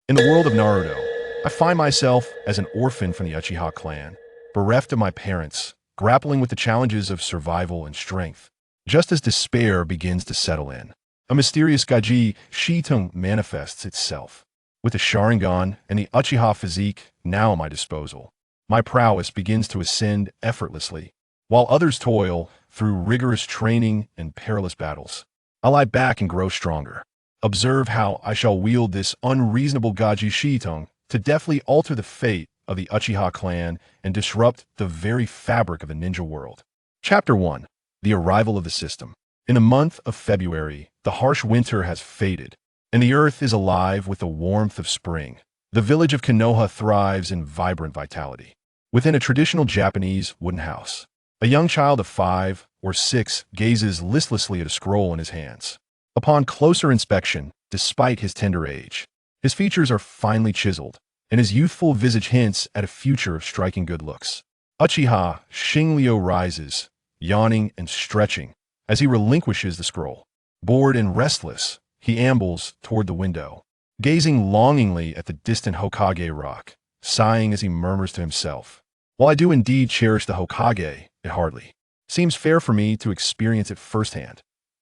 In the world of Naruto, I find myself as an orphan from the Uchiha clan, bereft of my parents, grappling with the challenges of survival and strength. Just as despair begins to settle in, a mysterious Gaji Shitung manifests itself. With the Sharingan and the Uchiha physique now at my disposal, my prowess begins to ascend effortlessly. While others toil through rigorous training and perilous battles, I lie back and grow stronger. Observe how I shall wield this unreasonable Gaji Shitung to deftly alter the fate of the Uchiha clan and disrupt the very fabric of the ninja world. Chapter 1. The Arrival of the System. In the month of February, the harsh winter has faded, and the earth is alive with the warmth of spring. The village of Konoha thrives in vibrant vitality. Within a traditional Japanese wooden house, a young child of 5 or 6 gazes listlessly at a scroll in his hands. Upon closer inspection, despite his tender age, his features are finely chiseled, and his youthful visage hints at a future of striking good looks. Uchiha Shinryu rises, yawning and stretching, as he relinquishes the scroll. Bored and restless, he ambles toward the window, gazing longingly at the distant Hokage rock, sighing as he murmurs to himself, "While I do indeed cherish the Hokage, it hardly seems fair for me to experience it firsthand."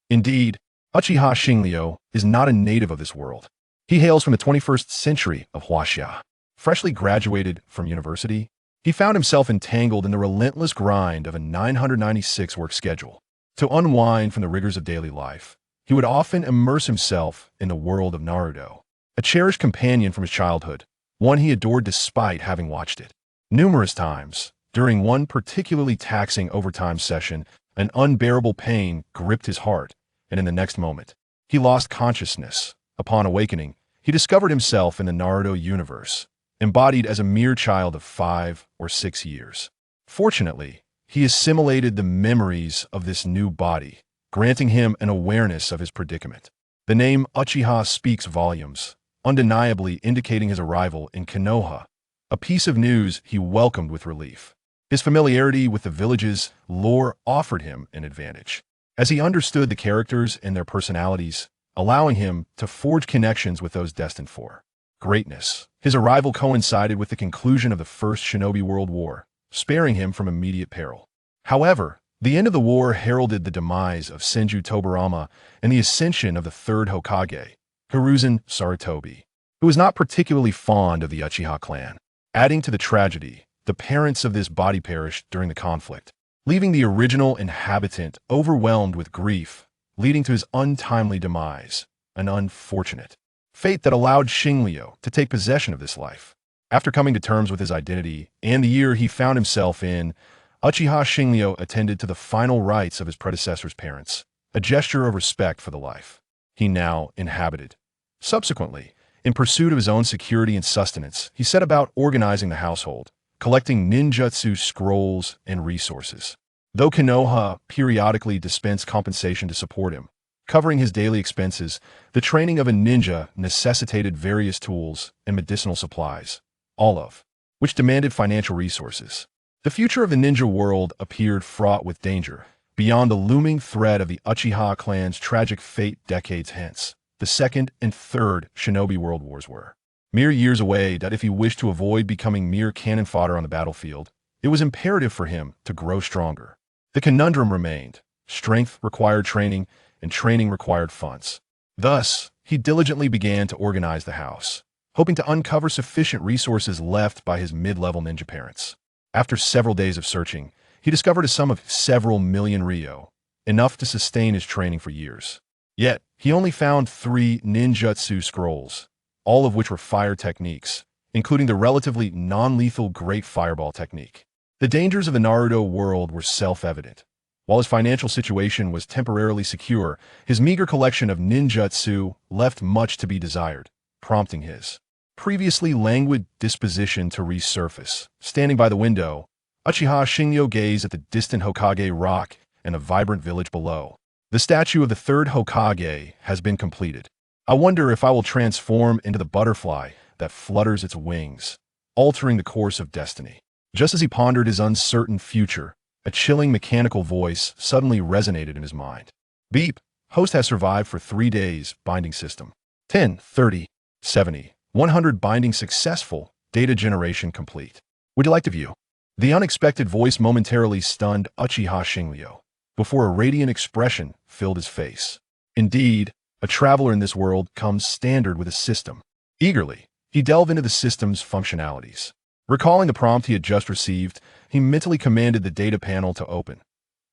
Indeed, Uchiha Shinryu is not a native of this world. He hails from the 21st century of Huaxia. Freshly graduated from university, he found himself entangled in the relentless grind of a 996 work schedule. To unwind from the rigors of daily life, he would often immerse himself in the world of Naruto, a cherished companion from his childhood, one he adored despite having watched it numerous times. During one particularly taxing overtime session, an unbearable pain gripped his heart, and in the next moment, he lost consciousness. Upon awakening, he discovered himself in the Naruto universe, embodied as a mere child of 5 or 6 years. Fortunately, he assimilated the memories of this new body, granting him an awareness of his predicament. The name Uchiha speaks volumes, undeniably indicating his arrival in Konoha, a piece of news he welcomed with relief. His familiarity with the village's lore offered him an advantage, as he understood the characters and their personalities, allowing him to forge connections with those destined for greatness. His arrival coincided with the conclusion of the First Shinobi World War, sparing him from immediate peril. However, the end of the war heralded the demise of Senju Tobirama and the ascension of the third Hokage, Hiruzen Sarutobi, who was not particularly fond of the Uchiha clan. Adding to the tragedy, the parents of this body perished during the conflict, leaving the original inhabitant overwhelmed with grief, leading to his untimely demise, an unfortunate fate that allowed Shinryu to take possession of this life. After coming to terms with his identity and the year he found himself in, Uchiha Shinryu attended to the final rites of his predecessor's parents, a gesture of respect for the life he now inhabited. Subsequently, in pursuit of his own security and sustenance, he set about organizing the household, collecting ninjutsu scrolls and resources. Though Konoha periodically dispensed compensation to support him, covering his daily expenses, the training of a ninja necessitated various tools and medicinal supplies, all of which demanded financial resources. The future of the ninja world appeared fraught with danger, beyond the looming threat of the Uchiha clan's tragic fate decades hence. The Second and Third Shinobi World Wars were mere years away. That if he wished to avoid becoming mere cannon fodder on the battlefield, it was imperative for him to grow stronger. The conundrum remained: strength required training, and training required funds. Thus, he diligently began to organize the house, hoping to uncover sufficient resources left by his mid-level ninja parents. After several days of searching, he discovered a sum of several million ryo, enough to sustain his training for years. Yet, he only found 3 ninjutsu scrolls, all of which were fire techniques, including the relatively non-lethal Great Fireball technique. The dangers of the Naruto world were self-evident. While his financial situation was temporarily secure, his meager collection of ninjutsu left much to be desired, prompting his previously languid disposition to resurface. Standing by the window, Uchiha Shinryu gazed at the distant Hokage rock and the vibrant village below. The statue of the third Hokage has been completed. I wonder if I will transform into the butterfly that flutters its wings, altering the course of destiny. Just as he pondered his uncertain future, a chilling mechanical voice suddenly resonated in his mind. Beep. Host has survived for 3 days. Binding system. 10, 30, 70. 100 binding successful, data generation complete. Would you like to view? The unexpected voice momentarily stunned Uchiha Shinryu, before a radiant expression filled his face. Indeed, a traveler in this world comes standard with a system. Eagerly, he delved into the system's functionalities. Recalling the prompt he had just received, he mentally commanded the data panel to open.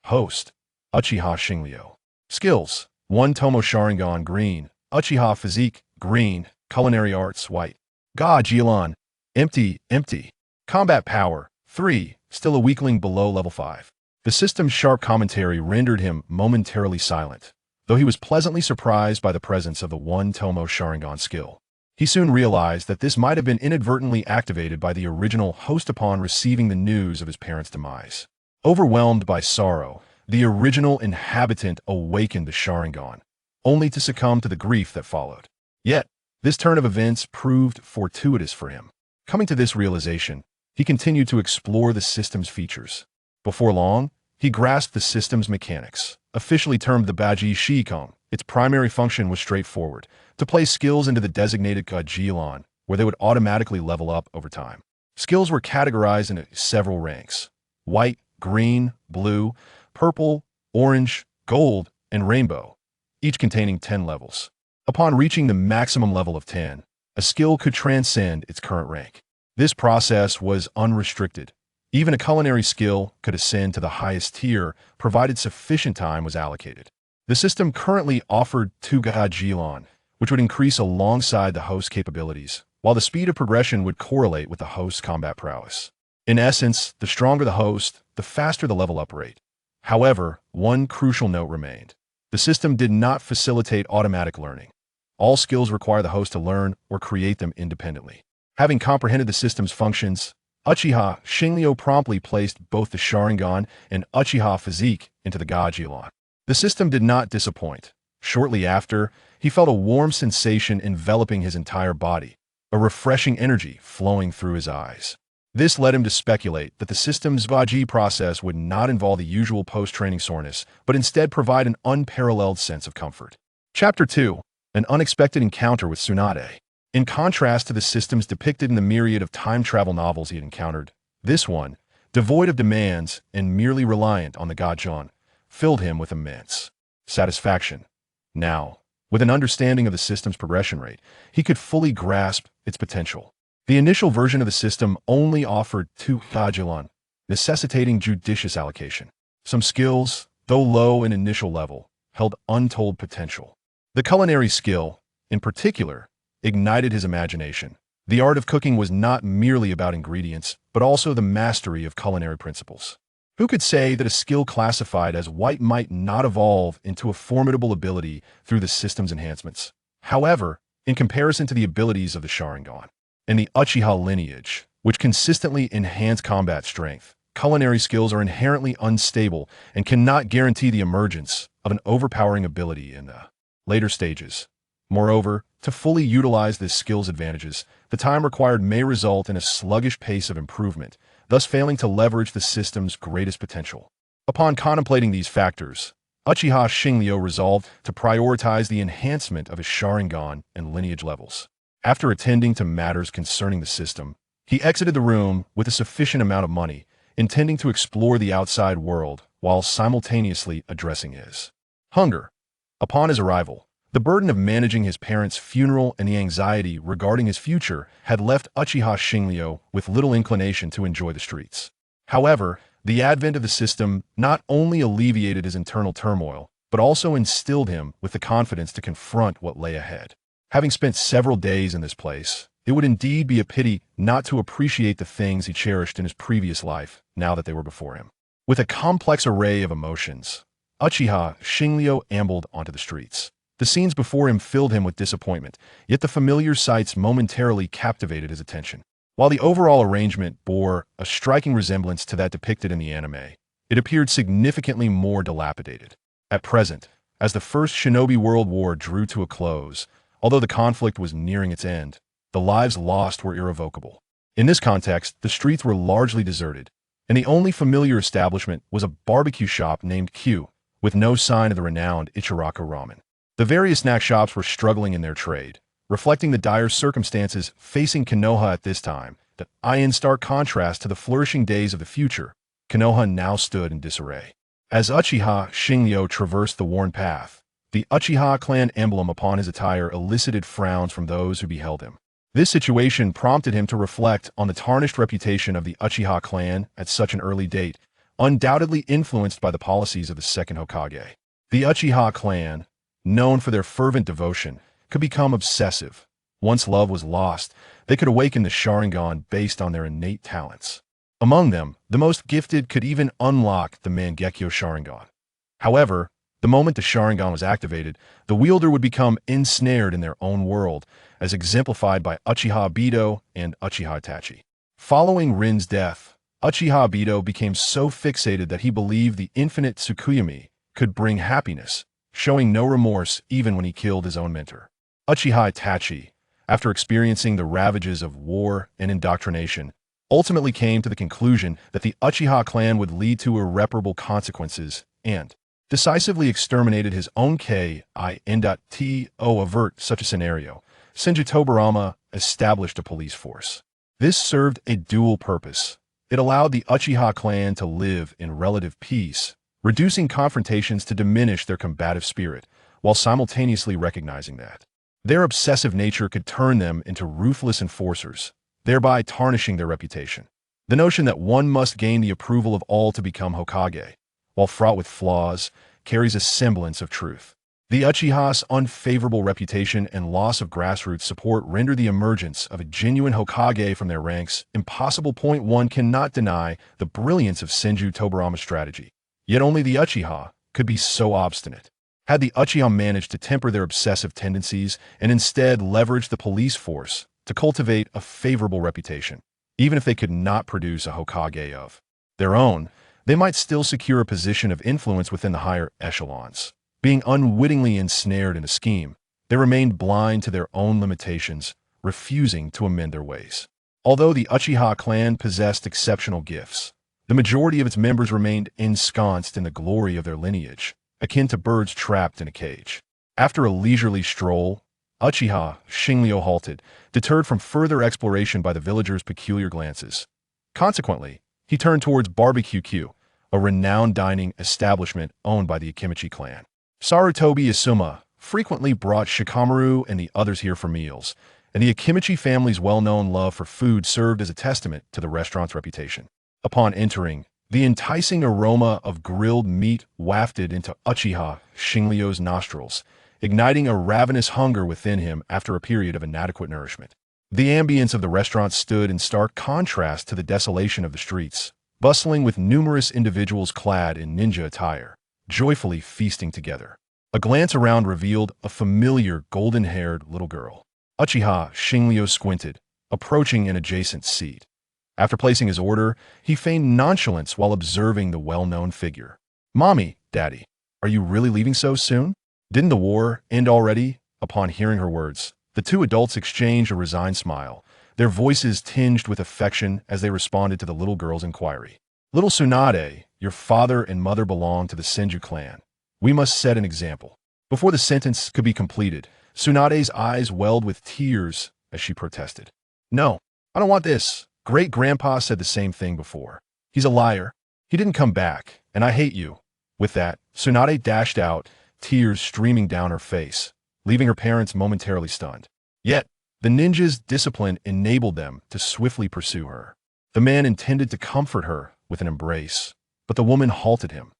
Host, Uchiha Shinryu. Skills, 1 Tomo Sharingan green, Uchiha Physique green, Culinary Arts white. Ga Jilan, empty. Combat Power, 3, still a weakling below level 5. The system's sharp commentary rendered him momentarily silent, though he was pleasantly surprised by the presence of the 1 Tomo Sharingan skill. He soon realized that this might have been inadvertently activated by the original host upon receiving the news of his parents' demise. Overwhelmed by sorrow, the original inhabitant awakened the Sharingan, only to succumb to the grief that followed. Yet, this turn of events proved fortuitous for him. Coming to this realization, he continued to explore the system's features. Before long, he grasped the system's mechanics, officially termed the Baji Shikong. Its primary function was straightforward, to place skills into the designated Gajilan, where they would automatically level up over time. Skills were categorized into several ranks: white, green, blue, purple, orange, gold, and rainbow, each containing 10 levels. Upon reaching the maximum level of 10, a skill could transcend its current rank. This process was unrestricted. Even a culinary skill could ascend to the highest tier, provided sufficient time was allocated. The system currently offered 2 Gajilan, which would increase alongside the host's capabilities, while the speed of progression would correlate with the host's combat prowess. In essence, the stronger the host, the faster the level up rate. However, one crucial note remained. The system did not facilitate automatic learning. All skills require the host to learn or create them independently. Having comprehended the system's functions, Uchiha Shinryu promptly placed both the Sharingan and Uchiha Physique into the Gajilan. The system did not disappoint. Shortly after, he felt a warm sensation enveloping his entire body, a refreshing energy flowing through his eyes. This led him to speculate that the system's Baji process would not involve the usual post-training soreness, but instead provide an unparalleled sense of comfort. Chapter 2. An unexpected encounter with Tsunade. In contrast to the systems depicted in the myriad of time travel novels he had encountered, this one, devoid of demands and merely reliant on the Gajon, filled him with immense satisfaction. Now, with an understanding of the system's progression rate, he could fully grasp its potential. The initial version of the system only offered 2 Gajilan, necessitating judicious allocation. Some skills, though low in initial level, held untold potential. The culinary skill, in particular, ignited his imagination. The art of cooking was not merely about ingredients, but also the mastery of culinary principles. Who could say that a skill classified as white might not evolve into a formidable ability through the system's enhancements? However, in comparison to the abilities of the Sharingan and the Uchiha lineage, which consistently enhance combat strength, culinary skills are inherently unstable and cannot guarantee the emergence of an overpowering ability in the later stages. Moreover, to fully utilize this skill's advantages, the time required may result in a sluggish pace of improvement, thus failing to leverage the system's greatest potential. Upon contemplating these factors, Uchiha Shinryu resolved to prioritize the enhancement of his Sharingan and lineage levels. After attending to matters concerning the system, he exited the room with a sufficient amount of money, intending to explore the outside world while simultaneously addressing his hunger. Upon his arrival, the burden of managing his parents' funeral and the anxiety regarding his future had left Uchiha Shinryu with little inclination to enjoy the streets. However, the advent of the system not only alleviated his internal turmoil, but also instilled him with the confidence to confront what lay ahead. Having spent several days in this place, it would indeed be a pity not to appreciate the things he cherished in his previous life now that they were before him. With a complex array of emotions, Uchiha Shinryu ambled onto the streets. The scenes before him filled him with disappointment, yet the familiar sights momentarily captivated his attention. While the overall arrangement bore a striking resemblance to that depicted in the anime, it appeared significantly more dilapidated. At present, as the First Shinobi World War drew to a close, although the conflict was nearing its end, the lives lost were irrevocable. In this context, the streets were largely deserted, and the only familiar establishment was a barbecue shop named Q, with no sign of the renowned Ichiraka ramen. The various snack shops were struggling in their trade, reflecting the dire circumstances facing Konoha at this time. That in stark contrast to the flourishing days of the future, Konoha now stood in disarray. As Uchiha Shinryo traversed the worn path, the Uchiha clan emblem upon his attire elicited frowns from those who beheld him. This situation prompted him to reflect on the tarnished reputation of the Uchiha clan at such an early date, undoubtedly influenced by the policies of the second Hokage. The Uchiha clan, known for their fervent devotion, could become obsessive. Once love was lost, they could awaken the Sharingan based on their innate talents. Among them, the most gifted could even unlock the Mangekyo Sharingan. However, the moment the Sharingan was activated, the wielder would become ensnared in their own world, as exemplified by Uchiha Obito and Uchiha Itachi. Following Rin's death, Uchiha Obito became so fixated that he believed the infinite Tsukuyomi could bring happiness, showing no remorse even when he killed his own mentor. Uchiha Itachi, after experiencing the ravages of war and indoctrination, ultimately came to the conclusion that the Uchiha clan would lead to irreparable consequences and decisively exterminated his own K.I.N.T. To avert such a scenario, Senju Tobarama established a police force. This served a dual purpose. It allowed the Uchiha clan to live in relative peace, reducing confrontations to diminish their combative spirit, while simultaneously recognizing that their obsessive nature could turn them into ruthless enforcers, thereby tarnishing their reputation. The notion that one must gain the approval of all to become Hokage, while fraught with flaws, carries a semblance of truth. The Uchiha's unfavorable reputation and loss of grassroots support render the emergence of a genuine Hokage from their ranks impossible. One cannot deny the brilliance of Senju Tobarama's strategy. Yet only the Uchiha could be so obstinate. Had the Uchiha managed to temper their obsessive tendencies and instead leverage the police force to cultivate a favorable reputation, even if they could not produce a Hokage of their own, they might still secure a position of influence within the higher echelons. Being unwittingly ensnared in a scheme, they remained blind to their own limitations, refusing to amend their ways. Although the Uchiha clan possessed exceptional gifts, the majority of its members remained ensconced in the glory of their lineage, akin to birds trapped in a cage. After a leisurely stroll, Uchiha Shinryo halted, deterred from further exploration by the villagers' peculiar glances. Consequently, he turned towards Barbecue Q, a renowned dining establishment owned by the Akimichi clan. Sarutobi Isuma frequently brought Shikamaru and the others here for meals, and the Akimichi family's well-known love for food served as a testament to the restaurant's reputation. Upon entering, the enticing aroma of grilled meat wafted into Uchiha Shinryo's nostrils, igniting a ravenous hunger within him after a period of inadequate nourishment. The ambience of the restaurant stood in stark contrast to the desolation of the streets, bustling with numerous individuals clad in ninja attire, joyfully feasting together. A glance around revealed a familiar golden-haired little girl. Uchiha Shinryo squinted, approaching an adjacent seat. After placing his order, he feigned nonchalance while observing the well-known figure. "Mommy, Daddy, are you really leaving so soon? Didn't the war end already?" Upon hearing her words, the two adults exchanged a resigned smile, their voices tinged with affection as they responded to the little girl's inquiry. "Little Tsunade, your father and mother belong to the Senju clan. We must set an example." Before the sentence could be completed, Tsunade's eyes welled with tears as she protested. "No, I don't want this. Great-grandpa said the same thing before. He's a liar. He didn't come back, and I hate you." With that, Tsunade dashed out, tears streaming down her face, leaving her parents momentarily stunned. Yet, the ninja's discipline enabled them to swiftly pursue her. The man intended to comfort her with an embrace, but the woman halted him.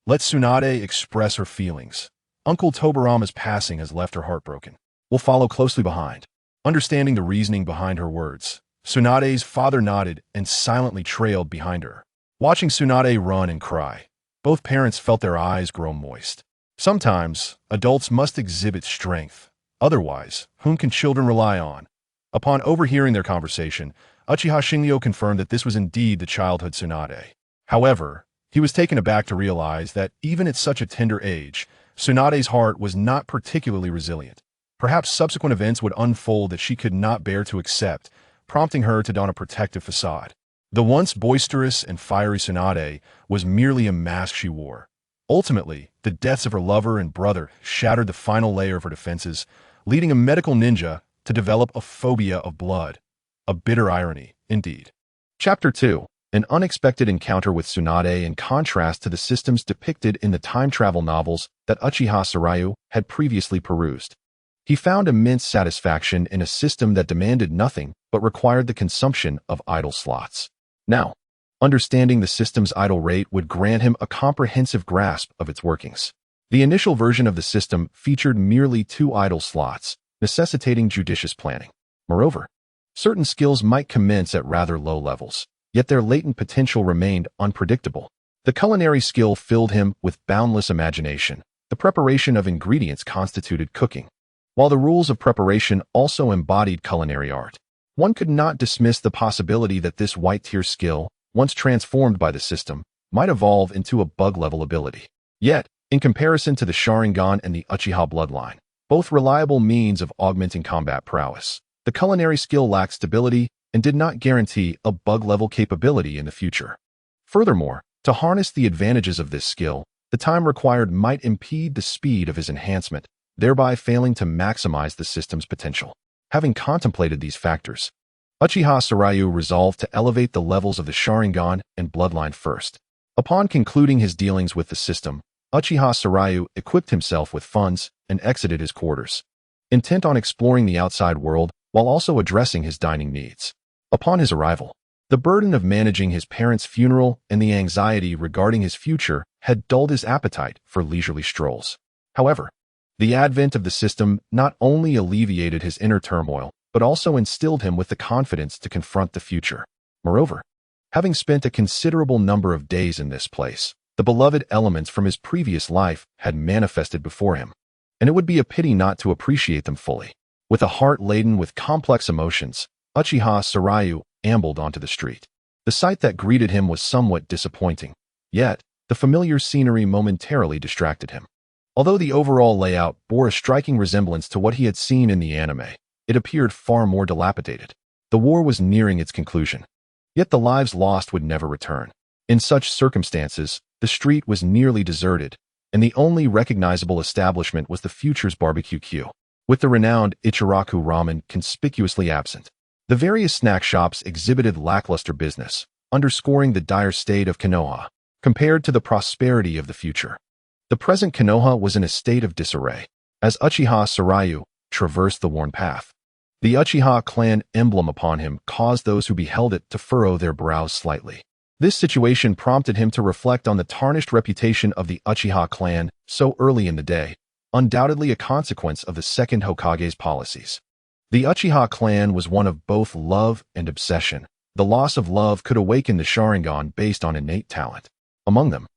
"Let Tsunade express her feelings. Uncle Tobarama's passing has left her heartbroken. We'll follow closely behind." Understanding the reasoning behind her words, Tsunade's father nodded and silently trailed behind her. Watching Tsunade run and cry, both parents felt their eyes grow moist. Sometimes, adults must exhibit strength. Otherwise, whom can children rely on? Upon overhearing their conversation, Uchiha Shinryo confirmed that this was indeed the childhood Tsunade. However, he was taken aback to realize that even at such a tender age, Tsunade's heart was not particularly resilient. Perhaps subsequent events would unfold that she could not bear to accept, prompting her to don a protective facade. The once boisterous and fiery Tsunade was merely a mask she wore. Ultimately, the deaths of her lover and brother shattered the final layer of her defenses, leading a medical ninja to develop a phobia of blood. A bitter irony, indeed. Chapter 2. An unexpected encounter with Tsunade in contrast to the systems depicted in the time travel novels that Uchiha Sarayu had previously perused. He found immense satisfaction in a system that demanded nothing but required the consumption of idle slots. Now, understanding the system's idle rate would grant him a comprehensive grasp of its workings. The initial version of the system featured merely 2 idle slots, necessitating judicious planning. Moreover, certain skills might commence at rather low levels, yet their latent potential remained unpredictable. The culinary skill filled him with boundless imagination. The preparation of ingredients constituted cooking, while the rules of preparation also embodied culinary art. One could not dismiss the possibility that this white-tier skill, once transformed by the system, might evolve into a bug-level ability. Yet, in comparison to the Sharingan and the Uchiha bloodline, both reliable means of augmenting combat prowess, the culinary skill lacked stability and did not guarantee a bug-level capability in the future. Furthermore, to harness the advantages of this skill, the time required might impede the speed of his enhancement, thereby failing to maximize the system's potential. Having contemplated these factors, Uchiha Sarayu resolved to elevate the levels of the Sharingan and bloodline first. Upon concluding his dealings with the system, Uchiha Sarayu equipped himself with funds and exited his quarters, intent on exploring the outside world while also addressing his dining needs. Upon his arrival, the burden of managing his parents' funeral and the anxiety regarding his future had dulled his appetite for leisurely strolls. However, the advent of the system not only alleviated his inner turmoil, but also instilled him with the confidence to confront the future. Moreover, having spent a considerable number of days in this place, the beloved elements from his previous life had manifested before him, and it would be a pity not to appreciate them fully. With a heart laden with complex emotions, Uchiha Sarayu ambled onto the street. The sight that greeted him was somewhat disappointing, yet the familiar scenery momentarily distracted him. Although the overall layout bore a striking resemblance to what he had seen in the anime, it appeared far more dilapidated. The war was nearing its conclusion, yet the lives lost would never return. In such circumstances, the street was nearly deserted, and the only recognizable establishment was the future's barbecue queue, with the renowned Ichiraku ramen conspicuously absent. The various snack shops exhibited lackluster business, underscoring the dire state of Konoha, compared to the prosperity of the future. The present Konoha was in a state of disarray, as Uchiha Sarayu traversed the worn path. The Uchiha clan emblem upon him caused those who beheld it to furrow their brows slightly. This situation prompted him to reflect on the tarnished reputation of the Uchiha clan so early in the day, undoubtedly a consequence of the second Hokage's policies. The Uchiha clan was one of both love and obsession. The loss of love could awaken the Sharingan based on innate talent. Among them,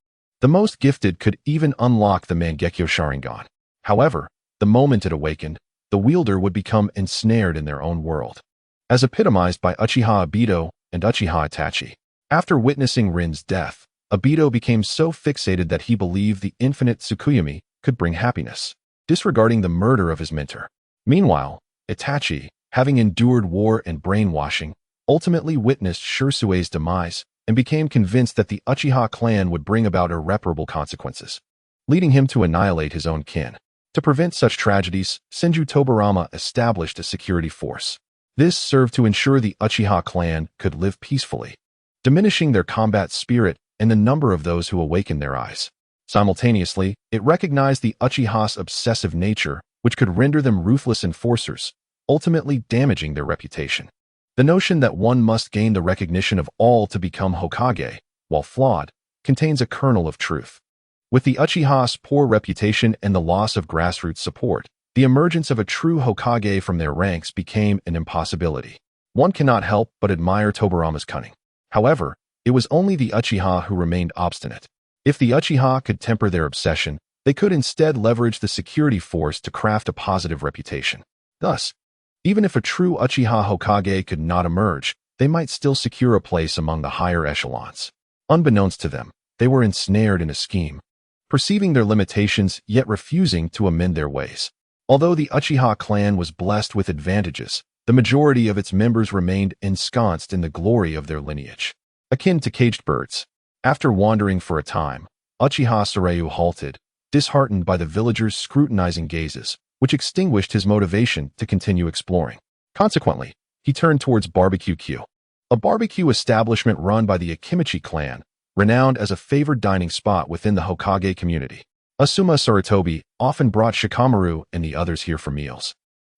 the most gifted could even unlock the Mangekyo Sharingan. However, the moment it awakened, the wielder would become ensnared in their own world, as epitomized by Uchiha Obito and Uchiha Itachi. After witnessing Rin's death, Obito became so fixated that he believed the infinite Tsukuyomi could bring happiness, disregarding the murder of his mentor. Meanwhile, Itachi, having endured war and brainwashing, ultimately witnessed Shirsue's demise and became convinced that the Uchiha clan would bring about irreparable consequences, leading him to annihilate his own kin. To prevent such tragedies, Senju Tobarama established a security force. This served to ensure the Uchiha clan could live peacefully, diminishing their combat spirit and the number of those who awakened their eyes. Simultaneously, it recognized the Uchiha's obsessive nature, which could render them ruthless enforcers, ultimately damaging their reputation. The notion that one must gain the recognition of all to become Hokage, while flawed, contains a kernel of truth. With the Uchiha's poor reputation and the loss of grassroots support, the emergence of a true Hokage from their ranks became an impossibility. One cannot help but admire Tobarama's cunning. However, it was only the Uchiha who remained obstinate. If the Uchiha could temper their obsession, they could instead leverage the security force to craft a positive reputation. Thus, even if a true Uchiha Hokage could not emerge, they might still secure a place among the higher echelons. Unbeknownst to them, they were ensnared in a scheme, perceiving their limitations yet refusing to amend their ways. Although the Uchiha clan was blessed with advantages, the majority of its members remained ensconced in the glory of their lineage, akin to caged birds. After wandering for a time, Uchiha Sarayu halted, disheartened by the villagers' scrutinizing gazes, which extinguished his motivation to continue exploring. Consequently, he turned towards Barbecue Q, a barbecue establishment run by the Akimichi clan, renowned as a favored dining spot within the Hokage community. Asuma Sarutobi often brought Shikamaru and the others here for meals,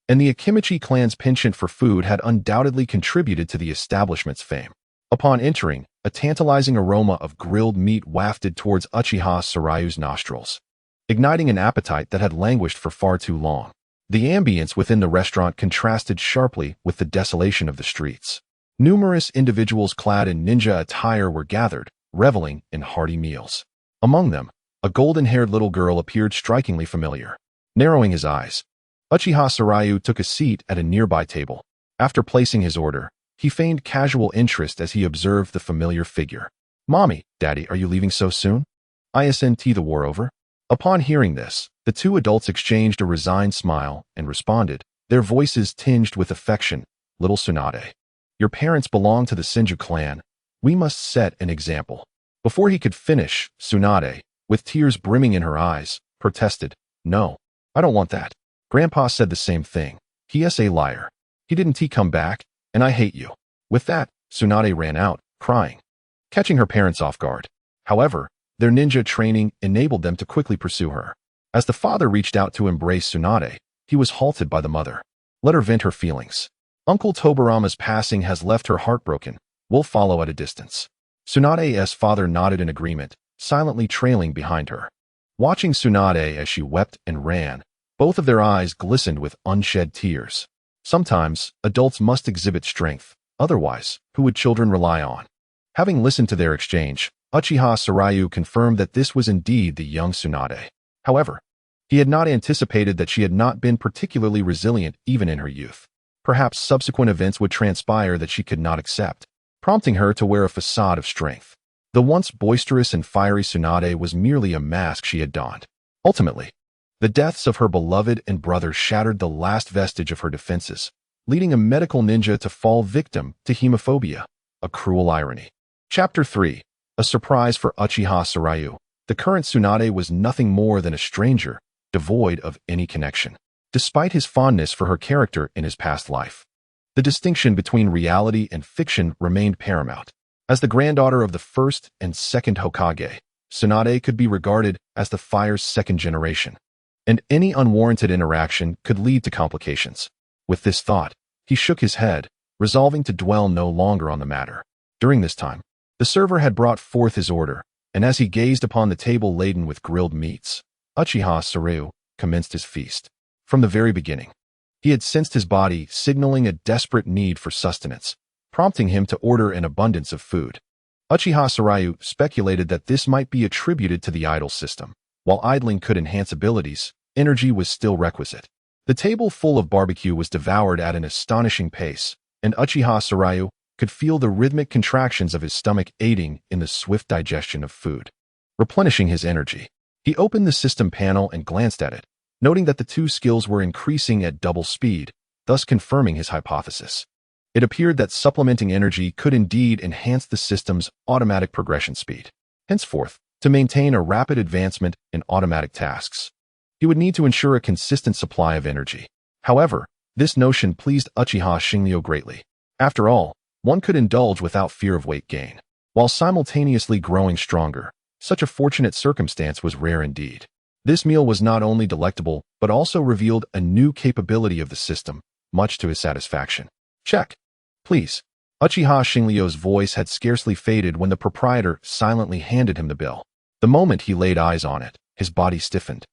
and the Akimichi clan's penchant for food had undoubtedly contributed to the establishment's fame. Upon entering, a tantalizing aroma of grilled meat wafted towards Uchiha Sarayu's nostrils, igniting an appetite that had languished for far too long. The ambience within the restaurant contrasted sharply with the desolation of the streets. Numerous individuals clad in ninja attire were gathered, reveling in hearty meals. Among them, a golden-haired little girl appeared strikingly familiar. Narrowing his eyes, Uchiha Sarayu took a seat at a nearby table. After placing his order, he feigned casual interest as he observed the familiar figure. "Mommy, Daddy, are you leaving so soon? Isn't the war over?" Upon hearing this, the two adults exchanged a resigned smile and responded, their voices tinged with affection. "Little Tsunade, your parents belong to the Senju clan. We must set an example." Before he could finish, Tsunade, with tears brimming in her eyes, protested, "No, I don't want that. Grandpa said the same thing. He's a liar. He didn't come back, and I hate you." With that, Tsunade ran out, crying, catching her parents off guard. However, their ninja training enabled them to quickly pursue her. As the father reached out to embrace Tsunade, he was halted by the mother. "Let her vent her feelings. Uncle Tobarama's passing has left her heartbroken. We'll follow at a distance." Tsunade's father nodded in agreement, silently trailing behind her. Watching Tsunade as she wept and ran, both of their eyes glistened with unshed tears. Sometimes, adults must exhibit strength, otherwise, who would children rely on? Having listened to their exchange, Uchiha Sarayu confirmed that this was indeed the young Tsunade. However, he had not anticipated that she had not been particularly resilient even in her youth. Perhaps subsequent events would transpire that she could not accept, prompting her to wear a facade of strength. The once boisterous and fiery Tsunade was merely a mask she had donned. Ultimately, the deaths of her beloved and brother shattered the last vestige of her defenses, leading a medical ninja to fall victim to hemophobia. A cruel irony. Chapter 3. A surprise for Uchiha Sarayu. The current Tsunade was nothing more than a stranger, devoid of any connection. Despite his fondness for her character in his past life, the distinction between reality and fiction remained paramount. As the granddaughter of the first and second Hokage, Tsunade could be regarded as the fire's second generation, and any unwarranted interaction could lead to complications. With this thought, he shook his head, resolving to dwell no longer on the matter. During this time, the server had brought forth his order, and as he gazed upon the table laden with grilled meats, Uchiha Sarayu commenced his feast. From the very beginning, he had sensed his body signaling a desperate need for sustenance, prompting him to order an abundance of food. Uchiha Sarayu speculated that this might be attributed to the idol system. While idling could enhance abilities, energy was still requisite. The table full of barbecue was devoured at an astonishing pace, and Uchiha Sarayu could feel the rhythmic contractions of his stomach aiding in the swift digestion of food. Replenishing his energy, he opened the system panel and glanced at it, noting that the two skills were increasing at double speed, thus confirming his hypothesis. It appeared that supplementing energy could indeed enhance the system's automatic progression speed. Henceforth, to maintain a rapid advancement in automatic tasks, he would need to ensure a consistent supply of energy. However, this notion pleased Uchiha Shinryu greatly. After all, one could indulge without fear of weight gain, while simultaneously growing stronger. Such a fortunate circumstance was rare indeed. This meal was not only delectable, but also revealed a new capability of the system, much to his satisfaction. "Check, please." Uchiha Shinryu's voice had scarcely faded when the proprietor silently handed him the bill. The moment he laid eyes on it, his body stiffened,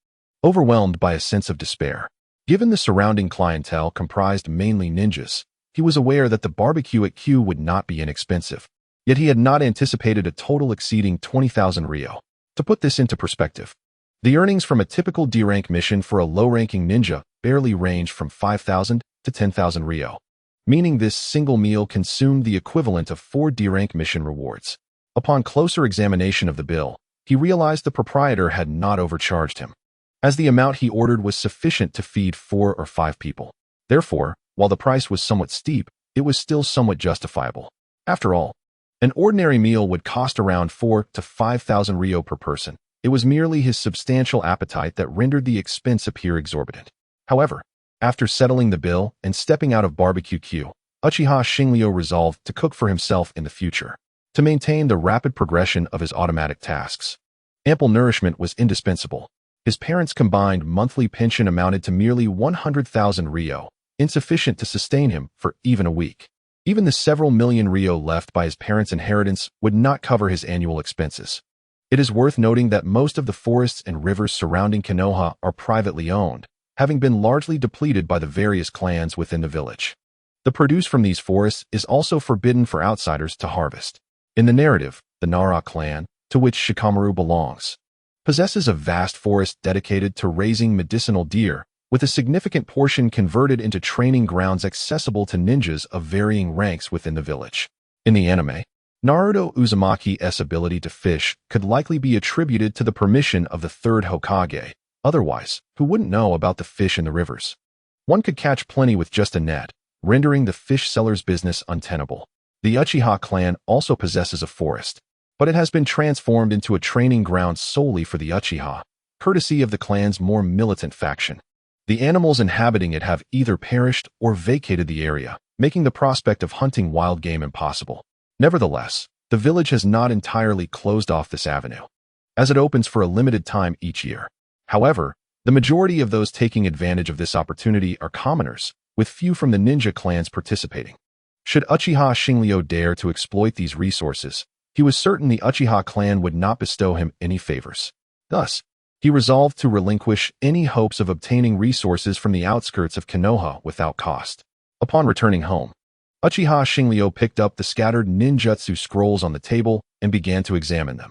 overwhelmed by a sense of despair. Given the surrounding clientele comprised mainly ninjas, he was aware that the barbecue at Q would not be inexpensive. Yet he had not anticipated a total exceeding 20,000 ryo. To put this into perspective, the earnings from a typical D-rank mission for a low-ranking ninja barely ranged from 5,000 to 10,000 ryo, meaning this single meal consumed the equivalent of 4 D-rank mission rewards. Upon closer examination of the bill, he realized the proprietor had not overcharged him, as the amount he ordered was sufficient to feed 4 or 5 people. Therefore, while the price was somewhat steep, it was still somewhat justifiable. After all, an ordinary meal would cost around 4 to 5,000 ryo per person. It was merely his substantial appetite that rendered the expense appear exorbitant. However, after settling the bill and stepping out of barbecue queue, Uchiha Shinryu resolved to cook for himself in the future, to maintain the rapid progression of his automatic tasks. Ample nourishment was indispensable. His parents' combined monthly pension amounted to merely 100,000 ryo, insufficient to sustain him for even a week. Even the several million ryo left by his parents' inheritance would not cover his annual expenses. It is worth noting that most of the forests and rivers surrounding Konoha are privately owned, having been largely depleted by the various clans within the village. The produce from these forests is also forbidden for outsiders to harvest. In the narrative, the Nara clan, to which Shikamaru belongs, possesses a vast forest dedicated to raising medicinal deer, with a significant portion converted into training grounds accessible to ninjas of varying ranks within the village. In the anime, Naruto Uzumaki's ability to fish could likely be attributed to the permission of the third Hokage. Otherwise, who wouldn't know about the fish in the rivers? One could catch plenty with just a net, rendering the fish seller's business untenable. The Uchiha clan also possesses a forest, but it has been transformed into a training ground solely for the Uchiha, courtesy of the clan's more militant faction. The animals inhabiting it have either perished or vacated the area, making the prospect of hunting wild game impossible. Nevertheless, the village has not entirely closed off this avenue, as it opens for a limited time each year. However, the majority of those taking advantage of this opportunity are commoners, with few from the ninja clans participating. Should Uchiha Shinryu dare to exploit these resources, he was certain the Uchiha clan would not bestow him any favors. Thus, he resolved to relinquish any hopes of obtaining resources from the outskirts of Konoha without cost. Upon returning home, Uchiha Shinryu picked up the scattered ninjutsu scrolls on the table and began to examine them.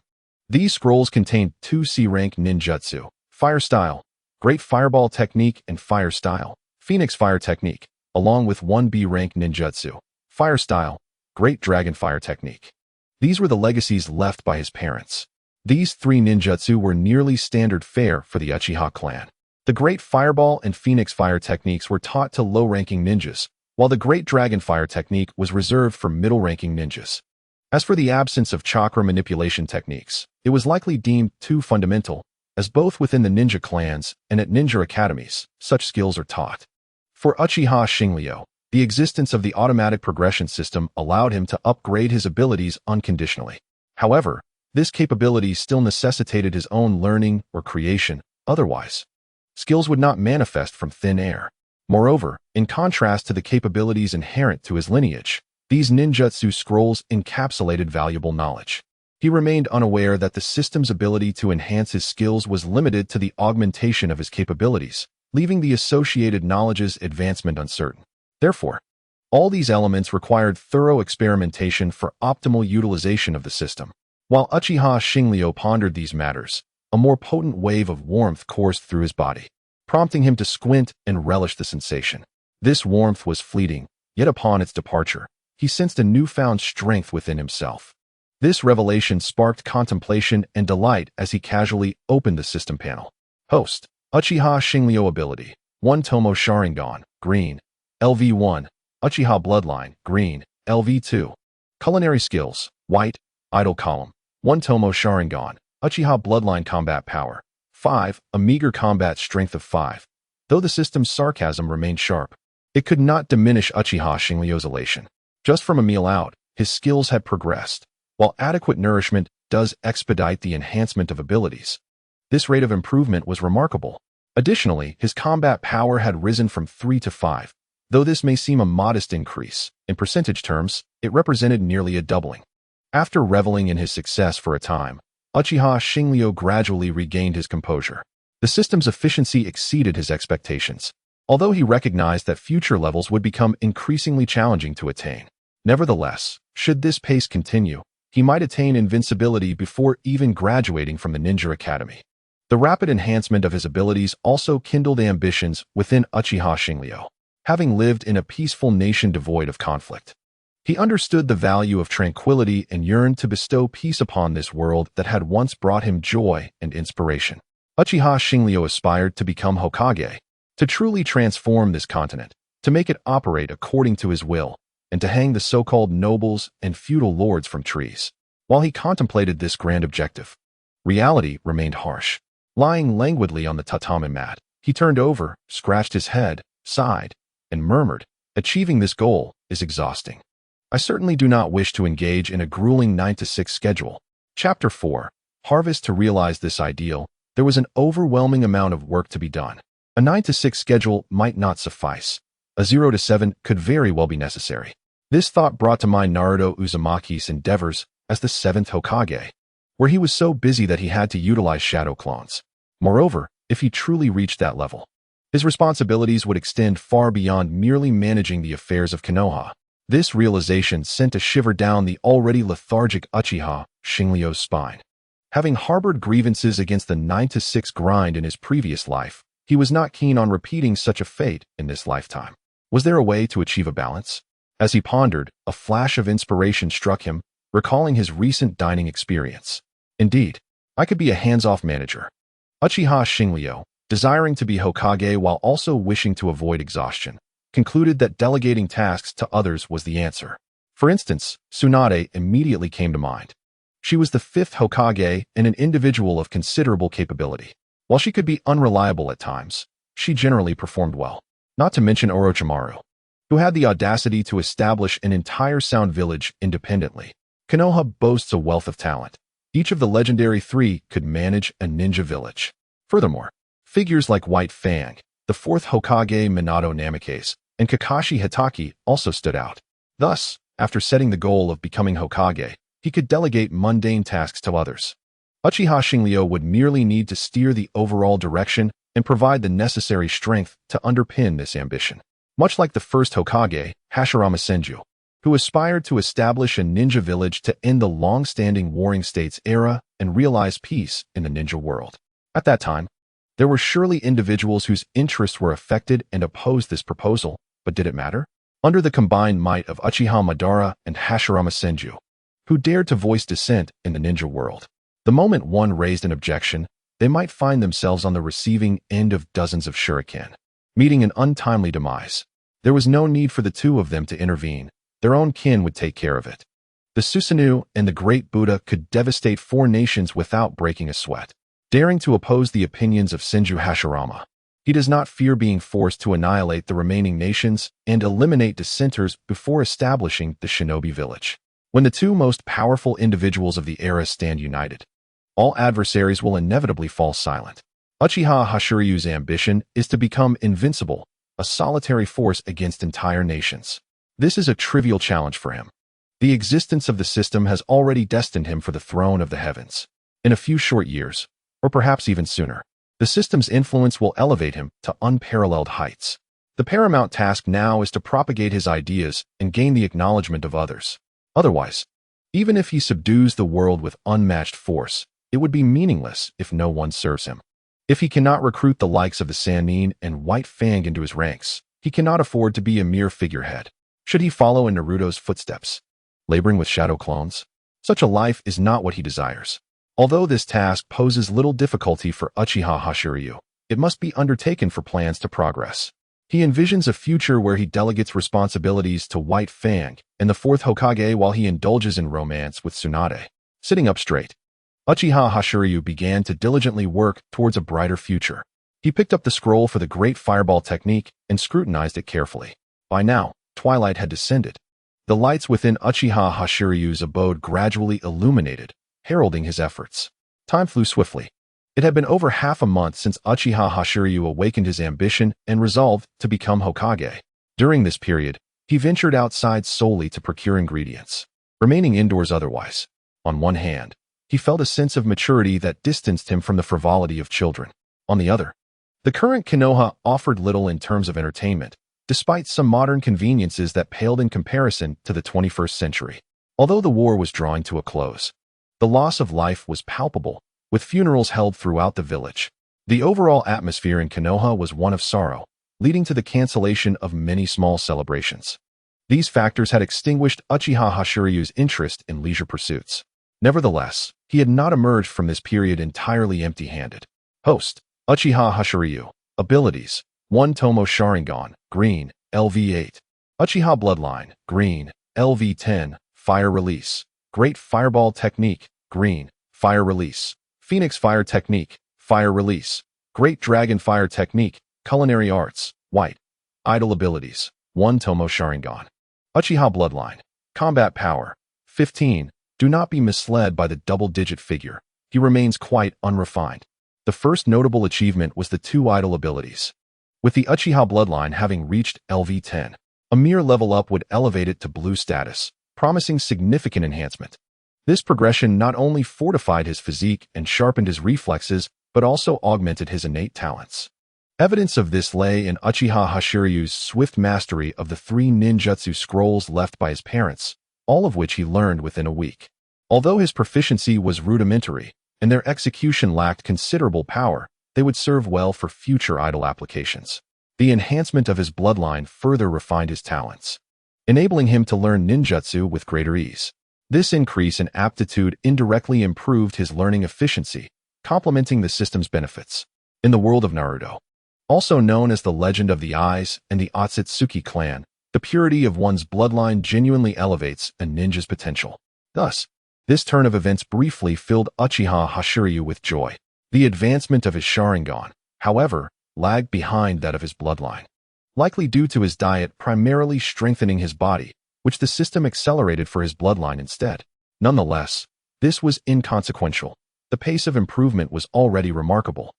These scrolls contained 2 C-rank ninjutsu: Fire Style, Great Fireball Technique, and Fire Style, Phoenix Fire Technique, along with 1 B-rank ninjutsu: Fire Style, Great Dragon Fire Technique. These were the legacies left by his parents. These 3 ninjutsu were nearly standard fare for the Uchiha clan. The Great Fireball and Phoenix Fire techniques were taught to low-ranking ninjas, while the Great Dragon Fire technique was reserved for middle-ranking ninjas. As for the absence of chakra manipulation techniques, it was likely deemed too fundamental, as both within the ninja clans and at ninja academies, such skills are taught. For Uchiha Shinryu, the existence of the automatic progression system allowed him to upgrade his abilities unconditionally. However, this capability still necessitated his own learning or creation, otherwise, skills would not manifest from thin air. Moreover, in contrast to the capabilities inherent to his lineage, these ninjutsu scrolls encapsulated valuable knowledge. He remained unaware that the system's ability to enhance his skills was limited to the augmentation of his capabilities, leaving the associated knowledge's advancement uncertain. Therefore, all these elements required thorough experimentation for optimal utilization of the system. While Uchiha Shinryu pondered these matters, a more potent wave of warmth coursed through his body, prompting him to squint and relish the sensation. This warmth was fleeting, yet upon its departure, he sensed a newfound strength within himself. This revelation sparked contemplation and delight as he casually opened the system panel. Host: Uchiha Shinryu Ability: 1 Tomo Sharingan, green. LV1, Uchiha Bloodline, green. LV2, Culinary Skills, white. Idle Column: 1 Tomo Sharingan, Uchiha Bloodline Combat Power, 5, a meager combat strength of 5. Though the system's sarcasm remained sharp, it could not diminish Uchiha Shinryu's elation. Just from a meal out, his skills had progressed. While adequate nourishment does expedite the enhancement of abilities, this rate of improvement was remarkable. Additionally, his combat power had risen from 3 to 5. Though this may seem a modest increase, in percentage terms, it represented nearly a doubling. After reveling in his success for a time, Uchiha Shinryu gradually regained his composure. The system's efficiency exceeded his expectations, although he recognized that future levels would become increasingly challenging to attain. Nevertheless, should this pace continue, he might attain invincibility before even graduating from the Ninja Academy. The rapid enhancement of his abilities also kindled ambitions within Uchiha Shinryu. Having lived in a peaceful nation devoid of conflict, he understood the value of tranquility and yearned to bestow peace upon this world that had once brought him joy and inspiration. Uchiha Shinryu aspired to become Hokage, to truly transform this continent, to make it operate according to his will, and to hang the so-called nobles and feudal lords from trees. While he contemplated this grand objective, reality remained harsh. Lying languidly on the tatami mat, He turned over, scratched his head, sighed, and murmured, "Achieving this goal is exhausting. I certainly do not wish to engage in a grueling 9-to-6 schedule." Chapter 4. Harvest. To realize this ideal, there was an overwhelming amount of work to be done. A 9-to-6 schedule might not suffice. A 0-to-7 could very well be necessary. This thought brought to mind Naruto Uzumaki's endeavors as the 7th Hokage, where he was so busy that he had to utilize shadow clones. Moreover, if he truly reached that level, his responsibilities would extend far beyond merely managing the affairs of Konoha. This realization sent a shiver down the already lethargic Uchiha Shinryo's spine. Having harbored grievances against the 9-to-6 grind in his previous life, he was not keen on repeating such a fate in this lifetime. Was there a way to achieve a balance? As he pondered, a flash of inspiration struck him, recalling his recent dining experience. Indeed, I could be a hands-off manager. Uchiha Shinryo, desiring to be Hokage while also wishing to avoid exhaustion, concluded that delegating tasks to others was the answer. For instance, Tsunade immediately came to mind. She was the 5th Hokage and an individual of considerable capability. While she could be unreliable at times, she generally performed well. Not to mention Orochimaru, who had the audacity to establish an entire sound village independently. Konoha boasts a wealth of talent. Each of the legendary 3 could manage a ninja village. Furthermore, figures like White Fang, the 4th Hokage Minato Namikaze, and Kakashi Hitaki also stood out. Thus, after setting the goal of becoming Hokage, he could delegate mundane tasks to others. Uchiha Shinryo would merely need to steer the overall direction and provide the necessary strength to underpin this ambition. Much like the first Hokage, Hashirama Senju, who aspired to establish a ninja village to end the long-standing warring states era and realize peace in the ninja world. At that time, there were surely individuals whose interests were affected and opposed this proposal, but did it matter? Under the combined might of Uchiha Madara and Hashirama Senju, who dared to voice dissent in the ninja world, the moment one raised an objection, they might find themselves on the receiving end of dozens of shuriken, meeting an untimely demise. There was no need for the two of them to intervene. Their own kin would take care of it. The Susanoo and the Great Buddha could devastate 4 nations without breaking a sweat. Daring to oppose the opinions of Senju Hashirama, he does not fear being forced to annihilate the remaining nations and eliminate dissenters before establishing the shinobi village. When the 2 most powerful individuals of the era stand united, all adversaries will inevitably fall silent. Uchiha Hashiryu's ambition is to become invincible, a solitary force against entire nations. This is a trivial challenge for him. The existence of the system has already destined him for the throne of the heavens. In a few short years, or perhaps even sooner, the system's influence will elevate him to unparalleled heights. The paramount task now is to propagate his ideas and gain the acknowledgement of others. Otherwise, even if he subdues the world with unmatched force, it would be meaningless if no one serves him. If he cannot recruit the likes of the Sannin and White Fang into his ranks, he cannot afford to be a mere figurehead. Should he follow in Naruto's footsteps, laboring with shadow clones? Such a life is not what he desires. Although this task poses little difficulty for Uchiha Hashiryu, it must be undertaken for plans to progress. He envisions a future where he delegates responsibilities to White Fang and the 4th Hokage while he indulges in romance with Tsunade. Sitting up straight, Uchiha Hashiryu began to diligently work towards a brighter future. He picked up the scroll for the Great Fireball technique and scrutinized it carefully. By now, twilight had descended. The lights within Uchiha Hashiryu's abode gradually illuminated, heralding his efforts. Time flew swiftly. It had been over half a month since Uchiha Hashiryu awakened his ambition and resolved to become Hokage. During this period, he ventured outside solely to procure ingredients, remaining indoors otherwise. On one hand, he felt a sense of maturity that distanced him from the frivolity of children. On the other, the current Konoha offered little in terms of entertainment, despite some modern conveniences that paled in comparison to the 21st century. Although the war was drawing to a close, the loss of life was palpable, with funerals held throughout the village. The overall atmosphere in Konoha was one of sorrow, leading to the cancellation of many small celebrations. These factors had extinguished Uchiha Hashiryu's interest in leisure pursuits. Nevertheless, he had not emerged from this period entirely empty-handed. Host: Uchiha Hashiryu. Abilities: 1 Tomo Sharingan, green, LV8. Uchiha Bloodline, green, LV10, Fire Release. Great Fireball Technique, green, Fire Release. Phoenix Fire Technique, Fire Release. Great Dragon Fire Technique, Culinary Arts, White. Idle Abilities, 1 Tomo Sharingan. Uchiha Bloodline, Combat Power, 15. Do not be misled by the double-digit figure. He remains quite unrefined. The first notable achievement was the 2 idle abilities. With the Uchiha Bloodline having reached LV10, a mere level up would elevate it to blue status, promising significant enhancement. This progression not only fortified his physique and sharpened his reflexes, but also augmented his innate talents. Evidence of this lay in Uchiha Hashiryu's swift mastery of the 3 ninjutsu scrolls left by his parents, all of which he learned within a week. Although his proficiency was rudimentary, and their execution lacked considerable power, they would serve well for future idle applications. The enhancement of his bloodline further refined his talents, enabling him to learn ninjutsu with greater ease. This increase in aptitude indirectly improved his learning efficiency, complementing the system's benefits. In the world of Naruto, also known as the Legend of the Eyes and the Otsutsuki clan, the purity of one's bloodline genuinely elevates a ninja's potential. Thus, this turn of events briefly filled Uchiha Hashiryu with joy. The advancement of his Sharingan, however, lagged behind that of his bloodline, likely due to his diet primarily strengthening his body, which the system accelerated for his bloodline instead. Nonetheless, this was inconsequential. The pace of improvement was already remarkable.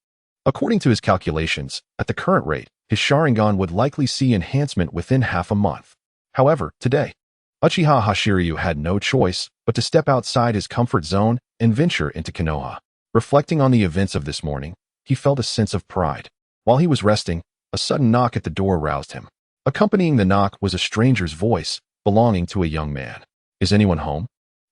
According to his calculations, at the current rate, his Sharingan would likely see enhancement within half a month. However, today, Uchiha Hashiryu had no choice but to step outside his comfort zone and venture into Konoha. Reflecting on the events of this morning, he felt a sense of pride. While he was resting, a sudden knock at the door roused him. Accompanying the knock was a stranger's voice, belonging to a young man. "Is anyone home?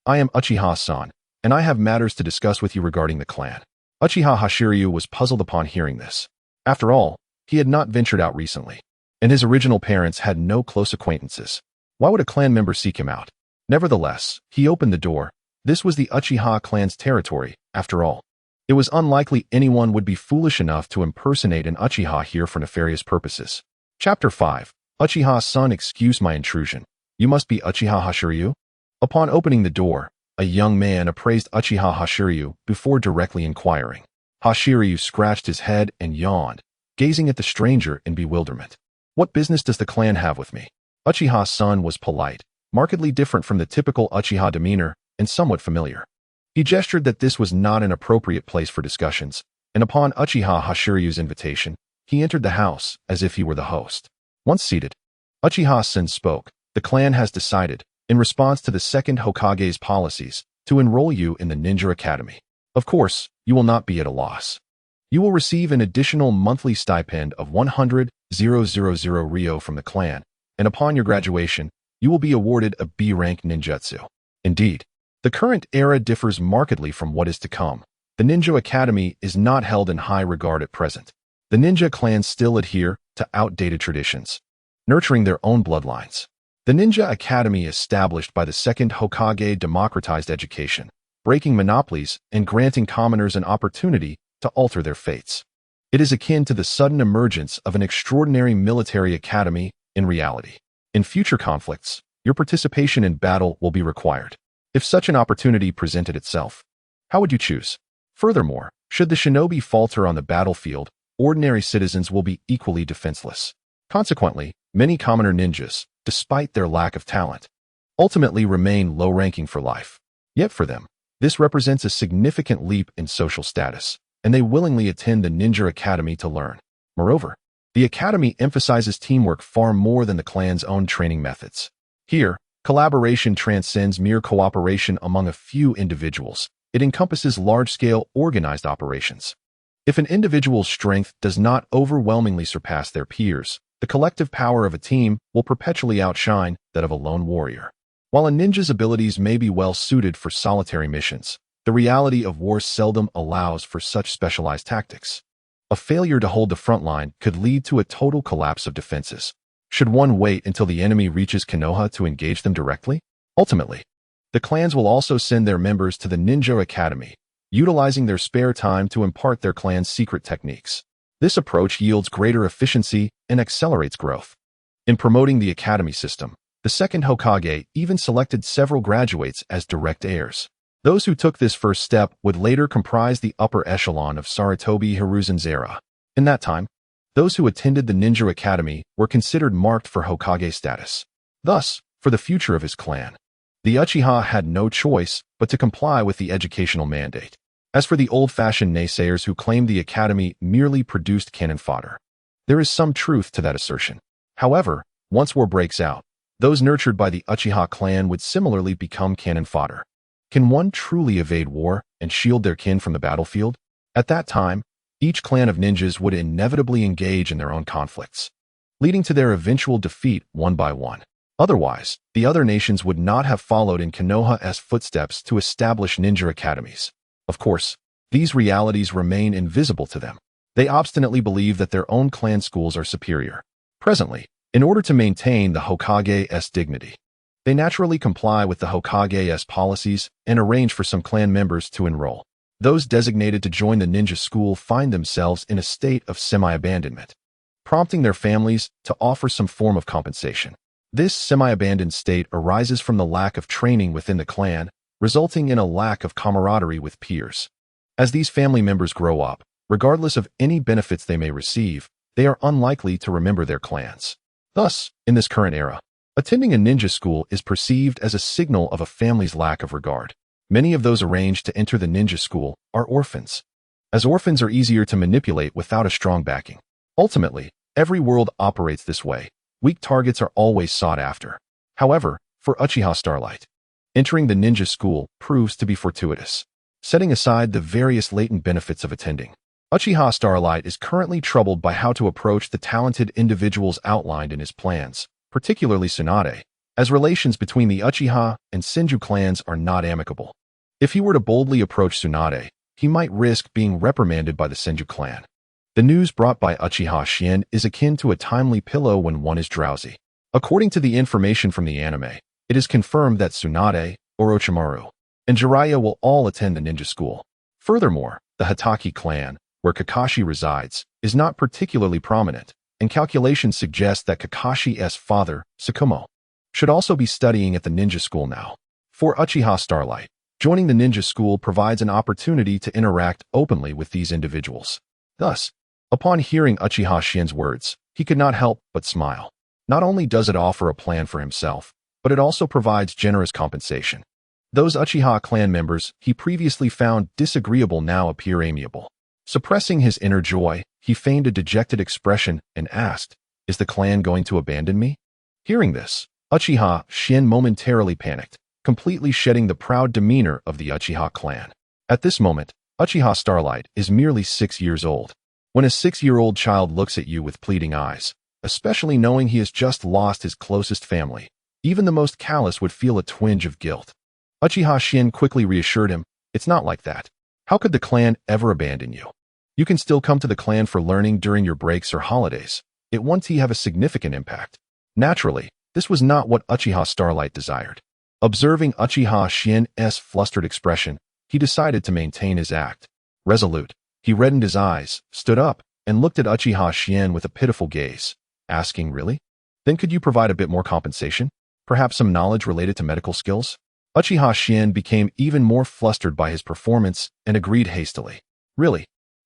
I am Uchiha-san, and I have matters to discuss with you regarding the clan." Uchiha Hashiryu was puzzled upon hearing this. After all, he had not ventured out recently, and his original parents had no close acquaintances. Why would a clan member seek him out? Nevertheless, he opened the door. This was the Uchiha clan's territory, after all. It was unlikely anyone would be foolish enough to impersonate an Uchiha here for nefarious purposes. Chapter 5. Uchiha-san, excuse my intrusion. You must be Uchiha Hashiryu? Upon opening the door, a young man appraised Uchiha Hashiryu before directly inquiring. Hashiryu scratched his head and yawned, gazing at the stranger in bewilderment. "What business does the clan have with me?" Uchiha-san was polite, markedly different from the typical Uchiha demeanor, and somewhat familiar. He gestured that this was not an appropriate place for discussions, and upon Uchiha Hashiryu's invitation, he entered the house as if he were the host. Once seated, Uchiha-san spoke. "The clan has decided, in response to the second Hokage's policies, to enroll you in the Ninja Academy. Of course, you will not be at a loss. You will receive an additional monthly stipend of 100,000 ryo from the clan, and upon your graduation, you will be awarded a B-rank ninjutsu. Indeed, the current era differs markedly from what is to come. The Ninja Academy is not held in high regard at present. The ninja clans still adhere to outdated traditions, nurturing their own bloodlines. The Ninja Academy established by the second Hokage democratized education, breaking monopolies and granting commoners an opportunity to alter their fates. It is akin to the sudden emergence of an extraordinary military academy in reality. In future conflicts, your participation in battle will be required. If such an opportunity presented itself, how would you choose? Furthermore, should the shinobi falter on the battlefield, ordinary citizens will be equally defenseless. Consequently, many commoner ninjas, despite their lack of talent, ultimately remain low-ranking for life. Yet for them, this represents a significant leap in social status, and they willingly attend the Ninja Academy to learn. Moreover, the academy emphasizes teamwork far more than the clan's own training methods. Here, collaboration transcends mere cooperation among a few individuals. It encompasses large-scale organized operations. If an individual's strength does not overwhelmingly surpass their peers, the collective power of a team will perpetually outshine that of a lone warrior. While a ninja's abilities may be well suited for solitary missions, the reality of war seldom allows for such specialized tactics. A failure to hold the front line could lead to a total collapse of defenses. Should one wait until the enemy reaches Konoha to engage them directly? Ultimately, the clans will also send their members to the Ninja Academy, utilizing their spare time to impart their clan's secret techniques. This approach yields greater efficiency and accelerates growth. In promoting the academy system, the second Hokage even selected several graduates as direct heirs. Those who took this first step would later comprise the upper echelon of Sarutobi Hiruzen's era. In that time, those who attended the ninja academy were considered marked for Hokage status. Thus, for the future of his clan, the Uchiha had no choice but to comply with the educational mandate. As for the old-fashioned naysayers who claimed the academy merely produced cannon fodder, there is some truth to that assertion. However, once war breaks out, those nurtured by the Uchiha clan would similarly become cannon fodder. Can one truly evade war and shield their kin from the battlefield? At that time, each clan of ninjas would inevitably engage in their own conflicts, leading to their eventual defeat one by one. Otherwise, the other nations would not have followed in Konoha's footsteps to establish ninja academies. Of course, these realities remain invisible to them. They obstinately believe that their own clan schools are superior. Presently, in order to maintain the Hokage's dignity, they naturally comply with the Hokage's policies and arrange for some clan members to enroll. Those designated to join the ninja school find themselves in a state of semi-abandonment, prompting their families to offer some form of compensation. This semi-abandoned state arises from the lack of training within the clan, resulting in a lack of camaraderie with peers. As these family members grow up, regardless of any benefits they may receive, they are unlikely to remember their clans. Thus, in this current era, attending a ninja school is perceived as a signal of a family's lack of regard. Many of those arranged to enter the ninja school are orphans, as orphans are easier to manipulate without a strong backing. Ultimately, every world operates this way. Weak targets are always sought after. However, for Uchiha Starlight, entering the ninja school proves to be fortuitous. Setting aside the various latent benefits of attending, Uchiha Starlight is currently troubled by how to approach the talented individuals outlined in his plans, particularly Tsunade, as relations between the Uchiha and Senju clans are not amicable. If he were to boldly approach Tsunade, he might risk being reprimanded by the Senju clan. The news brought by Uchiha Shien is akin to a timely pillow when one is drowsy. According to the information from the anime, it is confirmed that Tsunade, Orochimaru, and Jiraiya will all attend the ninja school. Furthermore, the Hatake clan, where Kakashi resides, is not particularly prominent, and calculations suggest that Kakashi's father, Tsukumo, should also be studying at the ninja school now. For Uchiha Starlight, joining the ninja school provides an opportunity to interact openly with these individuals. Thus, upon hearing Uchiha Shin's words, he could not help but smile. Not only does it offer a plan for himself, but it also provides generous compensation. Those Uchiha clan members he previously found disagreeable now appear amiable. Suppressing his inner joy, he feigned a dejected expression and asked, "Is the clan going to abandon me?" Hearing this, Uchiha Shin momentarily panicked, completely shedding the proud demeanor of the Uchiha clan. At this moment, Uchiha Starlight is merely 6 years old. When a 6-year-old child looks at you with pleading eyes, especially knowing he has just lost his closest family, even the most callous would feel a twinge of guilt. Uchiha Shin quickly reassured him, "It's not like that. How could the clan ever abandon you? You can still come to the clan for learning during your breaks or holidays. It won't have a significant impact." Naturally, this was not what Uchiha Starlight desired. Observing Uchiha Shin's flustered expression, he decided to maintain his act. Resolute, he reddened his eyes, stood up, and looked at Uchiha Shin with a pitiful gaze, asking, "Really? Then could you provide a bit more compensation? Perhaps some knowledge related to medical skills?" Uchiha Shin became even more flustered by his performance and agreed hastily. "Really?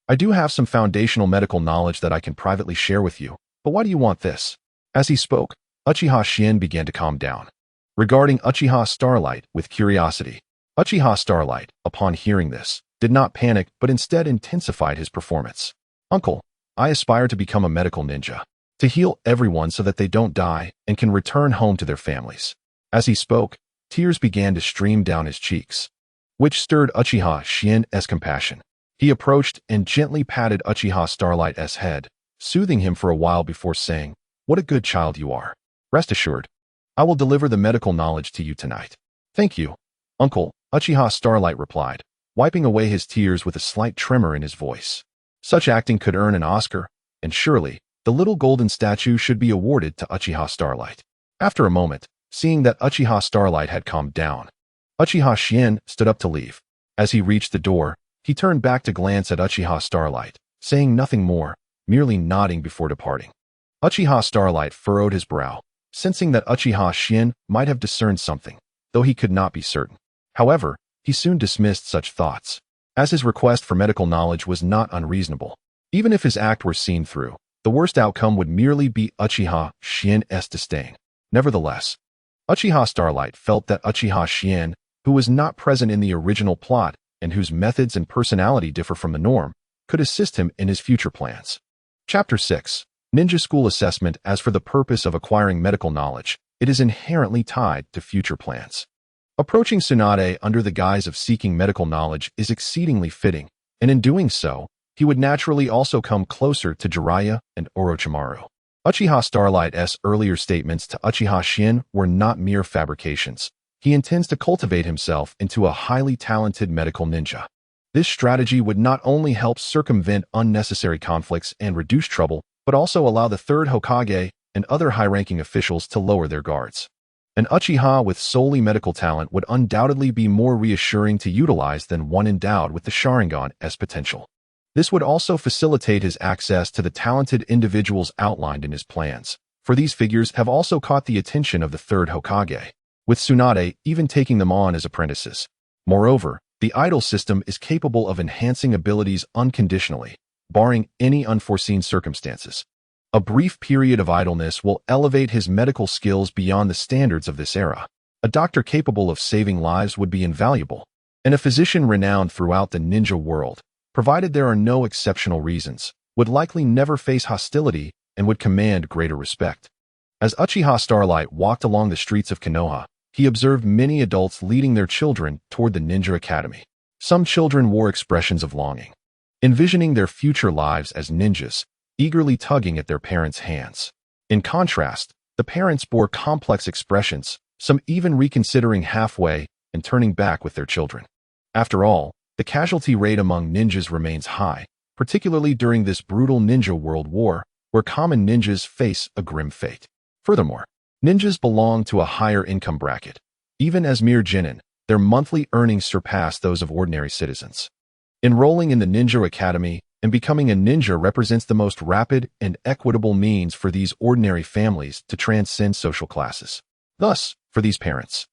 I do have some foundational medical knowledge that I can privately share with you, but why do you want this?" As he spoke, Uchiha Shin began to calm down. Regarding Uchiha Starlight with curiosity, Uchiha Starlight, upon hearing this, did not panic but instead intensified his performance. "Uncle, I aspire to become a medical ninja, to heal everyone so that they don't die and can return home to their families." As he spoke, tears began to stream down his cheeks, which stirred Uchiha Shin's compassion. He approached and gently patted Uchiha Starlight's head, soothing him for a while before saying, "What a good child you are. Rest assured, I will deliver the medical knowledge to you tonight." "Thank you, Uncle," Uchiha Starlight replied, wiping away his tears with a slight tremor in his voice. Such acting could earn an Oscar, and surely, the little golden statue should be awarded to Uchiha Starlight. After a moment, seeing that Uchiha Starlight had calmed down, Uchiha Shin stood up to leave. As he reached the door, he turned back to glance at Uchiha Starlight, saying nothing more, merely nodding before departing. Uchiha Starlight furrowed his brow, sensing that Uchiha Shin might have discerned something, though he could not be certain. However, he soon dismissed such thoughts, as his request for medical knowledge was not unreasonable. Even if his act were seen through, the worst outcome would merely be Uchiha Shien's disdain. Nevertheless, Uchiha Starlight felt that Uchiha Shien, who was not present in the original plot and whose methods and personality differ from the norm, could assist him in his future plans. Chapter 6. Ninja School Assessment. As for the purpose of acquiring medical knowledge, it is inherently tied to future plans. Approaching Tsunade under the guise of seeking medical knowledge is exceedingly fitting, and in doing so, he would naturally also come closer to Jiraiya and Orochimaru. Uchiha Starlight's earlier statements to Uchiha Shin were not mere fabrications. He intends to cultivate himself into a highly talented medical ninja. This strategy would not only help circumvent unnecessary conflicts and reduce trouble, but also allow the third Hokage and other high-ranking officials to lower their guards. An Uchiha with solely medical talent would undoubtedly be more reassuring to utilize than one endowed with the Sharingan's potential. This would also facilitate his access to the talented individuals outlined in his plans, for these figures have also caught the attention of the third Hokage, with Tsunade even taking them on as apprentices. Moreover, the idol system is capable of enhancing abilities unconditionally, barring any unforeseen circumstances. A brief period of idleness will elevate his medical skills beyond the standards of this era. A doctor capable of saving lives would be invaluable, and a physician renowned throughout the ninja world, provided there are no exceptional reasons, would likely never face hostility and would command greater respect. As Uchiha Starlight walked along the streets of Konoha, he observed many adults leading their children toward the ninja academy. Some children wore expressions of longing, envisioning their future lives as ninjas, eagerly tugging at their parents' hands. In contrast, the parents bore complex expressions, some even reconsidering halfway and turning back with their children. After all, the casualty rate among ninjas remains high, particularly during this brutal ninja world war, where common ninjas face a grim fate. Furthermore, ninjas belong to a higher income bracket. Even as mere genin, their monthly earnings surpass those of ordinary citizens. Enrolling in the Ninja Academy and becoming a ninja represents the most rapid and equitable means for these ordinary families to transcend social classes. Thus, for these parents,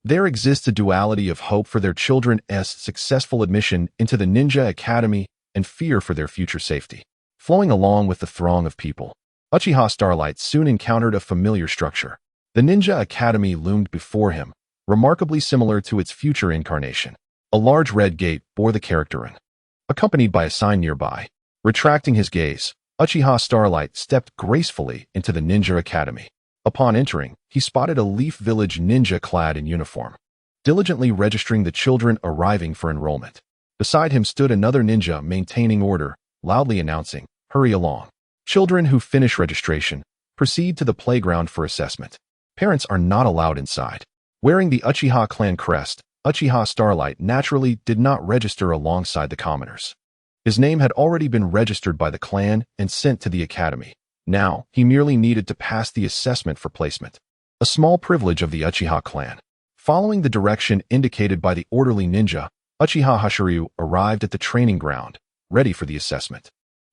there exists a duality of hope for their children's successful admission into the Ninja Academy and fear for their future safety. Flowing along with the throng of people, Uchiha Starlight soon encountered a familiar structure. The Ninja Academy loomed before him, remarkably similar to its future incarnation. A large red gate bore the character in, accompanied by a sign nearby. Retracting his gaze, Uchiha Starlight stepped gracefully into the Ninja Academy. Upon entering, he spotted a Leaf Village ninja clad in uniform, diligently registering the children arriving for enrollment. Beside him stood another ninja maintaining order, loudly announcing, "Hurry along. Children who finish registration, proceed to the playground for assessment. Parents are not allowed inside." Wearing the Uchiha clan crest, Uchiha Starlight naturally did not register alongside the commoners. His name had already been registered by the clan and sent to the academy. Now, he merely needed to pass the assessment for placement, a small privilege of the Uchiha clan. Following the direction indicated by the orderly ninja, Uchiha Hashiryu arrived at the training ground, ready for the assessment.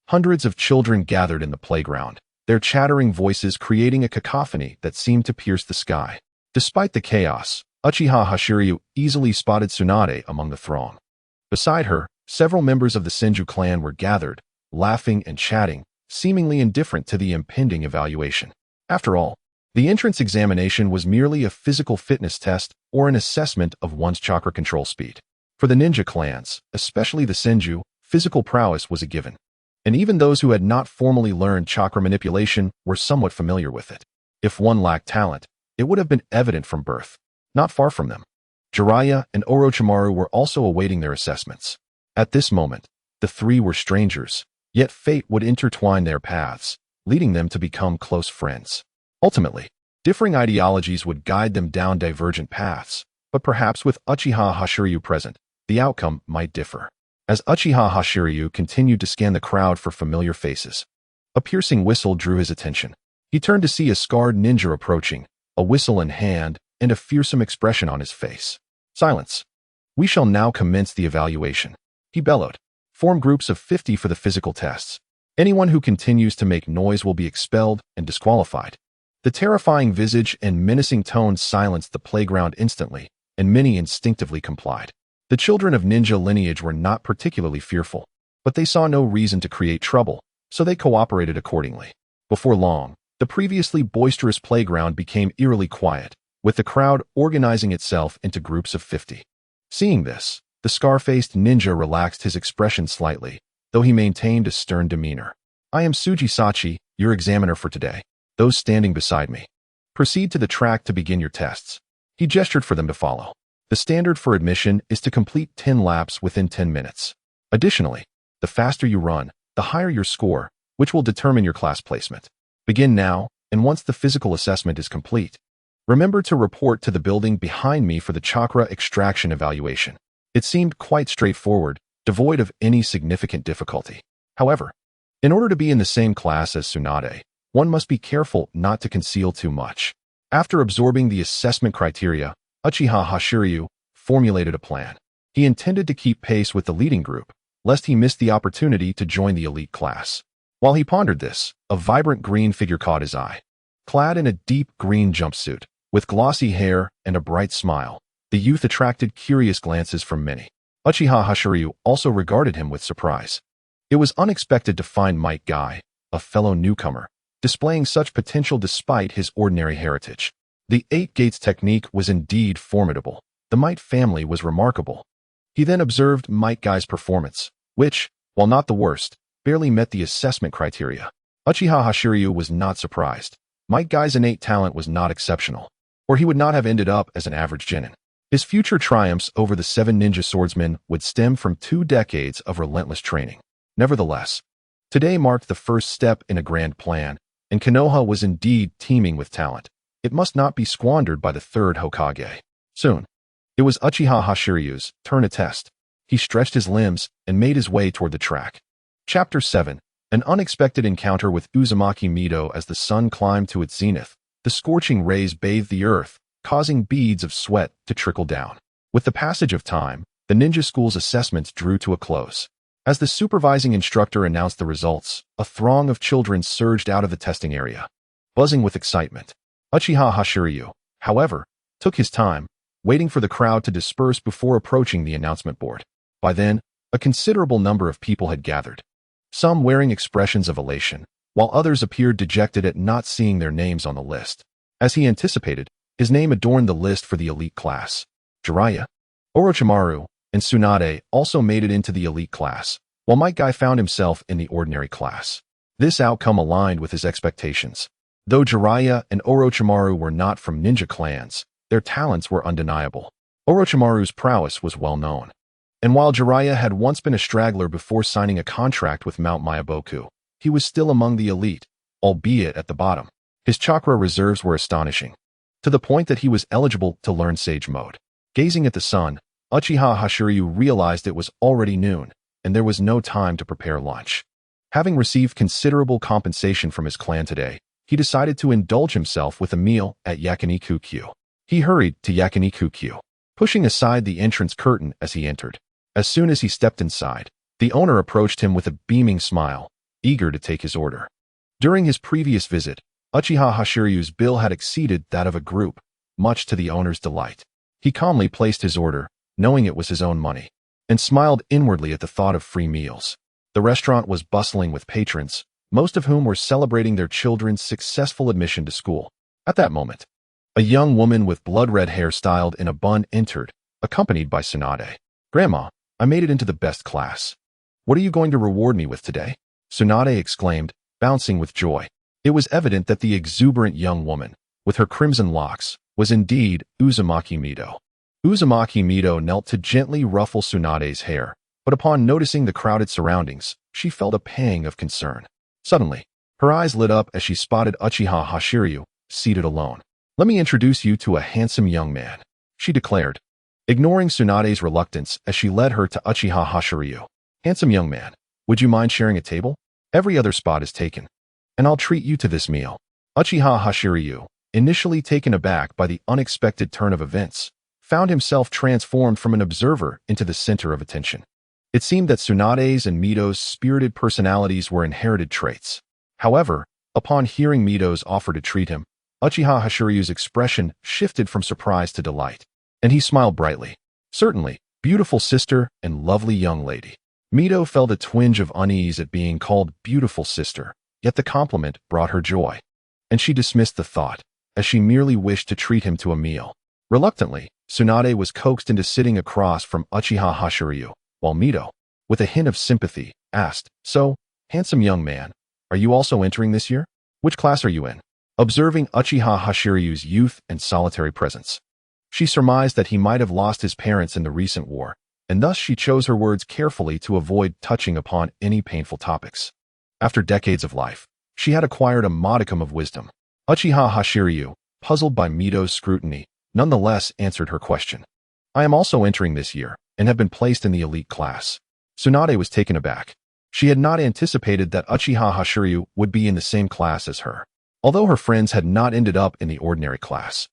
Hundreds of children gathered in the playground, their chattering voices creating a cacophony that seemed to pierce the sky. Despite the chaos, Uchiha Hashiryu easily spotted Tsunade among the throng. Beside her, several members of the Senju clan were gathered, laughing and chatting, seemingly indifferent to the impending evaluation. After all, the entrance examination was merely a physical fitness test or an assessment of one's chakra control speed. For the ninja clans, especially the Senju, physical prowess was a given, and even those who had not formally learned chakra manipulation were somewhat familiar with it. If one lacked talent, it would have been evident from birth. Not far from them, Jiraiya and Orochimaru were also awaiting their assessments. At this moment, the three were strangers, yet fate would intertwine their paths, leading them to become close friends. Ultimately, differing ideologies would guide them down divergent paths, but perhaps with Uchiha Hashiryu present, the outcome might differ. As Uchiha Hashiryu continued to scan the crowd for familiar faces, a piercing whistle drew his attention. He turned to see a scarred ninja approaching, a whistle in hand and a fearsome expression on his face. "Silence. We shall now commence the evaluation," he bellowed. "Form groups of 50 for the physical tests. Anyone who continues to make noise will be expelled and disqualified." The terrifying visage and menacing tones silenced the playground instantly, and many instinctively complied. The children of ninja lineage were not particularly fearful. but they saw no reason to create trouble, so they cooperated accordingly. Before long, the previously boisterous playground became eerily quiet, with the crowd organizing itself into groups of 50. Seeing this, the scar-faced ninja relaxed his expression slightly, though he maintained a stern demeanor. "I am Sachi, your examiner for today. Those standing beside me, proceed to the track to begin your tests." He gestured for them to follow. The standard for admission is to complete 10 laps within 10 minutes. Additionally, the faster you run, the higher your score, which will determine your class placement. Begin now, and once the physical assessment is complete, remember to report to the building behind me for the chakra extraction evaluation. It seemed quite straightforward, devoid of any significant difficulty. However, in order to be in the same class as Tsunade, one must be careful not to conceal too much. After absorbing the assessment criteria, Uchiha Hashiryu formulated a plan. He intended to keep pace with the leading group, lest he miss the opportunity to join the elite class. While he pondered this, a vibrant green figure caught his eye. Clad in a deep green jumpsuit, with glossy hair and a bright smile, the youth attracted curious glances from many. Uchiha Hashiryu also regarded him with surprise. It was unexpected to find Might Guy, a fellow newcomer, displaying such potential despite his ordinary heritage. The 8 Gates technique was indeed formidable. The Might family was remarkable. He then observed Might Guy's performance, which, while not the worst, barely met the assessment criteria. Uchiha Hashiryu was not surprised. Might Guy's innate talent was not exceptional, or he would not have ended up as an average genin. His future triumphs over the 7 ninja swordsmen would stem from 2 decades of relentless training. Nevertheless, today marked the first step in a grand plan, and Konoha was indeed teeming with talent. It must not be squandered by the 3rd Hokage. Soon, it was Uchiha Hashiryu's turn to test. He stretched his limbs and made his way toward the track. Chapter 7. An unexpected encounter with Uzumaki Mido. As the sun climbed to its zenith, the scorching rays bathed the earth, causing beads of sweat to trickle down. With the passage of time, the ninja school's assessments drew to a close. As the supervising instructor announced the results, a throng of children surged out of the testing area, buzzing with excitement. Uchiha Hashiryu, however, took his time, waiting for the crowd to disperse before approaching the announcement board. By then, a considerable number of people had gathered, some wearing expressions of elation, while others appeared dejected at not seeing their names on the list. As he anticipated, his name adorned the list for the elite class. Jiraiya, Orochimaru, and Tsunade also made it into the elite class, while Might Guy found himself in the ordinary class. This outcome aligned with his expectations. Though Jiraiya and Orochimaru were not from ninja clans, their talents were undeniable. Orochimaru's prowess was well known. And while Jiraiya had once been a straggler before signing a contract with Mount Myaboku, he was still among the elite, albeit at the bottom. His chakra reserves were astonishing, to the point that he was eligible to learn Sage Mode. Gazing at the sun, Uchiha Hashiryu realized it was already noon, and there was no time to prepare lunch. Having received considerable compensation from his clan today, he decided to indulge himself with a meal at Yakiniku-kyu. He hurried to Yakiniku-kyu, pushing aside the entrance curtain as he entered. As soon as he stepped inside, the owner approached him with a beaming smile, eager to take his order. During his previous visit, Uchiha Hashiryu's bill had exceeded that of a group, much to the owner's delight. He calmly placed his order, knowing it was his own money, and smiled inwardly at the thought of free meals. The restaurant was bustling with patrons, most of whom were celebrating their children's successful admission to school. At that moment, a young woman with blood-red hair styled in a bun entered, accompanied by Tsunade. "Grandma, I made it into the best class. What are you going to reward me with today?" Tsunade exclaimed, bouncing with joy. It was evident that the exuberant young woman, with her crimson locks, was indeed Uzumaki Mido. Uzumaki Mido knelt to gently ruffle Tsunade's hair, but upon noticing the crowded surroundings, she felt a pang of concern. Suddenly, her eyes lit up as she spotted Uchiha Hashiryu, seated alone. "Let me introduce you to a handsome young man," she declared, ignoring Tsunade's reluctance as she led her to Uchiha Hashiryu. "Handsome young man, would you mind sharing a table? Every other spot is taken, and I'll treat you to this meal." Uchiha Hashiryu, initially taken aback by the unexpected turn of events, found himself transformed from an observer into the center of attention. It seemed that Tsunade's and Mido's spirited personalities were inherited traits. However, upon hearing Mido's offer to treat him, Uchiha Hashiryu's expression shifted from surprise to delight, and he smiled brightly. "Certainly, beautiful sister and lovely young lady. Mito felt a twinge of unease at being called beautiful sister, yet the compliment brought her joy. And she dismissed the thought, as she merely wished to treat him to a meal. Reluctantly, Tsunade was coaxed into sitting across from Uchiha Hashiryu, while Mito, with a hint of sympathy, asked, "So, handsome young man, are you also entering this year? Which class are you in?" Observing Uchiha Hashiryu's youth and solitary presence, she surmised that he might have lost his parents in the recent war, and thus she chose her words carefully to avoid touching upon any painful topics. After decades of life, she had acquired a modicum of wisdom. Uchiha Hashiryu, puzzled by Mito's scrutiny, nonetheless answered her question. "I am also entering this year, and have been placed in the elite class." Tsunade was taken aback. She had not anticipated that Uchiha Hashiryu would be in the same class as her. Although her friends had not ended up in the ordinary class,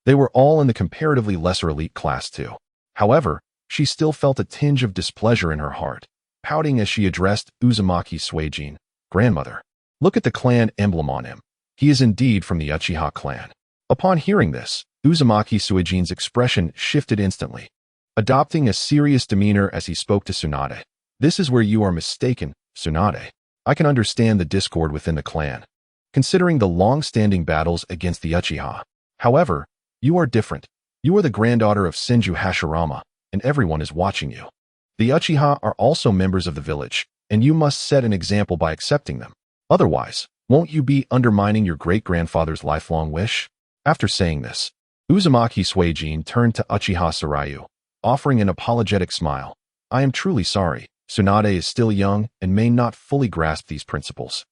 they were all in the comparatively lesser elite class too. However, she still felt a tinge of displeasure in her heart, pouting as she addressed Uzumaki Suijin, "Grandmother, look at the clan emblem on him. He is indeed from the Uchiha clan." Upon hearing this, Uzumaki Suijin's expression shifted instantly, adopting a serious demeanor as he spoke to Tsunade. "This is where you are mistaken, Tsunade. I can understand the discord within the clan, considering the long-standing battles against the Uchiha. However, you are different. You are the granddaughter of Senju Hashirama, and everyone is watching you. The Uchiha are also members of the village, and you must set an example by accepting them. Otherwise, won't you be undermining your great-grandfather's lifelong wish?" After saying this, Uzumaki Suijin turned to Uchiha Sarayu, offering an apologetic smile. "I am truly sorry. Tsunade is still young and may not fully grasp these principles.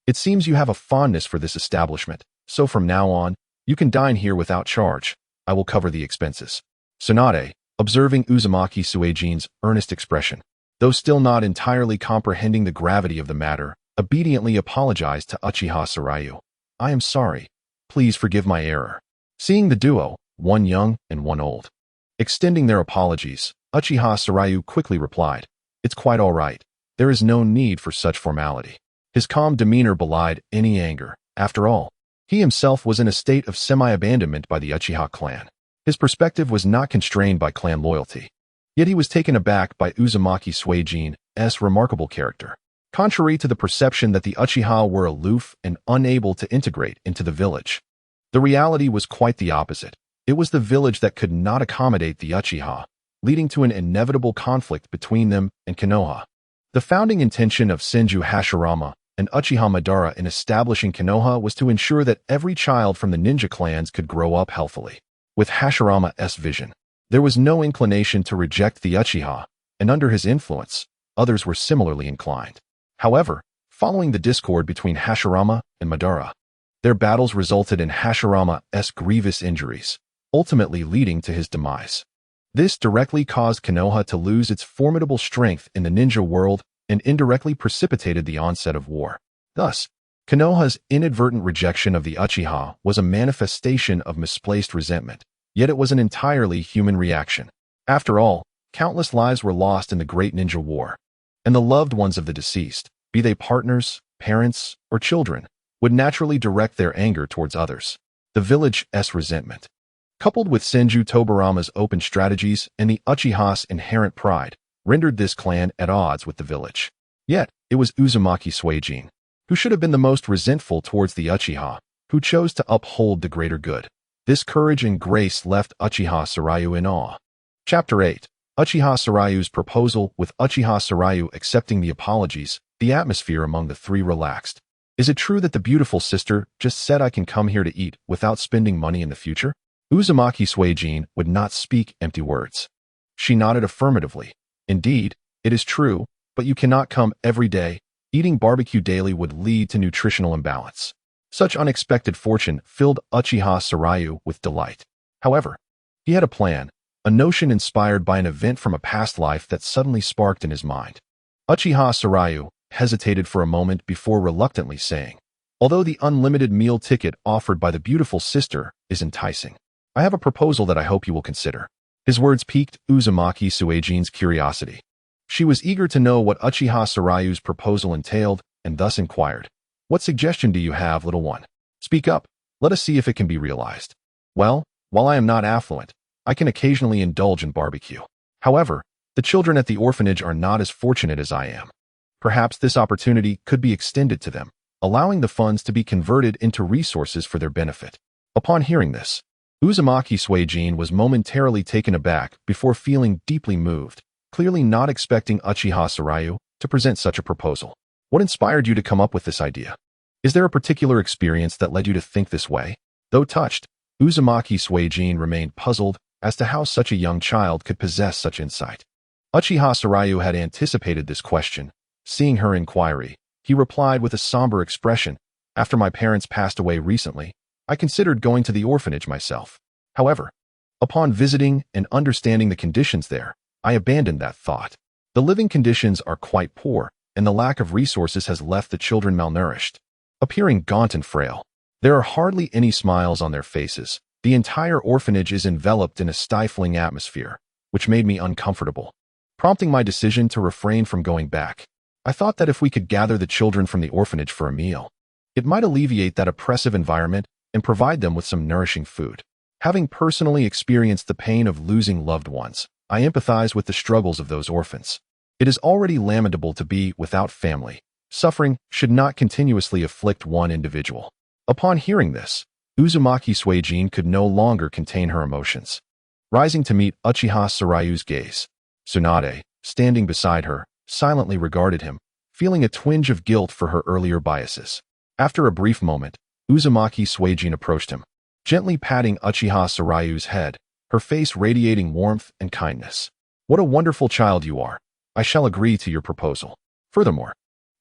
It seems you have a fondness for this establishment, so from now on, you can dine here without charge. I will cover the expenses." Tsunade, observing Uzumaki Suijin's earnest expression, though still not entirely comprehending the gravity of the matter, obediently apologized to Uchiha Sarayu. "I am sorry. Please forgive my error." Seeing the duo, one young and one old, extending their apologies, Uchiha Sarayu quickly replied, "It's quite all right. There is no need for such formality." His calm demeanor belied any anger. After all, he himself was in a state of semi-abandonment by the Uchiha clan. His perspective was not constrained by clan loyalty. Yet he was taken aback by Uzumaki Suijin's remarkable character. Contrary to the perception that the Uchiha were aloof and unable to integrate into the village, the reality was quite the opposite. It was the village that could not accommodate the Uchiha, leading to an inevitable conflict between them and Konoha. The founding intention of Senju Hashirama and Uchiha Madara in establishing Konoha was to ensure that every child from the ninja clans could grow up healthily. With Hashirama's vision, there was no inclination to reject the Uchiha, and under his influence, others were similarly inclined. However, following the discord between Hashirama and Madara, their battles resulted in Hashirama's grievous injuries, ultimately leading to his demise. This directly caused Konoha to lose its formidable strength in the ninja world and indirectly precipitated the onset of war. Thus, Konoha's inadvertent rejection of the Uchiha was a manifestation of misplaced resentment, yet it was an entirely human reaction. After all, countless lives were lost in the Great Ninja War, and the loved ones of the deceased, be they partners, parents, or children, would naturally direct their anger towards others. The village's resentment, coupled with Senju Tobarama's open strategies and the Uchiha's inherent pride, rendered this clan at odds with the village. Yet, it was Uzumaki Suijin, who should have been the most resentful towards the Uchiha, who chose to uphold the greater good. This courage and grace left Uchiha Sarayu in awe. Chapter 8. Uchiha Sarayu's proposal. With Uchiha Sarayu accepting the apologies, the atmosphere among the three relaxed. "Is it true that the beautiful sister just said I can come here to eat without spending money in the future?" Uzumaki Suijin would not speak empty words. She nodded affirmatively. "Indeed, it is true, but you cannot come every day. Eating barbecue daily would lead to nutritional imbalance." Such unexpected fortune filled Uchiha Sarayu with delight. However, he had a plan, a notion inspired by an event from a past life that suddenly sparked in his mind. Uchiha Sarayu hesitated for a moment before reluctantly saying, "Although the unlimited meal ticket offered by the beautiful sister is enticing, I have a proposal that I hope you will consider." His words piqued Uzumaki Suijin's curiosity. She was eager to know what Uchiha Sarayu's proposal entailed, and thus inquired, "What suggestion do you have, little one? Speak up. Let us see if it can be realized." "Well, while I am not affluent, I can occasionally indulge in barbecue. However, The children at the orphanage are not as fortunate as I am. Perhaps this opportunity could be extended to them, allowing the funds to be converted into resources for their benefit. Upon hearing this, Uzumaki Suijin was momentarily taken aback before feeling deeply moved, clearly not expecting Uchiha Sarayu to present such a proposal. What inspired you to come up with this idea? Is there a particular experience that led you to think this way? Though touched, Uzumaki Suijin remained puzzled as to how such a young child could possess such insight. Uchiha Sarayu had anticipated this question. Seeing her inquiry, he replied with a somber expression, "After my parents passed away recently, I considered going to the orphanage myself. However, upon visiting and understanding the conditions there, I abandoned that thought. The living conditions are quite poor, and the lack of resources has left the children malnourished, appearing gaunt and frail. There are hardly any smiles on their faces. The entire orphanage is enveloped in a stifling atmosphere, which made me uncomfortable, prompting my decision to refrain from going back. I thought that if we could gather the children from the orphanage for a meal, it might alleviate that oppressive environment and provide them with some nourishing food. Having personally experienced the pain of losing loved ones, I empathize with the struggles of those orphans. It is already lamentable to be without family. Suffering should not continuously afflict one individual." Upon hearing this, Uzumaki Suijin could no longer contain her emotions. Rising to meet Uchiha Sarayu's gaze, Tsunade, standing beside her, silently regarded him, feeling a twinge of guilt for her earlier biases. After a brief moment, Uzumaki Suijin approached him, gently patting Uchiha Sarayu's head, her face radiating warmth and kindness. "What a wonderful child you are. I shall agree to your proposal. Furthermore,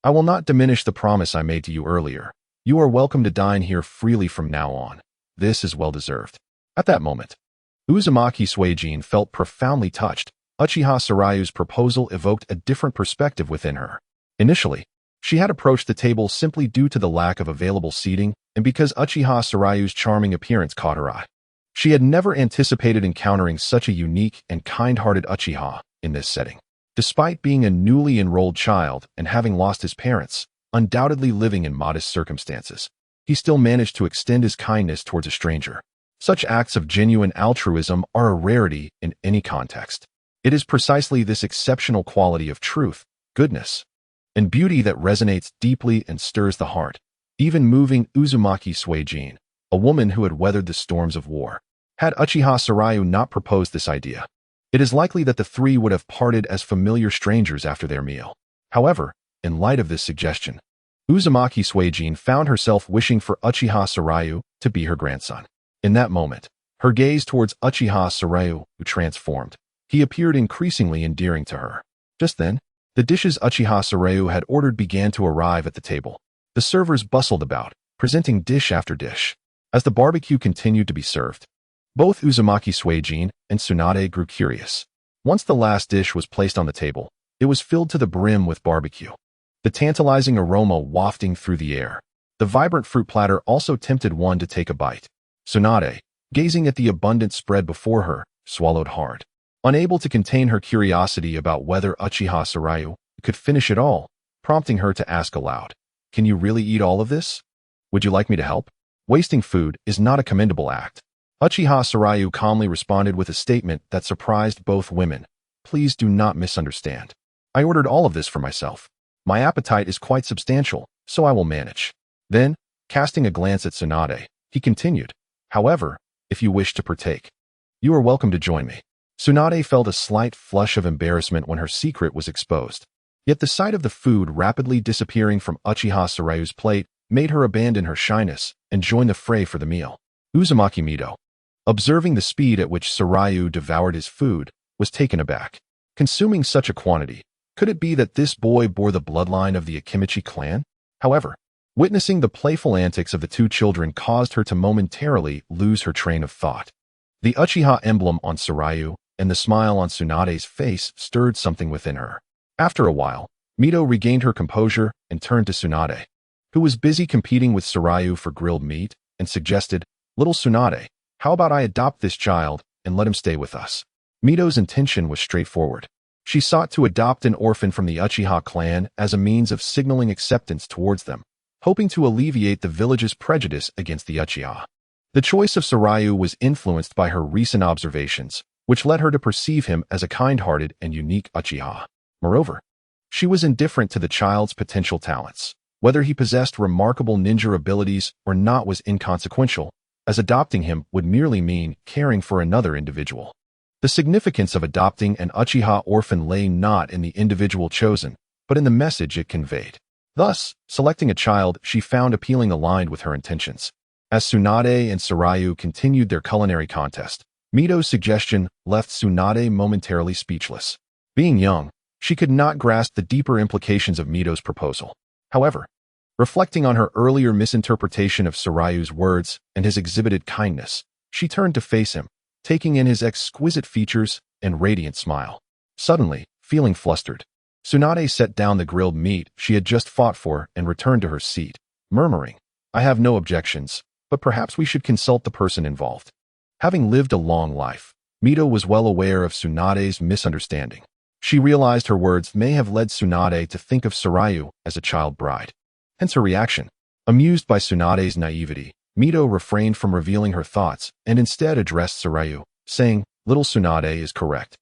I will not diminish the promise I made to you earlier. You are welcome to dine here freely from now on. This is well deserved." At that moment, Uzumaki Suijin felt profoundly touched. Uchiha Sarayu's proposal evoked a different perspective within her. Initially, she had approached the table simply due to the lack of available seating and because Uchiha Sarayu's charming appearance caught her eye. She had never anticipated encountering such a unique and kind-hearted Uchiha in this setting. Despite being a newly enrolled child and having lost his parents, undoubtedly living in modest circumstances, he still managed to extend his kindness towards a stranger. Such acts of genuine altruism are a rarity in any context. It is precisely this exceptional quality of truth, goodness, and beauty that resonates deeply and stirs the heart, even moving Uzumaki Suijin, a woman who had weathered the storms of war. Had Uchiha Sarayu not proposed this idea, it is likely that the three would have parted as familiar strangers after their meal. However, in light of this suggestion, Uzumaki Suijin found herself wishing for Uchiha Sarayu to be her grandson. In that moment, her gaze towards Uchiha Sarayu transformed. He appeared increasingly endearing to her. Just then, the dishes Uchiha Sarayu had ordered began to arrive at the table. The servers bustled about, presenting dish after dish. As the barbecue continued to be served, both Uzumaki Suijin and Tsunade grew curious. Once the last dish was placed on the table, it was filled to the brim with barbecue, the tantalizing aroma wafting through the air. The vibrant fruit platter also tempted one to take a bite. Tsunade, gazing at the abundant spread before her, swallowed hard, unable to contain her curiosity about whether Uchiha Sarayu could finish it all, prompting her to ask aloud, "Can you really eat all of this? Would you like me to help?" Wasting food is not a commendable act. Uchiha Sarayu calmly responded with a statement that surprised both women. "Please do not misunderstand. I ordered all of this for myself. My appetite is quite substantial, so I will manage." Then, casting a glance at Tsunade, he continued, "However, if you wish to partake, you are welcome to join me." Tsunade felt a slight flush of embarrassment when her secret was exposed. Yet the sight of the food rapidly disappearing from Uchiha Sarayu's plate made her abandon her shyness and join the fray for the meal. Uzumaki Mido, observing the speed at which Sarayu devoured his food, was taken aback. Consuming such a quantity, could it be that this boy bore the bloodline of the Akimichi clan? However, witnessing the playful antics of the two children caused her to momentarily lose her train of thought. The Uchiha emblem on Sarayu and the smile on Tsunade's face stirred something within her. After a while, Mido regained her composure and turned to Tsunade, who was busy competing with Sarayu for grilled meat, and suggested, "Little Tsunade, how about I adopt this child and let him stay with us?" Mido's intention was straightforward. She sought to adopt an orphan from the Uchiha clan as a means of signaling acceptance towards them, hoping to alleviate the village's prejudice against the Uchiha. The choice of Sarayu was influenced by her recent observations, which led her to perceive him as a kind-hearted and unique Uchiha. Moreover, she was indifferent to the child's potential talents. Whether he possessed remarkable ninja abilities or not was inconsequential, as adopting him would merely mean caring for another individual. The significance of adopting an Uchiha orphan lay not in the individual chosen, but in the message it conveyed. Thus, selecting a child she found appealing aligned with her intentions. As Tsunade and Sarayu continued their culinary contest, Mito's suggestion left Tsunade momentarily speechless. Being young, she could not grasp the deeper implications of Mito's proposal. However, reflecting on her earlier misinterpretation of Sarayu's words and his exhibited kindness, she turned to face him, taking in his exquisite features and radiant smile. Suddenly, feeling flustered, Tsunade set down the grilled meat she had just fought for and returned to her seat, murmuring, "I have no objections, but perhaps we should consult the person involved." Having lived a long life, Mito was well aware of Tsunade's misunderstanding. She realized her words may have led Tsunade to think of Sarayu as a child bride. Hence her reaction. Amused by Tsunade's naivety, Mito refrained from revealing her thoughts and instead addressed Sarayu, saying, "Little Tsunade is correct.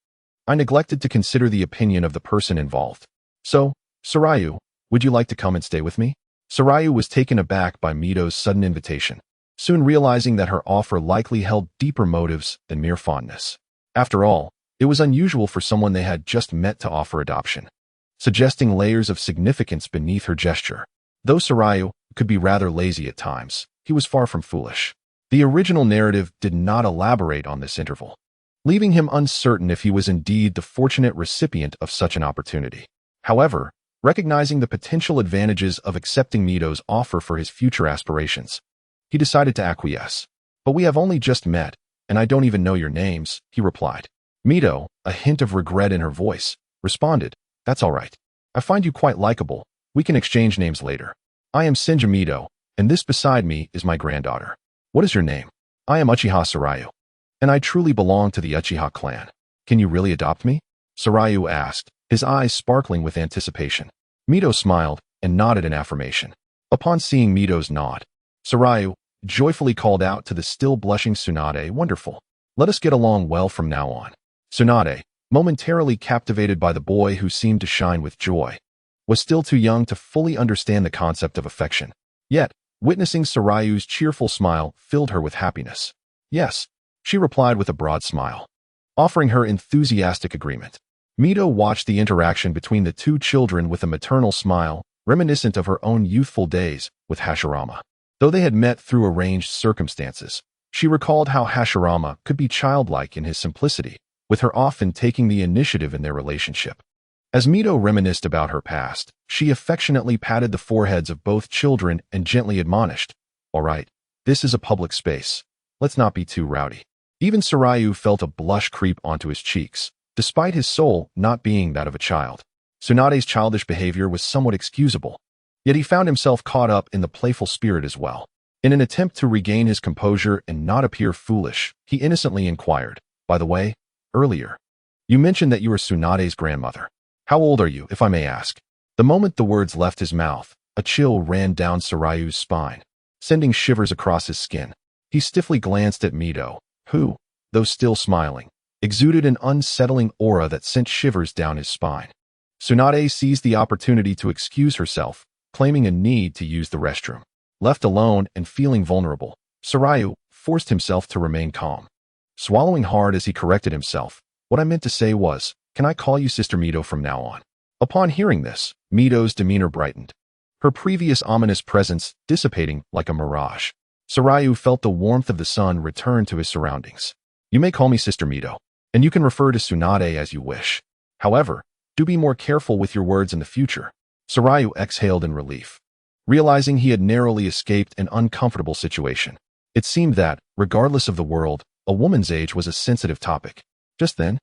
I neglected to consider the opinion of the person involved. So, Sarayu, would you like to come and stay with me?" Sarayu was taken aback by Mito's sudden invitation, soon realizing that her offer likely held deeper motives than mere fondness. After all, it was unusual for someone they had just met to offer adoption, suggesting layers of significance beneath her gesture. Though Sarayu could be rather lazy at times, he was far from foolish. The original narrative did not elaborate on this interval, leaving him uncertain if he was indeed the fortunate recipient of such an opportunity. However, recognizing the potential advantages of accepting Mito's offer for his future aspirations, he decided to acquiesce. "But we have only just met, and I don't even know your names," he replied. Mito, a hint of regret in her voice, responded, "That's all right. I find you quite likable. We can exchange names later. I am Senja Mito, and this beside me is my granddaughter. What is your name?" "I am Uchiha Sarayu, and I truly belong to the Uchiha clan. Can you really adopt me?" Sarayu asked, his eyes sparkling with anticipation. Mito smiled and nodded in affirmation. Upon seeing Mito's nod, Sarayu joyfully called out to the still blushing Tsunade, "Wonderful. Let us get along well from now on." Tsunade, momentarily captivated by the boy who seemed to shine with joy, was still too young to fully understand the concept of affection. Yet, witnessing Sarayu's cheerful smile filled her with happiness. "Yes," she replied with a broad smile, offering her enthusiastic agreement. Mito watched the interaction between the two children with a maternal smile, reminiscent of her own youthful days with Hashirama. Though they had met through arranged circumstances, she recalled how Hashirama could be childlike in his simplicity, with her often taking the initiative in their relationship. As Mito reminisced about her past, she affectionately patted the foreheads of both children and gently admonished, "All right, this is a public space. Let's not be too rowdy." Even Sarayu felt a blush creep onto his cheeks, despite his soul not being that of a child. Tsunade's childish behavior was somewhat excusable, yet he found himself caught up in the playful spirit as well. In an attempt to regain his composure and not appear foolish, he innocently inquired, "By the way, earlier, you mentioned that you were Tsunade's grandmother. How old are you, if I may ask?" The moment the words left his mouth, a chill ran down Sarayu's spine, sending shivers across his skin. He stiffly glanced at Mito, who, though still smiling, exuded an unsettling aura that sent shivers down his spine. Tsunade seized the opportunity to excuse herself, claiming a need to use the restroom. Left alone and feeling vulnerable, Sarayu forced himself to remain calm. Swallowing hard as he corrected himself, "What I meant to say was, can I call you Sister Mito from now on?" Upon hearing this, Mito's demeanor brightened, her previous ominous presence dissipating like a mirage. Sarayu felt the warmth of the sun return to his surroundings. "You may call me Sister Mito, and you can refer to Tsunade as you wish. However, do be more careful with your words in the future." Sarayu exhaled in relief, realizing he had narrowly escaped an uncomfortable situation. It seemed that, regardless of the world, a woman's age was a sensitive topic. Just then,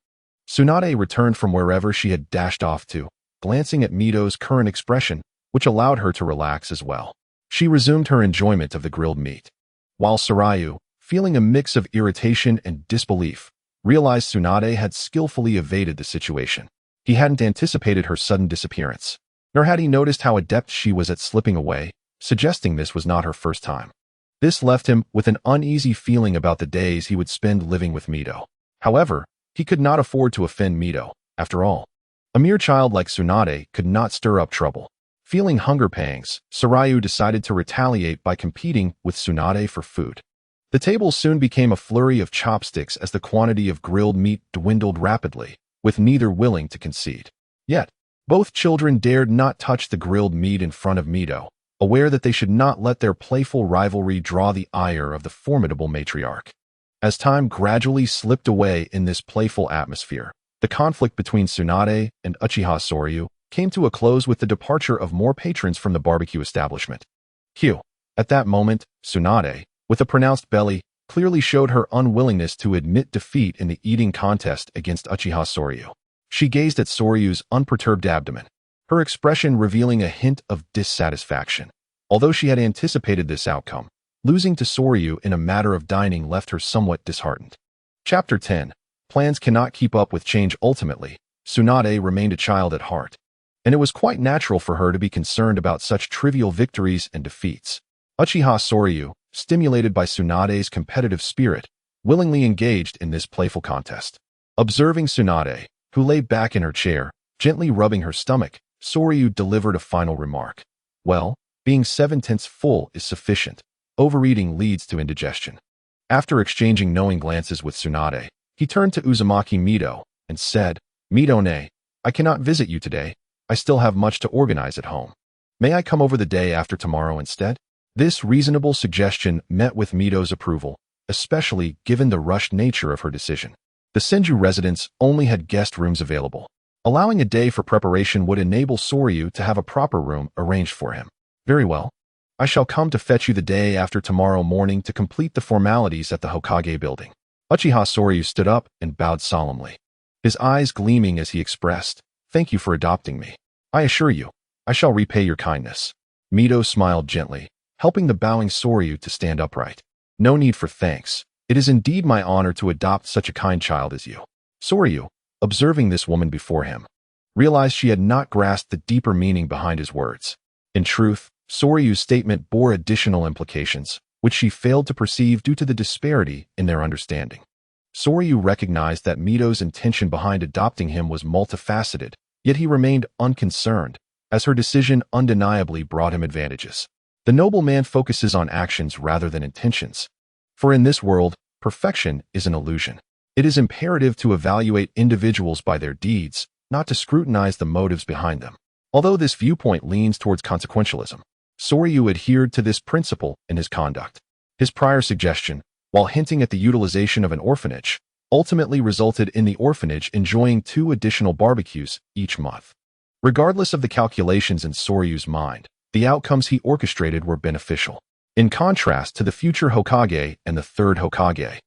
Tsunade returned from wherever she had dashed off to, glancing at Mito's current expression, which allowed her to relax as well. She resumed her enjoyment of the grilled meat, while Sarayu, feeling a mix of irritation and disbelief, realized Tsunade had skillfully evaded the situation. He hadn't anticipated her sudden disappearance, nor had he noticed how adept she was at slipping away, suggesting this was not her first time. This left him with an uneasy feeling about the days he would spend living with Mito. However, He could not afford to offend Mito. After all, a mere child like Tsunade could not stir up trouble. Feeling hunger pangs, Soryu decided to retaliate by competing with Tsunade for food. The table soon became a flurry of chopsticks as the quantity of grilled meat dwindled rapidly, with neither willing to concede. Yet, both children dared not touch the grilled meat in front of Mito, aware that they should not let their playful rivalry draw the ire of the formidable matriarch. As time gradually slipped away in this playful atmosphere, the conflict between Tsunade and Uchiha Soryu came to a close with the departure of more patrons from the barbecue establishment. At that moment, Tsunade, with a pronounced belly, clearly showed her unwillingness to admit defeat in the eating contest against Uchiha Soryu. She gazed at Soryu's unperturbed abdomen, her expression revealing a hint of dissatisfaction. Although she had anticipated this outcome, losing to Soryu in a matter of dining left her somewhat disheartened. Chapter 10. Plans cannot keep up with change. Ultimately, Tsunade remained a child at heart, and it was quite natural for her to be concerned about such trivial victories and defeats. Uchiha Soryu, stimulated by Tsunade's competitive spirit, willingly engaged in this playful contest. Observing Tsunade, who lay back in her chair, gently rubbing her stomach, Soryu delivered a final remark. Well, being 7/10 full is sufficient. Overeating leads to indigestion. After exchanging knowing glances with Tsunade, he turned to Uzumaki Mito and said, Mito-ne, I cannot visit you today. I still have much to organize at home. May I come over the day after tomorrow instead? This reasonable suggestion met with Mito's approval, especially given the rushed nature of her decision. The Senju residence only had guest rooms available. Allowing a day for preparation would enable Soryu to have a proper room arranged for him. Very well. I shall come to fetch you the day after tomorrow morning to complete the formalities at the Hokage building. Uchiha Soryu stood up and bowed solemnly, his eyes gleaming as he expressed, Thank you for adopting me. I assure you, I shall repay your kindness. Mito smiled gently, helping the bowing Soryu to stand upright. No need for thanks. It is indeed my honor to adopt such a kind child as you. Soryu, observing this woman before him, realized she had not grasped the deeper meaning behind his words. In truth, Soryu's statement bore additional implications, which she failed to perceive due to the disparity in their understanding. Soryu recognized that Mito's intention behind adopting him was multifaceted, yet he remained unconcerned, as her decision undeniably brought him advantages. The noble man focuses on actions rather than intentions. For in this world, perfection is an illusion. It is imperative to evaluate individuals by their deeds, not to scrutinize the motives behind them. Although this viewpoint leans towards consequentialism, Soryu adhered to this principle in his conduct. His prior suggestion, while hinting at the utilization of an orphanage, ultimately resulted in the orphanage enjoying 2 additional barbecues each month. Regardless of the calculations in Soryu's mind, the outcomes he orchestrated were beneficial. In contrast to the future Hokage and the third Hokage,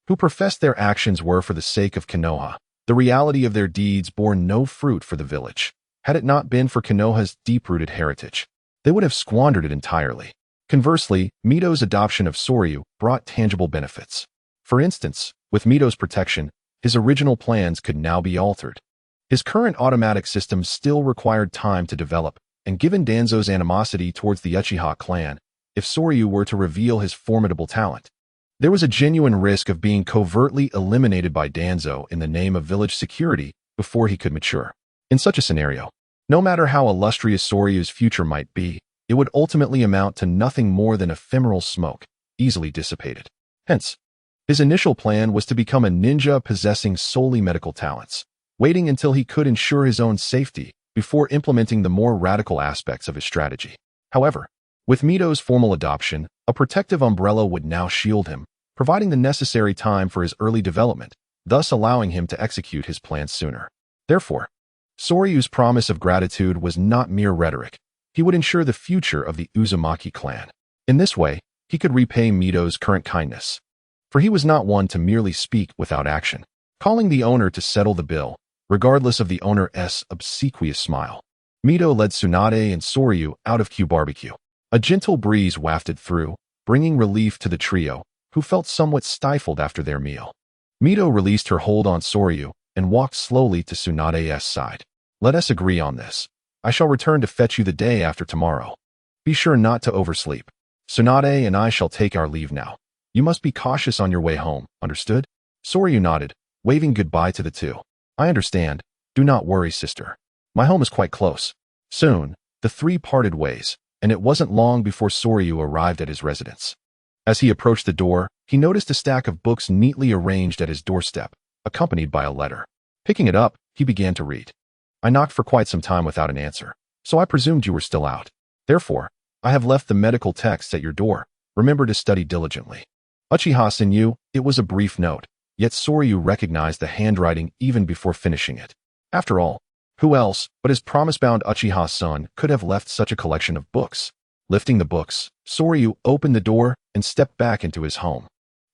who professed their actions were for the sake of Konoha, the reality of their deeds bore no fruit for the village. Had it not been for Konoha's deep-rooted heritage, they would have squandered it entirely. Conversely, Mito's adoption of Soryu brought tangible benefits. For instance, with Mito's protection, his original plans could now be altered. His current automatic system still required time to develop, and given Danzo's animosity towards the Uchiha clan, if Soryu were to reveal his formidable talent, there was a genuine risk of being covertly eliminated by Danzo in the name of village security before he could mature. In such a scenario, no matter how illustrious Soryu's future might be, it would ultimately amount to nothing more than ephemeral smoke, easily dissipated. Hence, his initial plan was to become a ninja possessing solely medical talents, waiting until he could ensure his own safety before implementing the more radical aspects of his strategy. However, with Mito's formal adoption, a protective umbrella would now shield him, providing the necessary time for his early development, thus allowing him to execute his plans sooner. Therefore, Soryu's promise of gratitude was not mere rhetoric. He would ensure the future of the Uzumaki clan. In this way, he could repay Mito's current kindness. For he was not one to merely speak without action. Calling the owner to settle the bill, regardless of the owner's obsequious smile, Mito led Tsunade and Soryu out of Q Barbecue. A gentle breeze wafted through, bringing relief to the trio, who felt somewhat stifled after their meal. Mito released her hold on Soryu and walked slowly to Tsunade's side. Let us agree on this. I shall return to fetch you the day after tomorrow. Be sure not to oversleep. Tsunade and I shall take our leave now. You must be cautious on your way home, understood? Soryu nodded, waving goodbye to the two. I understand. Do not worry, sister. My home is quite close. Soon, the three parted ways, and it wasn't long before Soryu arrived at his residence. As he approached the door, he noticed a stack of books neatly arranged at his doorstep, accompanied by a letter. Picking it up, he began to read. I knocked for quite some time without an answer, so I presumed you were still out. Therefore, I have left the medical texts at your door. Remember to study diligently. Uchiha-sen, it was a brief note, yet Soryu recognized the handwriting even before finishing it. After all, who else but his promise-bound Uchiha-san could have left such a collection of books? Lifting the books, Soryu opened the door and stepped back into his home.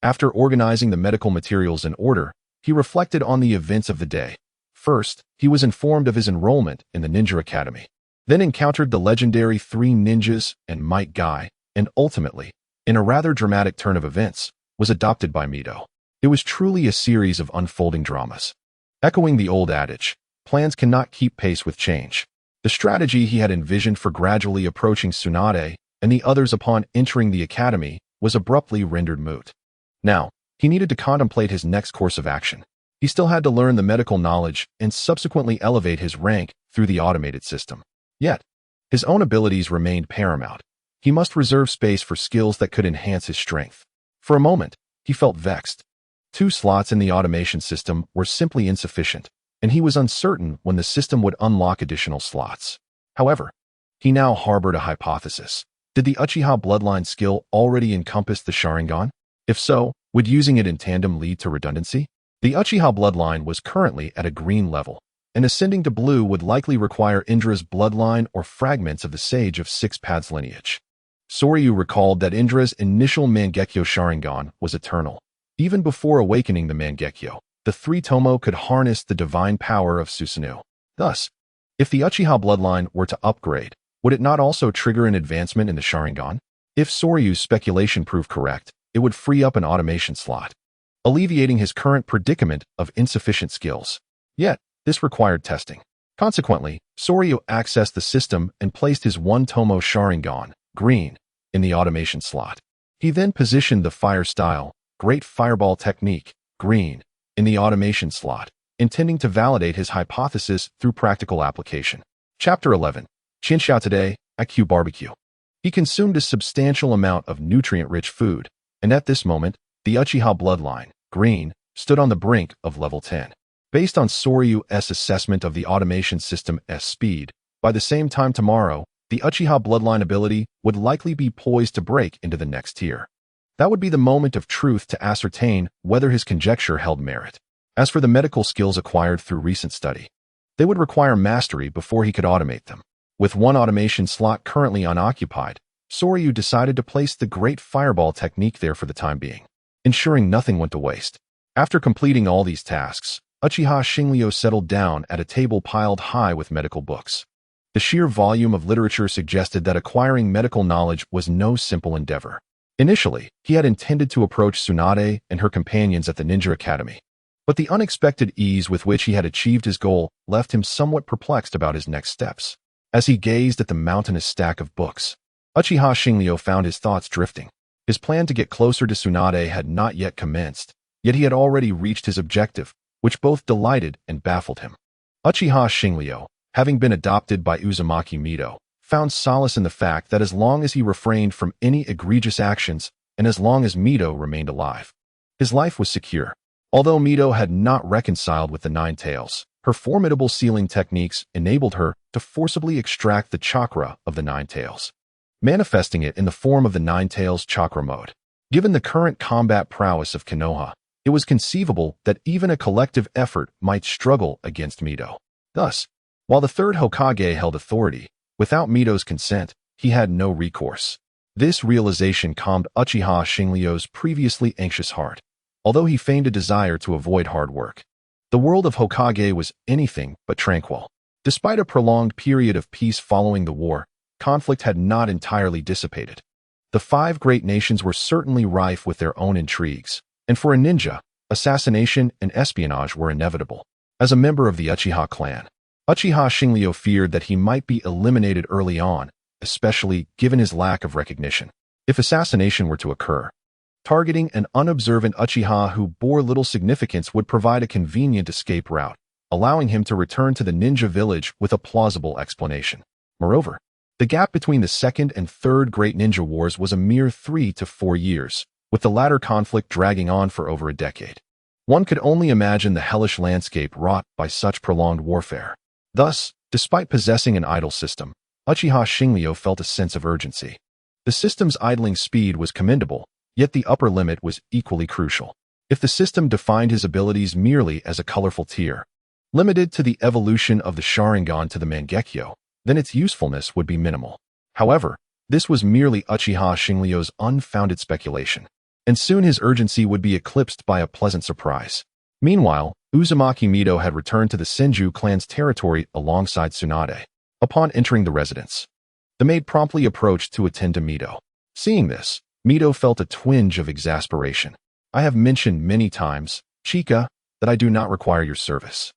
After organizing the medical materials in order, he reflected on the events of the day. First, he was informed of his enrollment in the Ninja Academy, then encountered the legendary three ninjas and Might Guy, and ultimately, in a rather dramatic turn of events, was adopted by Mito. It was truly a series of unfolding dramas. Echoing the old adage, plans cannot keep pace with change. The strategy he had envisioned for gradually approaching Tsunade and the others upon entering the academy was abruptly rendered moot. Now, he needed to contemplate his next course of action. He still had to learn the medical knowledge and subsequently elevate his rank through the automated system. Yet, his own abilities remained paramount. He must reserve space for skills that could enhance his strength. For a moment, he felt vexed. 2 slots in the automation system were simply insufficient, and he was uncertain when the system would unlock additional slots. However, he now harbored a hypothesis. Did the Uchiha bloodline skill already encompass the Sharingan? If so, would using it in tandem lead to redundancy? The Uchiha bloodline was currently at a green level, and ascending to blue would likely require Indra's bloodline or fragments of the Sage of Six Paths lineage. Soryu recalled that Indra's initial Mangekyo Sharingan was eternal. Even before awakening the Mangekyo, the 3 Tomo could harness the divine power of Susanoo. Thus, if the Uchiha bloodline were to upgrade, would it not also trigger an advancement in the Sharingan? If Soryu's speculation proved correct, it would free up an automation slot, alleviating his current predicament of insufficient skills. Yet, this required testing. Consequently, Soryu accessed the system and placed his 1 Tomo Sharingan, green, in the automation slot. He then positioned the Fire Style, Great Fireball Technique, green, in the automation slot, intending to validate his hypothesis through practical application. Chapter 11. Chinxiao today, at Q Barbecue. He consumed a substantial amount of nutrient-rich food, and at this moment, the Uchiha bloodline, green, stood on the brink of level 10. Based on Soryu's assessment of the automation system's speed, by the same time tomorrow, the Uchiha bloodline ability would likely be poised to break into the next tier. That would be the moment of truth to ascertain whether his conjecture held merit. As for the medical skills acquired through recent study, they would require mastery before he could automate them. With 1 automation slot currently unoccupied, Soryu decided to place the Great Fireball Technique there for the time being, ensuring nothing went to waste. After completing all these tasks, Uchiha Shinryu settled down at a table piled high with medical books. The sheer volume of literature suggested that acquiring medical knowledge was no simple endeavor. Initially, he had intended to approach Tsunade and her companions at the Ninja Academy, but the unexpected ease with which he had achieved his goal left him somewhat perplexed about his next steps. As he gazed at the mountainous stack of books, Uchiha Shinryu found his thoughts drifting. His plan to get closer to Tsunade had not yet commenced, yet he had already reached his objective, which both delighted and baffled him. Uchiha Shinryu, having been adopted by Uzumaki Mito, found solace in the fact that as long as he refrained from any egregious actions and as long as Mito remained alive, his life was secure. Although Mito had not reconciled with the Nine Tails, her formidable sealing techniques enabled her to forcibly extract the chakra of the Nine Tails, manifesting it in the form of the Nine Tails chakra mode. Given the current combat prowess of Konoha, it was conceivable that even a collective effort might struggle against Mito. Thus, while the 3rd Hokage held authority, without Mito's consent, he had no recourse. This realization calmed Uchiha Shinryu's previously anxious heart, although he feigned a desire to avoid hard work. The world of Hokage was anything but tranquil. Despite a prolonged period of peace following the war, conflict had not entirely dissipated. The 5 great nations were certainly rife with their own intrigues, and for a ninja, assassination and espionage were inevitable. As a member of the Uchiha clan, Uchiha Shinryu feared that he might be eliminated early on, especially given his lack of recognition. If assassination were to occur, Targeting an unobservant Uchiha who bore little significance would provide a convenient escape route, allowing him to return to the ninja village with a plausible explanation. Moreover, the gap between the second and third Great Ninja Wars was a mere 3 to 4 years, with the latter conflict dragging on for over a decade. One could only imagine the hellish landscape wrought by such prolonged warfare. Thus, despite possessing an idle system, Uchiha Xingliu felt a sense of urgency. The system's idling speed was commendable, yet the upper limit was equally crucial. If the system defined his abilities merely as a colorful tier, limited to the evolution of the Sharingan to the Mangekyo, then its usefulness would be minimal. However, this was merely Uchiha Xingliu's unfounded speculation, and soon his urgency would be eclipsed by a pleasant surprise. Meanwhile, Uzumaki Mito had returned to the Senju clan's territory alongside Tsunade. Upon entering the residence, the maid promptly approached to attend to Mito. Seeing this, Mito felt a twinge of exasperation. I have mentioned many times, Chika, that I do not require your service.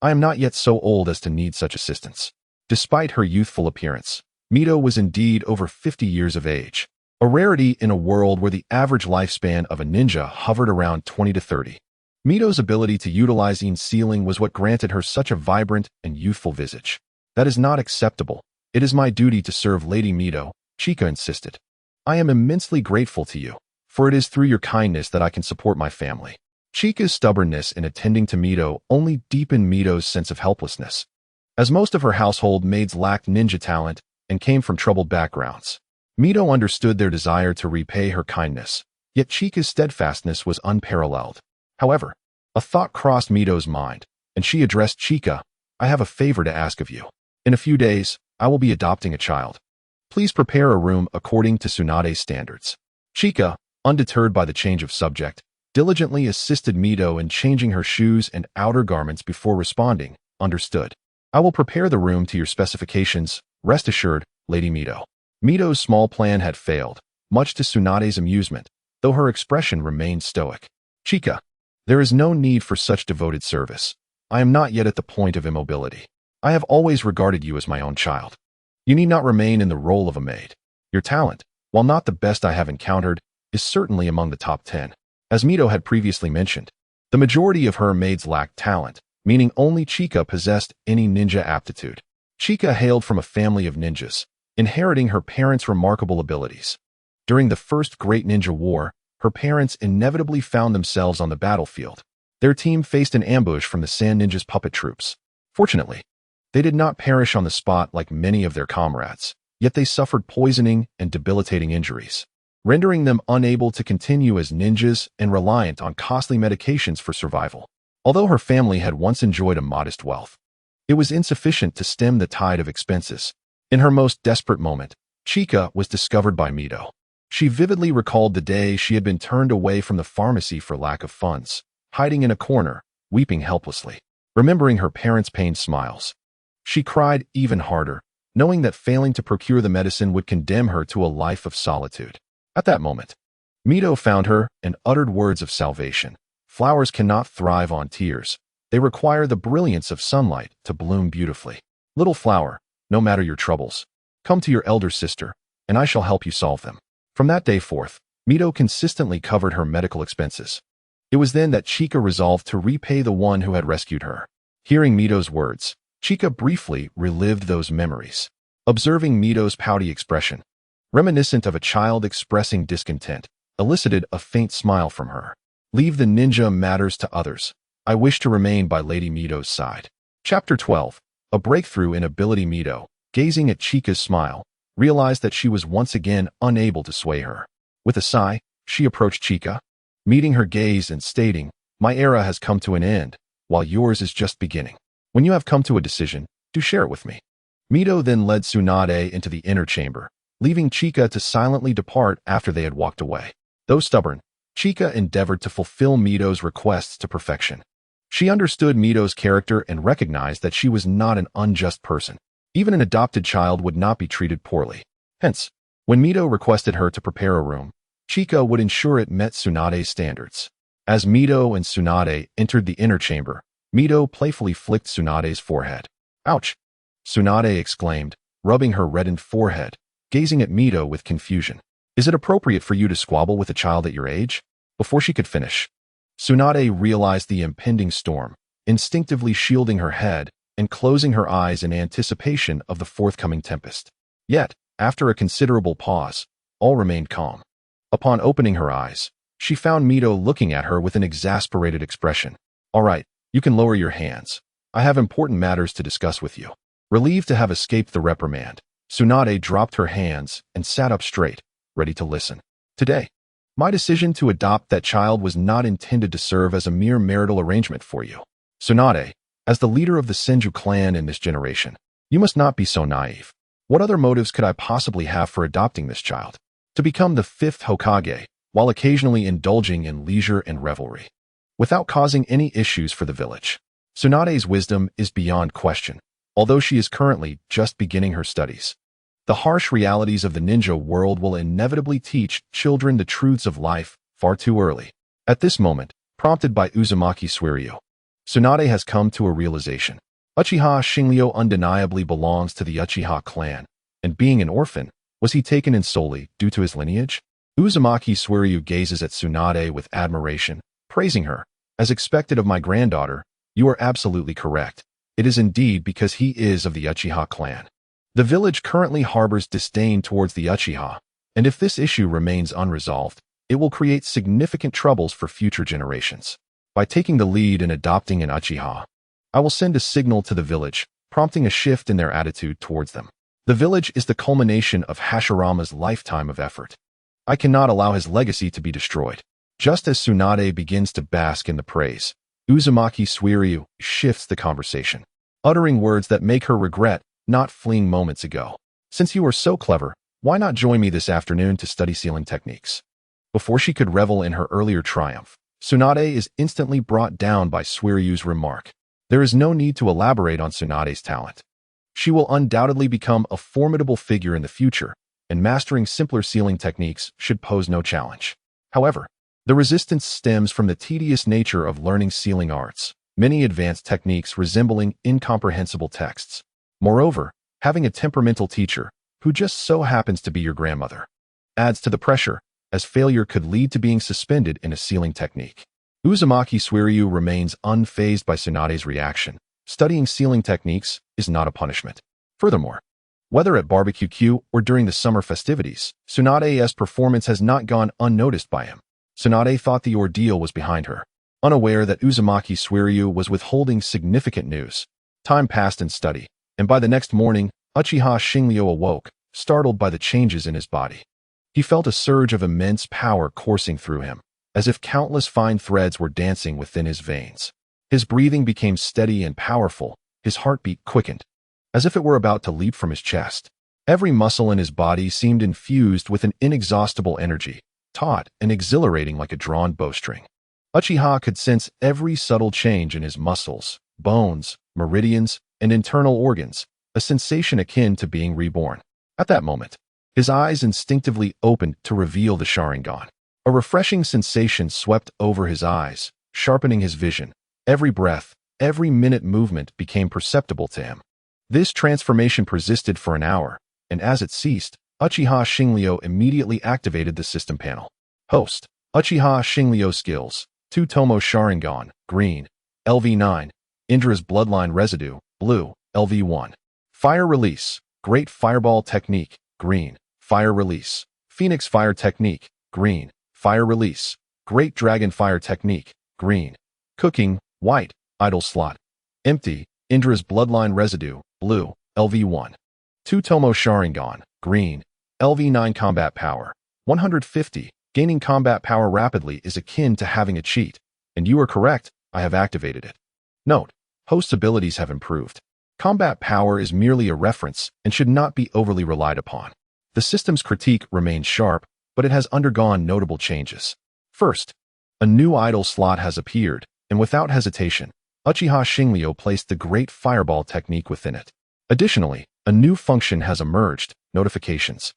I am not yet so old as to need such assistance. Despite her youthful appearance, Mito was indeed over 50 years of age, a rarity in a world where the average lifespan of a ninja hovered around 20 to 30. Mito's ability to utilize Yin Sealing was what granted her such a vibrant and youthful visage. That is not acceptable. It is my duty to serve Lady Mito, Chika insisted. I am immensely grateful to you, for it is through your kindness that I can support my family. Chika's stubbornness in attending to Mito only deepened Mito's sense of helplessness, as most of her household maids lacked ninja talent and came from troubled backgrounds. Mito understood their desire to repay her kindness, yet Chika's steadfastness was unparalleled. However, a thought crossed Mito's mind, and she addressed Chika. I have a favor to ask of you. In a few days, I will be adopting a child. Please prepare a room according to Tsunade's standards. Chika, undeterred by the change of subject, diligently assisted Mito in changing her shoes and outer garments before responding, understood. I will prepare the room to your specifications, rest assured, Lady Mito. Mito's small plan had failed, much to Tsunade's amusement, though her expression remained stoic. Chika, there is no need for such devoted service. I am not yet at the point of immobility. I have always regarded you as my own child. You need not remain in the role of a maid. Your talent, while not the best I have encountered, is certainly among the top 10. As Mito had previously mentioned, the majority of her maids lacked talent, meaning only Chika possessed any ninja aptitude. Chika hailed from a family of ninjas, inheriting her parents' remarkable abilities. During the first Great Ninja War, her parents inevitably found themselves on the battlefield. Their team faced an ambush from the Sand Ninja's puppet troops. Fortunately, they did not perish on the spot like many of their comrades, yet they suffered poisoning and debilitating injuries, rendering them unable to continue as ninjas and reliant on costly medications for survival. Although her family had once enjoyed a modest wealth, it was insufficient to stem the tide of expenses. In her most desperate moment, Chika was discovered by Mito. She vividly recalled the day she had been turned away from the pharmacy for lack of funds, hiding in a corner, weeping helplessly. Remembering her parents' pained smiles, she cried even harder, knowing that failing to procure the medicine would condemn her to a life of solitude. At that moment, Mito found her and uttered words of salvation. Flowers cannot thrive on tears. They require the brilliance of sunlight to bloom beautifully. Little flower, no matter your troubles, come to your elder sister, and I shall help you solve them. From that day forth, Mito consistently covered her medical expenses. It was then that Chika resolved to repay the one who had rescued her. Hearing Mito's words, Chika briefly relived those memories. Observing Mito's pouty expression, reminiscent of a child expressing discontent, elicited a faint smile from her. Leave the ninja matters to others. I wish to remain by Lady Mito's side. Chapter 12. A breakthrough in ability. Mito, gazing at Chika's smile, realized that she was once again unable to sway her. With a sigh, she approached Chika, meeting her gaze and stating, my era has come to an end, while yours is just beginning. When you have come to a decision, do share it with me. Mito then led Tsunade into the inner chamber, leaving Chika to silently depart after they had walked away. Though stubborn, Chika endeavored to fulfill Mito's requests to perfection. She understood Mito's character and recognized that she was not an unjust person. Even an adopted child would not be treated poorly. Hence, when Mito requested her to prepare a room, Chika would ensure it met Tsunade's standards. As Mito and Tsunade entered the inner chamber, Mito playfully flicked Tsunade's forehead. Ouch! Tsunade exclaimed, rubbing her reddened forehead, gazing at Mito with confusion. Is it appropriate for you to squabble with a child at your age? Before she could finish, Tsunade realized the impending storm, instinctively shielding her head and closing her eyes in anticipation of the forthcoming tempest. Yet, after a considerable pause, all remained calm. Upon opening her eyes, she found Mito looking at her with an exasperated expression. "All right, you can lower your hands. I have important matters to discuss with you." Relieved to have escaped the reprimand, Tsunade dropped her hands and sat up straight, ready to listen. "Today, my decision to adopt that child was not intended to serve as a mere marital arrangement for you. Tsunade, as the leader of the Senju clan in this generation, you must not be so naive. What other motives could I possibly have for adopting this child? To become the fifth Hokage, while occasionally indulging in leisure and revelry, without causing any issues for the village. Tsunade's wisdom is beyond question, although she is currently just beginning her studies. The harsh realities of the ninja world will inevitably teach children the truths of life far too early." At this moment, prompted by Uzumaki Suiryu, Tsunade has come to a realization. Uchiha Shinryu undeniably belongs to the Uchiha clan, and being an orphan, was he taken in solely due to his lineage? Uzumaki Suiryu gazes at Tsunade with admiration, praising her. "As expected of my granddaughter, you are absolutely correct. It is indeed because he is of the Uchiha clan. The village currently harbors disdain towards the Uchiha, and if this issue remains unresolved, it will create significant troubles for future generations. By taking the lead in adopting an Uchiha, I will send a signal to the village, prompting a shift in their attitude towards them. The village is the culmination of Hashirama's lifetime of effort. I cannot allow his legacy to be destroyed." Just as Tsunade begins to bask in the praise, Uzumaki Suiryu shifts the conversation, uttering words that make her regret not fleeing moments ago. "Since you are so clever, why not join me this afternoon to study sealing techniques?" Before she could revel in her earlier triumph, Tsunade is instantly brought down by Suiryu's remark. There is no need to elaborate on Tsunade's talent. She will undoubtedly become a formidable figure in the future, and mastering simpler sealing techniques should pose no challenge. However, the resistance stems from the tedious nature of learning sealing arts, many advanced techniques resembling incomprehensible texts. Moreover, having a temperamental teacher, who just so happens to be your grandmother, adds to the pressure, as failure could lead to being suspended in a sealing technique. Uzumaki Suiryu remains unfazed by Tsunade's reaction. Studying sealing techniques is not a punishment. Furthermore, whether at Barbecue Q or during the summer festivities, Tsunade's performance has not gone unnoticed by him. Tsunade thought the ordeal was behind her, unaware that Uzumaki Suiryu was withholding significant news. Time passed in study, and by the next morning, Uchiha Shinryu awoke, startled by the changes in his body. He felt a surge of immense power coursing through him, as if countless fine threads were dancing within his veins. His breathing became steady and powerful, his heartbeat quickened, as if it were about to leap from his chest. Every muscle in his body seemed infused with an inexhaustible energy, taut and exhilarating like a drawn bowstring. Uchiha could sense every subtle change in his muscles, bones, meridians, and internal organs, a sensation akin to being reborn. At that moment, his eyes instinctively opened to reveal the Sharingan. A refreshing sensation swept over his eyes, sharpening his vision. Every breath, every minute movement became perceptible to him. This transformation persisted for an hour, and as it ceased, Uchiha Shinryu immediately activated the system panel. Host, Uchiha Shinryu skills, 2 Tomo Sharingan, green, LV9, Indra's bloodline residue, blue, LV1. Fire release, Great Fireball technique, green, fire release. Phoenix Fire technique, green, fire release. Great Dragon Fire technique, green. Cooking, white, idle slot. Empty, Indra's bloodline residue, blue, LV1. 2 Tomo Sharingan, green, LV9 combat power, 150. Gaining combat power rapidly is akin to having a cheat, and you are correct, I have activated it. Note, host's abilities have improved. Combat power is merely a reference and should not be overly relied upon. The system's critique remains sharp, but it has undergone notable changes. First, a new idle slot has appeared, and without hesitation, Uchiha Shinryu placed the Great Fireball technique within it. Additionally, a new function has emerged, notifications.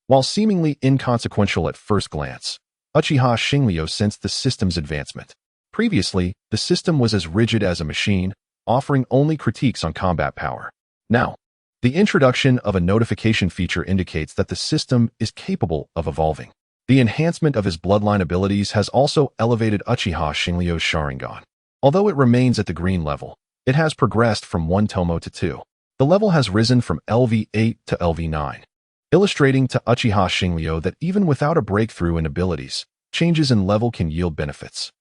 While seemingly inconsequential at first glance, Uchiha Shinryu sensed the system's advancement. Previously, the system was as rigid as a machine, offering only critiques on combat power. Now, The introduction of a notification feature indicates that the system is capable of evolving. The enhancement of his bloodline abilities has also elevated Uchiha Shinryo's Sharingan. Although it remains at the green level, it has progressed from 1 tomo to 2. The level has risen from LV8 to LV9, illustrating to Uchiha Shinryo that even without a breakthrough in abilities, changes in level can yield benefits.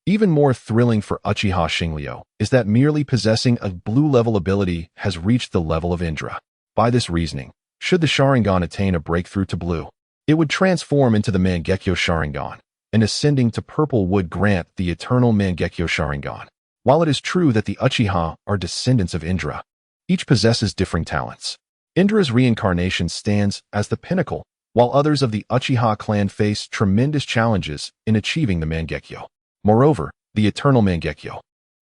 Even more thrilling for Uchiha Shinryo is that merely possessing a blue-level ability has reached the level of Indra. By this reasoning, should the Sharingan attain a breakthrough to blue, it would transform into the Mangekyo Sharingan, and ascending to purple would grant the eternal Mangekyo Sharingan. While it is true that the Uchiha are descendants of Indra, each possesses differing talents. Indra's reincarnation stands as the pinnacle, while others of the Uchiha clan face tremendous challenges in achieving the Mangekyo. Moreover, the eternal Mangekyo,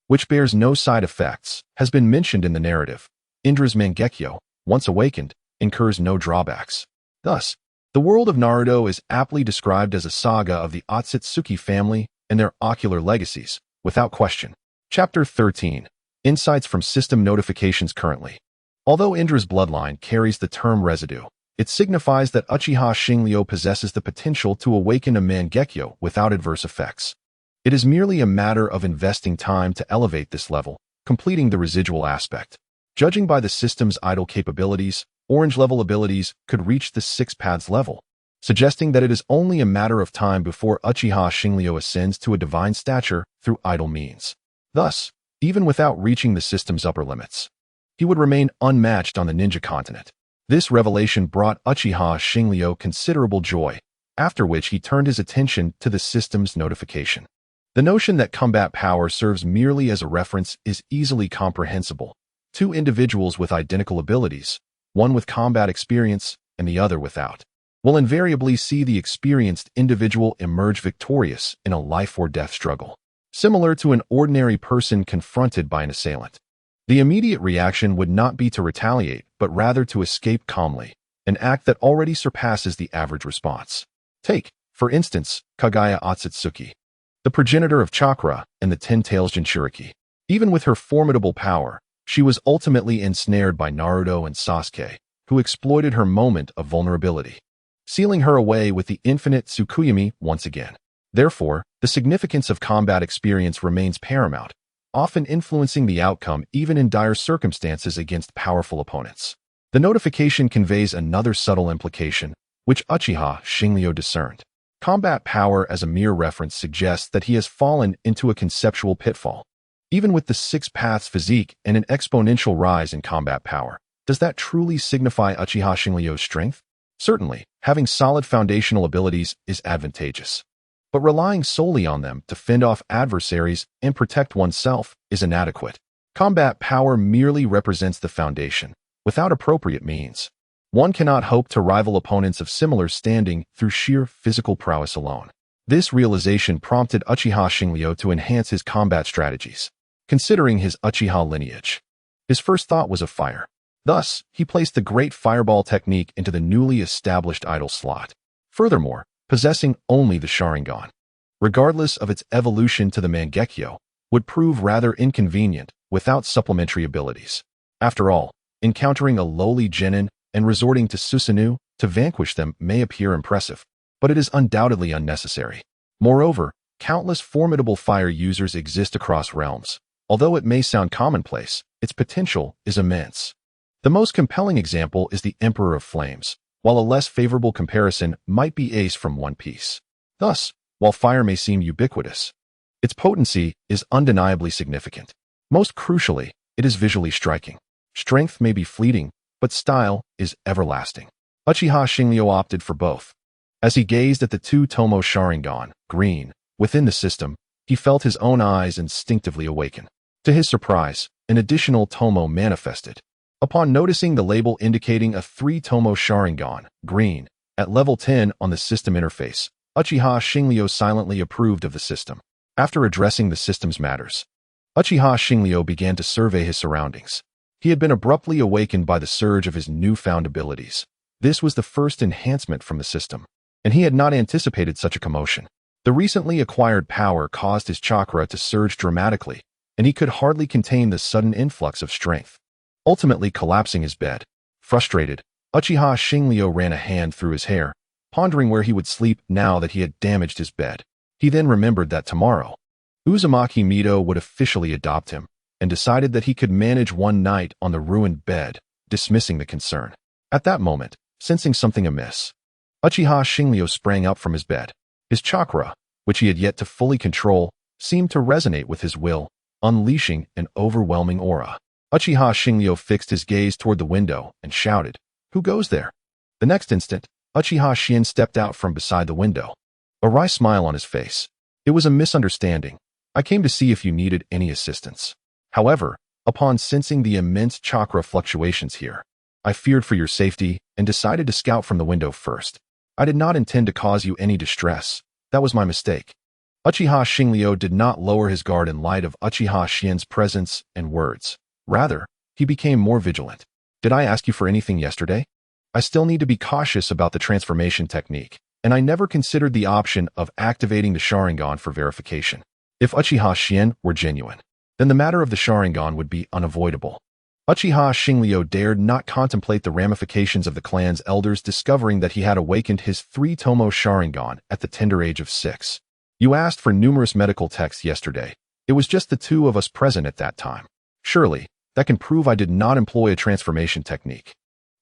which bears no side effects, has been mentioned in the narrative. Indra's Mangekyo, once awakened, incurs no drawbacks. Thus, the world of Naruto is aptly described as a saga of the Otsutsuki family and their ocular legacies, without question. Chapter 13. Insights from System Notifications Currently. Although Indra's bloodline carries the term residue, it signifies that Uchiha Shinryo possesses the potential to awaken a Mangekyo without adverse effects. It is merely a matter of investing time to elevate this level, completing the residual aspect. Judging by the system's idle capabilities, orange-level abilities could reach the 6 paths level, suggesting that it is only a matter of time before Uchiha Shinryo ascends to a divine stature through idle means. Thus, even without reaching the system's upper limits, he would remain unmatched on the ninja continent. This revelation brought Uchiha Shinryo considerable joy, after which he turned his attention to the system's notification. The notion that combat power serves merely as a reference is easily comprehensible. Two individuals with identical abilities, one with combat experience and the other without, will invariably see the experienced individual emerge victorious in a life-or-death struggle. Similar to an ordinary person confronted by an assailant, the immediate reaction would not be to retaliate, but rather to escape calmly, an act that already surpasses the average response. Take, for instance, Kaguya Otsutsuki, the progenitor of Chakra and the 10 Tails Jinchuriki. Even with her formidable power, she was ultimately ensnared by Naruto and Sasuke, who exploited her moment of vulnerability, sealing her away with the infinite Tsukuyomi once again. Therefore, the significance of combat experience remains paramount, often influencing the outcome even in dire circumstances against powerful opponents. The notification conveys another subtle implication, which Uchiha Shinryo discerned. Combat power as a mere reference suggests that he has fallen into a conceptual pitfall. Even with the 6 paths physique and an exponential rise in combat power, does that truly signify Uchiha Shinryo's strength? Certainly, having solid foundational abilities is advantageous, but relying solely on them to fend off adversaries and protect oneself is inadequate. Combat power merely represents the foundation. Without appropriate means, one cannot hope to rival opponents of similar standing through sheer physical prowess alone. This realization prompted Uchiha Shinryo to enhance his combat strategies. Considering his Uchiha lineage, his first thought was of fire. Thus, he placed the Great Fireball technique into the newly established idle slot. Furthermore, possessing only the Sharingan, regardless of its evolution to the Mangekyo, would prove rather inconvenient without supplementary abilities. After all, encountering a lowly genin and resorting to Susanoo to vanquish them may appear impressive, but it is undoubtedly unnecessary. Moreover, countless formidable fire users exist across realms. Although it may sound commonplace, its potential is immense. The most compelling example is the Emperor of Flames, while a less favorable comparison might be Ace from One Piece. Thus, while fire may seem ubiquitous, its potency is undeniably significant. Most crucially, it is visually striking. Strength may be fleeting, but style is everlasting. Uchiha Shinryo opted for both. As he gazed at the 2 Tomo Sharingan, green, within the system, he felt his own eyes instinctively awaken. To his surprise, an additional Tomo manifested. Upon noticing the label indicating a 3 Tomo Sharingan, green, at level 10 on the system interface, Uchiha Shinryo silently approved of the system. After addressing the system's matters, Uchiha Shinryo began to survey his surroundings. He had been abruptly awakened by the surge of his newfound abilities. This was the first enhancement from the system, and he had not anticipated such a commotion. The recently acquired power caused his chakra to surge dramatically, and he could hardly contain the sudden influx of strength, ultimately collapsing his bed. Frustrated, Uchiha Xingliu ran a hand through his hair, pondering where he would sleep now that he had damaged his bed. He then remembered that tomorrow, Uzumaki Mito would officially adopt him, and decided that he could manage one night on the ruined bed, dismissing the concern. At that moment, sensing something amiss, Uchiha Xingliu sprang up from his bed. His chakra, which he had yet to fully control, seemed to resonate with his will, unleashing an overwhelming aura. Uchiha Xingliu fixed his gaze toward the window and shouted, "Who goes there?" The next instant, Uchiha Xian stepped out from beside the window, a wry smile on his face. "It was a misunderstanding. I came to see if you needed any assistance. However, upon sensing the immense chakra fluctuations here, I feared for your safety and decided to scout from the window first. I did not intend to cause you any distress. That was my mistake." Uchiha Xingliu did not lower his guard in light of Uchiha Xian's presence and words. Rather, he became more vigilant. "Did I ask you for anything yesterday? I still need to be cautious about the transformation technique, and I never considered the option of activating the Sharingan for verification. If Uchiha Xian were genuine, then the matter of the Sharingan would be unavoidable." Uchiha Xingliu dared not contemplate the ramifications of the clan's elders discovering that he had awakened his 3-tomo Sharingan at the tender age of 6. "You asked for numerous medical texts yesterday. It was just the two of us present at that time. Surely, that can prove I did not employ a transformation technique."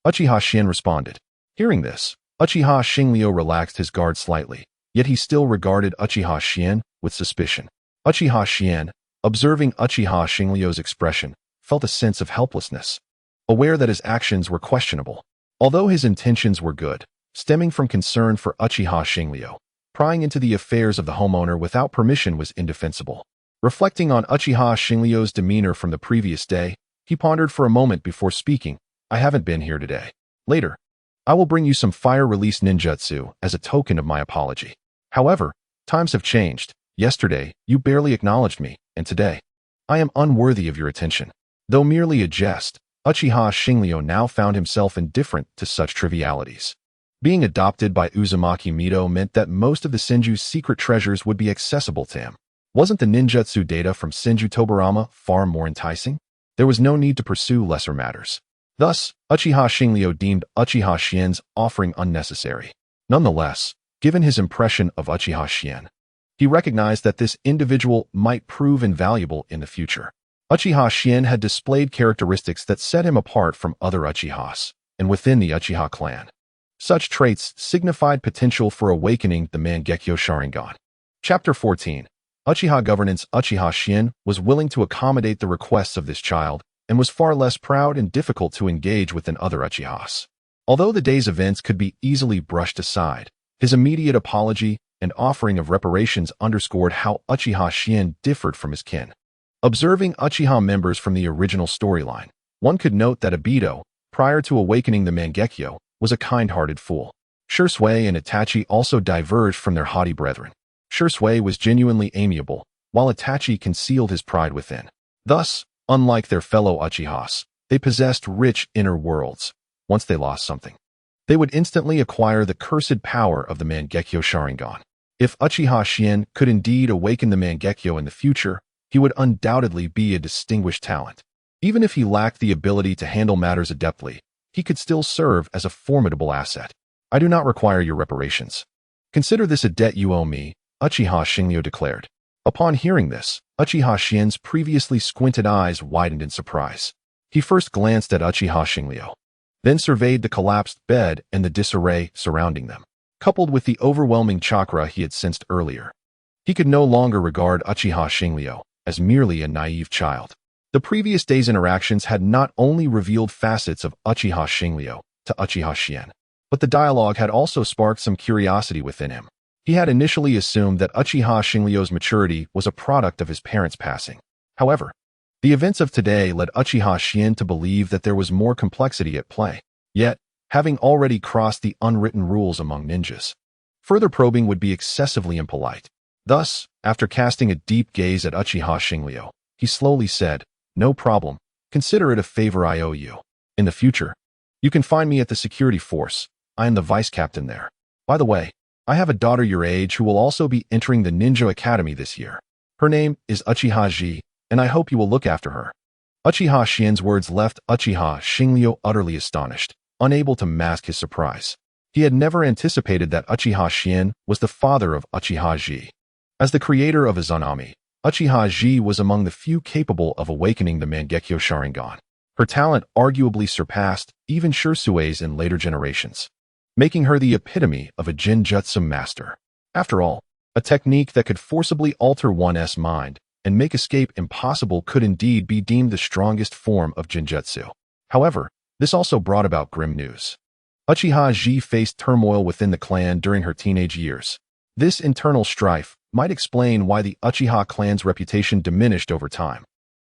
Uchiha Xian responded. Hearing this, Uchiha Xingliu relaxed his guard slightly, yet he still regarded Uchiha Xian with suspicion. Uchiha Xian, observing Uchiha Xingliu's expression, felt a sense of helplessness, aware that his actions were questionable. Although his intentions were good, stemming from concern for Uchiha Xingliu, prying into the affairs of the homeowner without permission was indefensible. Reflecting on Uchiha Xingliu's demeanor from the previous day, he pondered for a moment before speaking. "I haven't been here today. Later, I will bring you some fire-release ninjutsu as a token of my apology. However, times have changed. Yesterday, you barely acknowledged me, and today, I am unworthy of your attention." Though merely a jest, Uchiha Xingliu now found himself indifferent to such trivialities. Being adopted by Uzumaki Mito meant that most of the Senju's secret treasures would be accessible to him. Wasn't the ninjutsu data from Senju Tobarama far more enticing? There was no need to pursue lesser matters. Thus, Uchiha Xingliu deemed Uchiha Xian's offering unnecessary. Nonetheless, given his impression of Uchiha Xian, he recognized that this individual might prove invaluable in the future. Uchiha Xian had displayed characteristics that set him apart from other Uchihas, and within the Uchiha clan. Such traits signified potential for awakening the Mangekyo Sharingan. Chapter 14. Uchiha Governance. Uchiha Xian was willing to accommodate the requests of this child and was far less proud and difficult to engage with than other Uchihas. Although the day's events could be easily brushed aside, his immediate apology and offering of reparations underscored how Uchiha Xian differed from his kin. Observing Uchiha members from the original storyline, one could note that Obito, prior to awakening the Mangekyo, was a kind-hearted fool. Shursui and Itachi also diverged from their haughty brethren. Shursui was genuinely amiable, while Itachi concealed his pride within. Thus, unlike their fellow Uchihas, they possessed rich inner worlds. Once they lost something, they would instantly acquire the cursed power of the Mangekyo Sharingan. If Uchiha Xian could indeed awaken the Mangekyo in the future, he would undoubtedly be a distinguished talent. Even if he lacked the ability to handle matters adeptly, he could still serve as a formidable asset. "I do not require your reparations. Consider this a debt you owe me," Uchiha Xingliu declared. Upon hearing this, Uchiha Xian's previously squinted eyes widened in surprise. He first glanced at Uchiha Xingliu, then surveyed the collapsed bed and the disarray surrounding them. Coupled with the overwhelming chakra he had sensed earlier, he could no longer regard Uchiha Xingliu as merely a naive child. The previous day's interactions had not only revealed facets of Uchiha Xingliu to Uchiha Xian, but the dialogue had also sparked some curiosity within him. He had initially assumed that Uchiha Xingliu's maturity was a product of his parents' passing. However, the events of today led Uchiha Xian to believe that there was more complexity at play. Yet, having already crossed the unwritten rules among ninjas, further probing would be excessively impolite. Thus, after casting a deep gaze at Uchiha Xingliu, he slowly said, "No problem. Consider it a favor I owe you. In the future, you can find me at the security force. I am the vice captain there. By the way, I have a daughter your age who will also be entering the Ninja Academy this year. Her name is Uchiha Ji, and I hope you will look after her." Uchiha Xian's words left Uchiha Xingliu utterly astonished. unable to mask his surprise. He had never anticipated that Uchiha Shien was the father of Uchiha Ji. As the creator of Izanami, Uchiha Ji was among the few capable of awakening the Mangekyo Sharingan. Her talent arguably surpassed even Shursue's in later generations, making her the epitome of a Jinjutsu master. After all, a technique that could forcibly alter one's mind and make escape impossible could indeed be deemed the strongest form of Jinjutsu. However, this also brought about grim news. Uchiha Ji faced turmoil within the clan during her teenage years. This internal strife might explain why the Uchiha clan's reputation diminished over time,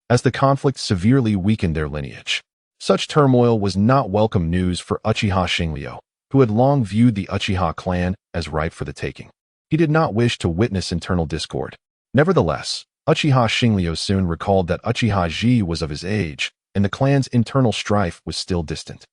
as the conflict severely weakened their lineage. Such turmoil was not welcome news for Uchiha Xingliu, who had long viewed the Uchiha clan as ripe for the taking. He did not wish to witness internal discord. Nevertheless, Uchiha Xingliu soon recalled that Uchiha Ji was of his age, and the clan's internal strife was still distant,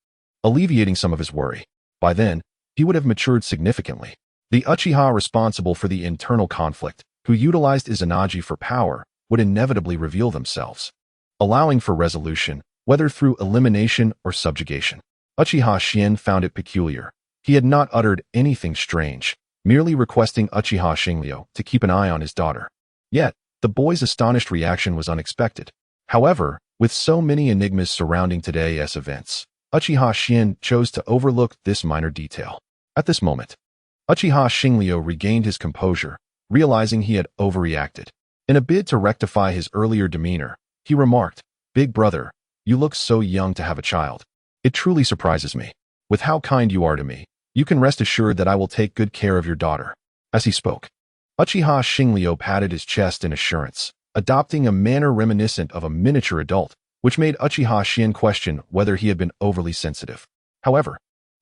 alleviating some of his worry. By then, he would have matured significantly. The Uchiha responsible for the internal conflict, who utilized Izanagi for power, would inevitably reveal themselves, allowing for resolution, whether through elimination or subjugation. Uchiha Shien found it peculiar. He had not uttered anything strange, merely requesting Uchiha Xingliu to keep an eye on his daughter. Yet, the boy's astonished reaction was unexpected. However, with so many enigmas surrounding today's events, Uchiha Shien chose to overlook this minor detail. At this moment, Uchiha Xingliu regained his composure, realizing he had overreacted. In a bid to rectify his earlier demeanor, he remarked, "Big brother, you look so young to have a child. It truly surprises me. With how kind you are to me, you can rest assured that I will take good care of your daughter." As he spoke, Uchiha Xingliu patted his chest in assurance, adopting a manner reminiscent of a miniature adult, which made Uchiha Shien question whether he had been overly sensitive. However,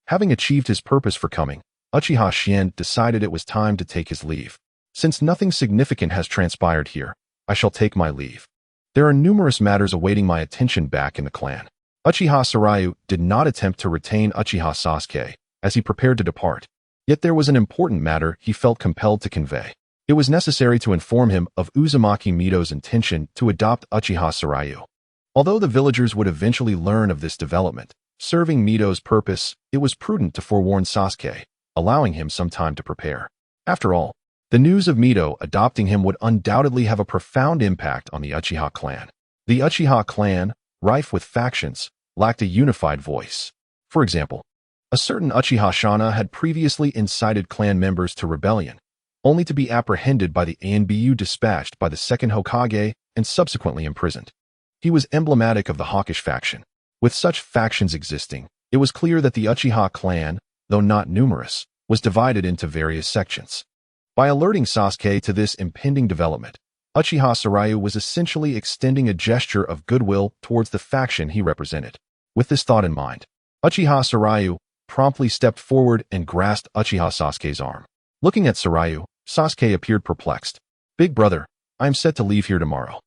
having achieved his purpose for coming, Uchiha Shien decided it was time to take his leave. "Since nothing significant has transpired here, I shall take my leave. There are numerous matters awaiting my attention back in the clan." Uchiha Sarayu did not attempt to retain Uchiha Sasuke as he prepared to depart. Yet there was an important matter he felt compelled to convey. It was necessary to inform him of Uzumaki Mito's intention to adopt Uchiha Sarayu. Although the villagers would eventually learn of this development, serving Mito's purpose, it was prudent to forewarn Sasuke, allowing him some time to prepare. After all, the news of Mito adopting him would undoubtedly have a profound impact on the Uchiha clan. The Uchiha clan, rife with factions, lacked a unified voice. For example, a certain Uchiha Shana had previously incited clan members to rebellion, only to be apprehended by the ANBU, dispatched by the second Hokage, and subsequently imprisoned. He was emblematic of the hawkish faction. With such factions existing, it was clear that the Uchiha clan, though not numerous, was divided into various sections. By alerting Sasuke to this impending development, Uchiha Sarayu was essentially extending a gesture of goodwill towards the faction he represented. With this thought in mind, Uchiha Sarayu promptly stepped forward and grasped Uchiha Sasuke's arm. Looking at Sarayu, Sasuke appeared perplexed. "Big brother, I am set to leave here tomorrow.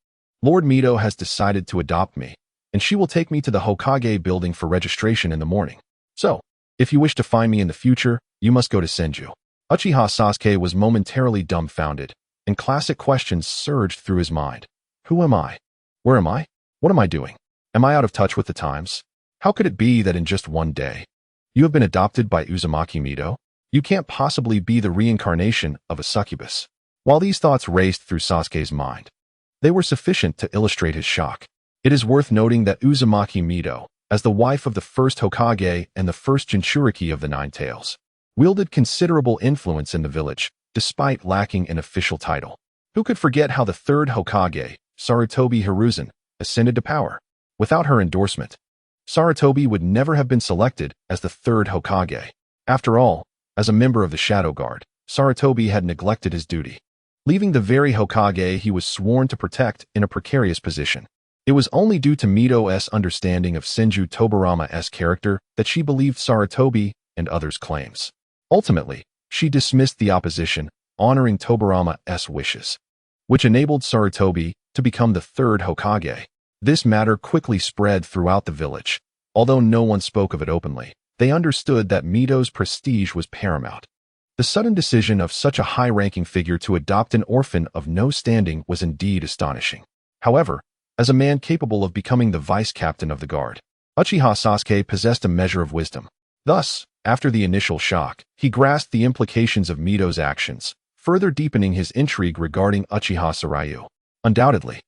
Lord Mito has decided to adopt me, and she will take me to the Hokage building for registration in the morning. So, if you wish to find me in the future, you must go to Senju." Uchiha Sasuke was momentarily dumbfounded, and classic questions surged through his mind. Who am I? Where am I? What am I doing? Am I out of touch with the times? How could it be that in just one day, you have been adopted by Uzumaki Mito? You can't possibly be the reincarnation of a succubus. While these thoughts raced through Sasuke's mind, they were sufficient to illustrate his shock. It is worth noting that Uzumaki Mito, as the wife of the first Hokage and the first Jinchuriki of the Nine Tails, wielded considerable influence in the village, despite lacking an official title. Who could forget how the third Hokage, Sarutobi Hiruzen, ascended to power? Without her endorsement, Sarutobi would never have been selected as the third Hokage. After all, as a member of the Shadow Guard, Sarutobi had neglected his duty, leaving the very Hokage he was sworn to protect in a precarious position. It was only due to Mito's understanding of Senju Tobarama's character that she believed Sarutobi and others' claims. Ultimately, she dismissed the opposition, honoring Tobarama's wishes, which enabled Sarutobi to become the third Hokage. This matter quickly spread throughout the village. Although no one spoke of it openly, they understood that Mito's prestige was paramount. The sudden decision of such a high-ranking figure to adopt an orphan of no standing was indeed astonishing. However, as a man capable of becoming the vice-captain of the guard, Uchiha Sasuke possessed a measure of wisdom. Thus, after the initial shock, he grasped the implications of Mito's actions, further deepening his intrigue regarding Uchiha Sarayu. Undoubtedly,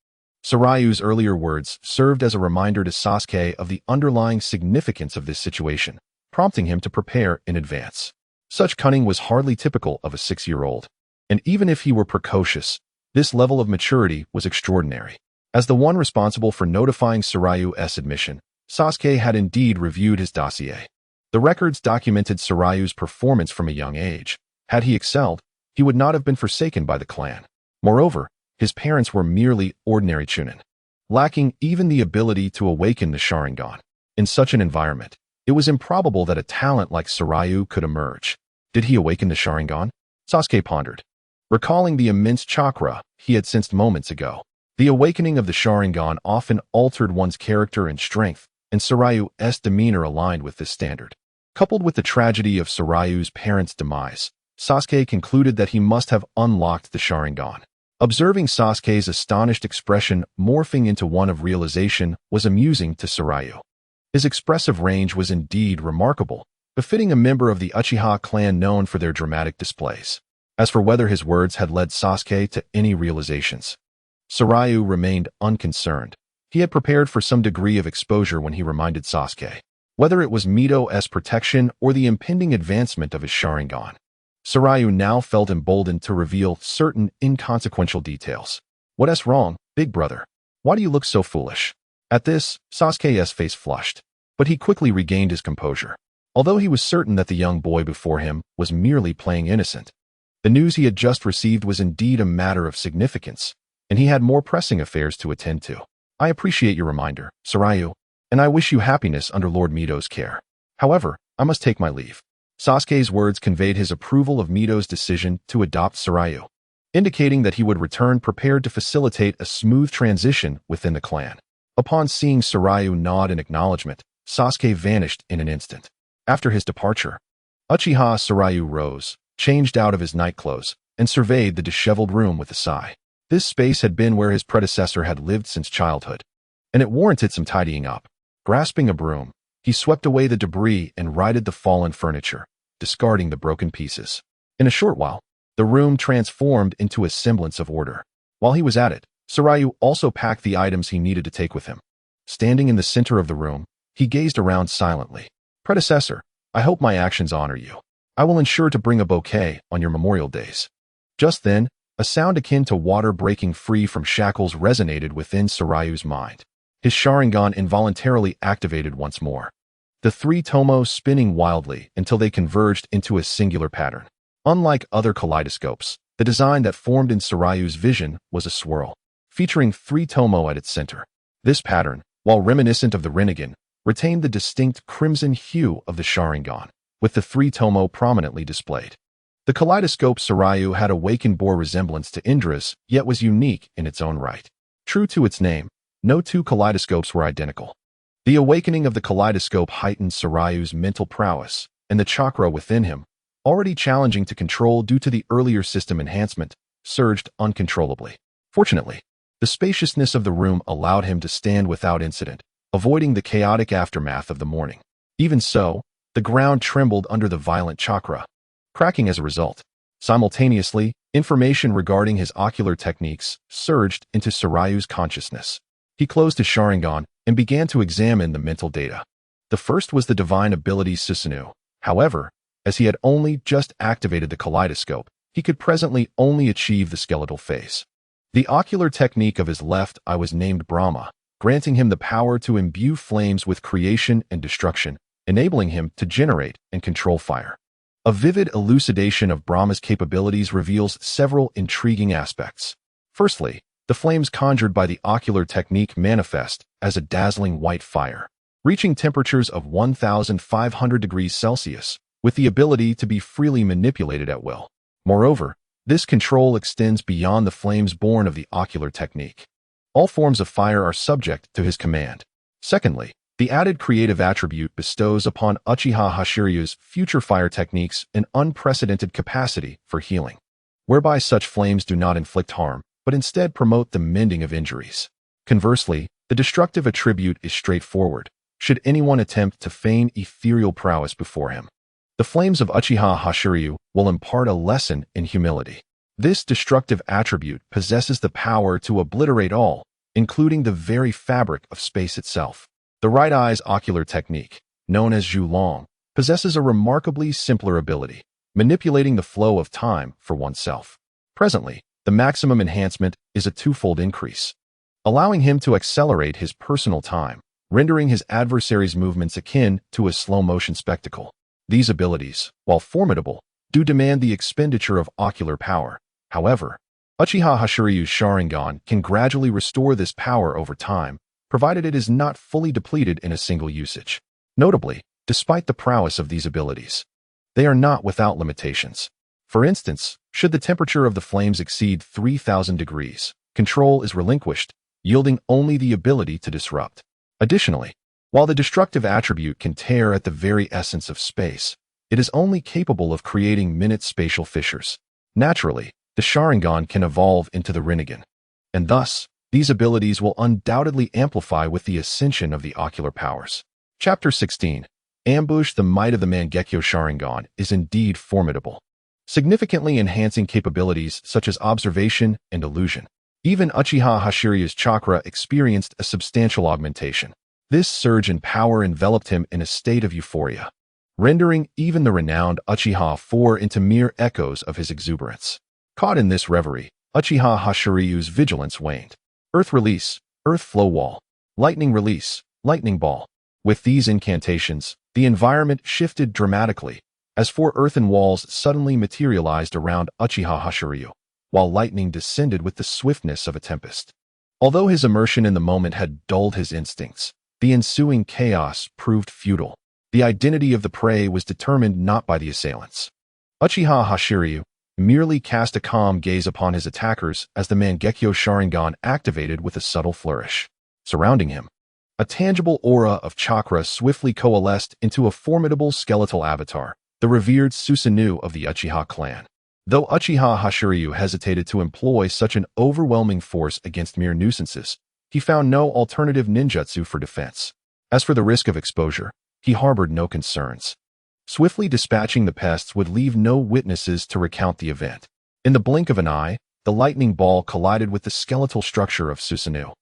Sarayu's earlier words served as a reminder to Sasuke of the underlying significance of this situation, prompting him to prepare in advance. Such cunning was hardly typical of a 6-year-old, and even if he were precocious, this level of maturity was extraordinary. As the one responsible for notifying Sarayu's admission, Sasuke had indeed reviewed his dossier. The records documented Sarayu's performance from a young age. Had he excelled, he would not have been forsaken by the clan. Moreover, his parents were merely ordinary Chunin, lacking even the ability to awaken the Sharingan. In such an environment, it was improbable that a talent like Sarayu could emerge. Did he awaken the Sharingan? Sasuke pondered, recalling the immense chakra he had sensed moments ago. The awakening of the Sharingan often altered one's character and strength, and Sarayu's demeanor aligned with this standard. Coupled with the tragedy of Sarayu's parents' demise, Sasuke concluded that he must have unlocked the Sharingan. Observing Sasuke's astonished expression morphing into one of realization was amusing to Sarayu. His expressive range was indeed remarkable, befitting a member of the Uchiha clan known for their dramatic displays. As for whether his words had led Sasuke to any realizations, Sarayu remained unconcerned. He had prepared for some degree of exposure when he reminded Sasuke, whether it was Mito's protection or the impending advancement of his Sharingan. Sarayu now felt emboldened to reveal certain inconsequential details. What's wrong, big brother? Why do you look so foolish? At this, Sasuke's face flushed, but he quickly regained his composure. Although he was certain that the young boy before him was merely playing innocent, the news he had just received was indeed a matter of significance, and he had more pressing affairs to attend to. I appreciate your reminder, Sarayu, and I wish you happiness under Lord Mito's care. However, I must take my leave. Sasuke's words conveyed his approval of Mito's decision to adopt Sarayu, indicating that he would return prepared to facilitate a smooth transition within the clan. Upon seeing Sarayu nod in acknowledgement, Sasuke vanished in an instant. After his departure, Uchiha Sarayu rose, changed out of his nightclothes, and surveyed the disheveled room with a sigh. This space had been where his predecessor had lived since childhood, and it warranted some tidying up. Grasping a broom, he swept away the debris and righted the fallen furniture, discarding the broken pieces. In a short while, the room transformed into a semblance of order. While he was at it, Sarayu also packed the items he needed to take with him. Standing in the center of the room, he gazed around silently. Predecessor, I hope my actions honor you. I will ensure to bring a bouquet on your memorial days. Just then, a sound akin to water breaking free from shackles resonated within Sarayu's mind. His Sharingan involuntarily activated once more, the three tomos spinning wildly until they converged into a singular pattern. Unlike other kaleidoscopes, the design that formed in Sarayu's vision was a swirl, featuring three tomo at its center. This pattern, while reminiscent of the Rinnegan, retained the distinct crimson hue of the Sharingan, with the three tomo prominently displayed. The kaleidoscope Sarayu had awakened bore resemblance to Indra's, yet was unique in its own right. True to its name, no two kaleidoscopes were identical. The awakening of the kaleidoscope heightened Sarayu's mental prowess, and the chakra within him, already challenging to control due to the earlier system enhancement, surged uncontrollably. Fortunately, the spaciousness of the room allowed him to stand without incident, avoiding the chaotic aftermath of the morning. Even so, the ground trembled under the violent chakra, cracking as a result. Simultaneously, information regarding his ocular techniques surged into Sarayu's consciousness. He closed his Sharingan and began to examine the mental data. The first was the divine ability Susanoo. However, as he had only just activated the kaleidoscope, he could presently only achieve the skeletal phase. The ocular technique of his left eye was named Brahma, granting him the power to imbue flames with creation and destruction, enabling him to generate and control fire. A vivid elucidation of Brahma's capabilities reveals several intriguing aspects. Firstly, the flames conjured by the ocular technique manifest as a dazzling white fire, reaching temperatures of 1,500 degrees Celsius, with the ability to be freely manipulated at will. Moreover, this control extends beyond the flames born of the ocular technique. All forms of fire are subject to his command. Secondly, the added creative attribute bestows upon Uchiha Hashiryu's future fire techniques an unprecedented capacity for healing, whereby such flames do not inflict harm, but instead promote the mending of injuries. Conversely, the destructive attribute is straightforward, should anyone attempt to feign ethereal prowess before him. The flames of Uchiha Hashiryu will impart a lesson in humility. This destructive attribute possesses the power to obliterate all, including the very fabric of space itself. The right eye's ocular technique, known as Zhulong, possesses a remarkably simpler ability, manipulating the flow of time for oneself. Presently, the maximum enhancement is a twofold increase, allowing him to accelerate his personal time, rendering his adversary's movements akin to a slow-motion spectacle. These abilities, while formidable, do demand the expenditure of ocular power. However, Uchiha Hashiryu's Sharingan can gradually restore this power over time, provided it is not fully depleted in a single usage. Notably, despite the prowess of these abilities, they are not without limitations. For instance, should the temperature of the flames exceed 3,000 degrees, control is relinquished, yielding only the ability to disrupt. Additionally, while the destructive attribute can tear at the very essence of space, it is only capable of creating minute spatial fissures. Naturally, the Sharingan can evolve into the Rinnegan, and thus, these abilities will undoubtedly amplify with the ascension of the ocular powers. Chapter 16. Ambush. The might of the Mangekyo Sharingan is indeed formidable, significantly enhancing capabilities such as observation and illusion. Even Uchiha Hashiryu's chakra experienced a substantial augmentation. This surge in power enveloped him in a state of euphoria, rendering even the renowned Uchiha 4 into mere echoes of his exuberance. Caught in this reverie, Uchiha Hashiryu's vigilance waned. Earth release, earth flow wall. Lightning release, lightning ball. With these incantations, the environment shifted dramatically, as 4 earthen walls suddenly materialized around Uchiha Hashiryu, while lightning descended with the swiftness of a tempest. Although his immersion in the moment had dulled his instincts, the ensuing chaos proved futile. The identity of the prey was determined not by the assailants. Uchiha Hashiryu merely cast a calm gaze upon his attackers as the Mangekyo Sharingan activated with a subtle flourish. Surrounding him, a tangible aura of chakra swiftly coalesced into a formidable skeletal avatar, the revered Susanoo of the Uchiha clan. Though Uchiha Hashiryu hesitated to employ such an overwhelming force against mere nuisances, he found no alternative ninjutsu for defense. As for the risk of exposure, he harbored no concerns. Swiftly dispatching the pests would leave no witnesses to recount the event. In the blink of an eye, the lightning ball collided with the skeletal structure of Susanoo,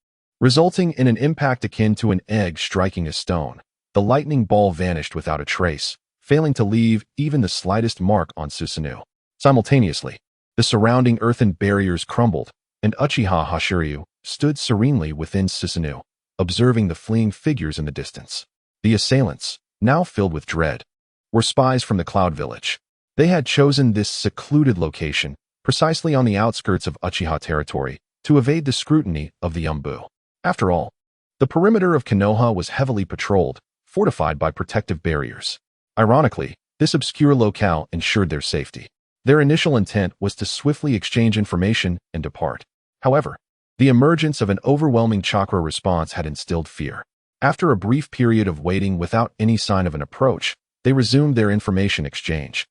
resulting in an impact akin to an egg striking a stone. The lightning ball vanished without a trace, failing to leave even the slightest mark on Susanoo. Simultaneously, the surrounding earthen barriers crumbled, and Uchiha Hashiryu stood serenely within Susanoo, observing the fleeing figures in the distance. The assailants, now filled with dread, were spies from the Cloud Village. They had chosen this secluded location, precisely on the outskirts of Uchiha territory, to evade the scrutiny of the Umbu. After all, the perimeter of Konoha was heavily patrolled, fortified by protective barriers. Ironically, this obscure locale ensured their safety. Their initial intent was to swiftly exchange information and depart. However, the emergence of an overwhelming chakra response had instilled fear. After a brief period of waiting without any sign of an approach, they resumed their information exchange,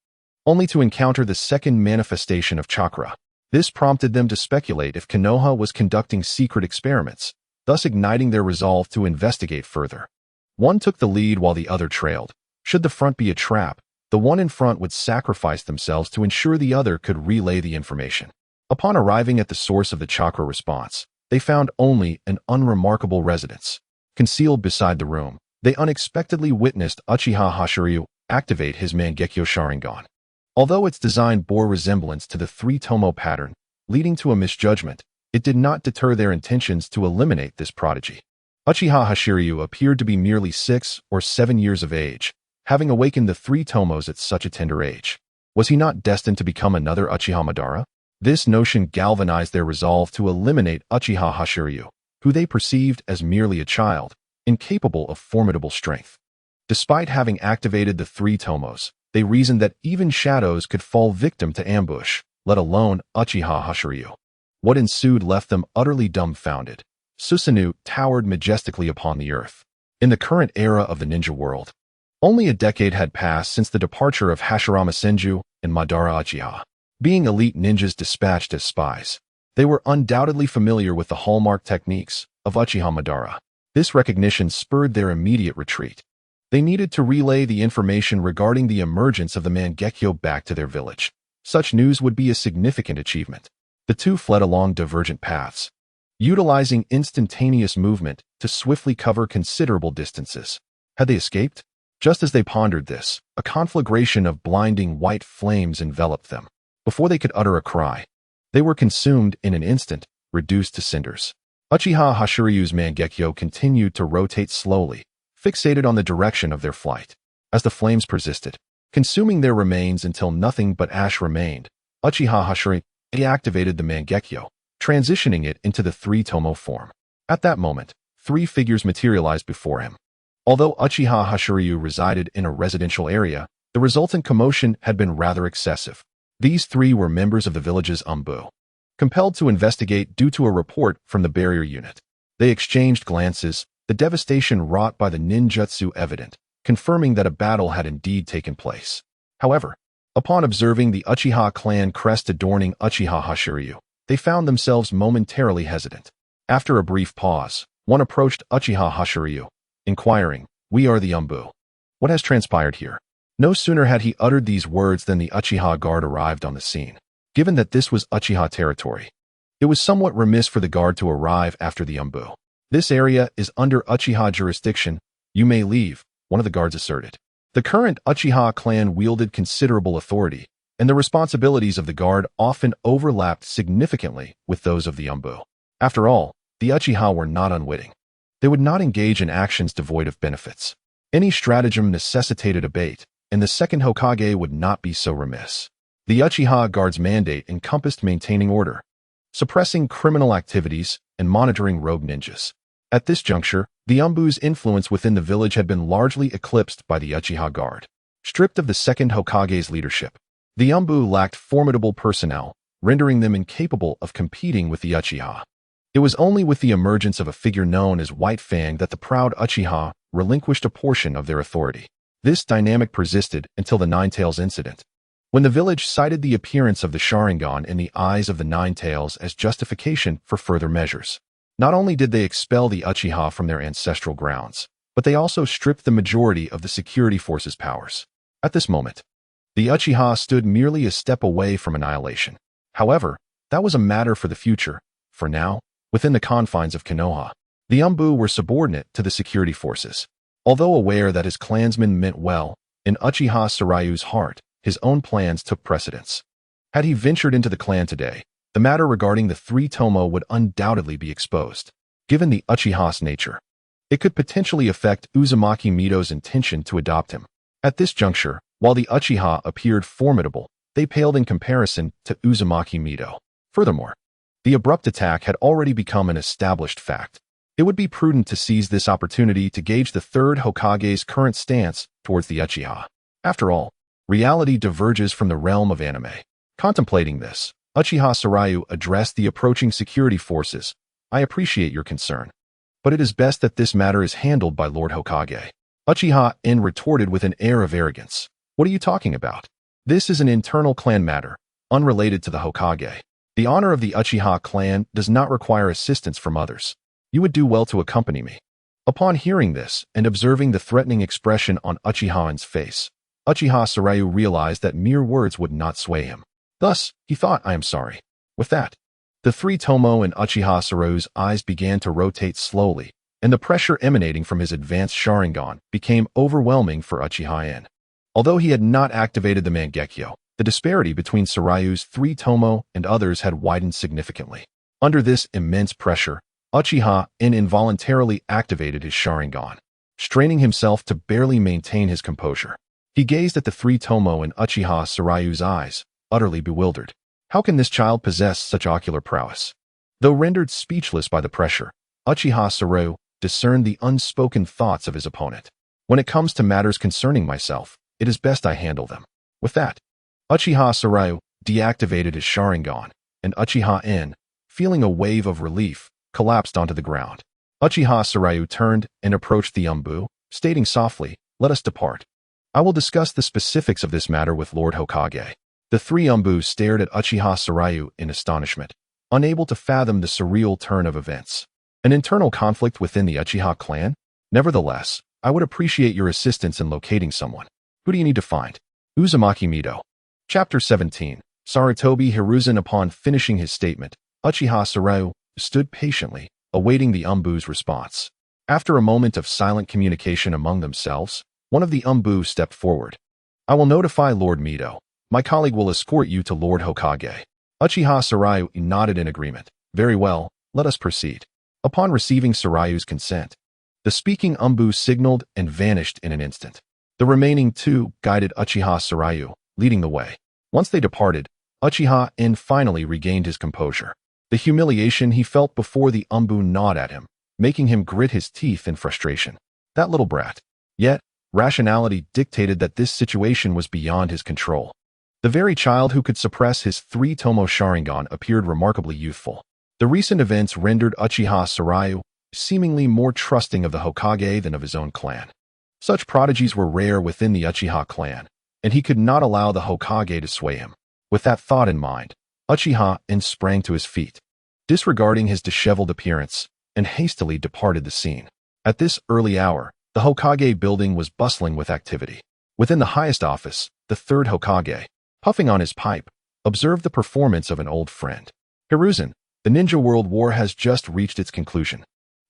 only to encounter the second manifestation of chakra. This prompted them to speculate if Konoha was conducting secret experiments, thus igniting their resolve to investigate further. One took the lead while the other trailed. Should the front be a trap, the one in front would sacrifice themselves to ensure the other could relay the information. Upon arriving at the source of the chakra response, they found only an unremarkable residence. Concealed beside the room, they unexpectedly witnessed Uchiha Hashiryu activate his Mangekyo Sharingan. Although its design bore resemblance to the 3-tomo pattern, leading to a misjudgment, it did not deter their intentions to eliminate this prodigy. Uchiha Hashiryu appeared to be merely 6 or 7 years of age, having awakened the 3 tomos at such a tender age. Was he not destined to become another Uchiha Madara? This notion galvanized their resolve to eliminate Uchiha Hashiryu, who they perceived as merely a child, incapable of formidable strength. Despite having activated the 3 tomos, they reasoned that even shadows could fall victim to ambush, let alone Uchiha Hashiryu. What ensued left them utterly dumbfounded. Susanoo towered majestically upon the earth. In the current era of the ninja world, only a decade had passed since the departure of Hashirama Senju and Madara Uchiha. Being elite ninjas dispatched as spies, they were undoubtedly familiar with the hallmark techniques of Uchiha Madara. This recognition spurred their immediate retreat. They needed to relay the information regarding the emergence of the Mangekyo back to their village. Such news would be a significant achievement. The two fled along divergent paths, utilizing instantaneous movement to swiftly cover considerable distances. Had they escaped? Just as they pondered this, a conflagration of blinding white flames enveloped them. Before they could utter a cry, they were consumed in an instant, reduced to cinders. Uchiha Hashiryu's Mangekyo continued to rotate slowly, fixated on the direction of their flight. As the flames persisted, consuming their remains until nothing but ash remained, Uchiha Hashiryu deactivated the Mangekyo, transitioning it into the three-tomo form. At that moment, three figures materialized before him. Although Uchiha Hashiryu resided in a residential area, the resultant commotion had been rather excessive. These three were members of the village's Umbu, compelled to investigate due to a report from the barrier unit. They exchanged glances, the devastation wrought by the ninjutsu evident, confirming that a battle had indeed taken place. However, upon observing the Uchiha clan crest adorning Uchiha Hashiryu, they found themselves momentarily hesitant. After a brief pause, one approached Uchiha Hashiryu, inquiring, "We are the Umbu. What has transpired here?" No sooner had he uttered these words than the Uchiha guard arrived on the scene. Given that this was Uchiha territory, it was somewhat remiss for the guard to arrive after the Umbu. "This area is under Uchiha jurisdiction. You may leave," one of the guards asserted. The current Uchiha clan wielded considerable authority, and the responsibilities of the guard often overlapped significantly with those of the Umbu. After all, the Uchiha were not unwitting. They would not engage in actions devoid of benefits. Any stratagem necessitated a bait, and the second Hokage would not be so remiss. The Uchiha guard's mandate encompassed maintaining order, suppressing criminal activities, and monitoring rogue ninjas. At this juncture, the Umbu's influence within the village had been largely eclipsed by the Uchiha guard. Stripped of the second Hokage's leadership, the Umbu lacked formidable personnel, rendering them incapable of competing with the Uchiha. It was only with the emergence of a figure known as White Fang that the proud Uchiha relinquished a portion of their authority. This dynamic persisted until the Nine Tails incident, when the village cited the appearance of the Sharingan in the eyes of the Nine Tails as justification for further measures. Not only did they expel the Uchiha from their ancestral grounds, but they also stripped the majority of the security force's powers. At this moment, the Uchiha stood merely a step away from annihilation. However, that was a matter for the future. For now, within the confines of Konoha, the Umbu were subordinate to the security forces. Although aware that his clansmen meant well, in Uchiha Sarayu's heart, his own plans took precedence. Had he ventured into the clan today, the matter regarding the three-tomo would undoubtedly be exposed. Given the Uchiha's nature, it could potentially affect Uzumaki Mido's intention to adopt him. At this juncture, while the Uchiha appeared formidable, they paled in comparison to Uzumaki Mido. Furthermore, the abrupt attack had already become an established fact. It would be prudent to seize this opportunity to gauge the third Hokage's current stance towards the Uchiha. After all, reality diverges from the realm of anime. Contemplating this, Uchiha Sarayu addressed the approaching security forces. "I appreciate your concern, but it is best that this matter is handled by Lord Hokage." Uchiha En retorted with an air of arrogance. "What are you talking about? This is an internal clan matter, unrelated to the Hokage. The honor of the Uchiha clan does not require assistance from others. You would do well to accompany me." Upon hearing this and observing the threatening expression on Uchiha En's face, Uchiha Sarayu realized that mere words would not sway him. Thus, he thought, "I am sorry." With that, the three-tomo in Uchiha Sarayu's eyes began to rotate slowly, and the pressure emanating from his advanced Sharingan became overwhelming for Uchiha En. Although he had not activated the Mangekyo, the disparity between Sarayu's three-tomo and others had widened significantly. Under this immense pressure, Uchiha En involuntarily activated his Sharingan, straining himself to barely maintain his composure. He gazed at the three-tomo in Uchiha Sarayu's eyes, utterly bewildered. How can this child possess such ocular prowess? Though rendered speechless by the pressure, Uchiha Sarayu discerned the unspoken thoughts of his opponent. "When it comes to matters concerning myself, it is best I handle them." With that, Uchiha Sarayu deactivated his Sharingan, and Uchiha En, feeling a wave of relief, collapsed onto the ground. Uchiha Sarayu turned and approached the Umbu, stating softly, "Let us depart. I will discuss the specifics of this matter with Lord Hokage." The three Umbu stared at Uchiha Sarayu in astonishment, unable to fathom the surreal turn of events. An internal conflict within the Uchiha clan? Nevertheless, I would appreciate your assistance in locating someone. Who do you need to find? Uzumaki Mido. Chapter 17. Sarutobi Hiruzen. Upon finishing his statement, Uchiha Sarayu stood patiently, awaiting the Umbu's response. After a moment of silent communication among themselves, one of the Umbu stepped forward. I will notify Lord Mido. My colleague will escort you to Lord Hokage. Uchiha Sarayu nodded in agreement. Very well, let us proceed. Upon receiving Sarayu's consent, the speaking Umbu signaled and vanished in an instant. The remaining two guided Uchiha Sarayu, leading the way. Once they departed, Uchiha finally regained his composure. The humiliation he felt before the Umbu gnawed at him, making him grit his teeth in frustration. That little brat. Yet, rationality dictated that this situation was beyond his control. The very child who could suppress his 3-tomo Sharingan appeared remarkably youthful. The recent events rendered Uchiha Sarayu seemingly more trusting of the Hokage than of his own clan. Such prodigies were rare within the Uchiha clan, and he could not allow the Hokage to sway him. With that thought in mind, Uchiha sprang to his feet, disregarding his disheveled appearance, and hastily departed the scene. At this early hour, the Hokage building was bustling with activity. Within the highest office, the third Hokage, puffing on his pipe, observed the performance of an old friend. Hiruzen, the Ninja World War has just reached its conclusion.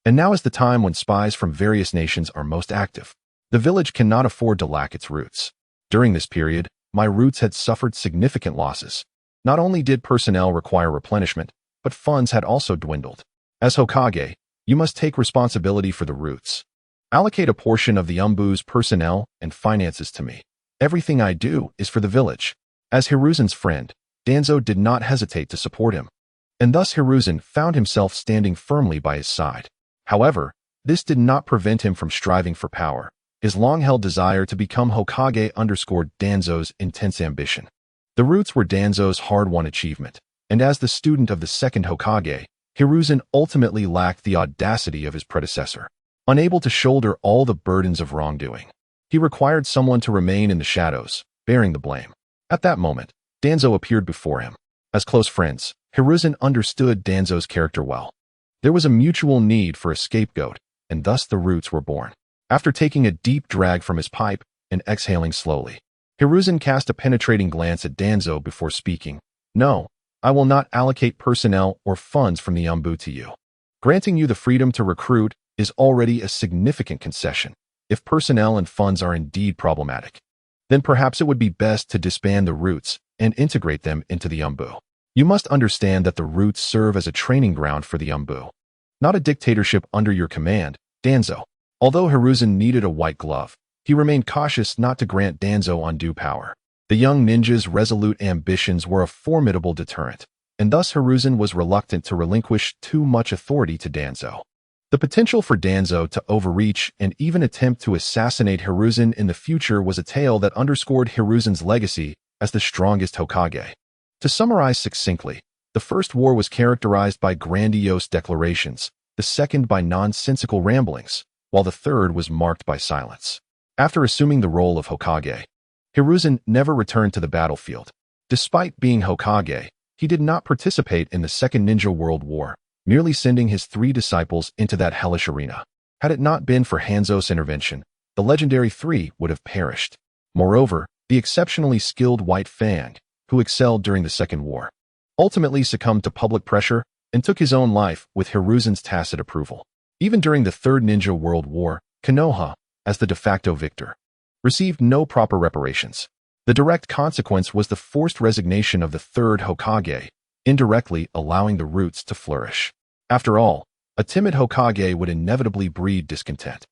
And now is the time when spies from various nations are most active. The village cannot afford to lack its roots. During this period, my roots had suffered significant losses. Not only did personnel require replenishment, but funds had also dwindled. As Hokage, you must take responsibility for the roots. Allocate a portion of the Umbu's personnel and finances to me. Everything I do is for the village. As Hiruzen's friend, Danzo did not hesitate to support him. And thus Hiruzen found himself standing firmly by his side. However, this did not prevent him from striving for power. His long-held desire to become Hokage underscored Danzo's intense ambition. The roots were Danzo's hard-won achievement, and as the student of the second Hokage, Hiruzen ultimately lacked the audacity of his predecessor. Unable to shoulder all the burdens of wrongdoing, he required someone to remain in the shadows, bearing the blame. At that moment, Danzo appeared before him. As close friends, Hiruzen understood Danzo's character well. There was a mutual need for a scapegoat, and thus the roots were born. After taking a deep drag from his pipe and exhaling slowly, Hiruzen cast a penetrating glance at Danzo before speaking. No, I will not allocate personnel or funds from the Umbu to you. Granting you the freedom to recruit is already a significant concession. If personnel and funds are indeed problematic, then perhaps it would be best to disband the roots and integrate them into the Umbu. You must understand that the roots serve as a training ground for the Umbu, not a dictatorship under your command, Danzo. Although Hiruzen needed a white glove, he remained cautious not to grant Danzo undue power. The young ninja's resolute ambitions were a formidable deterrent, and thus Hiruzen was reluctant to relinquish too much authority to Danzo. The potential for Danzo to overreach and even attempt to assassinate Hiruzen in the future was a tale that underscored Hiruzen's legacy as the strongest Hokage. To summarize succinctly, the first war was characterized by grandiose declarations, the second by nonsensical ramblings, while the third was marked by silence. After assuming the role of Hokage, Hiruzen never returned to the battlefield. Despite being Hokage, he did not participate in the Second Ninja World War, merely sending his 3 disciples into that hellish arena. Had it not been for Hanzo's intervention, the legendary 3 would have perished. Moreover, the exceptionally skilled White Fang, who excelled during the Second War, ultimately succumbed to public pressure and took his own life with Hiruzen's tacit approval. Even during the Third Ninja World War, Konoha, as the de facto victor, received no proper reparations. The direct consequence was the forced resignation of the third Hokage, indirectly allowing the roots to flourish. After all, a timid Hokage would inevitably breed discontent,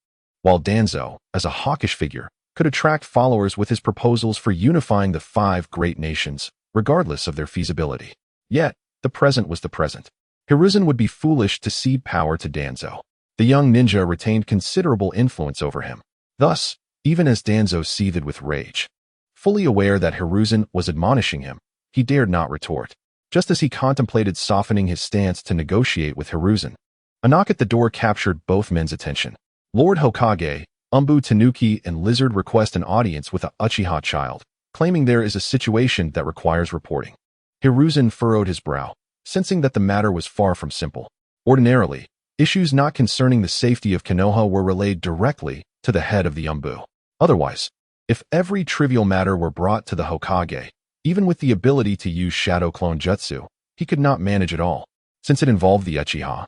while Danzo, as a hawkish figure, could attract followers with his proposals for unifying the 5 great nations, regardless of their feasibility. Yet, the present was the present. Hiruzen would be foolish to cede power to Danzo. The young ninja retained considerable influence over him. Thus, even as Danzo seethed with rage, fully aware that Hiruzen was admonishing him, he dared not retort. Just as he contemplated softening his stance to negotiate with Hiruzen, a knock at the door captured both men's attention. Lord Hokage, Umbu Tanuki and Lizard request an audience with a Uchiha child, claiming there is a situation that requires reporting. Hiruzen furrowed his brow, sensing that the matter was far from simple. Ordinarily, Issues not concerning the safety of Konoha were relayed directly to the head of the Umbu. Otherwise, if every trivial matter were brought to the Hokage, even with the ability to use Shadow Clone Jutsu, he could not manage it all. Since it involved the Uchiha,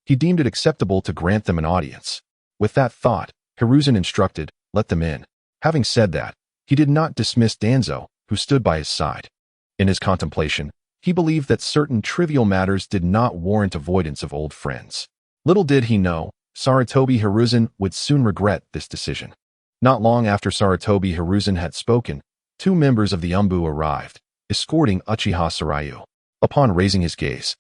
he deemed it acceptable to grant them an audience. With that thought, Hiruzen instructed, "Let them in." Having said that, he did not dismiss Danzo, who stood by his side. In his contemplation, he believed that certain trivial matters did not warrant avoidance of old friends. Little did he know, Sarutobi Hiruzen would soon regret this decision. Not long after Sarutobi Hiruzen had spoken, two members of the Umbu arrived, escorting Uchiha Sarayu. Upon raising his gaze,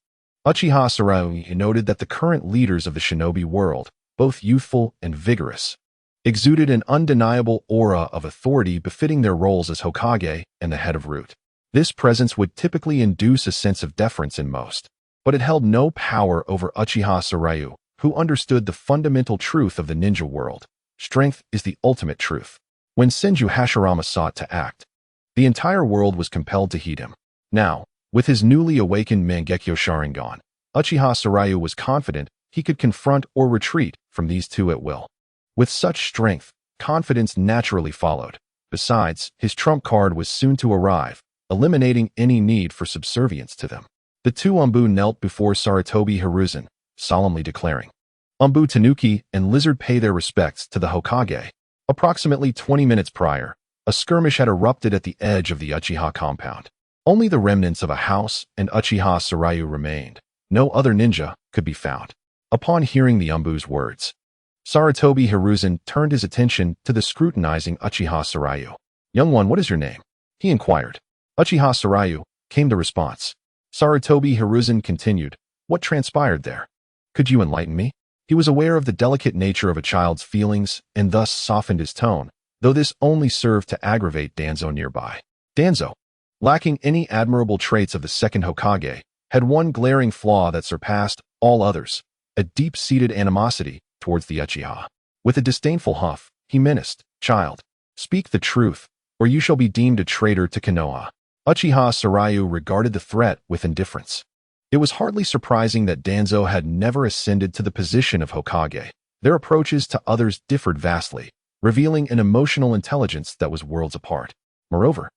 Uchiha Sarayu noted that the current leaders of the shinobi world, both youthful and vigorous, exuded an undeniable aura of authority befitting their roles as Hokage and the head of Root. This presence would typically induce a sense of deference in most, but it held no power over Uchiha Sarayu, who understood the fundamental truth of the ninja world. Strength is the ultimate truth. When Senju Hashirama sought to act, the entire world was compelled to heed him. Now, with his newly awakened Mangekyo Sharingan, Uchiha Sarayu was confident he could confront or retreat from these two at will. With such strength, confidence naturally followed. Besides, his trump card was soon to arrive, eliminating any need for subservience to them. The two Umbu knelt before Sarutobi Hiruzen, solemnly declaring, "Umbu Tanuki and Lizard pay their respects to the Hokage." Approximately 20 minutes prior, a skirmish had erupted at the edge of the Uchiha compound. Only the remnants of a house and Uchiha Sarayu remained. No other ninja could be found. Upon hearing the Umbu's words, Sarutobi Hiruzen turned his attention to the scrutinizing Uchiha Sarayu. "Young one, what is your name?" he inquired. Uchiha Sarayu came the response. Sarutobi Hiruzen continued, "What transpired there? Could you enlighten me?" He was aware of the delicate nature of a child's feelings and thus softened his tone, though this only served to aggravate Danzo nearby. Danzo, lacking any admirable traits of the second Hokage, had one glaring flaw that surpassed all others, a deep-seated animosity towards the Uchiha. With a disdainful huff, he menaced, "Child, speak the truth, or you shall be deemed a traitor to Konoha." Uchiha Sarayu regarded the threat with indifference. It was hardly surprising that Danzo had never ascended to the position of Hokage. Their approaches to others differed vastly, revealing an emotional intelligence that was worlds apart. Moreover,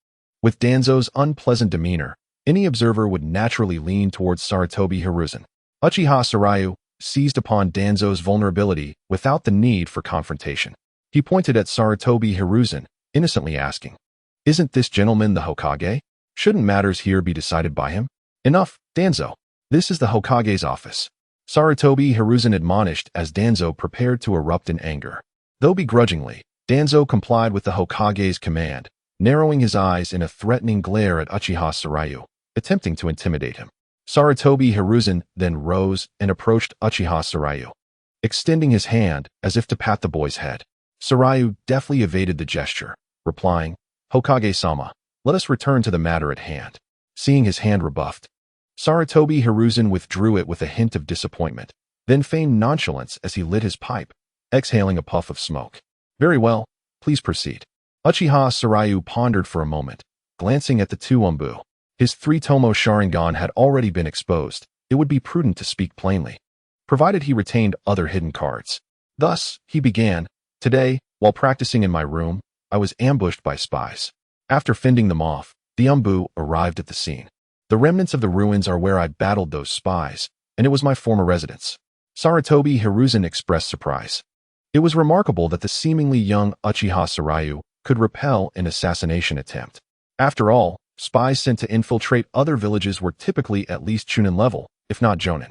with Danzo's unpleasant demeanor, any observer would naturally lean towards Sarutobi Hiruzen. Uchiha Sarayu seized upon Danzo's vulnerability without the need for confrontation. He pointed at Sarutobi Hiruzen, innocently asking, "Isn't this gentleman the Hokage? Shouldn't matters here be decided by him?" "Enough, Danzo. This is the Hokage's office," Sarutobi Hiruzen admonished as Danzo prepared to erupt in anger. Though begrudgingly, Danzo complied with the Hokage's command, narrowing his eyes in a threatening glare at Uchiha Sarayu, attempting to intimidate him. Sarutobi Hiruzen then rose and approached Uchiha Sarayu, extending his hand as if to pat the boy's head. Sarayu deftly evaded the gesture, replying, "Hokage-sama, let us return to the matter at hand." Seeing his hand rebuffed, Sarutobi Hiruzen withdrew it with a hint of disappointment, then feigned nonchalance as he lit his pipe, exhaling a puff of smoke. "Very well, please proceed." Uchiha Sarayu pondered for a moment, glancing at the two Umbu. His three-tomo Sharingan had already been exposed. It would be prudent to speak plainly, provided he retained other hidden cards. Thus, he began, "Today, while practicing in my room, I was ambushed by spies. After fending them off, the Umbu arrived at the scene. The remnants of the ruins are where I battled those spies, and it was my former residence." Sarutobi Hiruzen expressed surprise. It was remarkable that the seemingly young Uchiha Sarayu could repel an assassination attempt. After all, spies sent to infiltrate other villages were typically at least Chunin level, if not Jonin,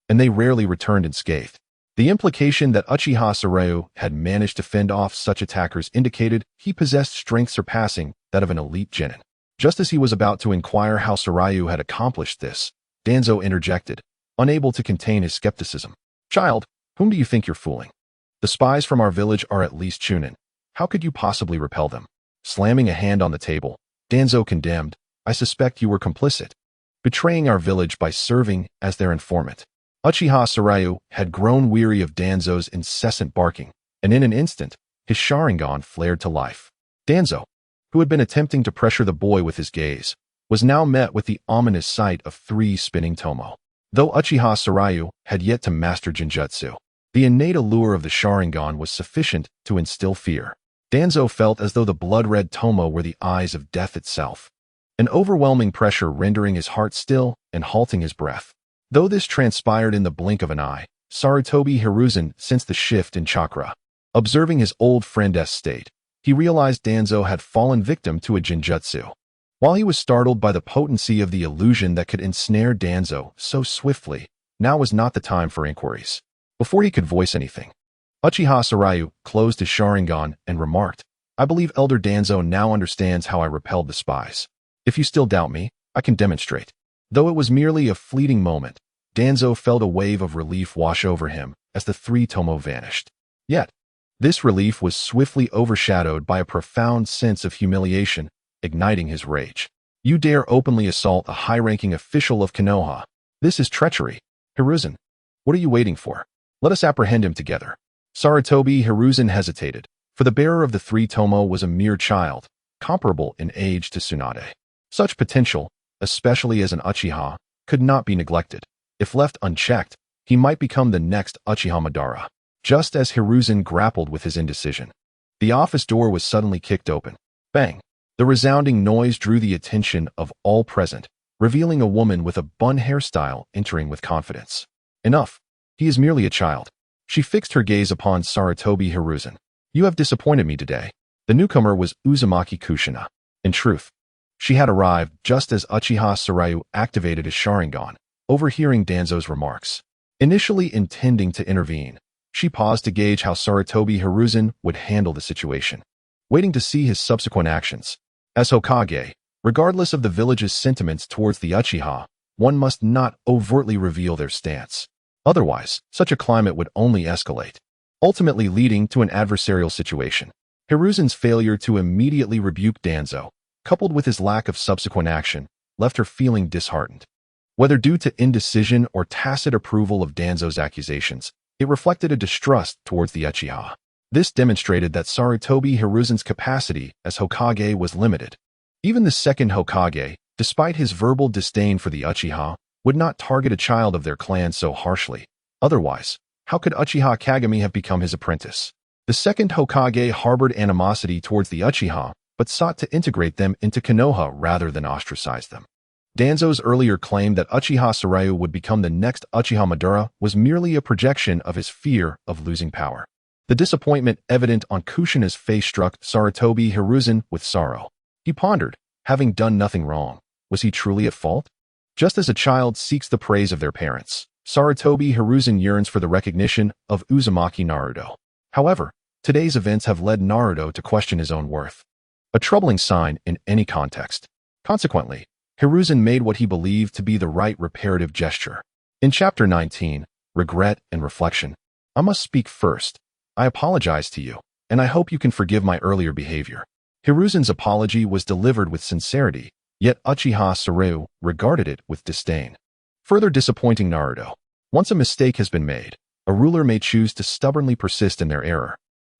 and they rarely returned unscathed. The implication that Uchiha Sarayu had managed to fend off such attackers indicated he possessed strength surpassing that of an elite genin. Just as he was about to inquire how Sarayu had accomplished this, Danzo interjected, unable to contain his skepticism. "Child, whom do you think you're fooling? The spies from our village are at least Chunin. How could you possibly repel them?" Slamming a hand on the table, Danzo condemned, "I suspect you were complicit, betraying our village by serving as their informant." Uchiha Sarayu had grown weary of Danzo's incessant barking, and in an instant, his Sharingan flared to life. Danzo, who had been attempting to pressure the boy with his gaze, was now met with the ominous sight of three spinning tomo. Though Uchiha Sarayu had yet to master Genjutsu, the innate allure of the Sharingan was sufficient to instill fear. Danzo felt as though the blood-red Tomo were the eyes of death itself, an overwhelming pressure rendering his heart still and halting his breath. Though this transpired in the blink of an eye, Sarutobi Hiruzen sensed the shift in chakra. Observing his old friend's state, he realized Danzo had fallen victim to a Genjutsu. While he was startled by the potency of the illusion that could ensnare Danzo so swiftly, now was not the time for inquiries. Before he could voice anything, Uchiha Sarayu closed his Sharingan and remarked, "I believe Elder Danzo now understands how I repelled the spies. If you still doubt me, I can demonstrate." Though it was merely a fleeting moment, Danzo felt a wave of relief wash over him as the three Tomo vanished. Yet, this relief was swiftly overshadowed by a profound sense of humiliation, igniting his rage. "You dare openly assault a high-ranking official of Konoha. This is treachery. Hiruzen, what are you waiting for? Let us apprehend him together." Sarutobi Hiruzen hesitated, for the bearer of the three Tomo was a mere child, comparable in age to Tsunade. Such potential, especially as an Uchiha, could not be neglected. If left unchecked, he might become the next Uchiha Madara. Just as Hiruzen grappled with his indecision, the office door was suddenly kicked open. Bang! The resounding noise drew the attention of all present, revealing a woman with a bun hairstyle entering with confidence. "Enough. He is merely a child." She fixed her gaze upon Sarutobi Hiruzen. "You have disappointed me today." The newcomer was Uzumaki Kushina. In truth, she had arrived just as Uchiha Sarayu activated his Sharingan, overhearing Danzo's remarks. Initially intending to intervene, she paused to gauge how Sarutobi Hiruzen would handle the situation, waiting to see his subsequent actions. As Hokage, regardless of the village's sentiments towards the Uchiha, one must not overtly reveal their stance. Otherwise, such a climate would only escalate, ultimately leading to an adversarial situation. Hiruzen's failure to immediately rebuke Danzo, coupled with his lack of subsequent action, left her feeling disheartened. Whether due to indecision or tacit approval of Danzo's accusations, it reflected a distrust towards the Uchiha. This demonstrated that Sarutobi Hiruzen's capacity as Hokage was limited. Even the second Hokage, despite his verbal disdain for the Uchiha, would not target a child of their clan so harshly. Otherwise, how could Uchiha Kagami have become his apprentice? The second Hokage harbored animosity towards the Uchiha, but sought to integrate them into Konoha rather than ostracize them. Danzo's earlier claim that Uchiha Sarayu would become the next Uchiha Madara was merely a projection of his fear of losing power. The disappointment evident on Kushina's face struck Sarutobi Hiruzen with sorrow. He pondered, having done nothing wrong, was he truly at fault? Just as a child seeks the praise of their parents, Sarutobi Hiruzen yearns for the recognition of Uzumaki Naruto. However, today's events have led Naruto to question his own worth, a troubling sign in any context. Consequently, Hiruzen made what he believed to be the right reparative gesture. In Chapter 19, Regret and Reflection, "I must speak first. I apologize to you, and I hope you can forgive my earlier behavior." Hiruzen's apology was delivered with sincerity, yet Uchiha Sarayu regarded it with disdain, further disappointing Naruto. Once a mistake has been made, a ruler may choose to stubbornly persist in their error.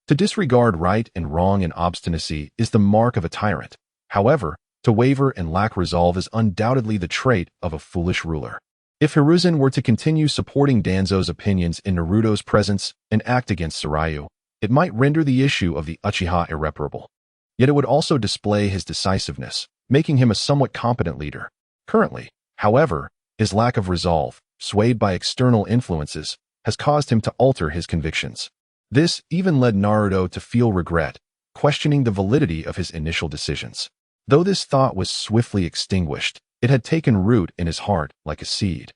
To disregard right and wrong and obstinacy is the mark of a tyrant. However, to waver and lack resolve is undoubtedly the trait of a foolish ruler. If Hiruzen were to continue supporting Danzo's opinions in Naruto's presence and act against Sarayu, it might render the issue of the Uchiha irreparable. Yet it would also display his decisiveness, making him a somewhat competent leader. Currently, however, his lack of resolve, swayed by external influences, has caused him to alter his convictions. This even led Naruto to feel regret, questioning the validity of his initial decisions. Though this thought was swiftly extinguished, it had taken root in his heart like a seed,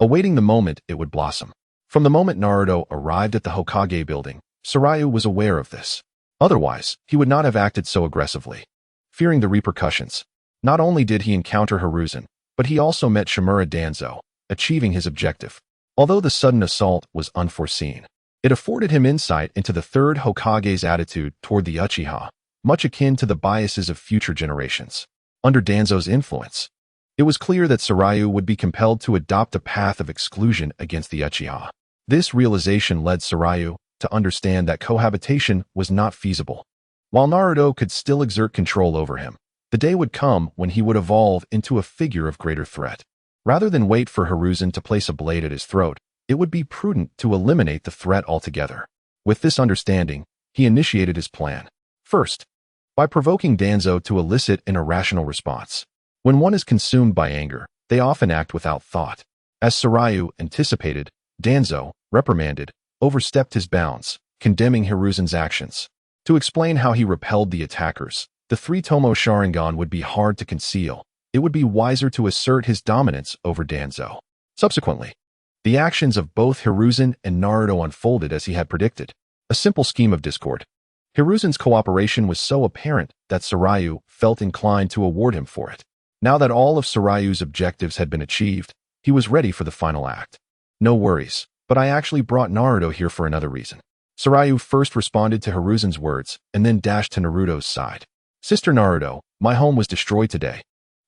awaiting the moment it would blossom. From the moment Naruto arrived at the Hokage building, Sarayu was aware of this. Otherwise, he would not have acted so aggressively. Fearing the repercussions, not only did he encounter Hiruzen, but he also met Shimura Danzo, achieving his objective. Although the sudden assault was unforeseen, it afforded him insight into the third Hokage's attitude toward the Uchiha, much akin to the biases of future generations. Under Danzo's influence, it was clear that Sarayu would be compelled to adopt a path of exclusion against the Uchiha. This realization led Sarayu to understand that cohabitation was not feasible. While Naruto could still exert control over him, the day would come when he would evolve into a figure of greater threat. Rather than wait for Hiruzen to place a blade at his throat, it would be prudent to eliminate the threat altogether. With this understanding, he initiated his plan. First, by provoking Danzo to elicit an irrational response. When one is consumed by anger, they often act without thought. As Sarayu anticipated, Danzo, reprimanded, overstepped his bounds, condemning Hiruzen's actions. To explain how he repelled the attackers, the three-tomo Sharingan would be hard to conceal. It would be wiser to assert his dominance over Danzo. Subsequently, the actions of both Hiruzen and Naruto unfolded as he had predicted. A simple scheme of discord. Hiruzen's cooperation was so apparent that Sarayu felt inclined to award him for it. Now that all of Sarayu's objectives had been achieved, he was ready for the final act. No worries, but I actually brought Naruto here for another reason. Sarayu first responded to Hiruzen's words and then dashed to Naruto's side. Sister Naruto, my home was destroyed today.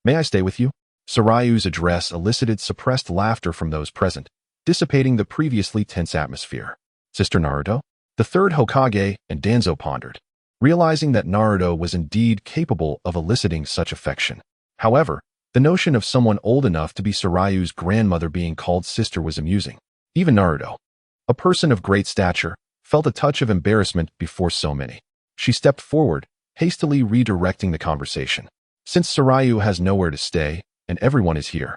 May I stay with you? Sarayu's address elicited suppressed laughter from those present, dissipating the previously tense atmosphere. Sister Naruto? The third Hokage and Danzo pondered, realizing that Naruto was indeed capable of eliciting such affection. However, the notion of someone old enough to be Sarayu's grandmother being called sister was amusing. Even Naruto, a person of great stature, felt a touch of embarrassment before so many. She stepped forward, hastily redirecting the conversation. Since Sarayu has nowhere to stay, and everyone is here,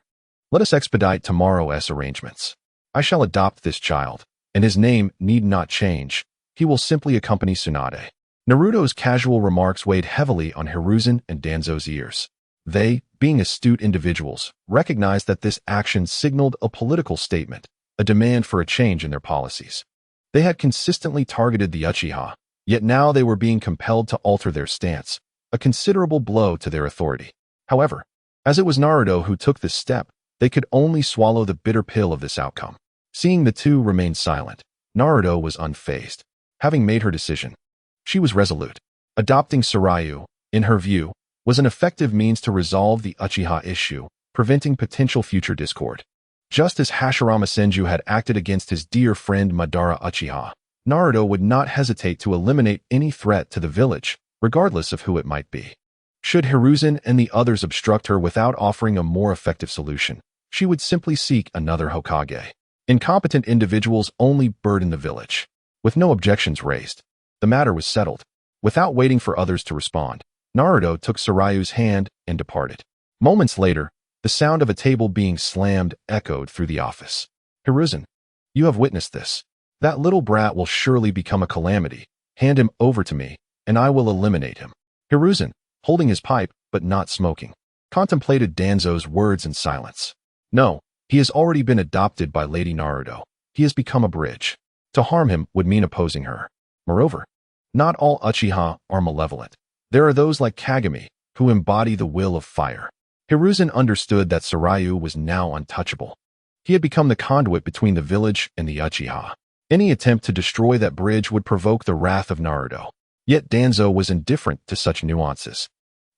let us expedite tomorrow's arrangements. I shall adopt this child, and his name need not change. He will simply accompany Tsunade. Naruto's casual remarks weighed heavily on Hiruzen and Danzo's ears. They, being astute individuals, recognized that this action signaled a political statement, a demand for a change in their policies. They had consistently targeted the Uchiha, yet now they were being compelled to alter their stance, a considerable blow to their authority. However, as it was Naruto who took this step, they could only swallow the bitter pill of this outcome. Seeing the two remain silent, Naruto was unfazed. Having made her decision, she was resolute. Adopting Sarayu, in her view, was an effective means to resolve the Uchiha issue, preventing potential future discord. Just as Hashirama Senju had acted against his dear friend Madara Uchiha, Naruto would not hesitate to eliminate any threat to the village, regardless of who it might be. Should Hiruzen and the others obstruct her without offering a more effective solution, she would simply seek another Hokage. Incompetent individuals only burden the village. With no objections raised, the matter was settled. Without waiting for others to respond, Naruto took Sarayu's hand and departed. Moments later, the sound of a table being slammed echoed through the office. Hiruzen, you have witnessed this. That little brat will surely become a calamity. Hand him over to me, and I will eliminate him. Hiruzen, holding his pipe but not smoking, contemplated Danzo's words in silence. No, he has already been adopted by Lady Naruto. He has become a bridge. To harm him would mean opposing her. Moreover, not all Uchiha are malevolent. There are those like Kagami, who embody the will of fire. Hiruzen understood that Sarayu was now untouchable. He had become the conduit between the village and the Uchiha. Any attempt to destroy that bridge would provoke the wrath of Naruto. Yet Danzo was indifferent to such nuances.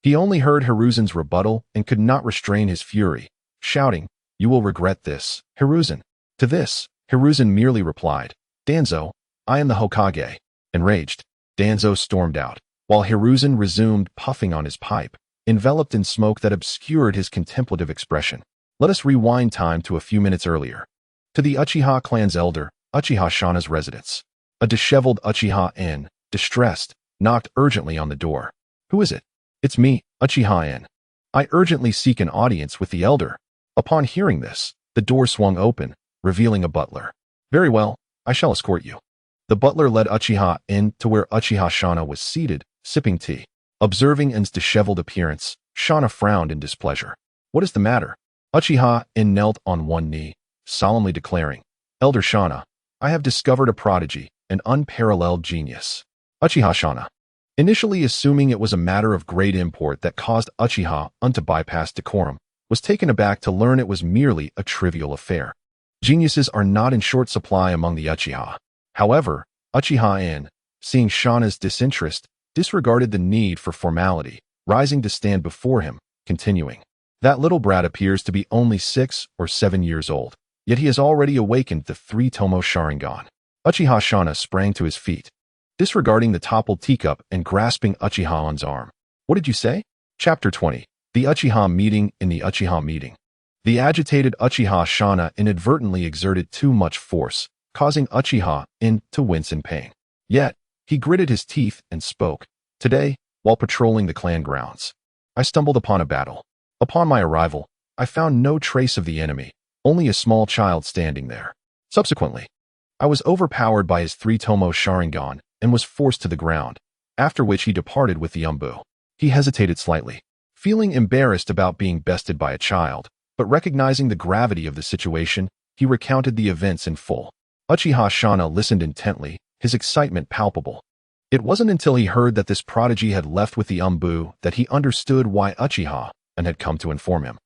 He only heard Hiruzen's rebuttal and could not restrain his fury, shouting, "You will regret this, Hiruzen." To this, Hiruzen merely replied, "Danzo, I am the Hokage." Enraged, Danzo stormed out, while Hiruzen resumed puffing on his pipe, enveloped in smoke that obscured his contemplative expression. Let us rewind time to a few minutes earlier. To the Uchiha clan's elder, Uchiha Shana's residence. A disheveled Uchiha, distressed, knocked urgently on the door. "Who is it?" "It's me, Uchiha. I urgently seek an audience with the elder." Upon hearing this, the door swung open, revealing a butler. "Very well, I shall escort you." The butler led Uchiha to where Uchiha Shana was seated, sipping tea. Observing N's disheveled appearance, Shana frowned in displeasure. "What is the matter?" Uchiha knelt on one knee, solemnly declaring, "Elder Shana, I have discovered a prodigy, an unparalleled genius." Uchiha Shana, initially assuming it was a matter of great import that caused Uchiha to bypass decorum, was taken aback to learn it was merely a trivial affair. Geniuses are not in short supply among the Uchiha. However, Uchiha, seeing Shana's disinterest, disregarded the need for formality, rising to stand before him, continuing, "That little brat appears to be only 6 or 7 years old, yet he has already awakened the three-tomo Sharingan." Uchiha Shana sprang to his feet, disregarding the toppled teacup and grasping Uchiha's arm. "What did you say?" Chapter 20. The Uchiha Meeting in the Uchiha Meeting. The agitated Uchiha Shana inadvertently exerted too much force, causing Uchiha to wince in pain. Yet, he gritted his teeth and spoke. Today, while patrolling the clan grounds, I stumbled upon a battle. Upon my arrival, I found no trace of the enemy, only a small child standing there. Subsequently, I was overpowered by his 3-tomo Sharingan and was forced to the ground, after which he departed with the umbu. He hesitated slightly, feeling embarrassed about being bested by a child, but recognizing the gravity of the situation, he recounted the events in full. Uchiha Shana listened intently, his excitement palpable. It wasn't until he heard that this prodigy had left with the umbu that he understood why Uchiha had come to inform him.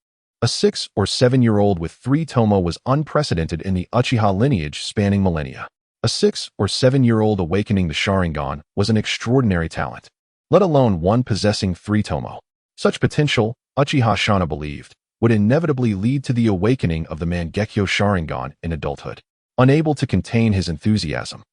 A 6 or 7-year-old with 3-tomo was unprecedented in the Uchiha lineage spanning millennia. A 6 or 7-year-old awakening the Sharingan was an extraordinary talent, let alone one possessing 3-tomo. Such potential, Uchiha Shana believed, would inevitably lead to the awakening of the Mangekyo Sharingan in adulthood. Unable to contain his enthusiasm,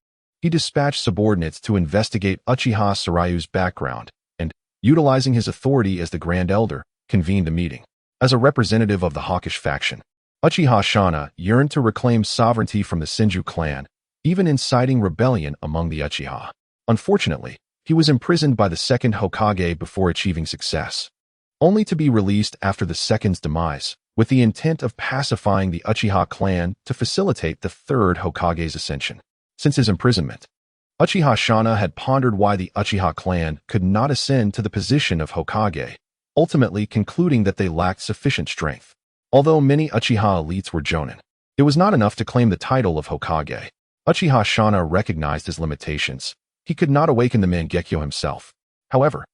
he dispatched subordinates to investigate Uchiha Sarayu's background and, utilizing his authority as the Grand Elder, convened a meeting. As a representative of the hawkish faction, Uchiha Shana yearned to reclaim sovereignty from the Senju clan, even inciting rebellion among the Uchiha. Unfortunately, he was imprisoned by the second Hokage before achieving success, only to be released after the second's demise, with the intent of pacifying the Uchiha clan to facilitate the third Hokage's ascension. Since his imprisonment, Uchiha Shana had pondered why the Uchiha clan could not ascend to the position of Hokage, ultimately concluding that they lacked sufficient strength. Although many Uchiha elites were jonin, it was not enough to claim the title of Hokage. Uchiha Shana recognized his limitations. He could not awaken the Mangekyo himself. However,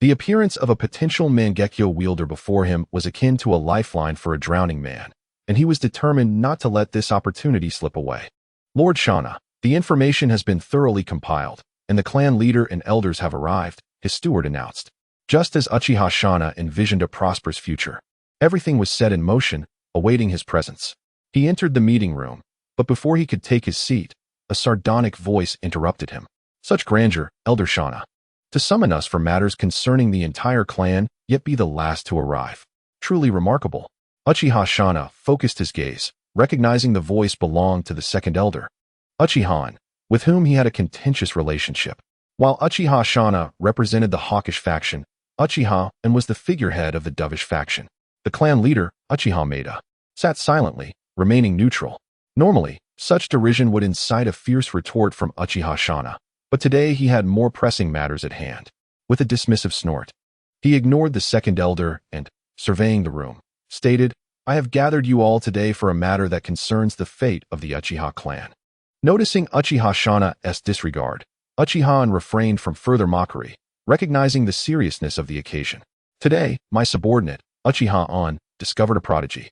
the appearance of a potential Mangekyo wielder before him was akin to a lifeline for a drowning man, and he was determined not to let this opportunity slip away. Lord Shana, the information has been thoroughly compiled, and the clan leader and elders have arrived, his steward announced. Just as Uchiha Shana envisioned a prosperous future, everything was set in motion, awaiting his presence. He entered the meeting room, but before he could take his seat, a sardonic voice interrupted him. Such grandeur, Elder Shana. To summon us for matters concerning the entire clan, yet be the last to arrive. Truly remarkable. Uchiha Shana focused his gaze, recognizing the voice belonged to the second elder, Uchiha, with whom he had a contentious relationship. While Uchiha Shana represented the hawkish faction, Uchiha was the figurehead of the dovish faction. The clan leader, Uchiha Maeda, sat silently, remaining neutral. Normally, such derision would incite a fierce retort from Uchiha Shana, but today he had more pressing matters at hand. With a dismissive snort, he ignored the second elder and, surveying the room, stated, I have gathered you all today for a matter that concerns the fate of the Uchiha clan. Noticing Uchiha Shana's disregard, Uchiha refrained from further mockery, recognizing the seriousness of the occasion. Today, my subordinate, Uchiha discovered a prodigy,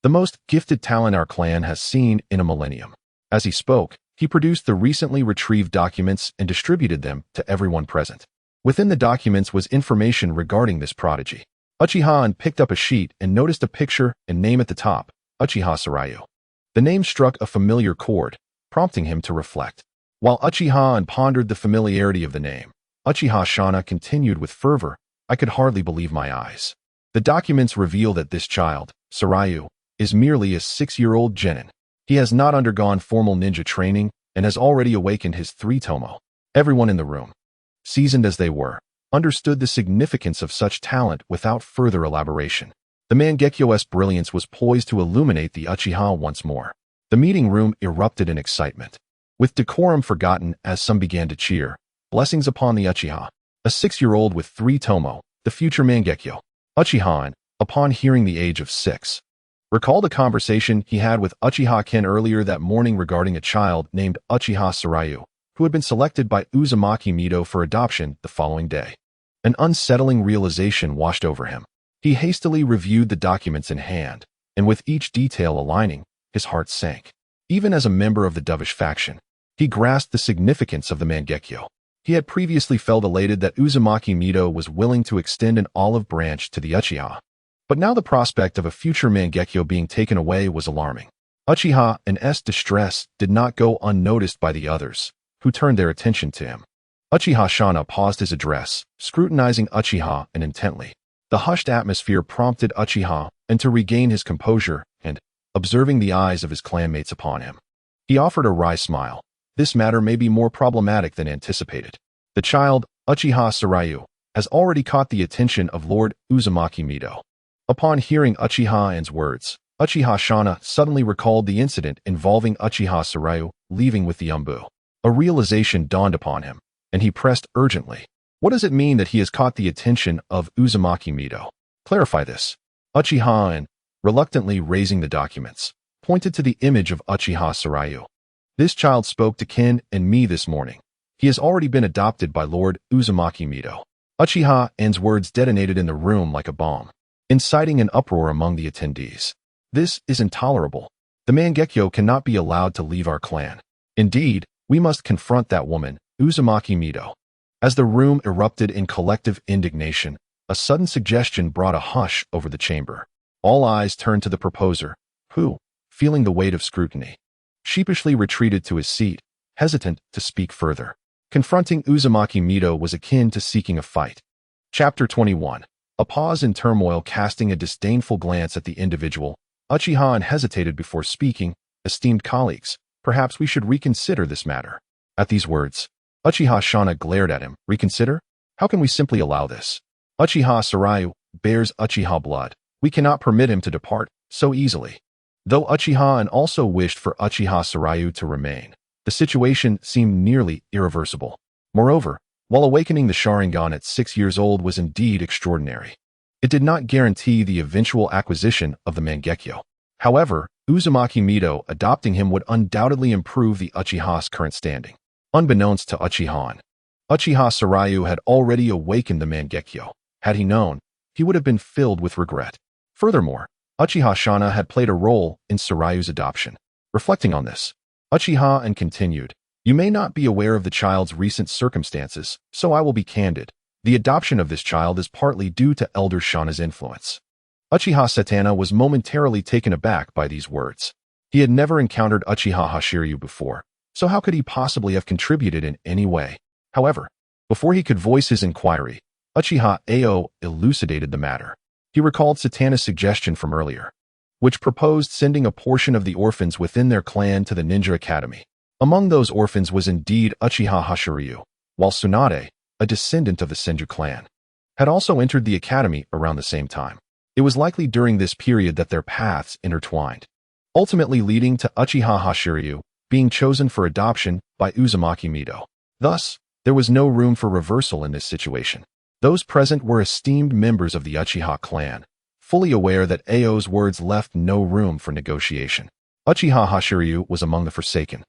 the most gifted talent our clan has seen in a millennium. As he spoke, he produced the recently retrieved documents and distributed them to everyone present. Within the documents was information regarding this prodigy. Uchiha picked up a sheet and noticed a picture and name at the top, Uchiha Sarayu. The name struck a familiar chord, prompting him to reflect. While Uchiha pondered the familiarity of the name, Uchiha Shana continued with fervor, I could hardly believe my eyes. The documents reveal that this child, Sarayu, is merely a 6-year-old genin. He has not undergone formal ninja training and has already awakened his 3-tomo. Everyone in the room, seasoned as they were, understood the significance of such talent without further elaboration. The Mangekyo's brilliance was poised to illuminate the Uchiha once more. The meeting room erupted in excitement. With decorum forgotten as some began to cheer, blessings upon the Uchiha, a 6-year-old with 3-tomo, the future Mangekyo. Uchiha, upon hearing the age of 6, recalled a conversation he had with Uchiha Ken earlier that morning regarding a child named Uchiha Sarayu, who had been selected by Uzumaki Mido for adoption the following day. An unsettling realization washed over him. He hastily reviewed the documents in hand, and with each detail aligning, his heart sank. Even as a member of the dovish faction, he grasped the significance of the Mangekyo. He had previously felt elated that Uzumaki Mido was willing to extend an olive branch to the Uchiha, but now the prospect of a future Mangekyo being taken away was alarming. Uchiha's distress did not go unnoticed by the others, who turned their attention to him. Uchiha Shana paused his address, scrutinizing Uchiha intently. The hushed atmosphere prompted Uchiha and to regain his composure and, observing the eyes of his clanmates upon him, he offered a wry smile. This matter may be more problematic than anticipated. The child, Uchiha Sarayu, has already caught the attention of Lord Uzumaki Mido. Upon hearing Uchiha An's words, Uchiha Shana suddenly recalled the incident involving Uchiha Sarayu leaving with the Umbu. A realization dawned upon him, and he pressed urgently. What does it mean that he has caught the attention of Uzumaki Mido? Clarify this. Uchiha An, reluctantly raising the documents, pointed to the image of Uchiha Sarayu. This child spoke to Ken and me this morning. He has already been adopted by Lord Uzumaki Mido. Uchiha An's words detonated in the room like a bomb, inciting an uproar among the attendees. This is intolerable. The Mangekyo cannot be allowed to leave our clan. Indeed, we must confront that woman, Uzumaki Mido. As the room erupted in collective indignation, a sudden suggestion brought a hush over the chamber. All eyes turned to the proposer, who, feeling the weight of scrutiny, sheepishly retreated to his seat, hesitant to speak further. Confronting Uzumaki Mido was akin to seeking a fight. Chapter 21. A pause in turmoil. Casting a disdainful glance at the individual, Uchiha hesitated before speaking. Esteemed colleagues, perhaps we should reconsider this matter. At these words, Uchiha Shana glared at him. Reconsider? How can we simply allow this? Uchiha Sarayu bears Uchiha blood. We cannot permit him to depart so easily. Though Uchiha also wished for Uchiha Sarayu to remain, the situation seemed nearly irreversible. Moreover, while awakening the Sharingan at 6 years old was indeed extraordinary, it did not guarantee the eventual acquisition of the Mangekyo. However, Uzumaki Mido adopting him would undoubtedly improve the Uchiha's current standing. Unbeknownst to Uchiha Sarayu had already awakened the Mangekyo. Had he known, he would have been filled with regret. Furthermore, Uchiha Shana had played a role in Sarayu's adoption. Reflecting on this, Uchiha continued, "You may not be aware of the child's recent circumstances, so I will be candid. The adoption of this child is partly due to Elder Shana's influence." Uchiha Satana was momentarily taken aback by these words. He had never encountered Uchiha Hashiryu before, so how could he possibly have contributed in any way? However, before he could voice his inquiry, Uchiha Ao elucidated the matter. He recalled Satana's suggestion from earlier, which proposed sending a portion of the orphans within their clan to the Ninja Academy. Among those orphans was indeed Uchiha Hashiryu, while Tsunade, a descendant of the Senju clan, had also entered the academy around the same time. It was likely during this period that their paths intertwined, ultimately leading to Uchiha Hashiryu being chosen for adoption by Uzumaki Mido. Thus, there was no room for reversal in this situation. Those present were esteemed members of the Uchiha clan, fully aware that Ao's words left no room for negotiation. Uchiha Hashiryu was among the forsaken,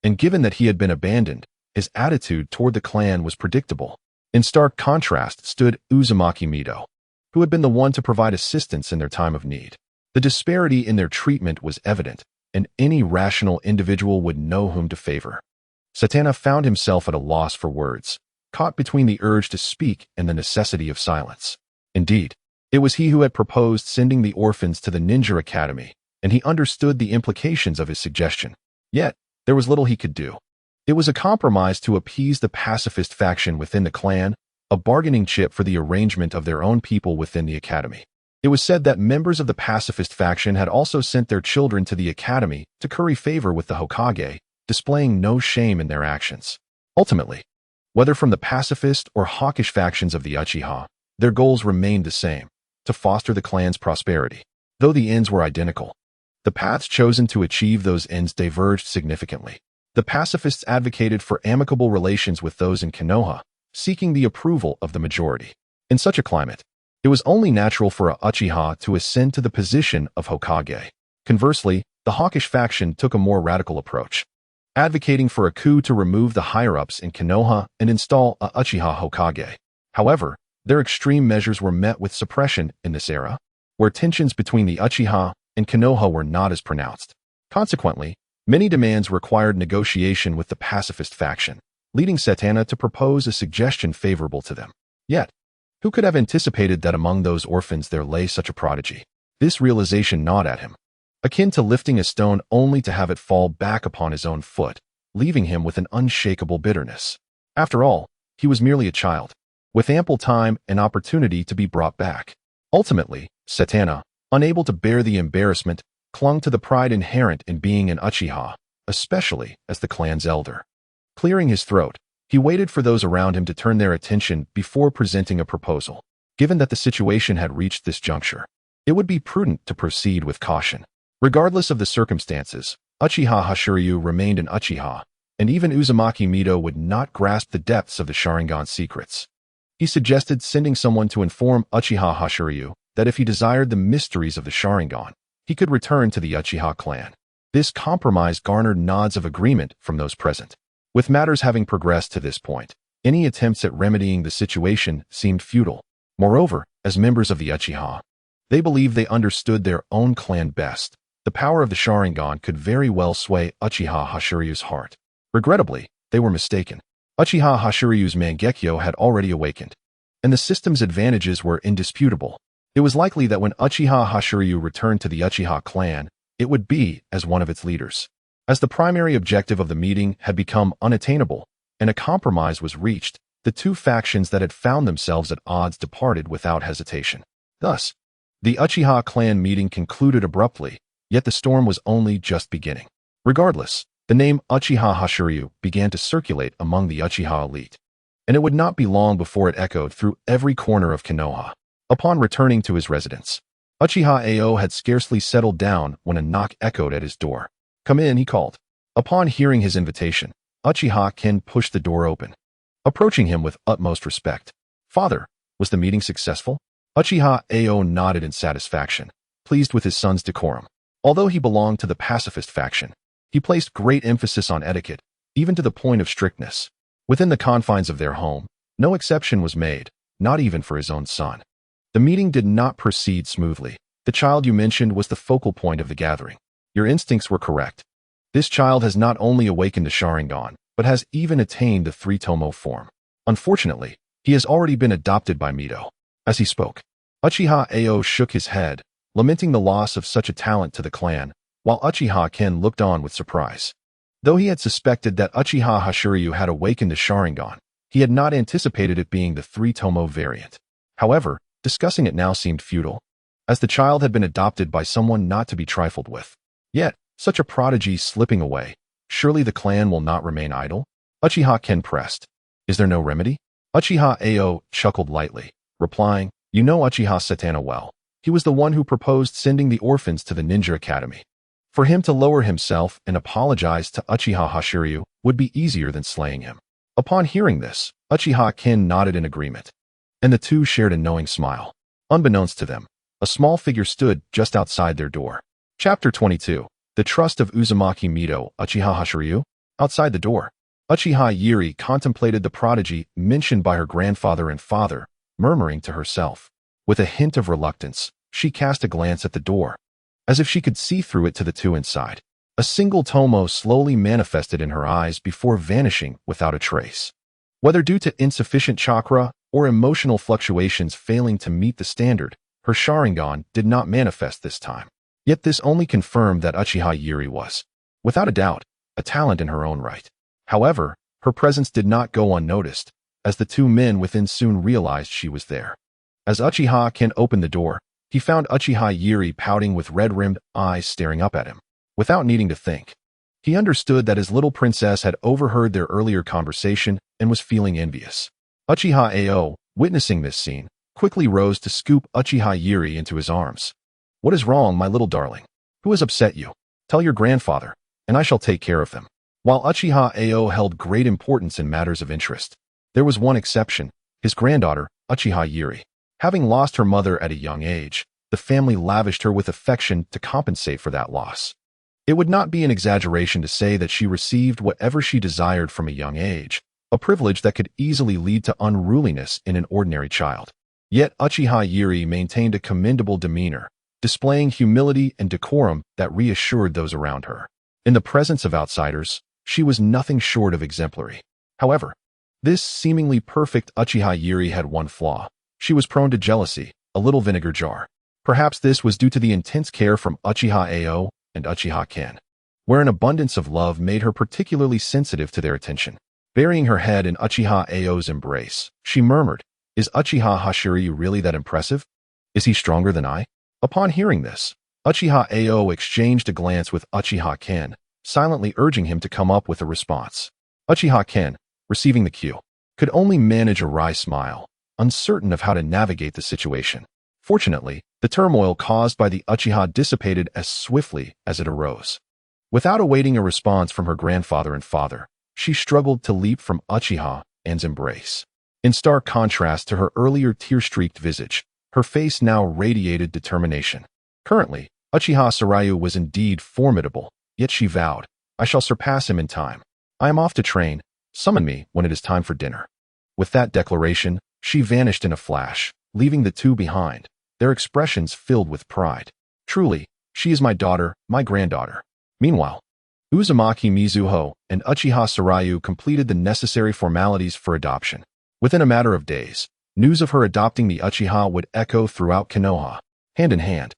and given that he had been abandoned, his attitude toward the clan was predictable. In stark contrast stood Uzumaki Mido, who had been the one to provide assistance in their time of need. The disparity in their treatment was evident, and any rational individual would know whom to favor. Satana found himself at a loss for words, caught between the urge to speak and the necessity of silence. Indeed, it was he who had proposed sending the orphans to the Ninja Academy, and he understood the implications of his suggestion. Yet, there was little he could do. It was a compromise to appease the pacifist faction within the clan, a bargaining chip for the arrangement of their own people within the academy. It was said that members of the pacifist faction had also sent their children to the academy to curry favor with the Hokage, displaying no shame in their actions. Ultimately, whether from the pacifist or hawkish factions of the Uchiha, their goals remained the same: to foster the clan's prosperity. Though the ends were identical, the paths chosen to achieve those ends diverged significantly. The pacifists advocated for amicable relations with those in Konoha, seeking the approval of the majority. In such a climate, it was only natural for a Uchiha to ascend to the position of Hokage. Conversely, the hawkish faction took a more radical approach, advocating for a coup to remove the higher-ups in Konoha and install a Uchiha Hokage. However, their extreme measures were met with suppression in this era, where tensions between the Uchiha and Konoha were not as pronounced. Consequently, many demands required negotiation with the pacifist faction, leading Satana to propose a suggestion favorable to them. Yet, who could have anticipated that among those orphans there lay such a prodigy? This realization gnawed at him, akin to lifting a stone only to have it fall back upon his own foot, leaving him with an unshakable bitterness. After all, he was merely a child, with ample time and opportunity to be brought back. Ultimately, Satana, unable to bear the embarrassment, clung to the pride inherent in being an Uchiha, especially as the clan's elder. Clearing his throat, he waited for those around him to turn their attention before presenting a proposal. Given that the situation had reached this juncture, it would be prudent to proceed with caution. Regardless of the circumstances, Uchiha Hashiryu remained an Uchiha, and even Uzumaki Mido would not grasp the depths of the Sharingan secrets. He suggested sending someone to inform Uchiha Hashiryu that if he desired the mysteries of the Sharingan, he could return to the Uchiha clan. This compromise garnered nods of agreement from those present. With matters having progressed to this point, any attempts at remedying the situation seemed futile. Moreover, as members of the Uchiha, they believed they understood their own clan best. The power of the Sharingan could very well sway Uchiha Hashiryu's heart. Regrettably, they were mistaken. Uchiha Hashiryu's Mangekyo had already awakened, and the system's advantages were indisputable. It was likely that when Uchiha Hashiryu returned to the Uchiha clan, it would be as one of its leaders. As the primary objective of the meeting had become unattainable, and a compromise was reached, the two factions that had found themselves at odds departed without hesitation. Thus, the Uchiha clan meeting concluded abruptly, yet the storm was only just beginning. Regardless, the name Uchiha Hashiryu began to circulate among the Uchiha elite, and it would not be long before it echoed through every corner of Konoha. Upon returning to his residence, Uchiha Ao had scarcely settled down when a knock echoed at his door. "Come in," he called. Upon hearing his invitation, Uchiha Ken pushed the door open, approaching him with utmost respect. "Father, was the meeting successful?" Uchiha Ao nodded in satisfaction, pleased with his son's decorum. Although he belonged to the pacifist faction, he placed great emphasis on etiquette, even to the point of strictness. Within the confines of their home, no exception was made, not even for his own son. The meeting did not proceed smoothly. "The child you mentioned was the focal point of the gathering. Your instincts were correct. This child has not only awakened the Sharingan, but has even attained the three-tomo form. Unfortunately, he has already been adopted by Mido." As he spoke, Uchiha Ao shook his head, lamenting the loss of such a talent to the clan, while Uchiha Ken looked on with surprise. Though he had suspected that Uchiha Hashiryu had awakened the Sharingan, he had not anticipated it being the three-tomo variant. However, discussing it now seemed futile, as the child had been adopted by someone not to be trifled with. Yet, such a prodigy slipping away, surely the clan will not remain idle? Uchiha Ken pressed. "Is there no remedy?" Uchiha Ao chuckled lightly, replying, "You know Uchiha Satana well. He was the one who proposed sending the orphans to the ninja academy. For him to lower himself and apologize to Uchiha Hashiryu would be easier than slaying him." Upon hearing this, Uchiha Ken nodded in agreement, and the two shared a knowing smile. Unbeknownst to them, a small figure stood just outside their door. Chapter 22. The Trust of Uzumaki Mido, Uchiha Hashiryu? Outside the door, Uchiha Yuri contemplated the prodigy mentioned by her grandfather and father, murmuring to herself. With a hint of reluctance, she cast a glance at the door, as if she could see through it to the two inside. A single tomo slowly manifested in her eyes before vanishing without a trace. Whether due to insufficient chakra or emotional fluctuations failing to meet the standard, her Sharingan did not manifest this time. Yet this only confirmed that Uchiha Yuri was, without a doubt, a talent in her own right. However, her presence did not go unnoticed, as the two men within soon realized she was there. As Uchiha Ken opened the door, he found Uchiha Yuri pouting with red-rimmed eyes staring up at him. Without needing to think, he understood that his little princess had overheard their earlier conversation and was feeling envious. Uchiha Ao, witnessing this scene, quickly rose to scoop Uchiha Yuri into his arms. "What is wrong, my little darling? Who has upset you? Tell your grandfather, and I shall take care of them." While Uchiha Ao held great importance in matters of interest, there was one exception, his granddaughter, Uchiha Yuri. Having lost her mother at a young age, the family lavished her with affection to compensate for that loss. It would not be an exaggeration to say that she received whatever she desired from a young age, a privilege that could easily lead to unruliness in an ordinary child. Yet Uchiha Yuri maintained a commendable demeanor, displaying humility and decorum that reassured those around her. In the presence of outsiders, she was nothing short of exemplary. However, this seemingly perfect Uchiha Yuri had one flaw. She was prone to jealousy, a little vinegar jar. Perhaps this was due to the intense care from Uchiha Ao and Uchiha Ken, where an abundance of love made her particularly sensitive to their attention. Burying her head in Uchiha Ao's embrace, she murmured, "Is Uchiha Hashiryu really that impressive? Is he stronger than I? Upon hearing this, Uchiha Ao exchanged a glance with Uchiha Ken, silently urging him to come up with a response. Uchiha Ken, receiving the cue, could only manage a wry smile, uncertain of how to navigate the situation. Fortunately, the turmoil caused by the Uchiha dissipated as swiftly as it arose. Without awaiting a response from her grandfather and father, she struggled to leap from Uchiha An's embrace. In stark contrast to her earlier tear-streaked visage, her face now radiated determination. Currently, Uchiha Sarayu was indeed formidable, yet she vowed, "I shall surpass him in time. I am off to train. Summon me when it is time for dinner." With that declaration, she vanished in a flash, leaving the two behind, their expressions filled with pride. Truly, she is my daughter, my granddaughter. Meanwhile, Uzumaki Mizuho and Uchiha Sarayu completed the necessary formalities for adoption. Within a matter of days, news of her adopting the Uchiha would echo throughout Konoha. Hand in hand,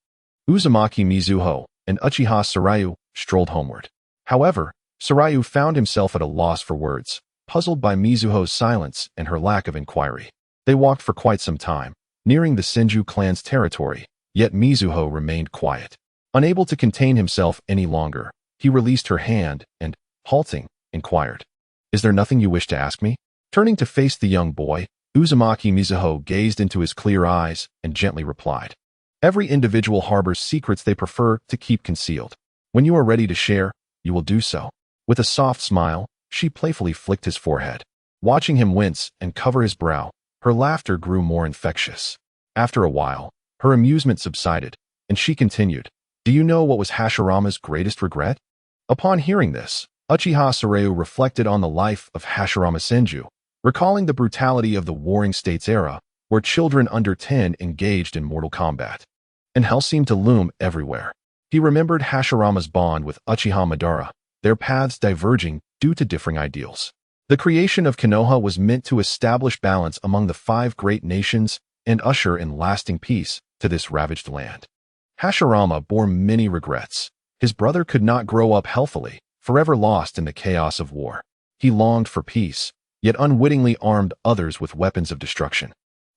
Uzumaki Mizuho and Uchiha Sarayu strolled homeward. However, Sarayu found himself at a loss for words, puzzled by Mizuho's silence and her lack of inquiry. They walked for quite some time, nearing the Senju clan's territory, yet Mizuho remained quiet. Unable to contain himself any longer, he released her hand and, halting, inquired, "Is there nothing you wish to ask me?" Turning to face the young boy, Uzumaki Mizuho gazed into his clear eyes and gently replied, "Every individual harbors secrets they prefer to keep concealed. When you are ready to share, you will do so." With a soft smile, she playfully flicked his forehead. Watching him wince and cover his brow, her laughter grew more infectious. After a while, her amusement subsided, and she continued, "Do you know what was Hashirama's greatest regret?" Upon hearing this, Uchiha Sarayu reflected on the life of Hashirama Senju, recalling the brutality of the Warring States era, where children under 10 engaged in mortal combat. And hell seemed to loom everywhere. He remembered Hashirama's bond with Uchiha Madara, their paths diverging due to differing ideals. The creation of Konoha was meant to establish balance among the 5 great nations and usher in lasting peace to this ravaged land. Hashirama bore many regrets. His brother could not grow up healthily, forever lost in the chaos of war. He longed for peace, yet unwittingly armed others with weapons of destruction.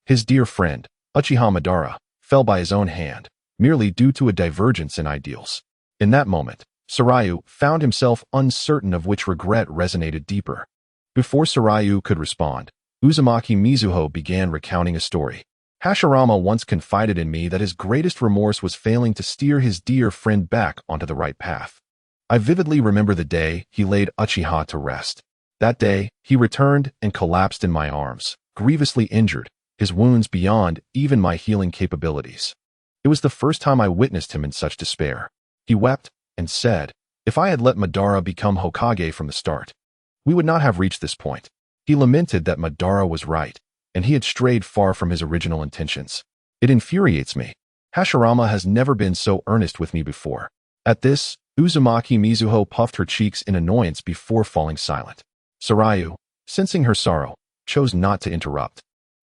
His dear friend, Uchiha Madara, fell by his own hand, merely due to a divergence in ideals. In that moment, Sarayu found himself uncertain of which regret resonated deeper. Before Sarayu could respond, Uzumaki Mizuho began recounting a story. "Hashirama once confided in me that his greatest remorse was failing to steer his dear friend back onto the right path. I vividly remember the day he laid Uchiha to rest. That day, he returned and collapsed in my arms, grievously injured, his wounds beyond even my healing capabilities. It was the first time I witnessed him in such despair. He wept and said, if I had let Madara become Hokage from the start, we would not have reached this point. He lamented that Madara was right, and he had strayed far from his original intentions. It infuriates me. Hashirama has never been so earnest with me before." At this, Uzumaki Mizuho puffed her cheeks in annoyance before falling silent. Sarayu, sensing her sorrow, chose not to interrupt,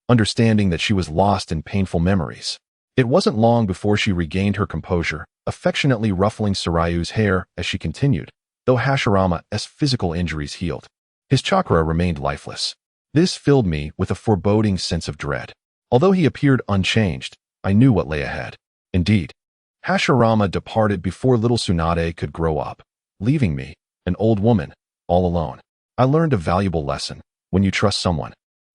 understanding that she was lost in painful memories. It wasn't long before she regained her composure, affectionately ruffling Sarayu's hair as she continued, though Hashirama's physical injuries healed, his chakra remained lifeless. This filled me with a foreboding sense of dread. Although he appeared unchanged, I knew what lay ahead. Indeed, Hashirama departed before little Tsunade could grow up, leaving me, an old woman, all alone. I learned a valuable lesson. When you trust someone,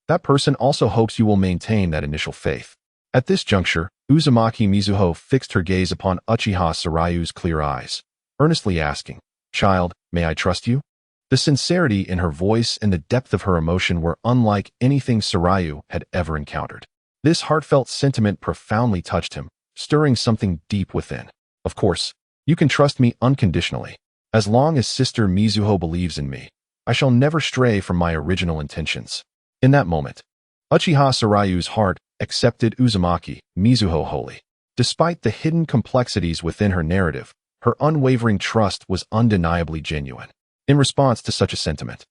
that person also hopes you will maintain that initial faith. At this juncture, Uzumaki Mizuho fixed her gaze upon Uchiha Sarayu's clear eyes, earnestly asking, "Child, may I trust you?" The sincerity in her voice and the depth of her emotion were unlike anything Sarayu had ever encountered. This heartfelt sentiment profoundly touched him, stirring something deep within. "Of course, you can trust me unconditionally. As long as Sister Mizuho believes in me, I shall never stray from my original intentions." In that moment, Uchiha Sarayu's heart accepted Uzumaki Mizuho wholly. Despite the hidden complexities within her narrative, her unwavering trust was undeniably genuine. In response to such a sentiment,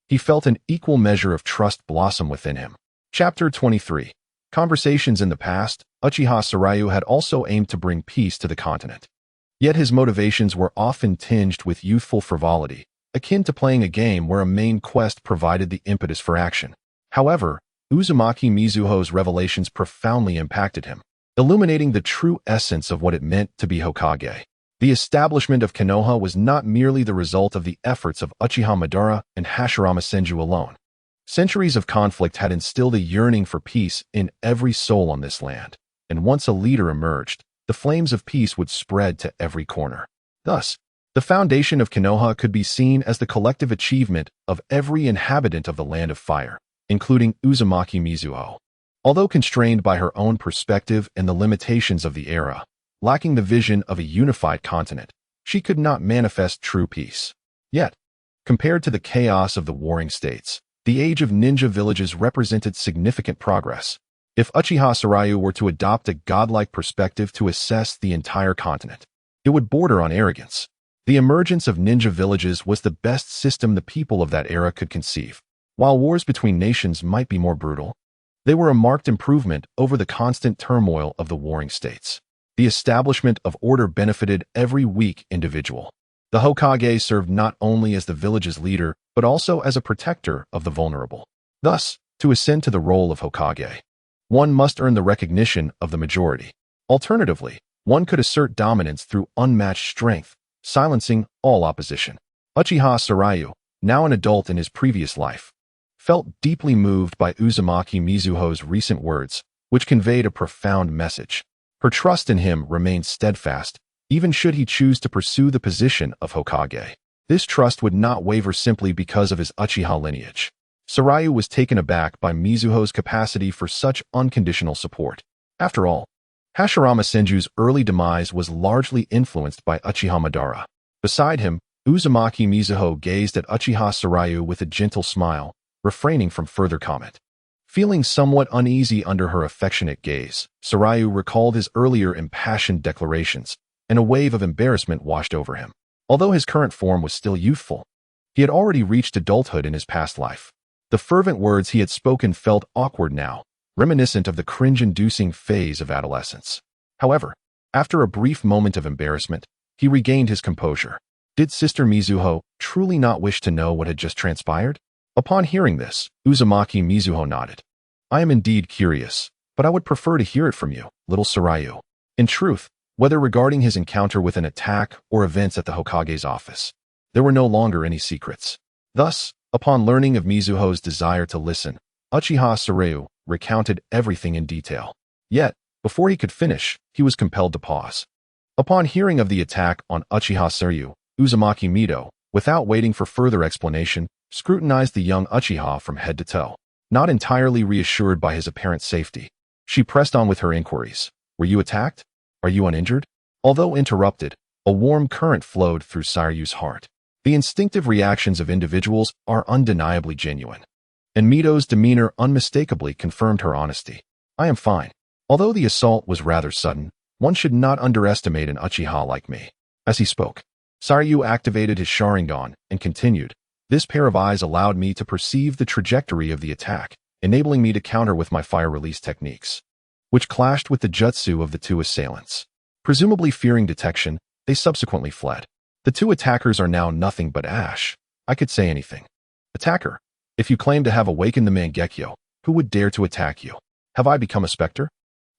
he felt an equal measure of trust blossom within him. Chapter 23. Conversations in the past, Uchiha Sarayu had also aimed to bring peace to the continent. Yet his motivations were often tinged with youthful frivolity, akin to playing a game where a main quest provided the impetus for action. However, Uzumaki Mizuho's revelations profoundly impacted him. illuminating the true essence of what it meant to be Hokage. The establishment of Konoha was not merely the result of the efforts of Uchiha Madara and Hashirama Senju alone. Centuries of conflict had instilled a yearning for peace in every soul on this land, and once a leader emerged, the flames of peace would spread to every corner. Thus, the foundation of Konoha could be seen as the collective achievement of every inhabitant of the Land of Fire, including Uzumaki Mizuho. Although constrained by her own perspective and the limitations of the era, lacking the vision of a unified continent, she could not manifest true peace. Yet, compared to the chaos of the warring states, the age of ninja villages represented significant progress. If Uchiha Sarayu were to adopt a godlike perspective to assess the entire continent, it would border on arrogance. The emergence of ninja villages was the best system the people of that era could conceive. While wars between nations might be more brutal, they were a marked improvement over the constant turmoil of the warring states. The establishment of order benefited every weak individual. The Hokage served not only as the village's leader, but also as a protector of the vulnerable. Thus, to ascend to the role of Hokage, one must earn the recognition of the majority. Alternatively, one could assert dominance through unmatched strength, silencing all opposition. Uchiha Sarayu, now an adult in his previous life, felt deeply moved by Uzumaki Mizuho's recent words, which conveyed a profound message. Her trust in him remained steadfast, even should he choose to pursue the position of Hokage. This trust would not waver simply because of his Uchiha lineage. Sarayu was taken aback by Mizuho's capacity for such unconditional support. After all, Hashirama Senju's early demise was largely influenced by Uchiha Madara. Beside him, Uzumaki Mizuho gazed at Uchiha Sarayu with a gentle smile, refraining from further comment. Feeling somewhat uneasy under her affectionate gaze, Sarayu recalled his earlier impassioned declarations, and a wave of embarrassment washed over him. Although his current form was still youthful, he had already reached adulthood in his past life. The fervent words he had spoken felt awkward now, reminiscent of the cringe-inducing phase of adolescence. However, after a brief moment of embarrassment, he regained his composure. Did Sister Mizuho truly not wish to know what had just transpired? Upon hearing this, Uzumaki Mizuho nodded. I am indeed curious, but I would prefer to hear it from you, little Sarayu. In truth, whether regarding his encounter with an attack or events at the Hokage's office, there were no longer any secrets. Thus, upon learning of Mizuho's desire to listen, Uchiha Sarayu recounted everything in detail. Yet, before he could finish, he was compelled to pause. Upon hearing of the attack on Uchiha Sarayu, Uzumaki Mido, without waiting for further explanation, scrutinized the young Uchiha from head to toe. Not entirely reassured by his apparent safety, she pressed on with her inquiries. Were you attacked? Are you uninjured? Although interrupted, a warm current flowed through Sarayu's heart. The instinctive reactions of individuals are undeniably genuine, and Mido's demeanor unmistakably confirmed her honesty. I am fine. Although the assault was rather sudden, one should not underestimate an Uchiha like me. As he spoke, Sarayu activated his Sharingan and continued. This pair of eyes allowed me to perceive the trajectory of the attack, enabling me to counter with my fire release techniques, which clashed with the jutsu of the two assailants. Presumably fearing detection, they subsequently fled. The two attackers are now nothing but ash. I could say anything. Attacker, if you claim to have awakened the Mangekyo, who would dare to attack you? Have I become a specter?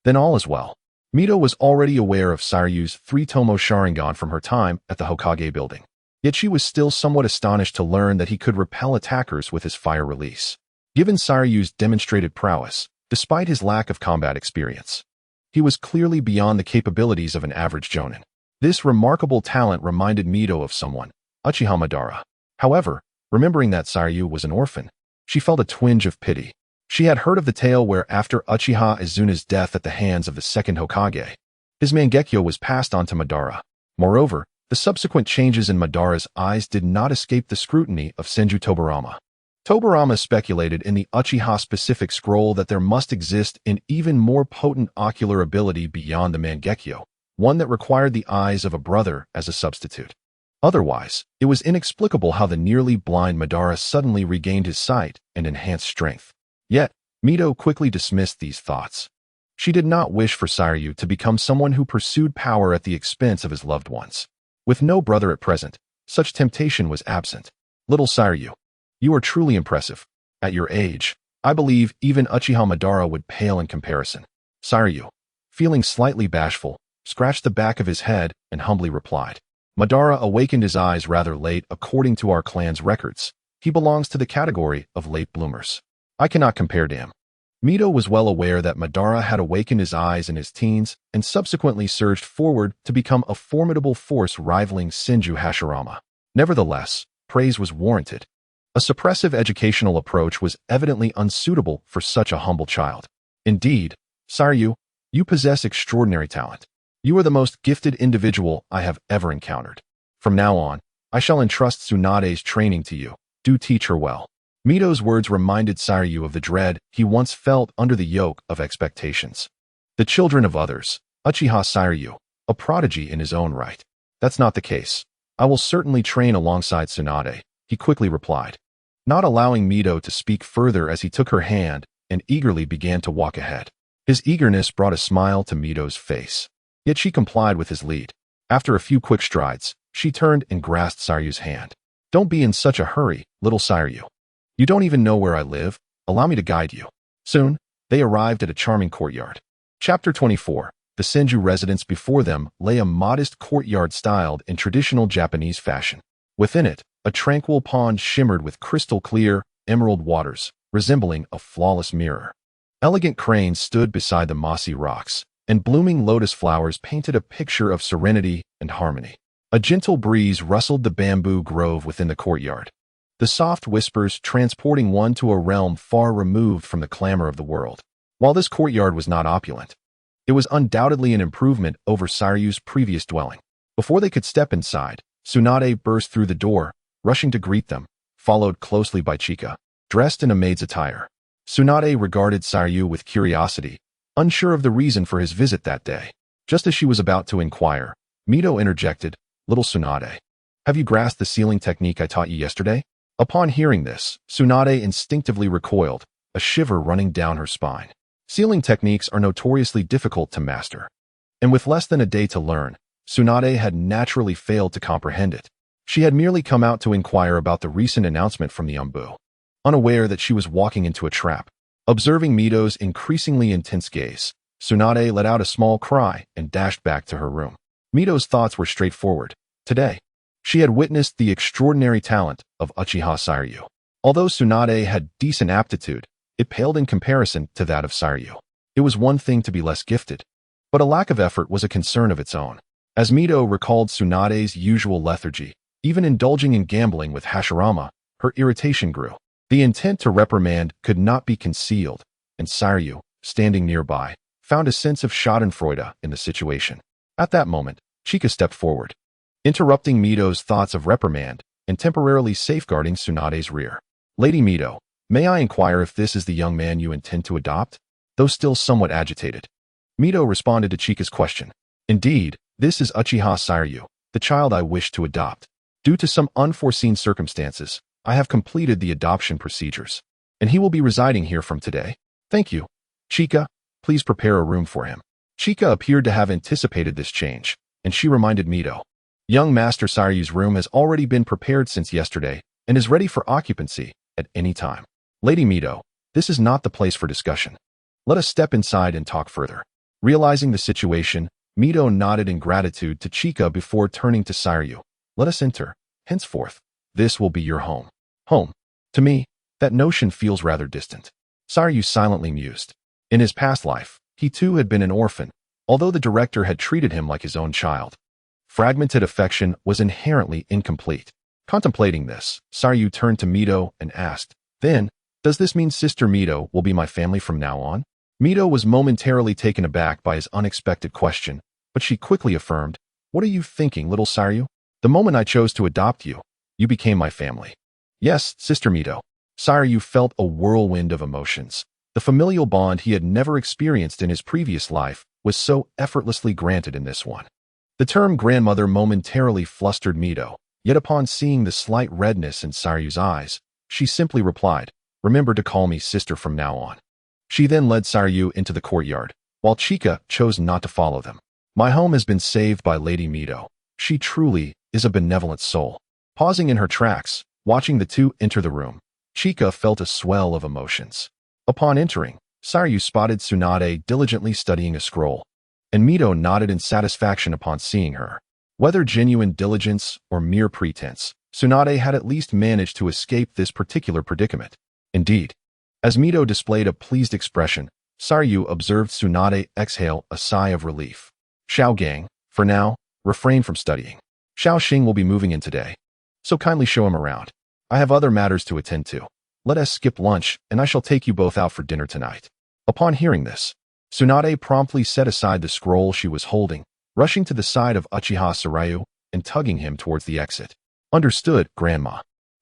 Then all is well. Mido was already aware of Sarayu's 3-tomo Sharingan from her time at the Hokage building. Yet she was still somewhat astonished to learn that he could repel attackers with his fire release. Given Sarayu's demonstrated prowess, despite his lack of combat experience, he was clearly beyond the capabilities of an average jonin. This remarkable talent reminded Mido of someone, Uchiha Madara. However, remembering that Sarayu was an orphan, she felt a twinge of pity. She had heard of the tale where after Uchiha Izuna's death at the hands of the second Hokage, his Mangekyo was passed on to Madara. Moreover, the subsequent changes in Madara's eyes did not escape the scrutiny of Senju Tobirama. Tobirama speculated in the Uchiha-specific scroll that there must exist an even more potent ocular ability beyond the Mangekyo, one that required the eyes of a brother as a substitute. Otherwise, it was inexplicable how the nearly blind Madara suddenly regained his sight and enhanced strength. Yet, Mido quickly dismissed these thoughts. She did not wish for Sarayu to become someone who pursued power at the expense of his loved ones. With no brother at present, such temptation was absent. Little Sarayu, you are truly impressive. At your age, I believe even Uchiha Madara would pale in comparison. Sarayu, feeling slightly bashful, scratched the back of his head and humbly replied. Madara awakened his eyes rather late according to our clan's records. He belongs to the category of late bloomers. I cannot compare to him. Mito was well aware that Madara had awakened his eyes in his teens and subsequently surged forward to become a formidable force rivaling Senju Hashirama. Nevertheless, praise was warranted. A suppressive educational approach was evidently unsuitable for such a humble child. Indeed, Saryu, you possess extraordinary talent. You are the most gifted individual I have ever encountered. From now on, I shall entrust Tsunade's training to you. Do teach her well. Mito's words reminded Saryu of the dread he once felt under the yoke of expectations. The children of others, Uchiha Saryu, a prodigy in his own right. That's not the case. I will certainly train alongside Tsunade, he quickly replied, not allowing Mito to speak further as he took her hand and eagerly began to walk ahead. His eagerness brought a smile to Mito's face. Yet she complied with his lead. After a few quick strides, she turned and grasped Saryu's hand. Don't be in such a hurry, little Saryu. You don't even know where I live. Allow me to guide you. Soon, they arrived at a charming courtyard. Chapter 24. The Senju residence. Before them lay a modest courtyard styled in traditional Japanese fashion. Within it, a tranquil pond shimmered with crystal-clear, emerald waters, resembling a flawless mirror. Elegant cranes stood beside the mossy rocks, and blooming lotus flowers painted a picture of serenity and harmony. A gentle breeze rustled the bamboo grove within the courtyard, the soft whispers transporting one to a realm far removed from the clamor of the world. While this courtyard was not opulent, it was undoubtedly an improvement over Saryu's previous dwelling. Before they could step inside, Tsunade burst through the door, rushing to greet them, followed closely by Chika, dressed in a maid's attire. Tsunade regarded Saryu with curiosity, unsure of the reason for his visit that day. Just as she was about to inquire, Mito interjected, Little Tsunade, have you grasped the sealing technique I taught you yesterday? Upon hearing this, Tsunade instinctively recoiled, a shiver running down her spine. Sealing techniques are notoriously difficult to master, and with less than a day to learn, Tsunade had naturally failed to comprehend it. She had merely come out to inquire about the recent announcement from the Umbu, unaware that she was walking into a trap. Observing Mito's increasingly intense gaze, Tsunade let out a small cry and dashed back to her room. Mito's thoughts were straightforward. Today, she had witnessed the extraordinary talent of Uchiha Saryu. Although Tsunade had decent aptitude, it paled in comparison to that of Saryu. It was one thing to be less gifted, but a lack of effort was a concern of its own. As Mito recalled Tsunade's usual lethargy, even indulging in gambling with Hashirama, her irritation grew. The intent to reprimand could not be concealed, and Saryu, standing nearby, found a sense of schadenfreude in the situation. At that moment, Chika stepped forward, interrupting Mito's thoughts of reprimand and temporarily safeguarding Tsunade's rear. Lady Mito, may I inquire if this is the young man you intend to adopt? Though still somewhat agitated, Mito responded to Chika's question. Indeed, this is Uchiha Saryu, the child I wish to adopt. Due to some unforeseen circumstances, I have completed the adoption procedures, and he will be residing here from today. Thank you. Chika, please prepare a room for him. Chika appeared to have anticipated this change, and she reminded Mito. Young Master Saryu's room has already been prepared since yesterday and is ready for occupancy at any time. Lady Mito, this is not the place for discussion. Let us step inside and talk further. Realizing the situation, Mito nodded in gratitude to Chika before turning to Saryu. Let us enter. Henceforth, this will be your home. Home. To me, that notion feels rather distant. Saryu silently mused. In his past life, he too had been an orphan, although the director had treated him like his own child. Fragmented affection was inherently incomplete. Contemplating this, Saryu turned to Mito and asked, Then, does this mean Sister Mito will be my family from now on? Mito was momentarily taken aback by his unexpected question, but she quickly affirmed, What are you thinking, little Saryu? The moment I chose to adopt you, you became my family. Yes, Sister Mito. Saryu felt a whirlwind of emotions. The familial bond he had never experienced in his previous life was so effortlessly granted in this one. The term grandmother momentarily flustered Mito, yet upon seeing the slight redness in Saryu's eyes, she simply replied, Remember to call me sister from now on. She then led Saryu into the courtyard, while Chika chose not to follow them. My home has been saved by Lady Mito. She truly is a benevolent soul. Pausing in her tracks, watching the two enter the room, Chika felt a swell of emotions. Upon entering, Saryu spotted Tsunade diligently studying a scroll. and Mito nodded in satisfaction upon seeing her. Whether genuine diligence or mere pretense, Tsunade had at least managed to escape this particular predicament. Indeed, as Mito displayed a pleased expression, Saryu observed Tsunade exhale a sigh of relief. Xiao Gang, for now, refrain from studying. Xiao Xing will be moving in today, so kindly show him around. I have other matters to attend to. Let us skip lunch, and I shall take you both out for dinner tonight. Upon hearing this, Tsunade promptly set aside the scroll she was holding, rushing to the side of Uchiha Saryu and tugging him towards the exit. Understood, Grandma.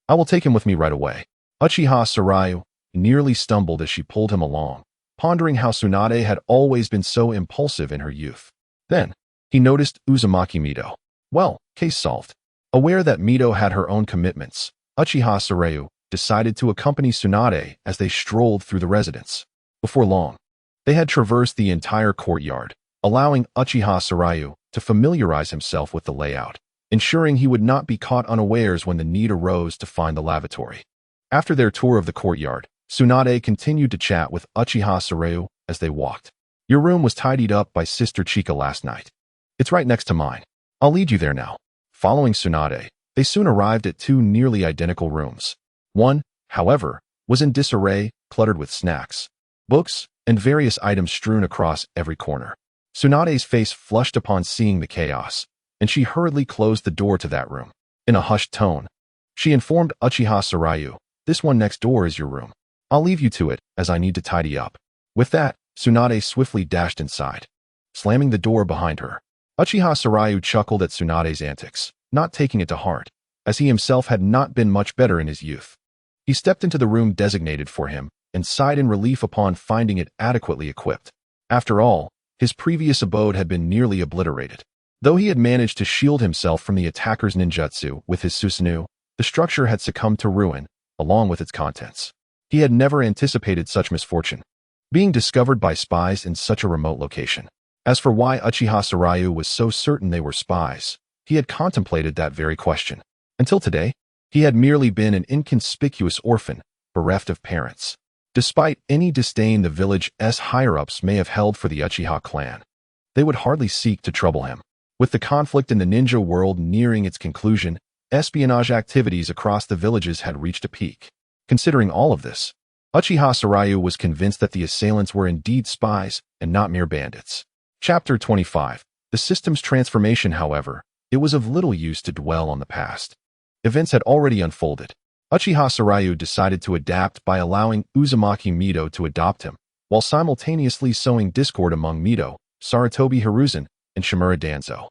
I will take him with me right away. Uchiha Saryu nearly stumbled as she pulled him along, pondering how Tsunade had always been so impulsive in her youth. Then, he noticed Uzumaki Mito. Well, case solved. Aware that Mito had her own commitments, Uchiha Saryu decided to accompany Tsunade as they strolled through the residence. Before long, they had traversed the entire courtyard, allowing Uchiha Saryu to familiarize himself with the layout, ensuring he would not be caught unawares when the need arose to find the lavatory. After their tour of the courtyard, Tsunade continued to chat with Uchiha Saryu as they walked. Your room was tidied up by Sister Chika last night. It's right next to mine. I'll lead you there now. Following Tsunade, they soon arrived at two nearly identical rooms. One, however, was in disarray, cluttered with snacks, books, and various items strewn across every corner. Tsunade's face flushed upon seeing the chaos, and she hurriedly closed the door to that room. In a hushed tone, she informed Uchiha Saryu, "This one next door is your room. I'll leave you to it, as I need to tidy up." With that, Tsunade swiftly dashed inside, slamming the door behind her. Uchiha Saryu chuckled at Tsunade's antics, not taking it to heart, as he himself had not been much better in his youth. He stepped into the room designated for him and sighed in relief upon finding it adequately equipped. After all, his previous abode had been nearly obliterated. Though he had managed to shield himself from the attacker's ninjutsu with his Susanoo, the structure had succumbed to ruin, along with its contents. He had never anticipated such misfortune, being discovered by spies in such a remote location. As for why Uchiha Saryu was so certain they were spies, he had contemplated that very question. Until today, he had merely been an inconspicuous orphan, bereft of parents. Despite any disdain the village's higher-ups may have held for the Uchiha clan, they would hardly seek to trouble him. With the conflict in the ninja world nearing its conclusion, espionage activities across the villages had reached a peak. Considering all of this, Uchiha Saryu was convinced that the assailants were indeed spies and not mere bandits. Chapter 25. The system's transformation, however, it was of little use to dwell on the past. Events had already unfolded. Uchiha Saryu decided to adapt by allowing Uzumaki Mito to adopt him, while simultaneously sowing discord among Mito, Sarutobi Hiruzen, and Shimura Danzo.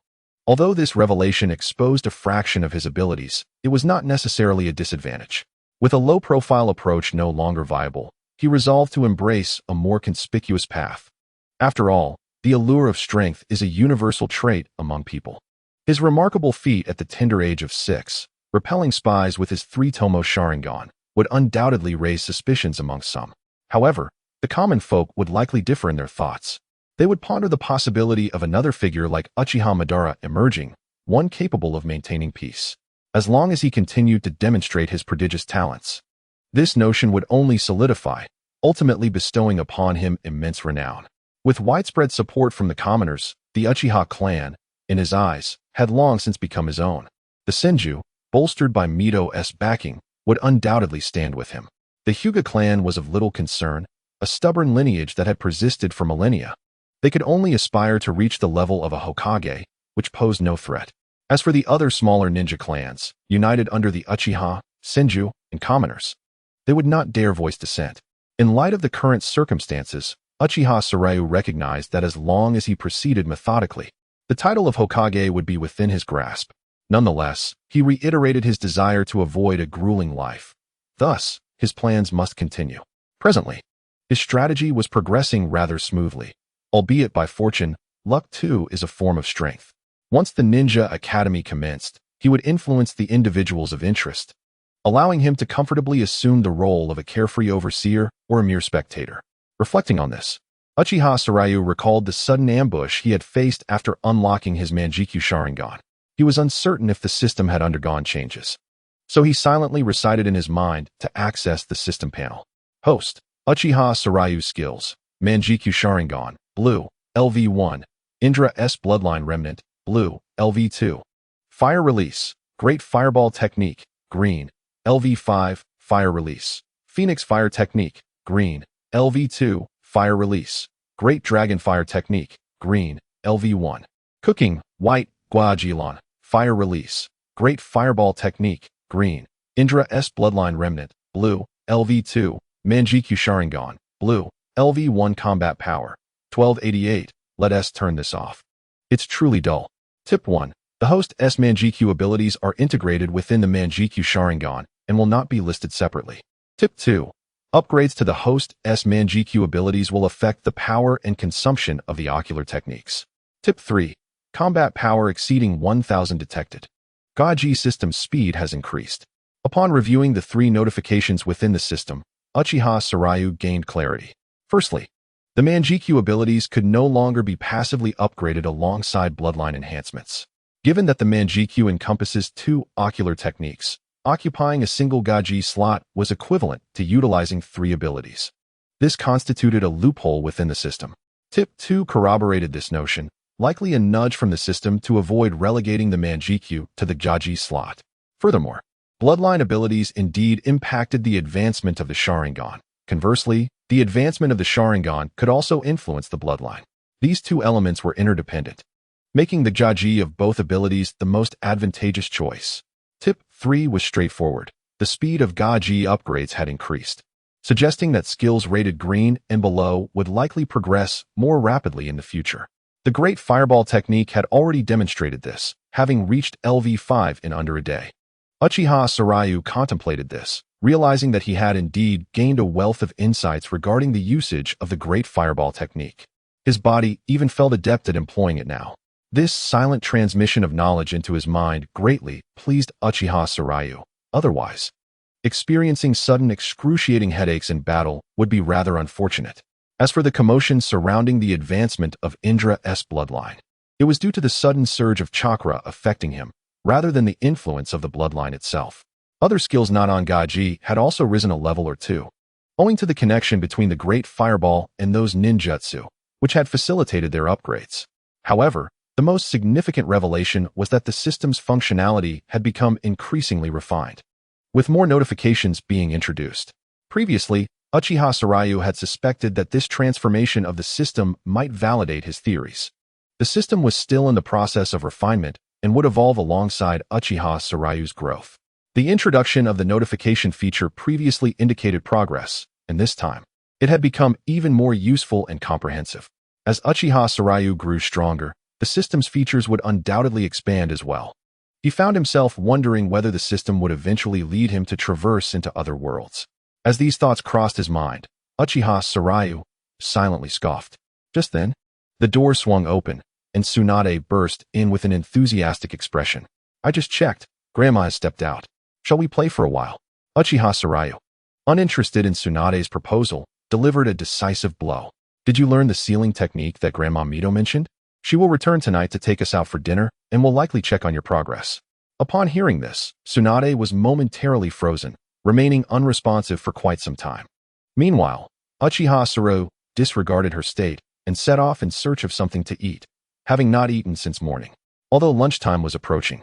Although this revelation exposed a fraction of his abilities, it was not necessarily a disadvantage. With a low-profile approach no longer viable, he resolved to embrace a more conspicuous path. After all, the allure of strength is a universal trait among people. His remarkable feat at the tender age of 6, repelling spies with his 3-tomo Sharingan, would undoubtedly raise suspicions among some. However, the common folk would likely differ in their thoughts. They would ponder the possibility of another figure like Uchiha Madara emerging, one capable of maintaining peace, as long as he continued to demonstrate his prodigious talents. This notion would only solidify, ultimately bestowing upon him immense renown. With widespread support from the commoners, the Uchiha clan, in his eyes, had long since become his own. The Senju, bolstered by Mito's backing, would undoubtedly stand with him. The Hyuga clan was of little concern, a stubborn lineage that had persisted for millennia. They could only aspire to reach the level of a Hokage, which posed no threat. As for the other smaller ninja clans, united under the Uchiha, Senju, and commoners, they would not dare voice dissent. In light of the current circumstances, Uchiha Saryu recognized that as long as he proceeded methodically, the title of Hokage would be within his grasp. Nonetheless, he reiterated his desire to avoid a grueling life. Thus, his plans must continue. Presently, his strategy was progressing rather smoothly. Albeit by fortune, luck too is a form of strength. Once the Ninja Academy commenced, he would influence the individuals of interest, allowing him to comfortably assume the role of a carefree overseer or a mere spectator. Reflecting on this, Uchiha Saryu recalled the sudden ambush he had faced after unlocking his Manjikyu Sharingan. He was uncertain if the system had undergone changes, so he silently recited in his mind to access the system panel. Host, Uchiha Saryu skills, Manjikyu Sharingan, Blue, LV1, Indra S Bloodline Remnant, blue, LV2. Fire Release, Great Fireball Technique, green, LV5, Fire Release. Phoenix Fire Technique, green, LV2, Fire Release. Great Dragon Fire Technique, green, LV1. Cooking, white, Guajilon, Fire Release. Great Fireball Technique, green. Indra S Bloodline Remnant, blue, LV2. Manjikyu Sharingan, blue, LV1 Combat Power. 1288, let us turn this off. It's truly dull. Tip 1. The host S Manjikyu abilities are integrated within the Manjikyu Sharingan and will not be listed separately. Tip 2. Upgrades to the host S Manjikyu abilities will affect the power and consumption of the ocular techniques. Tip 3. Combat power exceeding 1000 detected. AFK system speed has increased. Upon reviewing the 3 notifications within the system, Uchiha Saryu gained clarity. Firstly, the Manjikyu abilities could no longer be passively upgraded alongside bloodline enhancements. Given that the Manjikyu encompasses 2 ocular techniques, occupying a single AFK slot was equivalent to utilizing 3 abilities. This constituted a loophole within the system. Tip 2 corroborated this notion, likely a nudge from the system to avoid relegating the Manjikyu to the AFK slot. Furthermore, bloodline abilities indeed impacted the advancement of the Sharingan. Conversely, the advancement of the Sharingan could also influence the bloodline. These 2 elements were interdependent, making the AFK of both abilities the most advantageous choice. Tip 3 was straightforward. The speed of AFK upgrades had increased, suggesting that skills rated green and below would likely progress more rapidly in the future. The Great Fireball technique had already demonstrated this, having reached LV5 in under a day. Uchiha Saryu contemplated this, realizing that he had indeed gained a wealth of insights regarding the usage of the Great Fireball technique. His body even felt adept at employing it now. This silent transmission of knowledge into his mind greatly pleased Uchiha Saryu. Otherwise, experiencing sudden excruciating headaches in battle would be rather unfortunate. As for the commotion surrounding the advancement of Indra S bloodline, it was due to the sudden surge of chakra affecting him, rather than the influence of the bloodline itself. Other skills not on AFK had also risen a level or 2, owing to the connection between the Great Fireball and those ninjutsu, which had facilitated their upgrades. However, the most significant revelation was that the system's functionality had become increasingly refined, with more notifications being introduced. Previously, Uchiha Saryu had suspected that this transformation of the system might validate his theories. The system was still in the process of refinement and would evolve alongside Uchiha Saryu's growth. The introduction of the notification feature previously indicated progress, and this time, it had become even more useful and comprehensive. As Uchiha Saryu grew stronger, the system's features would undoubtedly expand as well. He found himself wondering whether the system would eventually lead him to traverse into other worlds. As these thoughts crossed his mind, Uchiha Saryu silently scoffed. Just then, the door swung open, and Tsunade burst in with an enthusiastic expression. "I just checked. Grandma has stepped out. Shall we play for a while?" Uchiha Saryu, uninterested in Tsunade's proposal, delivered a decisive blow. "Did you learn the sealing technique that Grandma Mito mentioned? She will return tonight to take us out for dinner and will likely check on your progress." Upon hearing this, Tsunade was momentarily frozen, remaining unresponsive for quite some time. Meanwhile, Uchiha Saryu disregarded her state and set off in search of something to eat, having not eaten since morning. Although lunchtime was approaching,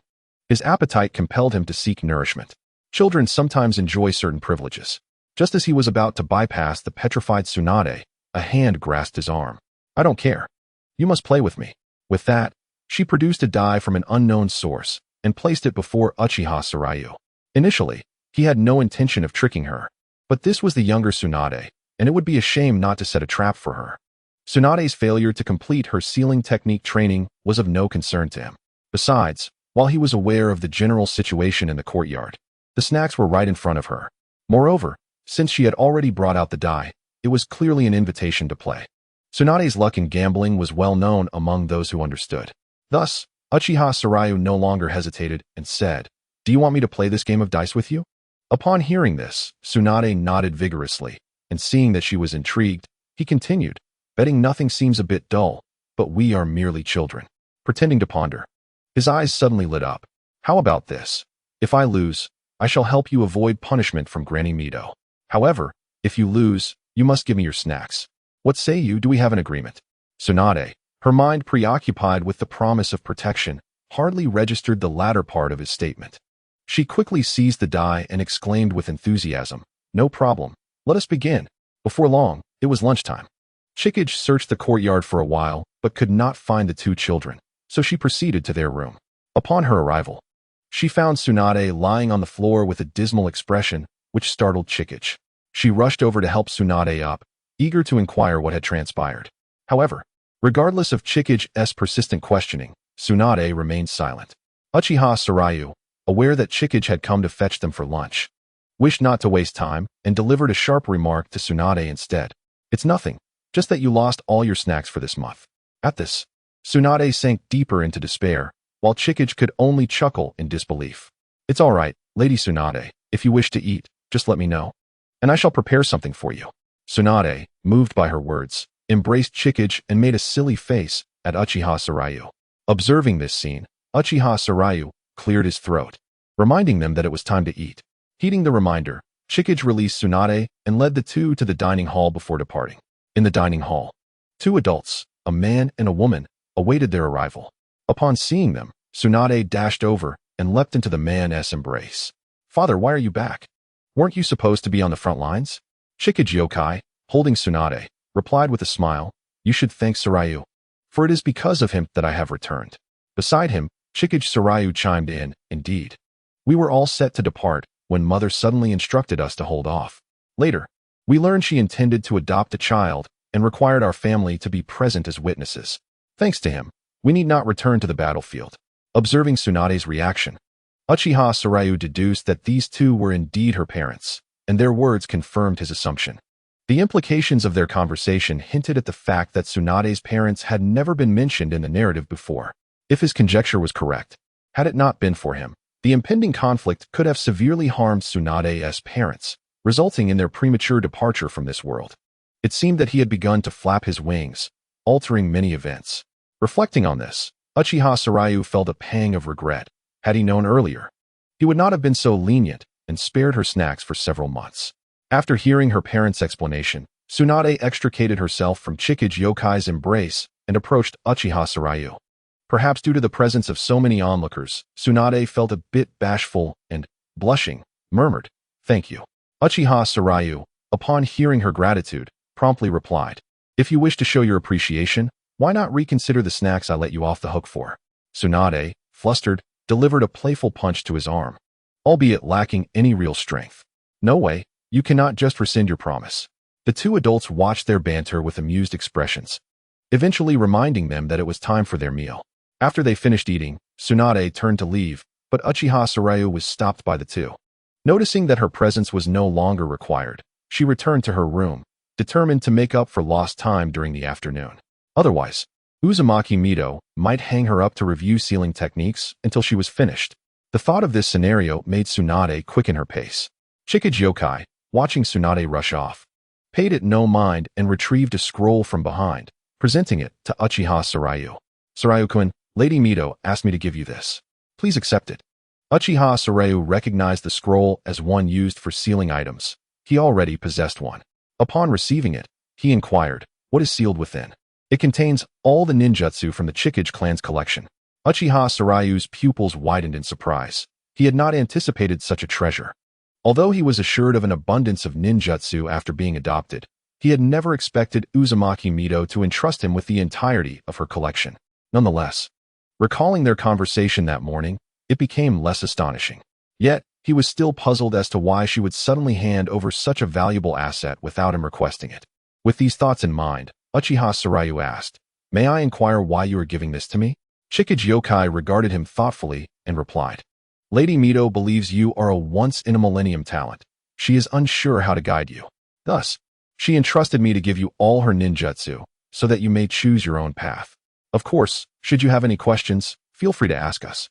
his appetite compelled him to seek nourishment. Children sometimes enjoy certain privileges. Just as he was about to bypass the petrified Tsunade, a hand grasped his arm. "I don't care. You must play with me." With that, she produced a die from an unknown source and placed it before Uchiha Saryu. Initially, he had no intention of tricking her, but this was the younger Tsunade, and it would be a shame not to set a trap for her. Tsunade's failure to complete her sealing technique training was of no concern to him. Besides, while he was aware of the general situation in the courtyard, the snacks were right in front of her. Moreover, since she had already brought out the die, it was clearly an invitation to play. Tsunade's luck in gambling was well known among those who understood. Thus, Uchiha Saryu no longer hesitated and said, "Do you want me to play this game of dice with you?" Upon hearing this, Tsunade nodded vigorously, and seeing that she was intrigued, he continued, "Betting nothing seems a bit dull, but we are merely children." Pretending to ponder, his eyes suddenly lit up. "How about this? If I lose, I shall help you avoid punishment from Granny Mito. However, if you lose, you must give me your snacks. What say you, do we have an agreement?" Tsunade, Her mind, preoccupied with the promise of protection, hardly registered the latter part of his statement. She quickly seized the die and exclaimed with enthusiasm, "No problem. Let us begin." Before long, it was lunchtime. Chikage searched the courtyard for a while, but could not find the two children, so she proceeded to their room. Upon her arrival, she found Tsunade lying on the floor with a dismal expression, which startled Chikage. She rushed over to help Tsunade up, eager to inquire what had transpired. However, regardless of Chikage's persistent questioning, Tsunade remained silent. Uchiha Sarayu, aware that Chikage had come to fetch them for lunch, wished not to waste time and delivered a sharp remark to Tsunade instead. "It's nothing, just that you lost all your snacks for this month." At this, Tsunade sank deeper into despair, while Chikage could only chuckle in disbelief. "It's all right, Lady Tsunade. If you wish to eat, just let me know, and I shall prepare something for you." Tsunade, moved by her words, embraced Chikage and made a silly face at Uchiha Sarayu. Observing this scene, Uchiha Sarayu cleared his throat, reminding them that it was time to eat. Heeding the reminder, Chikage released Tsunade and led the two to the dining hall before departing. In the dining hall, two adults, a man and a woman, awaited their arrival. Upon seeing them, Tsunade dashed over and leapt into the man's embrace. "Father, why are you back? Weren't you supposed to be on the front lines?" Chikage Yokai, holding Tsunade, replied with a smile, "You should thank Sarayu, for it is because of him that I have returned." Beside him, Chikage Sarayu chimed in, "Indeed. We were all set to depart when Mother suddenly instructed us to hold off. Later, we learned she intended to adopt a child and required our family to be present as witnesses. Thanks to him, we need not return to the battlefield." Observing Tsunade's reaction, Uchiha Sarayu deduced that these two were indeed her parents, and their words confirmed his assumption. The implications of their conversation hinted at the fact that Tsunade's parents had never been mentioned in the narrative before. If his conjecture was correct, had it not been for him, the impending conflict could have severely harmed Tsunade's parents, resulting in their premature departure from this world. It seemed that he had begun to flap his wings, altering many events. Reflecting on this, Uchiha Sarayu felt a pang of regret. Had he known earlier, he would not have been so lenient and spared her snacks for several months. After hearing her parents' explanation, Tsunade extricated herself from Chikage Yokai's embrace and approached Uchiha Sarayu. Perhaps due to the presence of so many onlookers, Tsunade felt a bit bashful and, blushing, murmured, "Thank you." Uchiha Sarayu, upon hearing her gratitude, promptly replied, "If you wish to show your appreciation, why not reconsider the snacks I let you off the hook for?" Tsunade, flustered, delivered a playful punch to his arm, albeit lacking any real strength. "No way, you cannot just rescind your promise." The two adults watched their banter with amused expressions, eventually reminding them that it was time for their meal. After they finished eating, Tsunade turned to leave, but Uchiha Sarayu was stopped by the two. Noticing that her presence was no longer required, she returned to her room, determined to make up for lost time during the afternoon. Otherwise, Uzumaki Mido might hang her up to review sealing techniques until she was finished. The thought of this scenario made Tsunade quicken her pace. Chikage Yokai, watching Tsunade rush off, paid it no mind and retrieved a scroll from behind, presenting it to Uchiha Sarayu. "Sarayu-kun, Lady Mido asked me to give you this. Please accept it." Uchiha Sarayu recognized the scroll as one used for sealing items. He already possessed one. Upon receiving it, he inquired, "What is sealed within?" "It contains all the ninjutsu from the Chikage clan's collection." Uchiha Sarayu's pupils widened in surprise. He had not anticipated such a treasure. Although he was assured of an abundance of ninjutsu after being adopted, he had never expected Uzumaki Mido to entrust him with the entirety of her collection. Nonetheless, recalling their conversation that morning, it became less astonishing. Yet, he was still puzzled as to why she would suddenly hand over such a valuable asset without him requesting it. With these thoughts in mind, Uchiha Sarayu asked, "May I inquire why you are giving this to me?" Chikage Yokai regarded him thoughtfully and replied, "Lady Mido believes you are a once-in-a-millennium talent. She is unsure how to guide you. Thus, she entrusted me to give you all her ninjutsu, so that you may choose your own path. Of course, should you have any questions, feel free to ask us."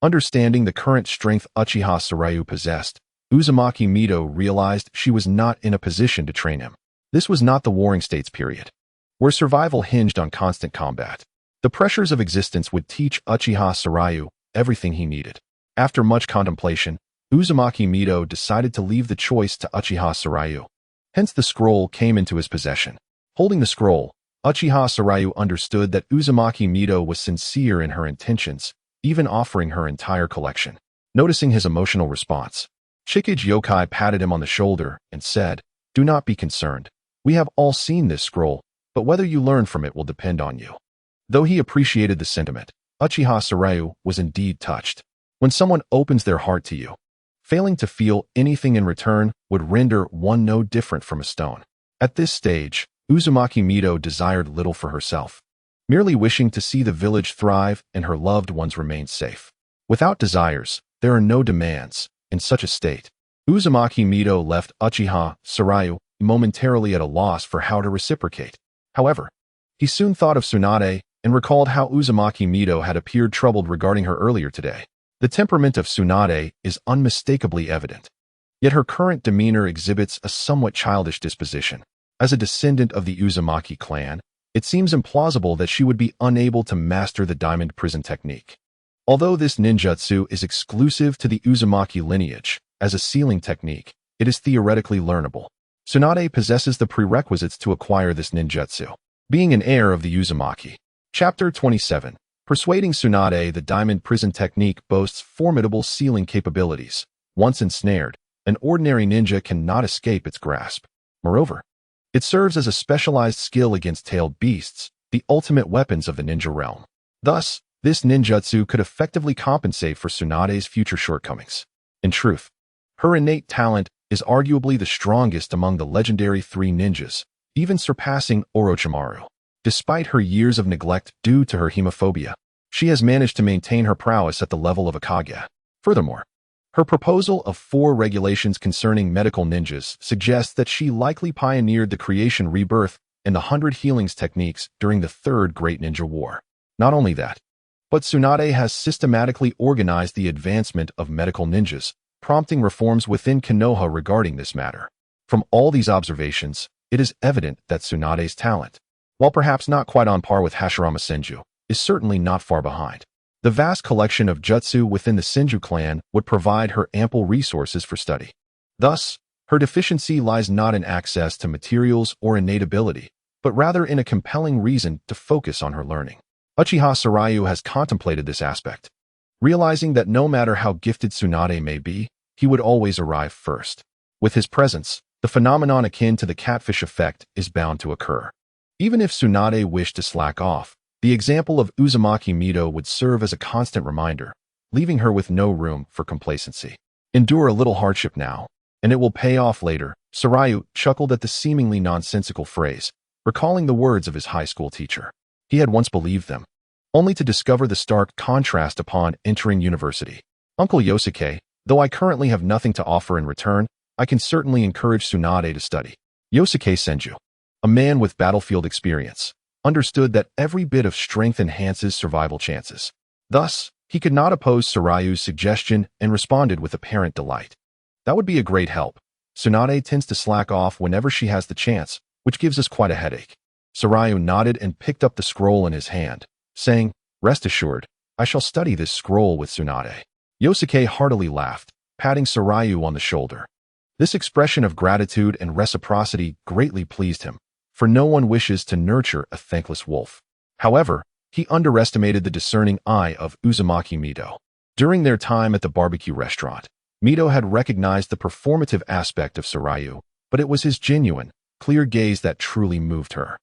Understanding the current strength Uchiha Sarayu possessed, Uzumaki Mido realized she was not in a position to train him. This was not the Warring States period, where survival hinged on constant combat. The pressures of existence would teach Uchiha Sarayu everything he needed. After much contemplation, Uzumaki Mido decided to leave the choice to Uchiha Sarayu. Hence the scroll came into his possession. Holding the scroll, Uchiha Sarayu understood that Uzumaki Mito was sincere in her intentions, even offering her entire collection. Noticing his emotional response, Shikage Yokai patted him on the shoulder and said, "Do not be concerned. We have all seen this scroll, but whether you learn from it will depend on you." Though he appreciated the sentiment, Uchiha Sarayu was indeed touched. When someone opens their heart to you, failing to feel anything in return would render one no different from a stone. At this stage, Uzumaki Mito desired little for herself, merely wishing to see the village thrive and her loved ones remain safe. Without desires, there are no demands. In such a state, Uzumaki Mito left Uchiha Sarayu momentarily at a loss for how to reciprocate. However, he soon thought of Tsunade and recalled how Uzumaki Mito had appeared troubled regarding her earlier today. The temperament of Tsunade is unmistakably evident, yet her current demeanor exhibits a somewhat childish disposition. As a descendant of the Uzumaki clan, it seems implausible that she would be unable to master the diamond prison technique. Although this ninjutsu is exclusive to the Uzumaki lineage, as a sealing technique, it is theoretically learnable. Tsunade possesses the prerequisites to acquire this ninjutsu, being an heir of the Uzumaki. Chapter 27. Persuading Tsunade. The diamond prison technique boasts formidable sealing capabilities. Once ensnared, an ordinary ninja cannot escape its grasp. Moreover, it serves as a specialized skill against tailed beasts, the ultimate weapons of the ninja realm. Thus, this ninjutsu could effectively compensate for Tsunade's future shortcomings. In truth, her innate talent is arguably the strongest among the legendary three ninjas, even surpassing Orochimaru. Despite her years of neglect due to her hemophobia, she has managed to maintain her prowess at the level of a Kage. Furthermore, her proposal of 4 regulations concerning medical ninjas suggests that she likely pioneered the creation, rebirth, and the 100 healings techniques during the Third Great Ninja War. Not only that, but Tsunade has systematically organized the advancement of medical ninjas, prompting reforms within Konoha regarding this matter. From all these observations, it is evident that Tsunade's talent, while perhaps not quite on par with Hashirama Senju, is certainly not far behind. The vast collection of jutsu within the Senju clan would provide her ample resources for study. Thus, her deficiency lies not in access to materials or innate ability, but rather in a compelling reason to focus on her learning. Uchiha Sarayu has contemplated this aspect, realizing that no matter how gifted Tsunade may be, he would always arrive first. With his presence, the phenomenon akin to the catfish effect is bound to occur. Even if Tsunade wished to slack off, the example of Uzumaki Mito would serve as a constant reminder, leaving her with no room for complacency. Endure a little hardship now, and it will pay off later. Sarayu chuckled at the seemingly nonsensical phrase, recalling the words of his high school teacher. He had once believed them, only to discover the stark contrast upon entering university. Uncle Yosuke, though I currently have nothing to offer in return, I can certainly encourage Tsunade to study. Yosuke Senju, a man with battlefield experience, understood that every bit of strength enhances survival chances. Thus, he could not oppose Sarayu's suggestion and responded with apparent delight. That would be a great help. Tsunade tends to slack off whenever she has the chance, which gives us quite a headache. Sarayu nodded and picked up the scroll in his hand, saying, "Rest assured, I shall study this scroll with Tsunade." Yosuke heartily laughed, patting Sarayu on the shoulder. This expression of gratitude and reciprocity greatly pleased him, for no one wishes to nurture a thankless wolf. However, he underestimated the discerning eye of Uzumaki Mito. During their time at the barbecue restaurant, Mito had recognized the performative aspect of Sarayu, but it was his genuine, clear gaze that truly moved her.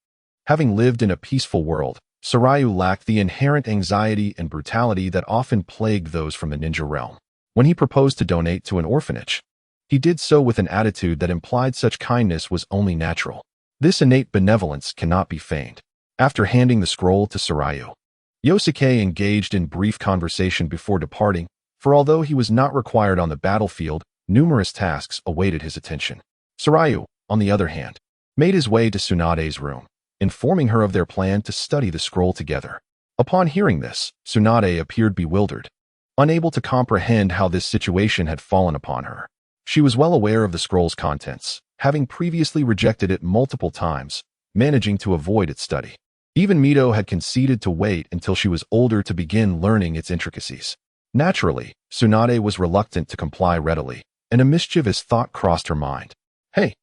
Having lived in a peaceful world, Sarayu lacked the inherent anxiety and brutality that often plagued those from the ninja realm. When he proposed to donate to an orphanage, he did so with an attitude that implied such kindness was only natural. This innate benevolence cannot be feigned. After handing the scroll to Sarayu, Yosuke engaged in brief conversation before departing, for although he was not required on the battlefield, numerous tasks awaited his attention. Sarayu, on the other hand, made his way to Tsunade's room, informing her of their plan to study the scroll together. Upon hearing this, Tsunade appeared bewildered, unable to comprehend how this situation had fallen upon her. She was well aware of the scroll's contents, having previously rejected it multiple times, managing to avoid its study. Even Mito had conceded to wait until she was older to begin learning its intricacies. Naturally, Tsunade was reluctant to comply readily, and a mischievous thought crossed her mind. "Hey,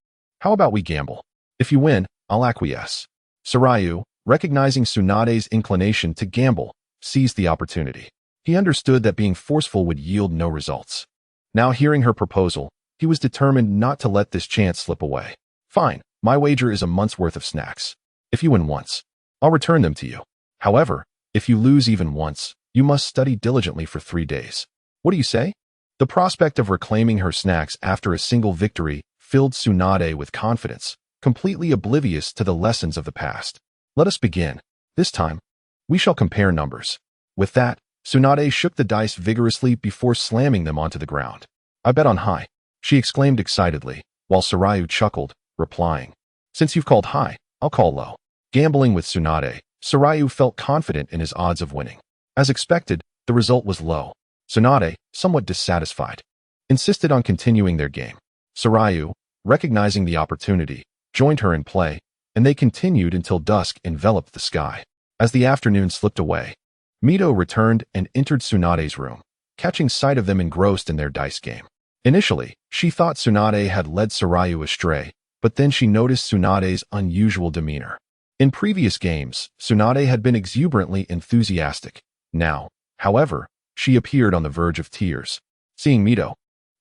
how about we gamble? If you win, I'll acquiesce." Sarayu, recognizing Tsunade's inclination to gamble, seized the opportunity. He understood that being forceful would yield no results. Now hearing her proposal, he was determined not to let this chance slip away. Fine, my wager is a month's worth of snacks. If you win once, I'll return them to you. However, if you lose even once, you must study diligently for 3 days. What do you say? The prospect of reclaiming her snacks after a single victory filled Tsunade with confidence, completely oblivious to the lessons of the past. Let us begin. This time, we shall compare numbers. With that, Tsunade shook the dice vigorously before slamming them onto the ground. I bet on high, she exclaimed excitedly, while Sarayu chuckled, replying, since you've called high, I'll call low. Gambling with Tsunade, Sarayu felt confident in his odds of winning. As expected, the result was low. Tsunade, somewhat dissatisfied, insisted on continuing their game. Sarayu, recognizing the opportunity, joined her in play, and they continued until dusk enveloped the sky. As the afternoon slipped away, Mito returned and entered Tsunade's room, catching sight of them engrossed in their dice game. Initially, she thought Tsunade had led Sarayu astray, but then she noticed Tsunade's unusual demeanor. In previous games, Tsunade had been exuberantly enthusiastic. Now, however, she appeared on the verge of tears. Seeing Mito,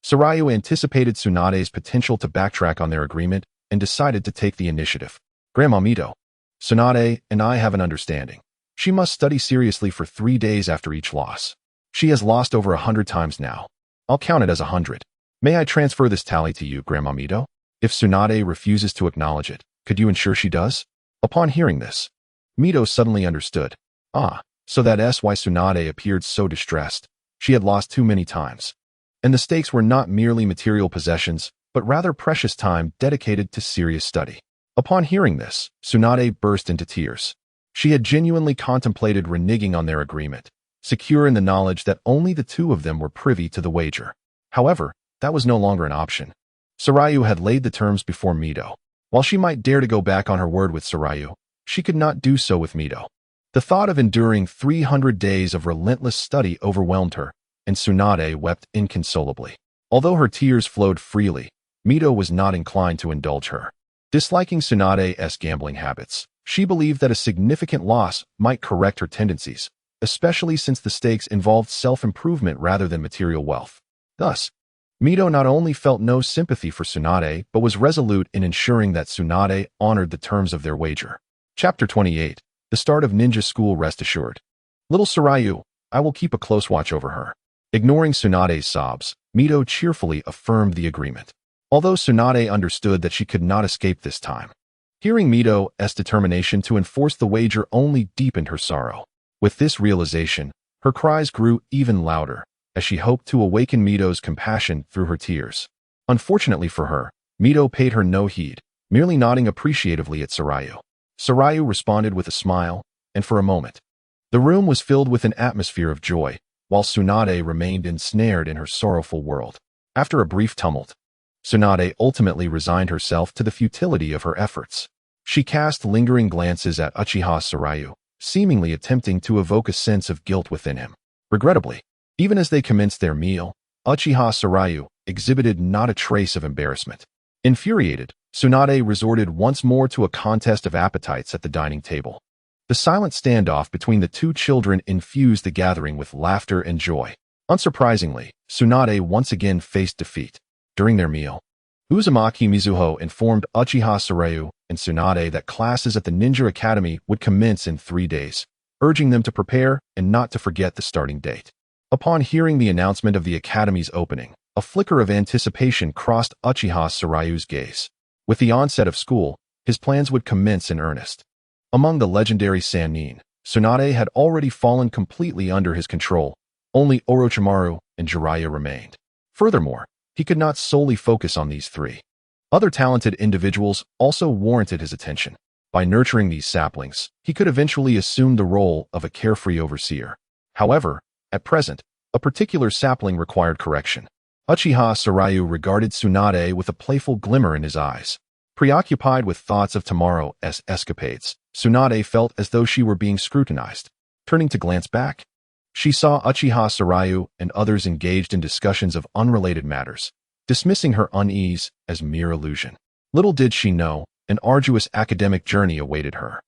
Sarayu anticipated Tsunade's potential to backtrack on their agreement and decided to take the initiative. Grandma Mito, Tsunade and I have an understanding. She must study seriously for 3 days after each loss. She has lost over 100 times now. I'll count it as 100. May I transfer this tally to you, Grandma Mito? If Tsunade refuses to acknowledge it, could you ensure she does? Upon hearing this, Mito suddenly understood. Ah, so that's why Tsunade appeared so distressed. She had lost too many times. And the stakes were not merely material possessions, but rather precious time dedicated to serious study. Upon hearing this, Tsunade burst into tears. She had genuinely contemplated reneging on their agreement, secure in the knowledge that only the two of them were privy to the wager. However, that was no longer an option. Sarayu had laid the terms before Mito. While she might dare to go back on her word with Sarayu, she could not do so with Mito. The thought of enduring 300 days of relentless study overwhelmed her, and Tsunade wept inconsolably. Although her tears flowed freely, Mito was not inclined to indulge her. Disliking Tsunade's gambling habits, she believed that a significant loss might correct her tendencies, especially since the stakes involved self-improvement rather than material wealth. Thus, Mito not only felt no sympathy for Tsunade, but was resolute in ensuring that Tsunade honored the terms of their wager. Chapter 28. The start of ninja school. Rest assured. Little Sarayu, I will keep a close watch over her. Ignoring Tsunade's sobs, Mito cheerfully affirmed the agreement. Although Tsunade understood that she could not escape this time. Hearing Mito's determination to enforce the wager only deepened her sorrow. With this realization, her cries grew even louder, as she hoped to awaken Mito's compassion through her tears. Unfortunately for her, Mito paid her no heed, merely nodding appreciatively at Sarayu. Sarayu responded with a smile, and for a moment, the room was filled with an atmosphere of joy, while Tsunade remained ensnared in her sorrowful world. After a brief tumult, Tsunade ultimately resigned herself to the futility of her efforts. She cast lingering glances at Uchiha Sarayu, seemingly attempting to evoke a sense of guilt within him. Regrettably, even as they commenced their meal, Uchiha Sarayu exhibited not a trace of embarrassment. Infuriated, Tsunade resorted once more to a contest of appetites at the dining table. The silent standoff between the two children infused the gathering with laughter and joy. Unsurprisingly, Tsunade once again faced defeat. During their meal, Uzumaki Mizuho informed Uchiha Sarayu and Tsunade that classes at the Ninja Academy would commence in 3 days, urging them to prepare and not to forget the starting date. Upon hearing the announcement of the academy's opening, a flicker of anticipation crossed Uchiha Sarayu's gaze. With the onset of school, his plans would commence in earnest. Among the legendary Sannin, Tsunade had already fallen completely under his control. Only Orochimaru and Jiraiya remained. Furthermore, he could not solely focus on these three. Other talented individuals also warranted his attention. By nurturing these saplings, he could eventually assume the role of a carefree overseer. However, at present, a particular sapling required correction. Uchiha Sarayu regarded Tsunade with a playful glimmer in his eyes. Preoccupied with thoughts of tomorrow's escapades, Tsunade felt as though she were being scrutinized. Turning to glance back, she saw Uchiha Sarayu and others engaged in discussions of unrelated matters, dismissing her unease as mere illusion. Little did she know, an arduous academic journey awaited her.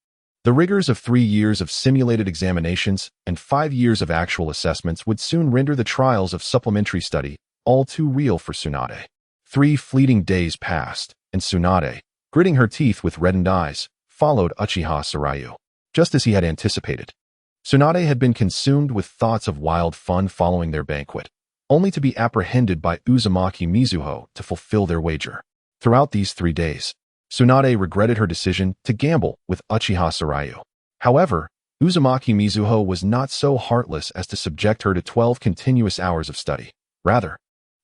The rigors of 3 years of simulated examinations and 5 years of actual assessments would soon render the trials of supplementary study all too real for Tsunade. 3 fleeting days passed, and Tsunade, gritting her teeth with reddened eyes, followed Uchiha Sarayu. Just as he had anticipated, Tsunade had been consumed with thoughts of wild fun following their banquet, only to be apprehended by Uzumaki Mizuho to fulfill their wager. Throughout these 3 days, Tsunade regretted her decision to gamble with Uchiha Sarayu. However, Uzumaki Mizuho was not so heartless as to subject her to 12 continuous hours of study. Rather,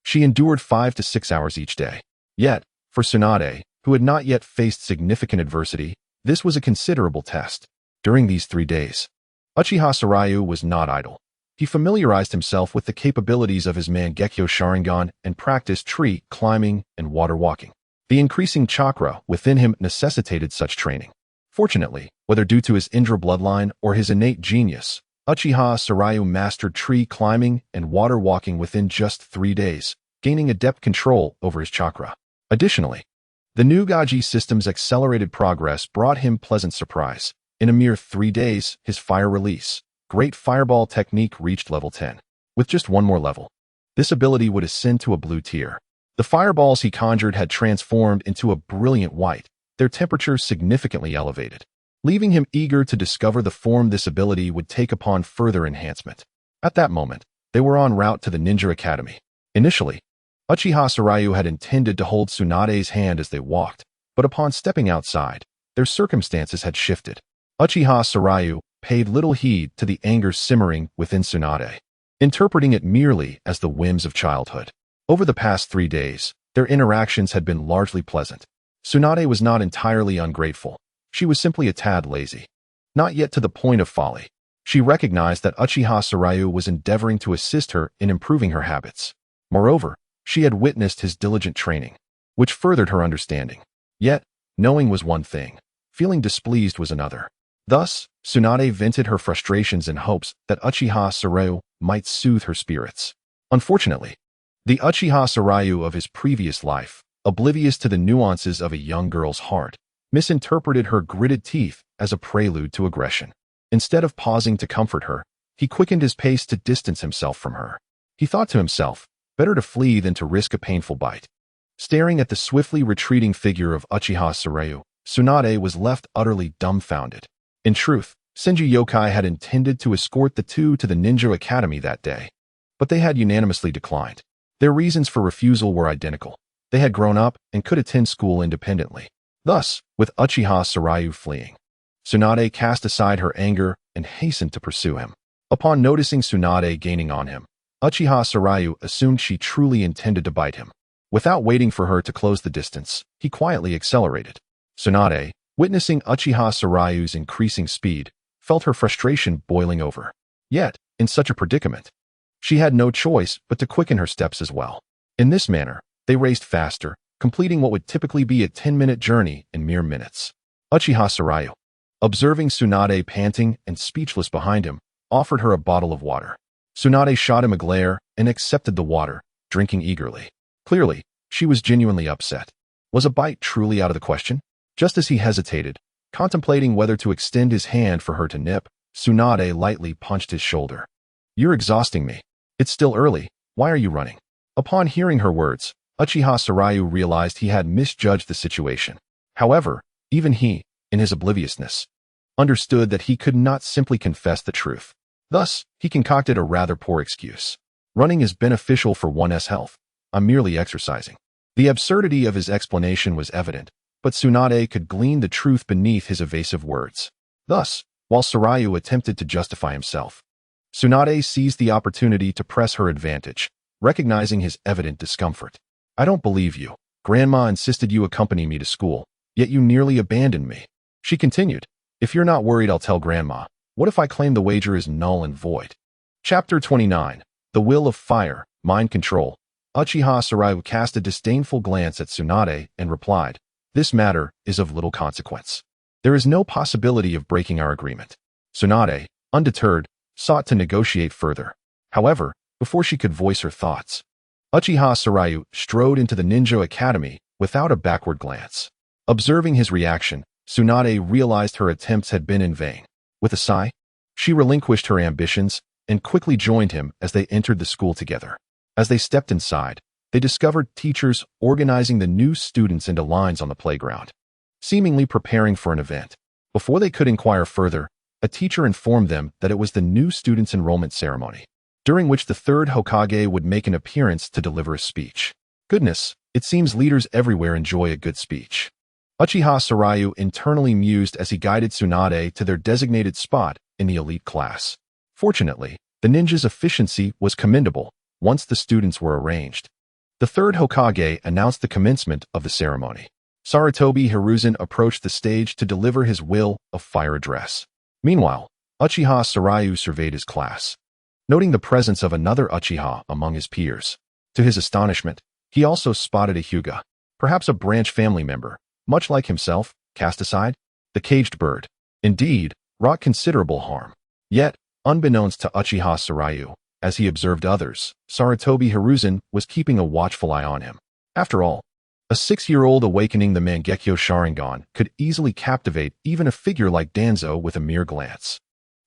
she endured 5 to 6 hours each day. Yet, for Tsunade, who had not yet faced significant adversity, this was a considerable test. During these 3 days, Uchiha Sarayu was not idle. He familiarized himself with the capabilities of his Mangekyo Sharingan and practiced tree climbing and water walking. The increasing chakra within him necessitated such training. Fortunately, whether due to his Indra bloodline or his innate genius, Uchiha Sarayu mastered tree climbing and water walking within just 3 days, gaining adept control over his chakra. Additionally, the new Gaji system's accelerated progress brought him pleasant surprise. In a mere 3 days, his fire release, Great Fireball technique reached level 10. With just one more level, this ability would ascend to a blue tier. The fireballs he conjured had transformed into a brilliant white, their temperature significantly elevated, leaving him eager to discover the form this ability would take upon further enhancement. At that moment, they were en route to the Ninja Academy. Initially, Uchiha Sarayu had intended to hold Tsunade's hand as they walked, but upon stepping outside, their circumstances had shifted. Uchiha Sarayu paid little heed to the anger simmering within Tsunade, interpreting it merely as the whims of childhood. Over the past 3 days, their interactions had been largely pleasant. Tsunade was not entirely ungrateful. She was simply a tad lazy. Not yet to the point of folly. She recognized that Uchiha Sarayu was endeavoring to assist her in improving her habits. Moreover, she had witnessed his diligent training, which furthered her understanding. Yet, knowing was one thing, feeling displeased was another. Thus, Tsunade vented her frustrations in hopes that Uchiha Sarayu might soothe her spirits. Unfortunately, the Uchiha Sarayu of his previous life, oblivious to the nuances of a young girl's heart, misinterpreted her gritted teeth as a prelude to aggression. Instead of pausing to comfort her, he quickened his pace to distance himself from her. He thought to himself, better to flee than to risk a painful bite. Staring at the swiftly retreating figure of Uchiha Sarayu, Tsunade was left utterly dumbfounded. In truth, Senju Yokai had intended to escort the two to the Ninja Academy that day, but they had unanimously declined. Their reasons for refusal were identical. They had grown up and could attend school independently. Thus, with Uchiha Sarayu fleeing, Tsunade cast aside her anger and hastened to pursue him. Upon noticing Tsunade gaining on him, Uchiha Sarayu assumed she truly intended to bite him. Without waiting for her to close the distance, he quietly accelerated. Tsunade, witnessing Uchiha Sarayu's increasing speed, felt her frustration boiling over. Yet, in such a predicament, she had no choice but to quicken her steps as well. In this manner, they raced faster, completing what would typically be a 10-minute journey in mere minutes. Uchiha Sarayu, observing Tsunade panting and speechless behind him, offered her a bottle of water. Tsunade shot him a glare and accepted the water, drinking eagerly. Clearly, she was genuinely upset. Was a bite truly out of the question? Just as he hesitated, contemplating whether to extend his hand for her to nip, Tsunade lightly punched his shoulder. "You're exhausting me. It's still early. Why are you running?" Upon hearing her words, Uchiha Sarayu realized he had misjudged the situation. However, even he, in his obliviousness, understood that he could not simply confess the truth. Thus, he concocted a rather poor excuse. "Running is beneficial for one's health. I'm merely exercising." The absurdity of his explanation was evident, but Tsunade could glean the truth beneath his evasive words. Thus, while Sarayu attempted to justify himself, Tsunade seized the opportunity to press her advantage, recognizing his evident discomfort. "I don't believe you. Grandma insisted you accompany me to school, yet you nearly abandoned me." She continued, "If you're not worried, I'll tell Grandma. What if I claim the wager is null and void?" Chapter 29. The Will of Fire, Mind Control. Uchiha Sarayu cast a disdainful glance at Tsunade and replied, "This matter is of little consequence. There is no possibility of breaking our agreement." Tsunade, undeterred, sought to negotiate further. However, before she could voice her thoughts, Uchiha Sarayu strode into the Ninja Academy without a backward glance. Observing his reaction, Tsunade realized her attempts had been in vain. With a sigh, she relinquished her ambitions and quickly joined him as they entered the school together. As they stepped inside, they discovered teachers organizing the new students into lines on the playground, seemingly preparing for an event. Before they could inquire further, a teacher informed them that it was the new students' enrollment ceremony, during which the third Hokage would make an appearance to deliver a speech. Goodness, it seems leaders everywhere enjoy a good speech. Uchiha Sarayu internally mused as he guided Tsunade to their designated spot in the elite class. Fortunately, the ninja's efficiency was commendable once the students were arranged. The third Hokage announced the commencement of the ceremony. Sarutobi Hiruzen approached the stage to deliver his will of fire address. Meanwhile, Uchiha Sarayu surveyed his class, noting the presence of another Uchiha among his peers. To his astonishment, he also spotted a Hyuga, perhaps a branch family member, much like himself, cast aside. The caged bird, indeed, wrought considerable harm. Yet, unbeknownst to Uchiha Sarayu, as he observed others, Sarutobi Hiruzen was keeping a watchful eye on him. After all, a 6-year-old awakening the Mangekyo Sharingan could easily captivate even a figure like Danzo with a mere glance.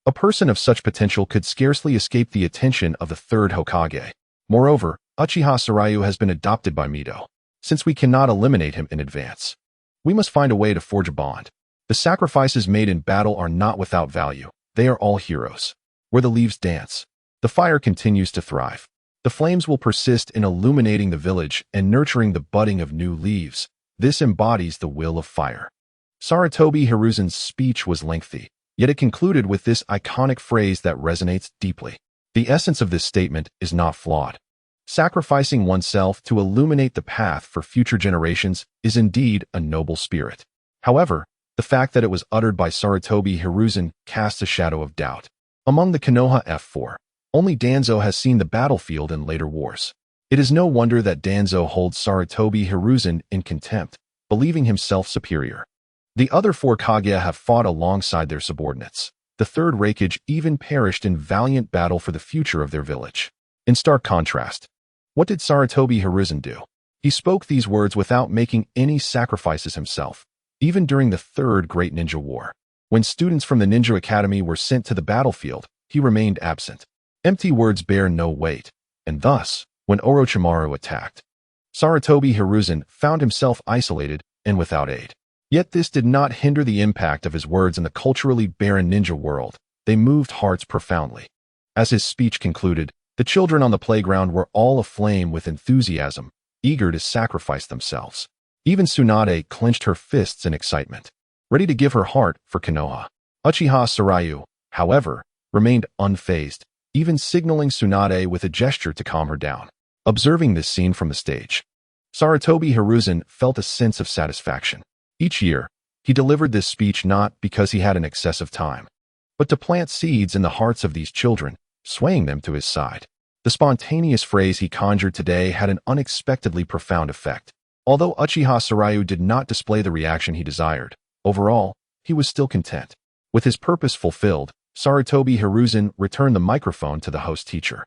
A person of such potential could scarcely escape the attention of the third Hokage. Moreover, Uchiha Sarayu has been adopted by Mito. Since we cannot eliminate him in advance, we must find a way to forge a bond. The sacrifices made in battle are not without value. They are all heroes. Where the leaves dance, the fire continues to thrive. The flames will persist in illuminating the village and nurturing the budding of new leaves. This embodies the will of fire. Sarutobi Hiruzen's speech was lengthy, yet it concluded with this iconic phrase that resonates deeply. The essence of this statement is not flawed. Sacrificing oneself to illuminate the path for future generations is indeed a noble spirit. However, the fact that it was uttered by Sarutobi Hiruzen casts a shadow of doubt. Among the Konoha F4, only Danzo has seen the battlefield in later wars. It is no wonder that Danzo holds Sarutobi Hiruzen in contempt, believing himself superior. The other 4 Kaguya have fought alongside their subordinates. The third Raikage even perished in valiant battle for the future of their village. In stark contrast, what did Sarutobi Hiruzen do? He spoke these words without making any sacrifices himself, even during the third Great Ninja War. When students from the Ninja Academy were sent to the battlefield, he remained absent. Empty words bear no weight, and thus, when Orochimaru attacked, Sarutobi Hiruzen found himself isolated and without aid. Yet this did not hinder the impact of his words in the culturally barren ninja world. They moved hearts profoundly. As his speech concluded, the children on the playground were all aflame with enthusiasm, eager to sacrifice themselves. Even Tsunade clenched her fists in excitement, ready to give her heart for Konoha. Uchiha Sarayu, however, remained unfazed, even signaling Tsunade with a gesture to calm her down. Observing this scene from the stage, Sarutobi Hiruzen felt a sense of satisfaction. Each year, he delivered this speech not because he had an excess of time, but to plant seeds in the hearts of these children, swaying them to his side. The spontaneous phrase he conjured today had an unexpectedly profound effect. Although Uchiha Sarayu did not display the reaction he desired, overall, he was still content. With his purpose fulfilled, Sarutobi Hiruzen returned the microphone to the host teacher.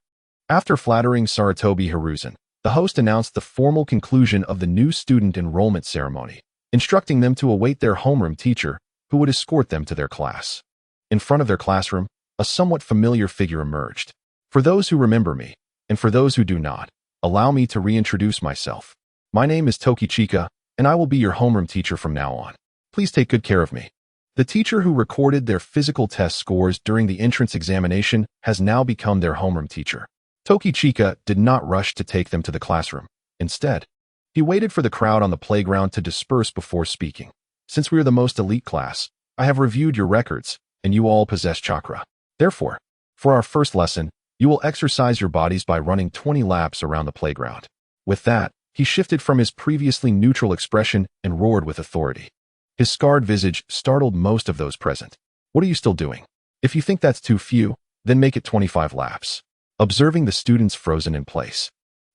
After flattering Sarutobi Hiruzen, the host announced the formal conclusion of the new student enrollment ceremony, instructing them to await their homeroom teacher, who would escort them to their class. In front of their classroom, a somewhat familiar figure emerged. For those who remember me, and for those who do not, allow me to reintroduce myself. My name is Tokichika, and I will be your homeroom teacher from now on. Please take good care of me. The teacher who recorded their physical test scores during the entrance examination has now become their homeroom teacher. Tokichika did not rush to take them to the classroom. Instead, he waited for the crowd on the playground to disperse before speaking. Since we are the most elite class, I have reviewed your records, and you all possess chakra. Therefore, for our first lesson, you will exercise your bodies by running 20 laps around the playground. With that, he shifted from his previously neutral expression and roared with authority. His scarred visage startled most of those present. What are you still doing? If you think that's too few, then make it 25 laps. Observing the students frozen in place,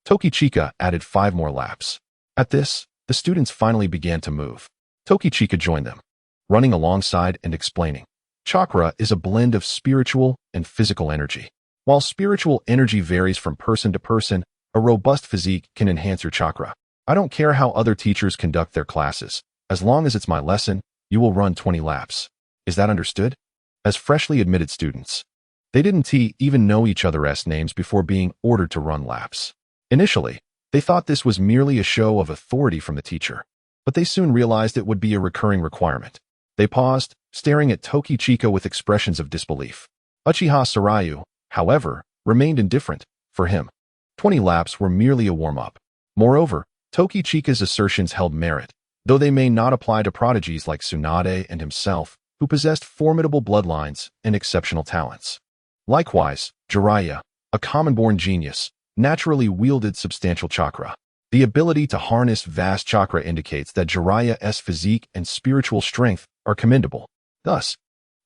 Tokichika added 5 more laps. At this, the students finally began to move. Tokichika joined them, running alongside and explaining. Chakra is a blend of spiritual and physical energy. While spiritual energy varies from person to person, a robust physique can enhance your chakra. I don't care how other teachers conduct their classes. As long as it's my lesson, You will run 20 laps. Is that understood? As freshly admitted students, they didn't even know each other's names before being ordered to run laps. Initially, they thought this was merely a show of authority from the teacher, but they soon realized it would be a recurring requirement. They paused, staring at Toki Chika with expressions of disbelief. Uchiha Sarayu, however, remained indifferent. For him, 20 laps were merely a warm-up. Moreover, Toki Chika's assertions held merit, though they may not apply to prodigies like Tsunade and himself, who possessed formidable bloodlines and exceptional talents. Likewise, Jiraiya, a common-born genius, naturally wielded substantial chakra. The ability to harness vast chakra indicates that Jiraiya's physique and spiritual strength are commendable. Thus,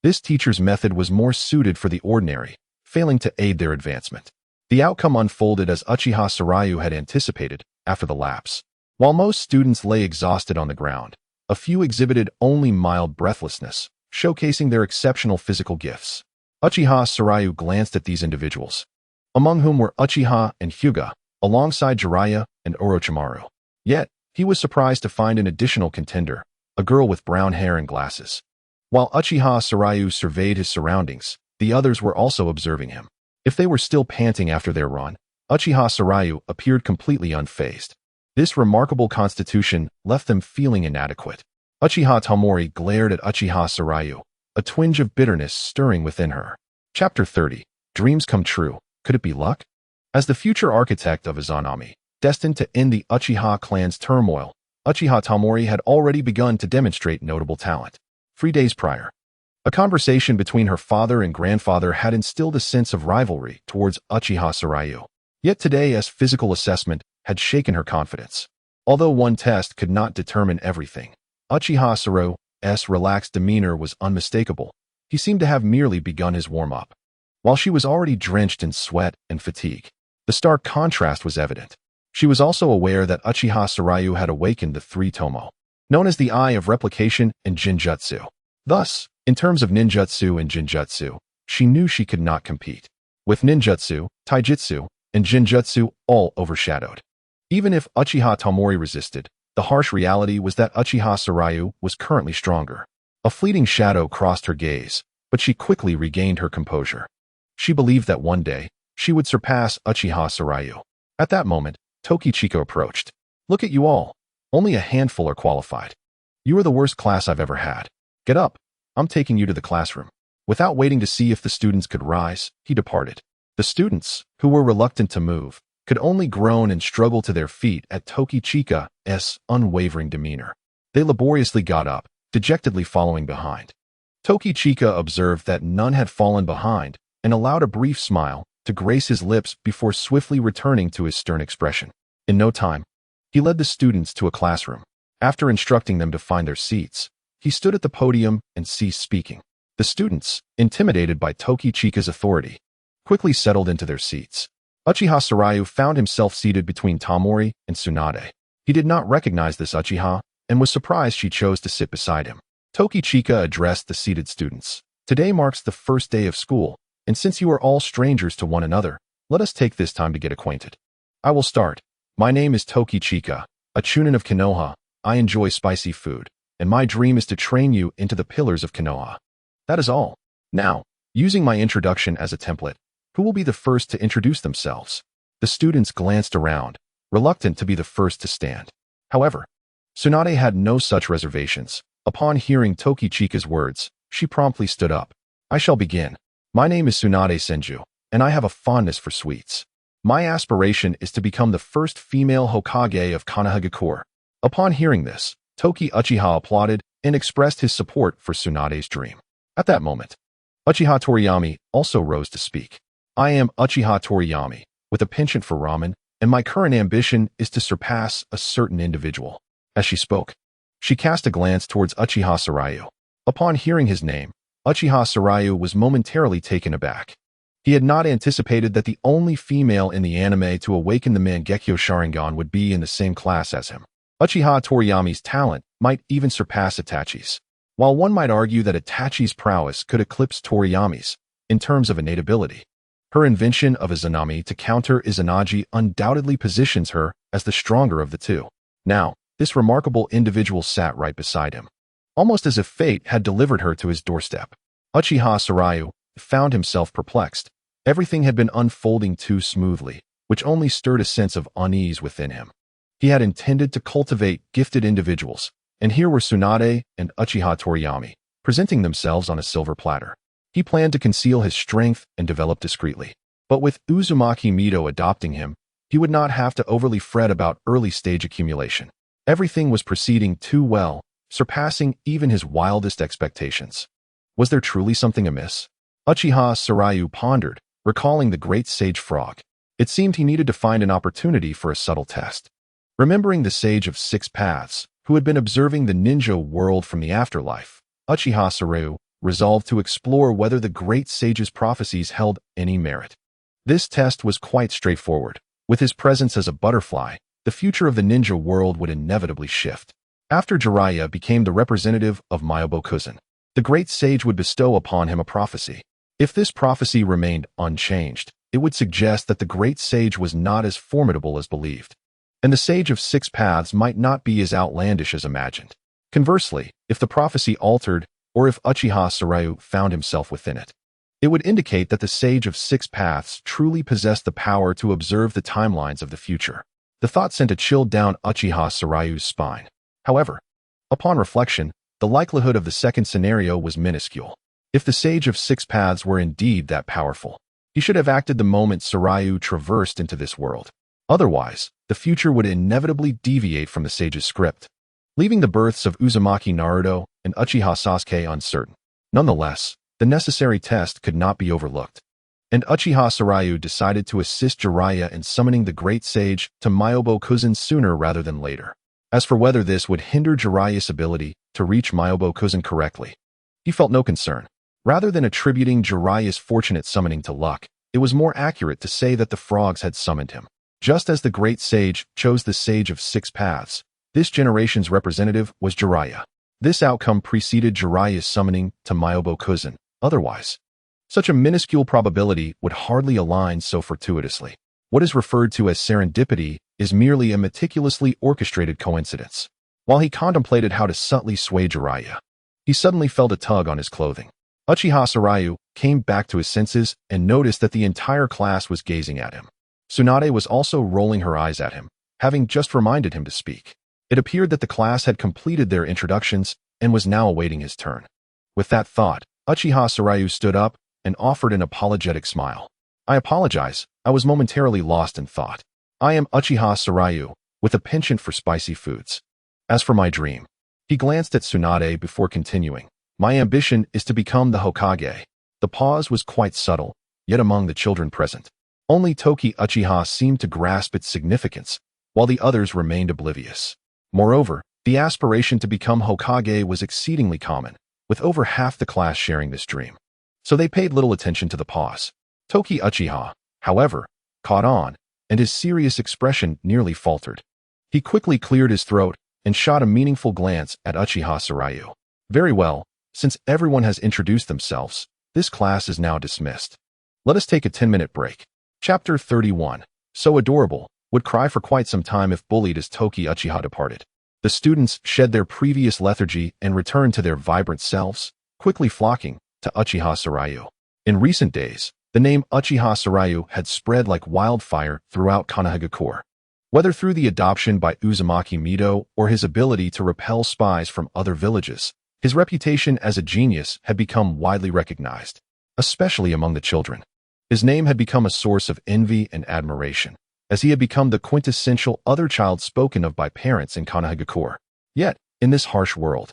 this teacher's method was more suited for the ordinary, failing to aid their advancement. The outcome unfolded as Uchiha Sarayu had anticipated after the laps. While most students lay exhausted on the ground, a few exhibited only mild breathlessness, showcasing their exceptional physical gifts. Uchiha Sarayu glanced at these individuals, among whom were Uchiha and Hyuga, alongside Jiraiya and Orochimaru. Yet, he was surprised to find an additional contender, a girl with brown hair and glasses. While Uchiha Sarayu surveyed his surroundings, the others were also observing him. If they were still panting after their run, Uchiha Sarayu appeared completely unfazed. This remarkable constitution left them feeling inadequate. Uchiha Tamori glared at Uchiha Sarayu, a twinge of bitterness stirring within her. Chapter 30. Dreams Come True. Could it be luck? As the future architect of Izanami, destined to end the Uchiha clan's turmoil, Uchiha Tamori had already begun to demonstrate notable talent. 3 days prior, a conversation between her father and grandfather had instilled a sense of rivalry towards Uchiha Sarayu. Yet today's physical assessment had shaken her confidence. Although one test could not determine everything, Uchiha Sarayu's relaxed demeanor was unmistakable. He seemed to have merely begun his warm-up. While she was already drenched in sweat and fatigue, the stark contrast was evident. She was also aware that Uchiha Sarayu had awakened the three tomo, known as the Eye of Replication and Jinjutsu. Thus, in terms of ninjutsu and jinjutsu, she knew she could not compete, with ninjutsu, taijutsu, and jinjutsu all overshadowed. Even if Uchiha Tamori resisted, the harsh reality was that Uchiha Sarayu was currently stronger. A fleeting shadow crossed her gaze, but she quickly regained her composure. She believed that one day, she would surpass Uchiha Sarayu. At that moment, Toki Chika approached. Look at you all. Only a handful are qualified. You are the worst class I've ever had. Get up. I'm taking you to the classroom. Without waiting to see if the students could rise, he departed. The students, who were reluctant to move, could only groan and struggle to their feet at Toki Chika's unwavering demeanor. They laboriously got up, dejectedly following behind. Toki Chika observed that none had fallen behind and allowed a brief smile to grace his lips before swiftly returning to his stern expression. In no time, he led the students to a classroom. After instructing them to find their seats, he stood at the podium and ceased speaking. The students, intimidated by Toki Chika's authority, quickly settled into their seats. Uchiha Sarayu found himself seated between Tamori and Tsunade. He did not recognize this Uchiha and was surprised she chose to sit beside him. Toki Chika addressed the seated students. Today marks the first day of school, and since you are all strangers to one another, let us take this time to get acquainted. I will start. My name is Toki Chika, a chunin of Konoha. I enjoy spicy food, and my dream is to train you into the pillars of Konoha. That is all. Now, using my introduction as a template, who will be the first to introduce themselves? The students glanced around, reluctant to be the first to stand. However, Tsunade had no such reservations. Upon hearing Toki Chika's words, she promptly stood up. I shall begin. My name is Tsunade Senju, and I have a fondness for sweets. My aspiration is to become the first female Hokage of Konohagakure. Upon hearing this, Toki Uchiha applauded and expressed his support for Tsunade's dream. At that moment, Uchiha Toriyami also rose to speak. I am Uchiha Toriyami, with a penchant for ramen, and my current ambition is to surpass a certain individual. As she spoke, she cast a glance towards Uchiha Sarayu. Upon hearing his name, Uchiha Sarayu was momentarily taken aback. He had not anticipated that the only female in the anime to awaken the Mangekyo Sharingan would be in the same class as him. Uchiha Toriyami's talent might even surpass Itachi's. While one might argue that Itachi's prowess could eclipse Toriyami's in terms of innate ability, her invention of Izanami to counter Izanagi undoubtedly positions her as the stronger of the two. Now, this remarkable individual sat right beside him. almost as if fate had delivered her to his doorstep. Uchiha Sarayu found himself perplexed. Everything had been unfolding too smoothly, which only stirred a sense of unease within him. He had intended to cultivate gifted individuals, and here were Tsunade and Uchiha Toriyami, presenting themselves on a silver platter. He planned to conceal his strength and develop discreetly. But with Uzumaki Mido adopting him, he would not have to overly fret about early-stage accumulation. Everything was proceeding too well, surpassing even his wildest expectations. Was there truly something amiss? Uchiha Sarayu pondered, recalling the great sage frog. It seemed he needed to find an opportunity for a subtle test. Remembering the sage of 6 paths, who had been observing the ninja world from the afterlife, Uchiha Sarayu resolved to explore whether the great sage's prophecies held any merit. This test was quite straightforward. With his presence as a butterfly, the future of the ninja world would inevitably shift. After Jiraiya became the representative of Myobokuzen, the great sage would bestow upon him a prophecy. If this prophecy remained unchanged, it would suggest that the great sage was not as formidable as believed, and the sage of 6 paths might not be as outlandish as imagined. Conversely, if the prophecy altered, or if Uchiha Sarayu found himself within it, it would indicate that the sage of 6 paths truly possessed the power to observe the timelines of the future. The thought sent a chill down Uchiha Sarayu's spine. However, upon reflection, the likelihood of the second scenario was minuscule. If the sage of 6 paths were indeed that powerful, he should have acted the moment Sarayu traversed into this world. Otherwise, the future would inevitably deviate from the sage's script, leaving the births of Uzumaki Naruto and Uchiha Sasuke uncertain. Nonetheless, the necessary test could not be overlooked, and Uchiha Sarayu decided to assist Jiraiya in summoning the great sage to Myobokuzen sooner rather than later. As for whether this would hinder Jiraiya's ability to reach Myobokuzen correctly, he felt no concern. Rather than attributing Jiraiya's fortunate summoning to luck, it was more accurate to say that the frogs had summoned him. Just as the great sage chose the sage of 6 paths, this generation's representative was Jiraiya. This outcome preceded Jiraiya's summoning to Myobokuzen. Otherwise, such a minuscule probability would hardly align so fortuitously. What is referred to as serendipity is merely a meticulously orchestrated coincidence. While he contemplated how to subtly sway Jiraiya, he suddenly felt a tug on his clothing. Uchiha Sarayu came back to his senses and noticed that the entire class was gazing at him. Tsunade was also rolling her eyes at him, having just reminded him to speak. It appeared that the class had completed their introductions and was now awaiting his turn. With that thought, Uchiha Sarayu stood up and offered an apologetic smile. I apologize, I was momentarily lost in thought. I am Uchiha Sarayu, with a penchant for spicy foods. As for my dream, he glanced at Tsunade before continuing. My ambition is to become the Hokage. The pause was quite subtle, yet among the children present, only Toki Uchiha seemed to grasp its significance, while the others remained oblivious. Moreover, the aspiration to become Hokage was exceedingly common, with over half the class sharing this dream. So they paid little attention to the pause. Toki Uchiha, however, caught on, and his serious expression nearly faltered. He quickly cleared his throat and shot a meaningful glance at Uchiha Sarayu. Very well, since everyone has introduced themselves, this class is now dismissed. Let us take a 10-minute break. Chapter 31. So adorable, would cry for quite some time if bullied as Toki Uchiha departed. The students shed their previous lethargy and returned to their vibrant selves, quickly flocking to Uchiha Sarayu. In recent days, the name Uchiha Sarayu had spread like wildfire throughout Konohagakure. Whether through the adoption by Uzumaki Mido or his ability to repel spies from other villages, his reputation as a genius had become widely recognized, especially among the children. His name had become a source of envy and admiration, as he had become the quintessential other child spoken of by parents in Konohagakure. Yet, in this harsh world,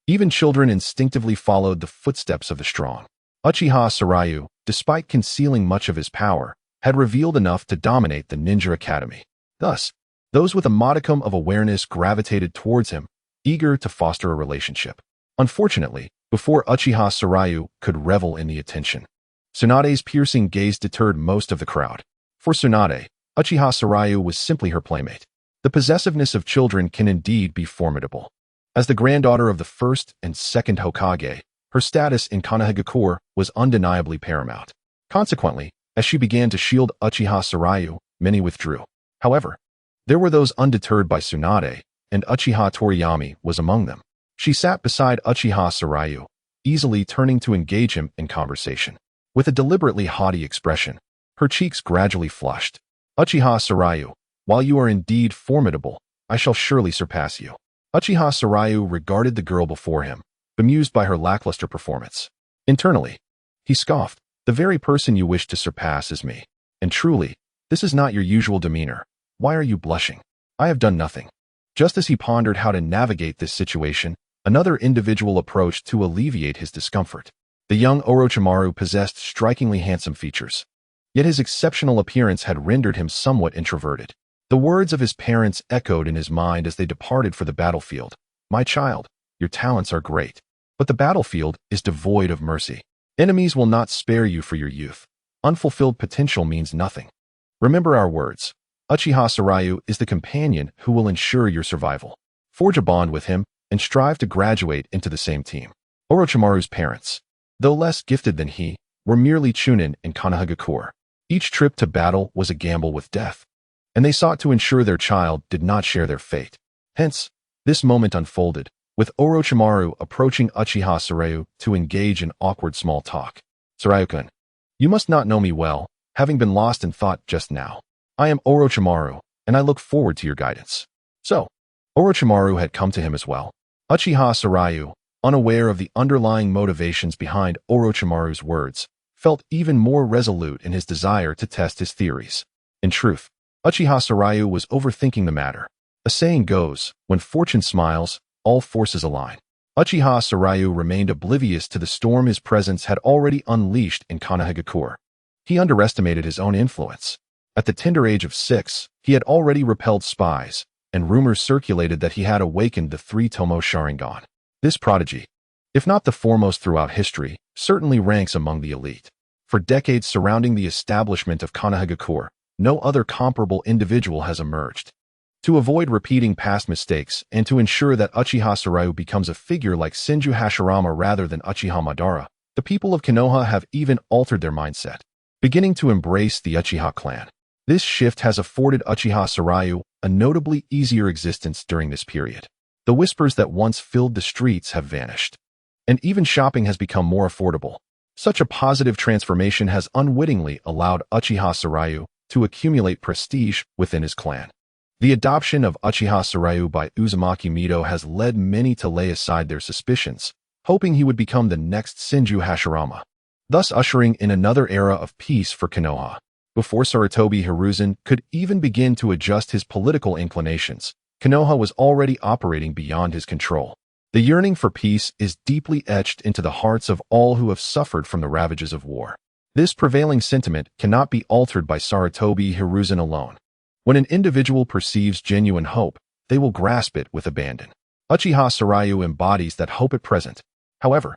even children instinctively followed the footsteps of the strong. Uchiha Sarayu, despite concealing much of his power, had revealed enough to dominate the ninja academy. Thus, those with a modicum of awareness gravitated towards him, eager to foster a relationship. Unfortunately, before Uchiha Sarayu could revel in the attention, Tsunade's piercing gaze deterred most of the crowd. For Tsunade, Uchiha Sarayu was simply her playmate. The possessiveness of children can indeed be formidable. As the granddaughter of the first and second Hokage, her status in Konohagakure was undeniably paramount. Consequently, as she began to shield Uchiha Sarayu, many withdrew. However, there were those undeterred by Tsunade, and Uchiha Toriyami was among them. She sat beside Uchiha Sarayu, easily turning to engage him in conversation. With a deliberately haughty expression, her cheeks gradually flushed. Uchiha Sarayu, while you are indeed formidable, I shall surely surpass you. Uchiha Sarayu regarded the girl before him, bemused by her lackluster performance. Internally, he scoffed. The very person you wish to surpass is me. And truly, this is not your usual demeanor. Why are you blushing? I have done nothing. Just as he pondered how to navigate this situation, another individual approached to alleviate his discomfort. The young Orochimaru possessed strikingly handsome features. Yet his exceptional appearance had rendered him somewhat introverted. The words of his parents echoed in his mind as they departed for the battlefield. My child, your talents are great, but the battlefield is devoid of mercy. Enemies will not spare you for your youth. Unfulfilled potential means nothing. Remember our words. Uchiha Sarayu is the companion who will ensure your survival. Forge a bond with him and strive to graduate into the same team. Orochimaru's parents, though less gifted than he, were merely chunin in Konohagakure. Each trip to battle was a gamble with death, and they sought to ensure their child did not share their fate. Hence, this moment unfolded, with Orochimaru approaching Uchiha Sarayu to engage in awkward small talk. Sarayu-kun, you must not know me well, having been lost in thought just now. I am Orochimaru, and I look forward to your guidance. So, Orochimaru had come to him as well. Uchiha Sarayu, unaware of the underlying motivations behind Orochimaru's words, felt even more resolute in his desire to test his theories. In truth, Uchiha Sarayu was overthinking the matter. A saying goes, when fortune smiles, all forces align. Uchiha Sarayu remained oblivious to the storm his presence had already unleashed in Konohagakure. He underestimated his own influence. At the tender age of 6, he had already repelled spies, and rumors circulated that he had awakened the three-tomo Sharingan. This prodigy, if not the foremost throughout history, certainly ranks among the elite. For decades surrounding the establishment of Konohagakure, no other comparable individual has emerged. To avoid repeating past mistakes and to ensure that Uchiha Sarayu becomes a figure like Senju Hashirama rather than Uchiha Madara, the people of Konoha have even altered their mindset, beginning to embrace the Uchiha clan. This shift has afforded Uchiha Sarayu a notably easier existence during this period. The whispers that once filled the streets have vanished, and even shopping has become more affordable. Such a positive transformation has unwittingly allowed Uchiha Sarayu to accumulate prestige within his clan. The adoption of Uchiha Sarayu by Uzumaki Mido has led many to lay aside their suspicions, hoping he would become the next Senju Hashirama, thus ushering in another era of peace for Konoha. Before Sarutobi Hiruzen could even begin to adjust his political inclinations, Konoha was already operating beyond his control. The yearning for peace is deeply etched into the hearts of all who have suffered from the ravages of war. This prevailing sentiment cannot be altered by Sarutobi Hiruzen alone. When an individual perceives genuine hope, they will grasp it with abandon. Uchiha Sarayu embodies that hope at present. However,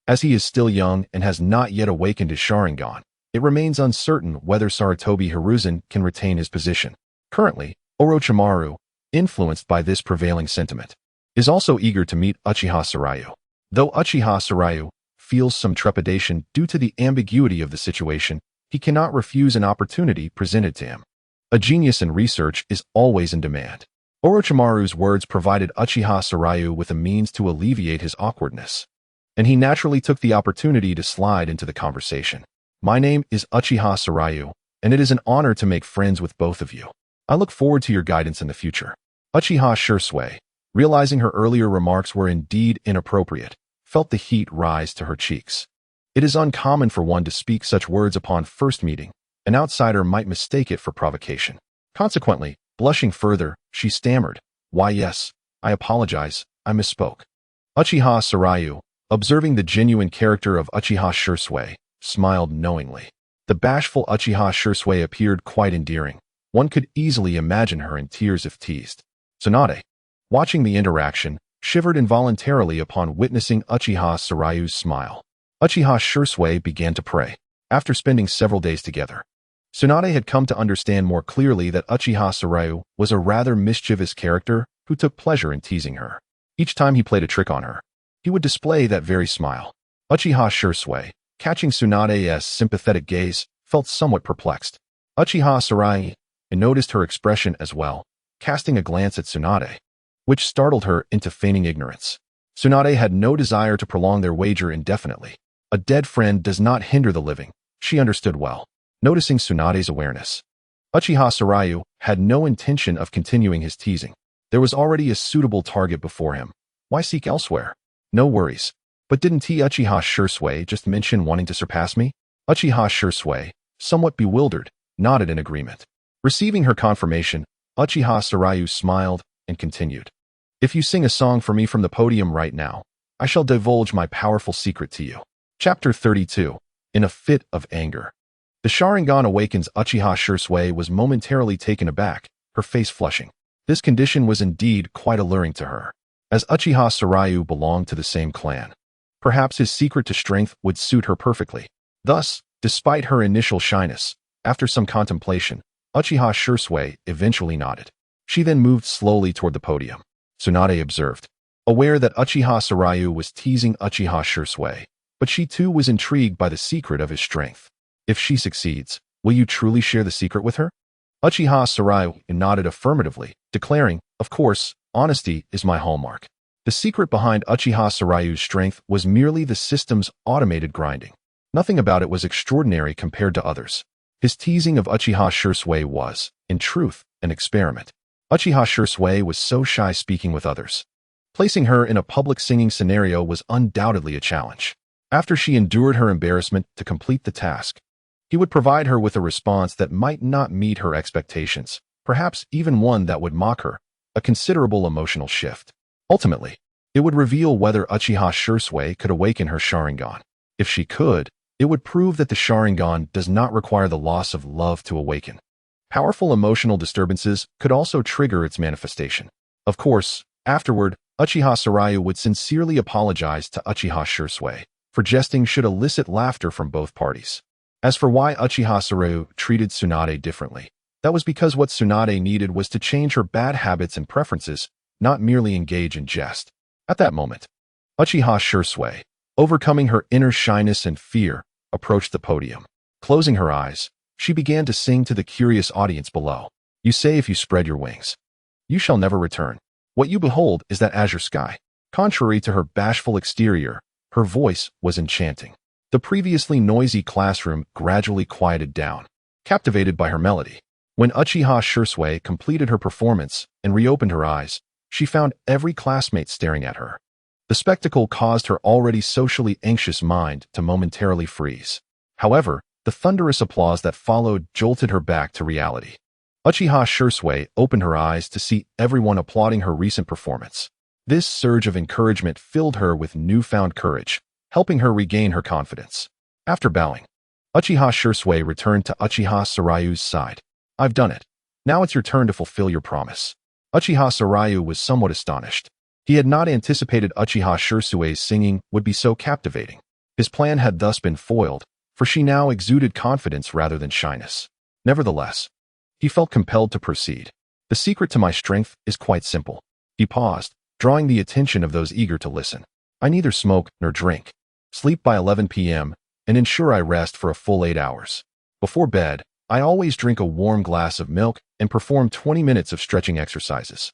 as he is still young and has not yet awakened his Sharingan, it remains uncertain whether Sarutobi Hiruzen can retain his position. Currently, Orochimaru, influenced by this prevailing sentiment, is also eager to meet Uchiha Sarayu. Though Uchiha Sarayu feels some trepidation due to the ambiguity of the situation, he cannot refuse an opportunity presented to him. A genius in research is always in demand. Orochimaru's words provided Uchiha Sarayu with a means to alleviate his awkwardness, and he naturally took the opportunity to slide into the conversation. My name is Uchiha Sarayu, and it is an honor to make friends with both of you. I look forward to your guidance in the future. Uchiha Shursui, realizing her earlier remarks were indeed inappropriate, felt the heat rise to her cheeks. It is uncommon for one to speak such words upon first meeting. An outsider might mistake it for provocation. Consequently, blushing further, she stammered, "Why yes, I apologize, I misspoke." Uchiha Sarayu, observing the genuine character of Uchiha Shursui, smiled knowingly. The bashful Uchiha Shursui appeared quite endearing. One could easily imagine her in tears if teased. Tsunade, watching the interaction, shivered involuntarily upon witnessing Uchiha Sarayu's smile. Uchiha Shursui began to pray. After spending several days together, Tsunade had come to understand more clearly that Uchiha Sarayu was a rather mischievous character who took pleasure in teasing her. Each time he played a trick on her, he would display that very smile. Uchiha Shursui, catching Tsunade's sympathetic gaze, felt somewhat perplexed. Uchiha Sarayu noticed her expression as well, casting a glance at Tsunade, which startled her into feigning ignorance. Tsunade had no desire to prolong their wager indefinitely. A dead friend does not hinder the living, she understood well. Noticing Tsunade's awareness, Uchiha Sarayu had no intention of continuing his teasing. There was already a suitable target before him. Why seek elsewhere? No worries. But didn't Uchiha Shursui just mention wanting to surpass me? Uchiha Shursui, somewhat bewildered, nodded in agreement. Receiving her confirmation, Uchiha Sarayu smiled and continued. If you sing a song for me from the podium right now, I shall divulge my powerful secret to you. Chapter 32. In a fit of anger. The Sharingan awakens. Uchiha Shursui was momentarily taken aback, her face flushing. This condition was indeed quite alluring to her, as Uchiha Sarayu belonged to the same clan. Perhaps his secret to strength would suit her perfectly. Thus, despite her initial shyness, after some contemplation, Uchiha Shursui eventually nodded. She then moved slowly toward the podium. Tsunade observed, aware that Uchiha Sarayu was teasing Uchiha Shursui, but she too was intrigued by the secret of his strength. If she succeeds, will you truly share the secret with her? Uchiha Sarayu nodded affirmatively, declaring, of course, honesty is my hallmark. The secret behind Uchiha Sarayu's strength was merely the system's automated grinding. Nothing about it was extraordinary compared to others. His teasing of Uchiha Shursui was, in truth, an experiment. Uchiha Shursui was so shy speaking with others. Placing her in a public singing scenario was undoubtedly a challenge. After she endured her embarrassment to complete the task, he would provide her with a response that might not meet her expectations, perhaps even one that would mock her, a considerable emotional shift. Ultimately, it would reveal whether Uchiha Shursui could awaken her Sharingan. If she could, it would prove that the Sharingan does not require the loss of love to awaken. Powerful emotional disturbances could also trigger its manifestation. Of course, afterward, Uchiha Sarayu would sincerely apologize to Uchiha Shursui, for jesting should elicit laughter from both parties. As for why Uchiha Sarayu treated Tsunade differently, that was because what Tsunade needed was to change her bad habits and preferences, not merely engage in jest. At that moment, Uchiha Shursui, overcoming her inner shyness and fear, approached the podium. Closing her eyes, she began to sing to the curious audience below. You say if you spread your wings, you shall never return. What you behold is that azure sky. Contrary to her bashful exterior, her voice was enchanting. The previously noisy classroom gradually quieted down, captivated by her melody. When Uchiha Shursui completed her performance and reopened her eyes, she found every classmate staring at her. The spectacle caused her already socially anxious mind to momentarily freeze. However, the thunderous applause that followed jolted her back to reality. Uchiha Shursui opened her eyes to see everyone applauding her recent performance. This surge of encouragement filled her with newfound courage, helping her regain her confidence. After bowing, Uchiha Shursui returned to Uchiha Sarayu's side. I've done it. Now it's your turn to fulfill your promise. Uchiha Sarayu was somewhat astonished. He had not anticipated Uchiha Shursui's singing would be so captivating. His plan had thus been foiled, for she now exuded confidence rather than shyness. Nevertheless, he felt compelled to proceed. The secret to my strength is quite simple. He paused, drawing the attention of those eager to listen. I neither smoke nor drink. Sleep by 11 p.m. and ensure I rest for a full 8 hours. Before bed, I always drink a warm glass of milk and perform 20 minutes of stretching exercises.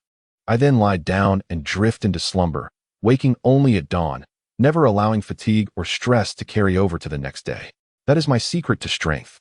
I then lie down and drift into slumber, waking only at dawn, never allowing fatigue or stress to carry over to the next day. That is my secret to strength.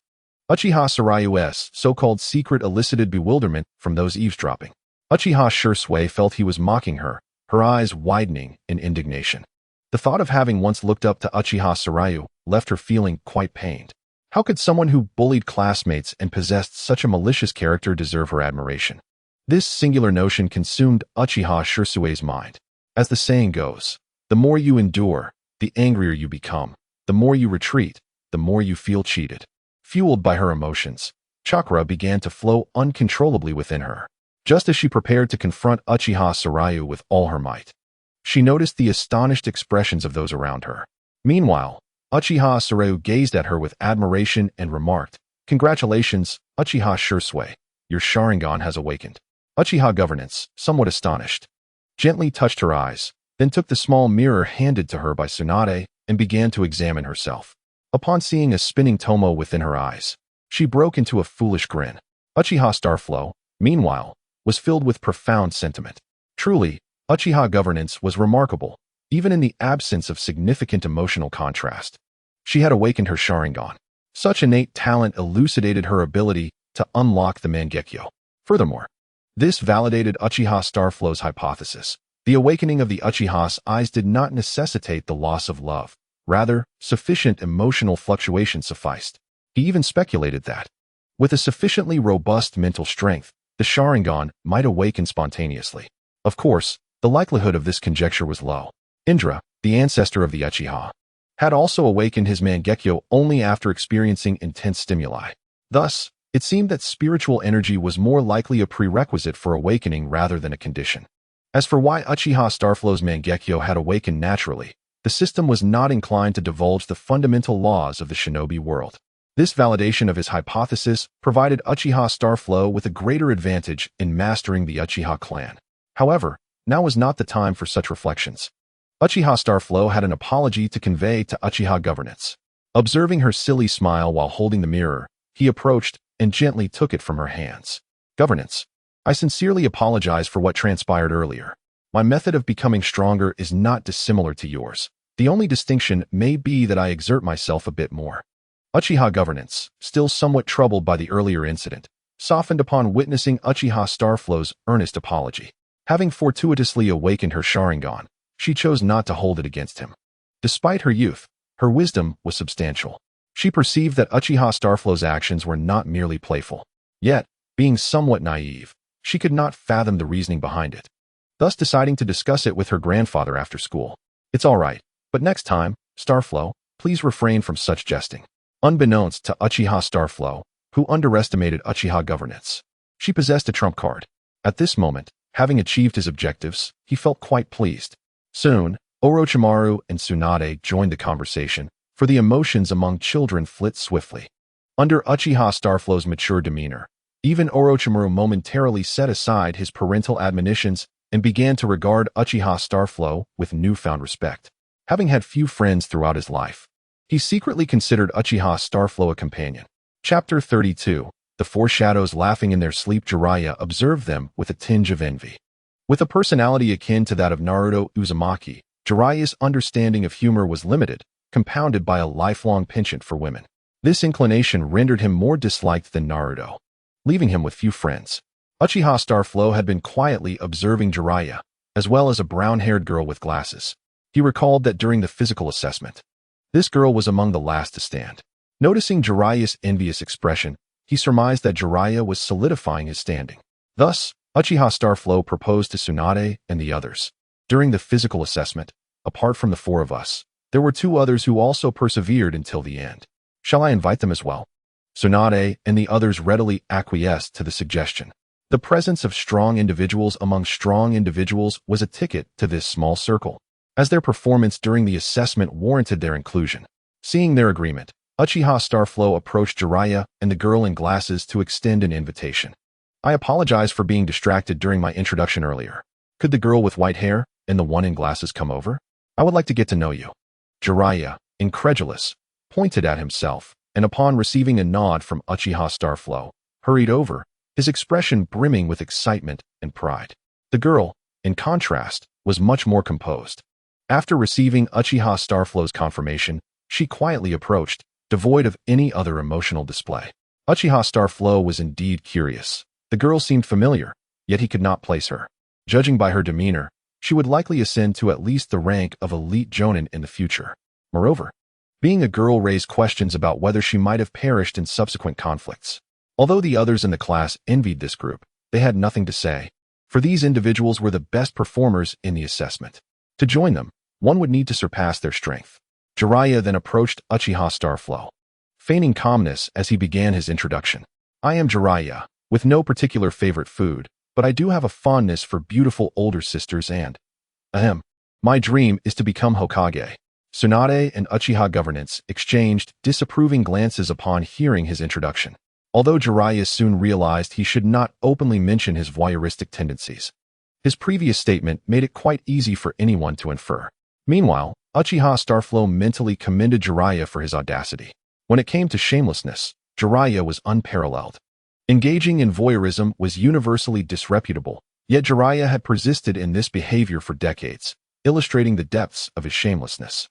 Uchiha Sarayu's so-called secret elicited bewilderment from those eavesdropping. Uchiha Shursui felt he was mocking her, her eyes widening in indignation. The thought of having once looked up to Uchiha Sarayu left her feeling quite pained. How could someone who bullied classmates and possessed such a malicious character deserve her admiration? This singular notion consumed Uchiha Shursui's mind. As the saying goes, the more you endure, the angrier you become. The more you retreat, the more you feel cheated. Fueled by her emotions, chakra began to flow uncontrollably within her. Just as she prepared to confront Uchiha Sarayu with all her might, she noticed the astonished expressions of those around her. Meanwhile, Uchiha Sarayu gazed at her with admiration and remarked, "Congratulations, Uchiha Shursui. Your Sharingan has awakened." Uchiha Governance, somewhat astonished, gently touched her eyes, then took the small mirror handed to her by Tsunade and began to examine herself. Upon seeing a spinning tomo within her eyes, she broke into a foolish grin. Uchiha Starflow, meanwhile, was filled with profound sentiment. Truly, Uchiha Governance was remarkable, even in the absence of significant emotional contrast. She had awakened her Sharingan. Such innate talent elucidated her ability to unlock the Mangekyo. Furthermore, this validated Uchiha Starflow's hypothesis. The awakening of the Uchiha's eyes did not necessitate the loss of love. Rather, sufficient emotional fluctuation sufficed. He even speculated that, with a sufficiently robust mental strength, the Sharingan might awaken spontaneously. Of course, the likelihood of this conjecture was low. Indra, the ancestor of the Uchiha, had also awakened his Mangekyo only after experiencing intense stimuli. Thus, it seemed that spiritual energy was more likely a prerequisite for awakening rather than a condition. As for why Uchiha Starflow's Mangekyo had awakened naturally, the system was not inclined to divulge the fundamental laws of the shinobi world. This validation of his hypothesis provided Uchiha Starflow with a greater advantage in mastering the Uchiha clan. However, now was not the time for such reflections. Uchiha Starflow had an apology to convey to Uchiha governance. Observing her silly smile while holding the mirror, he approached and gently took it from her hands. Governance, I sincerely apologize for what transpired earlier. My method of becoming stronger is not dissimilar to yours. The only distinction may be that I exert myself a bit more. Uchiha governance, still somewhat troubled by the earlier incident, softened upon witnessing Uchiha Starflow's earnest apology. Having fortuitously awakened her Sharingan, she chose not to hold it against him. Despite her youth, her wisdom was substantial. She perceived that Uchiha Starflow's actions were not merely playful. Yet, being somewhat naive, she could not fathom the reasoning behind it. Thus deciding to discuss it with her grandfather after school. It's all right, but next time, Starflow, please refrain from such jesting. Unbeknownst to Uchiha Starflow, who underestimated Uchiha governance, she possessed a trump card. At this moment, having achieved his objectives, he felt quite pleased. Soon, Orochimaru and Tsunade joined the conversation, for the emotions among children flit swiftly. Under Uchiha Starflow's mature demeanor, even Orochimaru momentarily set aside his parental admonitions and began to regard Uchiha Starflow with newfound respect. Having had few friends throughout his life, he secretly considered Uchiha Starflow a companion. Chapter 32. The Four Shadows laughing in their sleep. Jiraiya observed them with a tinge of envy. With a personality akin to that of Naruto Uzumaki, Jiraiya's understanding of humor was limited, compounded by a lifelong penchant for women. This inclination rendered him more disliked than Naruto, leaving him with few friends. Uchiha Starflow had been quietly observing Jiraiya, as well as a brown-haired girl with glasses. He recalled that during the physical assessment, this girl was among the last to stand. Noticing Jiraiya's envious expression, he surmised that Jiraiya was solidifying his standing. Thus, Uchiha Starflow proposed to Tsunade and the others. During the physical assessment, apart from the four of us, there were two others who also persevered until the end. Shall I invite them as well? Tsunade and the others readily acquiesced to the suggestion. The presence of strong individuals among strong individuals was a ticket to this small circle, as their performance during the assessment warranted their inclusion. Seeing their agreement, Uchiha Starflow approached Jiraiya and the girl in glasses to extend an invitation. I apologize for being distracted during my introduction earlier. Could the girl with white hair and the one in glasses come over? I would like to get to know you. Jiraiya, incredulous, pointed at himself, and upon receiving a nod from Uchiha Starflow, hurried over, his expression brimming with excitement and pride. The girl, in contrast, was much more composed. After receiving Uchiha Starflow's confirmation, she quietly approached, devoid of any other emotional display. Uchiha Starflow was indeed curious. The girl seemed familiar, yet he could not place her. Judging by her demeanor, she would likely ascend to at least the rank of elite jonin in the future. Moreover, being a girl raised questions about whether she might have perished in subsequent conflicts. Although the others in the class envied this group, they had nothing to say, for these individuals were the best performers in the assessment. To join them, one would need to surpass their strength. Jiraiya then approached Uchiha Starflow, feigning calmness as he began his introduction. I am Jiraiya, with no particular favorite food, but I do have a fondness for beautiful older sisters and, my dream is to become Hokage. Tsunade and Uchiha governance exchanged disapproving glances upon hearing his introduction. Although Jiraiya soon realized he should not openly mention his voyeuristic tendencies, his previous statement made it quite easy for anyone to infer. Meanwhile, Uchiha Starflow mentally commended Jiraiya for his audacity. When it came to shamelessness, Jiraiya was unparalleled. Engaging in voyeurism was universally disreputable, yet Jiraiya had persisted in this behavior for decades. illustrating the depths of his shamelessness.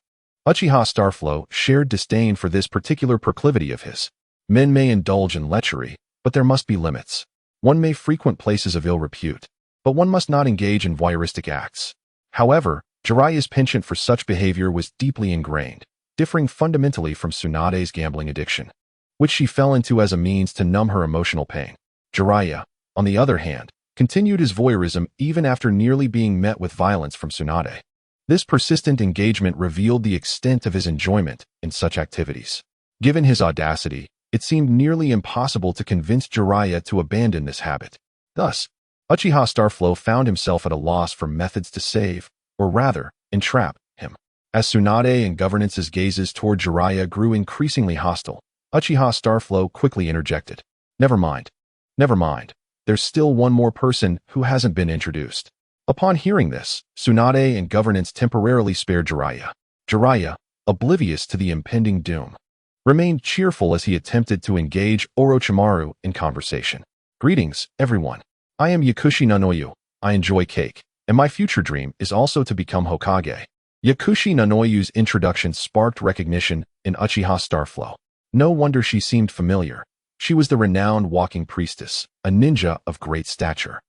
Uchiha Starflow shared disdain for this particular proclivity of his. Men may indulge in lechery, but there must be limits. One may frequent places of ill repute, but one must not engage in voyeuristic acts. However, Jiraiya's penchant for such behavior was deeply ingrained, differing fundamentally from Tsunade's gambling addiction, which she fell into as a means to numb her emotional pain. Jiraiya, on the other hand, continued his voyeurism even after nearly being met with violence from Tsunade. This persistent engagement revealed the extent of his enjoyment in such activities. Given his audacity, it seemed nearly impossible to convince Jiraiya to abandon this habit. Thus, Uchiha Starflow found himself at a loss for methods to save, or rather, entrap, him. As Tsunade and Governance's gazes toward Jiraiya grew increasingly hostile, Uchiha Starflow quickly interjected. Never mind. Never mind. There's still one more person who hasn't been introduced. Upon hearing this, Tsunade and Governance temporarily spared Jiraiya. Jiraiya, oblivious to the impending doom, remained cheerful as he attempted to engage Orochimaru in conversation. Greetings, everyone. I am Yakushi Nanoyu. I enjoy cake, and my future dream is also to become Hokage. Yakushi Nanoyu's introduction sparked recognition in Uchiha Starflow. No wonder she seemed familiar. She was the renowned walking priestess, a ninja of great stature.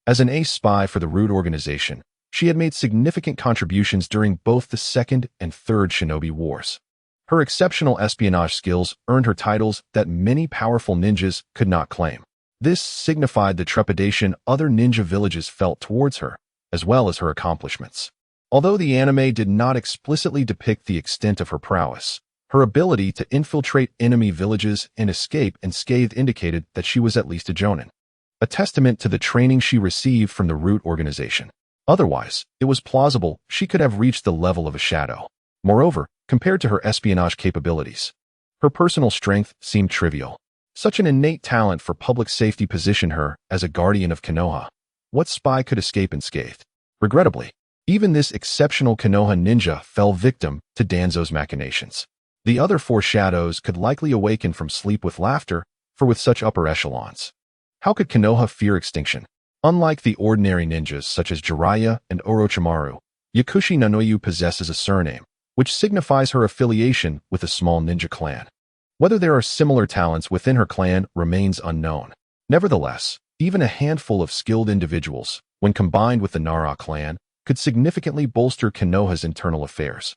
As an ace spy for the Root organization, she had made significant contributions during both the Second and Third Shinobi Wars. Her exceptional espionage skills earned her titles that many powerful ninjas could not claim. This signified the trepidation other ninja villages felt towards her, as well as her accomplishments. Although the anime did not explicitly depict the extent of her prowess, her ability to infiltrate enemy villages and escape unscathed indicated that she was at least a jonin, a testament to the training she received from the Root organization. Otherwise, it was plausible she could have reached the level of a shadow. Moreover, compared to her espionage capabilities, her personal strength seemed trivial. Such an innate talent for public safety positioned her as a guardian of Konoha. What spy could escape unscathed? Regrettably, even this exceptional Konoha ninja fell victim to Danzo's machinations. The other four shadows could likely awaken from sleep with laughter, for with such upper echelons, how could Konoha fear extinction? Unlike the ordinary ninjas such as Jiraiya and Orochimaru, Yakushi Nanoyu possesses a surname, which signifies her affiliation with a small ninja clan. Whether there are similar talents within her clan remains unknown. Nevertheless, even a handful of skilled individuals, when combined with the Nara clan, could significantly bolster Konoha's internal affairs.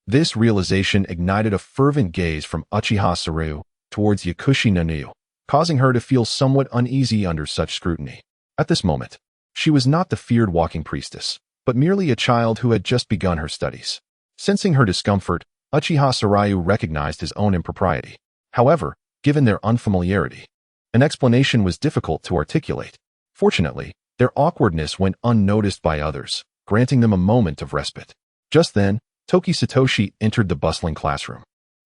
This realization ignited a fervent gaze from Uchiha Saru towards Yakushi Nanoyu, causing her to feel somewhat uneasy under such scrutiny. At this moment, she was not the feared walking priestess, but merely a child who had just begun her studies. Sensing her discomfort, Uchiha Sarayu recognized his own impropriety. However, given their unfamiliarity, an explanation was difficult to articulate. Fortunately, their awkwardness went unnoticed by others, granting them a moment of respite. Just then, Toki Satoshi entered the bustling classroom,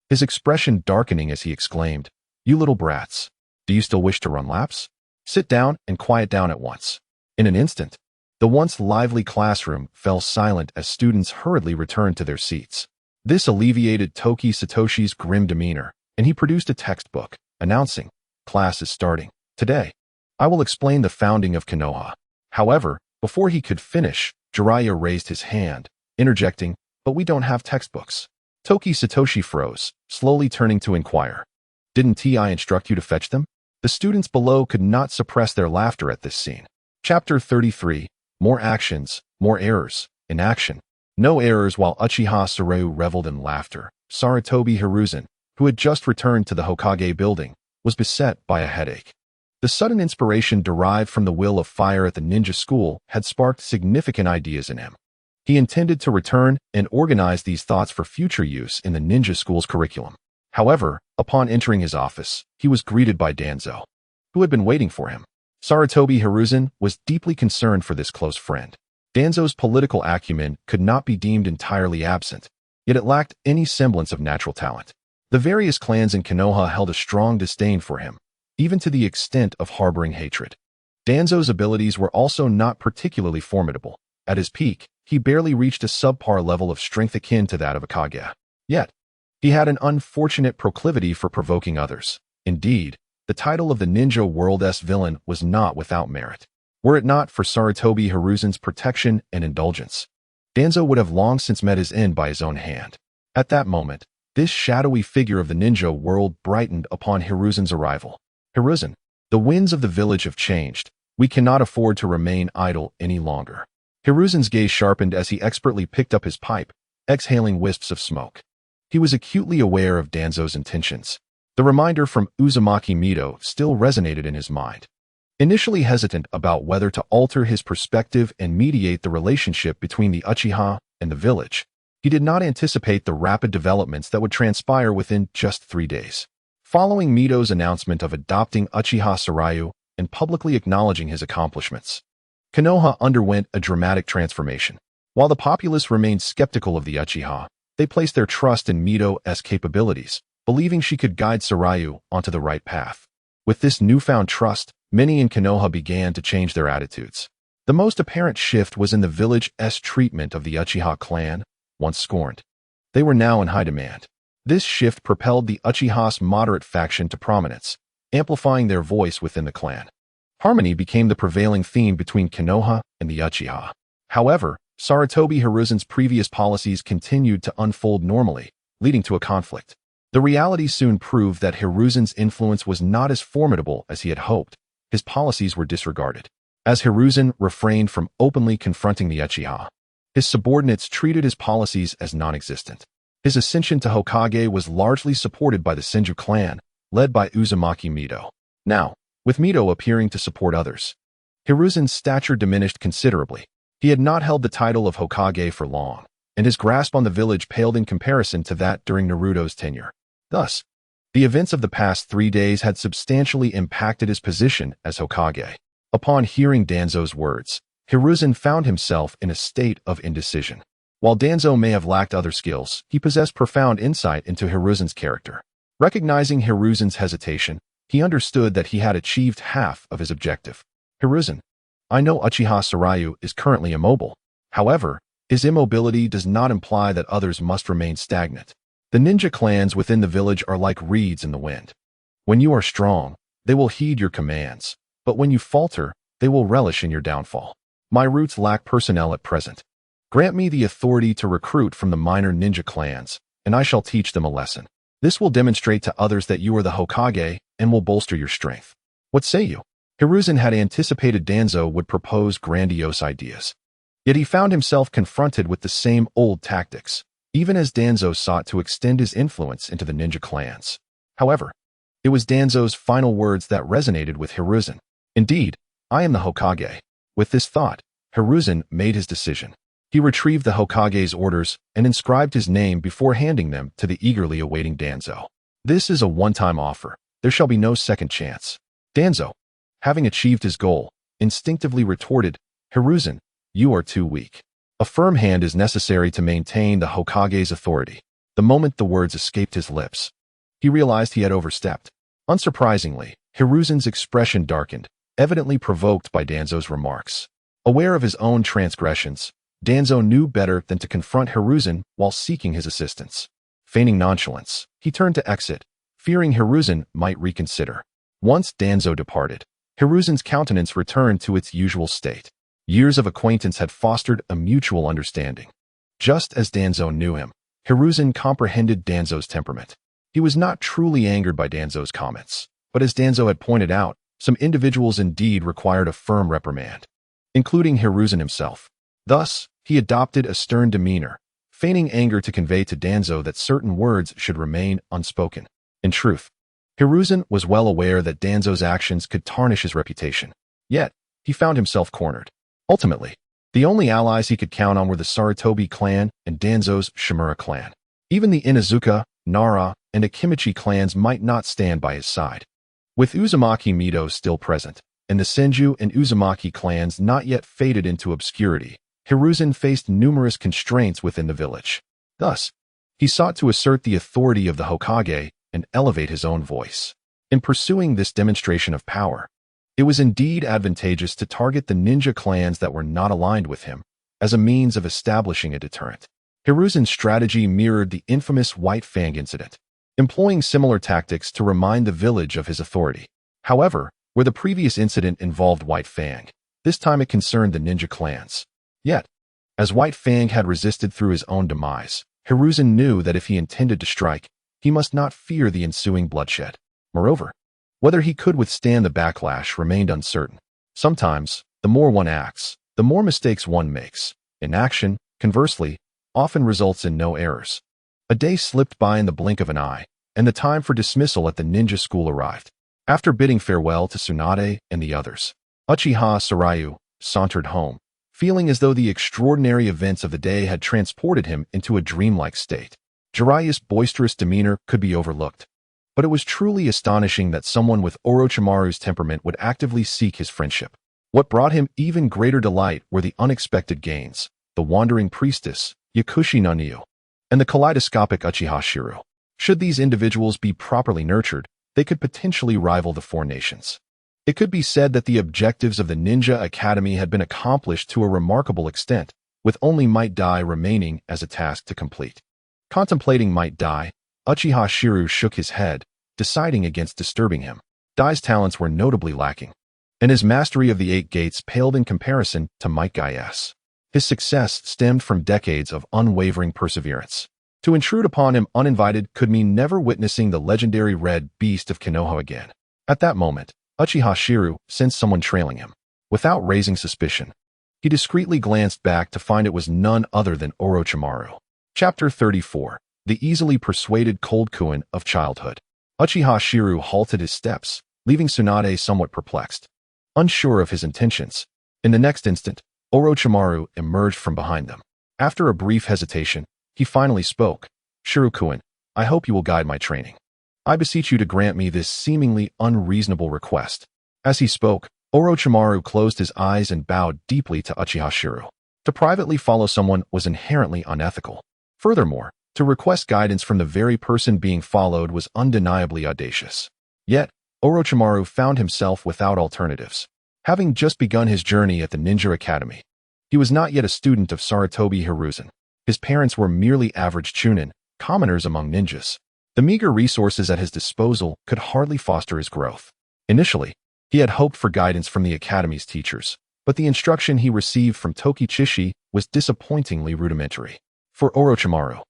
his expression darkening as he exclaimed, "You little brats. Do you still wish to run laps? Sit down and quiet down at once." In an instant, the once lively classroom fell silent as students hurriedly returned to their seats. This alleviated Toki Satoshi's grim demeanor, and he produced a textbook, announcing, "Class is starting. Today, I will explain the founding of Konoha." However, before he could finish, Jiraiya raised his hand, interjecting, "But we don't have textbooks." Toki Satoshi froze, slowly turning to inquire, "Didn't T.I. instruct you to fetch them?" The students below could not suppress their laughter at this scene. Chapter 33, More Actions, More Errors, in Action. No errors. While Uchiha Saru reveled in laughter, Sarutobi Hiruzen, who had just returned to the Hokage building, was beset by a headache. The sudden inspiration derived from the will of fire at the ninja school had sparked significant ideas in him. He intended to return and organize these thoughts for future use in the ninja school's curriculum. However, upon entering his office, he was greeted by Danzo, who had been waiting for him. Sarutobi Hiruzen was deeply concerned for this close friend. Danzo's political acumen could not be deemed entirely absent, yet it lacked any semblance of natural talent. The various clans in Konoha held a strong disdain for him, even to the extent of harboring hatred. Danzo's abilities were also not particularly formidable. At his peak, he barely reached a subpar level of strength akin to that of a Kage. Yet, he had an unfortunate proclivity for provoking others. Indeed, the title of the ninja world's villain was not without merit, were it not for Sarutobi Hiruzen's protection and indulgence. Danzo would have long since met his end by his own hand. At that moment, this shadowy figure of the ninja world brightened upon Hiruzen's arrival. Hiruzen, the winds of the village have changed. We cannot afford to remain idle any longer. Hiruzen's gaze sharpened as he expertly picked up his pipe, exhaling wisps of smoke. He was acutely aware of Danzo's intentions. The reminder from Uzumaki Mido still resonated in his mind. Initially hesitant about whether to alter his perspective and mediate the relationship between the Uchiha and the village, he did not anticipate the rapid developments that would transpire within just 3 days. Following Mido's announcement of adopting Uchiha Sarayu and publicly acknowledging his accomplishments, Konoha underwent a dramatic transformation. While the populace remained skeptical of the Uchiha, they placed their trust in Mido's capabilities, believing she could guide Sarayu onto the right path. With this newfound trust, many in Konoha began to change their attitudes. The most apparent shift was in the village's treatment of the Uchiha clan, once scorned. They were now in high demand. This shift propelled the Uchiha's moderate faction to prominence, amplifying their voice within the clan. Harmony became the prevailing theme between Konoha and the Uchiha. However, Sarutobi Hiruzen's previous policies continued to unfold normally, leading to a conflict. The reality soon proved that Hiruzen's influence was not as formidable as he had hoped. His policies were disregarded. As Hiruzen refrained from openly confronting the Uchiha, his subordinates treated his policies as non-existent. His ascension to Hokage was largely supported by the Senju clan, led by Uzumaki Mido. Now, with Mido appearing to support others, Hiruzen's stature diminished considerably. He had not held the title of Hokage for long, and his grasp on the village paled in comparison to that during Naruto's tenure. Thus, the events of the past 3 days had substantially impacted his position as Hokage. Upon hearing Danzo's words, Hiruzen found himself in a state of indecision. While Danzo may have lacked other skills, he possessed profound insight into Hiruzen's character. Recognizing Hiruzen's hesitation, he understood that he had achieved half of his objective. Hiruzen, I know Uchiha Sarayu is currently immobile. However, his immobility does not imply that others must remain stagnant. The ninja clans within the village are like reeds in the wind. When you are strong, they will heed your commands, but when you falter, they will relish in your downfall. My roots lack personnel at present. Grant me the authority to recruit from the minor ninja clans, and I shall teach them a lesson. This will demonstrate to others that you are the Hokage and will bolster your strength. What say you? Hiruzen had anticipated Danzo would propose grandiose ideas. Yet he found himself confronted with the same old tactics, even as Danzo sought to extend his influence into the ninja clans. However, it was Danzo's final words that resonated with Hiruzen. Indeed, I am the Hokage. With this thought, Hiruzen made his decision. He retrieved the Hokage's orders and inscribed his name before handing them to the eagerly awaiting Danzo. This is a one-time offer. There shall be no second chance. Danzo, having achieved his goal, instinctively retorted, Hiruzen, you are too weak. A firm hand is necessary to maintain the Hokage's authority. The moment the words escaped his lips, he realized he had overstepped. Unsurprisingly, Hiruzen's expression darkened, evidently provoked by Danzo's remarks. Aware of his own transgressions, Danzo knew better than to confront Hiruzen while seeking his assistance. Feigning nonchalance, he turned to exit, fearing Hiruzen might reconsider. Once Danzo departed, Hiruzen's countenance returned to its usual state. Years of acquaintance had fostered a mutual understanding. Just as Danzo knew him, Hiruzen comprehended Danzo's temperament. He was not truly angered by Danzo's comments, but as Danzo had pointed out, some individuals indeed required a firm reprimand, including Hiruzen himself. Thus, he adopted a stern demeanor, feigning anger to convey to Danzo that certain words should remain unspoken. In truth, Hiruzen was well aware that Danzo's actions could tarnish his reputation. Yet, he found himself cornered. Ultimately, the only allies he could count on were the Sarutobi clan and Danzo's Shimura clan. Even the Inuzuka, Nara, and Akimichi clans might not stand by his side. With Uzumaki Mido still present, and the Senju and Uzumaki clans not yet faded into obscurity, Hiruzen faced numerous constraints within the village. Thus, he sought to assert the authority of the Hokage and elevate his own voice. In pursuing this demonstration of power, it was indeed advantageous to target the ninja clans that were not aligned with him, as a means of establishing a deterrent. Hiruzen's strategy mirrored the infamous White Fang incident, employing similar tactics to remind the village of his authority. However, where the previous incident involved White Fang, this time it concerned the ninja clans. Yet, As White Fang had resisted through his own demise, Hiruzen knew that if he intended to strike, he must not fear the ensuing bloodshed. Moreover, whether he could withstand the backlash remained uncertain. Sometimes, the more one acts, the more mistakes one makes. Inaction, conversely, often results in no errors. A day slipped by in the blink of an eye, and the time for dismissal at the ninja school arrived. After bidding farewell to Tsunade and the others, Uchiha Sarayu sauntered home, feeling as though the extraordinary events of the day had transported him into a dreamlike state. Jiraiya's boisterous demeanor could be overlooked, but it was truly astonishing that someone with Orochimaru's temperament would actively seek his friendship. What brought him even greater delight were the unexpected gains, the wandering priestess, Yakushi no Neo, and the kaleidoscopic Uchiha Shiro. Should these individuals be properly nurtured, they could potentially rival the four nations. It could be said that the objectives of the Ninja Academy had been accomplished to a remarkable extent, with only Might Dai remaining as a task to complete. Contemplating Might Dai, Uchiha Shiro shook his head, deciding against disturbing him. Dai's talents were notably lacking, and his mastery of the Eight Gates paled in comparison to Might Dai's. His success stemmed from decades of unwavering perseverance. To intrude upon him uninvited could mean never witnessing the legendary red beast of Konoha again. At that moment, Uchiha Shiro sensed someone trailing him. Without raising suspicion, he discreetly glanced back to find it was none other than Orochimaru. Chapter 34. The Easily Persuaded Cold Kuin of Childhood. Uchiha Shiro halted his steps, leaving Tsunade somewhat perplexed. Unsure of his intentions, in the next instant, Orochimaru emerged from behind them. After a brief hesitation, he finally spoke. Shiro-kun, I hope you will guide my training. I beseech you to grant me this seemingly unreasonable request. As he spoke, Orochimaru closed his eyes and bowed deeply to Uchiha Shiro. To privately follow someone was inherently unethical. Furthermore, to request guidance from the very person being followed was undeniably audacious. Yet, Orochimaru found himself without alternatives. Having just begun his journey at the Ninja Academy, he was not yet a student of Sarutobi Hiruzen. His parents were merely average chunin, commoners among ninjas. The meager resources at his disposal could hardly foster his growth. Initially, he had hoped for guidance from the academy's teachers, but the instruction he received from Tokichishi was disappointingly rudimentary. For Orochimaru,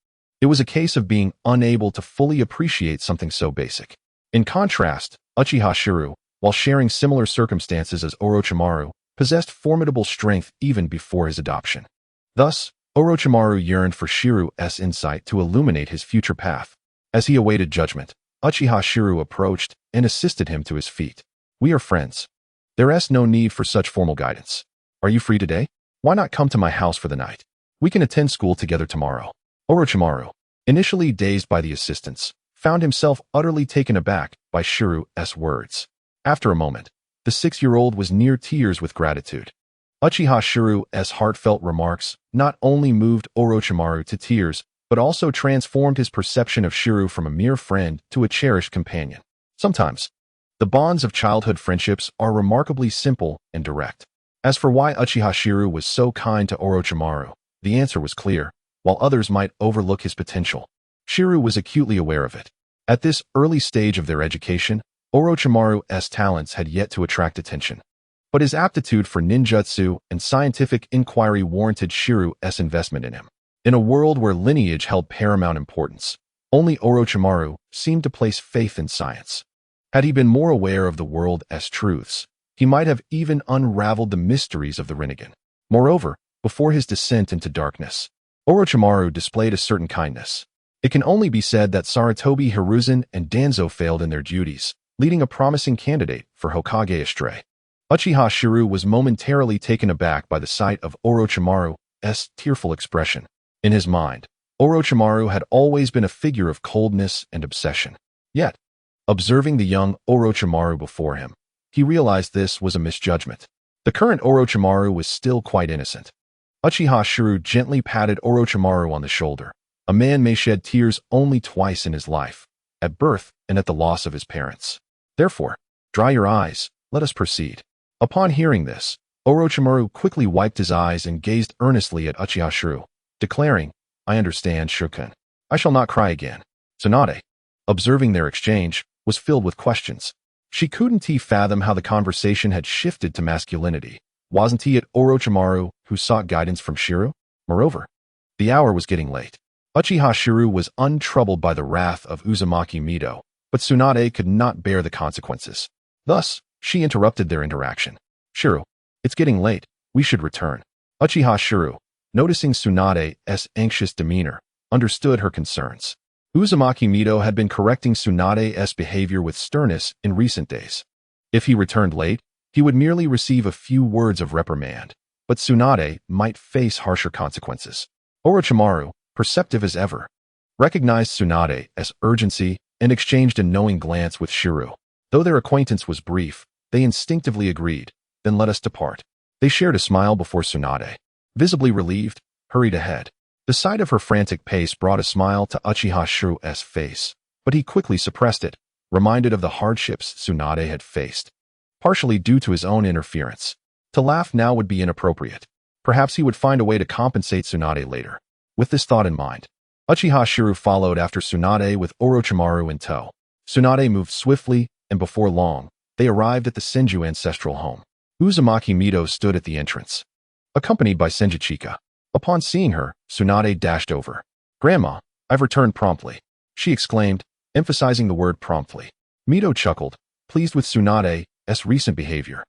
it was a case of being unable to fully appreciate something so basic. In contrast, Uchiha Shiro, while sharing similar circumstances as Orochimaru, possessed formidable strength even before his adoption. Thus, Orochimaru yearned for Shiro's insight to illuminate his future path. As he awaited judgment, Uchiha Shiro approached and assisted him to his feet. We are friends. There's no need for such formal guidance. Are you free today? Why not come to my house for the night? We can attend school together tomorrow. Orochimaru, initially dazed by the assistance, found himself utterly taken aback by Shiro's words. After a moment, the 6-year-old was near tears with gratitude. Uchiha Shiro's heartfelt remarks not only moved Orochimaru to tears, but also transformed his perception of Shiro from a mere friend to a cherished companion. Sometimes, the bonds of childhood friendships are remarkably simple and direct. As for why Uchiha Shiro was so kind to Orochimaru, the answer was clear. While others might overlook his potential, Shiro was acutely aware of it. At this early stage of their education, Orochimaru's talents had yet to attract attention. But his aptitude for ninjutsu and scientific inquiry warranted Shiro's investment in him. In a world where lineage held paramount importance, only Orochimaru seemed to place faith in science. Had he been more aware of the world as truths, he might have even unraveled the mysteries of the Rinnegan. Moreover, before his descent into darkness, Orochimaru displayed a certain kindness. It can only be said that Sarutobi Hiruzen and Danzo failed in their duties, leading a promising candidate for Hokage astray. Uchiha Shiro was momentarily taken aback by the sight of Orochimaru's tearful expression. In his mind, Orochimaru had always been a figure of coldness and obsession. Yet, observing the young Orochimaru before him, he realized this was a misjudgment. The current Orochimaru was still quite innocent. Uchiha Shiro gently patted Orochimaru on the shoulder. A man may shed tears only twice in his life, at birth and at the loss of his parents. Therefore, dry your eyes, let us proceed. Upon hearing this, Orochimaru quickly wiped his eyes and gazed earnestly at Uchiha Shiro, declaring, I understand, Shiro-kun. I shall not cry again. Tsunade, observing their exchange, was filled with questions. She couldn't fathom how the conversation had shifted to masculinity. Wasn't he at Orochimaru who sought guidance from Shiro? Moreover, the hour was getting late. Uchiha Shiru was untroubled by the wrath of Uzumaki Mido, but Tsunade could not bear the consequences. Thus, she interrupted their interaction. Shiru, it's getting late. We should return. Uchiha Shiru, noticing Tsunade's anxious demeanor, understood her concerns. Uzumaki Mido had been correcting Tsunade's behavior with sternness in recent days. If he returned late, he would merely receive a few words of reprimand, but Tsunade might face harsher consequences. Orochimaru, perceptive as ever, recognized Tsunade's urgency and exchanged a knowing glance with Shiru. Though their acquaintance was brief, they instinctively agreed, then let us depart. They shared a smile before Tsunade, visibly relieved, hurried ahead. The sight of her frantic pace brought a smile to Uchiha Shiru's face, but he quickly suppressed it, reminded of the hardships Tsunade had faced, partially due to his own interference. To laugh now would be inappropriate. Perhaps he would find a way to compensate Tsunade later. With this thought in mind, Uchiha Shiru followed after Tsunade with Orochimaru in tow. Tsunade moved swiftly, and before long, they arrived at the Senju ancestral home. Uzumaki Mido stood at the entrance, accompanied by Senjuchika. Upon seeing her, Tsunade dashed over. "Grandma, I've returned promptly," she exclaimed, emphasizing the word promptly. Mido chuckled, pleased with Tsunade's recent behavior.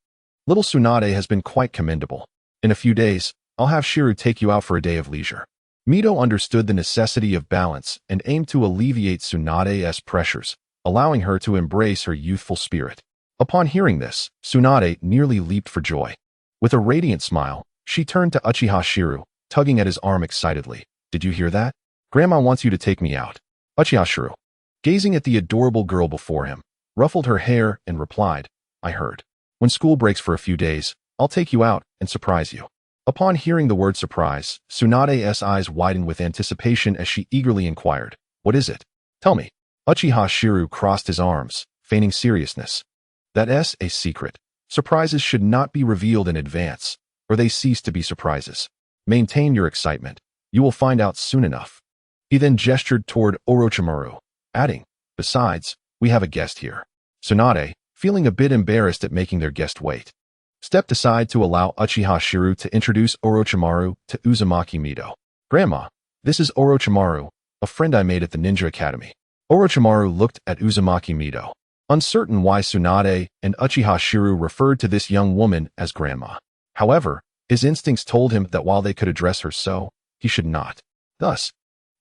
"Little Tsunade has been quite commendable. In a few days, I'll have Shiru take you out for a day of leisure." Mido understood the necessity of balance and aimed to alleviate Tsunade's pressures, allowing her to embrace her youthful spirit. Upon hearing this, Tsunade nearly leaped for joy. With a radiant smile, she turned to Uchiha Shiru, tugging at his arm excitedly. "Did you hear that? Grandma wants you to take me out." Uchiha Shiru, gazing at the adorable girl before him, ruffled her hair and replied, "I heard. When school breaks for a few days, I'll take you out and surprise you." Upon hearing the word surprise, Tsunade's eyes widened with anticipation as she eagerly inquired, "What is it? Tell me." Uchiha Shiru crossed his arms, feigning seriousness. "That's a secret. Surprises should not be revealed in advance, or they cease to be surprises. Maintain your excitement. You will find out soon enough." He then gestured toward Orochimaru, adding, "Besides, we have a guest here." Tsunade, feeling a bit embarrassed at making their guest wait, stepped aside to allow Uchiha Shiru to introduce Orochimaru to Uzumaki Mido. "Grandma, this is Orochimaru, a friend I made at the Ninja Academy." Orochimaru looked at Uzumaki Mido, uncertain why Tsunade and Uchiha Shiru referred to this young woman as grandma. However, his instincts told him that while they could address her so, he should not. Thus,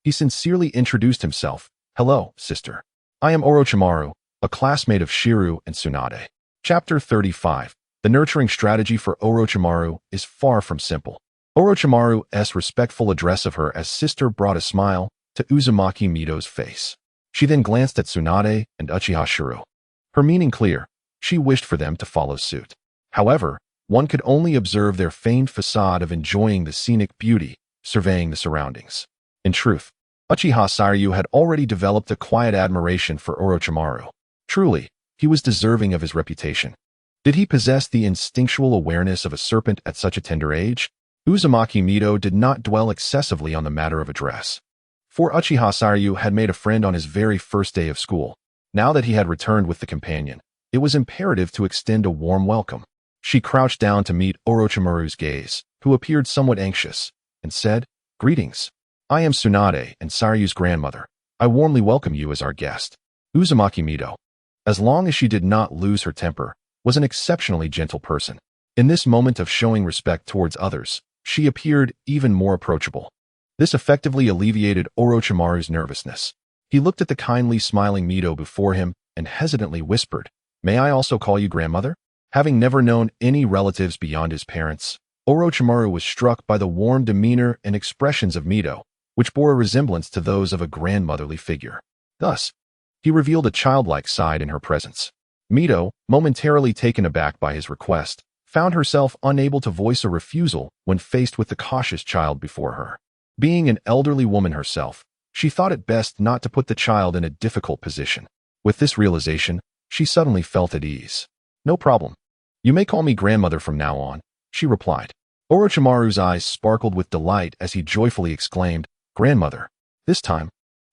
he sincerely introduced himself. "Hello, sister. I am Orochimaru, a classmate of Shiru and Tsunade." Chapter 35. The nurturing strategy for Orochimaru is far from simple. Orochimaru's respectful address of her as sister brought a smile to Uzumaki Mido's face. She then glanced at Tsunade and Uchiha Shiru. Her meaning clear, she wished for them to follow suit. However, one could only observe their feigned facade of enjoying the scenic beauty, surveying the surroundings. In truth, Uchiha Shiru had already developed a quiet admiration for Orochimaru. Truly, he was deserving of his reputation. Did he possess the instinctual awareness of a serpent at such a tender age? Uzumaki Mido did not dwell excessively on the matter of address. For Uchiha Shiru had made a friend on his very first day of school. Now that he had returned with the companion, it was imperative to extend a warm welcome. She crouched down to meet Orochimaru's gaze, who appeared somewhat anxious, and said, "Greetings. I am Tsunade and Shiru's grandmother. I warmly welcome you as our guest." Uzumaki Mido, as long as she did not lose her temper, was an exceptionally gentle person. In this moment of showing respect towards others, she appeared even more approachable. This effectively alleviated Orochimaru's nervousness. He looked at the kindly smiling Mido before him and hesitantly whispered, "May I also call you grandmother?" Having never known any relatives beyond his parents, Orochimaru was struck by the warm demeanor and expressions of Mido, which bore a resemblance to those of a grandmotherly figure. Thus, he revealed a childlike side in her presence. Mido, momentarily taken aback by his request, found herself unable to voice a refusal when faced with the cautious child before her. Being an elderly woman herself, she thought it best not to put the child in a difficult position. With this realization, she suddenly felt at ease. "No problem. You may call me grandmother from now on," she replied. Orochimaru's eyes sparkled with delight as he joyfully exclaimed, "Grandmother." This time,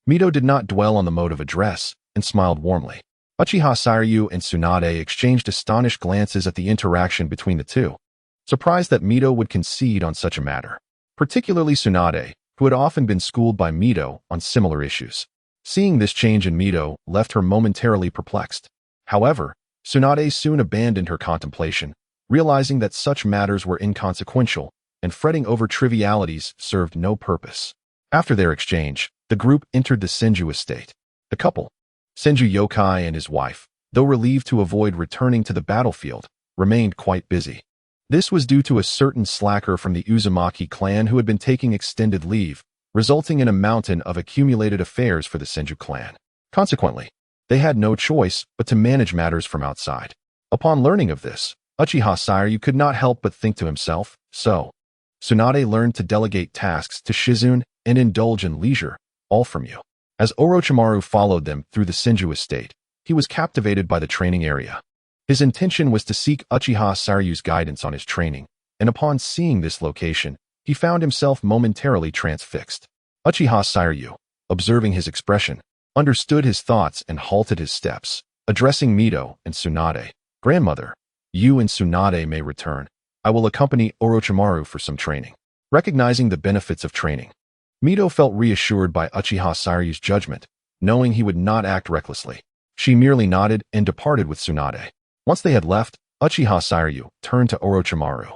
Mido did not dwell on the mode of address and smiled warmly. Uchiha Shiru and Tsunade exchanged astonished glances at the interaction between the two, surprised that Mido would concede on such a matter. particularly Tsunade, who had often been schooled by Mito on similar issues. Seeing this change in Mito left her momentarily perplexed. However, Tsunade soon abandoned her contemplation, realizing that such matters were inconsequential, and fretting over trivialities served no purpose. After their exchange, the group entered the Senju estate. The couple, Senju Yokai and his wife, though relieved to avoid returning to the battlefield, remained quite busy. This was due to a certain slacker from the Uzumaki clan who had been taking extended leave, resulting in a mountain of accumulated affairs for the Senju clan. Consequently, they had no choice but to manage matters from outside. Upon learning of this, Uchiha Sairyu could not help but think to himself, so Tsunade learned to delegate tasks to Shizune and indulge in leisure, all from you. As Orochimaru followed them through the Senju estate, he was captivated by the training area. His intention was to seek Uchiha Sairyu's guidance on his training, and upon seeing this location, he found himself momentarily transfixed. Uchiha Sairyu, observing his expression, understood his thoughts and halted his steps, addressing Mito and Tsunade. "Grandmother, you and Tsunade may return. I will accompany Orochimaru for some training." Recognizing the benefits of training, Mito felt reassured by Uchiha Sairyu's judgment, knowing he would not act recklessly. She merely nodded and departed with Tsunade. Once they had left, Uchiha Sairyu turned to Orochimaru.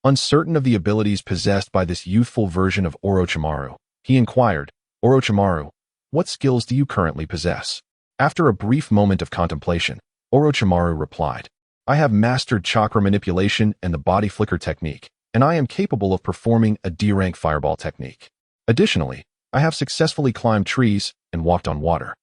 Uncertain of the abilities possessed by this youthful version of Orochimaru, he inquired, "Orochimaru, what skills do you currently possess?" After a brief moment of contemplation, Orochimaru replied, "I have mastered chakra manipulation and the body flicker technique, and I am capable of performing a D-rank fireball technique. Additionally, I have successfully climbed trees and walked on water."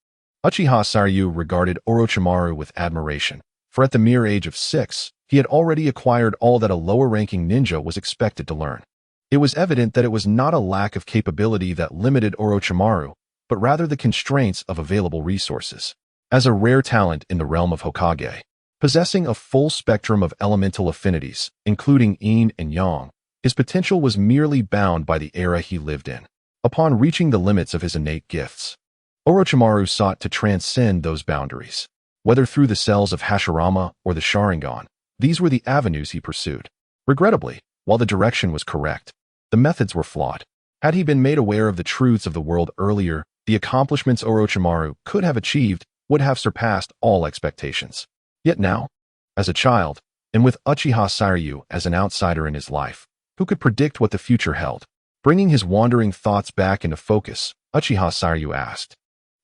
Uchiha Sairyu regarded Orochimaru with admiration, for at the mere age of 6, he had already acquired all that a lower-ranking ninja was expected to learn. It was evident that it was not a lack of capability that limited Orochimaru, but rather the constraints of available resources. As a rare talent in the realm of Hokage, possessing a full spectrum of elemental affinities, including yin and yang, his potential was merely bound by the era he lived in. Upon reaching the limits of his innate gifts, Orochimaru sought to transcend those boundaries. Whether through the cells of Hashirama or the Sharingan, these were the avenues he pursued. Regrettably, while the direction was correct, the methods were flawed. Had he been made aware of the truths of the world earlier, the accomplishments Orochimaru could have achieved would have surpassed all expectations. Yet now, as a child, and with Uchiha Sairyu as an outsider in his life, who could predict what the future held? Bringing his wandering thoughts back into focus, Uchiha Sairyu asked,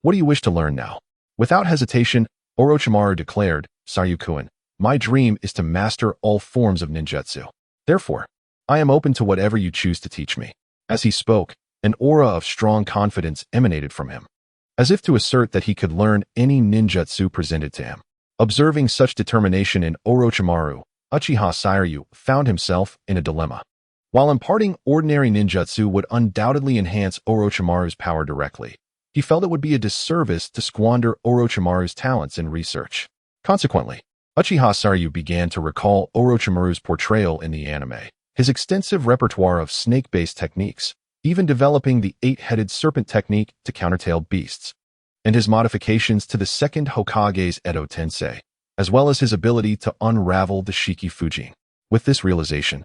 "What do you wish to learn now?" Without hesitation, Orochimaru declared, "Sairyu-kun, my dream is to master all forms of ninjutsu. Therefore, I am open to whatever you choose to teach me." As he spoke, an aura of strong confidence emanated from him, as if to assert that he could learn any ninjutsu presented to him. Observing such determination in Orochimaru, Uchiha Sairyu found himself in a dilemma. While imparting ordinary ninjutsu would undoubtedly enhance Orochimaru's power directly, he felt it would be a disservice to squander Orochimaru's talents in research. Consequently, Uchiha Sairyu began to recall Orochimaru's portrayal in the anime, his extensive repertoire of snake-based techniques, even developing the 8-headed serpent technique to countertail beasts, and his modifications to the second Hokage's Edo Tensei, as well as his ability to unravel the Shiki Fujin. With this realization,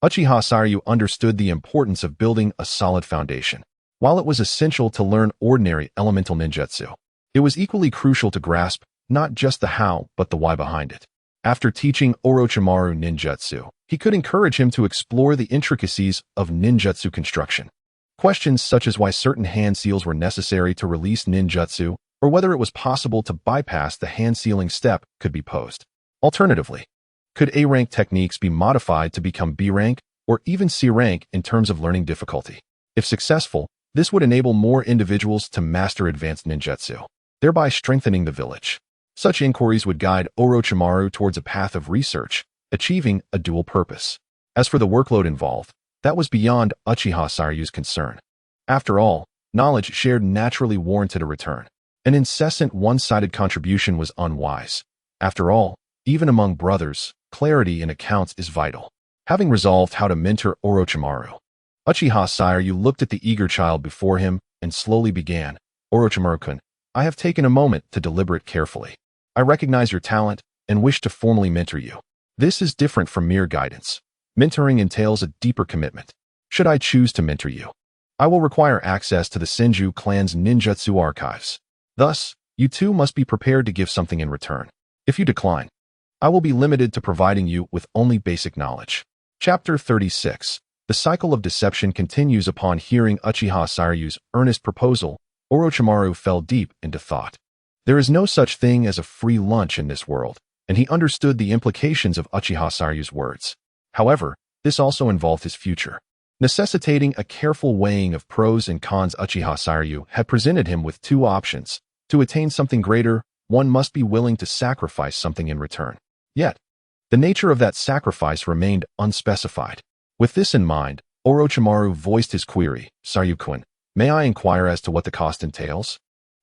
Uchiha Sairyu understood the importance of building a solid foundation. While it was essential to learn ordinary elemental ninjutsu, it was equally crucial to grasp not just the how, but the why behind it. After teaching Orochimaru ninjutsu, he could encourage him to explore the intricacies of ninjutsu construction. Questions such as why certain hand seals were necessary to release ninjutsu, or whether it was possible to bypass the hand sealing step, could be posed. Alternatively, could A-rank techniques be modified to become B-rank or even C-rank in terms of learning difficulty? If successful, this would enable more individuals to master advanced ninjutsu, thereby strengthening the village. Such inquiries would guide Orochimaru towards a path of research, achieving a dual purpose. As for the workload involved, that was beyond Uchiha Sairyu's concern. After all, knowledge shared naturally warranted a return. An incessant one-sided contribution was unwise. After all, even among brothers, clarity in accounts is vital. Having resolved how to mentor Orochimaru, Uchiha Sairyu looked at the eager child before him and slowly began, "Orochimaru-kun, I have taken a moment to deliberate carefully. I recognize your talent and wish to formally mentor you. This is different from mere guidance. Mentoring entails a deeper commitment. Should I choose to mentor you, I will require access to the Senju clan's ninjutsu archives. Thus, you too must be prepared to give something in return. If you decline, I will be limited to providing you with only basic knowledge. Chapter 36. The cycle of deception continues. Upon hearing Uchiha Saryu's earnest proposal, Orochimaru fell deep into thought. There is no such thing as a free lunch in this world, and he understood the implications of Uchiha Saryu's words. However, this also involved his future, necessitating a careful weighing of pros and cons. Uchiha Saryu had presented him with two options. To attain something greater, one must be willing to sacrifice something in return. Yet, the nature of that sacrifice remained unspecified. With this in mind, Orochimaru voiced his query. Saryu-kun, may I inquire as to what the cost entails?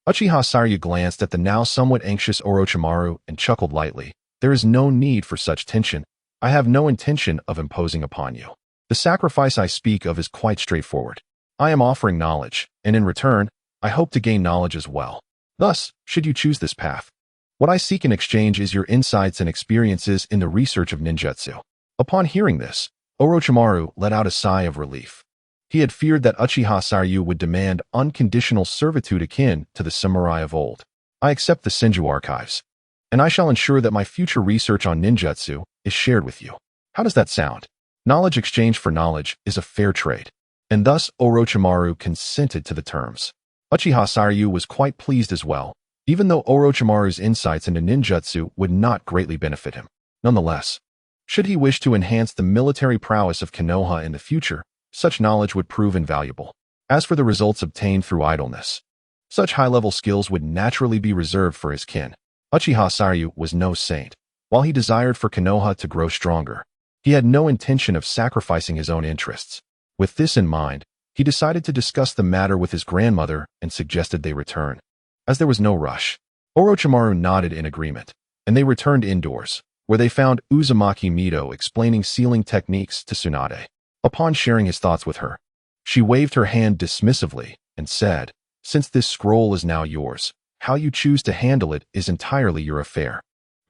Uchiha Saryu glanced at the now somewhat anxious Orochimaru and chuckled lightly. There is no need for such tension. I have no intention of imposing upon you. The sacrifice I speak of is quite straightforward. I am offering knowledge, and in return, I hope to gain knowledge as well. Thus, should you choose this path, what I seek in exchange is your insights and experiences in the research of ninjutsu. Upon hearing this, Orochimaru let out a sigh of relief. He had feared that Uchiha Saryu would demand unconditional servitude akin to the samurai of old. I accept the Senju archives, and I shall ensure that my future research on ninjutsu is shared with you. How does that sound? Knowledge exchange for knowledge is a fair trade, and thus Orochimaru consented to the terms. Uchiha Saryu was quite pleased as well, even though Orochimaru's insights into ninjutsu would not greatly benefit him. Nonetheless, should he wish to enhance the military prowess of Konoha in the future, such knowledge would prove invaluable. As for the results obtained through idleness, such high-level skills would naturally be reserved for his kin. Uchiha Saryu was no saint. While he desired for Konoha to grow stronger, he had no intention of sacrificing his own interests. With this in mind, he decided to discuss the matter with his grandmother and suggested they return. As there was no rush, Orochimaru nodded in agreement, and they returned indoors, where they found Uzumaki Mito explaining sealing techniques to Tsunade. Upon sharing his thoughts with her, she waved her hand dismissively and said, "Since this scroll is now yours, how you choose to handle it is entirely your affair."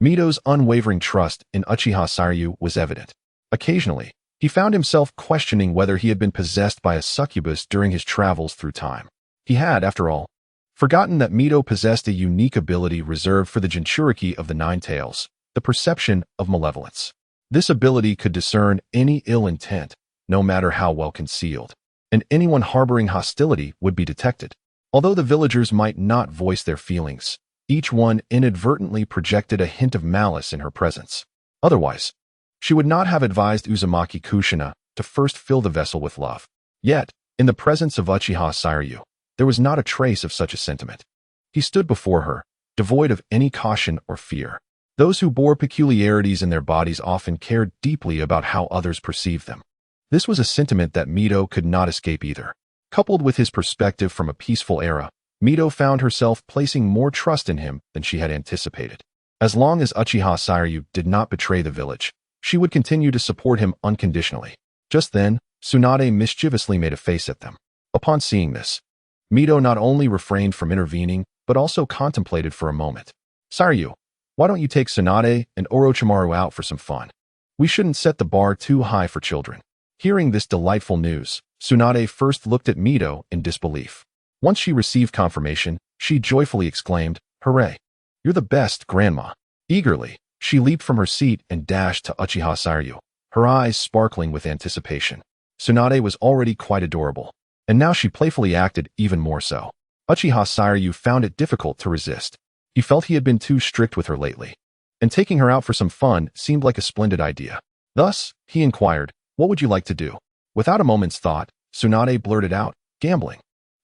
Mito's unwavering trust in Uchiha Saryu was evident. Occasionally, he found himself questioning whether he had been possessed by a succubus during his travels through time. He had, after all, forgotten that Mito possessed a unique ability reserved for the Jinchuriki of the Nine Tails, the perception of malevolence. This ability could discern any ill intent, no matter how well concealed, and anyone harboring hostility would be detected. Although the villagers might not voice their feelings, each one inadvertently projected a hint of malice in her presence. Otherwise, she would not have advised Uzumaki Kushina to first fill the vessel with love. Yet, in the presence of Uchiha Saryu, there was not a trace of such a sentiment. He stood before her, devoid of any caution or fear. Those who bore peculiarities in their bodies often cared deeply about how others perceived them. This was a sentiment that Mito could not escape either. Coupled with his perspective from a peaceful era, Mito found herself placing more trust in him than she had anticipated. As long as Uchiha Saryu did not betray the village, she would continue to support him unconditionally. Just then, Tsunade mischievously made a face at them. Upon seeing this, Mito not only refrained from intervening, but also contemplated for a moment. "Saryu, why don't you take Tsunade and Orochimaru out for some fun? We shouldn't set the bar too high for children." Hearing this delightful news, Tsunade first looked at Mito in disbelief. Once she received confirmation, she joyfully exclaimed, "Hooray! You're the best, Grandma." Eagerly, she leaped from her seat and dashed to Uchiha Saryu, her eyes sparkling with anticipation. Tsunade was already quite adorable, and now she playfully acted even more so. Uchiha Saryu found it difficult to resist. He felt he had been too strict with her lately, and taking her out for some fun seemed like a splendid idea. Thus, he inquired, "What would you like to do?" Without a moment's thought, Tsunade blurted out, "Gambling.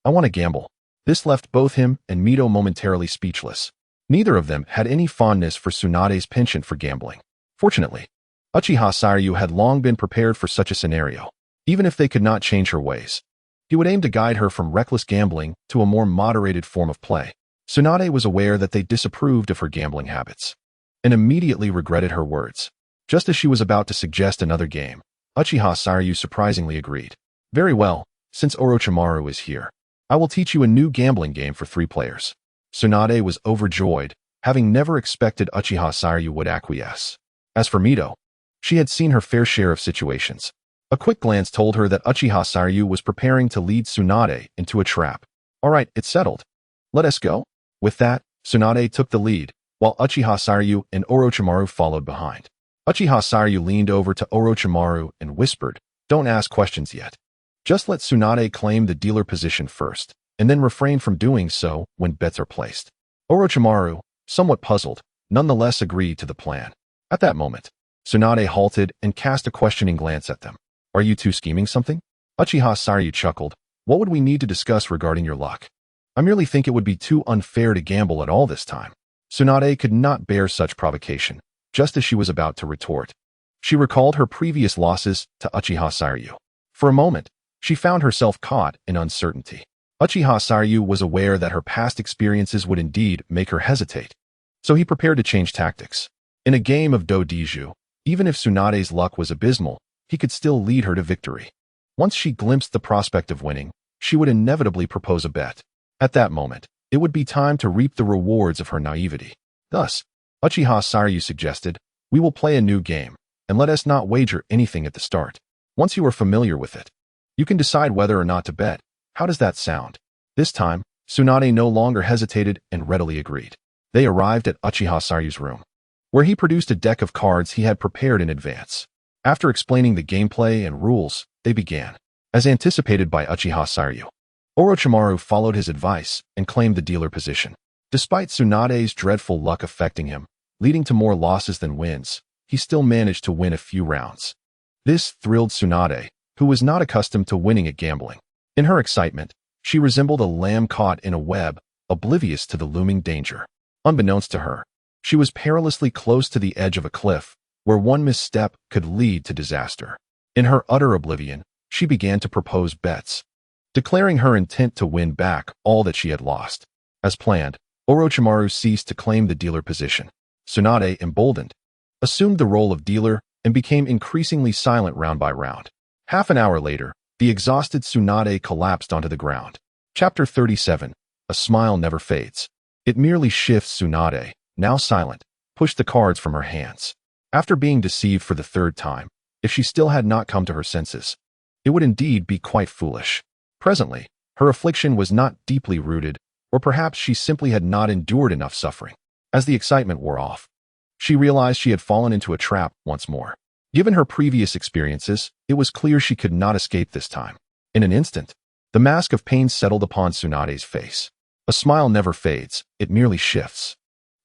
I want to gamble." This left both him and Mito momentarily speechless. Neither of them had any fondness for Tsunade's penchant for gambling. Fortunately, Uchiha Saryu had long been prepared for such a scenario. Even if they could not change her ways, he would aim to guide her from reckless gambling to a more moderated form of play. Tsunade was aware that they disapproved of her gambling habits, and immediately regretted her words. Just as she was about to suggest another game, Uchiha Saryu surprisingly agreed. "Very well, since Orochimaru is here, I will teach you a new gambling game for 3 players. Tsunade was overjoyed, having never expected Uchiha Saryu would acquiesce. As for Mito, she had seen her fair share of situations. A quick glance told her that Uchiha Saryu was preparing to lead Tsunade into a trap. All right, it's settled. Let us go. With that, Tsunade took the lead, while Uchiha Saryu and Orochimaru followed behind. Uchiha Saryu leaned over to Orochimaru and whispered, "Don't ask questions yet. Just let Tsunade claim the dealer position first, and then refrain from doing so when bets are placed." Orochimaru, somewhat puzzled, nonetheless agreed to the plan. At that moment, Tsunade halted and cast a questioning glance at them. "Are you two scheming something?" Uchiha Saryu chuckled. "What would we need to discuss regarding your luck? I merely think it would be too unfair to gamble at all this time." Tsunade could not bear such provocation, just as she was about to retort. She recalled her previous losses to Uchiha Saryu. For a moment, she found herself caught in uncertainty. Uchiha Saryu was aware that her past experiences would indeed make her hesitate, so he prepared to change tactics. In a game of Dodiju, even if Tsunade's luck was abysmal, he could still lead her to victory. Once she glimpsed the prospect of winning, she would inevitably propose a bet. At that moment, it would be time to reap the rewards of her naivety. Thus, Uchiha Saryu suggested, "We will play a new game, and let us not wager anything at the start. Once you are familiar with it, you can decide whether or not to bet. How does that sound?" This time, Tsunade no longer hesitated and readily agreed. They arrived at Uchiha Saryu's room, where he produced a deck of cards he had prepared in advance. After explaining the gameplay and rules, they began. As anticipated by Uchiha Saryu, Orochimaru followed his advice and claimed the dealer position. Despite Tsunade's dreadful luck affecting him, leading to more losses than wins, he still managed to win a few rounds. This thrilled Tsunade, who was not accustomed to winning at gambling. In her excitement, she resembled a lamb caught in a web, oblivious to the looming danger. Unbeknownst to her, she was perilously close to the edge of a cliff, where one misstep could lead to disaster. In her utter oblivion, she began to propose bets, declaring her intent to win back all that she had lost. As planned, Orochimaru ceased to claim the dealer position. Tsunade, emboldened, assumed the role of dealer and became increasingly silent round by round. Half an hour later, the exhausted Tsunade collapsed onto the ground. Chapter 37. A smile never fades. It merely shifts. Tsunade, now silent, pushed the cards from her hands. After being deceived for the third time, if she still had not come to her senses, it would indeed be quite foolish. Presently, her affliction was not deeply rooted, or perhaps she simply had not endured enough suffering. As the excitement wore off, she realized she had fallen into a trap once more. Given her previous experiences, it was clear she could not escape this time. In an instant, the mask of pain settled upon Tsunade's face. A smile never fades, it merely shifts.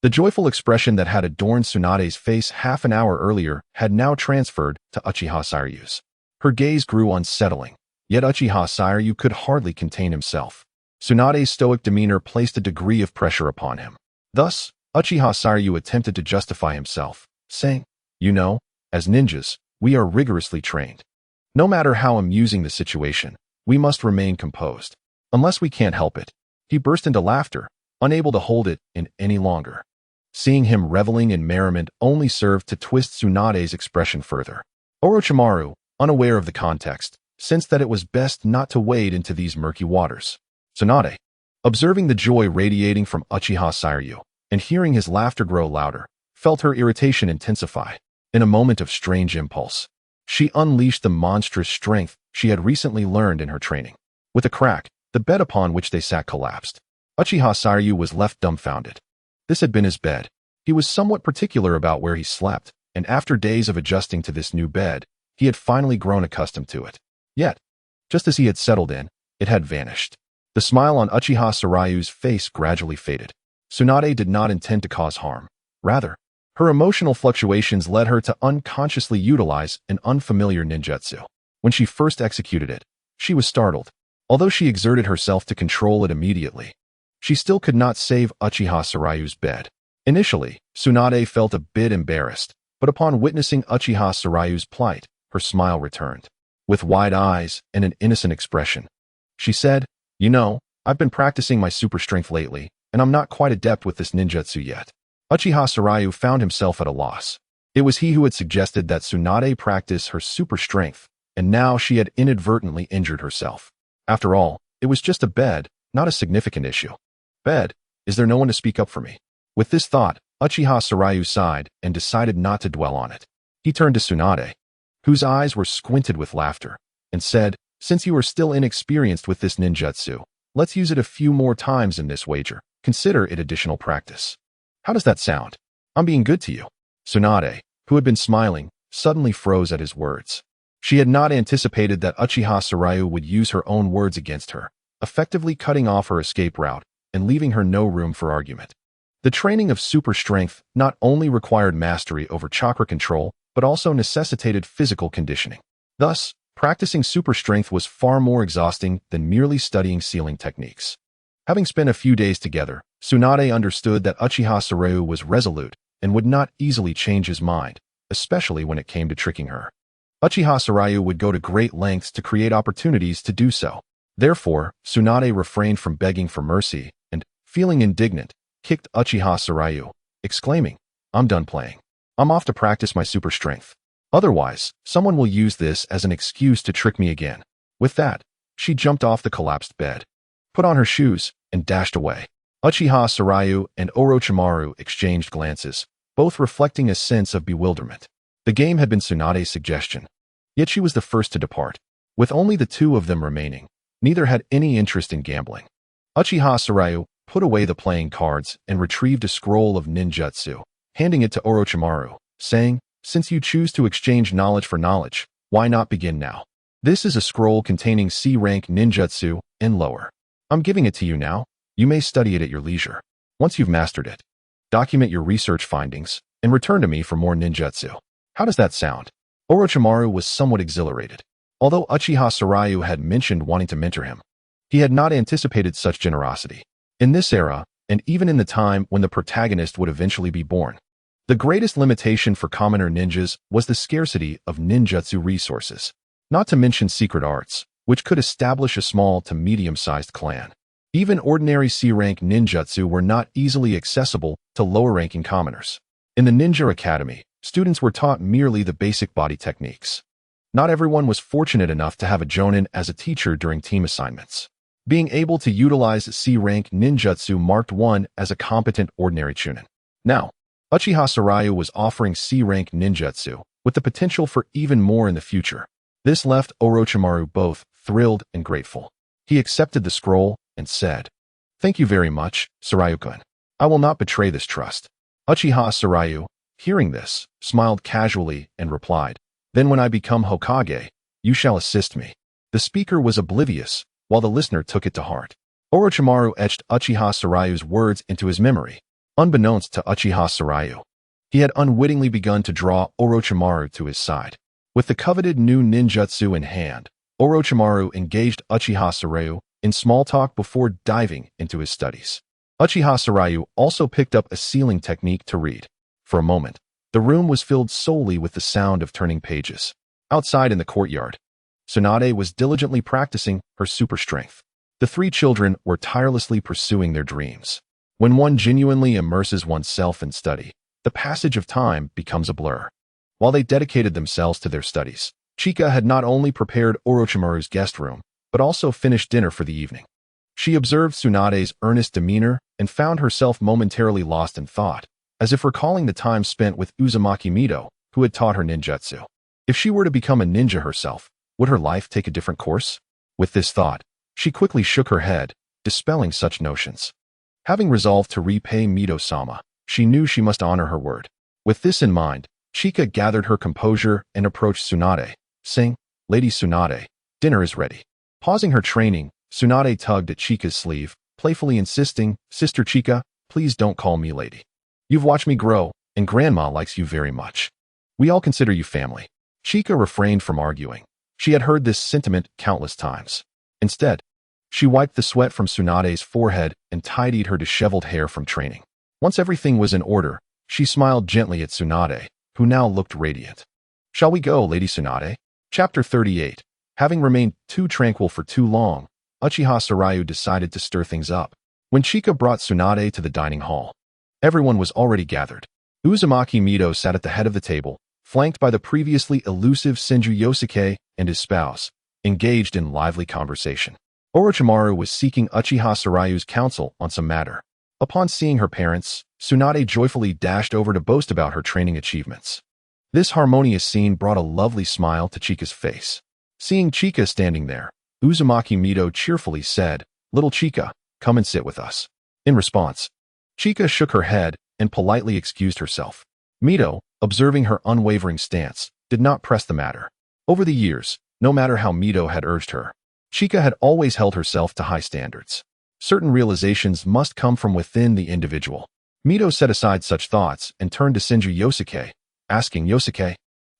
The joyful expression that had adorned Tsunade's face half an hour earlier had now transferred to Uchiha Saryu's. Her gaze grew unsettling, yet Uchiha Saryu could hardly contain himself. Tsunade's stoic demeanor placed a degree of pressure upon him. Thus, Uchiha Saryu attempted to justify himself, saying, "You know, as ninjas, we are rigorously trained. No matter how amusing the situation, we must remain composed. Unless we can't help it." He burst into laughter, unable to hold it in any longer. Seeing him reveling in merriment only served to twist Tsunade's expression further. Orochimaru, unaware of the context, sensed that it was best not to wade into these murky waters. Tsunade, observing the joy radiating from Uchiha Saryu and hearing his laughter grow louder, felt her irritation intensify. In a moment of strange impulse, she unleashed the monstrous strength she had recently learned in her training. With a crack, the bed upon which they sat collapsed. Uchiha Saryu was left dumbfounded. This had been his bed. He was somewhat particular about where he slept, and after days of adjusting to this new bed, he had finally grown accustomed to it. Yet, just as he had settled in, it had vanished. The smile on Uchiha Saryu's face gradually faded. Tsunade did not intend to cause harm. Rather, her emotional fluctuations led her to unconsciously utilize an unfamiliar ninjutsu. When she first executed it, she was startled. Although she exerted herself to control it immediately, she still could not save Uchiha Saryu's bed. Initially, Tsunade felt a bit embarrassed, but upon witnessing Uchiha Saryu's plight, her smile returned. With wide eyes and an innocent expression, she said, "You know, I've been practicing my super strength lately, and I'm not quite adept with this ninjutsu yet." Uchiha Saryu found himself at a loss. It was he who had suggested that Tsunade practice her super strength, and now she had inadvertently injured herself. After all, it was just a bed, not a significant issue. Bed, is there no one to speak up for me? With this thought, Uchiha Saryu sighed and decided not to dwell on it. He turned to Tsunade. whose eyes were squinted with laughter, and said, "Since you are still inexperienced with this ninjutsu, let's use it a few more times in this wager. Consider it additional practice." "How does that sound? I'm being good to you." Tsunade, who had been smiling, suddenly froze at his words. She had not anticipated that Uchiha Sarayu would use her own words against her, effectively cutting off her escape route and leaving her no room for argument. The training of super strength not only required mastery over chakra control, but also necessitated physical conditioning. Thus, practicing super strength was far more exhausting than merely studying sealing techniques. Having spent a few days together, Tsunade understood that Uchiha Sarayu was resolute and would not easily change his mind, especially when it came to tricking her. Uchiha Sarayu would go to great lengths to create opportunities to do so. Therefore, Tsunade refrained from begging for mercy and, feeling indignant, kicked Uchiha Sarayu, exclaiming, "I'm done playing. I'm off to practice my super strength. Otherwise, someone will use this as an excuse to trick me again." With that, she jumped off the collapsed bed, put on her shoes, and dashed away. Uchiha Sarayu and Orochimaru exchanged glances, both reflecting a sense of bewilderment. The game had been Tsunade's suggestion, yet she was the first to depart. With only the two of them remaining, neither had any interest in gambling. Uchiha Sarayu put away the playing cards and retrieved a scroll of ninjutsu, handing it to Orochimaru, saying, "Since you choose to exchange knowledge for knowledge, why not begin now? This is a scroll containing C-rank ninjutsu and lower. I'm giving it to you now. You may study it at your leisure. Once you've mastered it, document your research findings and return to me for more ninjutsu." How does that sound? Orochimaru was somewhat exhilarated. Although Uchiha Sarayu had mentioned wanting to mentor him, he had not anticipated such generosity. In this era, and even in the time when the protagonist would eventually be born, the greatest limitation for commoner ninjas was the scarcity of ninjutsu resources, not to mention secret arts, which could establish a small to medium-sized clan. Even ordinary C-rank ninjutsu were not easily accessible to lower-ranking commoners. In the Ninja Academy, students were taught merely the basic body techniques. Not everyone was fortunate enough to have a jonin as a teacher during team assignments. Being able to utilize C-rank ninjutsu marked one as a competent ordinary chunin. Now, Uchiha Sarayu was offering C-rank ninjutsu, with the potential for even more in the future. This left Orochimaru both thrilled and grateful. He accepted the scroll and said, "Thank you very much, Sarayu-kun. I will not betray this trust." Uchiha Sarayu, hearing this, smiled casually and replied, "Then when I become Hokage, you shall assist me." The speaker was oblivious, while the listener took it to heart. Orochimaru etched Uchiha Sarayu's words into his memory. Unbeknownst to Uchiha Sarayu, he had unwittingly begun to draw Orochimaru to his side. With the coveted new ninjutsu in hand, Orochimaru engaged Uchiha Sarayu in small talk before diving into his studies. Uchiha Sarayu also picked up a sealing technique to read. For a moment, the room was filled solely with the sound of turning pages. Outside in the courtyard, Tsunade was diligently practicing her super strength. The three children were tirelessly pursuing their dreams. When one genuinely immerses oneself in study, the passage of time becomes a blur. While they dedicated themselves to their studies, Chika had not only prepared Orochimaru's guest room, but also finished dinner for the evening. She observed Tsunade's earnest demeanor and found herself momentarily lost in thought, as if recalling the time spent with Uzumaki Mido, who had taught her ninjutsu. If she were to become a ninja herself, would her life take a different course? With this thought, she quickly shook her head, dispelling such notions. Having resolved to repay Mido-sama, she knew she must honor her word. With this in mind, Chika gathered her composure and approached Tsunade, saying, "Lady Tsunade, dinner is ready." Pausing her training, Tsunade tugged at Chika's sleeve, playfully insisting, "Sister Chika, please don't call me lady. You've watched me grow, and Grandma likes you very much. We all consider you family." Chika refrained from arguing. She had heard this sentiment countless times. Instead, she wiped the sweat from Tsunade's forehead and tidied her disheveled hair from training. Once everything was in order, she smiled gently at Tsunade, who now looked radiant. "Shall we go, Lady Tsunade?" Chapter 38. Having remained too tranquil for too long, Uchiha Sarayu decided to stir things up. When Chika brought Tsunade to the dining hall, everyone was already gathered. Uzumaki Mido sat at the head of the table, flanked by the previously elusive Senju Yosuke and his spouse, engaged in lively conversation. Orochimaru was seeking Uchiha Sarayu's counsel on some matter. Upon seeing her parents, Tsunade joyfully dashed over to boast about her training achievements. This harmonious scene brought a lovely smile to Chika's face. Seeing Chika standing there, Uzumaki Mito cheerfully said, "Little Chika, come and sit with us." In response, Chika shook her head and politely excused herself. Mito, observing her unwavering stance, did not press the matter. Over the years, no matter how Mito had urged her, Chika had always held herself to high standards. Certain realizations must come from within the individual. Mito set aside such thoughts and turned to Senju Yosuke, asking Yosuke,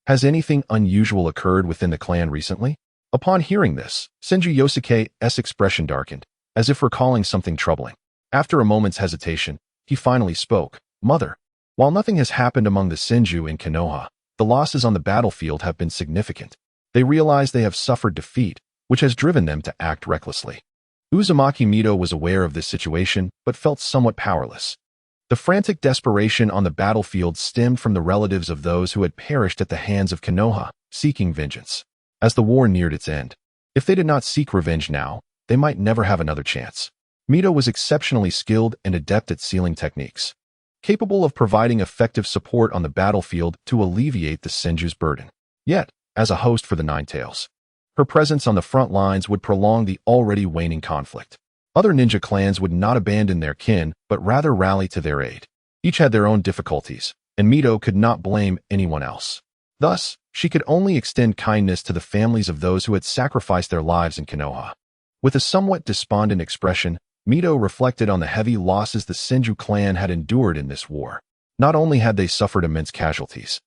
"Has anything unusual occurred within the clan recently?" Upon hearing this, Senju Yosuke's expression darkened, as if recalling something troubling. After a moment's hesitation, he finally spoke, "Mother, while nothing has happened among the Senju in Konoha, the losses on the battlefield have been significant. They realize they have suffered defeat, which has driven them to act recklessly." Uzumaki Mito was aware of this situation, but felt somewhat powerless. The frantic desperation on the battlefield stemmed from the relatives of those who had perished at the hands of Konoha, seeking vengeance. As the war neared its end, if they did not seek revenge now, they might never have another chance. Mito was exceptionally skilled and adept at sealing techniques, capable of providing effective support on the battlefield to alleviate the Senju's burden. Yet, as a host for the Nine Tails, her presence on the front lines would prolong the already waning conflict. Other ninja clans would not abandon their kin, but rather rally to their aid. Each had their own difficulties, and Mito could not blame anyone else. Thus, she could only extend kindness to the families of those who had sacrificed their lives in Konoha. With a somewhat despondent expression, Mito reflected on the heavy losses the Senju clan had endured in this war. Not only had they suffered immense casualties,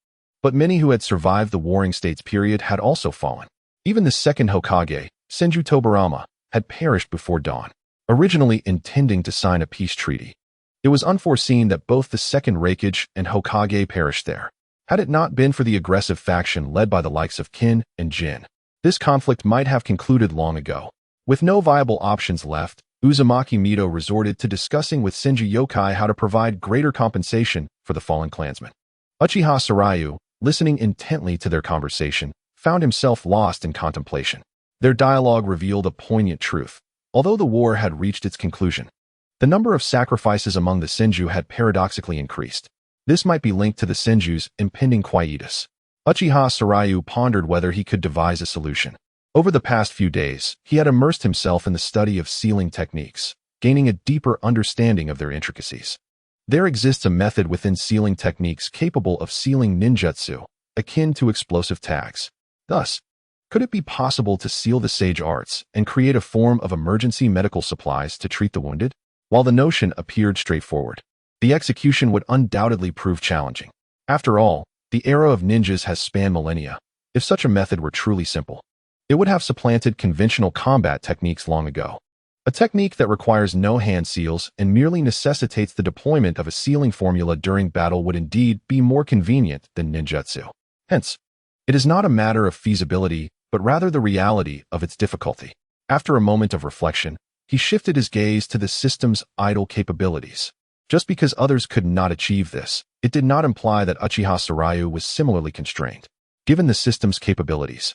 but many who had survived the Warring States period had also fallen. Even the second Hokage, Senju Tobarama, had perished before dawn, originally intending to sign a peace treaty. It was unforeseen that both the second Raikage and Hokage perished there. Had it not been for the aggressive faction led by the likes of Kin and Jin, this conflict might have concluded long ago. With no viable options left, Uzumaki Mito resorted to discussing with Senju Yokai how to provide greater compensation for the fallen clansmen. Uchiha Sarayu, listening intently to their conversation, found himself lost in contemplation. Their dialogue revealed a poignant truth. Although the war had reached its conclusion, the number of sacrifices among the Senju had paradoxically increased. This might be linked to the Senju's impending quietus. Uchiha Sarayu pondered whether he could devise a solution. Over the past few days, he had immersed himself in the study of sealing techniques, gaining a deeper understanding of their intricacies. There exists a method within sealing techniques capable of sealing ninjutsu, akin to explosive tags. Thus, could it be possible to seal the sage arts and create a form of emergency medical supplies to treat the wounded? While the notion appeared straightforward, the execution would undoubtedly prove challenging. After all, the era of ninjas has spanned millennia. If such a method were truly simple, it would have supplanted conventional combat techniques long ago. A technique that requires no hand seals and merely necessitates the deployment of a sealing formula during battle would indeed be more convenient than ninjutsu. Hence, it is not a matter of feasibility, but rather the reality of its difficulty. After a moment of reflection, he shifted his gaze to the system's idle capabilities. Just because others could not achieve this, it did not imply that Uchiha Sarayu was similarly constrained. Given the system's capabilities,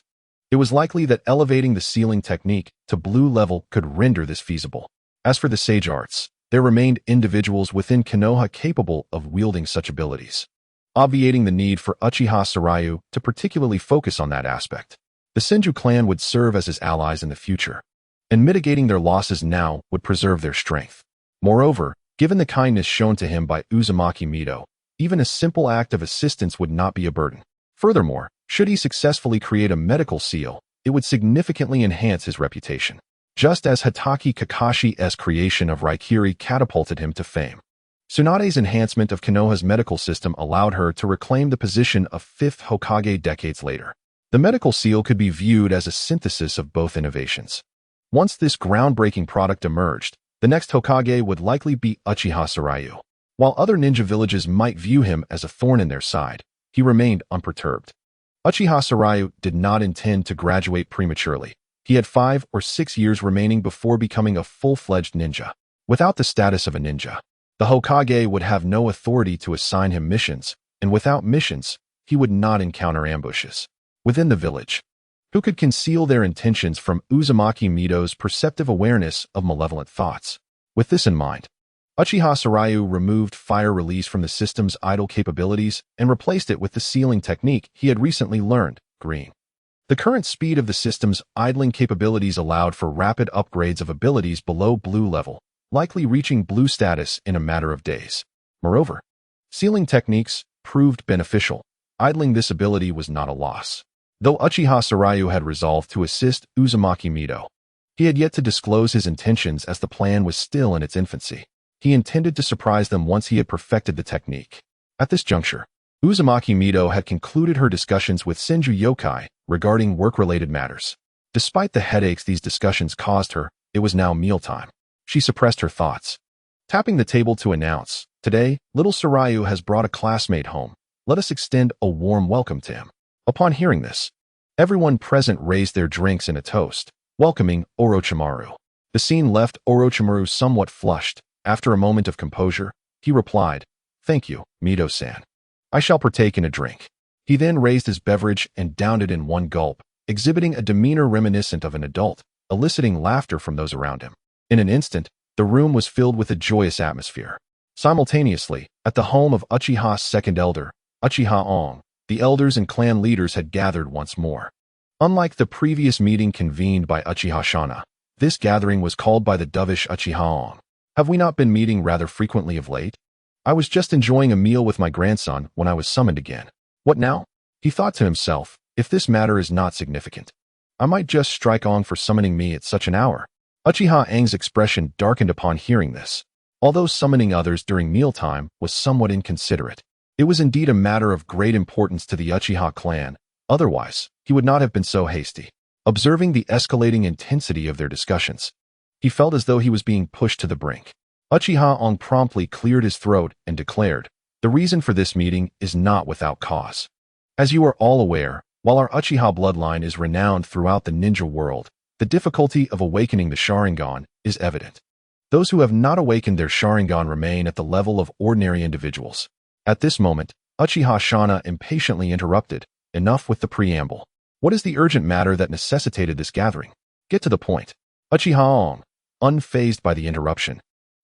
it was likely that elevating the sealing technique to blue level could render this feasible. As for the sage arts, there remained individuals within Konoha capable of wielding such abilities, obviating the need for Uchiha Sarayu to particularly focus on that aspect. The Senju clan would serve as his allies in the future, and mitigating their losses now would preserve their strength. Moreover, given the kindness shown to him by Uzumaki Mito, even a simple act of assistance would not be a burden. Furthermore, should he successfully create a medical seal, it would significantly enhance his reputation, just as Hatake Kakashi's creation of Raikiri catapulted him to fame. Tsunade's enhancement of Konoha's medical system allowed her to reclaim the position of fifth Hokage decades later. The medical seal could be viewed as a synthesis of both innovations. Once this groundbreaking product emerged, the next Hokage would likely be Uchiha Sarayu. While other ninja villages might view him as a thorn in their side, he remained unperturbed. Uchiha Sarayu did not intend to graduate prematurely. He had 5 or 6 years remaining before becoming a full-fledged ninja. Without the status of a ninja, the Hokage would have no authority to assign him missions, and without missions, he would not encounter ambushes. Within the village, who could conceal their intentions from Uzumaki Mito's perceptive awareness of malevolent thoughts? With this in mind, Uchiha Sarayu removed fire release from the system's idle capabilities and replaced it with the sealing technique he had recently learned, green. The current speed of the system's idling capabilities allowed for rapid upgrades of abilities below blue level, likely reaching blue status in a matter of days. Moreover, sealing techniques proved beneficial. Idling this ability was not a loss. Though Uchiha Sarayu had resolved to assist Uzumaki Mido, he had yet to disclose his intentions as the plan was still in its infancy. He intended to surprise them once he had perfected the technique. At this juncture, Uzumaki Mido had concluded her discussions with Senju Yokai regarding work-related matters. Despite the headaches these discussions caused her, it was now mealtime. She suppressed her thoughts, tapping the table to announce, "Today, little Sarayu has brought a classmate home. Let us extend a warm welcome to him." Upon hearing this, everyone present raised their drinks in a toast, welcoming Orochimaru. The scene left Orochimaru somewhat flushed. After a moment of composure, he replied, "Thank you, Mido-san. I shall partake in a drink." He then raised his beverage and downed it in one gulp, exhibiting a demeanor reminiscent of an adult, eliciting laughter from those around him. In an instant, the room was filled with a joyous atmosphere. Simultaneously, at the home of Uchiha's second elder, Uchiha Ong, the elders and clan leaders had gathered once more. Unlike the previous meeting convened by Uchiha Shana, this gathering was called by the dovish Uchiha Ong. "Have we not been meeting rather frequently of late? I was just enjoying a meal with my grandson when I was summoned again. What now?" He thought to himself, "If this matter is not significant, I might just strike Ong for summoning me at such an hour." Uchiha Aang's expression darkened upon hearing this. Although summoning others during mealtime was somewhat inconsiderate, it was indeed a matter of great importance to the Uchiha clan. Otherwise, he would not have been so hasty. Observing the escalating intensity of their discussions, he felt as though he was being pushed to the brink. Uchiha Ong promptly cleared his throat and declared, "The reason for this meeting is not without cause. As you are all aware, while our Uchiha bloodline is renowned throughout the ninja world, the difficulty of awakening the Sharingan is evident. Those who have not awakened their Sharingan remain at the level of ordinary individuals." At this moment, Uchiha Shana impatiently interrupted, "Enough with the preamble. What is the urgent matter that necessitated this gathering? Get to the point." Uchiha Ong, unfazed by the interruption,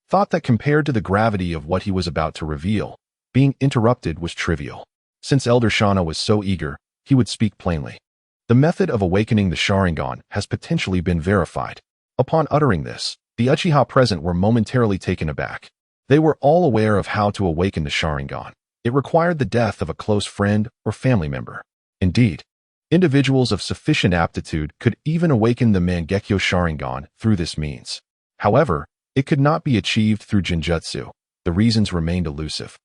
thought that compared to the gravity of what he was about to reveal, being interrupted was trivial. Since Elder Shana was so eager, he would speak plainly. The method of awakening the Sharingan has potentially been verified. Upon uttering this, the Uchiha present were momentarily taken aback. They were all aware of how to awaken the Sharingan. It required the death of a close friend or family member. Indeed, individuals of sufficient aptitude could even awaken the Mangekyo Sharingan through this means. However, it could not be achieved through Genjutsu. The reasons remained elusive.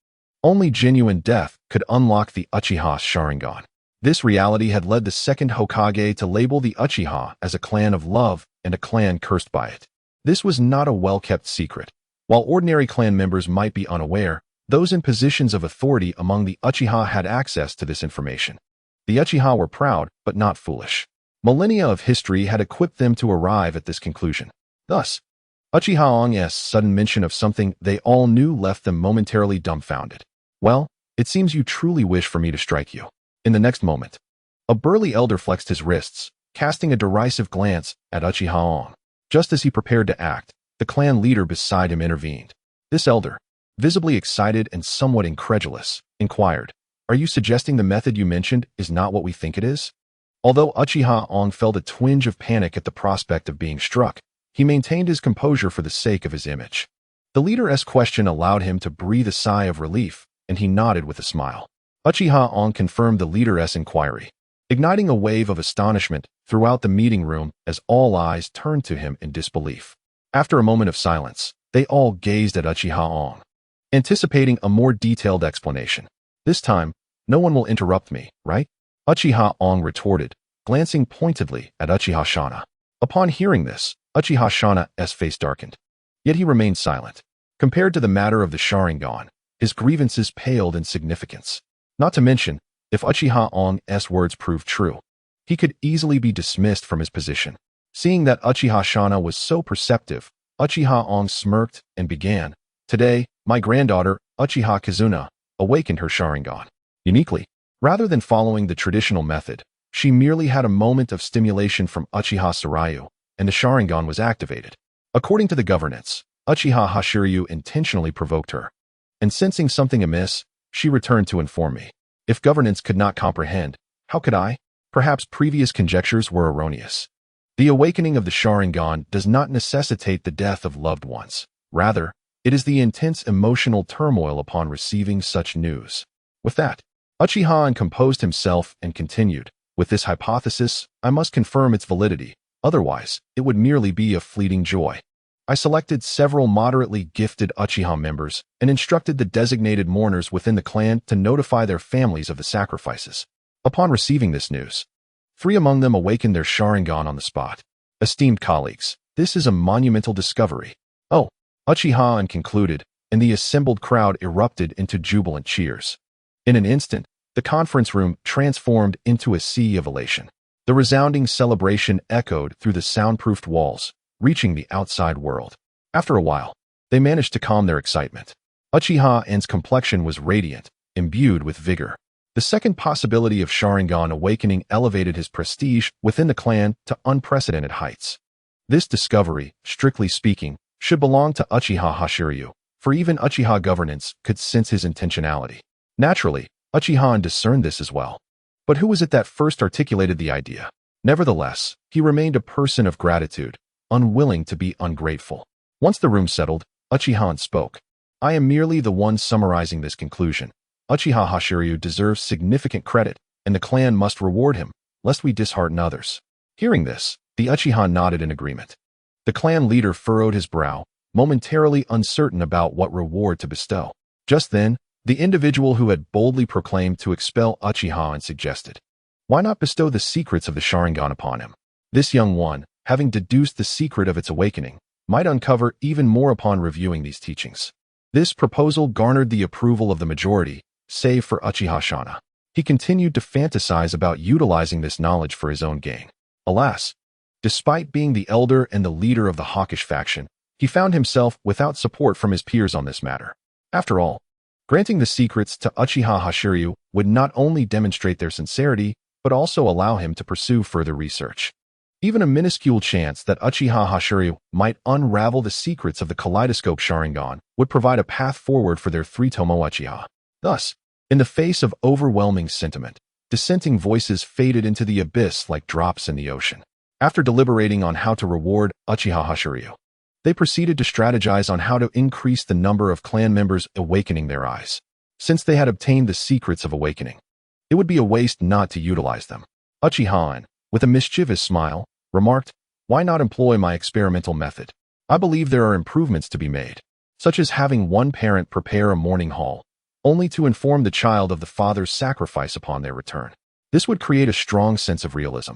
Only genuine death could unlock the Uchiha Sharingan. This reality had led the second Hokage to label the Uchiha as a clan of love and a clan cursed by it. This was not a well-kept secret. While ordinary clan members might be unaware, those in positions of authority among the Uchiha had access to this information. The Uchiha were proud, but not foolish. Millennia of history had equipped them to arrive at this conclusion. Thus, Uchiha Ong's sudden mention of something they all knew left them momentarily dumbfounded. "Well, it seems you truly wish for me to strike you." In the next moment, a burly elder flexed his wrists, casting a derisive glance at Uchiha Ong. Just as he prepared to act, the clan leader beside him intervened. This elder, visibly excited and somewhat incredulous, inquired, "Are you suggesting the method you mentioned is not what we think it is?" Although Uchiha Ong felt a twinge of panic at the prospect of being struck, he maintained his composure for the sake of his image. The leader's question allowed him to breathe a sigh of relief, and he nodded with a smile. Uchiha Ong confirmed the leader's inquiry, igniting a wave of astonishment throughout the meeting room as all eyes turned to him in disbelief. After a moment of silence, they all gazed at Uchiha Ong, anticipating a more detailed explanation. "This time, no one will interrupt me, right?" Uchiha Ong retorted, glancing pointedly at Uchiha Shana. Upon hearing this, Uchiha Shana's face darkened. Yet he remained silent. Compared to the matter of the Sharingan, his grievances paled in significance. Not to mention, if Uchiha Ong's words proved true, he could easily be dismissed from his position. Seeing that Uchiha Shana was so perceptive, Uchiha Ong smirked and began, "Today, my granddaughter, Uchiha Kazuna, awakened her Sharingan. Uniquely, rather than following the traditional method, she merely had a moment of stimulation from Uchiha Sarayu, and the Sharingan was activated. According to the governance, Uchiha Hashiryu intentionally provoked her. And sensing something amiss, she returned to inform me. If governance could not comprehend, how could I? Perhaps previous conjectures were erroneous. The awakening of the Sharingan does not necessitate the death of loved ones. Rather, it is the intense emotional turmoil upon receiving such news. With that, Uchiha composed himself and continued. With this hypothesis, I must confirm its validity. Otherwise, it would merely be a fleeting joy. I selected several moderately gifted Uchiha members and instructed the designated mourners within the clan to notify their families of the sacrifices. Upon receiving this news, 3 among them awakened their Sharingan on the spot. Esteemed colleagues, this is a monumental discovery. Oh, Uchiha concluded, and the assembled crowd erupted into jubilant cheers. In an instant, the conference room transformed into a sea of elation. The resounding celebration echoed through the soundproofed walls, reaching the outside world. After a while, they managed to calm their excitement. Uchiha's complexion was radiant, imbued with vigor. The second possibility of Sharingan awakening elevated his prestige within the clan to unprecedented heights. This discovery, strictly speaking, should belong to Uchiha Hashiryu, for even Uchiha governance could sense his intentionality. Naturally, Uchiha discerned this as well. But who was it that first articulated the idea? Nevertheless, he remained a person of gratitude, unwilling to be ungrateful. Once the room settled, Uchiha spoke. I am merely the one summarizing this conclusion. Uchiha Hashiryu deserves significant credit, and the clan must reward him, lest we dishearten others. Hearing this, the Uchiha nodded in agreement. The clan leader furrowed his brow, momentarily uncertain about what reward to bestow. Just then, the individual who had boldly proclaimed to expel Uchiha suggested, why not bestow the secrets of the Sharingan upon him? This young one, having deduced the secret of its awakening, might uncover even more upon reviewing these teachings. This proposal garnered the approval of the majority, save for Uchiha Shana. He continued to fantasize about utilizing this knowledge for his own gain. Alas, despite being the elder and the leader of the hawkish faction, he found himself without support from his peers on this matter. After all, granting the secrets to Uchiha Hashiryu would not only demonstrate their sincerity, but also allow him to pursue further research. Even a minuscule chance that Uchiha Hashiryu might unravel the secrets of the kaleidoscope Sharingan would provide a path forward for their 3-tomo Uchiha. Thus, in the face of overwhelming sentiment, dissenting voices faded into the abyss like drops in the ocean. After deliberating on how to reward Uchiha Hashiryu, they proceeded to strategize on how to increase the number of clan members awakening their eyes. Since they had obtained the secrets of awakening, it would be a waste not to utilize them. Uchiha, with a mischievous smile, remarked, why not employ my experimental method? I believe there are improvements to be made, such as having one parent prepare a mourning hall, only to inform the child of the father's sacrifice upon their return. This would create a strong sense of realism,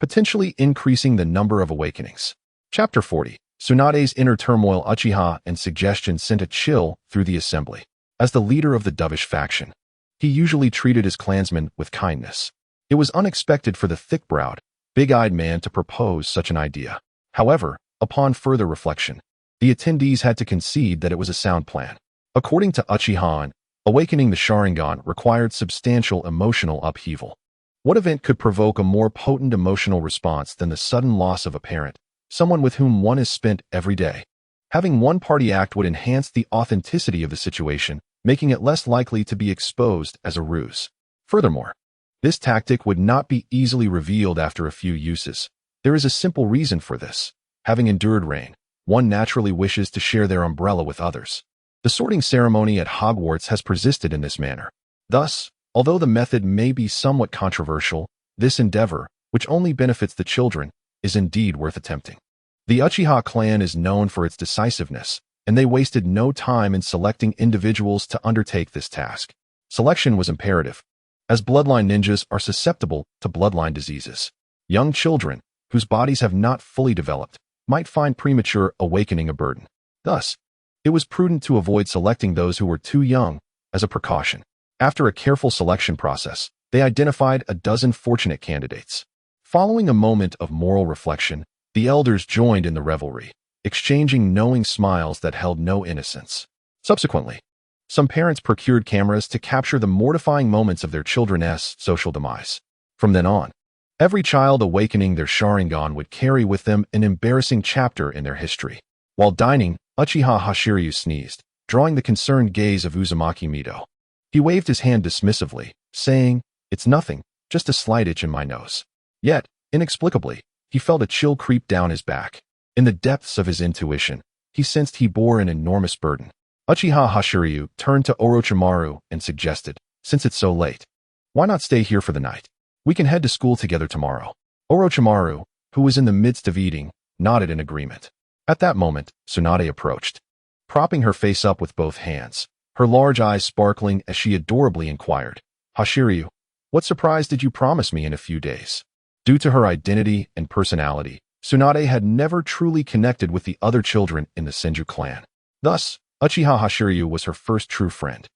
potentially increasing the number of awakenings. Chapter 40. Tsunade's inner turmoil. Uchiha suggestion sent a chill through the assembly. As the leader of the dovish faction, he usually treated his clansmen with kindness. It was unexpected for the thick-browed, big-eyed man to propose such an idea. However, upon further reflection, the attendees had to concede that it was a sound plan. According to Uchiha, awakening the Sharingan required substantial emotional upheaval. What event could provoke a more potent emotional response than the sudden loss of a parent, someone with whom one is spent every day? Having one party act would enhance the authenticity of the situation, making it less likely to be exposed as a ruse. Furthermore, this tactic would not be easily revealed after a few uses. There is a simple reason for this. Having endured rain, one naturally wishes to share their umbrella with others. The sorting ceremony at Hogwarts has persisted in this manner. Thus, although the method may be somewhat controversial, this endeavor, which only benefits the children, is indeed worth attempting. The Uchiha clan is known for its decisiveness, and they wasted no time in selecting individuals to undertake this task. Selection was imperative, as bloodline ninjas are susceptible to bloodline diseases. Young children, whose bodies have not fully developed, might find premature awakening a burden. Thus, it was prudent to avoid selecting those who were too young, as a precaution. After a careful selection process, they identified a dozen fortunate candidates. Following a moment of moral reflection, the elders joined in the revelry, exchanging knowing smiles that held no innocence. Subsequently, some parents procured cameras to capture the mortifying moments of their children's social demise. From then on, every child awakening their Sharingan would carry with them an embarrassing chapter in their history. While dining, Uchiha Hashiryu sneezed, drawing the concerned gaze of Uzumaki Mito. He waved his hand dismissively, saying, "It's nothing, just a slight itch in my nose." Yet, inexplicably, he felt a chill creep down his back. In the depths of his intuition, he sensed he bore an enormous burden. Uchiha Hashiryu turned to Orochimaru and suggested, "Since it's so late, why not stay here for the night? We can head to school together tomorrow." Orochimaru, who was in the midst of eating, nodded in agreement. At that moment, Tsunade approached. Propping her face up with both hands, her large eyes sparkling as she adorably inquired, "Hashiryu, what surprise did you promise me in a few days?" Due to her identity and personality, Tsunade had never truly connected with the other children in the Senju clan. Thus, Uchiha Hashiryu was her first true friend.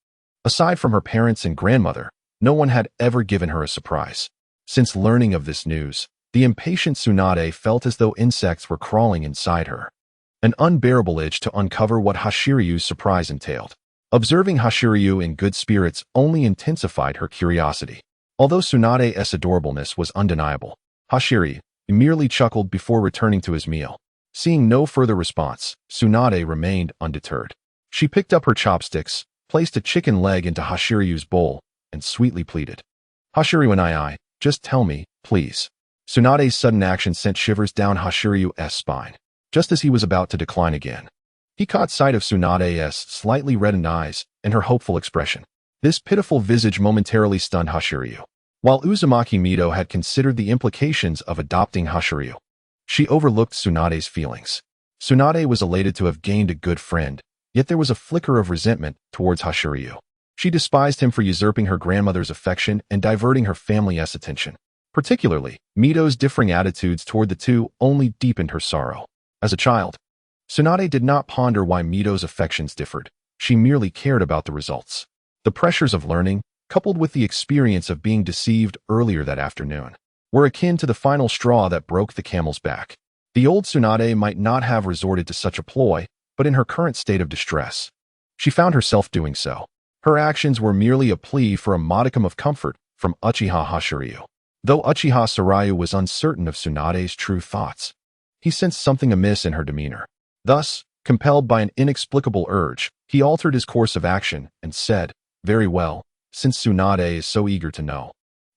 Aside from her parents and grandmother, no one had ever given her a surprise. Since learning of this news, the impatient Tsunade felt as though insects were crawling inside her. An unbearable itch to uncover what Hashiryu's surprise entailed. Observing Hashiryu in good spirits only intensified her curiosity. Although Tsunade's adorableness was undeniable, Hashiryu merely chuckled before returning to his meal. Seeing no further response, Tsunade remained undeterred. She picked up her chopsticks, placed a chicken leg into Hashiryu's bowl, and sweetly pleaded, "Hashiryu and I, just tell me, please." Tsunade's sudden action sent shivers down Hashiryu's spine. Just as he was about to decline again, he caught sight of Tsunade's slightly reddened eyes and her hopeful expression. This pitiful visage momentarily stunned Hashiryu. While Uzumaki Mito had considered the implications of adopting Hashiryu, she overlooked Tsunade's feelings. Tsunade was elated to have gained a good friend, yet there was a flicker of resentment towards Hashiryu. She despised him for usurping her grandmother's affection and diverting her family's attention. Particularly, Mito's differing attitudes toward the two only deepened her sorrow. As a child, Tsunade did not ponder why Mito's affections differed. She merely cared about the results. The pressures of learning, coupled with the experience of being deceived earlier that afternoon, were akin to the final straw that broke the camel's back. The old Tsunade might not have resorted to such a ploy, but in her current state of distress, she found herself doing so. Her actions were merely a plea for a modicum of comfort from Uchiha Hashiryu. Though Uchiha Sarayu was uncertain of Tsunade's true thoughts, he sensed something amiss in her demeanor. Thus, compelled by an inexplicable urge, he altered his course of action and said, "Very well, since Tsunade is so eager to know,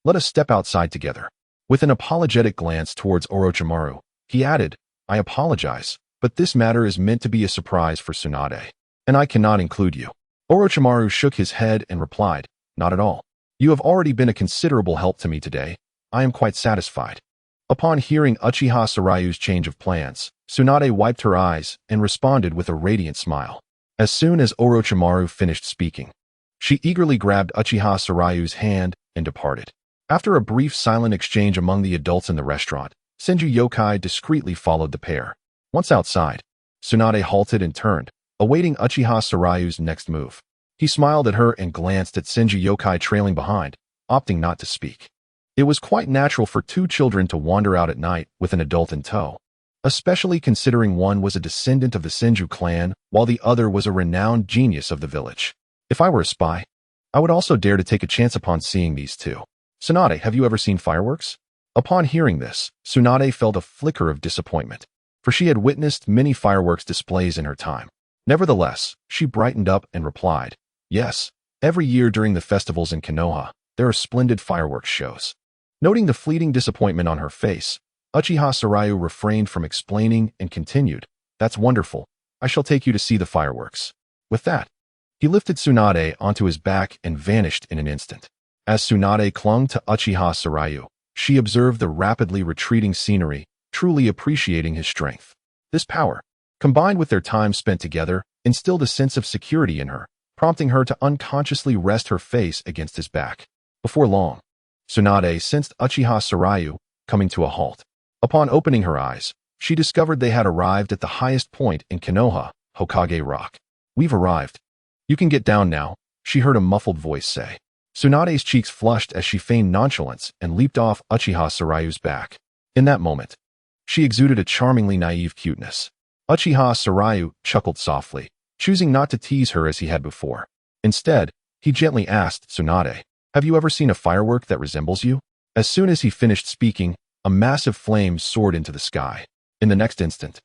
let us step outside together." With an apologetic glance towards Orochimaru, he added, "I apologize, but this matter is meant to be a surprise for Tsunade, and I cannot include you." Orochimaru shook his head and replied, "Not at all. You have already been a considerable help to me today. I am quite satisfied." Upon hearing Uchiha Sarayu's change of plans, Tsunade wiped her eyes and responded with a radiant smile. As soon as Orochimaru finished speaking, she eagerly grabbed Uchiha Sarayu's hand and departed. After a brief silent exchange among the adults in the restaurant, Senju Yokai discreetly followed the pair. Once outside, Tsunade halted and turned, awaiting Uchiha Sarayu's next move. He smiled at her and glanced at Senju Yokai trailing behind, opting not to speak. It was quite natural for two children to wander out at night with an adult in tow, especially considering one was a descendant of the Senju clan while the other was a renowned genius of the village. If I were a spy, I would also dare to take a chance upon seeing these two. "Tsunade, have you ever seen fireworks?" Upon hearing this, Tsunade felt a flicker of disappointment, for she had witnessed many fireworks displays in her time. Nevertheless, she brightened up and replied, "Yes, every year during the festivals in Konoha, there are splendid fireworks shows." Noting the fleeting disappointment on her face, Uchiha Sarayu refrained from explaining and continued, "That's wonderful. I shall take you to see the fireworks." With that, he lifted Tsunade onto his back and vanished in an instant. As Tsunade clung to Uchiha Sarayu, she observed the rapidly retreating scenery, truly appreciating his strength. This power, combined with their time spent together, instilled a sense of security in her, prompting her to unconsciously rest her face against his back. Before long, Tsunade sensed Uchiha Sarayu coming to a halt. Upon opening her eyes, she discovered they had arrived at the highest point in Konoha, Hokage Rock. "We've arrived. You can get down now," she heard a muffled voice say. Tsunade's cheeks flushed as she feigned nonchalance and leaped off Uchiha Sarayu's back. In that moment, she exuded a charmingly naive cuteness. Uchiha Sarayu chuckled softly, choosing not to tease her as he had before. Instead, he gently asked Tsunade, "Have you ever seen a firework that resembles you?" As soon as he finished speaking, a massive flame soared into the sky. In the next instant,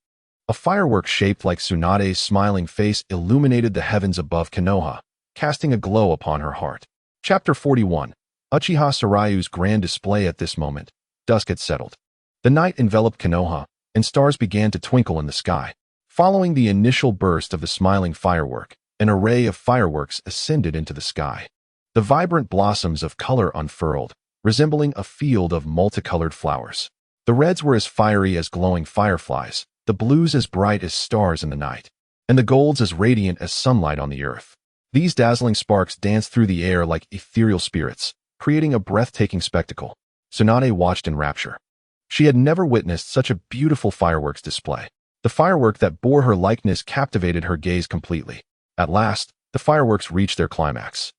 A firework shaped like Tsunade's smiling face illuminated the heavens above Konoha, casting a glow upon her heart. Chapter 41. Uchiha Sarayu's grand display. At this moment, dusk had settled. The night enveloped Konoha, and stars began to twinkle in the sky. Following the initial burst of the smiling firework, an array of fireworks ascended into the sky. The vibrant blossoms of color unfurled, resembling a field of multicolored flowers. The reds were as fiery as glowing fireflies, the blues as bright as stars in the night, and the golds as radiant as sunlight on the earth. These dazzling sparks danced through the air like ethereal spirits, creating a breathtaking spectacle. Tsunade watched in rapture. She had never witnessed such a beautiful fireworks display. The firework that bore her likeness captivated her gaze completely. At last, the fireworks reached their climax,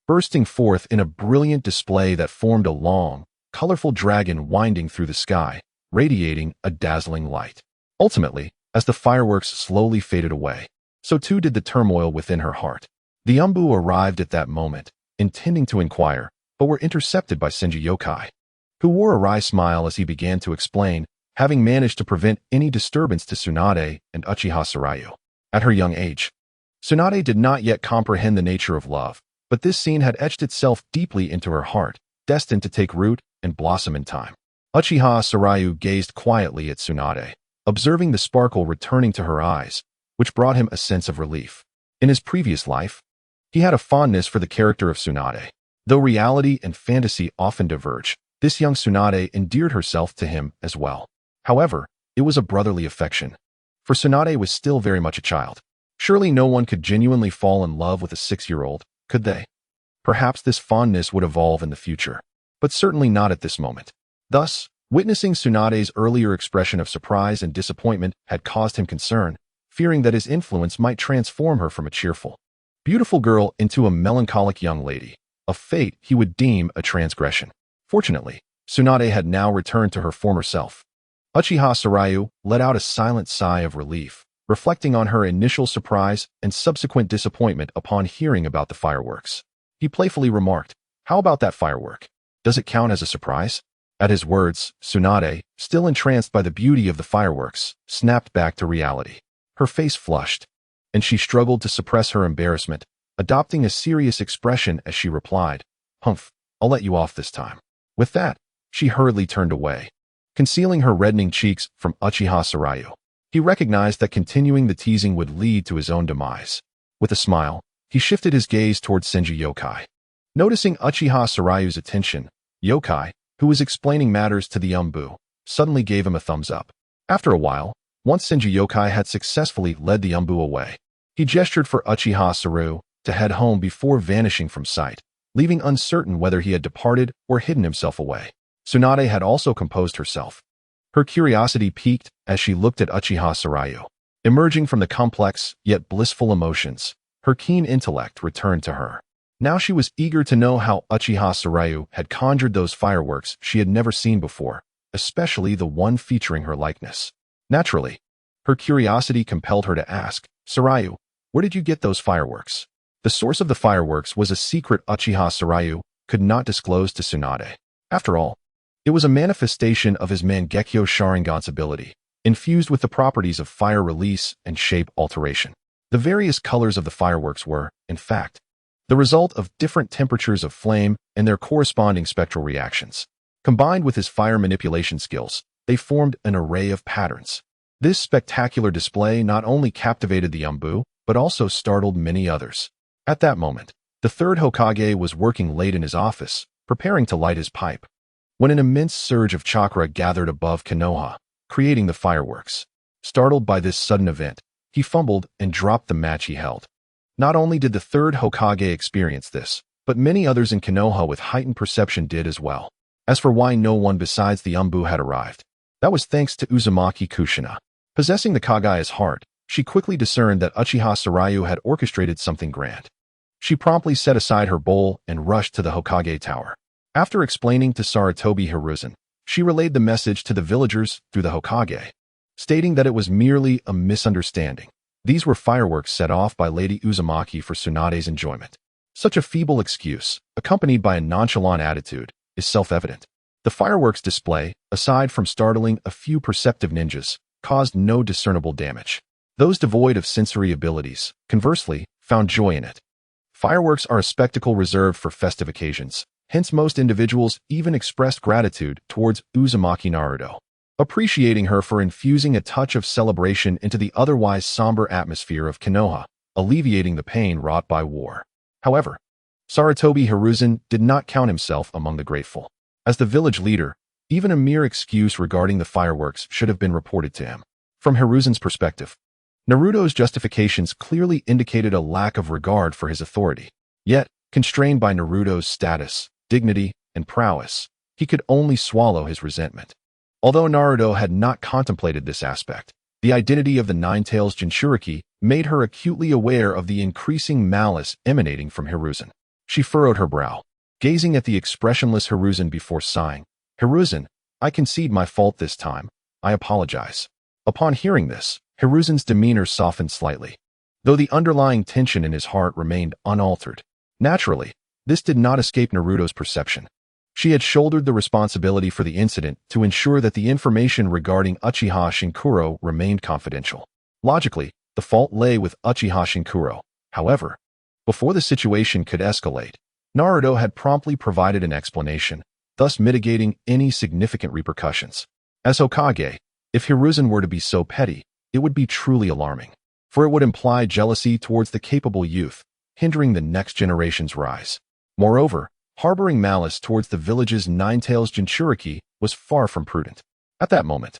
bursting forth in a brilliant display that formed a long, colorful dragon winding through the sky, radiating a dazzling light. Ultimately, as the fireworks slowly faded away, so too did the turmoil within her heart. The Umbu arrived at that moment, intending to inquire, but were intercepted by Senju Yokai, who wore a wry smile as he began to explain, having managed to prevent any disturbance to Tsunade and Uchiha Sarayu. At her young age, Tsunade did not yet comprehend the nature of love, but this scene had etched itself deeply into her heart, destined to take root and blossom in time. Uchiha Sarayu gazed quietly at Tsunade, observing the sparkle returning to her eyes, which brought him a sense of relief. In his previous life, he had a fondness for the character of Tsunade. Though reality and fantasy often diverge, this young Tsunade endeared herself to him as well. However, it was a brotherly affection, for Tsunade was still very much a child. Surely no one could genuinely fall in love with a 6-year-old, could they? Perhaps this fondness would evolve in the future, but certainly not at this moment. Thus, witnessing Tsunade's earlier expression of surprise and disappointment had caused him concern, fearing that his influence might transform her from a cheerful, beautiful girl into a melancholic young lady, a fate he would deem a transgression. Fortunately, Tsunade had now returned to her former self. Uchiha Sarayu let out a silent sigh of relief, reflecting on her initial surprise and subsequent disappointment upon hearing about the fireworks. He playfully remarked, "How about that firework? Does it count as a surprise?" At his words, Tsunade, still entranced by the beauty of the fireworks, snapped back to reality. Her face flushed, and she struggled to suppress her embarrassment, adopting a serious expression as she replied, "Humph, I'll let you off this time." With that, she hurriedly turned away, concealing her reddening cheeks from Uchiha Sarayu. He recognized that continuing the teasing would lead to his own demise. With a smile, he shifted his gaze towards Senju Yokai. Noticing Uchiha Sarayu's attention, Yokai, who was explaining matters to the Umbu, suddenly gave him a thumbs up. After a while, once Senju Yokai had successfully led the Umbu away, he gestured for Uchiha Sarayu to head home before vanishing from sight, leaving uncertain whether he had departed or hidden himself away. Tsunade had also composed herself. Her curiosity piqued as she looked at Uchiha Sarayu. Emerging from the complex yet blissful emotions, her keen intellect returned to her. Now she was eager to know how Uchiha Sarayu had conjured those fireworks she had never seen before, especially the one featuring her likeness. Naturally, her curiosity compelled her to ask, "Sarayu, where did you get those fireworks?" The source of the fireworks was a secret Uchiha Sarayu could not disclose to Tsunade. After all, it was a manifestation of his Mangekyo Sharingan's ability, infused with the properties of fire release and shape alteration. The various colors of the fireworks were, in fact, the result of different temperatures of flame and their corresponding spectral reactions. Combined with his fire manipulation skills, they formed an array of patterns. This spectacular display not only captivated the Umbu, but also startled many others. At that moment, the third Hokage was working late in his office, preparing to light his pipe, when an immense surge of chakra gathered above Konoha, creating the fireworks. Startled by this sudden event, he fumbled and dropped the match he held. Not only did the third Hokage experience this, but many others in Konoha with heightened perception did as well. As for why no one besides the Umbu had arrived, that was thanks to Uzumaki Kushina. Possessing the Kagaya's heart, she quickly discerned that Uchiha Sarayu had orchestrated something grand. She promptly set aside her bowl and rushed to the Hokage Tower. After explaining to Sarutobi Hiruzen, she relayed the message to the villagers through the Hokage, stating that it was merely a misunderstanding. These were fireworks set off by Lady Uzumaki for Tsunade's enjoyment. Such a feeble excuse, accompanied by a nonchalant attitude, is self-evident. The fireworks display, aside from startling a few perceptive ninjas, caused no discernible damage. Those devoid of sensory abilities, conversely, found joy in it. Fireworks are a spectacle reserved for festive occasions. Hence most individuals even expressed gratitude towards Uzumaki Naruto, appreciating her for infusing a touch of celebration into the otherwise somber atmosphere of Konoha, alleviating the pain wrought by war. However, Sarutobi Hiruzen did not count himself among the grateful. As the village leader, even a mere excuse regarding the fireworks should have been reported to him. From Hiruzen's perspective, Naruto's justifications clearly indicated a lack of regard for his authority. Yet, constrained by Naruto's status, dignity, and prowess, he could only swallow his resentment. Although Naruto had not contemplated this aspect, the identity of the Nine-Tails Jinchuriki made her acutely aware of the increasing malice emanating from Hiruzen. She furrowed her brow, gazing at the expressionless Hiruzen before sighing. "Hiruzen, I concede my fault this time. I apologize." Upon hearing this, Hiruzen's demeanor softened slightly, though the underlying tension in his heart remained unaltered. Naturally, this did not escape Naruto's perception. She had shouldered the responsibility for the incident to ensure that the information regarding Uchiha Shinkuro remained confidential. Logically, the fault lay with Uchiha Shinkuro. However, before the situation could escalate, Naruto had promptly provided an explanation, thus mitigating any significant repercussions. As Hokage, if Hiruzen were to be so petty, it would be truly alarming, for it would imply jealousy towards the capable youth, hindering the next generation's rise. Moreover, harboring malice towards the village's Nine-Tails Jinchuriki was far from prudent. At that moment,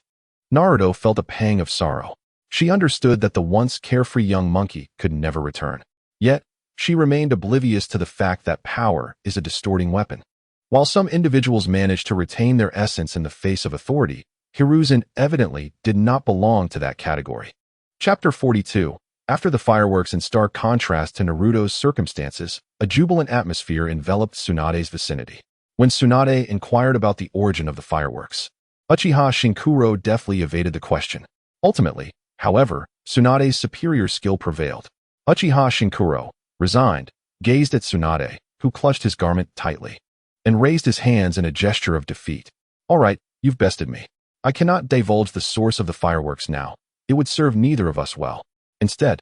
Naruto felt a pang of sorrow. She understood that the once carefree young monkey could never return. Yet, she remained oblivious to the fact that power is a distorting weapon. While some individuals manage to retain their essence in the face of authority, Hiruzen evidently did not belong to that category. Chapter 42. After the fireworks, in stark contrast to Naruto's circumstances, a jubilant atmosphere enveloped Tsunade's vicinity. When Tsunade inquired about the origin of the fireworks, Uchiha Shinkuro deftly evaded the question. Ultimately, however, Tsunade's superior skill prevailed. Uchiha Shinkuro, resigned, gazed at Tsunade, who clutched his garment tightly, and raised his hands in a gesture of defeat. "All right, you've bested me. I cannot divulge the source of the fireworks now. It would serve neither of us well. Instead,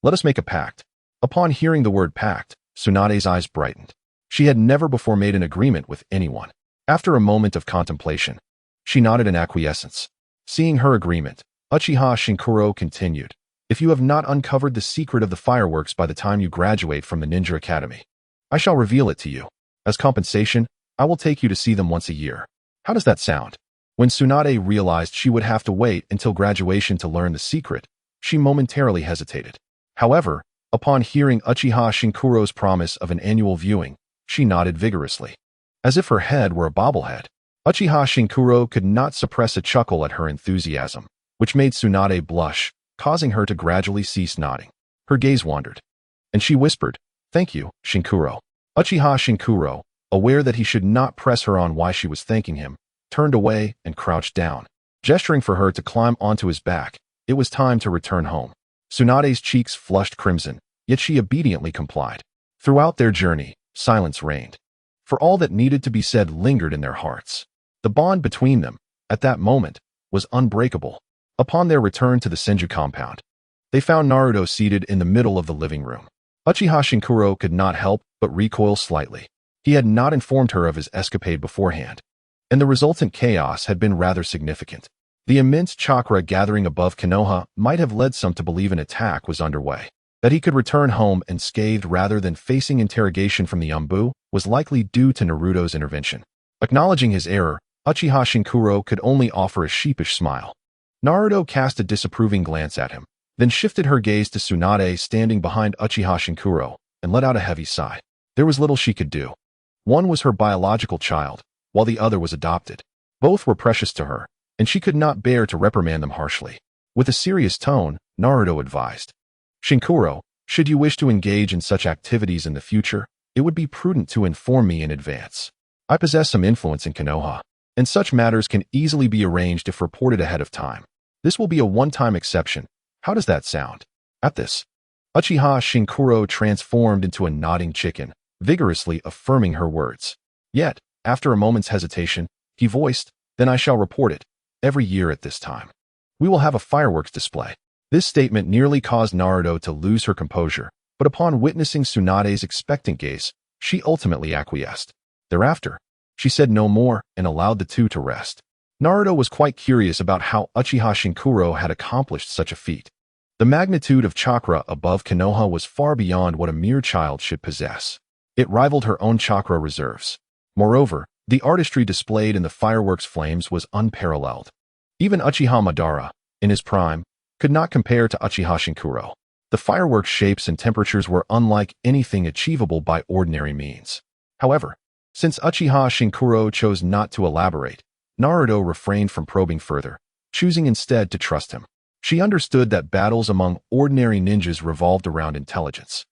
let us make a pact." Upon hearing the word pact, Tsunade's eyes brightened. She had never before made an agreement with anyone. After a moment of contemplation, she nodded in acquiescence. Seeing her agreement, Uchiha Shinkuro continued, "If you have not uncovered the secret of the fireworks by the time you graduate from the Ninja Academy, I shall reveal it to you. As compensation, I will take you to see them once a year. How does that sound?" When Tsunade realized she would have to wait until graduation to learn the secret, she momentarily hesitated. However, upon hearing Uchiha Shinkuro's promise of an annual viewing, she nodded vigorously, as if her head were a bobblehead. Uchiha Shinkuro could not suppress a chuckle at her enthusiasm, which made Tsunade blush, causing her to gradually cease nodding. Her gaze wandered, and she whispered, "Thank you, Shinkuro." Uchiha Shinkuro, aware that he should not press her on why she was thanking him, turned away and crouched down, gesturing for her to climb onto his back. It was time to return home. Tsunade's cheeks flushed crimson, yet she obediently complied. Throughout their journey, silence reigned, for all that needed to be said lingered in their hearts. The bond between them, at that moment, was unbreakable. Upon their return to the Senju compound, they found Naruto seated in the middle of the living room. Uchiha Shinkuro could not help but recoil slightly. He had not informed her of his escapade beforehand, and the resultant chaos had been rather significant. The immense chakra gathering above Konoha might have led some to believe an attack was underway. That he could return home unscathed rather than facing interrogation from the Umbu was likely due to Naruto's intervention. Acknowledging his error, Uchiha Shinkuro could only offer a sheepish smile. Naruto cast a disapproving glance at him, then shifted her gaze to Tsunade standing behind Uchiha Shinkuro, and let out a heavy sigh. There was little she could do. One was her biological child, while the other was adopted. Both were precious to her, and she could not bear to reprimand them harshly. With a serious tone, Naruto advised, "Shinkuro, should you wish to engage in such activities in the future, it would be prudent to inform me in advance. I possess some influence in Konoha, and such matters can easily be arranged if reported ahead of time. This will be a one-time exception. How does that sound?" At this, Uchiha Shinkuro transformed into a nodding chicken, vigorously affirming her words. Yet, after a moment's hesitation, he voiced, "Then I shall report it, every year at this time." We will have a fireworks display. This statement nearly caused Naruto to lose her composure, but upon witnessing Tsunade's expectant gaze, she ultimately acquiesced. Thereafter, she said no more and allowed the two to rest. Naruto was quite curious about how Uchiha Shinkuro had accomplished such a feat. The magnitude of chakra above Konoha was far beyond what a mere child should possess. It rivaled her own chakra reserves. Moreover, the artistry displayed in the fireworks flames was unparalleled. Even Uchiha Madara, in his prime, could not compare to Uchiha Shinkuro. The fireworks shapes and temperatures were unlike anything achievable by ordinary means. However, since Uchiha Shinkuro chose not to elaborate, Naruto refrained from probing further, choosing instead to trust him. She understood that battles among ordinary ninjas revolved around intelligence.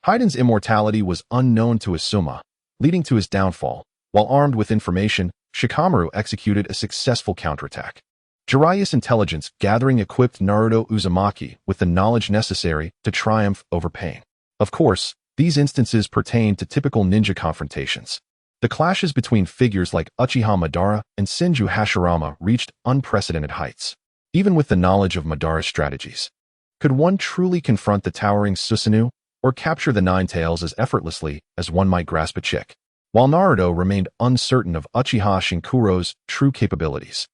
Haiden's immortality was unknown to Asuma, leading to his downfall. While armed with information, Shikamaru executed a successful counterattack. Jiraiya's intelligence gathering equipped Naruto Uzumaki with the knowledge necessary to triumph over pain. Of course, these instances pertain to typical ninja confrontations. The clashes between figures like Uchiha Madara and Senju Hashirama reached unprecedented heights. Even with the knowledge of Madara's strategies, could one truly confront the towering Susanoo or capture the Nine Tails as effortlessly as one might grasp a chick? While Naruto remained uncertain of Uchiha Shinkuro's true capabilities,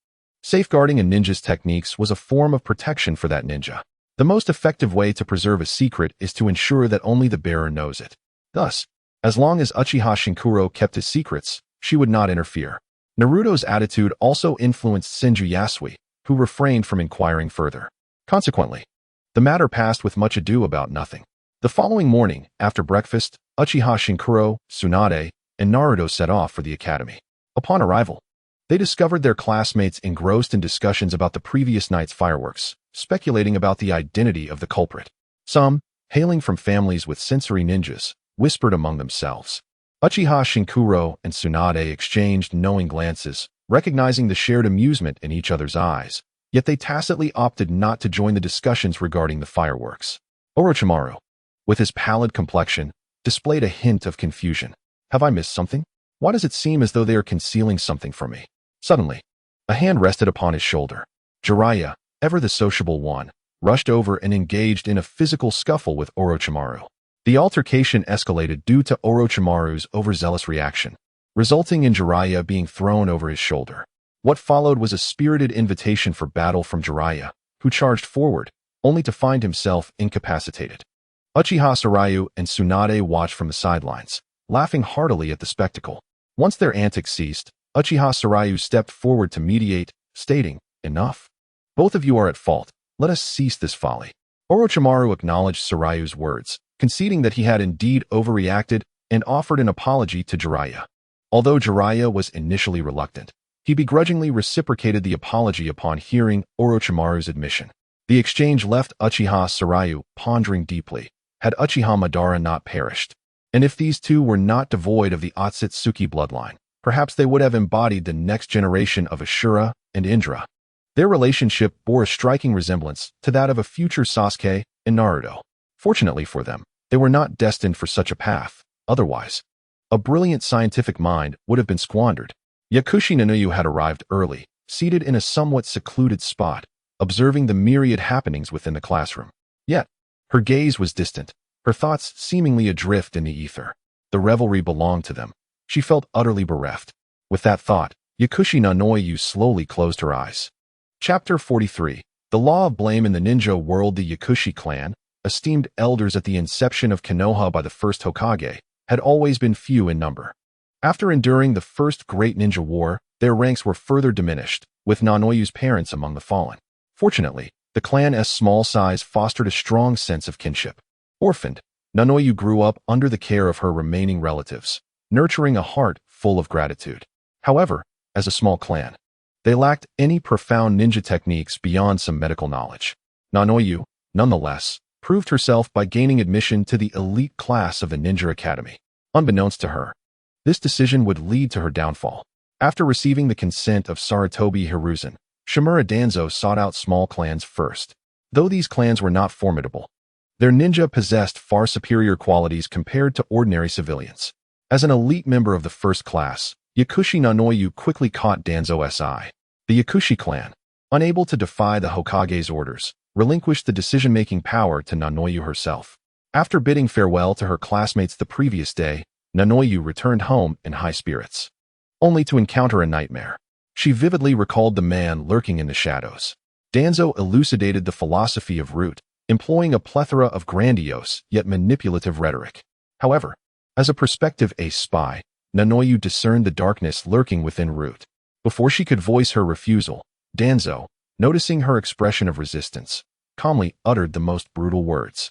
safeguarding a ninja's techniques was a form of protection for that ninja. The most effective way to preserve a secret is to ensure that only the bearer knows it. Thus, as long as Uchiha Shinkuro kept his secrets, she would not interfere. Naruto's attitude also influenced Senju Yasui, who refrained from inquiring further. Consequently, the matter passed with much ado about nothing. The following morning, after breakfast, Uchiha Shinkuro, Tsunade, and Naruto set off for the academy. Upon arrival, they discovered their classmates engrossed in discussions about the previous night's fireworks, speculating about the identity of the culprit. Some, hailing from families with sensory ninjas, whispered among themselves. Uchiha Shinkuro and Tsunade exchanged knowing glances, recognizing the shared amusement in each other's eyes, yet they tacitly opted not to join the discussions regarding the fireworks. Orochimaru, with his pallid complexion, displayed a hint of confusion. Have I missed something? Why does it seem as though they are concealing something from me? Suddenly, a hand rested upon his shoulder. Jiraiya, ever the sociable one, rushed over and engaged in a physical scuffle with Orochimaru. The altercation escalated due to Orochimaru's overzealous reaction, resulting in Jiraiya being thrown over his shoulder. What followed was a spirited invitation for battle from Jiraiya, who charged forward, only to find himself incapacitated. Uchiha Sarayu and Tsunade watched from the sidelines, laughing heartily at the spectacle. Once their antics ceased, Uchiha Sarayu stepped forward to mediate, stating, "Enough. Both of you are at fault. Let us cease this folly." Orochimaru acknowledged Sarayu's words, conceding that he had indeed overreacted and offered an apology to Jiraiya. Although Jiraiya was initially reluctant, he begrudgingly reciprocated the apology upon hearing Orochimaru's admission. The exchange left Uchiha Sarayu pondering deeply. Had Uchiha Madara not perished, and if these two were not devoid of the Otsutsuki bloodline, perhaps they would have embodied the next generation of Ashura and Indra. Their relationship bore a striking resemblance to that of a future Sasuke and Naruto. Fortunately for them, they were not destined for such a path. Otherwise, a brilliant scientific mind would have been squandered. Yakushi Nanoyu had arrived early, seated in a somewhat secluded spot, observing the myriad happenings within the classroom. Yet, her gaze was distant, her thoughts seemingly adrift in the ether. The revelry belonged to them. She felt utterly bereft. With that thought, Yakushi Nanoyu slowly closed her eyes. Chapter 43. The Law of Blame in the Ninja World. The Yakushi clan, esteemed elders at the inception of Konoha by the first Hokage, had always been few in number. After enduring the first great ninja war, their ranks were further diminished, with Nanoyu's parents among the fallen. Fortunately, the clan's small size fostered a strong sense of kinship. Orphaned, Nanoyu grew up under the care of her remaining relatives, nurturing a heart full of gratitude. However, as a small clan, they lacked any profound ninja techniques beyond some medical knowledge. Nanoyu, nonetheless, proved herself by gaining admission to the elite class of the Ninja Academy. Unbeknownst to her, this decision would lead to her downfall. After receiving the consent of Sarutobi Hiruzen, Shimura Danzo sought out small clans first. Though these clans were not formidable, their ninja possessed far superior qualities compared to ordinary civilians. As an elite member of the first class, Yakushi Nanoyu quickly caught Danzo's eye. The Yakushi clan, unable to defy the Hokage's orders, relinquished the decision-making power to Nanoyu herself. After bidding farewell to her classmates the previous day, Nanoyu returned home in high spirits, only to encounter a nightmare. She vividly recalled the man lurking in the shadows. Danzo elucidated the philosophy of Root, employing a plethora of grandiose yet manipulative rhetoric. However, as a prospective ace spy, Nanoyu discerned the darkness lurking within Root. Before she could voice her refusal, Danzo, noticing her expression of resistance, calmly uttered the most brutal words.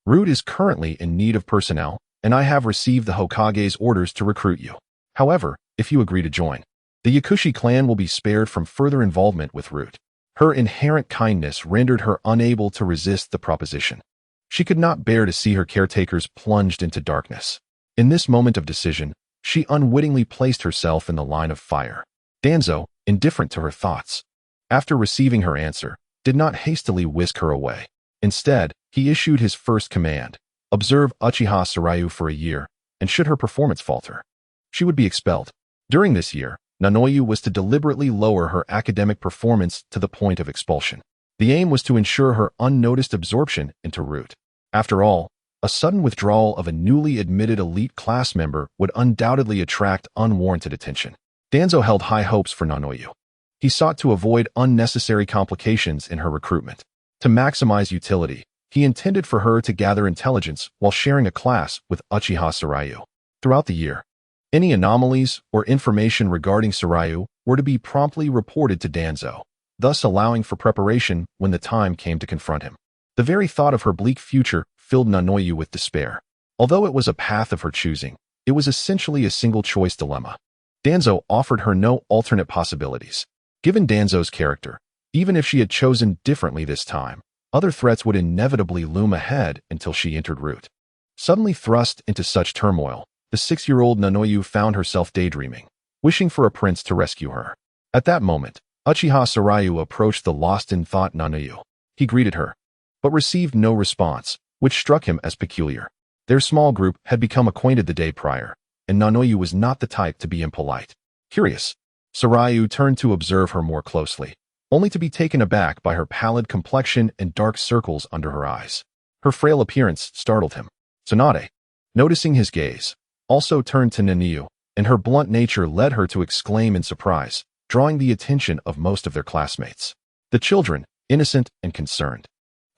Root is currently in need of personnel, and I have received the Hokage's orders to recruit you. However, if you agree to join, the Yakushi clan will be spared from further involvement with Root. Her inherent kindness rendered her unable to resist the proposition. She could not bear to see her caretakers plunged into darkness. In this moment of decision, she unwittingly placed herself in the line of fire. Danzo, indifferent to her thoughts, after receiving her answer, did not hastily whisk her away. Instead, he issued his first command: observe Uchiha Sarayu for a year, and should her performance falter, she would be expelled. During this year, Nanoyu was to deliberately lower her academic performance to the point of expulsion. The aim was to ensure her unnoticed absorption into Root. After all, a sudden withdrawal of a newly admitted elite class member would undoubtedly attract unwarranted attention. Danzo held high hopes for Nanoyu. He sought to avoid unnecessary complications in her recruitment. To maximize utility, he intended for her to gather intelligence while sharing a class with Uchiha Sarayu. Throughout the year, any anomalies or information regarding Sarayu were to be promptly reported to Danzo, thus allowing for preparation when the time came to confront him. The very thought of her bleak future filled Nanoyu with despair. Although it was a path of her choosing, it was essentially a single-choice dilemma. Danzo offered her no alternate possibilities. Given Danzo's character, even if she had chosen differently this time, other threats would inevitably loom ahead until she entered Root. Suddenly thrust into such turmoil, the 6-year-old Nanoyu found herself daydreaming, wishing for a prince to rescue her. At that moment, Uchiha Sarayu approached the lost-in-thought Nanoyu. He greeted her, but received no response, which struck him as peculiar. Their small group had become acquainted the day prior, and Nanoyu was not the type to be impolite. Curious, Sarayu turned to observe her more closely, only to be taken aback by her pallid complexion and dark circles under her eyes. Her frail appearance startled him. Tsunade, noticing his gaze, also turned to Nanoyu, and her blunt nature led her to exclaim in surprise, drawing the attention of most of their classmates. The children, innocent and concerned,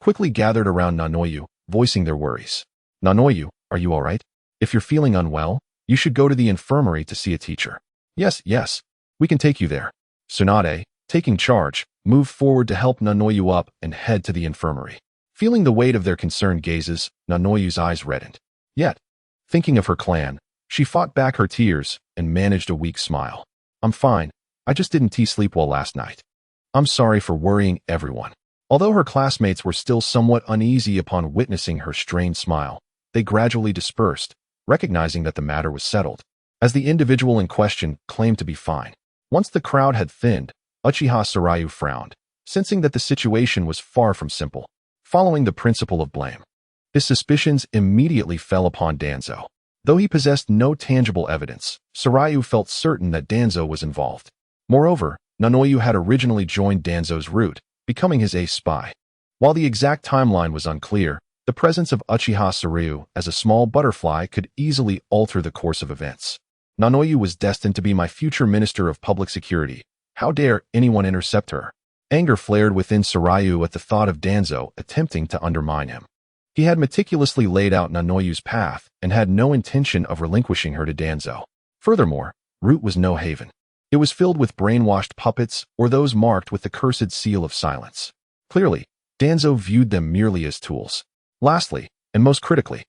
quickly gathered around Nanoyu, voicing their worries. Nanoyu, are you all right? If you're feeling unwell, you should go to the infirmary to see a teacher. Yes, we can take you there. Tsunade, taking charge, moved forward to help Nanoyu up and head to the infirmary. Feeling the weight of their concerned gazes, Nanoyu's eyes reddened. Yet, thinking of her clan, she fought back her tears and managed a weak smile. I'm fine. I just didn't sleep well last night. I'm sorry for worrying everyone. Although her classmates were still somewhat uneasy upon witnessing her strained smile, they gradually dispersed, recognizing that the matter was settled, as the individual in question claimed to be fine. Once the crowd had thinned, Uchiha Sarayu frowned, sensing that the situation was far from simple. Following the principle of blame, his suspicions immediately fell upon Danzo. Though he possessed no tangible evidence, Sarayu felt certain that Danzo was involved. Moreover, Nanoyu had originally joined Danzo's Root, becoming his ace spy. While the exact timeline was unclear, the presence of Uchiha Sarayu as a small butterfly could easily alter the course of events. Nanoyu was destined to be my future Minister of Public Security. How dare anyone intercept her? Anger flared within Sarayu at the thought of Danzo attempting to undermine him. He had meticulously laid out Nanoyu's path and had no intention of relinquishing her to Danzo. Furthermore, Root was no haven. It was filled with brainwashed puppets or those marked with the cursed seal of silence. Clearly, Danzo viewed them merely as tools. Lastly, and most critically,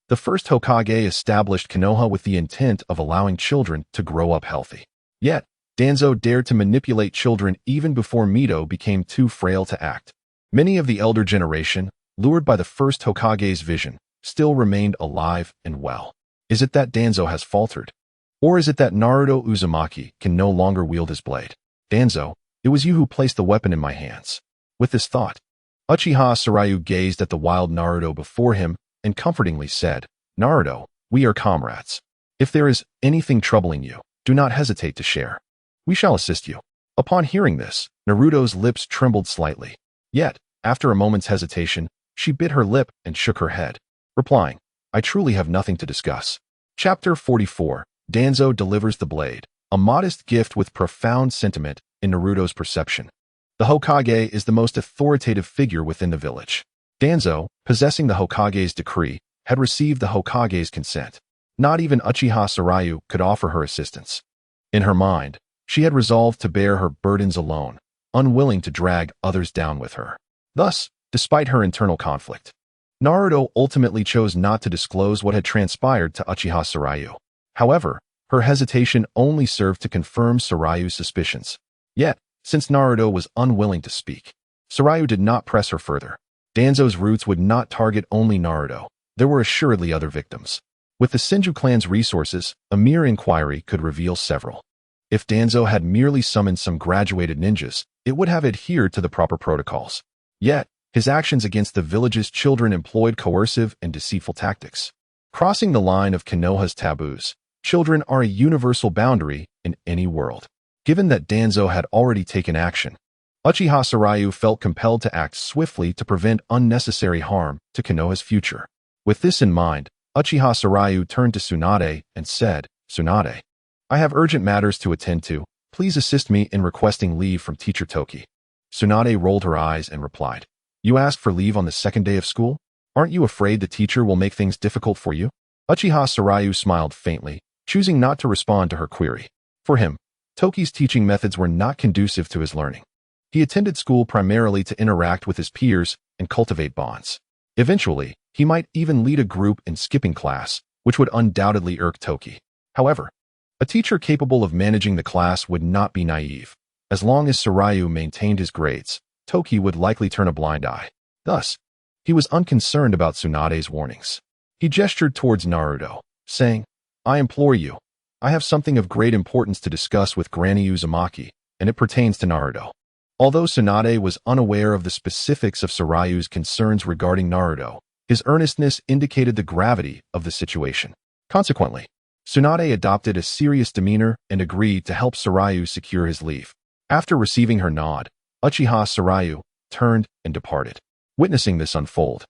the first Hokage established Konoha with the intent of allowing children to grow up healthy. Yet, Danzo dared to manipulate children even before Mito became too frail to act. Many of the elder generation, lured by the first Hokage's vision, still remained alive and well. Is it that Danzo has faltered? Or is it that Naruto Uzumaki can no longer wield his blade? Danzo, it was you who placed the weapon in my hands. With this thought, Uchiha Sarayu gazed at the wild Naruto before him and comfortingly said, Naruto, we are comrades. If there is anything troubling you, do not hesitate to share. We shall assist you. Upon hearing this, Naruto's lips trembled slightly. Yet, after a moment's hesitation, she bit her lip and shook her head, replying, I truly have nothing to discuss. Chapter 44. Danzo delivers the blade, a modest gift with profound sentiment in Naruto's perception. The Hokage is the most authoritative figure within the village. Danzo, possessing the Hokage's decree, had received the Hokage's consent. Not even Uchiha Sarayu could offer her assistance. In her mind, she had resolved to bear her burdens alone, unwilling to drag others down with her. Thus, despite her internal conflict, Naruto ultimately chose not to disclose what had transpired to Uchiha Sarayu. However, her hesitation only served to confirm Sarayu's suspicions. Yet, since Naruto was unwilling to speak, Sarayu did not press her further. Danzo's roots would not target only Naruto. There were assuredly other victims. With the Senju clan's resources, a mere inquiry could reveal several. If Danzo had merely summoned some graduated ninjas, it would have adhered to the proper protocols. Yet, his actions against the village's children employed coercive and deceitful tactics. Crossing the line of Konoha's taboos, children are a universal boundary in any world. Given that Danzo had already taken action, Uchiha Sarayu felt compelled to act swiftly to prevent unnecessary harm to Konoha's future. With this in mind, Uchiha Sarayu turned to Tsunade and said, Tsunade, I have urgent matters to attend to. Please assist me in requesting leave from Teacher Toki. Tsunade rolled her eyes and replied, You asked for leave on the second day of school? Aren't you afraid the teacher will make things difficult for you? Uchiha Sarayu smiled faintly, choosing not to respond to her query. For him, Toki's teaching methods were not conducive to his learning. He attended school primarily to interact with his peers and cultivate bonds. Eventually, he might even lead a group in skipping class, which would undoubtedly irk Toki. However, a teacher capable of managing the class would not be naive. As long as Sarayu maintained his grades, Toki would likely turn a blind eye. Thus, he was unconcerned about Tsunade's warnings. He gestured towards Naruto, saying, I implore you, I have something of great importance to discuss with Granny Uzumaki, and it pertains to Naruto. Although Tsunade was unaware of the specifics of Sarayu's concerns regarding Naruto, his earnestness indicated the gravity of the situation. Consequently, Tsunade adopted a serious demeanor and agreed to help Sarayu secure his leave. After receiving her nod, Uchiha Sarayu turned and departed. Witnessing this unfold,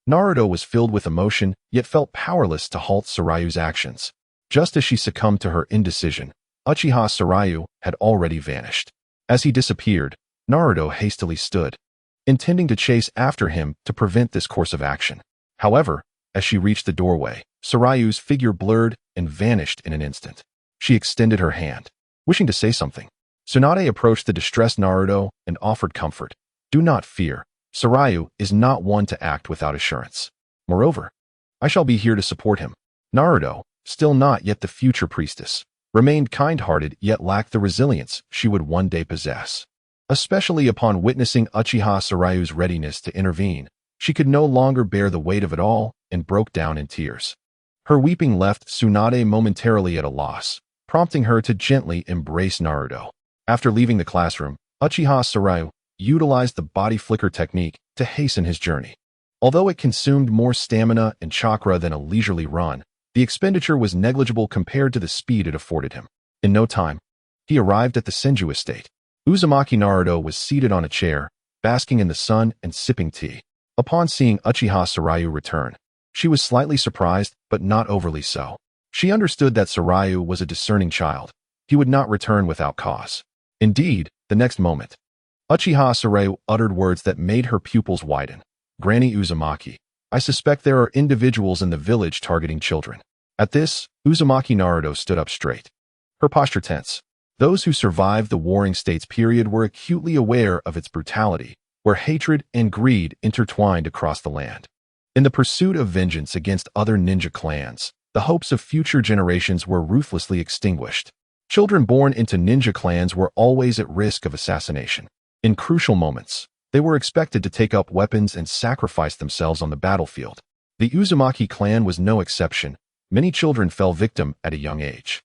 Naruto was filled with emotion yet felt powerless to halt Sarayu's actions. Just as she succumbed to her indecision, Uchiha Sarayu had already vanished. As he disappeared, Naruto hastily stood, intending to chase after him to prevent this course of action. However, as she reached the doorway, Sarayu's figure blurred and vanished in an instant. She extended her hand, wishing to say something. Tsunade approached the distressed Naruto and offered comfort. Do not fear. Sarayu is not one to act without assurance. Moreover, I shall be here to support him. Naruto, still not yet the future priestess, remained kind-hearted yet lacked the resilience she would one day possess. Especially upon witnessing Uchiha Sarayu's readiness to intervene, she could no longer bear the weight of it all and broke down in tears. Her weeping left Tsunade momentarily at a loss, prompting her to gently embrace Naruto. After leaving the classroom, Uchiha Sarayu utilized the body flicker technique to hasten his journey. Although it consumed more stamina and chakra than a leisurely run, the expenditure was negligible compared to the speed it afforded him. In no time, he arrived at the Senju estate. Uzumaki Naruto was seated on a chair, basking in the sun and sipping tea. Upon seeing Uchiha Sarayu return, she was slightly surprised, but not overly so. She understood that Sarayu was a discerning child. He would not return without cause. Indeed, the next moment, Uchiha Sarayu uttered words that made her pupils widen. Granny Uzumaki, I suspect there are individuals in the village targeting children. At this, Uzumaki Naruto stood up straight, her posture tense. Those who survived the Warring States period were acutely aware of its brutality, where hatred and greed intertwined across the land. In the pursuit of vengeance against other ninja clans, the hopes of future generations were ruthlessly extinguished. Children born into ninja clans were always at risk of assassination. In crucial moments, they were expected to take up weapons and sacrifice themselves on the battlefield. The Uzumaki clan was no exception. Many children fell victim at a young age.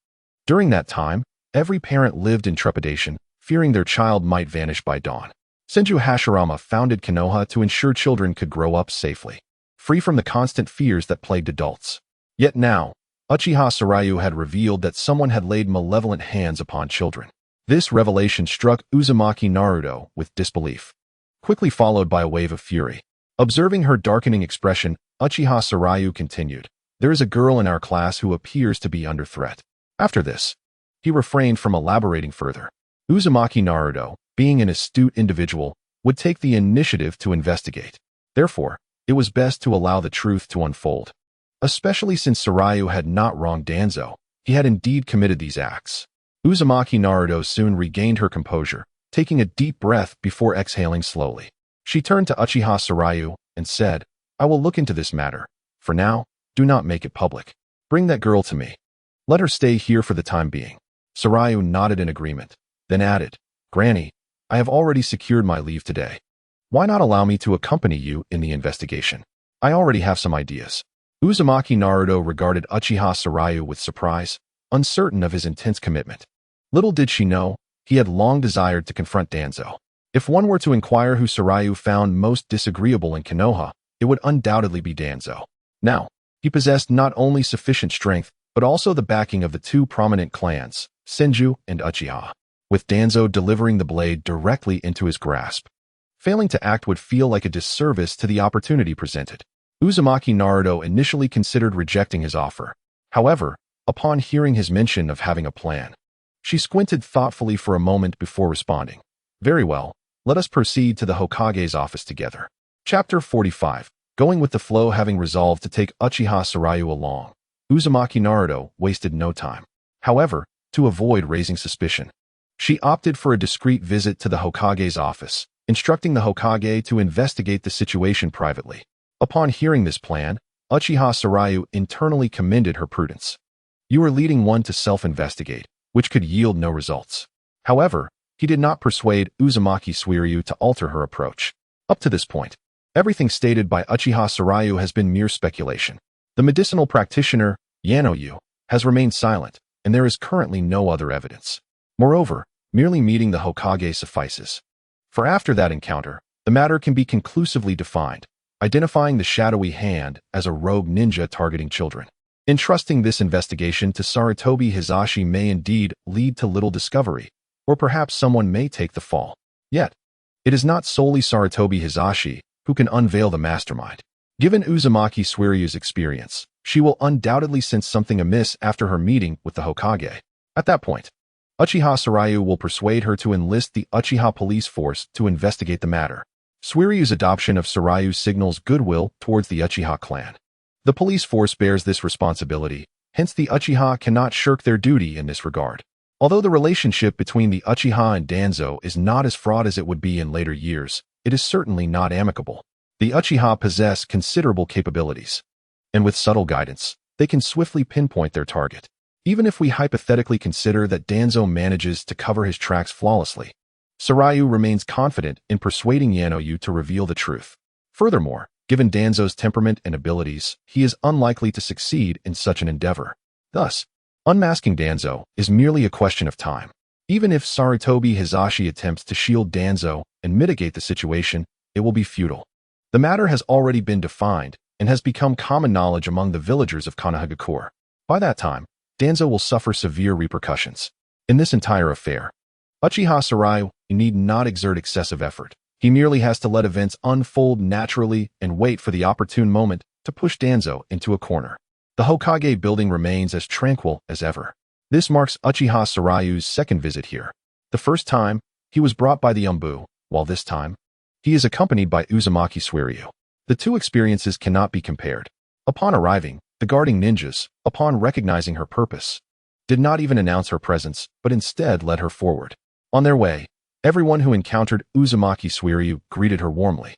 During that time, every parent lived in trepidation, fearing their child might vanish by dawn. Senju Hashirama founded Konoha to ensure children could grow up safely, free from the constant fears that plagued adults. Yet now, Uchiha Sarayu had revealed that someone had laid malevolent hands upon children. This revelation struck Uzumaki Naruto with disbelief, quickly followed by a wave of fury. Observing her darkening expression, Uchiha Sarayu continued, "There is a girl in our class who appears to be under threat." After this, he refrained from elaborating further. Uzumaki Naruto, being an astute individual, would take the initiative to investigate. Therefore, it was best to allow the truth to unfold. Especially since Sarayu had not wronged Danzo, he had indeed committed these acts. Uzumaki Naruto soon regained her composure, taking a deep breath before exhaling slowly. She turned to Uchiha Sarayu and said, "I will look into this matter. For now, do not make it public. Bring that girl to me. Let her stay here for the time being." Sarayu nodded in agreement, then added, "Granny, I have already secured my leave today. Why not allow me to accompany you in the investigation? I already have some ideas." Uzumaki Naruto regarded Uchiha Sarayu with surprise, uncertain of his intense commitment. Little did she know, he had long desired to confront Danzo. If one were to inquire who Sarayu found most disagreeable in Konoha, it would undoubtedly be Danzo. Now, he possessed not only sufficient strength, but also the backing of the two prominent clans, Senju and Uchiha, with Danzo delivering the blade directly into his grasp. Failing to act would feel like a disservice to the opportunity presented. Uzumaki Naruto initially considered rejecting his offer. However, upon hearing his mention of having a plan, she squinted thoughtfully for a moment before responding. "Very well, let us proceed to the Hokage's office together." Chapter 45. Going with the flow. Having resolved to take Uchiha Sarayu along, Uzumaki Naruto wasted no time. However, to avoid raising suspicion, she opted for a discreet visit to the Hokage's office, instructing the Hokage to investigate the situation privately. Upon hearing this plan, Uchiha Sarayu internally commended her prudence. "You are leading one to self-investigate, which could yield no results." However, he did not persuade Uzumaki Suiryu to alter her approach. Up to this point, everything stated by Uchiha Sarayu has been mere speculation. The medicinal practitioner, Yanoyu, has remained silent, and there is currently no other evidence. Moreover, merely meeting the Hokage suffices. For after that encounter, the matter can be conclusively defined, identifying the shadowy hand as a rogue ninja targeting children. Entrusting this investigation to Sarutobi Hisashi may indeed lead to little discovery, or perhaps someone may take the fall. Yet, it is not solely Sarutobi Hisashi who can unveil the mastermind. Given Uzumaki Suiryu's experience, she will undoubtedly sense something amiss after her meeting with the Hokage. At that point, Uchiha Sarayu will persuade her to enlist the Uchiha police force to investigate the matter. Suiryu's adoption of Sarayu signals goodwill towards the Uchiha clan. The police force bears this responsibility, hence the Uchiha cannot shirk their duty in this regard. Although the relationship between the Uchiha and Danzo is not as fraught as it would be in later years, it is certainly not amicable. The Uchiha possess considerable capabilities, and with subtle guidance, they can swiftly pinpoint their target. Even if we hypothetically consider that Danzo manages to cover his tracks flawlessly, Sarayu remains confident in persuading Yanoyu to reveal the truth. Furthermore, given Danzo's temperament and abilities, he is unlikely to succeed in such an endeavor. Thus, unmasking Danzo is merely a question of time. Even if Sarutobi Hisashi attempts to shield Danzo and mitigate the situation, it will be futile. The matter has already been defined and has become common knowledge among the villagers of Konohagakure. By that time, Danzo will suffer severe repercussions. In this entire affair, Uchiha Sarayu need not exert excessive effort. He merely has to let events unfold naturally and wait for the opportune moment to push Danzo into a corner. The Hokage building remains as tranquil as ever. This marks Uchiha Sarayu's second visit here. The first time, he was brought by the Umbu, while this time, he is accompanied by Uzumaki Suiryu. The two experiences cannot be compared. Upon arriving, the guarding ninjas, upon recognizing her purpose, did not even announce her presence, but instead led her forward. On their way, everyone who encountered Uzumaki Suiryu greeted her warmly,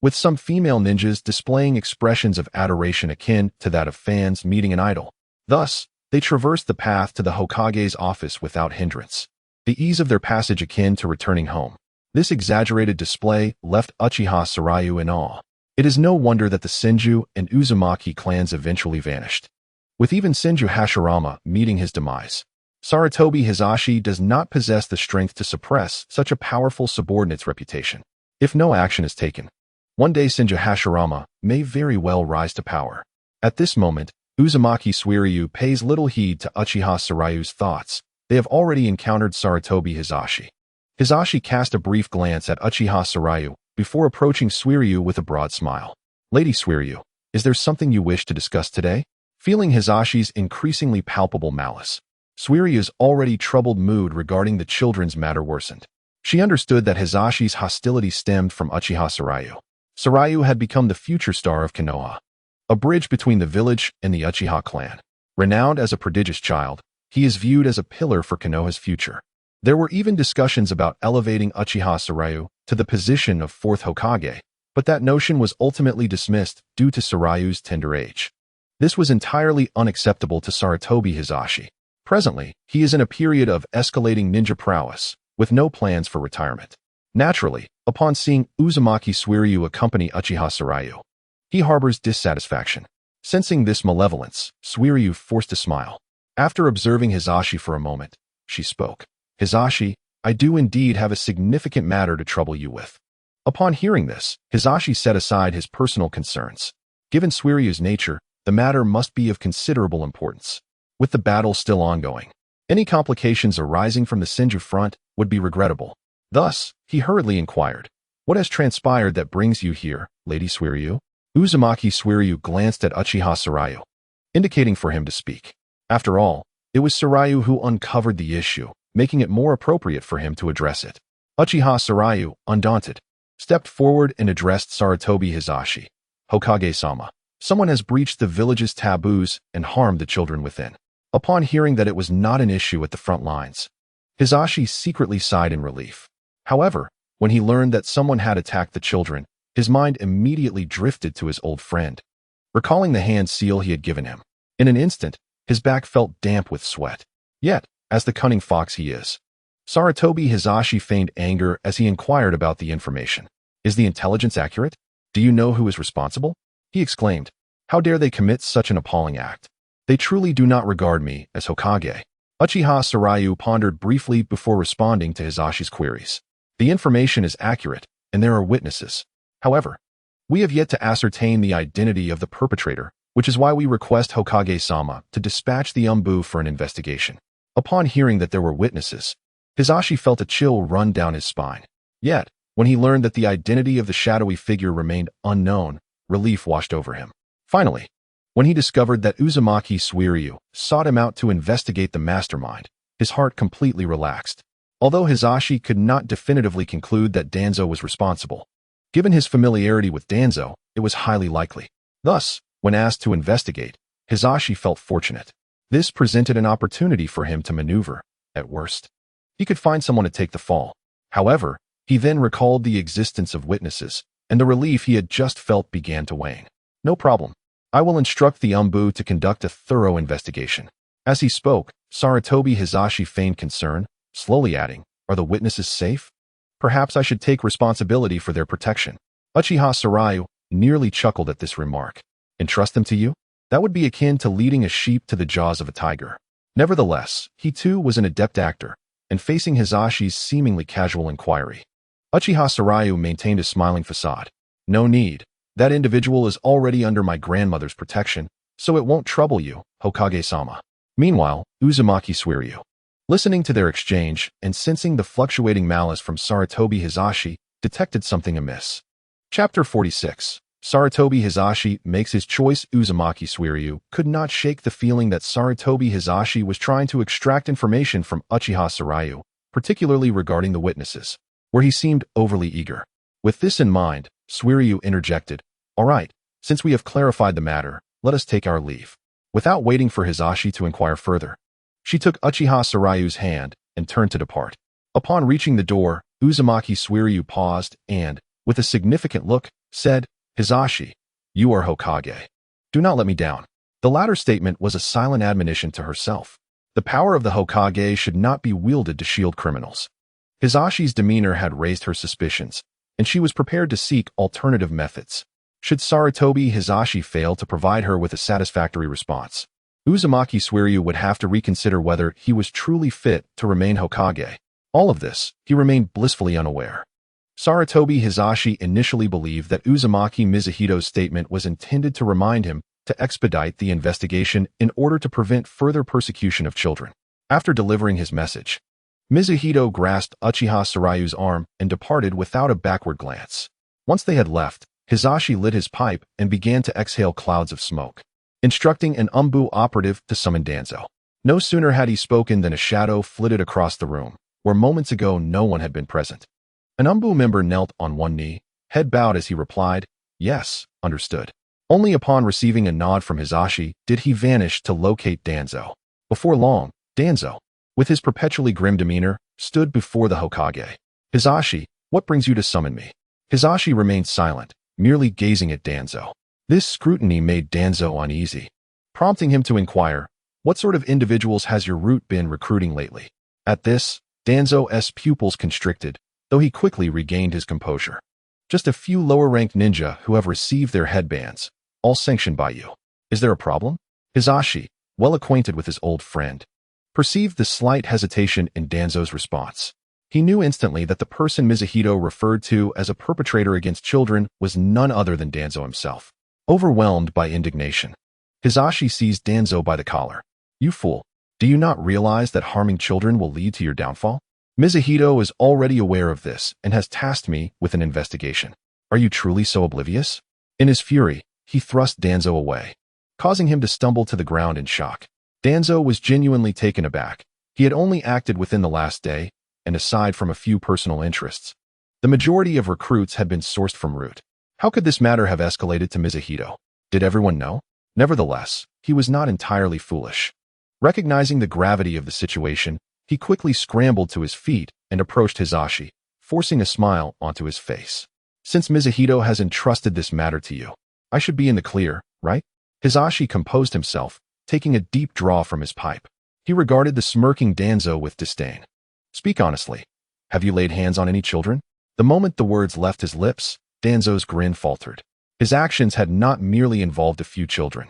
with some female ninjas displaying expressions of adoration akin to that of fans meeting an idol. Thus, they traversed the path to the Hokage's office without hindrance, the ease of their passage akin to returning home. This exaggerated display left Uchiha Sarayu in awe. It is no wonder that the Senju and Uzumaki clans eventually vanished, with even Senju Hashirama meeting his demise. Sarutobi Hisashi does not possess the strength to suppress such a powerful subordinate's reputation. If no action is taken, one day Senju Hashirama may very well rise to power. At this moment, Uzumaki Suiryu pays little heed to Uchiha Sarayu's thoughts, they have already encountered Sarutobi Hizashi. Hizashi cast a brief glance at Uchiha Sarayu before approaching Suiryu with a broad smile. Lady Suiryu, is there something you wish to discuss today? Feeling Hizashi's increasingly palpable malice, Suiryu's already troubled mood regarding the children's matter worsened. She understood that Hizashi's hostility stemmed from Uchiha Sarayu. Sarayu had become the future star of Konoha, a bridge between the village and the Uchiha clan. Renowned as a prodigious child, he is viewed as a pillar for Konoha's future. There were even discussions about elevating Uchiha Sarayu to the position of fourth Hokage, but that notion was ultimately dismissed due to Sarayu's tender age. This was entirely unacceptable to Sarutobi Hizashi. Presently, he is in a period of escalating ninja prowess, with no plans for retirement. Naturally, upon seeing Uzumaki Suiryu accompany Uchiha Sarayu, he harbors dissatisfaction. Sensing this malevolence, Suiryu forced a smile. After observing Hizashi for a moment, she spoke. Hizashi, I do indeed have a significant matter to trouble you with. Upon hearing this, Hizashi set aside his personal concerns. Given Suiryu's nature, the matter must be of considerable importance. With the battle still ongoing, any complications arising from the Senju front would be regrettable. Thus, he hurriedly inquired, what has transpired that brings you here, Lady Suiryu? Uzumaki Suiryu glanced at Uchiha Sarayu, indicating for him to speak. After all, it was Sarayu who uncovered the issue, making it more appropriate for him to address it. Uchiha Sarayu, undaunted, stepped forward and addressed Sarutobi Hizashi. Hokage-sama, someone has breached the village's taboos and harmed the children within. Upon hearing that it was not an issue at the front lines, Hizashi secretly sighed in relief. However, when he learned that someone had attacked the children, his mind immediately drifted to his old friend, recalling the hand seal he had given him. In an instant, his back felt damp with sweat. Yet, as the cunning fox he is, Sarutobi Hizashi feigned anger as he inquired about the information. Is the intelligence accurate? Do you know who is responsible? He exclaimed. How dare they commit such an appalling act? They truly do not regard me as Hokage. Uchiha Sarayu pondered briefly before responding to Hizashi's queries. The information is accurate, and there are witnesses. However, we have yet to ascertain the identity of the perpetrator, which is why we request Hokage-sama to dispatch the Umbu for an investigation. Upon hearing that there were witnesses, Hizashi felt a chill run down his spine. Yet, when he learned that the identity of the shadowy figure remained unknown, relief washed over him. Finally, when he discovered that Uzumaki Suiryu sought him out to investigate the mastermind, his heart completely relaxed. Although Hizashi could not definitively conclude that Danzo was responsible, given his familiarity with Danzo, it was highly likely. Thus, when asked to investigate, Hizashi felt fortunate. This presented an opportunity for him to maneuver. At worst, he could find someone to take the fall. However, he then recalled the existence of witnesses, and the relief he had just felt began to wane. No problem. I will instruct the Umbu to conduct a thorough investigation. As he spoke, Sarutobi Hizashi feigned concern, slowly adding, are the witnesses safe? Perhaps I should take responsibility for their protection. Uchiha Sarayu nearly chuckled at this remark. Entrust them to you? That would be akin to leading a sheep to the jaws of a tiger. Nevertheless, he too was an adept actor, and facing Hizashi's seemingly casual inquiry, Uchiha Sarayu maintained a smiling facade. No need. That individual is already under my grandmother's protection, so it won't trouble you, Hokage-sama. Meanwhile, Uzumaki Suiryu, listening to their exchange and sensing the fluctuating malice from Sarutobi Hizashi, detected something amiss. Chapter 46. Sarutobi Hizashi makes his choice. Uzumaki Suiryu could not shake the feeling that Sarutobi Hizashi was trying to extract information from Uchiha Sarayu, particularly regarding the witnesses, where he seemed overly eager. With this in mind, Suiryu interjected, All right, since we have clarified the matter, let us take our leave. Without waiting for Hizashi to inquire further, she took Uchiha Sarayu's hand and turned to depart. Upon reaching the door, Uzumaki Suiryu paused and, with a significant look, said, Hizashi, you are Hokage. Do not let me down. The latter statement was a silent admonition to herself. The power of the Hokage should not be wielded to shield criminals. Hizashi's demeanor had raised her suspicions, and she was prepared to seek alternative methods. Should Sarutobi Hizashi fail to provide her with a satisfactory response, Uzumaki Suiryu would have to reconsider whether he was truly fit to remain Hokage. All of this, he remained blissfully unaware. Sarutobi Hizashi initially believed that Uzumaki Mizuhito's statement was intended to remind him to expedite the investigation in order to prevent further persecution of children. After delivering his message, Mizuhito grasped Uchiha Sarayu's arm and departed without a backward glance. Once they had left, Hisashi lit his pipe and began to exhale clouds of smoke, instructing an Umbu operative to summon Danzo. No sooner had he spoken than a shadow flitted across the room, where moments ago no one had been present. An Umbu member knelt on one knee, head bowed as he replied, "Yes, understood." Only upon receiving a nod from Hisashi did he vanish to locate Danzo. Before long, Danzo, with his perpetually grim demeanor, stood before the Hokage. "Hisashi, what brings you to summon me?" Hisashi remained silent, merely gazing at Danzo. This scrutiny made Danzo uneasy, prompting him to inquire, "What sort of individuals has your root been recruiting lately?" At this, Danzo's pupils constricted, though he quickly regained his composure. "Just a few lower-ranked ninja who have received their headbands, all sanctioned by you. Is there a problem?" Hisashi, well acquainted with his old friend, perceived the slight hesitation in Danzo's response. He knew instantly that the person Mizuhito referred to as a perpetrator against children was none other than Danzo himself. Overwhelmed by indignation, Hisashi seized Danzo by the collar. "You fool! Do you not realize that harming children will lead to your downfall? Mizuhito is already aware of this and has tasked me with an investigation. Are you truly so oblivious?" In his fury, he thrust Danzo away, causing him to stumble to the ground in shock. Danzo was genuinely taken aback. He had only acted within the last day, and aside from a few personal interests, the majority of recruits had been sourced from Root. How could this matter have escalated to Mizuhito? Did everyone know? Nevertheless, he was not entirely foolish. Recognizing the gravity of the situation, he quickly scrambled to his feet and approached Hisashi, forcing a smile onto his face. "Since Mizuhito has entrusted this matter to you, I should be in the clear, right?" Hisashi composed himself, taking a deep draw from his pipe. He regarded the smirking Danzo with disdain. "Speak honestly. Have you laid hands on any children?" The moment the words left his lips, Danzo's grin faltered. His actions had not merely involved a few children.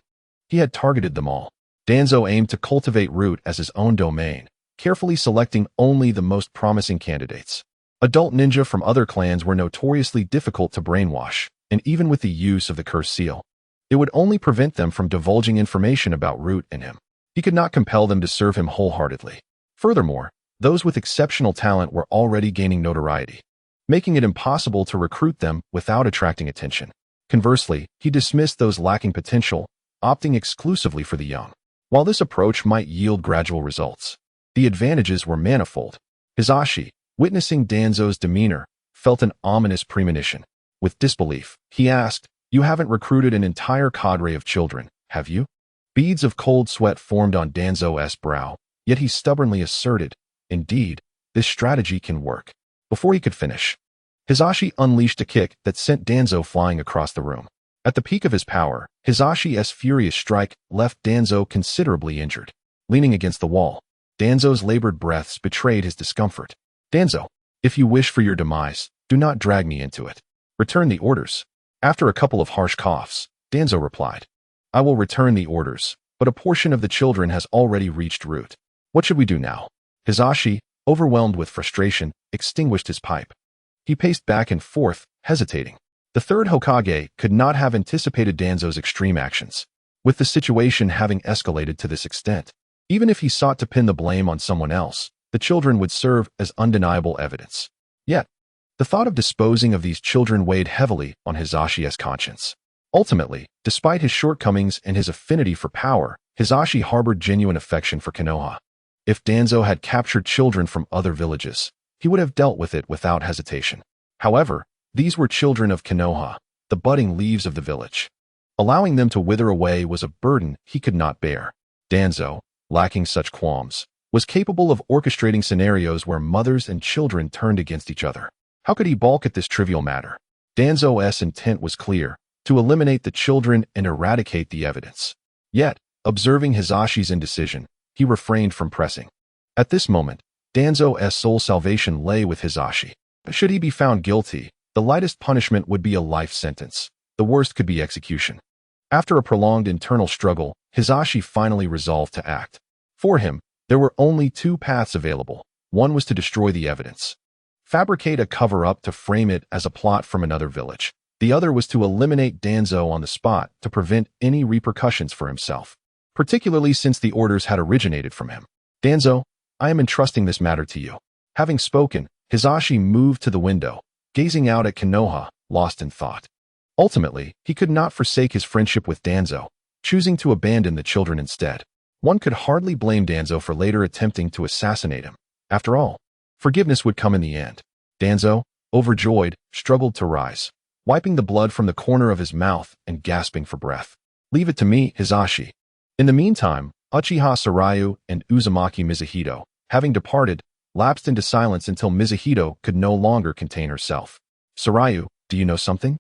He had targeted them all. Danzo aimed to cultivate Root as his own domain, carefully selecting only the most promising candidates. Adult ninja from other clans were notoriously difficult to brainwash, and even with the use of the cursed seal, it would only prevent them from divulging information about Root and him. He could not compel them to serve him wholeheartedly. Furthermore, those with exceptional talent were already gaining notoriety, making it impossible to recruit them without attracting attention. Conversely, he dismissed those lacking potential, opting exclusively for the young. While this approach might yield gradual results, the advantages were manifold. Hisashi, witnessing Danzo's demeanor, felt an ominous premonition. With disbelief, he asked, "You haven't recruited an entire cadre of children, have you?" Beads of cold sweat formed on Danzo's brow, yet he stubbornly asserted, "Indeed, this strategy can work." Before he could finish, Hisashi unleashed a kick that sent Danzo flying across the room. At the peak of his power, Hisashi's furious strike left Danzo considerably injured. Leaning against the wall, Danzo's labored breaths betrayed his discomfort. "Danzo, if you wish for your demise, do not drag me into it. Return the orders." After a couple of harsh coughs, Danzo replied, "I will return the orders, but a portion of the children has already reached Root. What should we do now?" Hisashi, overwhelmed with frustration, extinguished his pipe. He paced back and forth, hesitating. The third Hokage could not have anticipated Danzo's extreme actions, with the situation having escalated to this extent. Even if he sought to pin the blame on someone else, the children would serve as undeniable evidence. Yet, the thought of disposing of these children weighed heavily on Hisashi's conscience. Ultimately, despite his shortcomings and his affinity for power, Hisashi harbored genuine affection for Konoha. If Danzo had captured children from other villages, he would have dealt with it without hesitation. However, these were children of Konoha, the budding leaves of the village. Allowing them to wither away was a burden he could not bear. Danzo, lacking such qualms, was capable of orchestrating scenarios where mothers and children turned against each other. How could he balk at this trivial matter? Danzo's intent was clear, to eliminate the children and eradicate the evidence. Yet, observing Hisashi's indecision, he refrained from pressing. At this moment, Danzo's sole salvation lay with Hisashi. Should he be found guilty, the lightest punishment would be a life sentence. The worst could be execution. After a prolonged internal struggle, Hisashi finally resolved to act. For him, there were only two paths available. One was to destroy the evidence, fabricate a cover-up to frame it as a plot from another village. The other was to eliminate Danzo on the spot to prevent any repercussions for himself, particularly since the orders had originated from him. Danzo, I am entrusting this matter to you." Having spoken, Hisashi moved to the window, gazing out at Konoha, lost in thought. Ultimately, he could not forsake his friendship with Danzo, choosing to abandon the children instead. One could hardly blame Danzo for later attempting to assassinate him. After all, forgiveness would come in the end. Danzo, overjoyed, struggled to rise, wiping the blood from the corner of his mouth and gasping for breath. "Leave it to me, Hisashi." In the meantime, Uchiha Sarayu and Uzumaki Mizuhito, having departed, lapsed into silence until Mizuhito could no longer contain herself. "Sarayu, do you know something?"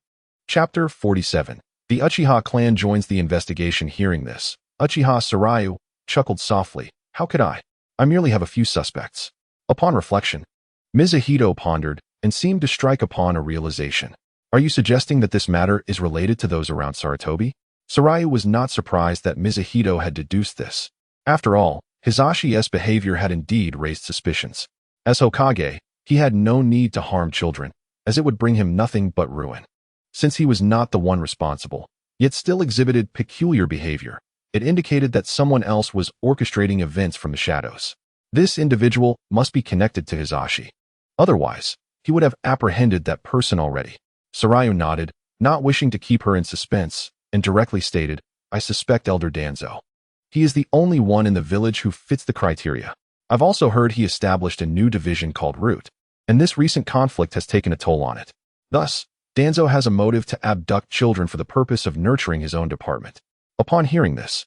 Chapter 47. The Uchiha clan joins the investigation. Hearing this, Uchiha Sarayu chuckled softly. "How could I? I merely have a few suspects." Upon reflection, Mizuhito pondered and seemed to strike upon a realization. "Are you suggesting that this matter is related to those around Sarutobi?" Sarayu was not surprised that Mizuhito had deduced this. After all, Hisashi's behavior had indeed raised suspicions. As Hokage, he had no need to harm children, as it would bring him nothing but ruin. Since he was not the one responsible, yet still exhibited peculiar behavior, it indicated that someone else was orchestrating events from the shadows. This individual must be connected to Hisashi. Otherwise, he would have apprehended that person already. Sarayu nodded, not wishing to keep her in suspense, and directly stated, "I suspect Elder Danzo. He is the only one in the village who fits the criteria. I've also heard he established a new division called Root, and this recent conflict has taken a toll on it. Thus, Danzo has a motive to abduct children for the purpose of nurturing his own department." Upon hearing this,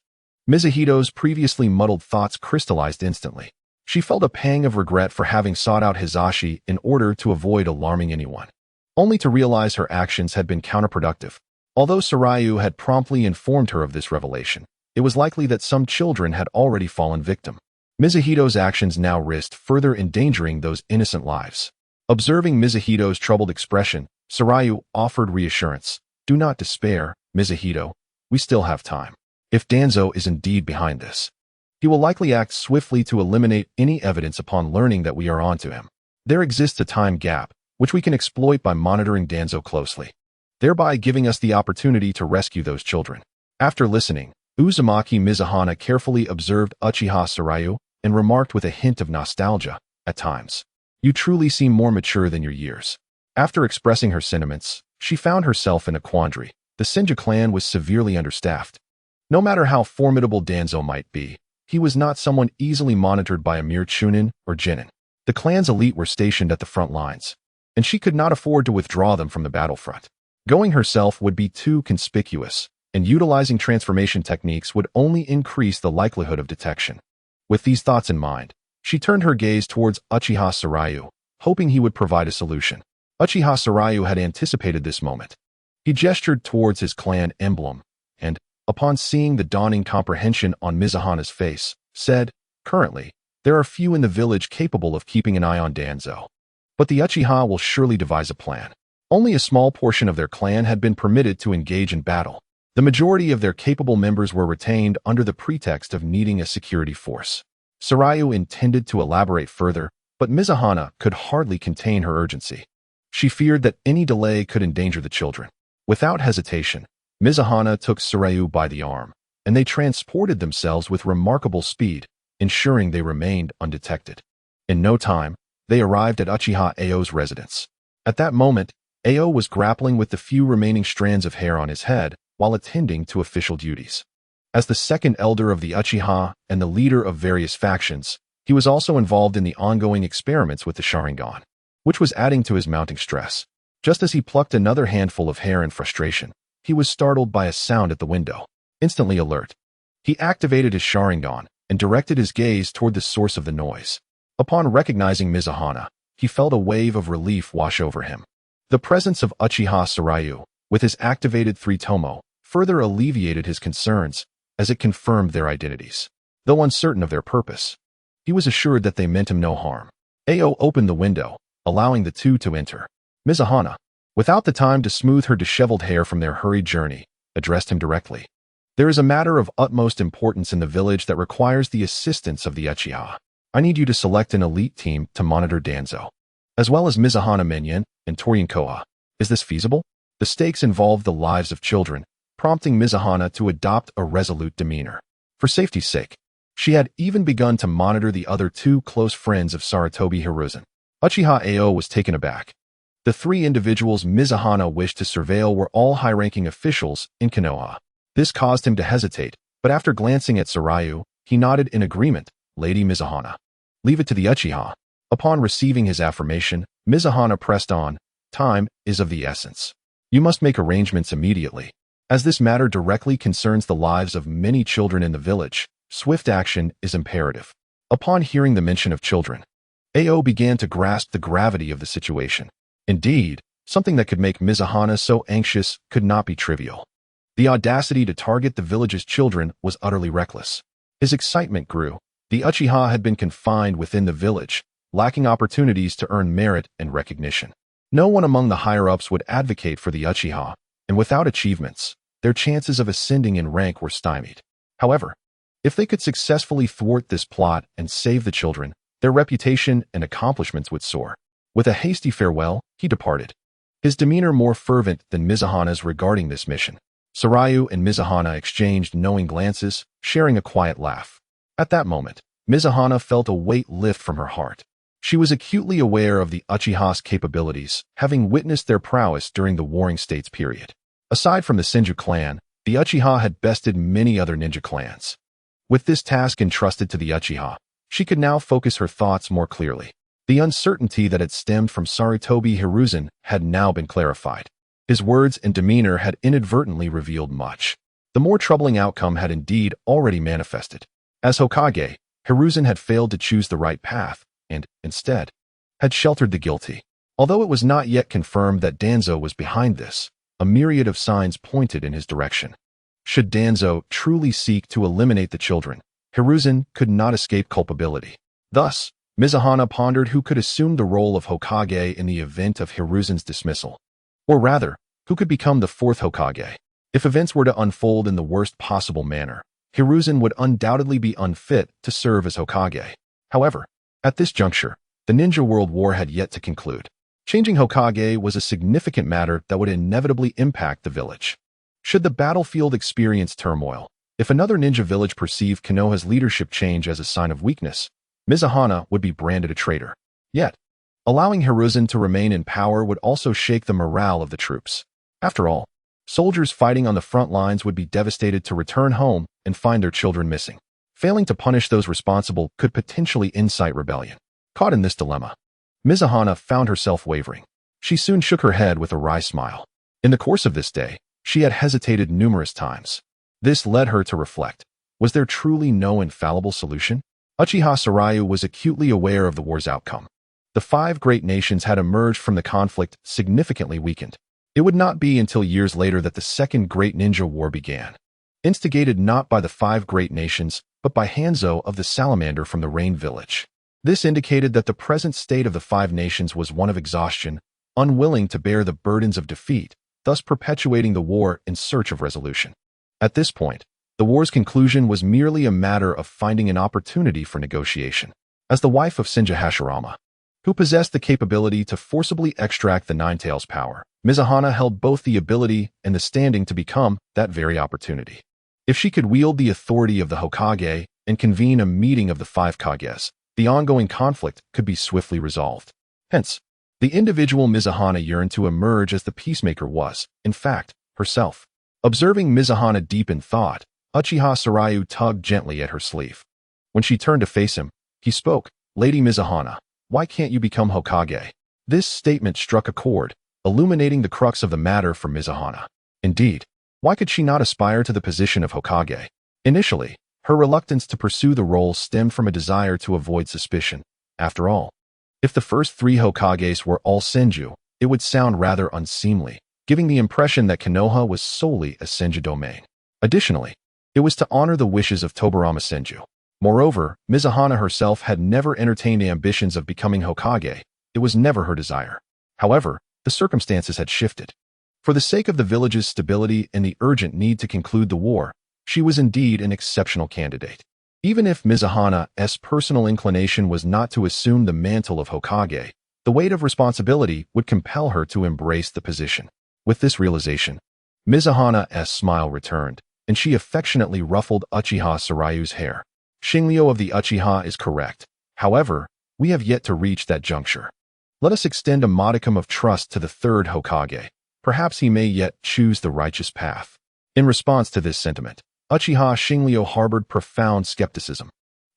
Mizuhito's previously muddled thoughts crystallized instantly. She felt a pang of regret for having sought out Hisashi in order to avoid alarming anyone, only to realize her actions had been counterproductive. Although Sarayu had promptly informed her of this revelation, it was likely that some children had already fallen victim. Mizuhito's actions now risked further endangering those innocent lives. Observing Mizuhito's troubled expression, Sarayu offered reassurance. "Do not despair, Mizuhito. We still have time. If Danzo is indeed behind this, he will likely act swiftly to eliminate any evidence upon learning that we are onto him. There exists a time gap, which we can exploit by monitoring Danzo closely, thereby giving us the opportunity to rescue those children." After listening, Uzumaki Mizuhana carefully observed Uchiha Sarayu and remarked with a hint of nostalgia, "At times, you truly seem more mature than your years." After expressing her sentiments, she found herself in a quandary. The Senju clan was severely understaffed. No matter how formidable Danzo might be, he was not someone easily monitored by a mere Chunin or Genin. The clan's elite were stationed at the front lines, and she could not afford to withdraw them from the battlefront. Going herself would be too conspicuous, and utilizing transformation techniques would only increase the likelihood of detection. With these thoughts in mind, she turned her gaze towards Uchiha Sarayu, hoping he would provide a solution. Uchiha Sarayu had anticipated this moment. He gestured towards his clan emblem, and, upon seeing the dawning comprehension on Mizuhana's face, said, "Currently, there are few in the village capable of keeping an eye on Danzo. But the Uchiha will surely devise a plan." Only a small portion of their clan had been permitted to engage in battle. The majority of their capable members were retained under the pretext of needing a security force. Sarayu intended to elaborate further, but Mizuhana could hardly contain her urgency. She feared that any delay could endanger the children. Without hesitation, Mizuhana took Sarayu by the arm, and they transported themselves with remarkable speed, ensuring they remained undetected. In no time, they arrived at Uchiha Ao's residence. At that moment, Ao was grappling with the few remaining strands of hair on his head while attending to official duties. As the second elder of the Uchiha and the leader of various factions, he was also involved in the ongoing experiments with the Sharingan, which was adding to his mounting stress. Just as he plucked another handful of hair in frustration, he was startled by a sound at the window. Instantly alert, he activated his Sharingan and directed his gaze toward the source of the noise. Upon recognizing Mizuhana, he felt a wave of relief wash over him. The presence of Uchiha Sarayu, with his activated three-tomo, further alleviated his concerns, as it confirmed their identities. Though uncertain of their purpose, he was assured that they meant him no harm. Ao opened the window, allowing the two to enter. Mizuhana, without the time to smooth her disheveled hair from their hurried journey, addressed him directly. "There is a matter of utmost importance in the village that requires the assistance of the Uchiha. I need you to select an elite team to monitor Danzo, as well as Mizuhana Menyen and Torian Koha. Is this feasible?" The stakes involved the lives of children, prompting Mizuhana to adopt a resolute demeanor. "For safety's sake, She had even begun to monitor the other two close friends of Sarutobi Hiruzen. Uchiha Ao was taken aback. The three individuals Mizuhana wished to surveil were all high-ranking officials in Konoha. This caused him to hesitate, but after glancing at Sarayu, he nodded in agreement. Lady Mizuhana. Leave it to the Uchiha. Upon receiving his affirmation, Mizuhana pressed on. Time is of the essence. You must make arrangements immediately. As this matter directly concerns the lives of many children in the village, swift action is imperative. Upon hearing the mention of children, Ao began to grasp the gravity of the situation. Indeed, something that could make Mizuhana so anxious could not be trivial. The audacity to target the village's children was utterly reckless. His excitement grew. The Uchiha had been confined within the village, lacking opportunities to earn merit and recognition. No one among the higher-ups would advocate for the Uchiha, and without achievements, their chances of ascending in rank were stymied. However, if they could successfully thwart this plot and save the children, their reputation and accomplishments would soar. With a hasty farewell, he departed, his demeanor more fervent than Mizuhana's regarding this mission. Sarayu and Mizuhana exchanged knowing glances, sharing a quiet laugh. At that moment, Mizuhana felt a weight lift from her heart. She was acutely aware of the Uchiha's capabilities, having witnessed their prowess during the Warring States period. Aside from the Senju clan, the Uchiha had bested many other ninja clans. With this task entrusted to the Uchiha, she could now focus her thoughts more clearly. The uncertainty that had stemmed from Sarutobi Hiruzen had now been clarified. His words and demeanor had inadvertently revealed much. The more troubling outcome had indeed already manifested. As Hokage, Hiruzen had failed to choose the right path, and, instead, had sheltered the guilty. Although it was not yet confirmed that Danzo was behind this, a myriad of signs pointed in his direction. Should Danzo truly seek to eliminate the children, Hiruzen could not escape culpability. Thus, Mizuhana pondered who could assume the role of Hokage in the event of Hiruzen's dismissal. Or rather, who could become the fourth Hokage? If events were to unfold in the worst possible manner, Hiruzen would undoubtedly be unfit to serve as Hokage. However, at this juncture, the Ninja World War had yet to conclude. Changing Hokage was a significant matter that would inevitably impact the village. Should the battlefield experience turmoil, if another ninja village perceived Konoha's leadership change as a sign of weakness, Mizuhana would be branded a traitor. Yet, allowing Hiruzen to remain in power would also shake the morale of the troops. After all, soldiers fighting on the front lines would be devastated to return home and find their children missing. Failing to punish those responsible could potentially incite rebellion. Caught in this dilemma, Mizuhana found herself wavering. She soon shook her head with a wry smile. In the course of this day, she had hesitated numerous times. This led her to reflect. Was there truly no infallible solution? Uchiha Sarayu was acutely aware of the war's outcome. The five great nations had emerged from the conflict significantly weakened. It would not be until years later that the Second Great Ninja War began. Instigated not by the five great nations, but by Hanzo of the Salamander from the Rain Village. This indicated that the present state of the five nations was one of exhaustion, unwilling to bear the burdens of defeat, thus perpetuating the war in search of resolution. At this point, the war's conclusion was merely a matter of finding an opportunity for negotiation. As the wife of Senju Hashirama, who possessed the capability to forcibly extract the Nine-Tails power, Mizuhana held both the ability and the standing to become that very opportunity. If she could wield the authority of the Hokage and convene a meeting of the five Kages, the ongoing conflict could be swiftly resolved. Hence, the individual Mizuhana yearned to emerge as the peacemaker was, in fact, herself. Observing Mizuhana deep in thought, Uchiha Sarayu tugged gently at her sleeve. When she turned to face him, he spoke, "Lady Mizuhana, why can't you become Hokage?" This statement struck a chord, illuminating the crux of the matter for Mizuhana. Indeed, why could she not aspire to the position of Hokage? Initially, her reluctance to pursue the role stemmed from a desire to avoid suspicion. After all, if the first three Hokages were all Senju, it would sound rather unseemly, giving the impression that Konoha was solely a Senju domain. Additionally, it was to honor the wishes of Tobarama Senju. Moreover, Mizuhana herself had never entertained ambitions of becoming Hokage. It was never her desire. However, the circumstances had shifted. For the sake of the village's stability and the urgent need to conclude the war, she was indeed an exceptional candidate. Even if Mizuhana's personal inclination was not to assume the mantle of Hokage, the weight of responsibility would compel her to embrace the position. With this realization, Mizuhana's smile returned, and she affectionately ruffled Uchiha Sarayu's hair. Xingliu of the Uchiha is correct. However, we have yet to reach that juncture. Let us extend a modicum of trust to the third Hokage. Perhaps he may yet choose the righteous path. In response to this sentiment, Uchiha Xingliu harbored profound skepticism.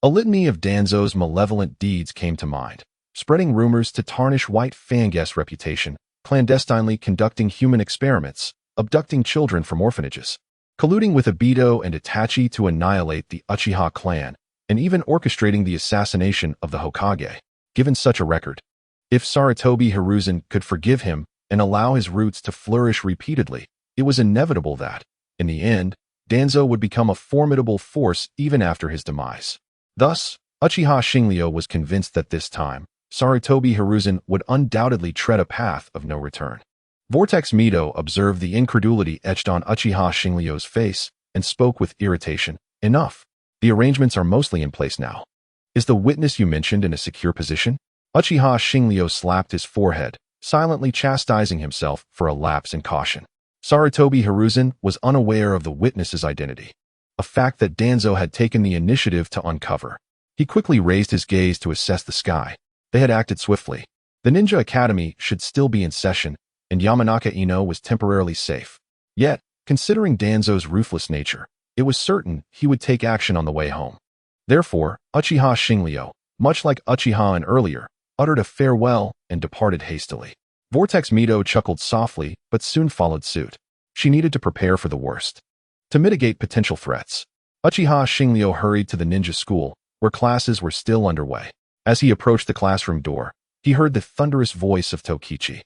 A litany of Danzo's malevolent deeds came to mind, spreading rumors to tarnish White Fang's reputation, clandestinely conducting human experiments, abducting children from orphanages, colluding with Obito and Itachi to annihilate the Uchiha clan, and even orchestrating the assassination of the Hokage. Given such a record, if Sarutobi Hiruzen could forgive him and allow his roots to flourish repeatedly, it was inevitable that, in the end, Danzo would become a formidable force even after his demise. Thus, Uchiha Xingliu was convinced that this time, Sarutobi Hiruzen would undoubtedly tread a path of no return. Vortex Mito observed the incredulity etched on Uchiha Xingliu's face and spoke with irritation. Enough. The arrangements are mostly in place now. Is the witness you mentioned in a secure position? Uchiha Xingliu slapped his forehead, silently chastising himself for a lapse in caution. Sarutobi Hiruzen was unaware of the witness's identity, a fact that Danzo had taken the initiative to uncover. He quickly raised his gaze to assess the sky. They had acted swiftly. The Ninja Academy should still be in session, and Yamanaka Ino was temporarily safe. Yet, considering Danzo's ruthless nature, it was certain he would take action on the way home. Therefore, Uchiha Xingliu, much like Uchiha and earlier, uttered a farewell and departed hastily. Vortex Mito chuckled softly, but soon followed suit. She needed to prepare for the worst. To mitigate potential threats, Uchiha Xingliu hurried to the ninja school, where classes were still underway. As he approached the classroom door, he heard the thunderous voice of Tokichi.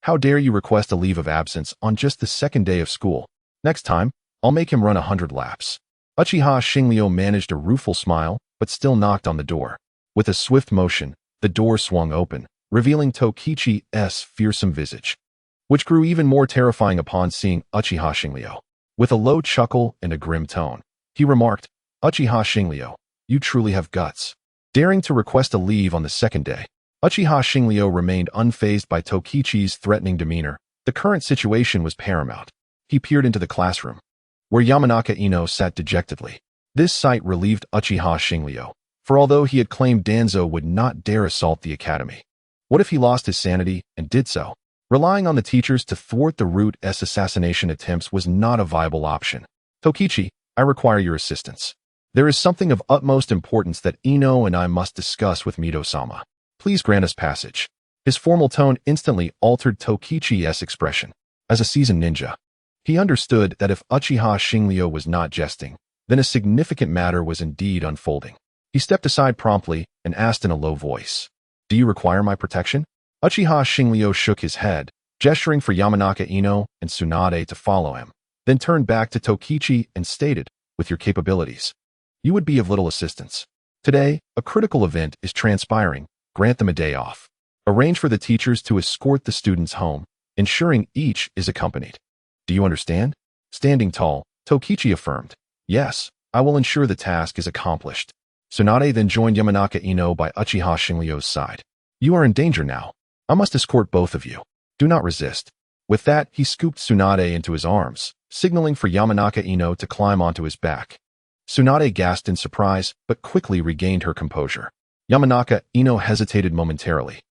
How dare you request a leave of absence on just the second day of school? Next time, I'll make him run 100 laps. Uchiha Xingliu managed a rueful smile, but still knocked on the door. With a swift motion, the door swung open, revealing Tokichi's fearsome visage, which grew even more terrifying upon seeing Uchiha Xingliu. With a low chuckle and a grim tone, he remarked, Uchiha Xingliu, you truly have guts. Daring to request a leave on the second day, Uchiha Xingliu remained unfazed by Tokichi's threatening demeanor. The current situation was paramount. He peered into the classroom, where Yamanaka Ino sat dejectedly. This sight relieved Uchiha Xingliu, for although he had claimed Danzo would not dare assault the academy, what if he lost his sanity and did so? Relying on the teachers to thwart the Root's assassination attempts was not a viable option. Tokichi, I require your assistance. There is something of utmost importance that Ino and I must discuss with Mito-sama. Please grant us passage. His formal tone instantly altered Tokichi's expression. As a seasoned ninja, he understood that if Uchiha Xingliu was not jesting, then a significant matter was indeed unfolding. He stepped aside promptly and asked in a low voice, Do you require my protection? Uchiha Xingliu shook his head, gesturing for Yamanaka Ino and Tsunade to follow him, then turned back to Tokichi and stated, With your capabilities, you would be of little assistance. Today, a critical event is transpiring. Grant them a day off. Arrange for the teachers to escort the students home, ensuring each is accompanied. Do you understand? Standing tall, Tokichi affirmed, Yes, I will ensure the task is accomplished. Tsunade then joined Yamanaka Ino by Uchiha Xingliu's side. You are in danger now. I must escort both of you. Do not resist. With that, he scooped Tsunade into his arms, signaling for Yamanaka Ino to climb onto his back. Tsunade gasped in surprise, but quickly regained her composure. Yamanaka Ino hesitated momentarily,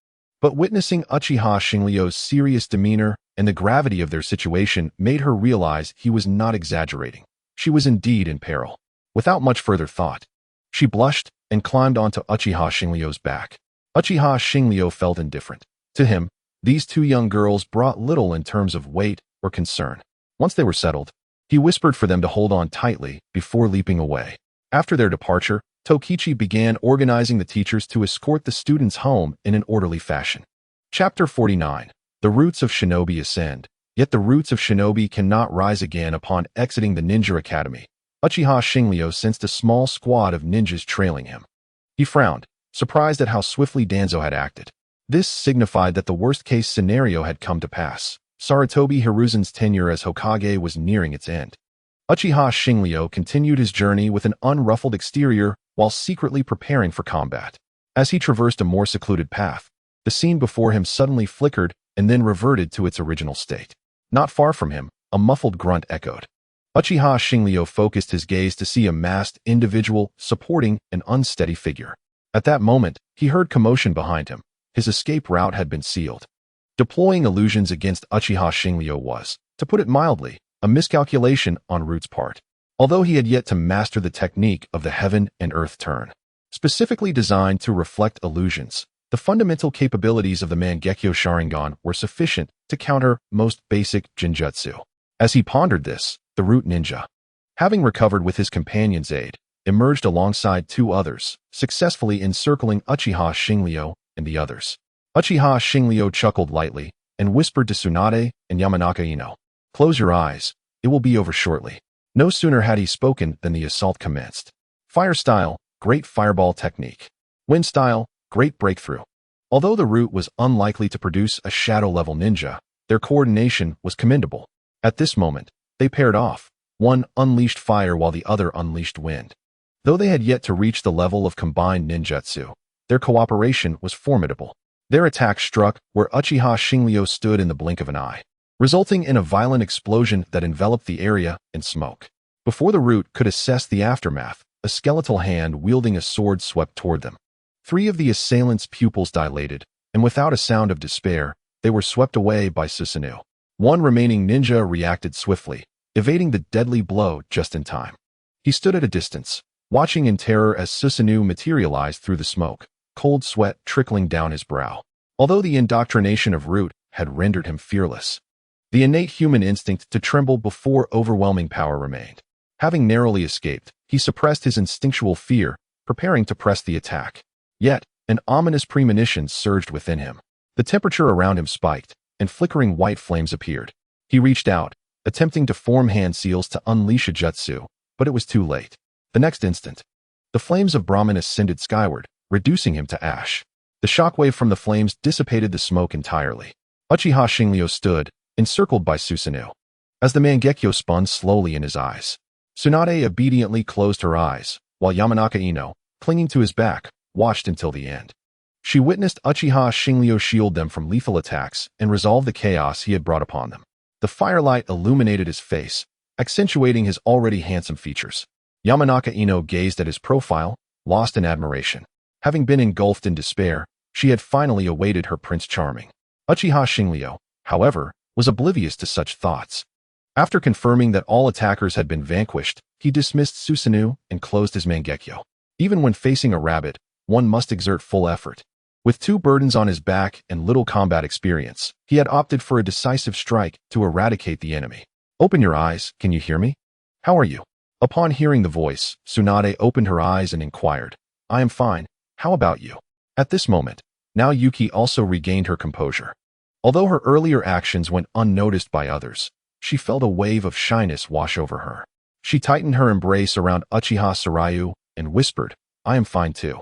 but witnessing Uchiha Xingliu's serious demeanor and the gravity of their situation made her realize he was not exaggerating. She was indeed in peril. Without much further thought, she blushed and climbed onto Uchiha Xingliu's back. Uchiha Xingliu felt indifferent. To him, these two young girls brought little in terms of weight or concern. Once they were settled, he whispered for them to hold on tightly before leaping away. After their departure, Tokichi began organizing the teachers to escort the students home in an orderly fashion. Chapter 49. The roots of shinobi ascend, yet the roots of shinobi cannot rise again upon exiting the ninja academy. Uchiha Xingliu sensed a small squad of ninjas trailing him. He frowned, surprised at how swiftly Danzo had acted. This signified that the worst-case scenario had come to pass. Sarutobi Hiruzen's tenure as Hokage was nearing its end. Uchiha Xingliu continued his journey with an unruffled exterior while secretly preparing for combat. As he traversed a more secluded path, the scene before him suddenly flickered and then reverted to its original state. Not far from him, a muffled grunt echoed. Uchiha Shinryu focused his gaze to see a masked individual supporting an unsteady figure. At that moment, he heard commotion behind him. His escape route had been sealed. Deploying illusions against Uchiha Shinryu was, to put it mildly, a miscalculation on Root's part. Although he had yet to master the technique of the heaven and earth turn, specifically designed to reflect illusions, the fundamental capabilities of the Mangekyo Sharingan were sufficient to counter most basic Jinjutsu. As he pondered this, the Root ninja, having recovered with his companion's aid, emerged alongside two others, successfully encircling Uchiha Shinryu and the others. Uchiha Shinryu chuckled lightly and whispered to Tsunade and Yamanaka Ino, "Close your eyes, it will be over shortly." No sooner had he spoken than the assault commenced. Fire style, great fireball technique. Wind style, great breakthrough. Although the Root was unlikely to produce a shadow-level ninja, their coordination was commendable. At this moment, they paired off. One unleashed fire while the other unleashed wind. Though they had yet to reach the level of combined ninjutsu, their cooperation was formidable. Their attack struck where Uchiha Shinryu stood in the blink of an eye, resulting in a violent explosion that enveloped the area in smoke. Before the Root could assess the aftermath, a skeletal hand wielding a sword swept toward them. Three of the assailants' pupils dilated, and without a sound of despair, they were swept away by Susanoo. One remaining ninja reacted swiftly, evading the deadly blow just in time. He stood at a distance, watching in terror as Susanoo materialized through the smoke, cold sweat trickling down his brow. Although the indoctrination of Root had rendered him fearless, the innate human instinct to tremble before overwhelming power remained. Having narrowly escaped, he suppressed his instinctual fear, preparing to press the attack. Yet, an ominous premonition surged within him. The temperature around him spiked, and flickering white flames appeared. He reached out, attempting to form hand seals to unleash a jutsu, but it was too late. The next instant, the flames of Brahman ascended skyward, reducing him to ash. The shockwave from the flames dissipated the smoke entirely. Uchiha Shinryu stood, encircled by Susanoo. As the Mangekyo spun slowly in his eyes, Tsunade obediently closed her eyes, while Yamanaka Ino, clinging to his back, watched until the end. She witnessed Uchiha Shinryu shield them from lethal attacks and resolve the chaos he had brought upon them. The firelight illuminated his face, accentuating his already handsome features. Yamanaka Ino gazed at his profile, lost in admiration. Having been engulfed in despair, she had finally awaited her Prince Charming. Uchiha Shinryu, however, was oblivious to such thoughts. After confirming that all attackers had been vanquished, he dismissed Susanoo and closed his Mangekyo. Even when facing a rabbit, one must exert full effort. With two burdens on his back and little combat experience, he had opted for a decisive strike to eradicate the enemy. "Open your eyes, can you hear me? How are you?" Upon hearing the voice, Tsunade opened her eyes and inquired, "I am fine, how about you?" At this moment, now Yuki also regained her composure. Although her earlier actions went unnoticed by others, she felt a wave of shyness wash over her. She tightened her embrace around Uchiha Sarayu and whispered, "I am fine too."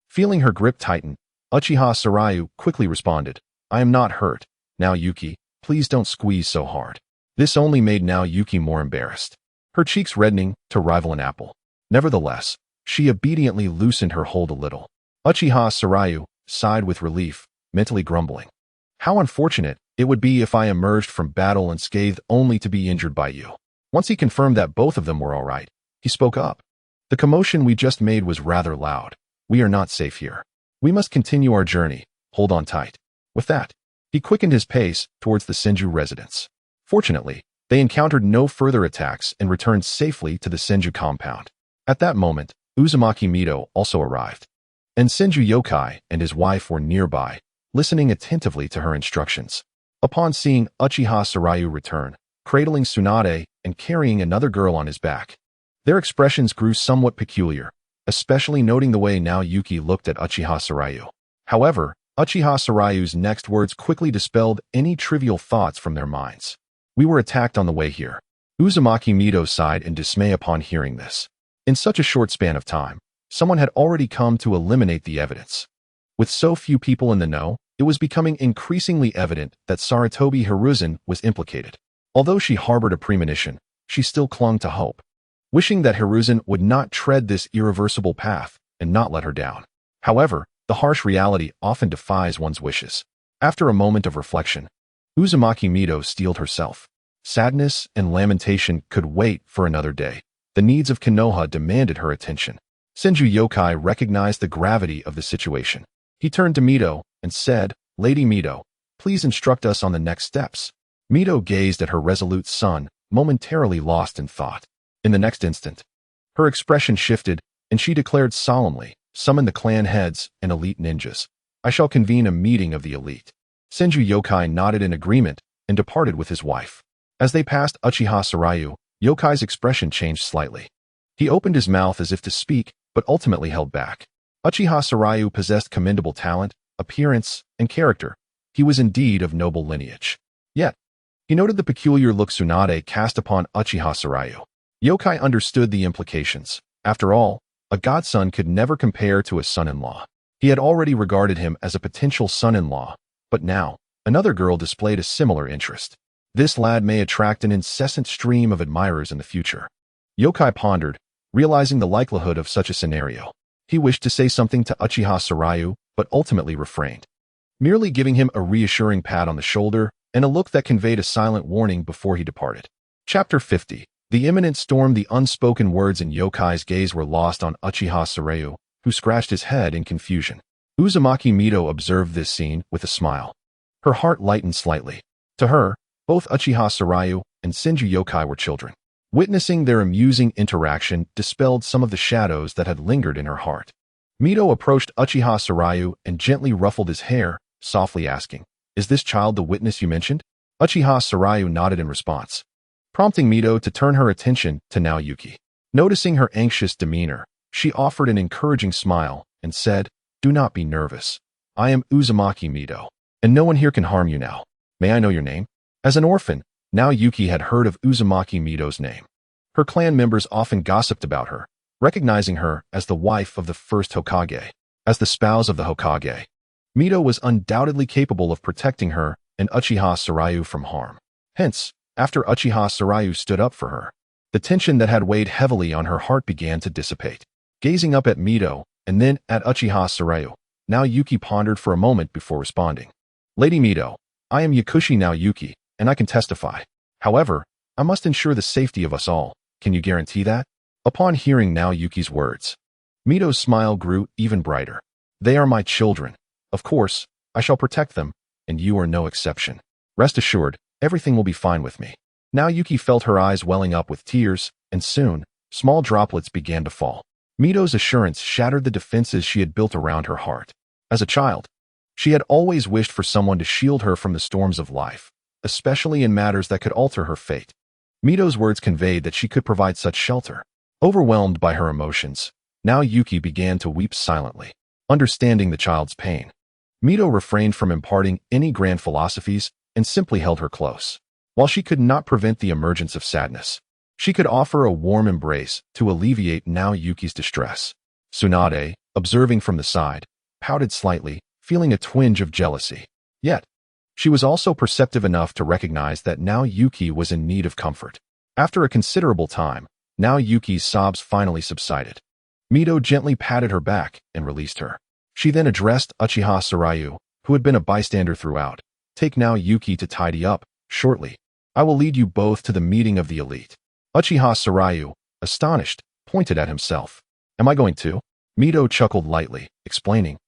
Feeling her grip tighten, Uchiha Sarayu quickly responded, "I am not hurt. Now Yuki, please don't squeeze so hard." This only made now Yuki more embarrassed, her cheeks reddening to rival an apple. Nevertheless, she obediently loosened her hold a little. Uchiha Sarayu sighed with relief, mentally grumbling, "How unfortunate it would be if I emerged from battle unscathed only to be injured by you." Once he confirmed that both of them were all right, he spoke up. "The commotion we just made was rather loud. We are not safe here. We must continue our journey. Hold on tight." With that, he quickened his pace towards the Senju residence. Fortunately, they encountered no further attacks and returned safely to the Senju compound. At that moment, Uzumaki Mito also arrived, and Senju Yokai and his wife were nearby, listening attentively to her instructions. Upon seeing Uchiha Sarayu return, cradling Tsunade and carrying another girl on his back, their expressions grew somewhat peculiar, especially noting the way now Yuki looked at Uchiha Sarayu. However, Uchiha Sarayu's next words quickly dispelled any trivial thoughts from their minds. "We were attacked on the way here." Uzumaki Mito sighed in dismay upon hearing this. In such a short span of time, someone had already come to eliminate the evidence. With so few people in the know, it was becoming increasingly evident that Sarutobi Hiruzen was implicated. Although she harbored a premonition, she still clung to hope, wishing that Hiruzen would not tread this irreversible path and not let her down. However, the harsh reality often defies one's wishes. After a moment of reflection, Uzumaki Mito steeled herself. Sadness and lamentation could wait for another day. The needs of Konoha demanded her attention. Senju Yokai recognized the gravity of the situation. He turned to Mito and said, "Lady Mito, please instruct us on the next steps." Mito gazed at her resolute son, momentarily lost in thought. In the next instant, her expression shifted, and she declared solemnly, "Summon the clan heads and elite ninjas. I shall convene a meeting of the elite." Senju Yokai nodded in agreement and departed with his wife. As they passed Uchiha Sarayu, Yokai's expression changed slightly. He opened his mouth as if to speak, but ultimately held back. Uchiha Sarayu possessed commendable talent, appearance, and character. He was indeed of noble lineage. Yet, he noted the peculiar look Tsunade cast upon Uchiha Sarayu. Yokai understood the implications. After all, a godson could never compare to a son-in-law. He had already regarded him as a potential son-in-law, but now, another girl displayed a similar interest. This lad may attract an incessant stream of admirers in the future. Yokai pondered, realizing the likelihood of such a scenario. He wished to say something to Uchiha Sarayu, but ultimately refrained, merely giving him a reassuring pat on the shoulder and a look that conveyed a silent warning before he departed. Chapter 50. The imminent storm. The unspoken words in Yokai's gaze were lost on Uchiha Sarayu, who scratched his head in confusion. Uzumaki Mito observed this scene with a smile. Her heart lightened slightly. To her, both Uchiha Sarayu and Senju Yokai were children. Witnessing their amusing interaction dispelled some of the shadows that had lingered in her heart. Mito approached Uchiha Sarayu and gently ruffled his hair, softly asking, "Is this child the witness you mentioned?" Uchiha Sarayu nodded in response, prompting Mito to turn her attention to Naoyuki. Noticing her anxious demeanor, she offered an encouraging smile and said, "Do not be nervous. I am Uzumaki Mito, and no one here can harm you now. May I know your name?" As an orphan, Naoyuki had heard of Uzumaki Mito's name. Her clan members often gossiped about her, recognizing her as the wife of the first Hokage. As the spouse of the Hokage, Mito was undoubtedly capable of protecting her and Uchiha Sarayu from harm. Hence, after Uchiha Sarayu stood up for her, the tension that had weighed heavily on her heart began to dissipate. Gazing up at Mito and then at Uchiha Sarayu, Naoyuki pondered for a moment before responding. "Lady Mito, I am Yakushi Naoyuki, and I can testify. However, I must ensure the safety of us all. Can you guarantee that?" Upon hearing Naoyuki's words, Mito's smile grew even brighter. "They are my children. Of course, I shall protect them, and you are no exception. Rest assured, everything will be fine with me." Naoyuki felt her eyes welling up with tears, and soon, small droplets began to fall. Mito's assurance shattered the defenses she had built around her heart. As a child, she had always wished for someone to shield her from the storms of life, especially in matters that could alter her fate. Mito's words conveyed that she could provide such shelter. Overwhelmed by her emotions, Naoyuki began to weep silently, understanding the child's pain. Mito refrained from imparting any grand philosophies and simply held her close. While she could not prevent the emergence of sadness, she could offer a warm embrace to alleviate Naoyuki's distress. Tsunade, observing from the side, pouted slightly, feeling a twinge of jealousy. Yet, she was also perceptive enough to recognize that Naoyuki was in need of comfort. After a considerable time, Naoyuki's sobs finally subsided. Mito gently patted her back and released her. She then addressed Uchiha Sarayu, who had been a bystander throughout. "Take Naoyuki to tidy up, shortly. I will lead you both to the meeting of the elite." Uchiha Sarayu, astonished, pointed at himself. "Am I going to?" Mito chuckled lightly, explaining,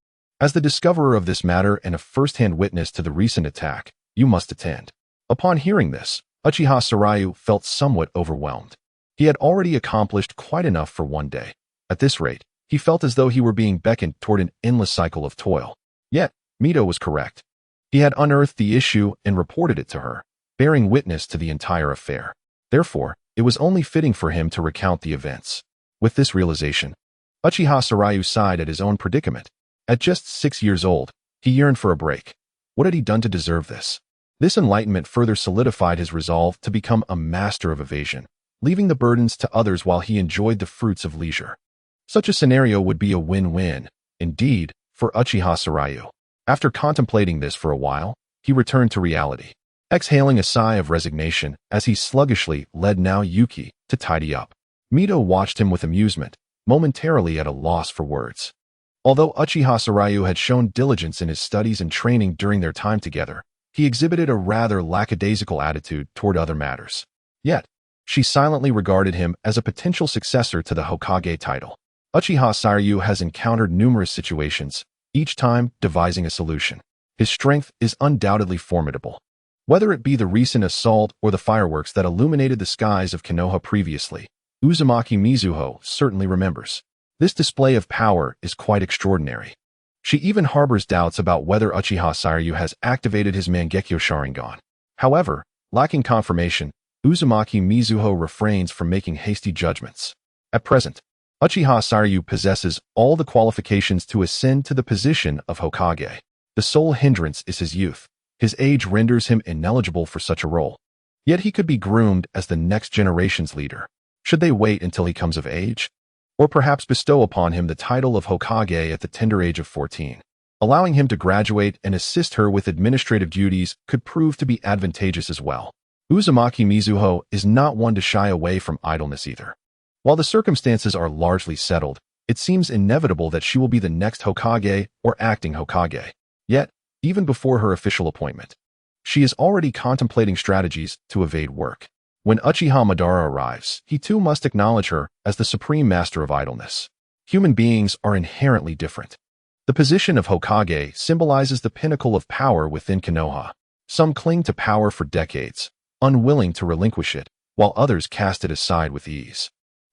"As the discoverer of this matter and a first-hand witness to the recent attack, you must attend." Upon hearing this, Uchiha Sarayu felt somewhat overwhelmed. He had already accomplished quite enough for one day. At this rate, he felt as though he were being beckoned toward an endless cycle of toil. Yet, Mito was correct. He had unearthed the issue and reported it to her, bearing witness to the entire affair. Therefore, it was only fitting for him to recount the events. With this realization, Uchiha Sarayu sighed at his own predicament. At just 6 years old, he yearned for a break. What had he done to deserve this? This enlightenment further solidified his resolve to become a master of evasion, leaving the burdens to others while he enjoyed the fruits of leisure. Such a scenario would be a win-win, indeed, for Uchiha Sarayu. After contemplating this for a while, he returned to reality, exhaling a sigh of resignation as he sluggishly led Naoyuki to tidy up. Mito watched him with amusement, momentarily at a loss for words. Although Uchiha Sarayu had shown diligence in his studies and training during their time together, He exhibited a rather lackadaisical attitude toward other matters. Yet, she silently regarded him as a potential successor to the Hokage title. Uchiha Sairyu has encountered numerous situations, each time devising a solution. His strength is undoubtedly formidable. Whether it be the recent assault or the fireworks that illuminated the skies of Konoha previously, Uzumaki Mizuho certainly remembers. This display of power is quite extraordinary. She even harbors doubts about whether Uchiha Sairyu has activated his Mangekyo Sharingan. However, lacking confirmation, Uzumaki Mizuho refrains from making hasty judgments. At present, Uchiha Sairyu possesses all the qualifications to ascend to the position of Hokage. The sole hindrance is his youth. His age renders him ineligible for such a role. Yet he could be groomed as the next generation's leader. Should they wait until he comes of age? Or perhaps bestow upon him the title of Hokage at the tender age of 14. Allowing him to graduate and assist her with administrative duties could prove to be advantageous as well. Uzumaki Mizuho is not one to shy away from idleness either. While the circumstances are largely settled, it seems inevitable that she will be the next Hokage or acting Hokage. Yet, even before her official appointment, she is already contemplating strategies to evade work. When Uchiha Madara arrives, he too must acknowledge her as the supreme master of idleness. Human beings are inherently different. The position of Hokage symbolizes the pinnacle of power within Konoha. Some cling to power for decades, unwilling to relinquish it, while others cast it aside with ease.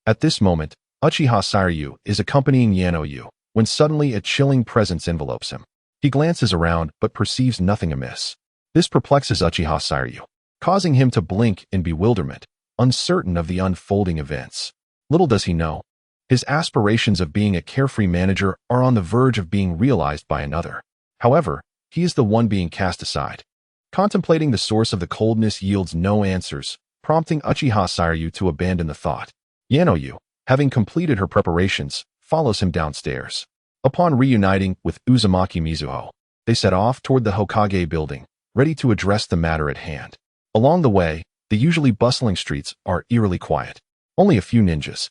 At this moment, Uchiha Sairyu is accompanying Yanoyu, when suddenly a chilling presence envelopes him. He glances around but perceives nothing amiss. This perplexes Uchiha Sairyu, causing him to blink in bewilderment, uncertain of the unfolding events. Little does he know, his aspirations of being a carefree manager are on the verge of being realized by another. However, he is the one being cast aside. Contemplating the source of the coldness yields no answers, prompting Uchiha Sairyu to abandon the thought. Yanoyu, having completed her preparations, follows him downstairs. Upon reuniting with Uzumaki Mizuho, they set off toward the Hokage building, ready to address the matter at hand. Along the way, the usually bustling streets are eerily quiet. Only a few ninjas,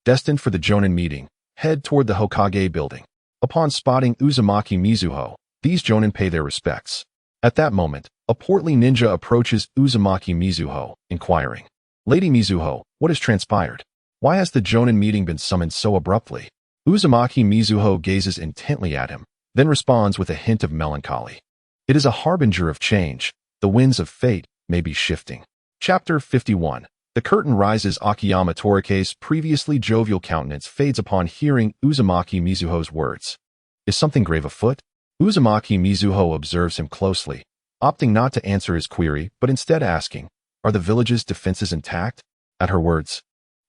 destined for the Jonin meeting, head toward the Hokage building. Upon spotting Uzumaki Mizuho, these Jonin pay their respects. At that moment, a portly ninja approaches Uzumaki Mizuho, inquiring, "Lady Mizuho, what has transpired? Why has the Jonin meeting been summoned so abruptly?" Uzumaki Mizuho gazes intently at him, then responds with a hint of melancholy. It is a harbinger of change. The winds of fate may be shifting. Chapter 51. The curtain rises. Akiyama Torike's previously jovial countenance fades upon hearing Uzumaki Mizuho's words. Is something grave afoot? Uzumaki Mizuho observes him closely, opting not to answer his query, but instead asking, "Are the village's defenses intact?" At her words,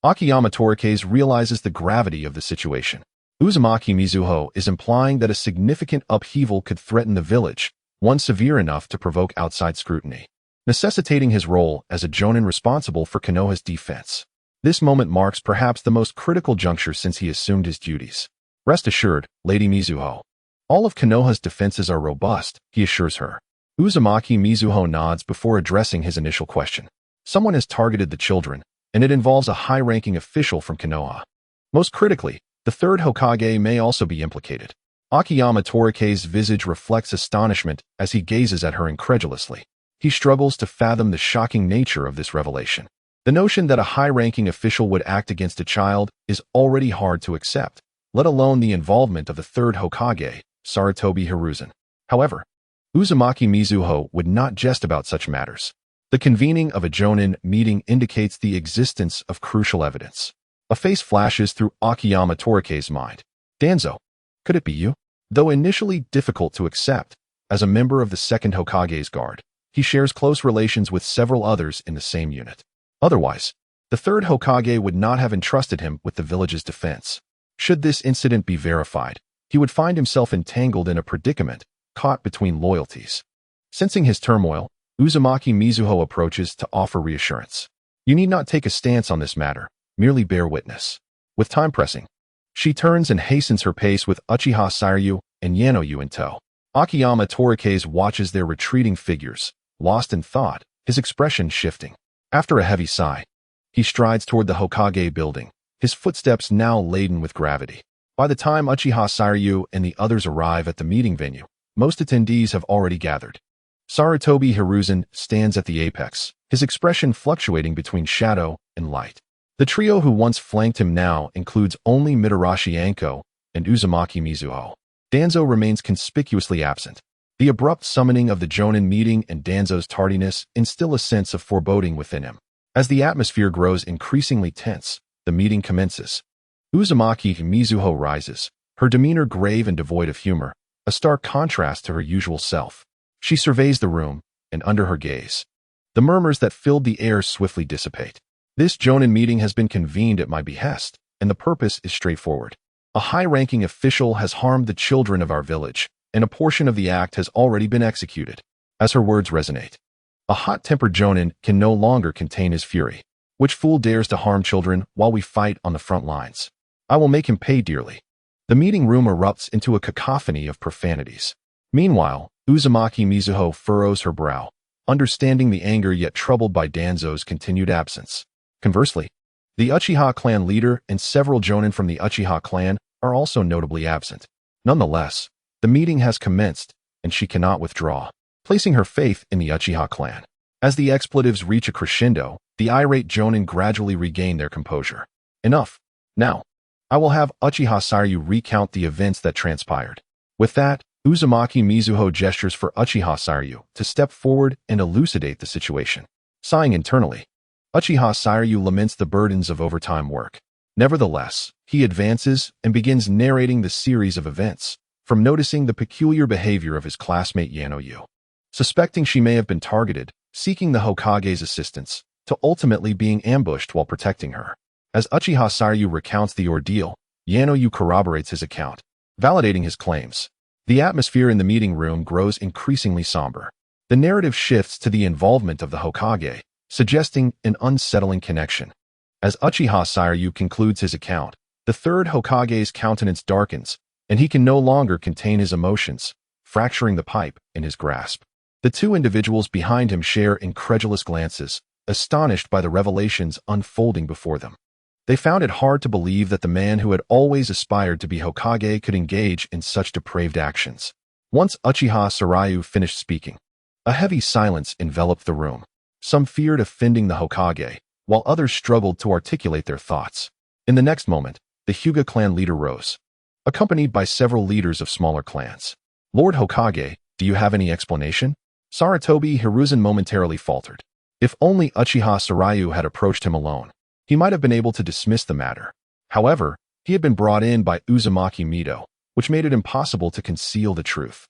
Akiyama Torike's realizes the gravity of the situation. Uzumaki Mizuho is implying that a significant upheaval could threaten the village, one severe enough to provoke outside scrutiny, necessitating his role as a Jonin responsible for Konoha's defense. This moment marks perhaps the most critical juncture since he assumed his duties. "Rest assured, Lady Mizuho. All of Konoha's defenses are robust," he assures her. Uzumaki Mizuho nods before addressing his initial question. Someone has targeted the children, and it involves a high-ranking official from Konoha. Most critically, the third Hokage may also be implicated. Akiyama Torike's visage reflects astonishment as he gazes at her incredulously. He struggles to fathom the shocking nature of this revelation. The notion that a high-ranking official would act against a child is already hard to accept, let alone the involvement of the third Hokage, Sarutobi Hiruzen. However, Uzumaki Mizuho would not jest about such matters. The convening of a Jonin meeting indicates the existence of crucial evidence. A face flashes through Akiyama Torike's mind. "Danzo, could it be you?" Though initially difficult to accept, as a member of the second Hokage's guard, he shares close relations with several others in the same unit. Otherwise, the third Hokage would not have entrusted him with the village's defense. Should this incident be verified, he would find himself entangled in a predicament, caught between loyalties. Sensing his turmoil, Uzumaki Mizuho approaches to offer reassurance. "You need not take a stance on this matter, merely bear witness." With time pressing, she turns and hastens her pace with Uchiha Sairyu and Yanoyu in tow. Akiyama Torike's watches their retreating figures, lost in thought, his expression shifting. After a heavy sigh, he strides toward the Hokage building, his footsteps now laden with gravity. By the time Uchiha Sairyu and the others arrive at the meeting venue, most attendees have already gathered. Sarutobi Hiruzen stands at the apex, his expression fluctuating between shadow and light. The trio who once flanked him now includes only Mitarashi Anko and Uzumaki Mizuho. Danzo remains conspicuously absent. The abrupt summoning of the Jonin meeting and Danzo's tardiness instill a sense of foreboding within him. As the atmosphere grows increasingly tense, the meeting commences. Uzumaki Mizuho rises, her demeanor grave and devoid of humor, a stark contrast to her usual self. She surveys the room, and under her gaze, the murmurs that filled the air swiftly dissipate. This Jonin meeting has been convened at my behest, and the purpose is straightforward. A high-ranking official has harmed the children of our village, and a portion of the act has already been executed. As her words resonate, a hot-tempered Jonin can no longer contain his fury. Which fool dares to harm children while we fight on the front lines? I will make him pay dearly. The meeting room erupts into a cacophony of profanities. Meanwhile, Uzumaki Mizuho furrows her brow, understanding the anger yet troubled by Danzo's continued absence. Conversely, the Uchiha clan leader and several Jonin from the Uchiha clan are also notably absent. Nonetheless, the meeting has commenced, and she cannot withdraw, placing her faith in the Uchiha clan. As the expletives reach a crescendo, the irate Jonin gradually regain their composure. Enough. Now, I will have Uchiha Saryu recount the events that transpired. With that, Uzumaki Mizuho gestures for Uchiha Saryu to step forward and elucidate the situation. Sighing internally, Uchiha Saryu laments the burdens of overtime work. Nevertheless, he advances and begins narrating the series of events, from noticing the peculiar behavior of his classmate Yanoyu, suspecting she may have been targeted, seeking the Hokage's assistance, to ultimately being ambushed while protecting her. As Uchiha Saryu recounts the ordeal, Yanoyu corroborates his account, validating his claims. The atmosphere in the meeting room grows increasingly somber. The narrative shifts to the involvement of the Hokage, suggesting an unsettling connection. As Uchiha Saryu concludes his account, the third Hokage's countenance darkens, and he can no longer contain his emotions, fracturing the pipe in his grasp. The two individuals behind him share incredulous glances, astonished by the revelations unfolding before them. They found it hard to believe that the man who had always aspired to be Hokage could engage in such depraved actions. Once Uchiha Saryu finished speaking, a heavy silence enveloped the room. Some feared offending the Hokage, while others struggled to articulate their thoughts. In the next moment, the Hyuga clan leader rose, accompanied by several leaders of smaller clans. Lord Hokage, do you have any explanation? Sarutobi Hiruzen momentarily faltered. If only Uchiha Saryu had approached him alone, he might have been able to dismiss the matter. However, he had been brought in by Uzumaki Mido, which made it impossible to conceal the truth.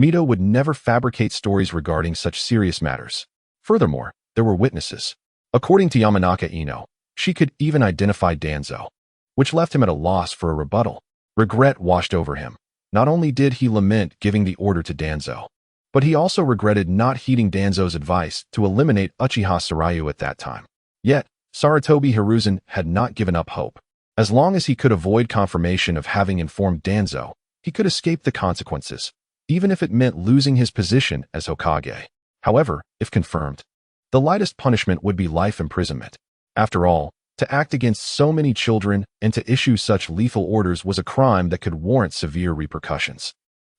Mido would never fabricate stories regarding such serious matters. Furthermore, there were witnesses. According to Yamanaka Ino, she could even identify Danzo, which left him at a loss for a rebuttal. Regret washed over him. Not only did he lament giving the order to Danzo, but he also regretted not heeding Danzo's advice to eliminate Uchiha Saryu at that time. Yet, Sarutobi Hiruzen had not given up hope. As long as he could avoid confirmation of having informed Danzo, he could escape the consequences, even if it meant losing his position as Hokage. However, if confirmed, the lightest punishment would be life imprisonment. After all, to act against so many children and to issue such lethal orders was a crime that could warrant severe repercussions.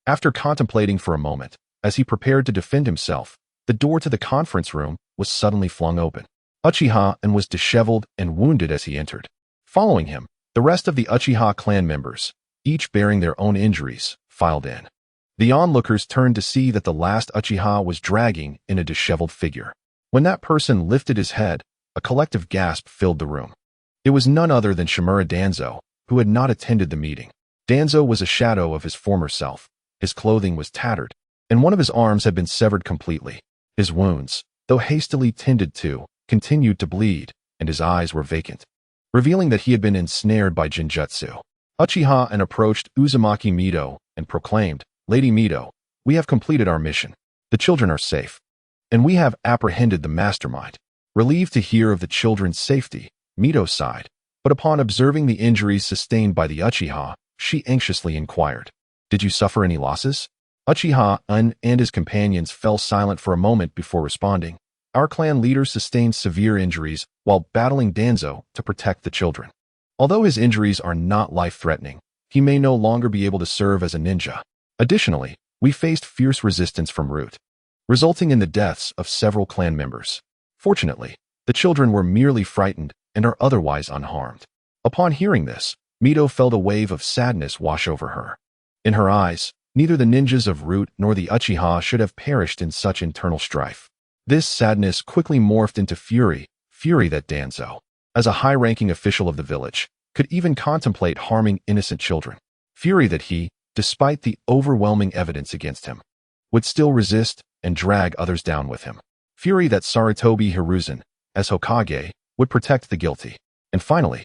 After contemplating for a moment, as he prepared to defend himself, the door to the conference room was suddenly flung open. Uchiha was disheveled and wounded as he entered. Following him, the rest of the Uchiha clan members, each bearing their own injuries, filed in. The onlookers turned to see that the last Uchiha was dragging in a disheveled figure. When that person lifted his head, a collective gasp filled the room. It was none other than Shimura Danzo, who had not attended the meeting. Danzo was a shadow of his former self. His clothing was tattered, and one of his arms had been severed completely. His wounds, though hastily tended to, continued to bleed, and his eyes were vacant, revealing that he had been ensnared by Jinjutsu. Uchiha approached Uzumaki Mido and proclaimed, "Lady Mido, we have completed our mission. The children are safe, and we have apprehended the mastermind." Relieved to hear of the children's safety, Mido sighed, but upon observing the injuries sustained by the Uchiha, she anxiously inquired, "Did you suffer any losses?" Uchiha and his companions fell silent for a moment before responding. "Our clan leader sustained severe injuries while battling Danzo to protect the children. Although his injuries are not life-threatening, he may no longer be able to serve as a ninja. Additionally, we faced fierce resistance from Root. resulting in the deaths of several clan members. Fortunately, the children were merely frightened and are otherwise unharmed. Upon hearing this, Mito felt a wave of sadness wash over her. In her eyes, neither the ninjas of Root nor the Uchiha should have perished in such internal strife. This sadness quickly morphed into fury that Danzo, as a high-ranking official of the village, could even contemplate harming innocent children. Fury that he, despite the overwhelming evidence against him, would still resist and drag others down with him. Fury that Sarutobi Hiruzen, as Hokage, would protect the guilty. And finally,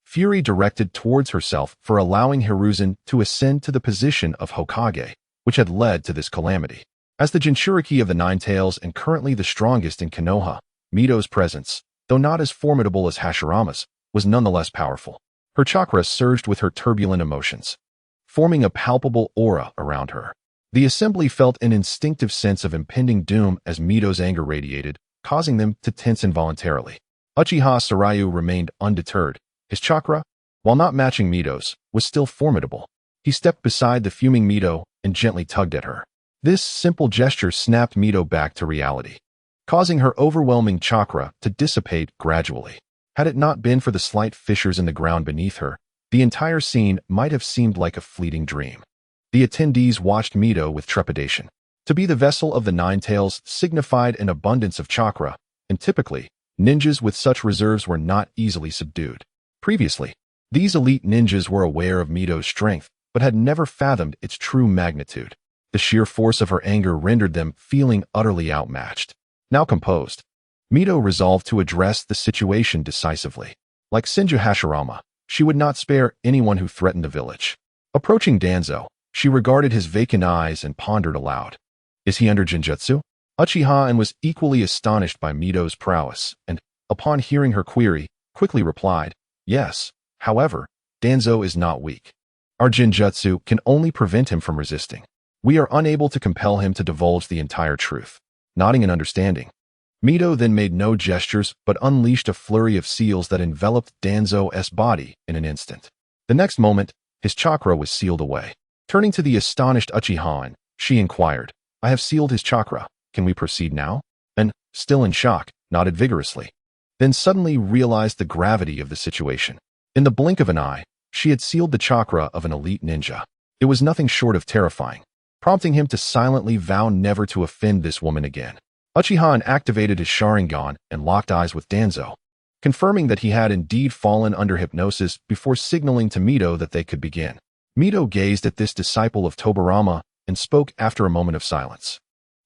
fury directed towards herself for allowing Hiruzen to ascend to the position of Hokage, which had led to this calamity. As the Jinchuriki of the Nine Tails and currently the strongest in Konoha, Mito's presence, though not as formidable as Hashirama's, was nonetheless powerful. Her chakra surged with her turbulent emotions, forming a palpable aura around her. The assembly felt an instinctive sense of impending doom as Mito's anger radiated, causing them to tense involuntarily. Uchiha Sarayu remained undeterred. His chakra, while not matching Mito's, was still formidable. He stepped beside the fuming Mito and gently tugged at her. This simple gesture snapped Mito back to reality, causing her overwhelming chakra to dissipate gradually. Had it not been for the slight fissures in the ground beneath her, the entire scene might have seemed like a fleeting dream. The attendees watched Mito with trepidation. To be the vessel of the Nine Tails signified an abundance of chakra, and typically, ninjas with such reserves were not easily subdued. Previously, these elite ninjas were aware of Mito's strength, but had never fathomed its true magnitude. The sheer force of her anger rendered them feeling utterly outmatched. Now composed, Mito resolved to address the situation decisively. Like Senju Hashirama, she would not spare anyone who threatened the village. Approaching Danzo, she regarded his vacant eyes and pondered aloud. Is he under Genjutsu? Uchiha was equally astonished by Mito's prowess, and, upon hearing her query, quickly replied, yes. However, Danzo is not weak. Our Genjutsu can only prevent him from resisting. We are unable to compel him to divulge the entire truth. Nodding in understanding, Mito then made no gestures but unleashed a flurry of seals that enveloped Danzo's body in an instant. The next moment, his chakra was sealed away. Turning to the astonished Uchiha, she inquired, I have sealed his chakra. Can we proceed now? And, still in shock, nodded vigorously. Then suddenly realized the gravity of the situation. In the blink of an eye, she had sealed the chakra of an elite ninja. It was nothing short of terrifying, prompting him to silently vow never to offend this woman again. Uchiha activated his Sharingan and locked eyes with Danzo, confirming that he had indeed fallen under hypnosis before signaling to Mito that they could begin. Mito gazed at this disciple of Tobirama and spoke after a moment of silence.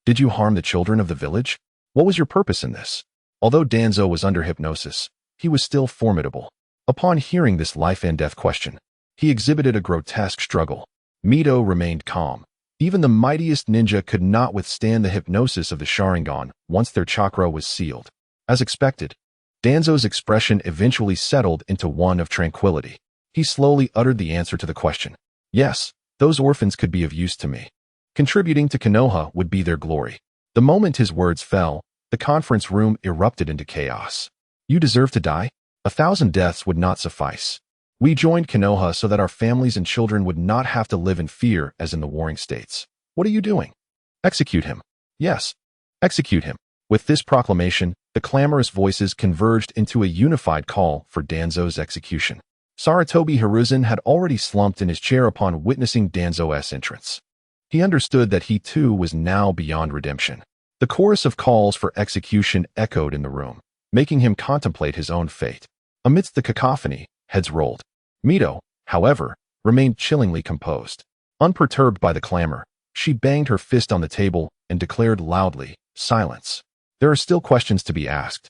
Did you harm the children of the village? What was your purpose in this? Although Danzo was under hypnosis, he was still formidable. Upon hearing this life and death question, he exhibited a grotesque struggle. Mito remained calm. Even the mightiest ninja could not withstand the hypnosis of the Sharingan once their chakra was sealed. As expected, Danzo's expression eventually settled into one of tranquility. He slowly uttered the answer to the question. Yes, those orphans could be of use to me. Contributing to Konoha would be their glory. The moment his words fell, the conference room erupted into chaos. You deserve to die? 1,000 deaths would not suffice. We joined Konoha so that our families and children would not have to live in fear as in the warring states. What are you doing? Execute him. Yes, execute him. With this proclamation, the clamorous voices converged into a unified call for Danzo's execution. Sarutobi Hiruzen had already slumped in his chair upon witnessing Danzo's entrance. He understood that he too was now beyond redemption. The chorus of calls for execution echoed in the room, making him contemplate his own fate. Amidst the cacophony, heads rolled. Mito, however, remained chillingly composed. Unperturbed by the clamor, she banged her fist on the table and declared loudly, silence. There are still questions to be asked.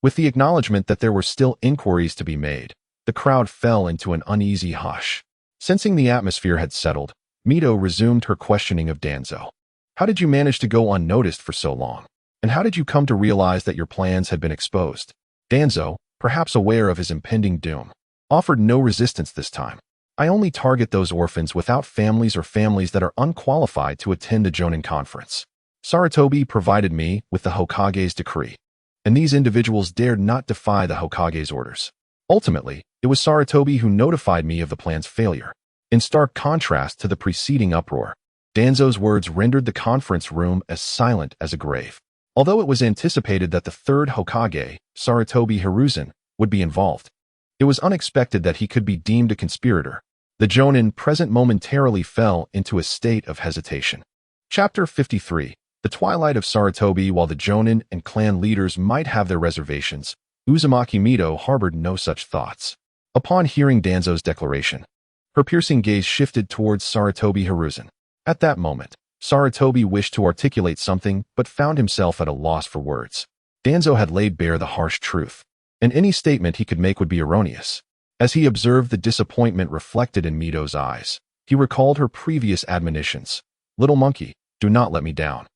With the acknowledgement that there were still inquiries to be made, the crowd fell into an uneasy hush. Sensing the atmosphere had settled, Mito resumed her questioning of Danzo. How did you manage to go unnoticed for so long? And how did you come to realize that your plans had been exposed? Danzo, perhaps aware of his impending doom, offered no resistance this time. I only target those orphans without families or families that are unqualified to attend the Jonin conference. Sarutobi provided me with the Hokage's decree, and these individuals dared not defy the Hokage's orders. Ultimately, it was Sarutobi who notified me of the plan's failure. In stark contrast to the preceding uproar, Danzo's words rendered the conference room as silent as a grave. Although it was anticipated that the third Hokage, Sarutobi Hiruzen, would be involved, it was unexpected that he could be deemed a conspirator. The Jonin present momentarily fell into a state of hesitation. Chapter 53. The Twilight of Sarutobi. While the Jonin and clan leaders might have their reservations, Uzumaki Mito harbored no such thoughts. Upon hearing Danzo's declaration, her piercing gaze shifted towards Sarutobi Hiruzen. At that moment, Sarutobi wished to articulate something but found himself at a loss for words. Danzo had laid bare the harsh truth, and any statement he could make would be erroneous. As he observed the disappointment reflected in Mito's eyes, he recalled her previous admonitions. "Little monkey, do not let me down."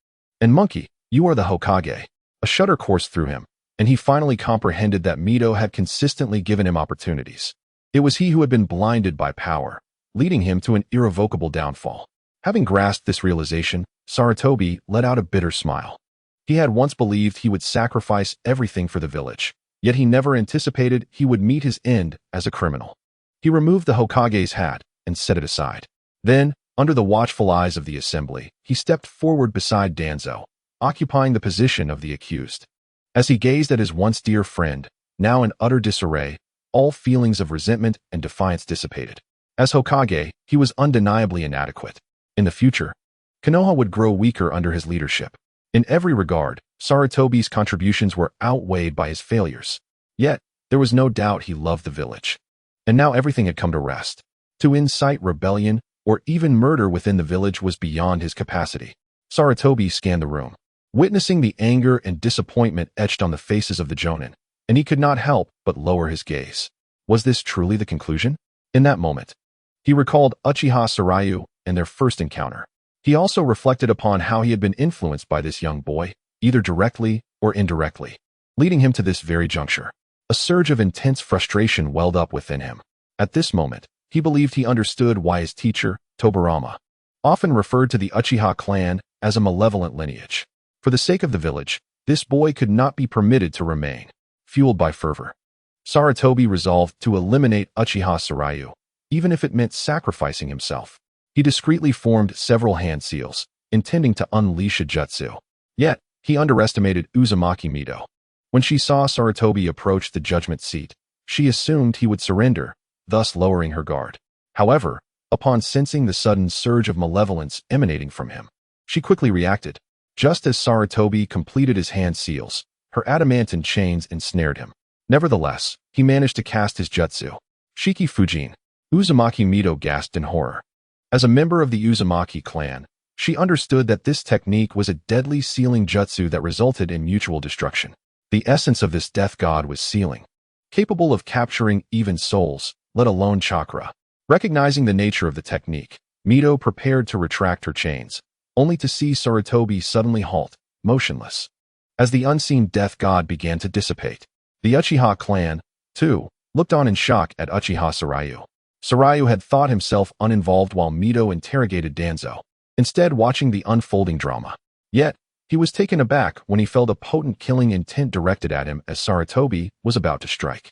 And "Monkey, you are the Hokage." A shudder coursed through him, and he finally comprehended that Mito had consistently given him opportunities. It was he who had been blinded by power, leading him to an irrevocable downfall. Having grasped this realization, Sarutobi let out a bitter smile. He had once believed he would sacrifice everything for the village, yet he never anticipated he would meet his end as a criminal. He removed the Hokage's hat and set it aside. Then, under the watchful eyes of the assembly, he stepped forward beside Danzo, occupying the position of the accused. As he gazed at his once dear friend, now in utter disarray, all feelings of resentment and defiance dissipated. As Hokage, he was undeniably inadequate. In the future, Konoha would grow weaker under his leadership. In every regard, Sarutobi's contributions were outweighed by his failures. Yet, there was no doubt he loved the village. And now everything had come to rest. To incite rebellion or even murder within the village was beyond his capacity. Sarutobi scanned the room, witnessing the anger and disappointment etched on the faces of the Jonin, and he could not help but lower his gaze. Was this truly the conclusion? In that moment, he recalled Uchiha Sarayu and their first encounter. He also reflected upon how he had been influenced by this young boy, either directly or indirectly, leading him to this very juncture. A surge of intense frustration welled up within him. At this moment, he believed he understood why his teacher, Tobirama, often referred to the Uchiha clan as a malevolent lineage. For the sake of the village, this boy could not be permitted to remain. Fueled by fervor, Sarutobi resolved to eliminate Uchiha Sarayu, even if it meant sacrificing himself. He discreetly formed several hand seals, intending to unleash a jutsu. Yet, he underestimated Uzumaki Mito. When she saw Sarutobi approach the judgment seat, she assumed he would surrender, thus lowering her guard. However, upon sensing the sudden surge of malevolence emanating from him, she quickly reacted. Just as Sarutobi completed his hand seals, her adamantine chains ensnared him. Nevertheless, he managed to cast his jutsu. Shiki Fujin. Uzumaki Mito gasped in horror. As a member of the Uzumaki clan, she understood that this technique was a deadly sealing jutsu that resulted in mutual destruction. The essence of this death god was sealing, capable of capturing even souls, let alone chakra. Recognizing the nature of the technique, Mito prepared to retract her chains, only to see Sarutobi suddenly halt, motionless. As the unseen death god began to dissipate, the Uchiha clan, too, looked on in shock at Uchiha Sarayu. Sarayu had thought himself uninvolved while Mito interrogated Danzo, instead watching the unfolding drama. Yet, he was taken aback when he felt a potent killing intent directed at him as Sarutobi was about to strike.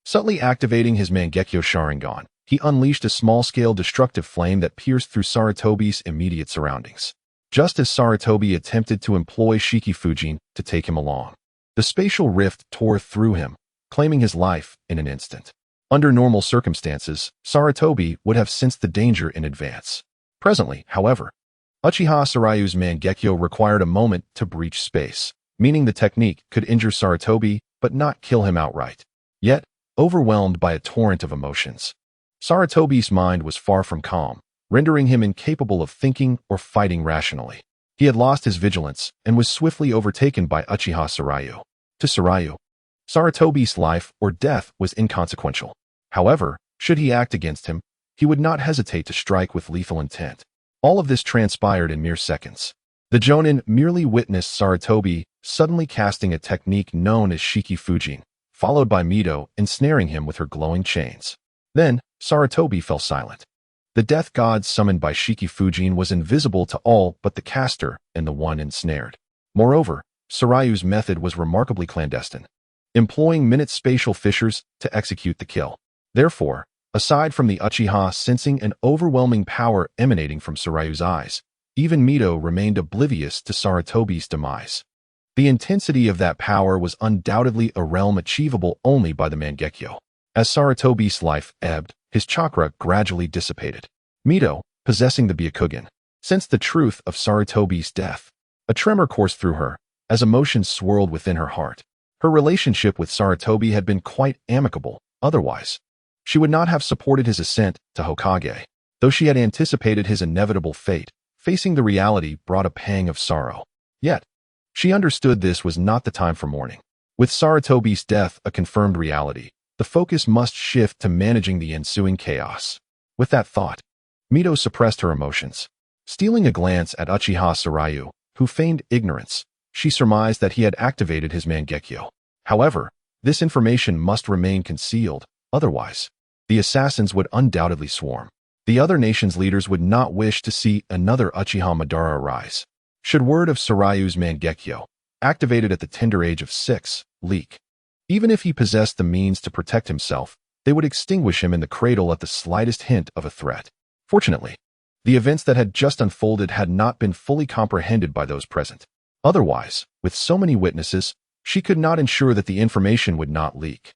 Subtly activating his Mangekyo Sharingan, he unleashed a small-scale destructive flame that pierced through Sarutobi's immediate surroundings. Just as Sarutobi attempted to employ Shiki Fujin to take him along, the spatial rift tore through him, claiming his life in an instant. Under normal circumstances, Sarutobi would have sensed the danger in advance. Presently, however, Uchiha Sarayu's Mangekyo required a moment to breach space, meaning the technique could injure Sarutobi but not kill him outright. Yet, overwhelmed by a torrent of emotions, Sarutobi's mind was far from calm, rendering him incapable of thinking or fighting rationally. He had lost his vigilance and was swiftly overtaken by Uchiha Sarayu. To Sarayu, Sarutobi's life or death was inconsequential. However, should he act against him, he would not hesitate to strike with lethal intent. All of this transpired in mere seconds. The Jonin merely witnessed Sarutobi suddenly casting a technique known as Shiki Fujin, followed by Mito ensnaring him with her glowing chains. Then, Sarutobi fell silent. The death god summoned by Shiki Fujin was invisible to all but the caster and the one ensnared. Moreover, Sarayu's method was remarkably clandestine, employing minute spatial fissures to execute the kill. Therefore, aside from the Uchiha sensing an overwhelming power emanating from Sarayu's eyes, Even Mito remained oblivious to Sarutobi's demise. The intensity of that power was undoubtedly a realm achievable only by the Mangekyo. As Sarutobi's life ebbed, his chakra gradually dissipated. Mito, possessing the Byakugan, sensed the truth of Sarutobi's death. A tremor coursed through her, as emotions swirled within her heart. Her relationship with Sarutobi had been quite amicable, otherwise. She would not have supported his ascent to Hokage. Though she had anticipated his inevitable fate, facing the reality brought a pang of sorrow. Yet, she understood this was not the time for mourning. With Sarutobi's death a confirmed reality, the focus must shift to managing the ensuing chaos. With that thought, Mito suppressed her emotions. Stealing a glance at Uchiha Sarayu, who feigned ignorance, she surmised that he had activated his Mangekyo. However, this information must remain concealed, otherwise, the assassins would undoubtedly swarm. The other nation's leaders would not wish to see another Uchiha Madara arise. Should word of Sarayu's Mangekyo, activated at the tender age of 6, leak, even if he possessed the means to protect himself, they would extinguish him in the cradle at the slightest hint of a threat. Fortunately, the events that had just unfolded had not been fully comprehended by those present. Otherwise, with so many witnesses, she could not ensure that the information would not leak.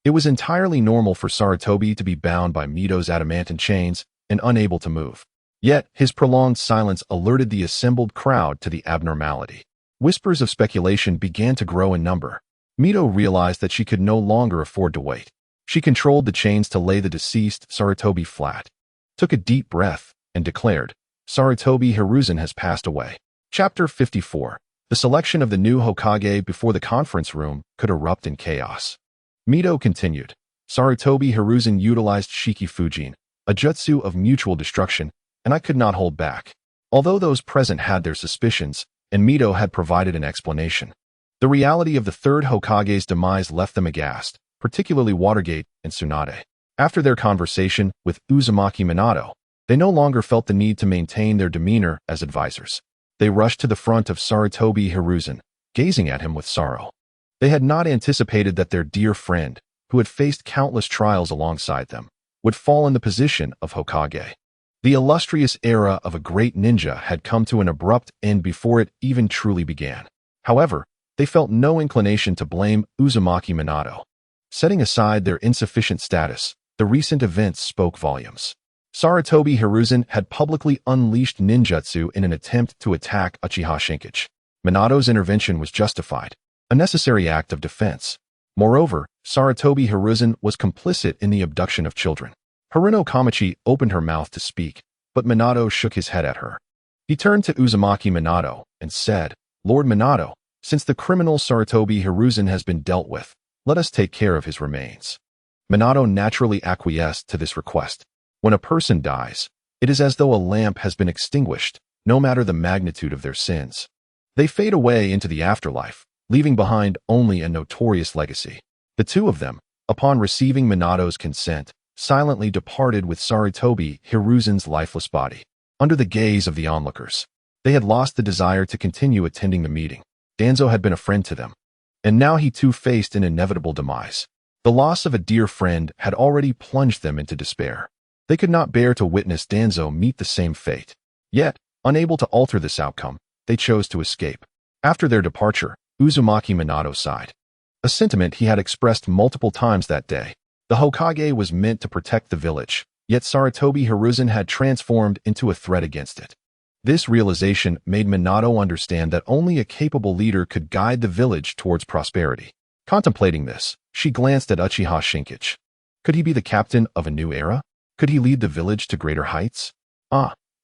It was entirely normal for Sarutobi to be bound by Mito's adamantine chains and unable to move. Yet, his prolonged silence alerted the assembled crowd to the abnormality. Whispers of speculation began to grow in number. Mito realized that she could no longer afford to wait. She controlled the chains to lay the deceased Sarutobi flat, took a deep breath, and declared, "Sarutobi Hiruzen has passed away." Chapter 54. The selection of the new Hokage before the conference room could erupt in chaos. Mito continued. Sarutobi Hiruzen utilized Shiki Fujin, a jutsu of mutual destruction, and I could not hold back. Although those present had their suspicions, and Mito had provided an explanation, the reality of the third Hokage's demise left them aghast, particularly Watergate and Tsunade. After their conversation with Uzumaki Minato, they no longer felt the need to maintain their demeanor as advisors. They rushed to the front of Sarutobi Hiruzen, gazing at him with sorrow. They had not anticipated that their dear friend, who had faced countless trials alongside them, would fall in the position of Hokage. The illustrious era of a great ninja had come to an abrupt end before it even truly began. However, they felt no inclination to blame Uzumaki Minato. Setting aside their insufficient status, the recent events spoke volumes. Sarutobi Hiruzen had publicly unleashed ninjutsu in an attempt to attack Uchiha Shinkage. Minato's intervention was justified, a necessary act of defense. Moreover, Sarutobi Hiruzen was complicit in the abduction of children. Haruno Kamachi opened her mouth to speak, but Minato shook his head at her. He turned to Uzumaki Minato and said, "Lord Minato, since the criminal Sarutobi Hiruzen has been dealt with, let us take care of his remains." Minato naturally acquiesced to this request. When a person dies, it is as though a lamp has been extinguished, no matter the magnitude of their sins. They fade away into the afterlife, leaving behind only a notorious legacy. The two of them, upon receiving Minato's consent, silently departed with Sarutobi Hiruzen's lifeless body. Under the gaze of the onlookers, they had lost the desire to continue attending the meeting. Danzo had been a friend to them, and now he too faced an inevitable demise. The loss of a dear friend had already plunged them into despair. They could not bear to witness Danzo meet the same fate. Yet, unable to alter this outcome, they chose to escape. After their departure, Uzumaki Minato sighed, a sentiment he had expressed multiple times that day. The Hokage was meant to protect the village, yet Sarutobi Hiruzen had transformed into a threat against it. This realization made Minato understand that only a capable leader could guide the village towards prosperity. Contemplating this, she glanced at Uchiha Shinkage. Could he be the captain of a new era? Could he lead the village to greater heights?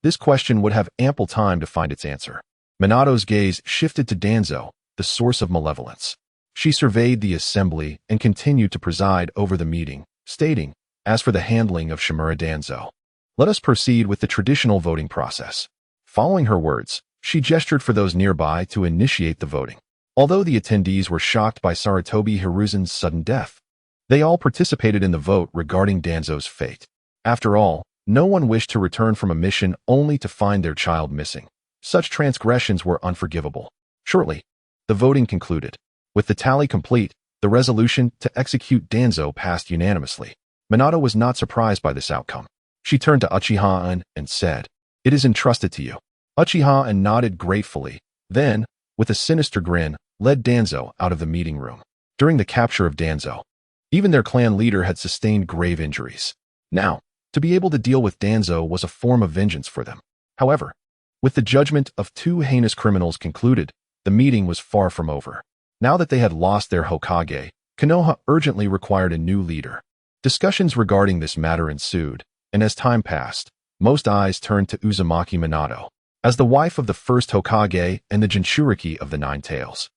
This question would have ample time to find its answer. Minato's gaze shifted to Danzo, the source of malevolence. She surveyed the assembly and continued to preside over the meeting, stating, "As for the handling of Shimura Danzo, let us proceed with the traditional voting process." Following her words, she gestured for those nearby to initiate the voting. Although the attendees were shocked by Sarutobi Hiruzen's sudden death, they all participated in the vote regarding Danzo's fate. After all, no one wished to return from a mission only to find their child missing. Such transgressions were unforgivable. Shortly, the voting concluded. With the tally complete, the resolution to execute Danzo passed unanimously. Minato was not surprised by this outcome. She turned to Uchiha and said, "It is entrusted to you. Uchiha and nodded gratefully, then, with a sinister grin, led Danzo out of the meeting room. During the capture of Danzo, even their clan leader had sustained grave injuries. Now, to be able to deal with Danzo was a form of vengeance for them. However, with the judgment of two heinous criminals concluded, the meeting was far from over. Now that they had lost their Hokage, Konoha urgently required a new leader. Discussions regarding this matter ensued, and as time passed, most eyes turned to Uzumaki Minato. As the wife of the first Hokage and the Jinchuriki of the Nine Tails,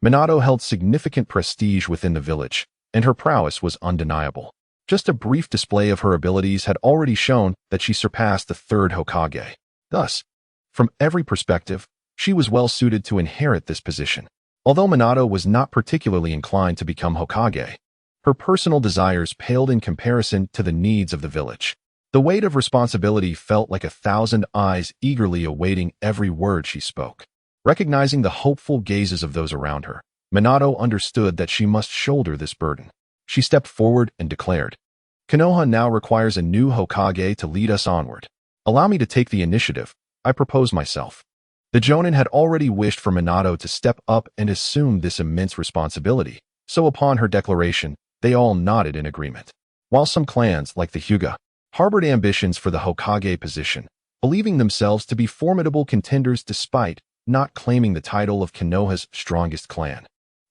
Minato held significant prestige within the village, and her prowess was undeniable. Just a brief display of her abilities had already shown that she surpassed the third Hokage. Thus, from every perspective, she was well suited to inherit this position. Although Minato was not particularly inclined to become Hokage, her personal desires paled in comparison to the needs of the village. The weight of responsibility felt like 1,000 eyes eagerly awaiting every word she spoke. Recognizing the hopeful gazes of those around her, Minato understood that she must shoulder this burden. She stepped forward and declared, "Konoha now requires a new Hokage to lead us onward. Allow me to take the initiative. I propose myself." The Jonin had already wished for Minato to step up and assume this immense responsibility, so upon her declaration, they all nodded in agreement. While some clans, like the Hyuga, harbored ambitions for the Hokage position, believing themselves to be formidable contenders despite not claiming the title of Konoha's strongest clan.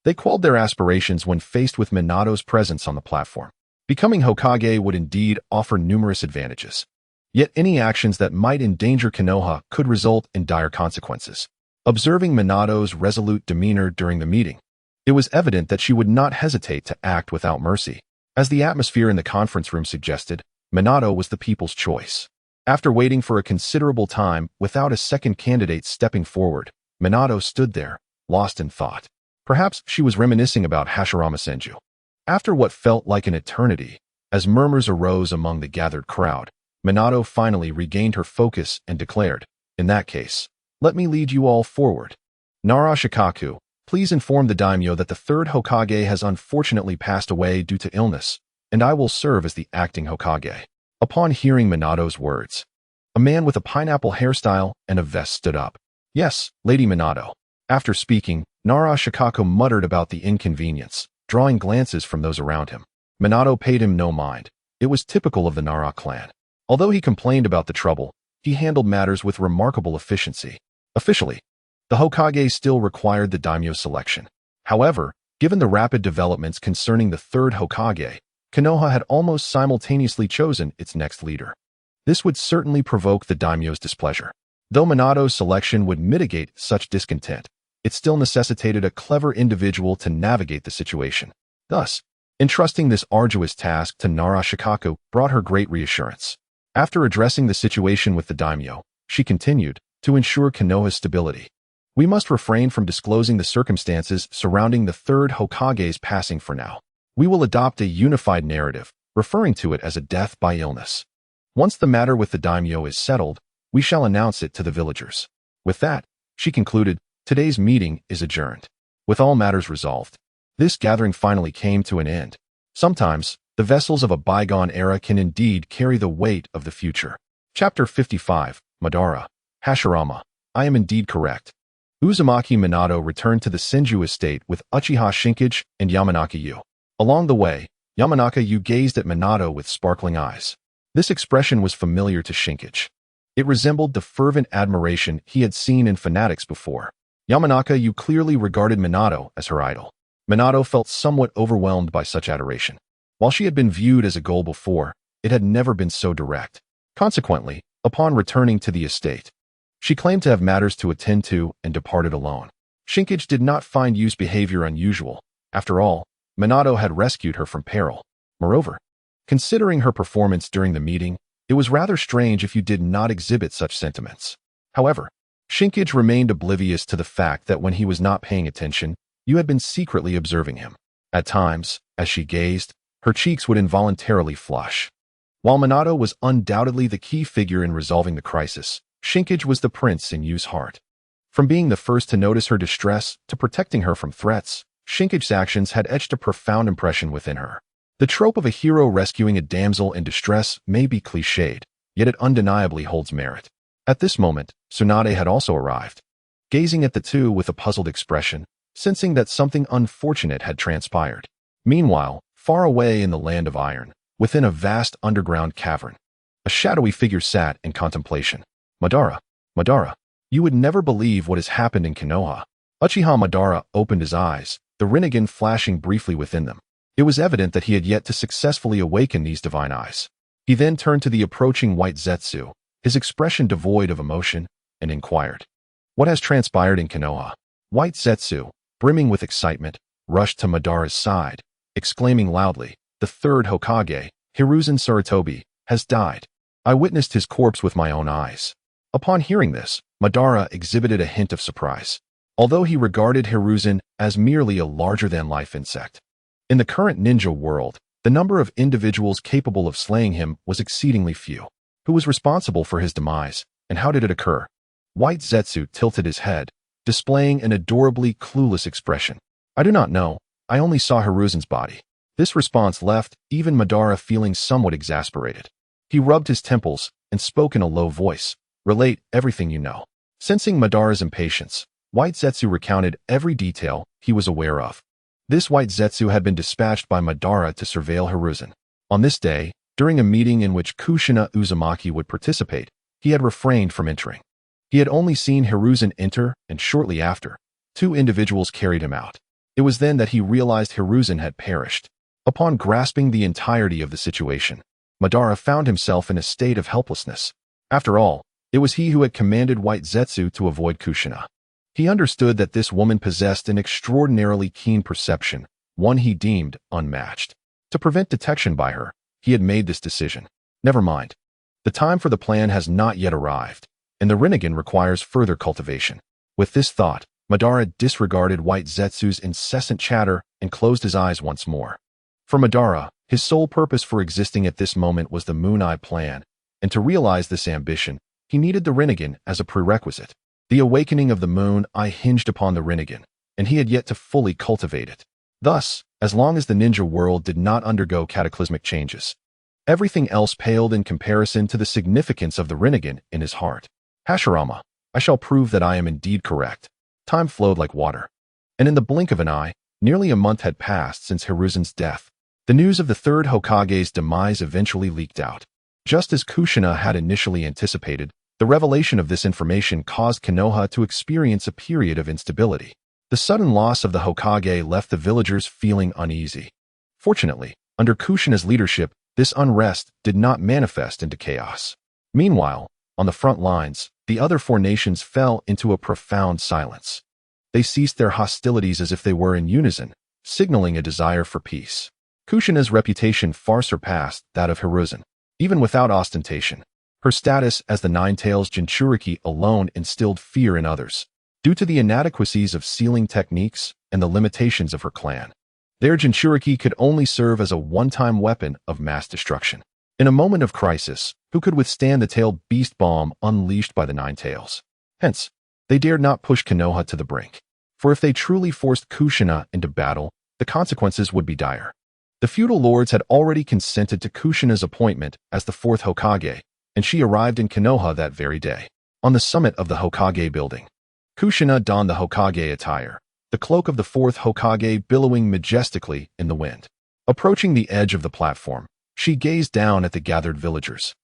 They quelled their aspirations when faced with Minato's presence on the platform. Becoming Hokage would indeed offer numerous advantages. Yet any actions that might endanger Konoha could result in dire consequences. Observing Minato's resolute demeanor during the meeting, it was evident that she would not hesitate to act without mercy. As the atmosphere in the conference room suggested, Minato was the people's choice. After waiting for a considerable time without a second candidate stepping forward, Minato stood there, lost in thought. Perhaps she was reminiscing about Hashirama Senju. After what felt like an eternity, as murmurs arose among the gathered crowd, Minato finally regained her focus and declared, "In that case, let me lead you all forward. Nara Shikaku, please inform the daimyo that the third Hokage has unfortunately passed away due to illness, and I will serve as the acting Hokage." Upon hearing Minato's words, a man with a pineapple hairstyle and a vest stood up. "Yes, Lady Minato." After speaking, Nara Shikaku muttered about the inconvenience, drawing glances from those around him. Minato paid him no mind. It was typical of the Nara clan. Although he complained about the trouble, he handled matters with remarkable efficiency. Officially, the Hokage still required the daimyo selection. However, given the rapid developments concerning the third Hokage, Konoha had almost simultaneously chosen its next leader. This would certainly provoke the daimyo's displeasure. Though Minato's selection would mitigate such discontent, it still necessitated a clever individual to navigate the situation. Thus, entrusting this arduous task to Nara Shikaku brought her great reassurance. After addressing the situation with the daimyo, she continued, "To ensure Konoha's stability, we must refrain from disclosing the circumstances surrounding the third Hokage's passing for now. We will adopt a unified narrative, referring to it as a death by illness. Once the matter with the daimyo is settled, we shall announce it to the villagers." With that, she concluded, "Today's meeting is adjourned." With all matters resolved, this gathering finally came to an end. Sometimes, the vessels of a bygone era can indeed carry the weight of the future. Chapter 55, Madara. Hashirama. I am indeed correct. Uzumaki Minato returned to the Senju estate with Uchiha Shinkage and Yamanaka Yu. Along the way, Yamanaka Yu gazed at Minato with sparkling eyes. This expression was familiar to Shinkage. It resembled the fervent admiration he had seen in fanatics before. Yamanaka Yu clearly regarded Minato as her idol. Minato felt somewhat overwhelmed by such adoration. While she had been viewed as a goal before, it had never been so direct. Consequently, upon returning to the estate, she claimed to have matters to attend to and departed alone. Shinkage did not find Yu's behavior unusual. After all, Minato had rescued her from peril. Moreover, considering her performance during the meeting, it was rather strange if Yu did not exhibit such sentiments. However, Shinkage remained oblivious to the fact that when he was not paying attention, Yu had been secretly observing him. At times, as she gazed, her cheeks would involuntarily flush. While Minato was undoubtedly the key figure in resolving the crisis, Shinkage was the prince in Yu's heart. From being the first to notice her distress to protecting her from threats, Shinkage's actions had etched a profound impression within her. The trope of a hero rescuing a damsel in distress may be cliched, yet it undeniably holds merit. At this moment, Tsunade had also arrived, gazing at the two with a puzzled expression, sensing that something unfortunate had transpired. Meanwhile, far away in the land of iron, within a vast underground cavern, a shadowy figure sat in contemplation. Madara, Madara, you would never believe what has happened in Konoha. Uchiha Madara opened his eyes, the Rinnegan flashing briefly within them. It was evident that he had yet to successfully awaken these divine eyes. He then turned to the approaching white Zetsu, his expression devoid of emotion, and inquired, "What has transpired in Konoha?" White Zetsu, brimming with excitement, rushed to Madara's side, exclaiming loudly, "The third Hokage, Hiruzen Sarutobi, has died. I witnessed his corpse with my own eyes." Upon hearing this, Madara exhibited a hint of surprise, although he regarded Hiruzen as merely a larger-than-life insect. In the current ninja world, the number of individuals capable of slaying him was exceedingly few. Who was responsible for his demise, and how did it occur? White Zetsu tilted his head, displaying an adorably clueless expression. "I do not know. I only saw Hiruzen's body." This response left even Madara feeling somewhat exasperated. He rubbed his temples and spoke in a low voice, "Relate everything you know." Sensing Madara's impatience, White Zetsu recounted every detail he was aware of. This White Zetsu had been dispatched by Madara to surveil Hiruzen. On this day, during a meeting in which Kushina Uzumaki would participate, he had refrained from entering. He had only seen Hiruzen enter, and shortly after, two individuals carried him out. It was then that he realized Hiruzen had perished. Upon grasping the entirety of the situation, Madara found himself in a state of helplessness. After all, it was he who had commanded White Zetsu to avoid Kushina. He understood that this woman possessed an extraordinarily keen perception, one he deemed unmatched. To prevent detection by her, he had made this decision. Never mind. The time for the plan has not yet arrived, and the Rinnegan requires further cultivation. With this thought, Madara disregarded White Zetsu's incessant chatter and closed his eyes once more. For Madara, his sole purpose for existing at this moment was the Moon Eye plan, and to realize this ambition, he needed the Rinnegan as a prerequisite. The awakening of the Moon Eye hinged upon the Rinnegan, and he had yet to fully cultivate it. Thus, as long as the ninja world did not undergo cataclysmic changes, everything else paled in comparison to the significance of the Rinnegan in his heart. Hashirama, I shall prove that I am indeed correct. Time flowed like water, and in the blink of an eye, nearly a month had passed since Hiruzen's death. The news of the third Hokage's demise eventually leaked out. Just as Kushina had initially anticipated, the revelation of this information caused Konoha to experience a period of instability. The sudden loss of the Hokage left the villagers feeling uneasy. Fortunately, under Kushina's leadership, this unrest did not manifest into chaos. Meanwhile, on the front lines, the other four nations fell into a profound silence. They ceased their hostilities as if they were in unison, signaling a desire for peace. Kushina's reputation far surpassed that of Hiruzen. Even without ostentation, her status as the Nine-Tails Jinchuriki alone instilled fear in others, due to the inadequacies of sealing techniques and the limitations of her clan. Their Jinchuriki could only serve as a one-time weapon of mass destruction. In a moment of crisis, who could withstand the tailed beast bomb unleashed by the Nine-Tails? Hence, they dared not push Konoha to the brink. For if they truly forced Kushina into battle, the consequences would be dire. The feudal lords had already consented to Kushina's appointment as the fourth Hokage, and she arrived in Konoha that very day. On the summit of the Hokage building, Kushina donned the Hokage attire, the cloak of the fourth Hokage billowing majestically in the wind. Approaching the edge of the platform, she gazed down at the gathered villagers,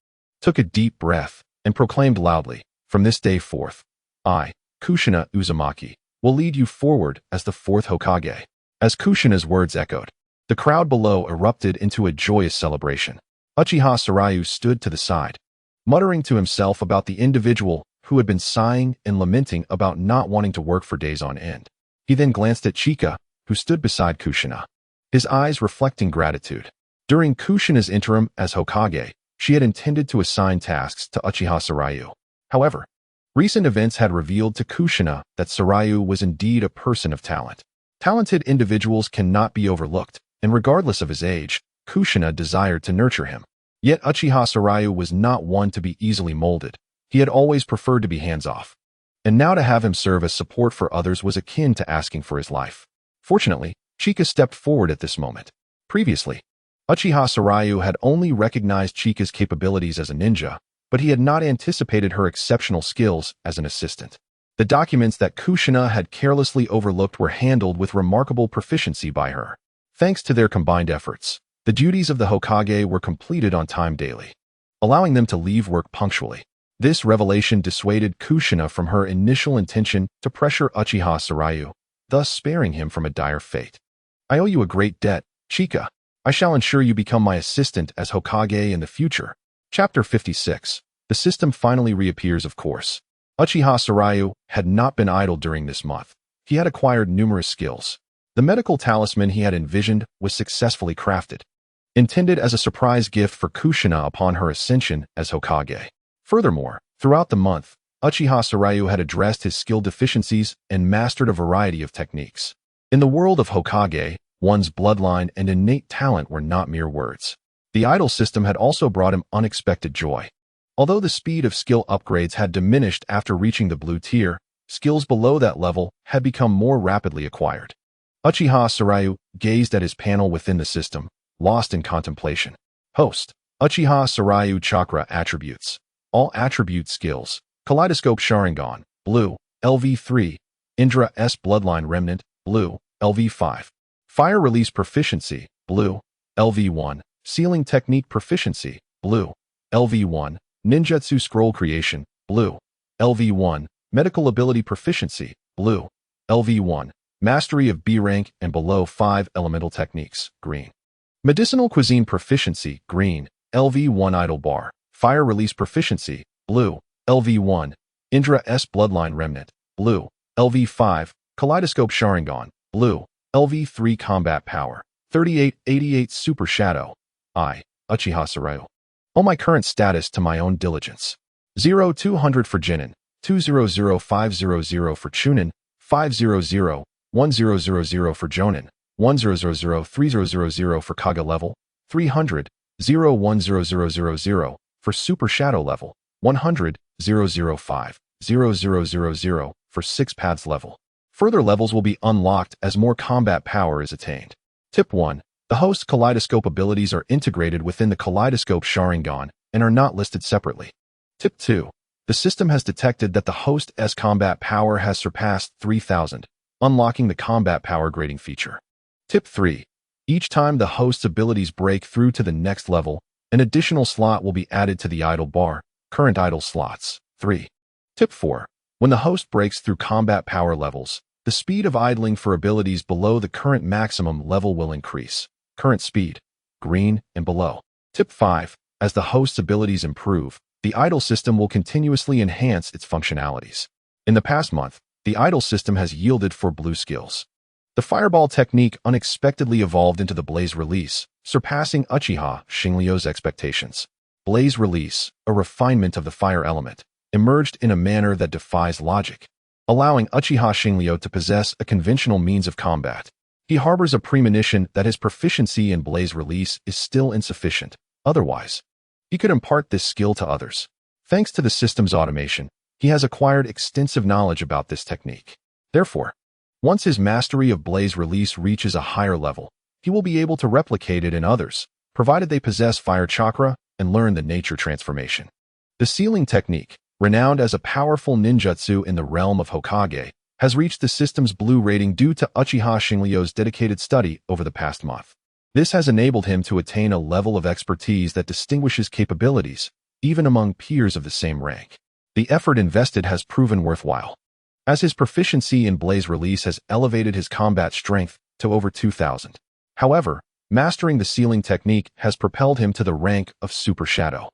took a deep breath, and proclaimed loudly, "From this day forth, I, Kushina Uzumaki, will lead you forward as the fourth Hokage." As Kushina's words echoed, the crowd below erupted into a joyous celebration. Uchiha Sarayu stood to the side, muttering to himself about the individual who had been sighing and lamenting about not wanting to work for days on end. He then glanced at Chika, who stood beside Kushina, his eyes reflecting gratitude. During Kushina's interim as Hokage, she had intended to assign tasks to Uchiha Sarayu. However, recent events had revealed to Kushina that Sarayu was indeed a person of talent. Talented individuals cannot be overlooked, and regardless of his age, Kushina desired to nurture him. Yet Uchiha Sarayu was not one to be easily molded. He had always preferred to be hands-off. And now to have him serve as support for others was akin to asking for his life. Fortunately, Chika stepped forward at this moment. Previously, Uchiha Sarayu had only recognized Chika's capabilities as a ninja, but he had not anticipated her exceptional skills as an assistant. The documents that Kushina had carelessly overlooked were handled with remarkable proficiency by her. Thanks to their combined efforts, the duties of the Hokage were completed on time daily, allowing them to leave work punctually. This revelation dissuaded Kushina from her initial intention to pressure Uchiha Sarayu, thus sparing him from a dire fate. "I owe you a great debt, Chika. I shall ensure you become my assistant as Hokage in the future." Chapter 56. The system finally reappears, of course. Uchiha Sarayu had not been idle during this month. He had acquired numerous skills. The medical talisman he had envisioned was successfully crafted, intended as a surprise gift for Kushina upon her ascension as Hokage. Furthermore, throughout the month, Uchiha Sarayu had addressed his skill deficiencies and mastered a variety of techniques. In the world of Hokage, one's bloodline and innate talent were not mere words. The idol system had also brought him unexpected joy. Although the speed of skill upgrades had diminished after reaching the blue tier, skills below that level had become more rapidly acquired. Uchiha Sarayu gazed at his panel within the system, lost in contemplation. Host. Uchiha Sarayu Chakra Attributes. All attribute skills. Kaleidoscope Sharingan, blue, LV3. Indra S Bloodline Remnant, blue, LV5. Fire Release Proficiency, blue, LV1. Sealing Technique Proficiency, blue, LV1. Ninjutsu Scroll Creation, blue, LV1. Medical Ability Proficiency, blue, LV1. Mastery of B rank and below 5 elemental techniques, green. Medicinal Cuisine Proficiency, green, LV1. Idle Bar. Fire Release Proficiency, blue, LV1. Indra S Bloodline Remnant, blue, LV5. Kaleidoscope Sharingan, blue, LV3. Combat Power, 3888. Super Shadow. I, Uchiha Sarayu. Owe my current status to my own diligence. 0200 for Jinin, 200500 for Chunin, 5001000 for Jonin, 10003000 for Kaga level, 300, 010000 for Super Shadow level, 100, 005, 0000 for 6 paths level. Further levels will be unlocked as more combat power is attained. Tip 1. The host's kaleidoscope abilities are integrated within the Kaleidoscope Sharingan and are not listed separately. Tip 2. The system has detected that the host's combat power has surpassed 3,000, unlocking the combat power grading feature. Tip 3. Each time the host's abilities break through to the next level, an additional slot will be added to the idle bar, current idle slots. 3. Tip 4. When the host breaks through combat power levels, the speed of idling for abilities below the current maximum level will increase. Current speed, green and below. Tip 5. As the host's abilities improve, the idle system will continuously enhance its functionalities. In the past month, the idle system has yielded for blue skills. The fireball technique unexpectedly evolved into the blaze release, surpassing Uchiha Shinryo's expectations. Blaze release, a refinement of the fire element, emerged in a manner that defies logic, allowing Uchiha Shinryo to possess a conventional means of combat. He harbors a premonition that his proficiency in blaze release is still insufficient. Otherwise, he could impart this skill to others. Thanks to the system's automation, he has acquired extensive knowledge about this technique. Therefore, once his mastery of blaze release reaches a higher level, he will be able to replicate it in others, provided they possess fire chakra and learn the nature transformation. The sealing technique, renowned as a powerful ninjutsu in the realm of Hokage, has reached the system's blue rating due to Uchiha Shinryo's dedicated study over the past month. This has enabled him to attain a level of expertise that distinguishes capabilities, even among peers of the same rank. The effort invested has proven worthwhile, as his proficiency in blaze release has elevated his combat strength to over 2,000. However, mastering the sealing technique has propelled him to the rank of Super Shadow.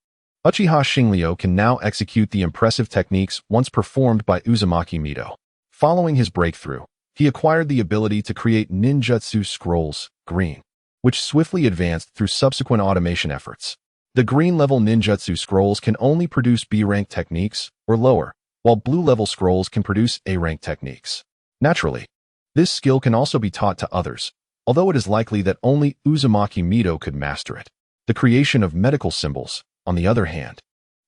Uchiha Shinryo can now execute the impressive techniques once performed by Uzumaki Mido. Following his breakthrough, he acquired the ability to create ninjutsu scrolls, green, which swiftly advanced through subsequent automation efforts. The green-level ninjutsu scrolls can only produce B-rank techniques or lower, while blue-level scrolls can produce A-rank techniques. Naturally, this skill can also be taught to others, although it is likely that only Uzumaki Mido could master it. The creation of medical symbols, on the other hand,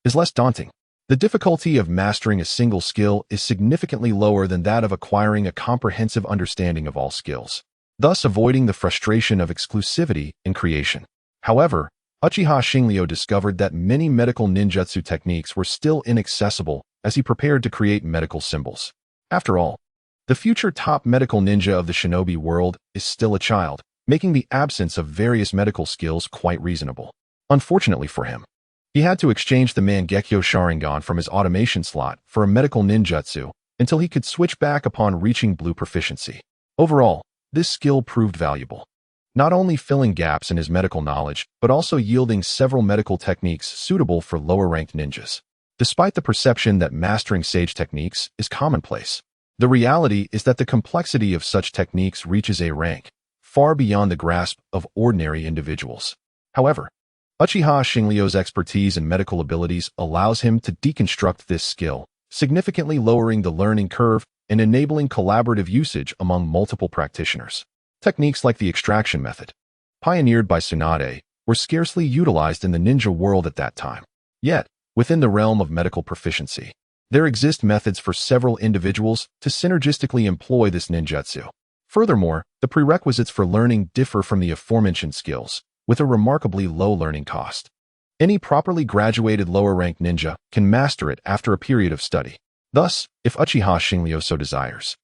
is less daunting. The difficulty of mastering a single skill is significantly lower than that of acquiring a comprehensive understanding of all skills, thus avoiding the frustration of exclusivity in creation. However, Uchiha Shinryo discovered that many medical ninjutsu techniques were still inaccessible as he prepared to create medical symbols. After all, the future top medical ninja of the shinobi world is still a child, making the absence of various medical skills quite reasonable. Unfortunately for him, he had to exchange the Mangekyo Sharingan from his automation slot for a medical ninjutsu until he could switch back upon reaching blue proficiency. Overall, this skill proved valuable, not only filling gaps in his medical knowledge, but also yielding several medical techniques suitable for lower-ranked ninjas. Despite the perception that mastering sage techniques is commonplace, the reality is that the complexity of such techniques reaches a rank far beyond the grasp of ordinary individuals. However, Uchiha Shinryo's expertise and medical abilities allows him to deconstruct this skill, significantly lowering the learning curve and enabling collaborative usage among multiple practitioners. Techniques like the extraction method, pioneered by Tsunade, were scarcely utilized in the ninja world at that time. Yet, within the realm of medical proficiency, there exist methods for several individuals to synergistically employ this ninjutsu. Furthermore, the prerequisites for learning differ from the aforementioned skills, with a remarkably low learning cost. Any properly graduated lower-ranked ninja can master it after a period of study. Thus, if Uchiha Shinryo so desires,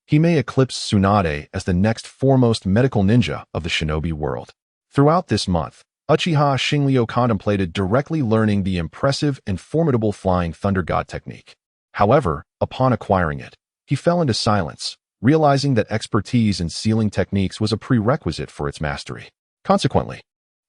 he may eclipse Tsunade as the next foremost medical ninja of the shinobi world. Throughout this month, Uchiha Shinryo contemplated directly learning the impressive and formidable Flying Thunder God technique. However, upon acquiring it, he fell into silence, realizing that expertise in sealing techniques was a prerequisite for its mastery. Consequently,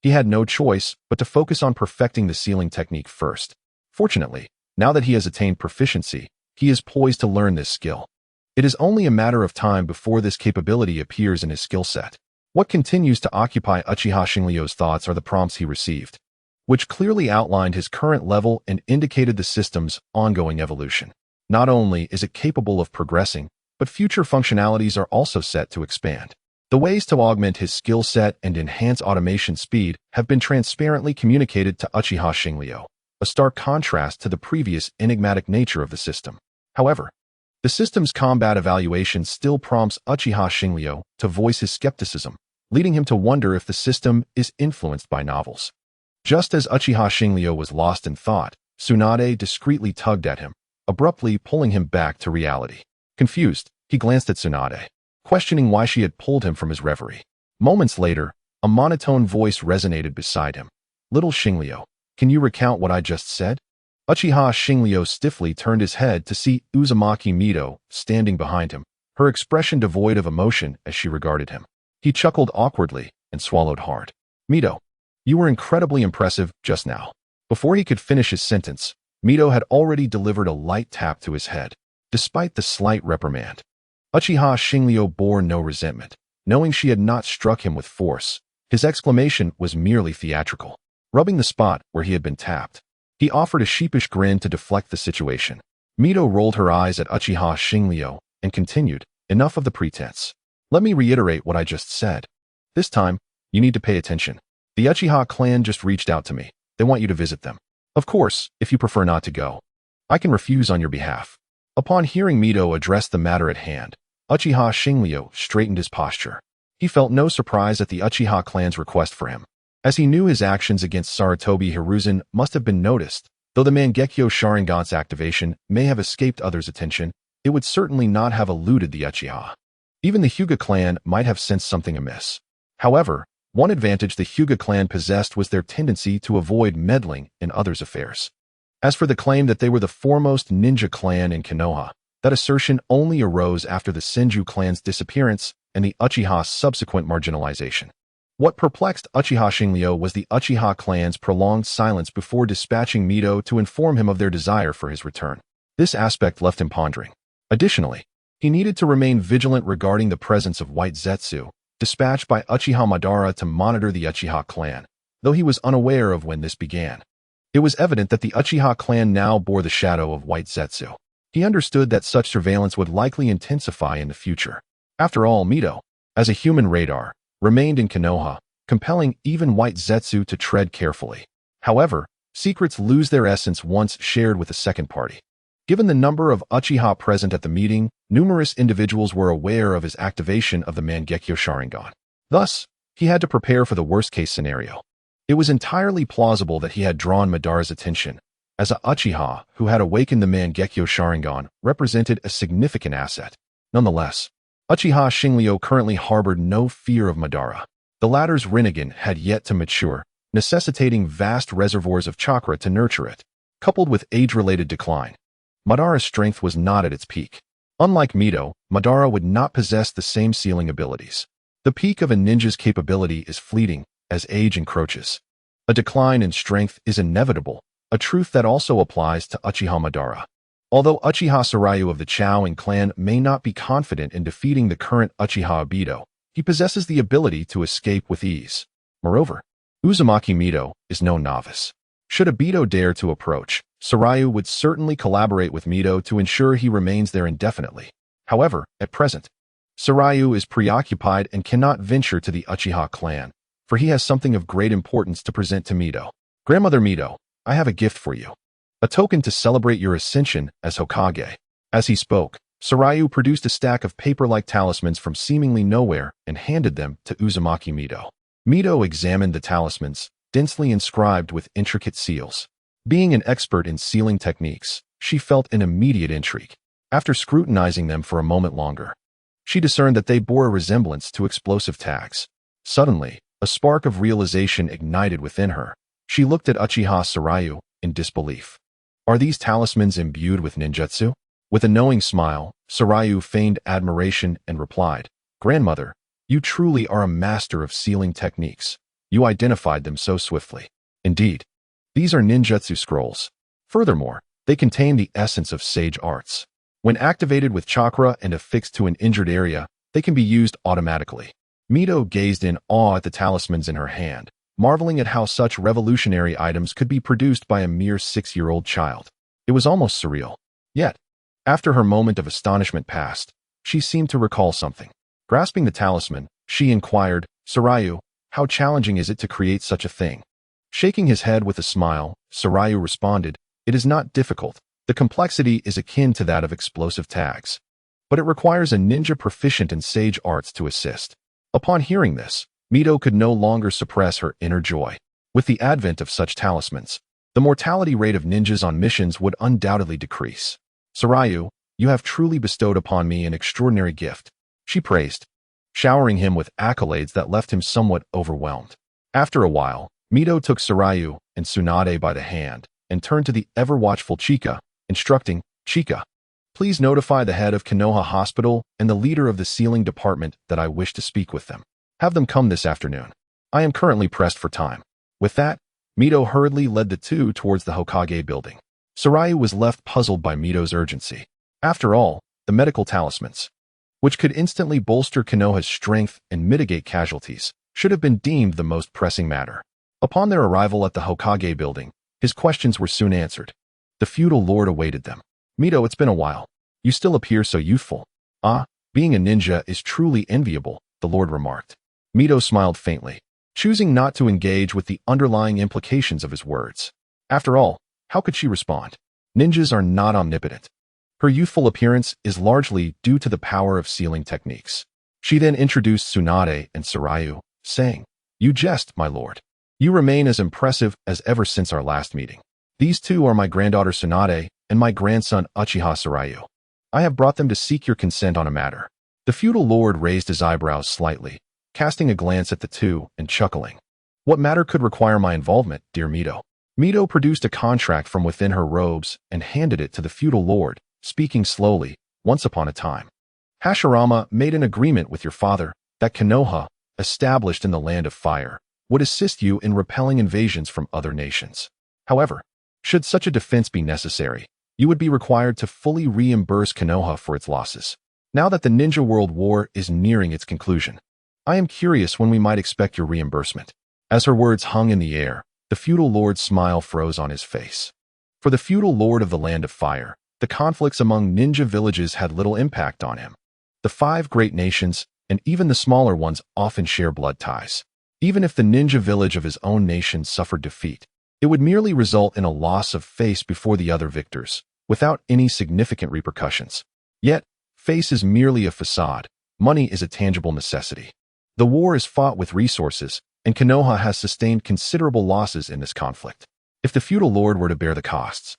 he had no choice but to focus on perfecting the sealing technique first. Fortunately, now that he has attained proficiency, he is poised to learn this skill. It is only a matter of time before this capability appears in his skill set. What continues to occupy Uchiha Shinryo's thoughts are the prompts he received, which clearly outlined his current level and indicated the system's ongoing evolution. Not only is it capable of progressing, but future functionalities are also set to expand. The ways to augment his skill set and enhance automation speed have been transparently communicated to Uchiha Shinryo, a stark contrast to the previous enigmatic nature of the system. However, the system's combat evaluation still prompts Uchiha Shinryo to voice his skepticism, leading him to wonder if the system is influenced by novels. Just as Uchiha Shinryo was lost in thought, Tsunade discreetly tugged at him, abruptly pulling him back to reality. Confused, he glanced at Tsunade, questioning why she had pulled him from his reverie. Moments later, a monotone voice resonated beside him. "Little Shinryo, can you recount what I just said?" Uchiha Shinryo stiffly turned his head to see Uzumaki Mito standing behind him, her expression devoid of emotion as she regarded him. He chuckled awkwardly and swallowed hard. "Mito, you were incredibly impressive just now." Before he could finish his sentence, Mito had already delivered a light tap to his head. Despite the slight reprimand, Uchiha Shinryo bore no resentment. Knowing she had not struck him with force, his exclamation was merely theatrical. Rubbing the spot where he had been tapped, he offered a sheepish grin to deflect the situation. Mito rolled her eyes at Uchiha Shinryo and continued, "Enough of the pretense. Let me reiterate what I just said. This time, you need to pay attention. The Uchiha clan just reached out to me. They want you to visit them. Of course, if you prefer not to go, I can refuse on your behalf." Upon hearing Mito address the matter at hand, Uchiha Shinryo straightened his posture. He felt no surprise at the Uchiha clan's request for him, as he knew his actions against Sarutobi Hiruzen must have been noticed. Though the Mangekyo Sharingan's activation may have escaped others' attention, it would certainly not have eluded the Uchiha. Even the Hyuga clan might have sensed something amiss. However, one advantage the Hyuga clan possessed was their tendency to avoid meddling in others' affairs. As for the claim that they were the foremost ninja clan in Konoha, that assertion only arose after the Senju clan's disappearance and the Uchiha's subsequent marginalization. What perplexed Uchiha Shinryo was the Uchiha clan's prolonged silence before dispatching Mito to inform him of their desire for his return. This aspect left him pondering. Additionally, he needed to remain vigilant regarding the presence of White Zetsu, dispatched by Uchiha Madara to monitor the Uchiha clan, though he was unaware of when this began. It was evident that the Uchiha clan now bore the shadow of White Zetsu. He understood that such surveillance would likely intensify in the future. After all, Mito, as a human radar, remained in Konoha, compelling even White Zetsu to tread carefully. However, secrets lose their essence once shared with a second party. Given the number of Uchiha present at the meeting, numerous individuals were aware of his activation of the Mangekyo Sharingan. Thus, he had to prepare for the worst-case scenario. It was entirely plausible that he had drawn Madara's attention, as a Uchiha who had awakened the Mangekyo Sharingan represented a significant asset. Nonetheless, Uchiha Xingliu currently harbored no fear of Madara. The latter's Rinnegan had yet to mature, necessitating vast reservoirs of chakra to nurture it. Coupled with age-related decline, Madara's strength was not at its peak. Unlike Mito, Madara would not possess the same sealing abilities. The peak of a ninja's capability is fleeting as age encroaches. A decline in strength is inevitable, a truth that also applies to Uchiha Madara. Although Uchiha Sarayu of the Chow clan may not be confident in defeating the current Uchiha Obito, he possesses the ability to escape with ease. Moreover, Uzumaki Mito is no novice. Should Obito dare to approach, Sarayu would certainly collaborate with Mito to ensure he remains there indefinitely. However, at present, Sarayu is preoccupied and cannot venture to the Uchiha clan, for he has something of great importance to present to Mito. Grandmother Mito, I have a gift for you. A token to celebrate your ascension as Hokage. As he spoke, Sarayu produced a stack of paper-like talismans from seemingly nowhere and handed them to Uzumaki Mito. Mito examined the talismans, densely inscribed with intricate seals. Being an expert in sealing techniques, she felt an immediate intrigue. After scrutinizing them for a moment longer, she discerned that they bore a resemblance to explosive tags. Suddenly, a spark of realization ignited within her. She looked at Uchiha Sarayu in disbelief. Are these talismans imbued with ninjutsu? With a knowing smile, Sarayu feigned admiration and replied, Grandmother, you truly are a master of sealing techniques. You identified them so swiftly. Indeed, these are ninjutsu scrolls. Furthermore, they contain the essence of sage arts. When activated with chakra and affixed to an injured area, they can be used automatically. Mito gazed in awe at the talismans in her hand, marveling at how such revolutionary items could be produced by a mere 6-year-old child. It was almost surreal. Yet, after her moment of astonishment passed, she seemed to recall something. Grasping the talisman, she inquired, Sarayu, how challenging is it to create such a thing? Shaking his head with a smile, Sarayu responded, It is not difficult. The complexity is akin to that of explosive tags. But it requires a ninja proficient in sage arts to assist. Upon hearing this, Mito could no longer suppress her inner joy. With the advent of such talismans, the mortality rate of ninjas on missions would undoubtedly decrease. Sarayu, you have truly bestowed upon me an extraordinary gift, she praised, showering him with accolades that left him somewhat overwhelmed. After a while, Mito took Sarayu and Tsunade by the hand and turned to the ever-watchful Chika, instructing, Chika, please notify the head of Konoha Hospital and the leader of the sealing department that I wish to speak with them. Have them come this afternoon. I am currently pressed for time. With that, Mito hurriedly led the two towards the Hokage building. Sarayu was left puzzled by Mito's urgency. After all, the medical talismans, which could instantly bolster Konoha's strength and mitigate casualties, should have been deemed the most pressing matter. Upon their arrival at the Hokage building, his questions were soon answered. The feudal lord awaited them. Mito, it's been a while. You still appear so youthful. Ah, being a ninja is truly enviable, the lord remarked. Mito smiled faintly, choosing not to engage with the underlying implications of his words. After all, how could she respond? Ninjas are not omnipotent. Her youthful appearance is largely due to the power of sealing techniques. She then introduced Tsunade and Sarayu, saying, You jest, my lord. You remain as impressive as ever since our last meeting. These two are my granddaughter Tsunade and my grandson Uchiha Sarayu. I have brought them to seek your consent on a matter. The feudal lord raised his eyebrows slightly, casting a glance at the two and chuckling. What matter could require my involvement, dear Mito? Mito produced a contract from within her robes and handed it to the feudal lord, speaking slowly. Once upon a time, Hashirama made an agreement with your father that Konoha, established in the Land of Fire, would assist you in repelling invasions from other nations. However, should such a defense be necessary, you would be required to fully reimburse Konoha for its losses. Now that the Ninja World War is nearing its conclusion, I am curious when we might expect your reimbursement. As her words hung in the air, the feudal lord's smile froze on his face. For the feudal lord of the Land of Fire, the conflicts among ninja villages had little impact on him. The 5 great nations, and even the smaller ones, often share blood ties. Even if the ninja village of his own nation suffered defeat, it would merely result in a loss of face before the other victors, without any significant repercussions. Yet, face is merely a facade. Money is a tangible necessity. The war is fought with resources, and Konoha has sustained considerable losses in this conflict. If the feudal lord were to bear the costs,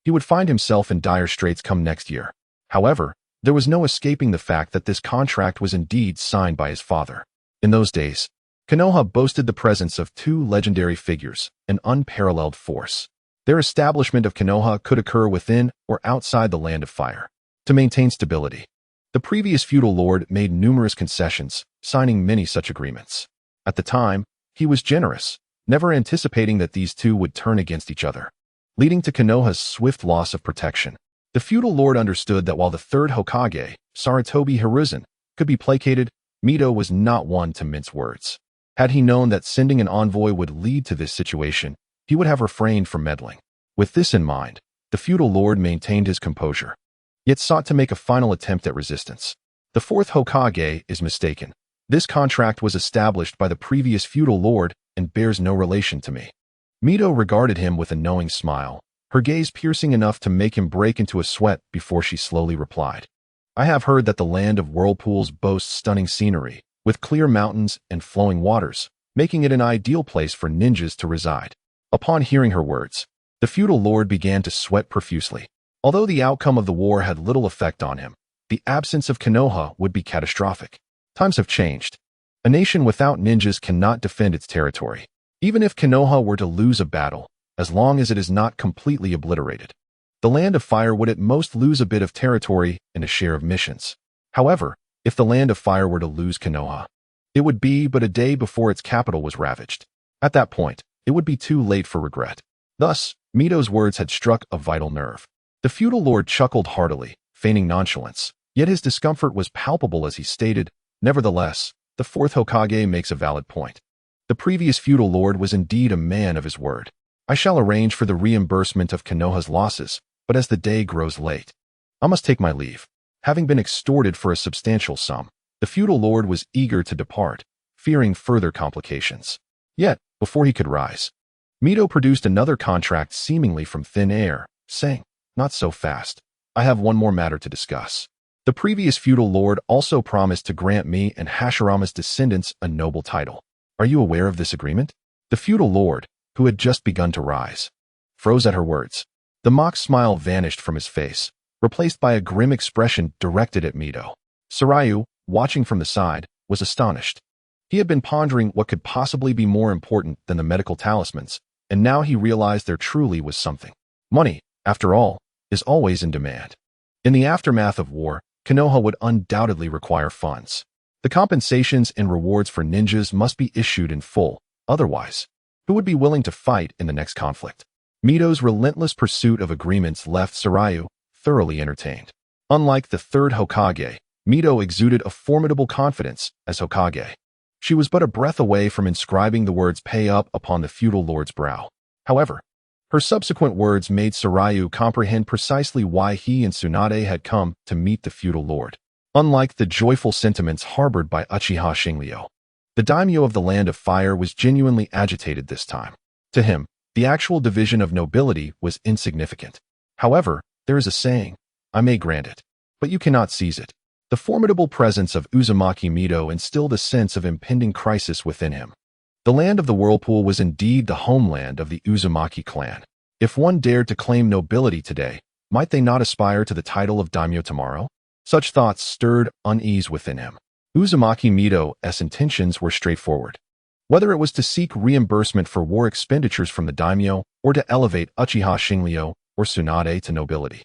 he would find himself in dire straits come next year. However, there was no escaping the fact that this contract was indeed signed by his father. In those days, Konoha boasted the presence of two legendary figures, an unparalleled force. Their establishment of Konoha could occur within or outside the Land of Fire. To maintain stability, the previous feudal lord made numerous concessions, signing many such agreements. At the time, he was generous, never anticipating that these two would turn against each other, leading to Konoha's swift loss of protection. The feudal lord understood that while the third Hokage, Sarutobi Hiruzen, could be placated, Mito was not one to mince words. Had he known that sending an envoy would lead to this situation, he would have refrained from meddling. With this in mind, the feudal lord maintained his composure, yet sought to make a final attempt at resistance. The fourth Hokage is mistaken. This contract was established by the previous feudal lord and bears no relation to me. Mito regarded him with a knowing smile, her gaze piercing enough to make him break into a sweat before she slowly replied. I have heard that the land of whirlpools boasts stunning scenery, with clear mountains and flowing waters, making it an ideal place for ninjas to reside. Upon hearing her words, the feudal lord began to sweat profusely. Although the outcome of the war had little effect on him, the absence of Konoha would be catastrophic. Times have changed. A nation without ninjas cannot defend its territory, even if Konoha were to lose a battle, as long as it is not completely obliterated. The Land of Fire would at most lose a bit of territory and a share of missions. However, if the Land of Fire were to lose Konoha, it would be but a day before its capital was ravaged. At that point, it would be too late for regret. Thus, Mito's words had struck a vital nerve. The feudal lord chuckled heartily, feigning nonchalance, yet his discomfort was palpable as he stated, nevertheless, the fourth Hokage makes a valid point. The previous feudal lord was indeed a man of his word. I shall arrange for the reimbursement of Konoha's losses, but as the day grows late, I must take my leave. Having been extorted for a substantial sum, the feudal lord was eager to depart, fearing further complications. Yet, before he could rise, Mito produced another contract seemingly from thin air, saying, "Not so fast. I have one more matter to discuss." The previous feudal lord also promised to grant me and Hashirama's descendants a noble title. Are you aware of this agreement? The feudal lord, who had just begun to rise, froze at her words. The mock smile vanished from his face, replaced by a grim expression directed at Mito. Sarayu, watching from the side, was astonished. He had been pondering what could possibly be more important than the medical talismans, and now he realized there truly was something. Money, after all, is always in demand. In the aftermath of war, Konoha would undoubtedly require funds. The compensations and rewards for ninjas must be issued in full, otherwise, who would be willing to fight in the next conflict? Mito's relentless pursuit of agreements left Sarayu thoroughly entertained. Unlike the third Hokage, Mito exuded a formidable confidence as Hokage. She was but a breath away from inscribing the words "pay up" upon the feudal lord's brow. However, her subsequent words made Sarayu comprehend precisely why he and Tsunade had come to meet the feudal lord. Unlike the joyful sentiments harbored by Uchiha Shinryu, the daimyo of the Land of Fire was genuinely agitated this time. To him, the actual division of nobility was insignificant. However, there is a saying, "I may grant it, but you cannot seize it." The formidable presence of Uzumaki Mito instilled a sense of impending crisis within him. The land of the Whirlpool was indeed the homeland of the Uzumaki clan. If one dared to claim nobility today, might they not aspire to the title of daimyo tomorrow? Such thoughts stirred unease within him. Uzumaki Mito's intentions were straightforward. Whether it was to seek reimbursement for war expenditures from the daimyo or to elevate Uchiha Shinryu or Tsunade to nobility,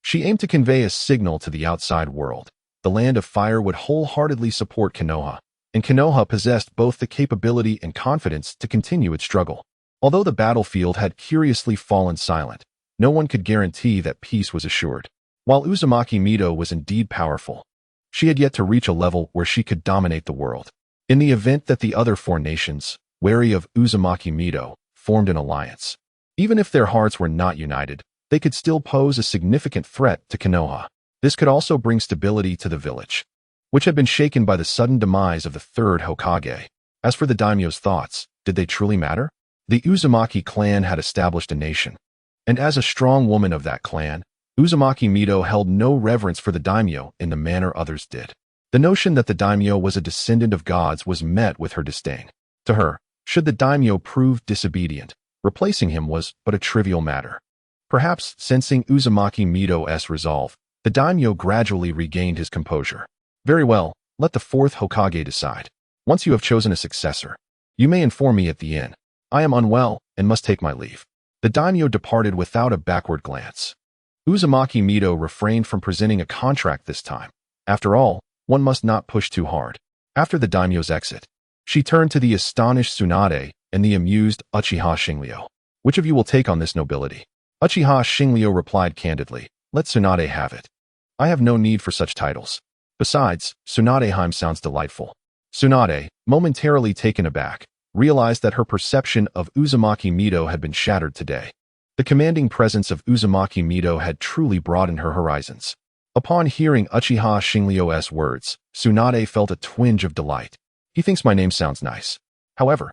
she aimed to convey a signal to the outside world. The Land of Fire would wholeheartedly support Konoha, and Konoha possessed both the capability and confidence to continue its struggle. Although the battlefield had curiously fallen silent, no one could guarantee that peace was assured. While Uzumaki Mito was indeed powerful, she had yet to reach a level where she could dominate the world. In the event that the other four nations, wary of Uzumaki Mito, formed an alliance, even if their hearts were not united, they could still pose a significant threat to Konoha. This could also bring stability to the village, which had been shaken by the sudden demise of the third Hokage. As for the daimyo's thoughts, did they truly matter? The Uzumaki clan had established a nation, and as a strong woman of that clan, Uzumaki Mito held no reverence for the daimyo in the manner others did. The notion that the daimyo was a descendant of gods was met with her disdain. To her, Should the daimyo prove disobedient, replacing him was but a trivial matter. Perhaps, sensing Uzumaki Mido's resolve, the daimyo gradually regained his composure. Very well, let the fourth Hokage decide. Once you have chosen a successor, you may inform me at the inn. I am unwell and must take my leave. The daimyo departed without a backward glance. Uzumaki Mido refrained from presenting a contract this time. After all, one must not push too hard. After the daimyo's exit, she turned to the astonished Tsunade and the amused Uchiha Shinryo. Which of you will take on this nobility? Uchiha Shinryo replied candidly, let Tsunade have it. I have no need for such titles. Besides, Tsunadeheim sounds delightful. Tsunade, momentarily taken aback, realized that her perception of Uzumaki Mido had been shattered today. The commanding presence of Uzumaki Mido had truly broadened her horizons. Upon hearing Uchiha Shinryo's words, Tsunade felt a twinge of delight. He thinks my name sounds nice. However,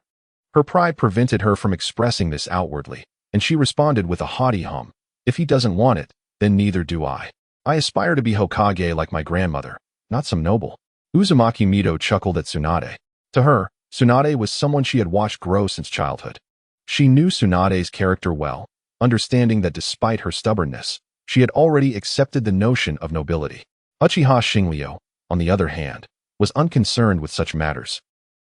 her pride prevented her from expressing this outwardly, and she responded with a haughty hum. If he doesn't want it, then neither do I. I aspire to be Hokage like my grandmother, not some noble. Uzumaki Mido chuckled at Tsunade. To her, Tsunade was someone she had watched grow since childhood. She knew Tsunade's character well, understanding that despite her stubbornness, she had already accepted the notion of nobility. Uchiha Shinryo, on the other hand, was unconcerned with such matters,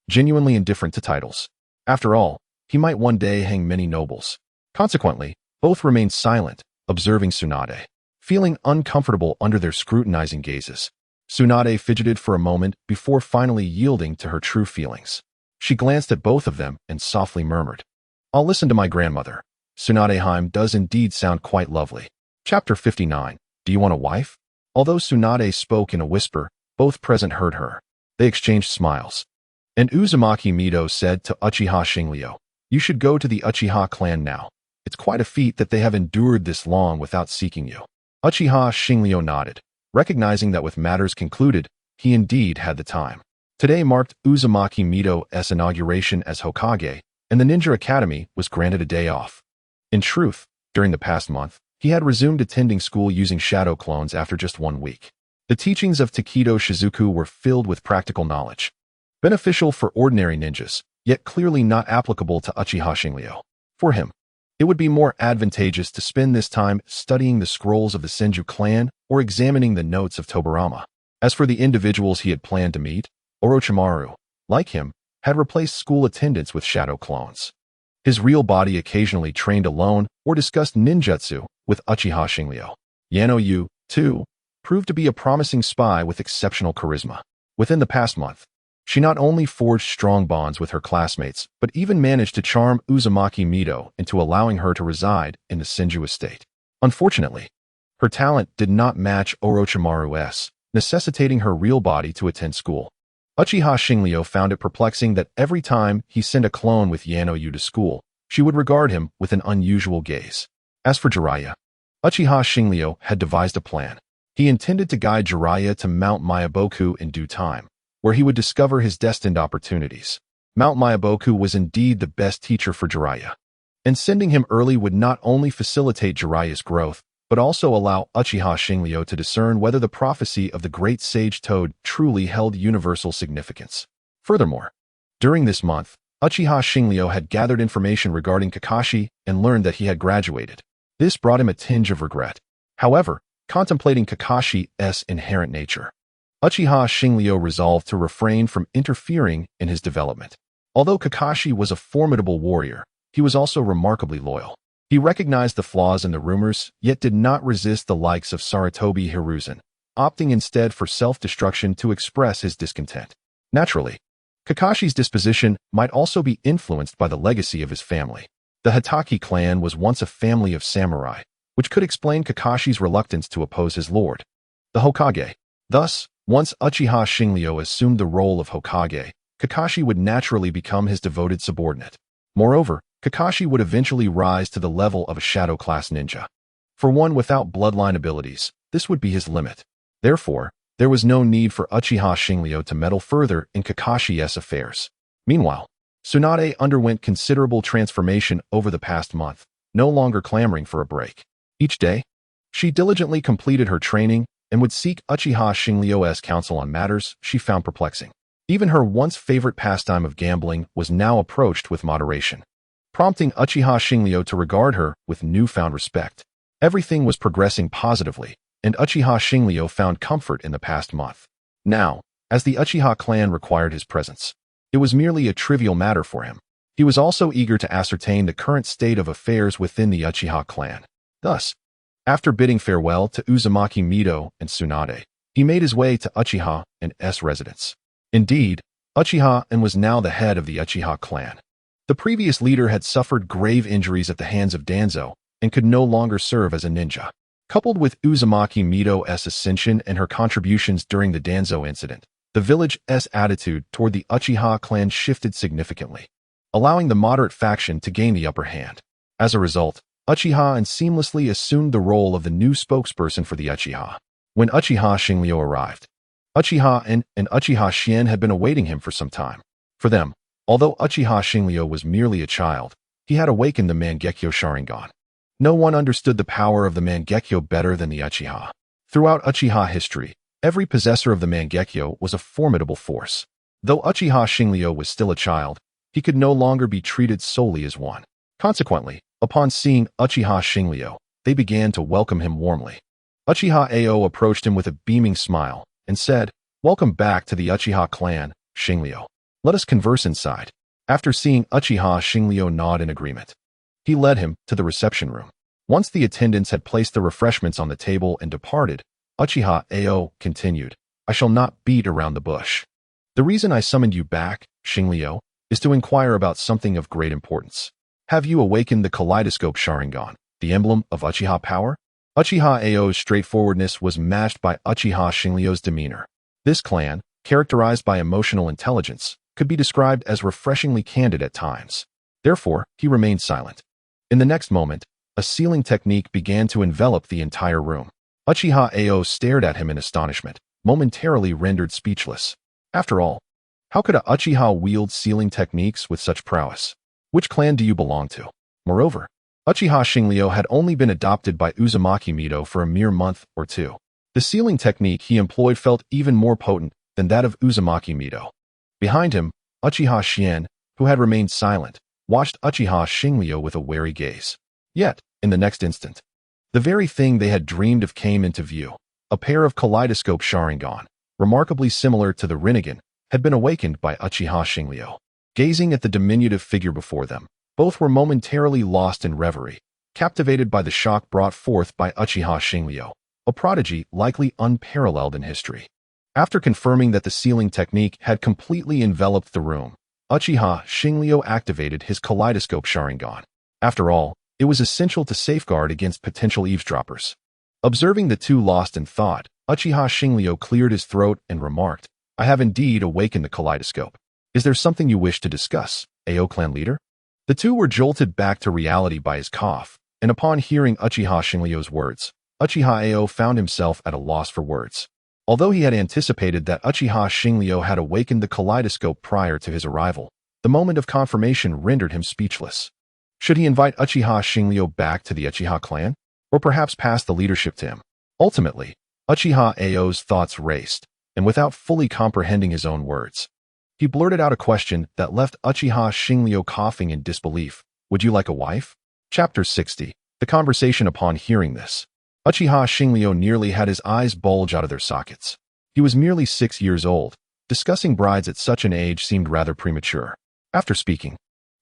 genuinely indifferent to titles. After all, he might one day hang many nobles. Consequently, both remained silent, observing Tsunade. Feeling uncomfortable under their scrutinizing gazes, Tsunade fidgeted for a moment before finally yielding to her true feelings. She glanced at both of them and softly murmured, I'll listen to my grandmother. Tsunadeheim does indeed sound quite lovely. Chapter 59. Do you want a wife? Although Tsunade spoke in a whisper, both present heard her. They exchanged smiles. And Uzumaki Mido said to Uchiha Shinryo, you should go to the Uchiha clan now. It's quite a feat that they have endured this long without seeking you. Uchiha Shinryo nodded, recognizing that with matters concluded, he indeed had the time. Today marked Uzumaki Mido's inauguration as Hokage, and the Ninja Academy was granted a day off. In truth, during the past month, he had resumed attending school using shadow clones after just 1 week. The teachings of Takedo Shizuku were filled with practical knowledge, beneficial for ordinary ninjas, yet clearly not applicable to Uchiha Shinryo. For him, it would be more advantageous to spend this time studying the scrolls of the Senju clan or examining the notes of Tobarama. As for the individuals he had planned to meet, Orochimaru, like him, had replaced school attendance with shadow clones. His real body occasionally trained alone or discussed ninjutsu with Uchiha Shinryo. Yano Yu, too, proved to be a promising spy with exceptional charisma. Within the past month, she not only forged strong bonds with her classmates, but even managed to charm Uzumaki Mido into allowing her to reside in the Senju estate. Unfortunately, her talent did not match Orochimaru's, necessitating her real body to attend school. Uchiha Shinryo found it perplexing that every time he sent a clone with Yano Yu to school, she would regard him with an unusual gaze. As for Jiraiya, Uchiha Shinryo had devised a plan. He intended to guide Jiraiya to Mount Myaboku in due time, where he would discover his destined opportunities. Mount Myaboku was indeed the best teacher for Jiraiya, and sending him early would not only facilitate Jiraiya's growth, but also allow Uchiha Shinryo to discern whether the prophecy of the great sage Toad truly held universal significance. Furthermore, during this month, Uchiha Shinryo had gathered information regarding Kakashi and learned that he had graduated. This brought him a tinge of regret. However, contemplating Kakashi's inherent nature, Uchiha Shinryo resolved to refrain from interfering in his development. Although Kakashi was a formidable warrior, he was also remarkably loyal. He recognized the flaws in the rumors, yet did not resist the likes of Sarutobi Hiruzen, opting instead for self-destruction to express his discontent. Naturally, Kakashi's disposition might also be influenced by the legacy of his family. The Hitaki clan was once a family of samurai, which could explain Kakashi's reluctance to oppose his lord, the Hokage. Thus, once Uchiha Shinryo assumed the role of Hokage, Kakashi would naturally become his devoted subordinate. Moreover, Kakashi would eventually rise to the level of a shadow-class ninja. For one without bloodline abilities, this would be his limit. Therefore, there was no need for Uchiha Shinryo to meddle further in Kakashi's affairs. Meanwhile, Tsunade underwent considerable transformation over the past month, no longer clamoring for a break. Each day, she diligently completed her training and would seek Uchiha Shinryo's counsel on matters she found perplexing. Even her once favorite pastime of gambling was now approached with moderation, prompting Uchiha Shinryu to regard her with newfound respect. Everything was progressing positively, and Uchiha Shinryu found comfort in the past month. Now, as the Uchiha clan required his presence, it was merely a trivial matter for him. He was also eager to ascertain the current state of affairs within the Uchiha clan. Thus, after bidding farewell to Uzumaki Mido and Tsunade, he made his way to Uchiha and S residence. Indeed, Uchiha and was now the head of the Uchiha clan. The previous leader had suffered grave injuries at the hands of Danzo and could no longer serve as a ninja. Coupled with Uzumaki Mido's ascension and her contributions during the Danzo incident, the village's attitude toward the Uchiha clan shifted significantly, allowing the moderate faction to gain the upper hand. As a result, Uchiha seamlessly assumed the role of the new spokesperson for the Uchiha. When Uchiha Shinryu arrived, Uchiha and Uchiha Shien had been awaiting him for some time. For them, although Uchiha Shinryu was merely a child, he had awakened the Mangekyo Sharingan. No one understood the power of the Mangekyo better than the Uchiha. Throughout Uchiha history, every possessor of the Mangekyo was a formidable force. Though Uchiha Shinryu was still a child, he could no longer be treated solely as one. Consequently, upon seeing Uchiha Shinryu, they began to welcome him warmly. Uchiha Ao approached him with a beaming smile and said, "Welcome back to the Uchiha clan, Shinryu. Let us converse inside." After seeing Uchiha Shinryu nod in agreement, he led him to the reception room. Once the attendants had placed the refreshments on the table and departed, Uchiha Ao continued, "I shall not beat around the bush. The reason I summoned you back, Shinryu, is to inquire about something of great importance. Have you awakened the Kaleidoscope Sharingan, the emblem of Uchiha power?" Uchiha Ao's straightforwardness was matched by Uchiha Shinryu's demeanor. This clan, characterized by emotional intelligence, could be described as refreshingly candid at times. Therefore, he remained silent. In the next moment, a sealing technique began to envelop the entire room. Uchiha Ao stared at him in astonishment, momentarily rendered speechless. After all, how could a Uchiha wield sealing techniques with such prowess? Which clan do you belong to? Moreover, Uchiha Shinryu had only been adopted by Uzumaki Mido for a mere month or two. The sealing technique he employed felt even more potent than that of Uzumaki Mido. Behind him, Uchiha Shien, who had remained silent, watched Uchiha Shinryu with a wary gaze. Yet, in the next instant, the very thing they had dreamed of came into view. A pair of Kaleidoscope Sharingan, remarkably similar to the Rinnegan, had been awakened by Uchiha Shinryu. Gazing at the diminutive figure before them, both were momentarily lost in reverie, captivated by the shock brought forth by Uchiha Shinryu, a prodigy likely unparalleled in history. After confirming that the sealing technique had completely enveloped the room, Uchiha Shinryu activated his Kaleidoscope Sharingan. After all, it was essential to safeguard against potential eavesdroppers. Observing the two lost in thought, Uchiha Shinryu cleared his throat and remarked, "I have indeed awakened the kaleidoscope. Is there something you wish to discuss, Ao clan leader?" The two were jolted back to reality by his cough, and upon hearing Uchiha Shinryu's words, Uchiha Ao found himself at a loss for words. Although he had anticipated that Uchiha Shinryu had awakened the kaleidoscope prior to his arrival, the moment of confirmation rendered him speechless. Should he invite Uchiha Shinryu back to the Uchiha clan, or perhaps pass the leadership to him? Ultimately, Uchiha Ao's thoughts raced, and without fully comprehending his own words, he blurted out a question that left Uchiha Shinryu coughing in disbelief. "Would you like a wife?" Chapter 60. The conversation upon hearing this. Uchiha Shinryu nearly had his eyes bulge out of their sockets. He was merely 6 years old. Discussing brides at such an age seemed rather premature. After speaking,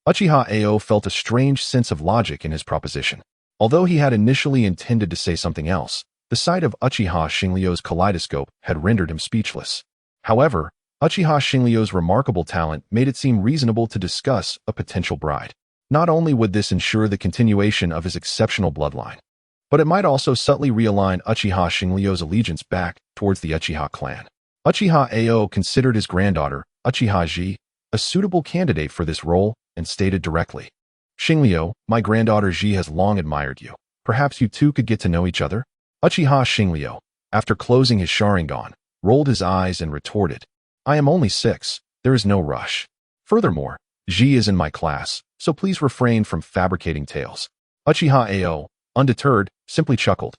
Uchiha Ao felt a strange sense of logic in his proposition. Although he had initially intended to say something else, the sight of Uchiha Shinryu's kaleidoscope had rendered him speechless. However, Uchiha Shinryu's remarkable talent made it seem reasonable to discuss a potential bride. Not only would this ensure the continuation of his exceptional bloodline, but it might also subtly realign Uchiha Shinryu's allegiance back towards the Uchiha clan. Uchiha Ao considered his granddaughter, Uchiha Ji, a suitable candidate for this role and stated directly, "Shinryu, my granddaughter Ji has long admired you. Perhaps you two could get to know each other?" Uchiha Shinryu, after closing his Sharingan, rolled his eyes and retorted, "I am only 6, there is no rush. Furthermore, Ji is in my class, so please refrain from fabricating tales." Uchiha Ao, undeterred, simply chuckled,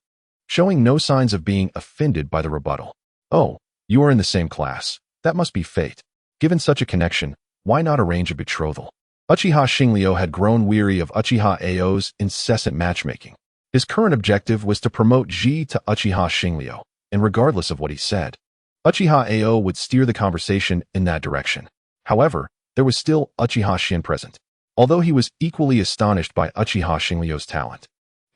showing no signs of being offended by the rebuttal. "Oh, you are in the same class. That must be fate. Given such a connection, why not arrange a betrothal? Uchiha Xingliu had grown weary of Uchiha Ao's incessant matchmaking. His current objective was to promote Ji to Uchiha Xingliu, and regardless of what he said, Uchiha Ao would steer the conversation in that direction. However, there was still Uchiha Xin present. Although he was equally astonished by Uchiha Xingliu's talent,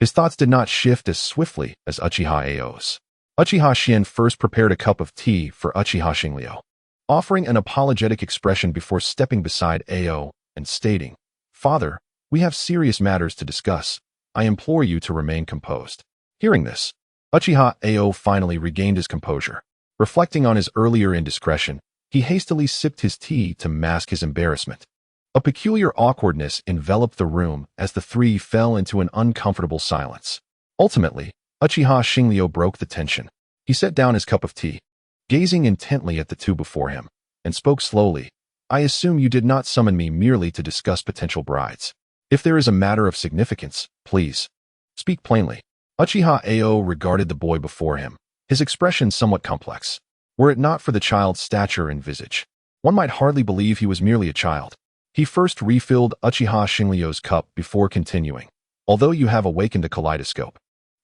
his thoughts did not shift as swiftly as Uchiha Ao's. Uchiha Xin first prepared a cup of tea for Uchiha Xingliu, offering an apologetic expression before stepping beside Ao and stating, "Father, we have serious matters to discuss. I implore you to remain composed." Hearing this, Uchiha Ao finally regained his composure. Reflecting on his earlier indiscretion, he hastily sipped his tea to mask his embarrassment. A peculiar awkwardness enveloped the room as the three fell into an uncomfortable silence. Ultimately, Uchiha Xingliu broke the tension. He set down his cup of tea, gazing intently at the two before him, and spoke slowly. "I assume you did not summon me merely to discuss potential brides. If there is a matter of significance, please speak plainly." Uchiha Ao regarded the boy before him, his expression somewhat complex. Were it not for the child's stature and visage, one might hardly believe he was merely a child. He first refilled Uchiha Xingliu's cup before continuing. "Although you have awakened a kaleidoscope,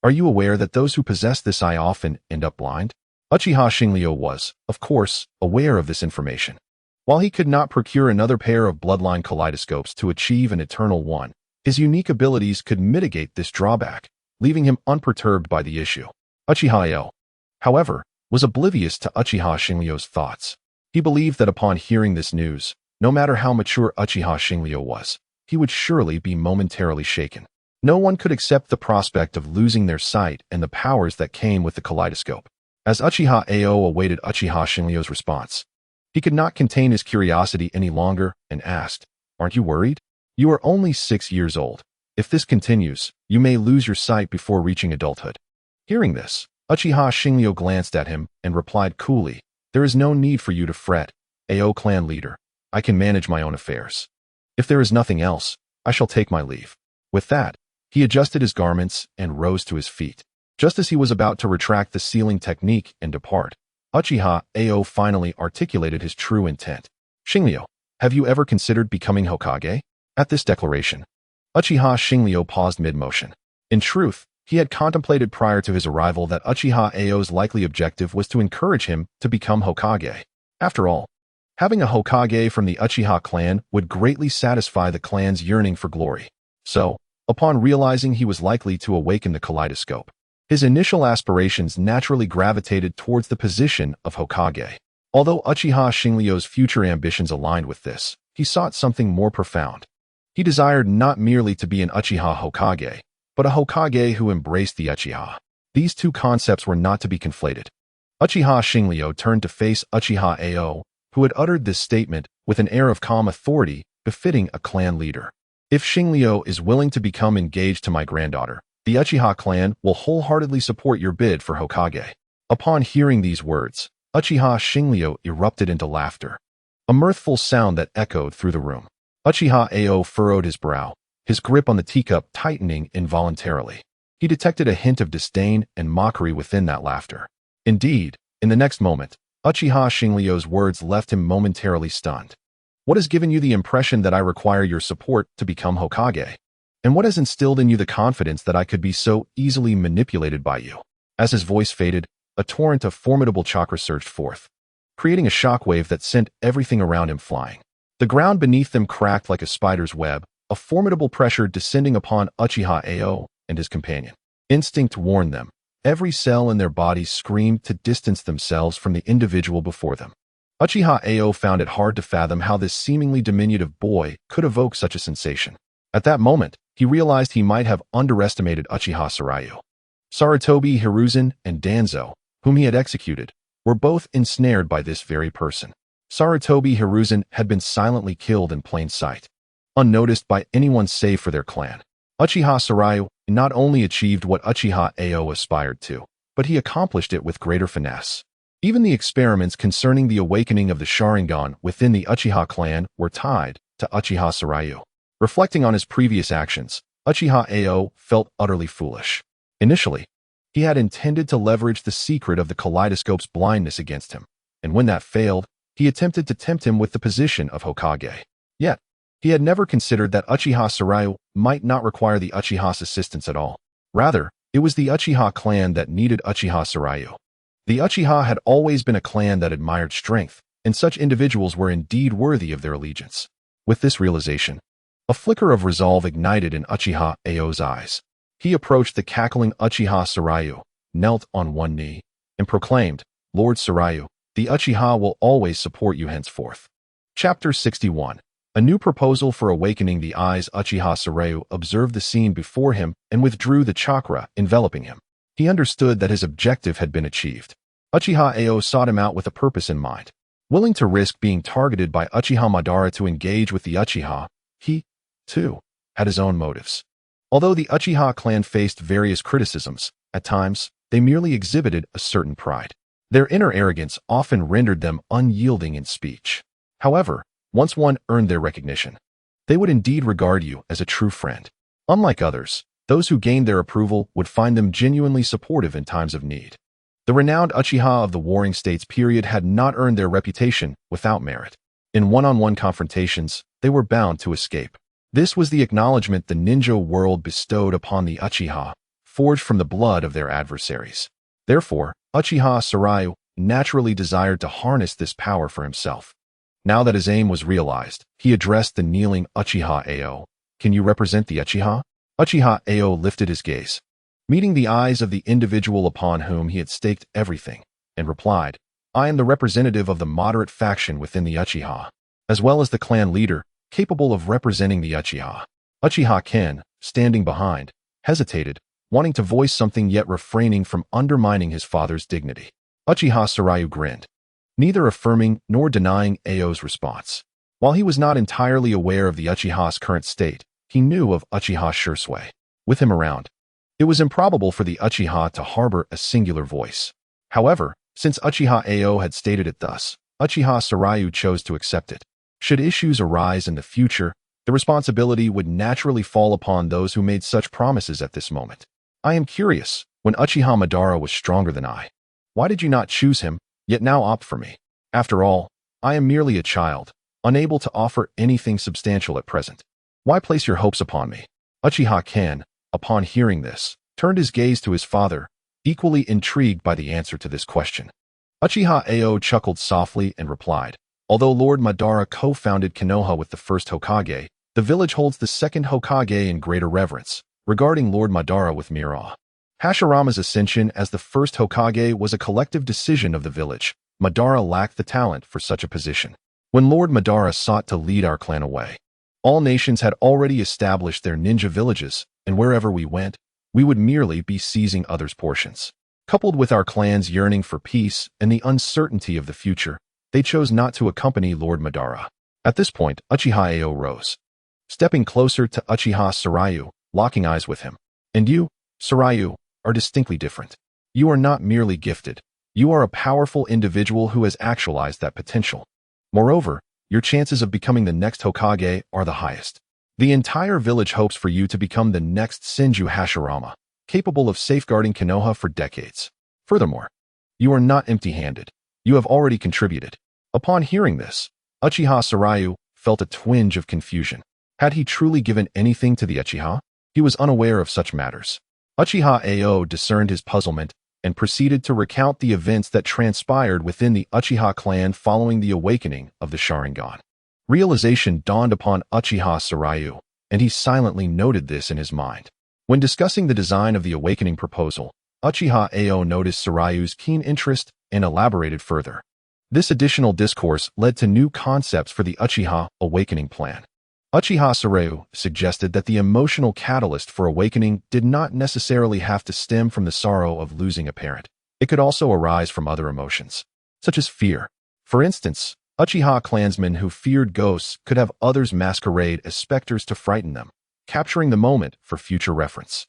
are you aware that those who possess this eye often end up blind?" Uchiha Xingliu was, of course, aware of this information. While he could not procure another pair of bloodline kaleidoscopes to achieve an eternal one, his unique abilities could mitigate this drawback, leaving him unperturbed by the issue. Uchiha Ao, however, was oblivious to Uchiha Xingliu's thoughts. He believed that upon hearing this news, no matter how mature Uchiha Xingliu was, he would surely be momentarily shaken. No one could accept the prospect of losing their sight and the powers that came with the kaleidoscope. As Uchiha Ao awaited Uchiha Xingliu's response, he could not contain his curiosity any longer and asked, "Aren't you worried? You are only 6 years old. If this continues, you may lose your sight before reaching adulthood." Hearing this, Uchiha Xingliu glanced at him and replied coolly, "There is no need for you to fret, Ao clan leader. I can manage my own affairs. If there is nothing else, I shall take my leave." With that, he adjusted his garments and rose to his feet. Just as he was about to retract the sealing technique and depart, Uchiha Ao finally articulated his true intent. "Xingliu, have you ever considered becoming Hokage?" At this declaration, Uchiha Xingliu paused mid-motion. In truth, he had contemplated prior to his arrival that Uchiha Ao's likely objective was to encourage him to become Hokage. After all, having a Hokage from the Uchiha clan would greatly satisfy the clan's yearning for glory. So, upon realizing he was likely to awaken the kaleidoscope, his initial aspirations naturally gravitated towards the position of Hokage. Although Uchiha Xingliu's future ambitions aligned with this, he sought something more profound. He desired not merely to be an Uchiha Hokage, but a Hokage who embraced the Uchiha. These two concepts were not to be conflated. Uchiha Xingliu turned to face Uchiha Ao, who had uttered this statement with an air of calm authority befitting a clan leader. "If Xingliu is willing to become engaged to my granddaughter, the Uchiha clan will wholeheartedly support your bid for Hokage." Upon hearing these words, Uchiha Xingliu erupted into laughter, a mirthful sound that echoed through the room. Uchiha Ao furrowed his brow, his grip on the teacup tightening involuntarily. He detected a hint of disdain and mockery within that laughter. Indeed, in the next moment, Uchiha Xingliu's words left him momentarily stunned. "What has given you the impression that I require your support to become Hokage? And what has instilled in you the confidence that I could be so easily manipulated by you?" As his voice faded, a torrent of formidable chakra surged forth, creating a shockwave that sent everything around him flying. The ground beneath them cracked like a spider's web, a formidable pressure descending upon Uchiha Ao and his companion. Instinct warned them. Every cell in their bodies screamed to distance themselves from the individual before them. Uchiha Ao found it hard to fathom how this seemingly diminutive boy could evoke such a sensation. At that moment, he realized he might have underestimated Uchiha Sarayu. Sarutobi Hiruzen and Danzo, whom he had executed, were both ensnared by this very person. Sarutobi Hiruzen had been silently killed in plain sight, unnoticed by anyone save for their clan. Uchiha Sarayu not only achieved what Uchiha Ao aspired to, but he accomplished it with greater finesse. Even the experiments concerning the awakening of the Sharingan within the Uchiha clan were tied to Uchiha Sarayu. Reflecting on his previous actions, Uchiha Ao felt utterly foolish. Initially, he had intended to leverage the secret of the kaleidoscope's blindness against him, and when that failed, he attempted to tempt him with the position of Hokage. Yet, he had never considered that Uchiha Sarayu might not require the Uchiha's assistance at all. Rather, it was the Uchiha clan that needed Uchiha Sarayu. The Uchiha had always been a clan that admired strength, and such individuals were indeed worthy of their allegiance. With this realization, a flicker of resolve ignited in Uchiha Ao's eyes. He approached the cackling Uchiha Sarayu, knelt on one knee, and proclaimed, "Lord Sarayu, the Uchiha will always support you henceforth." Chapter 61. A new proposal for awakening the eyes. Uchiha Sarayu observed the scene before him and withdrew the chakra enveloping him. He understood that his objective had been achieved. Uchiha Ao sought him out with a purpose in mind. Willing to risk being targeted by Uchiha Madara to engage with the Uchiha, he, too, had his own motives. Although the Uchiha clan faced various criticisms, at times, they merely exhibited a certain pride. Their inner arrogance often rendered them unyielding in speech. However, once one earned their recognition, they would indeed regard you as a true friend. Unlike others, those who gained their approval would find them genuinely supportive in times of need. The renowned Uchiha of the Warring States period had not earned their reputation without merit. In one-on-one confrontations, they were bound to escape. This was the acknowledgement the ninja world bestowed upon the Uchiha, forged from the blood of their adversaries. Therefore, Uchiha Sarayu naturally desired to harness this power for himself. Now that his aim was realized, he addressed the kneeling Uchiha Ao. "Can you represent the Uchiha?" Uchiha Ao lifted his gaze, meeting the eyes of the individual upon whom he had staked everything, and replied, "I am the representative of the moderate faction within the Uchiha, as well as the clan leader, capable of representing the Uchiha." Uchiha Ken, standing behind, hesitated, wanting to voice something yet refraining from undermining his father's dignity. Uchiha Sarayu grinned, neither affirming nor denying Ao's response. While he was not entirely aware of the Uchiha's current state, he knew of Uchiha Shursui. With him around, it was improbable for the Uchiha to harbor a singular voice. However, since Uchiha Ao had stated it thus, Uchiha Sarayu chose to accept it. Should issues arise in the future, the responsibility would naturally fall upon those who made such promises at this moment. "I am curious, when Uchiha Madara was stronger than I, why did you not choose him, yet now opt for me? After all, I am merely a child, unable to offer anything substantial at present. Why place your hopes upon me?" Uchiha Ken, upon hearing this, turned his gaze to his father, equally intrigued by the answer to this question. Uchiha Ao chuckled softly and replied, "Although Lord Madara co-founded Konoha with the first Hokage, the village holds the second Hokage in greater reverence, regarding Lord Madara with mere awe. Hashirama's ascension as the first Hokage was a collective decision of the village. Madara lacked the talent for such a position. When Lord Madara sought to lead our clan away, all nations had already established their ninja villages, and wherever we went, we would merely be seizing others' portions. Coupled with our clan's yearning for peace and the uncertainty of the future, they chose not to accompany Lord Madara." At this point, Uchiha Ao rose, stepping closer to Uchiha Sarayu, locking eyes with him. "And you, Sarayu, are distinctly different. You are not merely gifted. You are a powerful individual who has actualized that potential. Moreover, your chances of becoming the next Hokage are the highest. The entire village hopes for you to become the next Senju Hashirama, capable of safeguarding Konoha for decades. Furthermore, you are not empty-handed. You have already contributed." Upon hearing this, Uchiha Sarayu felt a twinge of confusion. Had he truly given anything to the Uchiha? He was unaware of such matters. Uchiha Ao discerned his puzzlement and proceeded to recount the events that transpired within the Uchiha clan following the awakening of the Sharingan. Realization dawned upon Uchiha Sarayu, and he silently noted this in his mind. When discussing the design of the awakening proposal, Uchiha Ao noticed Sarayu's keen interest and elaborated further. This additional discourse led to new concepts for the Uchiha awakening plan. Uchiha Sarayu suggested that the emotional catalyst for awakening did not necessarily have to stem from the sorrow of losing a parent. It could also arise from other emotions, such as fear. For instance, Uchiha clansmen who feared ghosts could have others masquerade as specters to frighten them, capturing the moment for future reference.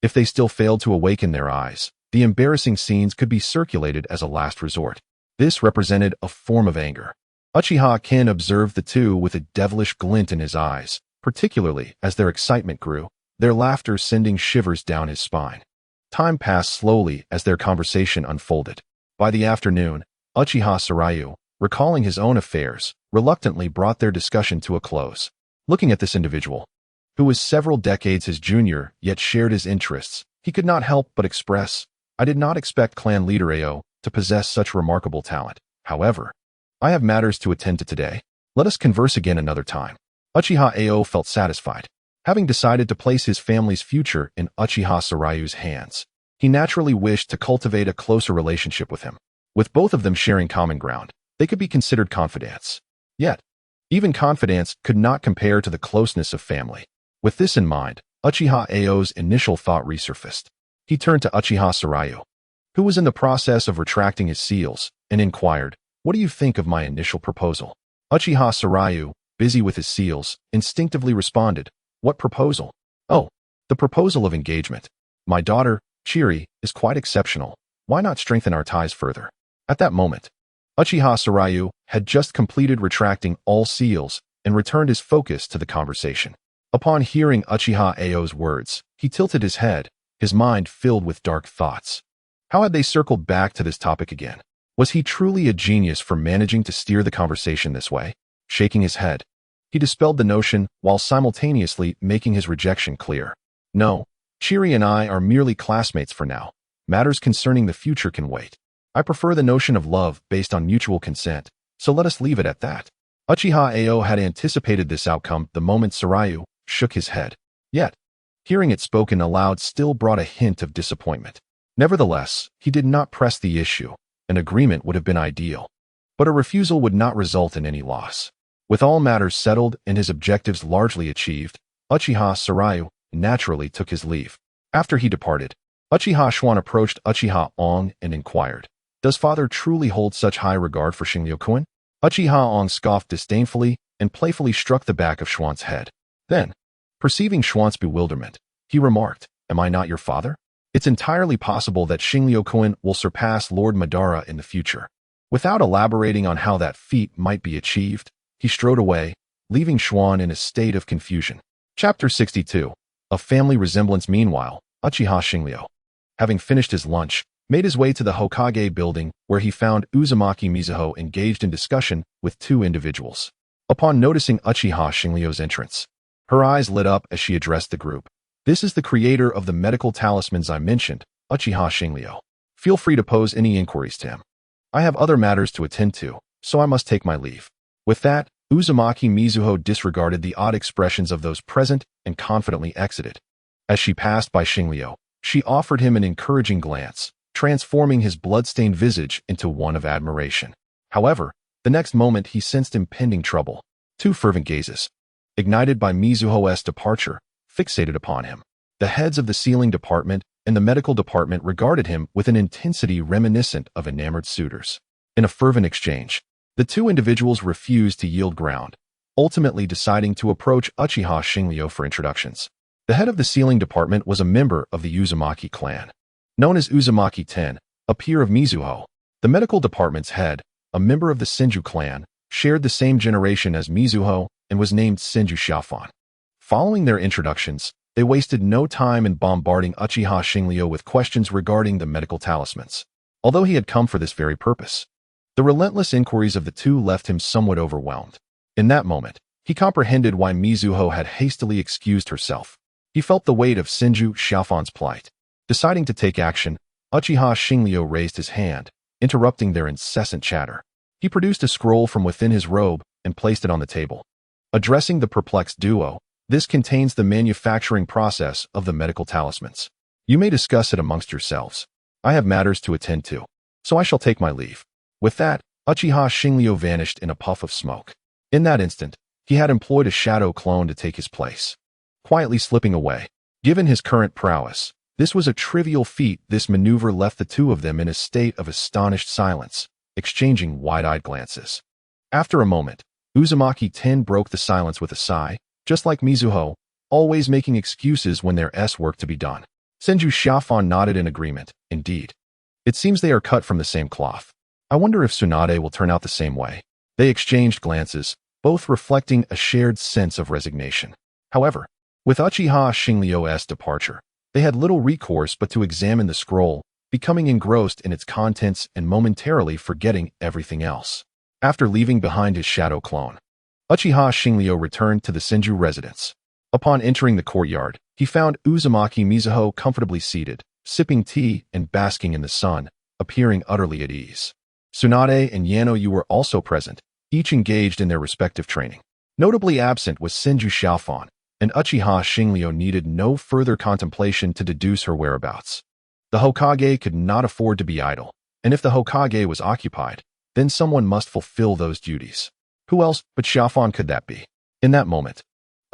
If they still failed to awaken their eyes, the embarrassing scenes could be circulated as a last resort. This represented a form of anger. Uchiha Ken observed the two with a devilish glint in his eyes, particularly as their excitement grew, their laughter sending shivers down his spine. Time passed slowly as their conversation unfolded. By the afternoon, Uchiha Sarayu, recalling his own affairs, reluctantly brought their discussion to a close. Looking at this individual, who was several decades his junior yet shared his interests, he could not help but express, "I did not expect clan leader Ao to possess such remarkable talent. However, I have matters to attend to today. Let us converse again another time." Uchiha Ao felt satisfied, having decided to place his family's future in Uchiha Sarayu's hands. He naturally wished to cultivate a closer relationship with him. With both of them sharing common ground, they could be considered confidants. Yet, even confidants could not compare to the closeness of family. With this in mind, Uchiha Ao's initial thought resurfaced. He turned to Uchiha Sarayu, who was in the process of retracting his seals, and inquired, "What do you think of my initial proposal?" Uchiha Sarayu, busy with his seals, instinctively responded, "What proposal?" "Oh, the proposal of engagement. My daughter, Chiri, is quite exceptional. Why not strengthen our ties further?" At that moment, Uchiha Sarayu had just completed retracting all seals and returned his focus to the conversation. Upon hearing Uchiha Ao's words, he tilted his head, his mind filled with dark thoughts. How had they circled back to this topic again? Was he truly a genius for managing to steer the conversation this way? Shaking his head, he dispelled the notion while simultaneously making his rejection clear. "No, Chiri and I are merely classmates for now. Matters concerning the future can wait. I prefer the notion of love based on mutual consent, so let us leave it at that." Uchiha Ao had anticipated this outcome the moment Sarayu shook his head. Yet, hearing it spoken aloud still brought a hint of disappointment. Nevertheless, he did not press the issue. An agreement would have been ideal, but a refusal would not result in any loss. With all matters settled and his objectives largely achieved, Uchiha Sarayu naturally took his leave. After he departed, Uchiha Xuan approached Uchiha Ong and inquired, "Does father truly hold such high regard for Xingliu-kun?" Uchiha Ong scoffed disdainfully and playfully struck the back of Xuan's head. Then, perceiving Xuan's bewilderment, he remarked, "Am I not your father? It's entirely possible that Xingliu-kun will surpass Lord Madara in the future." Without elaborating on how that feat might be achieved, he strode away, leaving Xuan in a state of confusion. Chapter 62. A Family Resemblance. Meanwhile, Uchiha Xingliu, having finished his lunch, made his way to the Hokage building where he found Uzumaki Mizuho engaged in discussion with two individuals. Upon noticing Uchiha Xingliu's entrance, her eyes lit up as she addressed the group. "This is the creator of the medical talismans I mentioned, Uchiha Xingliu. Feel free to pose any inquiries to him. I have other matters to attend to, so I must take my leave." With that, Uzumaki Mizuho disregarded the odd expressions of those present and confidently exited. As she passed by Xingliu, she offered him an encouraging glance, transforming his blood-stained visage into one of admiration. However, the next moment he sensed impending trouble. Two fervent gazes, ignited by Mizuho's departure, fixated upon him. The heads of the sealing department and the medical department regarded him with an intensity reminiscent of enamored suitors. In a fervent exchange, the two individuals refused to yield ground, ultimately deciding to approach Uchiha Xingliu for introductions. The head of the sealing department was a member of the Uzumaki clan, known as Uzumaki Ten, a peer of Mizuho. The medical department's head, a member of the Senju clan, shared the same generation as Mizuho and was named Senju Xiaofan. Following their introductions, they wasted no time in bombarding Uchiha Xingliu with questions regarding the medical talismans, although he had come for this very purpose. The relentless inquiries of the two left him somewhat overwhelmed. In that moment, he comprehended why Mizuho had hastily excused herself. He felt the weight of Senju Xiaofan's plight. Deciding to take action, Uchiha Xingliu raised his hand, interrupting their incessant chatter. He produced a scroll from within his robe and placed it on the table. Addressing the perplexed duo, "This contains the manufacturing process of the medical talismans. You may discuss it amongst yourselves. I have matters to attend to, so I shall take my leave." With that, Uchiha Xingliu vanished in a puff of smoke. In that instant, he had employed a shadow clone to take his place, quietly slipping away. Given his current prowess, this was a trivial feat. This maneuver left the two of them in a state of astonished silence, exchanging wide-eyed glances. After a moment, Uzumaki Ten broke the silence with a sigh, just like Mizuho, always making excuses when there's work to be done. Senju Xiaofan nodded in agreement. "Indeed. It seems they are cut from the same cloth. I wonder if Tsunade will turn out the same way." They exchanged glances, both reflecting a shared sense of resignation. However, with Uchiha Xingliu's departure, they had little recourse but to examine the scroll, becoming engrossed in its contents and momentarily forgetting everything else. After leaving behind his shadow clone, Uchiha Shinryu returned to the Senju residence. Upon entering the courtyard, he found Uzumaki Mizuho comfortably seated, sipping tea and basking in the sun, appearing utterly at ease. Tsunade and Yanoyu were also present, each engaged in their respective training. Notably absent was Senju Xiaofan, and Uchiha Shinryu needed no further contemplation to deduce her whereabouts. The Hokage could not afford to be idle, and if the Hokage was occupied, then someone must fulfill those duties. Who else but Xiaofan could that be? In that moment,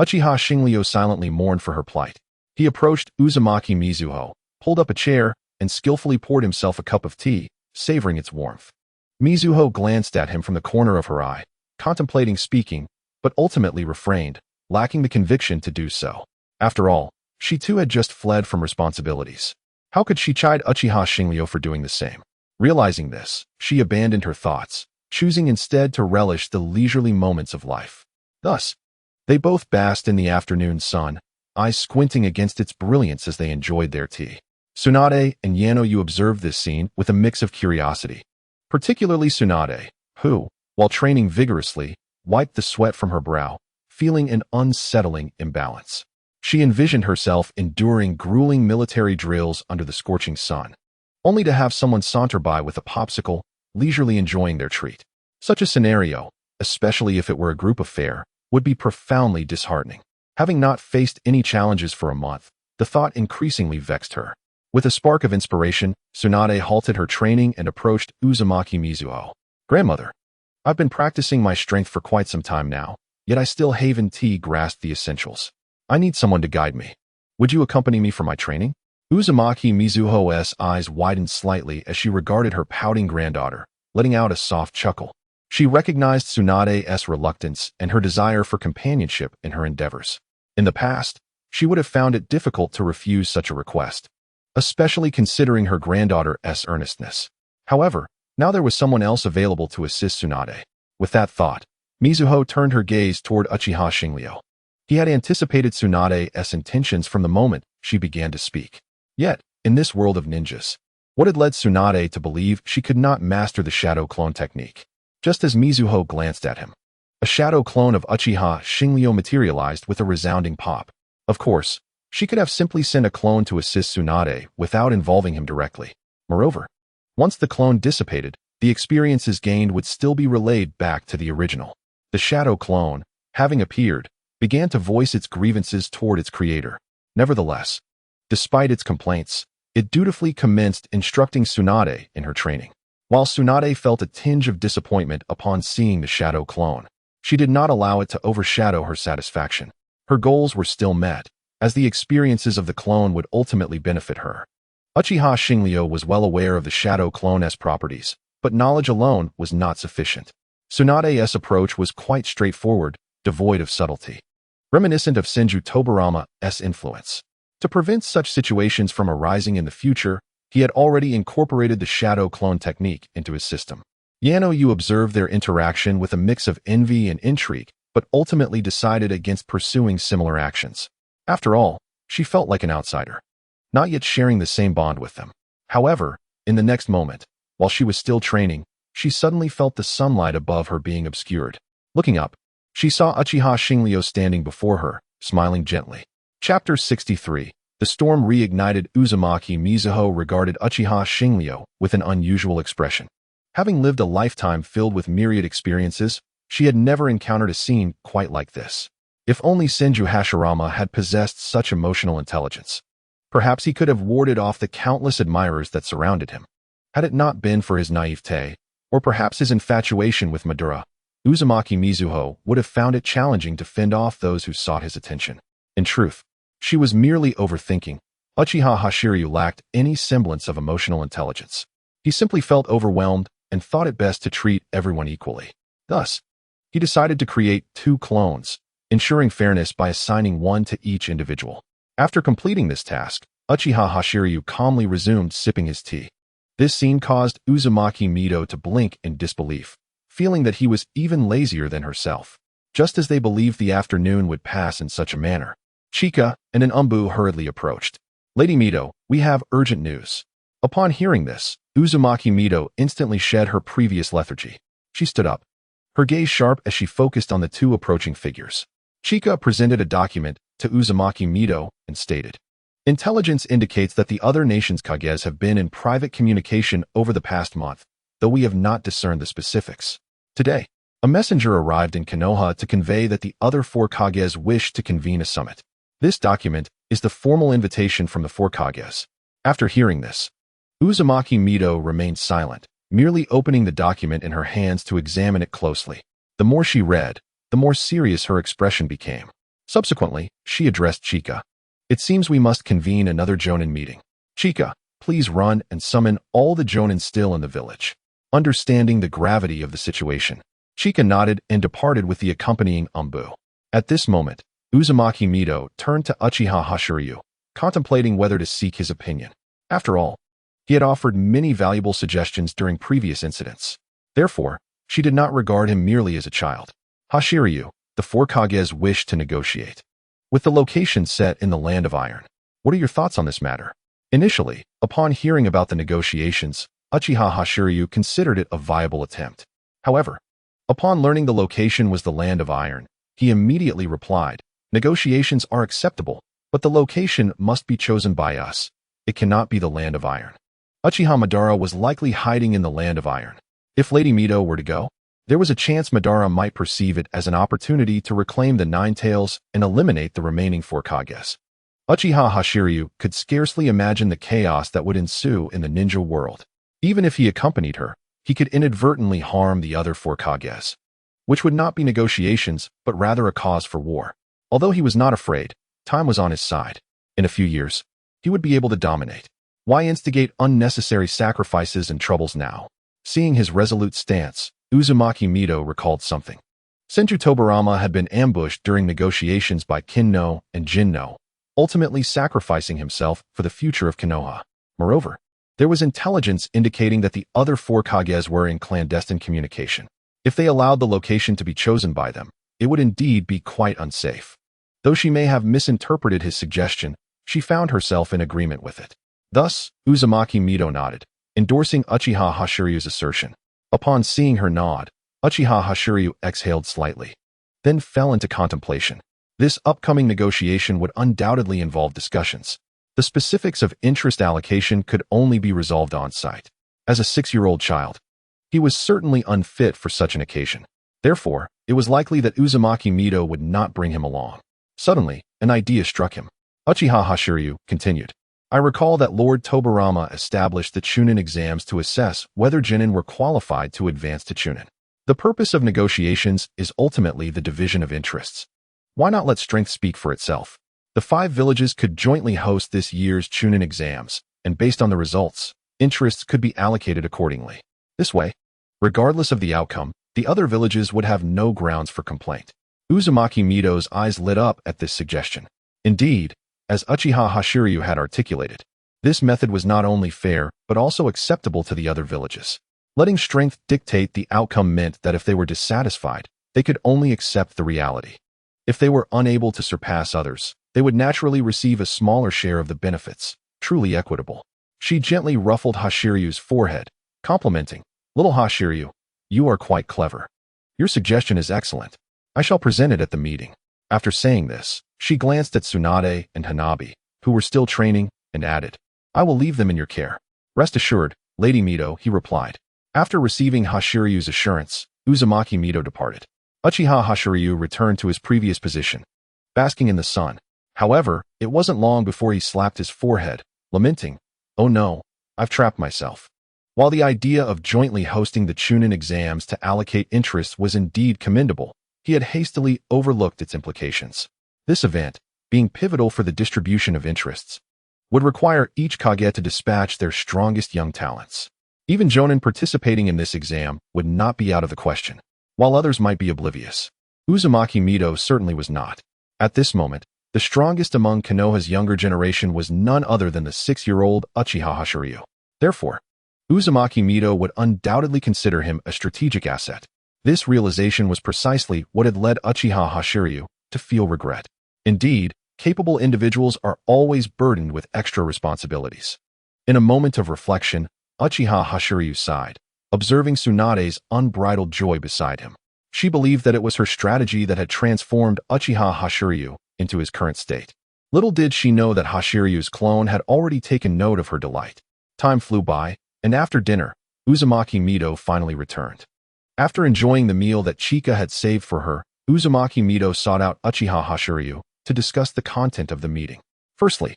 Uchiha Shinryu silently mourned for her plight. He approached Uzumaki Mizuho, pulled up a chair, and skillfully poured himself a cup of tea, savoring its warmth. Mizuho glanced at him from the corner of her eye, contemplating speaking, but ultimately refrained, lacking the conviction to do so. After all, she too had just fled from responsibilities. How could she chide Uchiha Shinryu for doing the same? Realizing this, she abandoned her thoughts, choosing instead to relish the leisurely moments of life. Thus, they both basked in the afternoon sun, eyes squinting against its brilliance as they enjoyed their tea. Tsunade and Yanoyu observed this scene with a mix of curiosity, particularly Tsunade, who, while training vigorously, wiped the sweat from her brow, feeling an unsettling imbalance. She envisioned herself enduring grueling military drills under the scorching sun, only to have someone saunter by with a popsicle, leisurely enjoying their treat. Such a scenario, especially if it were a group affair, would be profoundly disheartening. Having not faced any challenges for a month, the thought increasingly vexed her. With a spark of inspiration, Tsunade halted her training and approached Uzumaki Mizuho. "Grandmother, I've been practicing my strength for quite some time now, yet I still haven't grasped the essentials. I need someone to guide me. Would you accompany me for my training?" Uzumaki Mizuho's eyes widened slightly as she regarded her pouting granddaughter, letting out a soft chuckle. She recognized Tsunade's reluctance and her desire for companionship in her endeavors. In the past, she would have found it difficult to refuse such a request, especially considering her granddaughter's earnestness. However, now there was someone else available to assist Tsunade. With that thought, Mizuho turned her gaze toward Uchiha Shinryu. He had anticipated Tsunade's intentions from the moment she began to speak. Yet, in this world of ninjas, what had led Tsunade to believe she could not master the shadow clone technique? Just as Mizuho glanced at him, a shadow clone of Uchiha Shinryu materialized with a resounding pop. Of course, she could have simply sent a clone to assist Tsunade without involving him directly. Moreover, once the clone dissipated, the experiences gained would still be relayed back to the original. The shadow clone, having appeared, began to voice its grievances toward its creator. Nevertheless, despite its complaints, it dutifully commenced instructing Tsunade in her training. While Tsunade felt a tinge of disappointment upon seeing the shadow clone, she did not allow it to overshadow her satisfaction. Her goals were still met, as the experiences of the clone would ultimately benefit her. Uchiha Shinryu was well aware of the shadow clone's properties, but knowledge alone was not sufficient. Tsunade's approach was quite straightforward, devoid of subtlety, reminiscent of Senju Tobarama's influence. To prevent such situations from arising in the future, he had already incorporated the shadow clone technique into his system. Yanoyu observed their interaction with a mix of envy and intrigue, but ultimately decided against pursuing similar actions. After all, she felt like an outsider, not yet sharing the same bond with them. However, in the next moment, while she was still training, she suddenly felt the sunlight above her being obscured. Looking up, she saw Uchiha Shinryu standing before her, smiling gently. Chapter 63. The storm reignited. Uzumaki Mizuho regarded Uchiha Shinryu with an unusual expression. Having lived a lifetime filled with myriad experiences, she had never encountered a scene quite like this. If only Senju Hashirama had possessed such emotional intelligence. Perhaps he could have warded off the countless admirers that surrounded him. Had it not been for his naivete, or perhaps his infatuation with Madara, Uzumaki Mizuho would have found it challenging to fend off those who sought his attention. In truth, she was merely overthinking. Uchiha Hashiryu lacked any semblance of emotional intelligence. He simply felt overwhelmed and thought it best to treat everyone equally. Thus, he decided to create 2 clones, ensuring fairness by assigning one to each individual. After completing this task, Uchiha Hashiryu calmly resumed sipping his tea. This scene caused Uzumaki Mizuho to blink in disbelief, feeling that he was even lazier than herself. Just as they believed the afternoon would pass in such a manner, Chika and an Umbu hurriedly approached. "Lady Mizuho, we have urgent news." Upon hearing this, Uzumaki Mizuho instantly shed her previous lethargy. She stood up, her gaze sharp as she focused on the two approaching figures. Chika presented a document to Uzumaki Mito and stated, "Intelligence indicates that the other nation's Kages have been in private communication over the past month, though we have not discerned the specifics. Today, a messenger arrived in Konoha to convey that the other four Kages wish to convene a summit. This document is the formal invitation from the four Kages." After hearing this, Uzumaki Mito remained silent, merely opening the document in her hands to examine it closely. The more she read, the more serious her expression became. Subsequently, she addressed Chika. "It seems we must convene another Jonin meeting. Chika, please run and summon all the Jonin still in the village." Understanding the gravity of the situation, Chika nodded and departed with the accompanying Umbu. At this moment, Uzumaki Mito turned to Uchiha Hashiryu, contemplating whether to seek his opinion. After all, he had offered many valuable suggestions during previous incidents. Therefore, she did not regard him merely as a child. "Hashiryu, the four Kages wish to negotiate. With the location set in the Land of Iron, what are your thoughts on this matter?" Initially, upon hearing about the negotiations, Uchiha Hashiryu considered it a viable attempt. However, upon learning the location was the Land of Iron, he immediately replied, "Negotiations are acceptable, but the location must be chosen by us. It cannot be the Land of Iron." Uchiha Madara was likely hiding in the Land of Iron. If Lady Mito were to go, there was a chance Madara might perceive it as an opportunity to reclaim the Nine Tails and eliminate the remaining four Kages. Uchiha Hashiryu could scarcely imagine the chaos that would ensue in the ninja world. Even if he accompanied her, he could inadvertently harm the other four Kages, which would not be negotiations, but rather a cause for war. Although he was not afraid, time was on his side. In a few years, he would be able to dominate. Why instigate unnecessary sacrifices and troubles now? Seeing his resolute stance, Uzumaki Mito recalled something. Senju Tobarama had been ambushed during negotiations by Kinno and Jinno, ultimately sacrificing himself for the future of Konoha. Moreover, there was intelligence indicating that the other four Kages were in clandestine communication. If they allowed the location to be chosen by them, it would indeed be quite unsafe. Though she may have misinterpreted his suggestion, she found herself in agreement with it. Thus, Uzumaki Mito nodded, endorsing Uchiha Hashiryu's assertion. Upon seeing her nod, Uchiha Hashiryu exhaled slightly, then fell into contemplation. This upcoming negotiation would undoubtedly involve discussions. The specifics of interest allocation could only be resolved on-site. As a 6-year-old child, he was certainly unfit for such an occasion. Therefore, it was likely that Uzumaki Mito would not bring him along. Suddenly, an idea struck him. Uchiha Hashiryu continued, "I recall that Lord Tobarama established the Chunin exams to assess whether Genin were qualified to advance to Chunin. The purpose of negotiations is ultimately the division of interests. Why not let strength speak for itself? The 5 villages could jointly host this year's Chunin exams, and based on the results, interests could be allocated accordingly. This way, regardless of the outcome, the other villages would have no grounds for complaint." Uzumaki Mito's eyes lit up at this suggestion. Indeed, as Uchiha Hashiryu had articulated, this method was not only fair, but also acceptable to the other villages. Letting strength dictate the outcome meant that if they were dissatisfied, they could only accept the reality. If they were unable to surpass others, they would naturally receive a smaller share of the benefits, truly equitable. She gently ruffled Hashiryu's forehead, complimenting, "Little Hashiryu, you are quite clever. Your suggestion is excellent. I shall present it at the meeting." After saying this, she glanced at Tsunade and Hanabi, who were still training, and added, "I will leave them in your care." "Rest assured, Lady Mito," he replied. After receiving Hashiryu's assurance, Uzumaki Mito departed. Uchiha Hashiryu returned to his previous position, basking in the sun. However, it wasn't long before he slapped his forehead, lamenting, "Oh no, I've trapped myself." While the idea of jointly hosting the Chunin exams to allocate interests was indeed commendable, he had hastily overlooked its implications. This event, being pivotal for the distribution of interests, would require each Kage to dispatch their strongest young talents. Even Jonin participating in this exam would not be out of the question, while others might be oblivious. Uzumaki Mito certainly was not. At this moment, the strongest among Konoha's younger generation was none other than the 6-year-old Uchiha Hashiryu. Therefore, Uzumaki Mito would undoubtedly consider him a strategic asset. This realization was precisely what had led Uchiha Hashiryu to feel regret. Indeed, capable individuals are always burdened with extra responsibilities. In a moment of reflection, Uchiha Hashiryu sighed, observing Tsunade's unbridled joy beside him. She believed that it was her strategy that had transformed Uchiha Hashiryu into his current state. Little did she know that Hashiryu's clone had already taken note of her delight. Time flew by, and after dinner, Uzumaki Mido finally returned. After enjoying the meal that Chika had saved for her, Uzumaki Mido sought out Uchiha Hashiryu to discuss the content of the meeting. Firstly,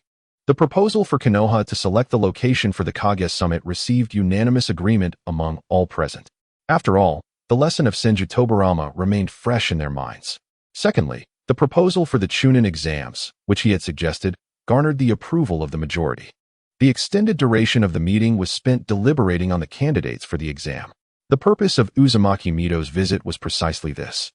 the proposal for Konoha to select the location for the Kage Summit received unanimous agreement among all present. After all, the lesson of Senju Tobarama remained fresh in their minds. Secondly, the proposal for the Chunin exams, which he had suggested, garnered the approval of the majority. The extended duration of the meeting was spent deliberating on the candidates for the exam. The purpose of Uzumaki Mido's visit was precisely this.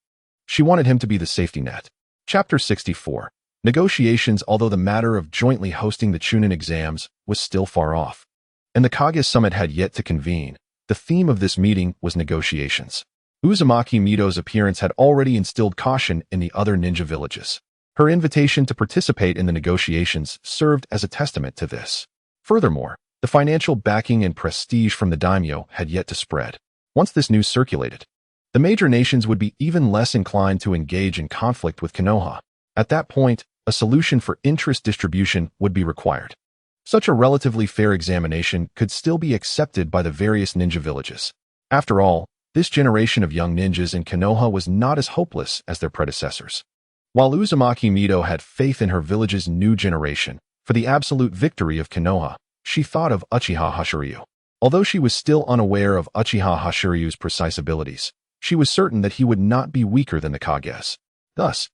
She wanted him to be the safety net. Chapter 64. Negotiations. Although the matter of jointly hosting the Chunin exams was still far off, and the Kage Summit had yet to convene, the theme of this meeting was negotiations. Uzumaki Mido's appearance had already instilled caution in the other ninja villages. Her invitation to participate in the negotiations served as a testament to this. Furthermore, the financial backing and prestige from the daimyo had yet to spread. Once this news circulated, the major nations would be even less inclined to engage in conflict with Konoha. At that point, a solution for interest distribution would be required. Such a relatively fair examination could still be accepted by the various ninja villages. After all, this generation of young ninjas in Konoha was not as hopeless as their predecessors. While Uzumaki Mido had faith in her village's new generation, for the absolute victory of Konoha, she thought of Uchiha Hashiryu. Although she was still unaware of Uchiha Hashiryu's precise abilities, she was certain that he would not be weaker than the Kages. Thus,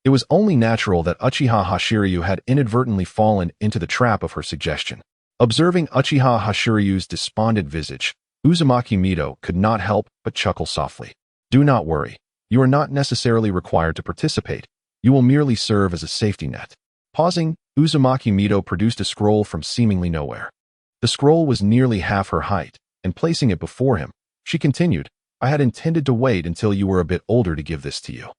it was only natural that Uchiha Hashiryu had inadvertently fallen into the trap of her suggestion. Observing Uchiha Hashiryu's despondent visage, Uzumaki Mido could not help but chuckle softly. Do not worry. You are not necessarily required to participate. You will merely serve as a safety net. Pausing, Uzumaki Mido produced a scroll from seemingly nowhere. The scroll was nearly half her height, and placing it before him, she continued, I had intended to wait until you were a bit older to give this to you.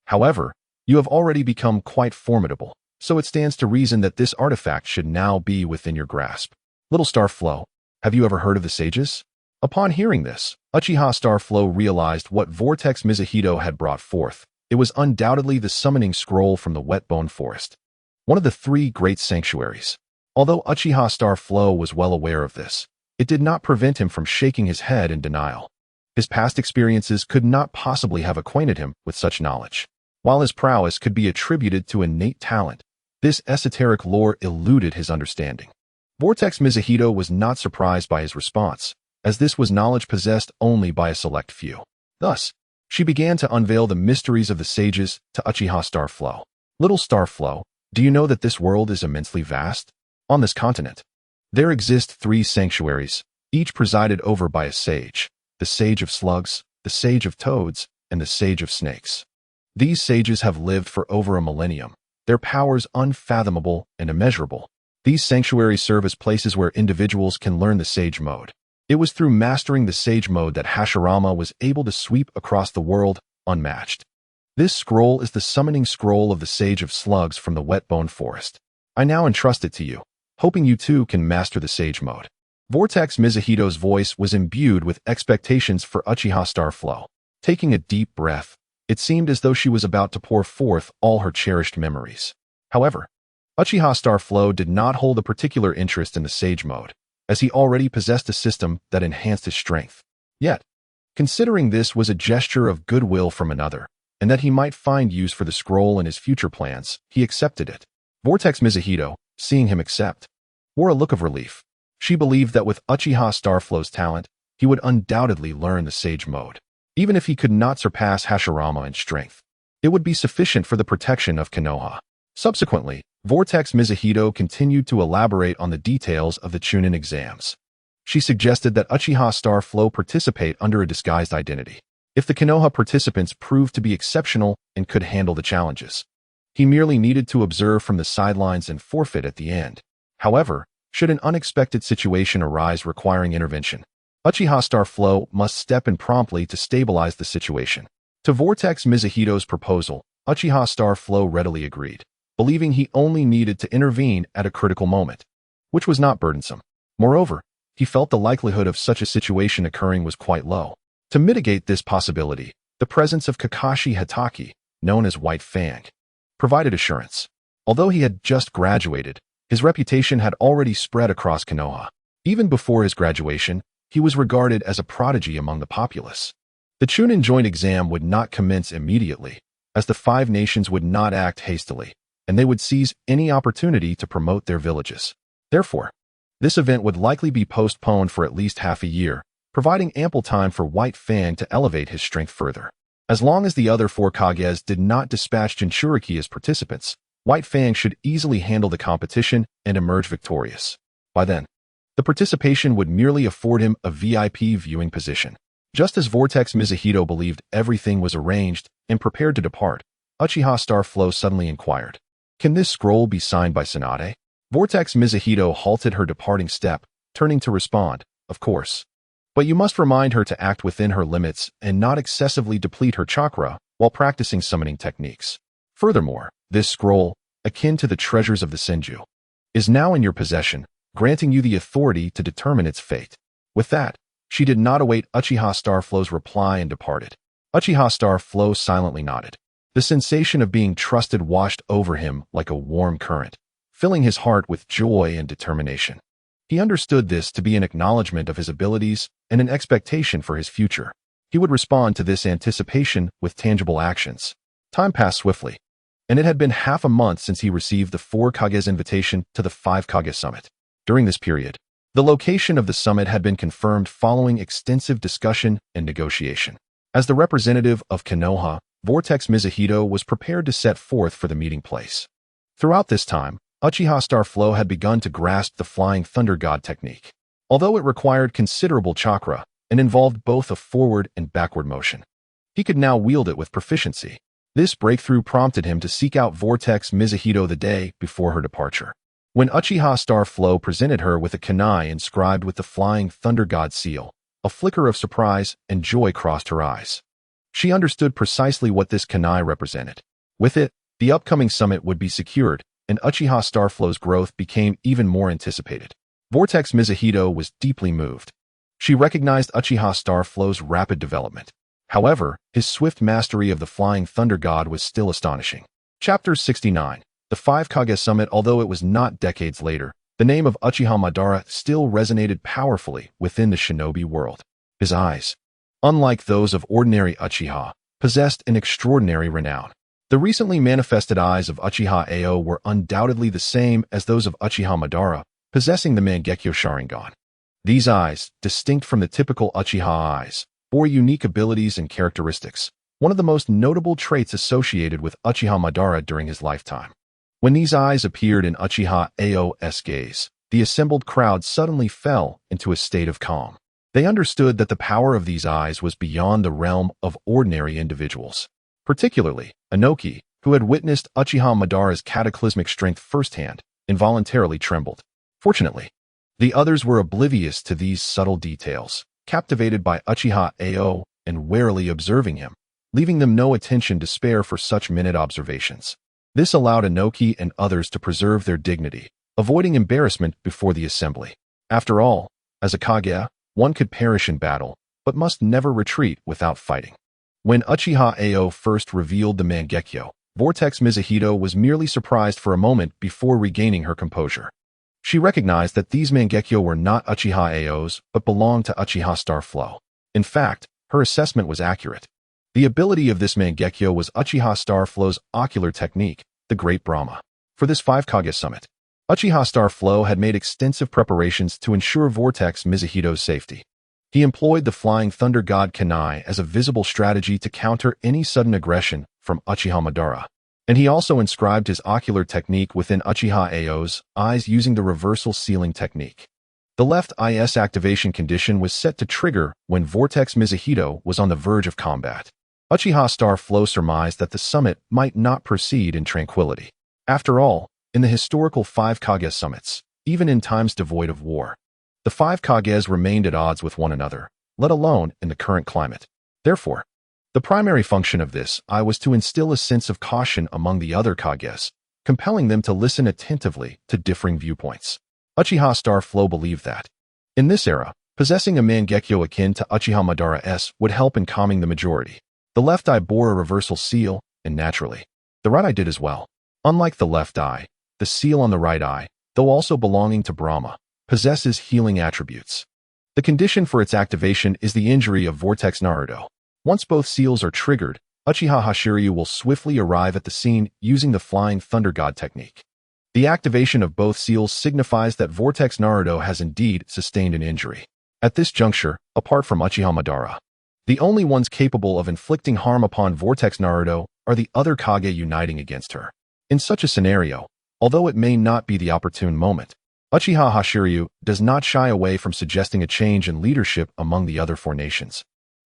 However, you have already become quite formidable, so it stands to reason that this artifact should now be within your grasp. Little Star Flow, have you ever heard of the sages? Upon hearing this, Uchiha Star Flow realized what Vortex Mizuhito had brought forth. It was undoubtedly the summoning scroll from the Wetbone Forest, one of the three great sanctuaries. Although Uchiha Star Flow was well aware of this, it did not prevent him from shaking his head in denial. His past experiences could not possibly have acquainted him with such knowledge. While his prowess could be attributed to innate talent, this esoteric lore eluded his understanding. Vortex Mizuhito was not surprised by his response, as this was knowledge possessed only by a select few. Thus, she began to unveil the mysteries of the sages to Uchiha Star Flow. Little Star Flow, do you know that this world is immensely vast? On this continent, there exist 3 sanctuaries, each presided over by a sage: the Sage of Slugs, the Sage of Toads, and the Sage of Snakes. These sages have lived for over a millennium, their powers unfathomable and immeasurable. These sanctuaries serve as places where individuals can learn the sage mode. It was through mastering the sage mode that Hashirama was able to sweep across the world unmatched. This scroll is the summoning scroll of the Sage of Slugs from the Wetbone Forest. I now entrust it to you, hoping you too can master the sage mode. Vortex Mizuhito's voice was imbued with expectations for Uchiha Star Flow. Taking a deep breath, it seemed as though she was about to pour forth all her cherished memories. However, Uchiha Star Flow did not hold a particular interest in the sage mode, as he already possessed a system that enhanced his strength. Yet, considering this was a gesture of goodwill from another, and that he might find use for the scroll in his future plans, he accepted it. Vortex Mizuhito, seeing him accept, wore a look of relief. She believed that with Uchiha Star Flow's talent, he would undoubtedly learn the sage mode. Even if he could not surpass Hashirama in strength, it would be sufficient for the protection of Konoha. Subsequently, Vortex Mizuhito continued to elaborate on the details of the Chunin exams. She suggested that Uchiha Star Flow participate under a disguised identity. If the Konoha participants proved to be exceptional and could handle the challenges, he merely needed to observe from the sidelines and forfeit at the end. However, should an unexpected situation arise requiring intervention, Uchiha Star Flow must step in promptly to stabilize the situation. To Vortex Mizuhito's proposal, Uchiha Star Flow readily agreed, believing he only needed to intervene at a critical moment, which was not burdensome. Moreover, he felt the likelihood of such a situation occurring was quite low. To mitigate this possibility, The presence of Kakashi Hatake, known as White Fang, provided assurance. Although he had just graduated, his reputation had already spread across Konoha. Even before his graduation, he was regarded as a prodigy among the populace. The Chunin joint exam would not commence immediately, as the five nations would not act hastily, and they would seize any opportunity to promote their villages. Therefore, this event would likely be postponed for at least half a year, providing ample time for White Fang to elevate his strength further. As long as the other four Kages did not dispatch Jinchuriki as participants, White Fang should easily handle the competition and emerge victorious. By then, the participation would merely afford him a VIP viewing position. Just as Vortex Mizuhito believed everything was arranged and prepared to depart, Uchiha Starflow suddenly inquired, "Can this scroll be signed by Tsunade?" Vortex Mizuhito halted her departing step, turning to respond, "Of course. But you must remind her to act within her limits and not excessively deplete her chakra while practicing summoning techniques. Furthermore, this scroll, akin to the treasures of the Senju, is now in your possession, granting you the authority to determine its fate." With that, she did not await Uchiha Starflow's reply and departed. Uchiha Starflow silently nodded. The sensation of being trusted washed over him like a warm current, filling his heart with joy and determination. He understood this to be an acknowledgement of his abilities and an expectation for his future. He would respond to this anticipation with tangible actions. Time passed swiftly, and it had been half a month since he received the four Kages invitation to the 5 Kage Summit. During this period, the location of the summit had been confirmed following extensive discussion and negotiation. As the representative of Konoha, Vortex Mizuhito was prepared to set forth for the meeting place. Throughout this time, Uchiha Starflow had begun to grasp the Flying Thunder God technique. Although it required considerable chakra and involved both a forward and backward motion, he could now wield it with proficiency. This breakthrough prompted him to seek out Vortex Mizuhito the day before her departure. When Uchiha Starflow presented her with a kunai inscribed with the Flying Thunder God seal, a flicker of surprise and joy crossed her eyes. She understood precisely what this kunai represented. With it, the upcoming summit would be secured, and Uchiha Starflow's growth became even more anticipated. Vortex Mizuhito was deeply moved. She recognized Uchiha Starflow's rapid development. However, his swift mastery of the Flying Thunder God was still astonishing. Chapter 69. The 5 Kage Summit. Although it was not decades later, the name of Uchiha Madara still resonated powerfully within the shinobi world. His eyes, unlike those of ordinary Uchiha, possessed an extraordinary renown. The recently manifested eyes of Uchiha Ao were undoubtedly the same as those of Uchiha Madara, possessing the Mangekyo Sharingan. These eyes, distinct from the typical Uchiha eyes, bore unique abilities and characteristics, one of the most notable traits associated with Uchiha Madara during his lifetime. When these eyes appeared in Uchiha Ao's gaze, the assembled crowd suddenly fell into a state of calm. They understood that the power of these eyes was beyond the realm of ordinary individuals. Particularly, Inoki, who had witnessed Uchiha Madara's cataclysmic strength firsthand, involuntarily trembled. Fortunately, the others were oblivious to these subtle details, captivated by Uchiha Ao and warily observing him, leaving them no attention to spare for such minute observations. This allowed Inoki and others to preserve their dignity, avoiding embarrassment before the assembly. After all, as a Kage, one could perish in battle, but must never retreat without fighting. When Uchiha Ao first revealed the Mangekyo, Vortex Mizuhito was merely surprised for a moment before regaining her composure. She recognized that these Mangekyo were not Uchiha Ao's, but belonged to Uchiha Starflow. In fact, her assessment was accurate. The ability of this Mangekyo was Uchiha Starflow's ocular technique, the Great Brahma. For this 5 Kage Summit, Uchiha Starflow had made extensive preparations to ensure Vortex Mizuhito's safety. He employed the Flying Thunder God Kunai as a visible strategy to counter any sudden aggression from Uchiha Madara. And he also inscribed his ocular technique within Uchiha Ao's eyes using the reversal sealing technique. The left eye's activation condition was set to trigger when Vortex Mizuhito was on the verge of combat. Uchiha Starflow surmised that the summit might not proceed in tranquility. After all, in the historical 5 Kage summits, even in times devoid of war, the 5 Kages remained at odds with one another, let alone in the current climate. Therefore, the primary function of this eye was to instill a sense of caution among the other Kages, compelling them to listen attentively to differing viewpoints. Uchiha Starflow believed that, in this era, possessing a Mangekyo akin to Uchiha Madara's would help in calming the majority. The left eye bore a reversal seal, and naturally, the right eye did as well. Unlike the left eye, the seal on the right eye, though also belonging to Brahma, possesses healing attributes. The condition for its activation is the injury of Vortex Naruto. Once both seals are triggered, Uchiha Hashiryu will swiftly arrive at the scene using the Flying Thunder God technique. The activation of both seals signifies that Vortex Naruto has indeed sustained an injury. At this juncture, apart from Uchiha Madara, the only ones capable of inflicting harm upon Vortex Naruto are the other Kage uniting against her. In such a scenario, although it may not be the opportune moment, Uchiha Hashiryu does not shy away from suggesting a change in leadership among the other four nations,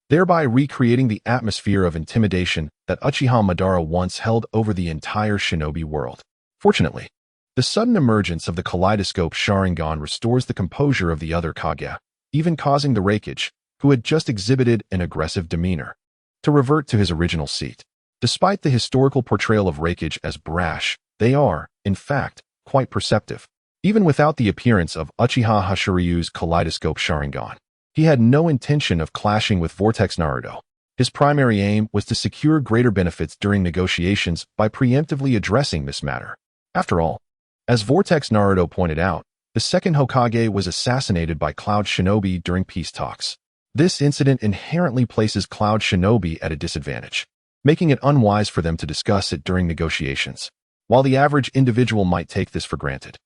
thereby recreating the atmosphere of intimidation that Uchiha Madara once held over the entire shinobi world. Fortunately, the sudden emergence of the kaleidoscope Sharingan restores the composure of the other Kage, even causing the Raikage, who had just exhibited an aggressive demeanor, to revert to his original seat. Despite the historical portrayal of Raikage as brash, they are, in fact, quite perceptive. Even without the appearance of Uchiha Hashiryu's kaleidoscope Sharingan, he had no intention of clashing with Vortex Naruto. His primary aim was to secure greater benefits during negotiations by preemptively addressing this matter. After all, as Vortex Naruto pointed out, the second Hokage was assassinated by Cloud Shinobi during peace talks. This incident inherently places Cloud Shinobi at a disadvantage, making it unwise for them to discuss it during negotiations, while the average individual might take this for granted.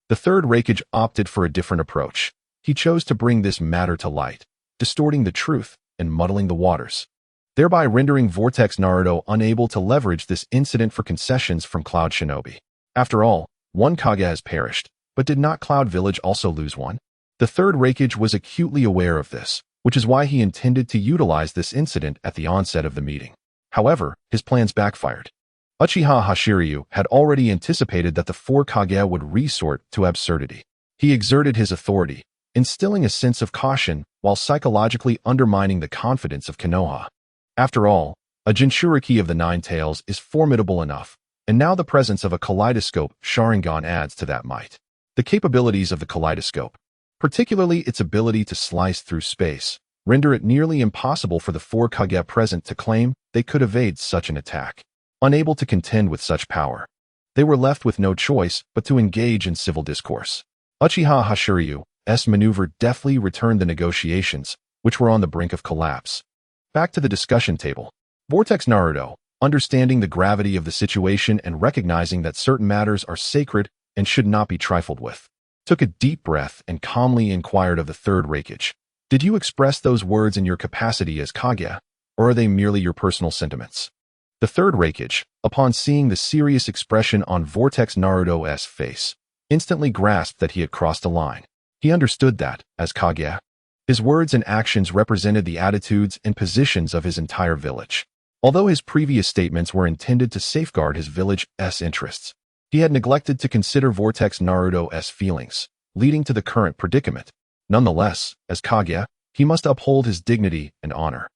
The third Raikage opted for a different approach. He chose to bring this matter to light, distorting the truth and muddling the waters, thereby rendering Vortex Naruto unable to leverage this incident for concessions from Cloud Shinobi. After all, one Kage has perished, but did not Cloud Village also lose one? The third Raikage was acutely aware of this, which is why he intended to utilize this incident at the onset of the meeting. However, his plans backfired. Uchiha Hashiryu had already anticipated that the four Kage would resort to absurdity. He exerted his authority, instilling a sense of caution while psychologically undermining the confidence of Konoha. After all, a Jinchuriki of the Nine Tails is formidable enough, and now the presence of a kaleidoscope Sharingan adds to that might. The capabilities of the kaleidoscope, particularly its ability to slice through space, render it nearly impossible for the four Kage present to claim they could evade such an attack. Unable to contend with such power, they were left with no choice but to engage in civil discourse. Uchiha Hashiryu's maneuver deftly returned the negotiations, which were on the brink of collapse, back to the discussion table. Vortex Naruto, understanding the gravity of the situation and recognizing that certain matters are sacred and should not be trifled with, took a deep breath and calmly inquired of the third Raikage, "Did you express those words in your capacity as Kage, or are they merely your personal sentiments?" The third Raikage, upon seeing the serious expression on Vortex Naruto's face, instantly grasped that he had crossed a line. He understood that, as Kage, his words and actions represented the attitudes and positions of his entire village. Although his previous statements were intended to safeguard his village's interests, he had neglected to consider Vortex Naruto's feelings, leading to the current predicament. Nonetheless, as Kage, he must uphold his dignity and honor.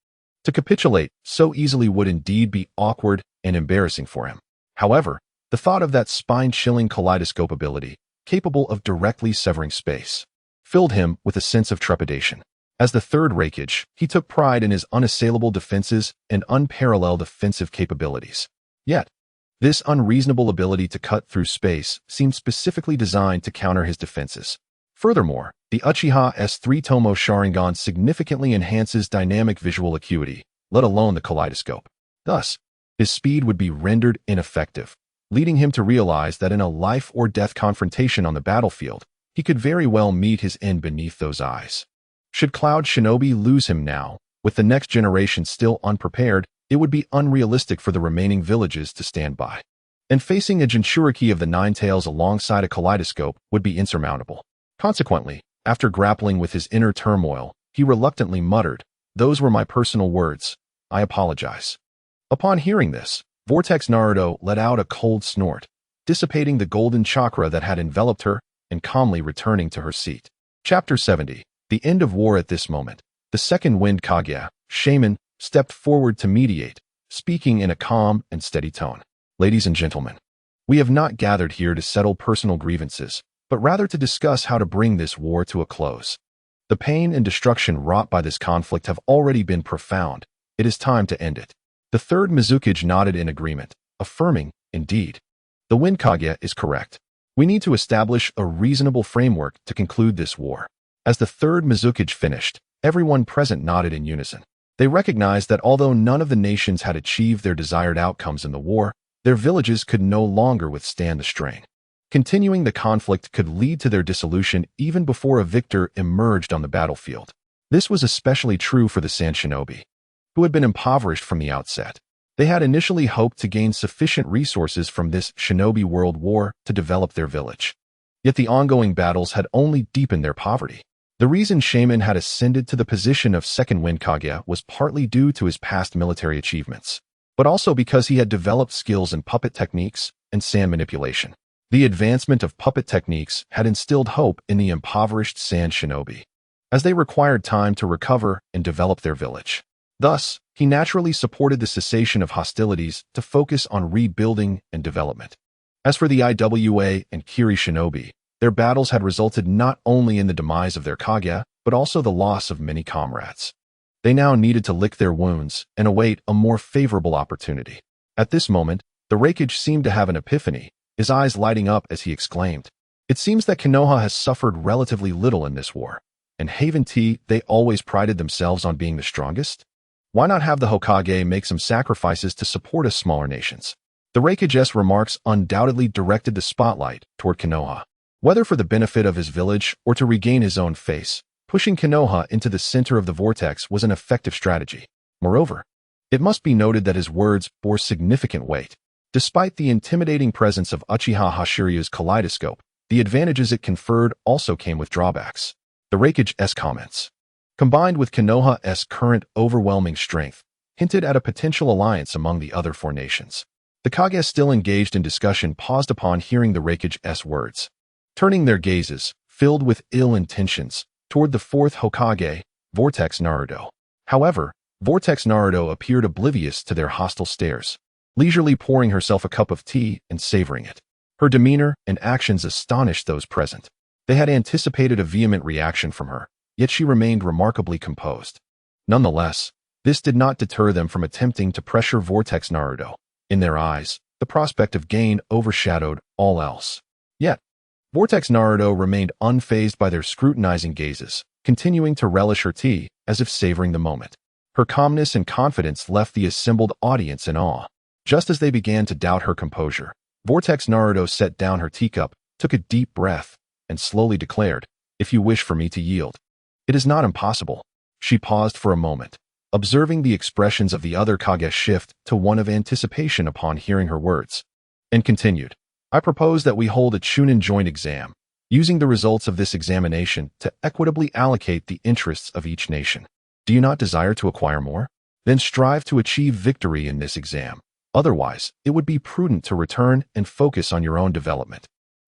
To capitulate so easily would indeed be awkward and embarrassing for him. However, the thought of that spine-chilling kaleidoscope ability, capable of directly severing space, filled him with a sense of trepidation. As the third Raikage, he took pride in his unassailable defenses and unparalleled offensive capabilities. Yet, this unreasonable ability to cut through space seemed specifically designed to counter his defenses. Furthermore, the Uchiha's three-tomo Sharingan significantly enhances dynamic visual acuity, let alone the kaleidoscope. Thus, his speed would be rendered ineffective, leading him to realize that in a life-or-death confrontation on the battlefield, he could very well meet his end beneath those eyes. Should Cloud Shinobi lose him now, with the next generation still unprepared, it would be unrealistic for the remaining villages to stand by. And facing a Jinchuriki of the Nine Tails alongside a kaleidoscope would be insurmountable. Consequently, after grappling with his inner turmoil, he reluctantly muttered, "Those were my personal words. I apologize." Upon hearing this, Vortex Naruto let out a cold snort, dissipating the golden chakra that had enveloped her and calmly returning to her seat. Chapter 70. The End of War. At this moment, the second Wind Kage, Shaman, stepped forward to mediate, speaking in a calm and steady tone. "Ladies and gentlemen, we have not gathered here to settle personal grievances, but rather to discuss how to bring this war to a close. The pain and destruction wrought by this conflict have already been profound. It is time to end it. The third Mizukage nodded in agreement, affirming, indeed, the Wind Kage is correct. We need to establish a reasonable framework to conclude this war. As the third Mizukage finished, everyone present nodded in unison. They recognized that although none of the nations had achieved their desired outcomes in the war, their villages could no longer withstand the strain. Continuing the conflict could lead to their dissolution even before a victor emerged on the battlefield. This was especially true for the Sand Shinobi, who had been impoverished from the outset. They had initially hoped to gain sufficient resources from this Shinobi World War to develop their village. Yet the ongoing battles had only deepened their poverty. The reason Shaman had ascended to the position of second Wind Kage was partly due to his past military achievements, but also because he had developed skills in puppet techniques and sand manipulation. The advancement of puppet techniques had instilled hope in the impoverished Sand Shinobi, as they required time to recover and develop their village. Thus, he naturally supported the cessation of hostilities to focus on rebuilding and development. As for the Iwa and Kiri Shinobi, their battles had resulted not only in the demise of their Kage, but also the loss of many comrades. They now needed to lick their wounds and await a more favorable opportunity. At this moment, the Raikage seemed to have an epiphany, his eyes lighting up as he exclaimed, "It seems that Konoha has suffered relatively little in this war, and Haven T, they always prided themselves on being the strongest? Why not have the Hokage make some sacrifices to support us smaller nations?" The Raikage's remarks undoubtedly directed the spotlight toward Konoha. Whether for the benefit of his village or to regain his own face, pushing Konoha into the center of the vortex was an effective strategy. Moreover, it must be noted that his words bore significant weight. Despite the intimidating presence of Uchiha Hashiryu's kaleidoscope, the advantages it conferred also came with drawbacks. The Raikage's comments, combined with Konoha's current overwhelming strength, hinted at a potential alliance among the other four nations. The Kage, still engaged in discussion, paused upon hearing the Raikage's words, turning their gazes, filled with ill intentions, toward the fourth Hokage, Vortex Naruto. However, Vortex Naruto appeared oblivious to their hostile stares, leisurely pouring herself a cup of tea and savoring it. Her demeanor and actions astonished those present. They had anticipated a vehement reaction from her, yet she remained remarkably composed. Nonetheless, this did not deter them from attempting to pressure Vortex Naruto. In their eyes, the prospect of gain overshadowed all else. Yet, Vortex Naruto remained unfazed by their scrutinizing gazes, continuing to relish her tea as if savoring the moment. Her calmness and confidence left the assembled audience in awe. Just as they began to doubt her composure, Vortex Naruto set down her teacup, took a deep breath, and slowly declared, "If you wish for me to yield, it is not impossible." She paused for a moment, observing the expressions of the other Kage shift to one of anticipation upon hearing her words, and continued, "I propose that we hold a Chunin joint exam, using the results of this examination to equitably allocate the interests of each nation. Do you not desire to acquire more? Then strive to achieve victory in this exam. Otherwise, it would be prudent to return and focus on your own development."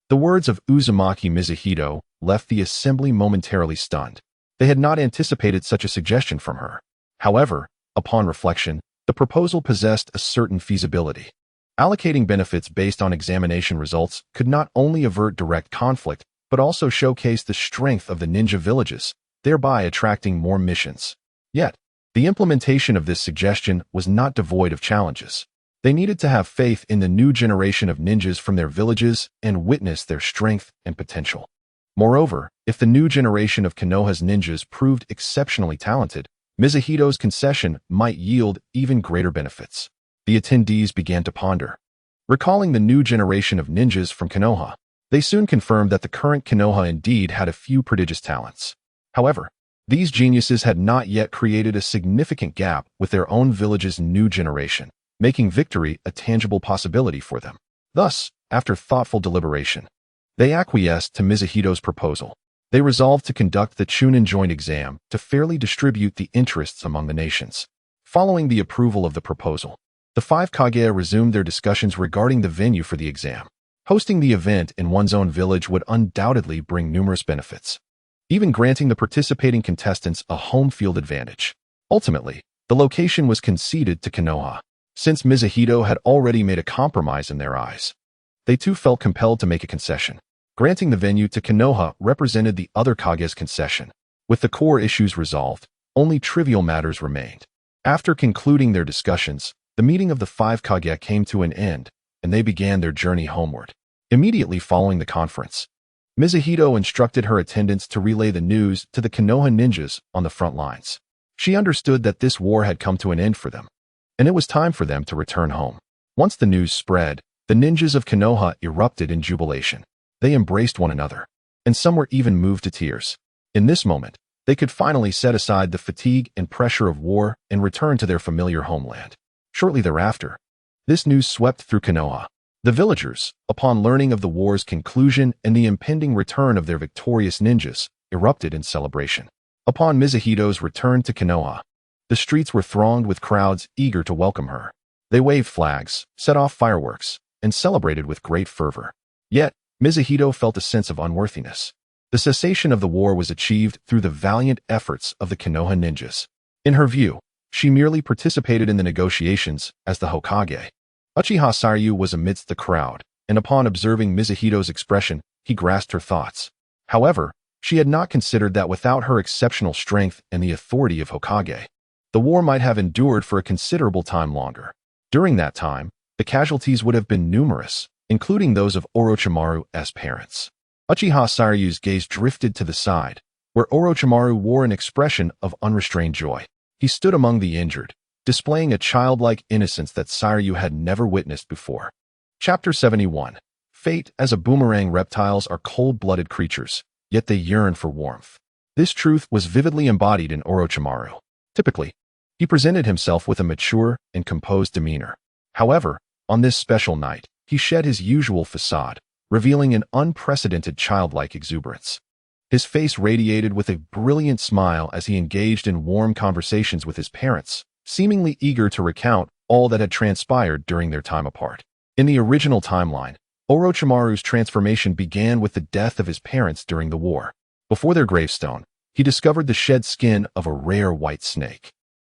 The words of Uzumaki Mizuhito left the assembly momentarily stunned. They had not anticipated such a suggestion from her. However, upon reflection, the proposal possessed a certain feasibility. Allocating benefits based on examination results could not only avert direct conflict, but also showcase the strength of the ninja villages, thereby attracting more missions. Yet, the implementation of this suggestion was not devoid of challenges. They needed to have faith in the new generation of ninjas from their villages and witness their strength and potential. Moreover, if the new generation of Konoha's ninjas proved exceptionally talented, Mizuhito's concession might yield even greater benefits. The attendees began to ponder. Recalling the new generation of ninjas from Konoha, they soon confirmed that the current Konoha indeed had a few prodigious talents. However, these geniuses had not yet created a significant gap with their own village's new generation, making victory a tangible possibility for them. Thus, after thoughtful deliberation, they acquiesced to Mizuhito's proposal. They resolved to conduct the Chunin joint exam to fairly distribute the interests among the nations. Following the approval of the proposal, the five Kage resumed their discussions regarding the venue for the exam. Hosting the event in one's own village would undoubtedly bring numerous benefits, even granting the participating contestants a home field advantage. Ultimately, the location was conceded to Konoha, since Mizuhito had already made a compromise in their eyes. They too felt compelled to make a concession. Granting the venue to Konoha represented the other Kage's concession. With the core issues resolved, only trivial matters remained. After concluding their discussions, the meeting of the five Kage came to an end, and they began their journey homeward. Immediately following the conference, Mizuhito instructed her attendants to relay the news to the Konoha ninjas on the front lines. She understood that this war had come to an end for them, and it was time for them to return home. Once the news spread, the ninjas of Konoha erupted in jubilation. They embraced one another, and some were even moved to tears. In this moment, they could finally set aside the fatigue and pressure of war and return to their familiar homeland. Shortly thereafter, this news swept through Konoha. The villagers, upon learning of the war's conclusion and the impending return of their victorious ninjas, erupted in celebration. Upon Mizuhito's return to Konoha, the streets were thronged with crowds eager to welcome her. They waved flags, set off fireworks, and celebrated with great fervor. Yet, Mizuhito felt a sense of unworthiness. The cessation of the war was achieved through the valiant efforts of the Konoha ninjas. In her view, she merely participated in the negotiations as the Hokage. Uchiha Saryu was amidst the crowd, and upon observing Mizuhito's expression, he grasped her thoughts. However, she had not considered that without her exceptional strength and the authority of Hokage, the war might have endured for a considerable time longer. During that time, the casualties would have been numerous, including those of Orochimaru's parents. Uchiha Saryu's gaze drifted to the side, where Orochimaru wore an expression of unrestrained joy. He stood among the injured, displaying a childlike innocence that Saryu had never witnessed before. Chapter 71. Fate as a boomerang. Reptiles are cold-blooded creatures, yet they yearn for warmth. This truth was vividly embodied in Orochimaru. Typically, he presented himself with a mature and composed demeanor. However, on this special night, he shed his usual facade, revealing an unprecedented childlike exuberance. His face radiated with a brilliant smile as he engaged in warm conversations with his parents, seemingly eager to recount all that had transpired during their time apart. In the original timeline, Orochimaru's transformation began with the death of his parents during the war. Before their gravestone, he discovered the shed skin of a rare white snake.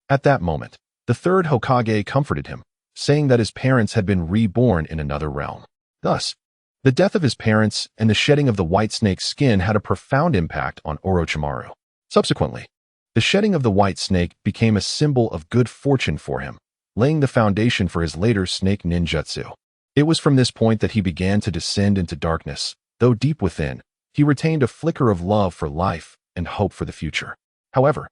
At that moment, the third Hokage comforted him, saying that his parents had been reborn in another realm. Thus, the death of his parents and the shedding of the white snake's skin had a profound impact on Orochimaru. Subsequently, the shedding of the white snake became a symbol of good fortune for him, laying the foundation for his later snake ninjutsu. It was from this point that he began to descend into darkness, though deep within, he retained a flicker of love for life and hope for the future. However,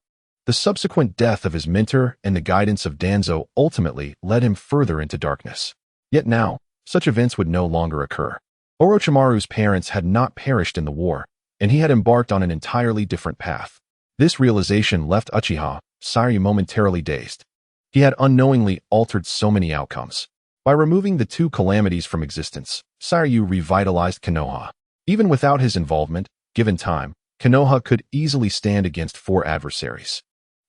the subsequent death of his mentor and the guidance of Danzo ultimately led him further into darkness. Yet now, such events would no longer occur. Orochimaru's parents had not perished in the war, and he had embarked on an entirely different path. This realization left Uchiha Saryu momentarily dazed. He had unknowingly altered so many outcomes. By removing the two calamities from existence, Saryu revitalized Konoha. Even without his involvement, given time, Konoha could easily stand against 4 adversaries.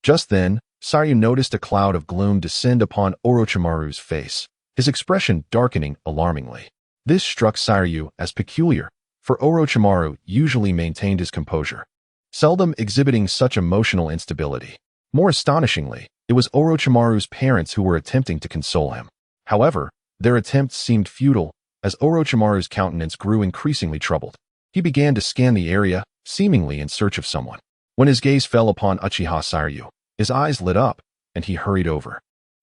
Just then, Saryu noticed a cloud of gloom descend upon Orochimaru's face, his expression darkening alarmingly. This struck Saryu as peculiar, for Orochimaru usually maintained his composure, seldom exhibiting such emotional instability. More astonishingly, it was Orochimaru's parents who were attempting to console him. However, their attempts seemed futile, as Orochimaru's countenance grew increasingly troubled. He began to scan the area, seemingly in search of someone. When his gaze fell upon Uchiha Saryu, his eyes lit up, and he hurried over.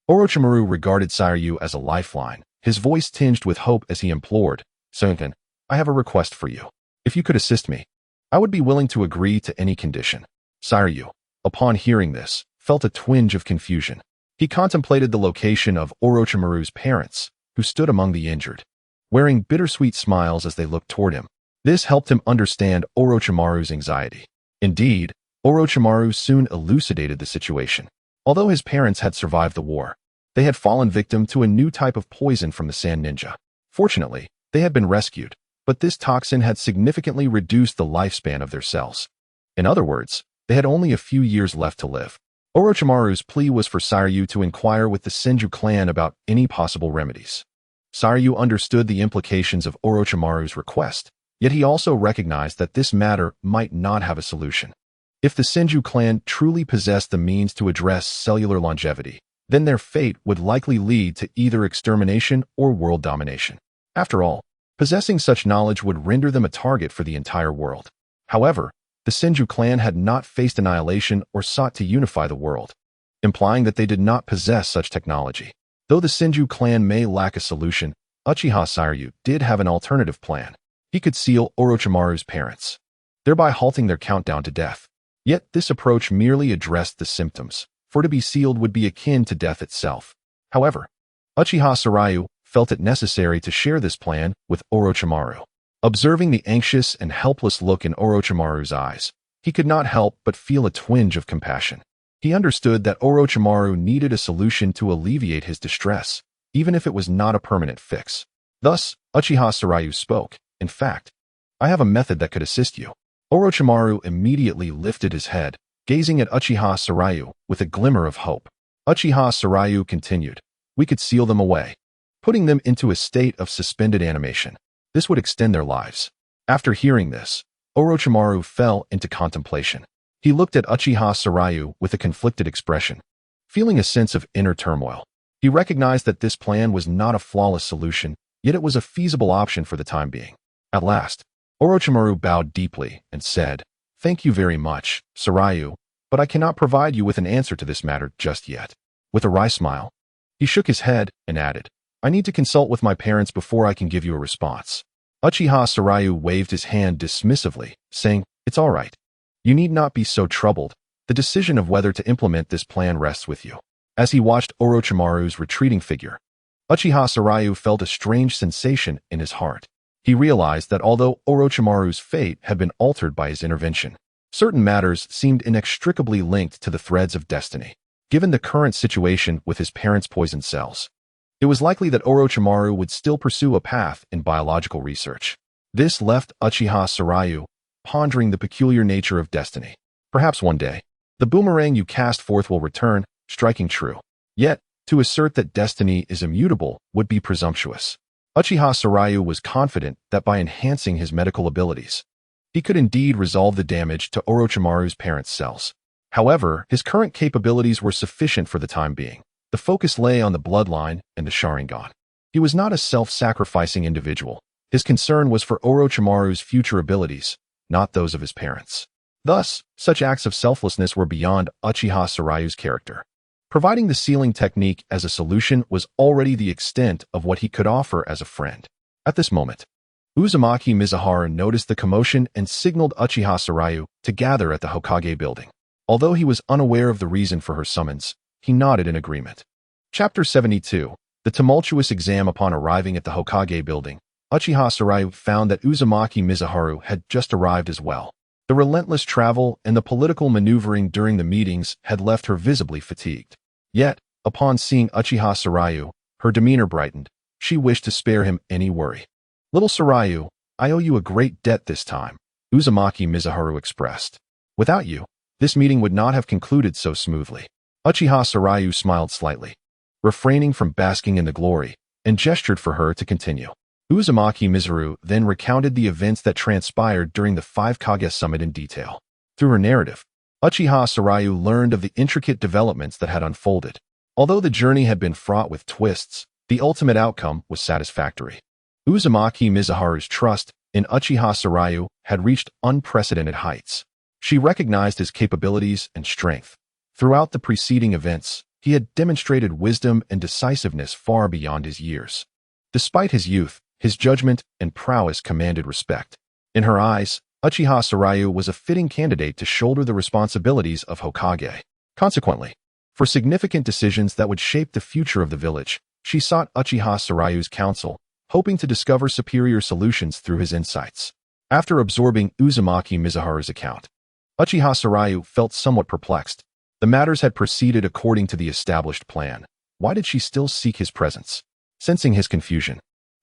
Orochimaru regarded Saryu as a lifeline, his voice tinged with hope as he implored, "Sharingan, I have a request for you. If you could assist me, I would be willing to agree to any condition." Saryu, upon hearing this, felt a twinge of confusion. He contemplated the location of Orochimaru's parents, who stood among the injured, wearing bittersweet smiles as they looked toward him. This helped him understand Orochimaru's anxiety. Indeed, Orochimaru soon elucidated the situation. Although his parents had survived the war, they had fallen victim to a new type of poison from the Sand Ninja. Fortunately, they had been rescued, but this toxin had significantly reduced the lifespan of their cells. In other words, they had only a few years left to live. Orochimaru's plea was for Saryu to inquire with the Senju clan about any possible remedies. Saryu understood the implications of Orochimaru's request, yet he also recognized that this matter might not have a solution. If the Senju clan truly possessed the means to address cellular longevity, then their fate would likely lead to either extermination or world domination. After all, possessing such knowledge would render them a target for the entire world. However, the Senju clan had not faced annihilation or sought to unify the world, implying that they did not possess such technology. Though the Senju clan may lack a solution, Uchiha Syryu did have an alternative plan. He could seal Orochimaru's parents, thereby halting their countdown to death. Yet this approach merely addressed the symptoms, for to be sealed would be akin to death itself. However, Uchiha Syryu felt it necessary to share this plan with Orochimaru. Observing the anxious and helpless look in Orochimaru's eyes, he could not help but feel a twinge of compassion. He understood that Orochimaru needed a solution to alleviate his distress, even if it was not a permanent fix. Thus, Uchiha Syryu spoke. In fact, I have a method that could assist you. Orochimaru immediately lifted his head, gazing at Uchiha Syryu with a glimmer of hope. Uchiha Syryu continued, we could seal them away, putting them into a state of suspended animation. This would extend their lives. After hearing this, Orochimaru fell into contemplation. He looked at Uchiha Syryu with a conflicted expression, feeling a sense of inner turmoil. He recognized that this plan was not a flawless solution, yet it was a feasible option for the time being. At last, Orochimaru bowed deeply and said, thank you very much, Syryu, but I cannot provide you with an answer to this matter just yet. With a wry smile, he shook his head and added, I need to consult with my parents before I can give you a response. Uchiha Syryu waved his hand dismissively, saying, it's all right. You need not be so troubled. The decision of whether to implement this plan rests with you. As he watched Orochimaru's retreating figure, Uchiha Syryu felt a strange sensation in his heart. He realized that although Orochimaru's fate had been altered by his intervention, certain matters seemed inextricably linked to the threads of destiny. Given the current situation with his parents' poisoned cells, it was likely that Orochimaru would still pursue a path in biological research. This left Uchiha Syryu pondering the peculiar nature of destiny. Perhaps one day, the boomerang you cast forth will return, striking true. Yet, to assert that destiny is immutable would be presumptuous. Uchiha Syryu was confident that by enhancing his medical abilities, he could indeed resolve the damage to Orochimaru's parents' cells. However, his current capabilities were sufficient for the time being. The focus lay on the bloodline and the Sharingan. He was not a self-sacrificing individual. His concern was for Orochimaru's future abilities, not those of his parents. Thus, such acts of selflessness were beyond Uchiha Syryu's character. Providing the sealing technique as a solution was already the extent of what he could offer as a friend. At this moment, Uzumaki Mizuhara noticed the commotion and signaled Uchiha Syryu to gather at the Hokage building. Although he was unaware of the reason for her summons, he nodded in agreement. Chapter 72. The tumultuous exam. Upon arriving at the Hokage building, Uchiha Syryu found that Uzumaki Mizuhara had just arrived as well. The relentless travel and the political maneuvering during the meetings had left her visibly fatigued. Yet, upon seeing Uchiha Syryu, her demeanor brightened. She wished to spare him any worry. Little Syryu, I owe you a great debt this time, Uzumaki Mizuhara expressed. Without you, this meeting would not have concluded so smoothly. Uchiha Syryu smiled slightly, refraining from basking in the glory, and gestured for her to continue. Uzumaki Mizuhara then recounted the events that transpired during the 5 Kage summit in detail. Through her narrative, Uchiha Syryu learned of the intricate developments that had unfolded. Although the journey had been fraught with twists, the ultimate outcome was satisfactory. Uzumaki Mizuhara's trust in Uchiha Syryu had reached unprecedented heights. She recognized his capabilities and strength. Throughout the preceding events, he had demonstrated wisdom and decisiveness far beyond his years. Despite his youth, his judgment and prowess commanded respect. In her eyes, Uchiha Syryu was a fitting candidate to shoulder the responsibilities of Hokage. Consequently, for significant decisions that would shape the future of the village, she sought Uchiha Syryu's counsel, hoping to discover superior solutions through his insights. After absorbing Uzumaki Mizuhara's account, Uchiha Syryu felt somewhat perplexed. The matters had proceeded according to the established plan. Why did she still seek his presence? Sensing his confusion,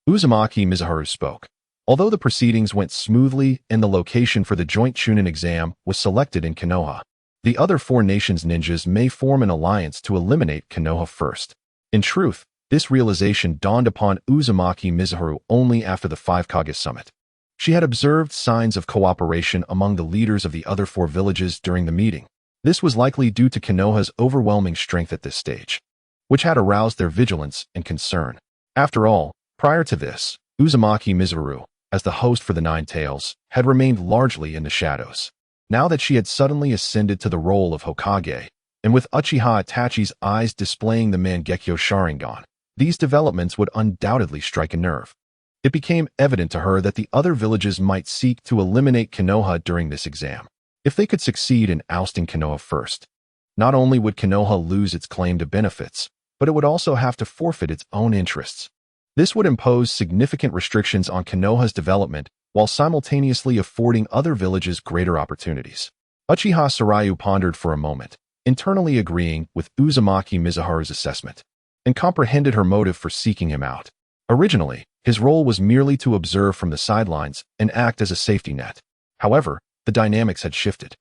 Uzumaki Mizuhara spoke. Although the proceedings went smoothly and the location for the joint Chunin exam was selected in Konoha, the other 4 nations' ninjas may form an alliance to eliminate Konoha first. In truth, this realization dawned upon Uzumaki Mizuhara only after the 5 Kage summit. She had observed signs of cooperation among the leaders of the other 4 villages during the meeting. This was likely due to Konoha's overwhelming strength at this stage, which had aroused their vigilance and concern. After all, prior to this, Uzumaki Mizuhara, as the host for the 9 Tails, had remained largely in the shadows. Now that she had suddenly ascended to the role of Hokage, and with Uchiha Itachi's eyes displaying the Mangekyo Sharingan, These developments would undoubtedly strike a nerve. It became evident to her that the other villages might seek to eliminate Konoha during this exam. If they could succeed in ousting Konoha first, not only would Konoha lose its claim to benefits, but it would also have to forfeit its own interests. This would impose significant restrictions on Konoha's development while simultaneously affording other villages greater opportunities. Uchiha Sarayu pondered for a moment, internally agreeing with Uzumaki Mizuharu's assessment, and comprehended her motive for seeking him out. Originally, his role was merely to observe from the sidelines and act as a safety net. However, the dynamics had shifted.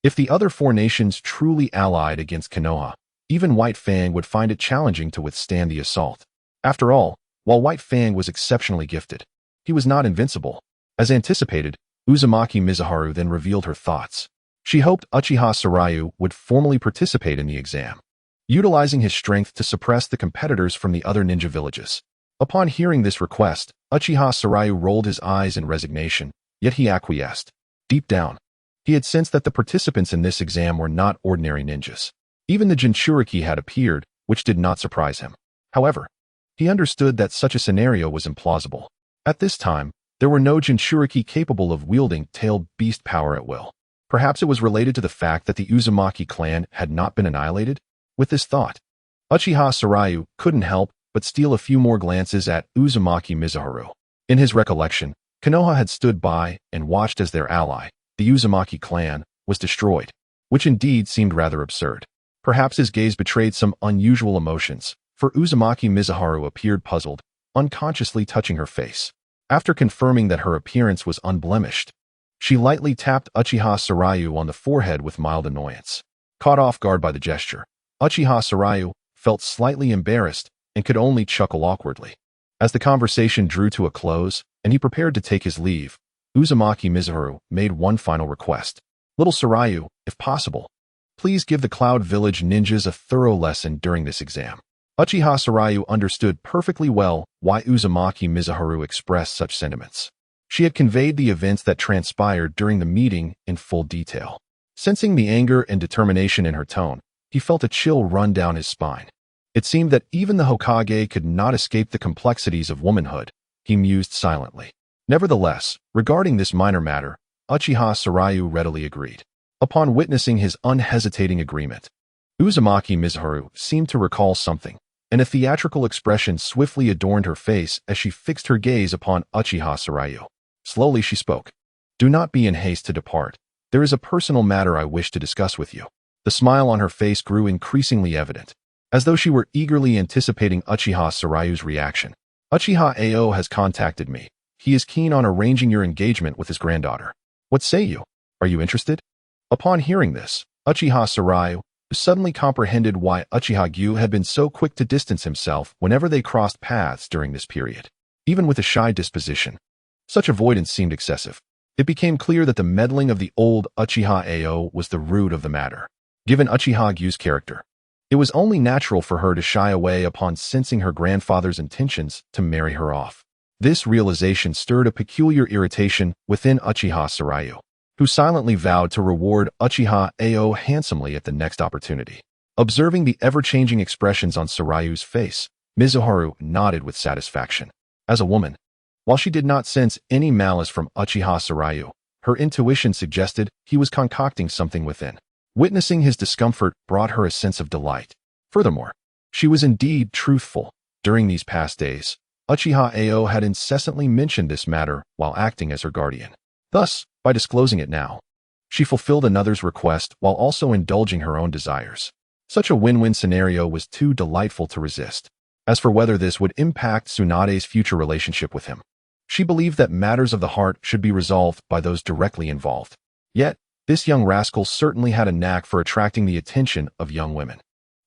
If the other four nations truly allied against Konoha, even White Fang would find it challenging to withstand the assault. After all, while White Fang was exceptionally gifted, he was not invincible. As anticipated, Uzumaki Mizuharu then revealed her thoughts. She hoped Uchiha Sarayu would formally participate in the exam, utilizing his strength to suppress the competitors from the other ninja villages. Upon hearing this request, Uchiha Sarayu rolled his eyes in resignation, yet he acquiesced. Deep down, he had sensed that the participants in this exam were not ordinary ninjas. Even the Jinchuriki had appeared, which did not surprise him. However, he understood that such a scenario was implausible. At this time, there were no Jinchuriki capable of wielding tailed beast power at will. Perhaps it was related to the fact that the Uzumaki clan had not been annihilated? With this thought, Uchiha Sarayu couldn't help but steal a few more glances at Uzumaki Mizuharu. In his recollection, Konoha had stood by and watched as their ally, the Uzumaki clan, was destroyed, which indeed seemed rather absurd. Perhaps his gaze betrayed some unusual emotions, for Uzumaki Mizuharu appeared puzzled, unconsciously touching her face. After confirming that her appearance was unblemished, she lightly tapped Uchiha Sarayu on the forehead with mild annoyance. Caught off guard by the gesture, Uchiha Sarayu felt slightly embarrassed and could only chuckle awkwardly. As the conversation drew to a close and he prepared to take his leave, Uzumaki Mizuharu made one final request. Little Sarayu, if possible, please give the Cloud Village ninjas a thorough lesson during this exam. Uchiha Sarayu understood perfectly well why Uzumaki Mizuharu expressed such sentiments. She had conveyed the events that transpired during the meeting in full detail. Sensing the anger and determination in her tone, he felt a chill run down his spine. It seemed that even the Hokage could not escape the complexities of womanhood. He mused silently. Nevertheless, regarding this minor matter, Uchiha Sarayu readily agreed. Upon witnessing his unhesitating agreement, Uzumaki Mizuharu seemed to recall something, and a theatrical expression swiftly adorned her face as she fixed her gaze upon Uchiha Sarayu. Slowly she spoke. Do not be in haste to depart. There is a personal matter I wish to discuss with you. The smile on her face grew increasingly evident, as though she were eagerly anticipating Uchiha Sarayu's reaction. Uchiha Ao has contacted me. He is keen on arranging your engagement with his granddaughter. What say you? Are you interested? Upon hearing this, Uchiha Sarayu suddenly comprehended why Uchiha Gyu had been so quick to distance himself whenever they crossed paths during this period. Even with a shy disposition, such avoidance seemed excessive. It became clear that the meddling of the old Uchiha Ao was the root of the matter. Given Uchiha Gyu's character, it was only natural for her to shy away upon sensing her grandfather's intentions to marry her off. This realization stirred a peculiar irritation within Uchiha Sarayu, who silently vowed to reward Uchiha Ao handsomely at the next opportunity. Observing the ever-changing expressions on Sarayu's face, Mizuharu nodded with satisfaction. As a woman, while she did not sense any malice from Uchiha Sarayu, her intuition suggested he was concocting something within. Witnessing his discomfort brought her a sense of delight. Furthermore, she was indeed truthful. During these past days, Uchiha Ao had incessantly mentioned this matter while acting as her guardian. Thus, by disclosing it now, she fulfilled another's request while also indulging her own desires. Such a win-win scenario was too delightful to resist. As for whether this would impact Tsunade's future relationship with him, she believed that matters of the heart should be resolved by those directly involved. Yet, this young rascal certainly had a knack for attracting the attention of young women.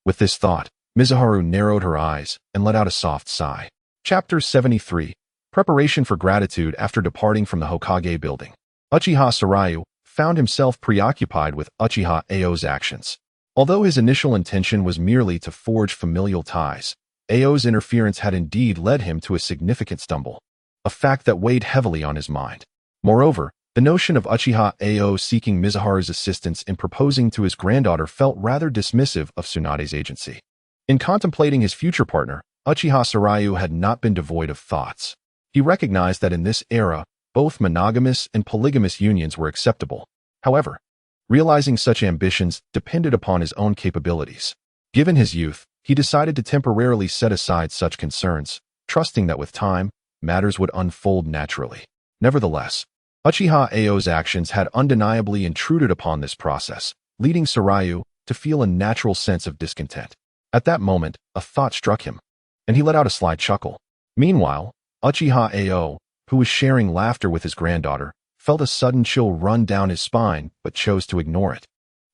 With this thought, Mizuharu narrowed her eyes and let out a soft sigh. Chapter 73. Preparation for Gratitude After Departing from the Hokage Building. Uchiha Sarayu found himself preoccupied with Uchiha Ao's actions. Although his initial intention was merely to forge familial ties, Ao's interference had indeed led him to a significant stumble, a fact that weighed heavily on his mind. Moreover, the notion of Uchiha Ao seeking Mizuharu's assistance in proposing to his granddaughter felt rather dismissive of Tsunade's agency. In contemplating his future partner, Uchiha Sarayu had not been devoid of thoughts. He recognized that in this era, both monogamous and polygamous unions were acceptable. However, realizing such ambitions depended upon his own capabilities. Given his youth, he decided to temporarily set aside such concerns, trusting that with time, matters would unfold naturally. Nevertheless, Uchiha Ao's actions had undeniably intruded upon this process, leading Sarayu to feel a natural sense of discontent. At that moment, a thought struck him, and he let out a sly chuckle. Meanwhile, Uchiha Ao, who was sharing laughter with his granddaughter, felt a sudden chill run down his spine but chose to ignore it,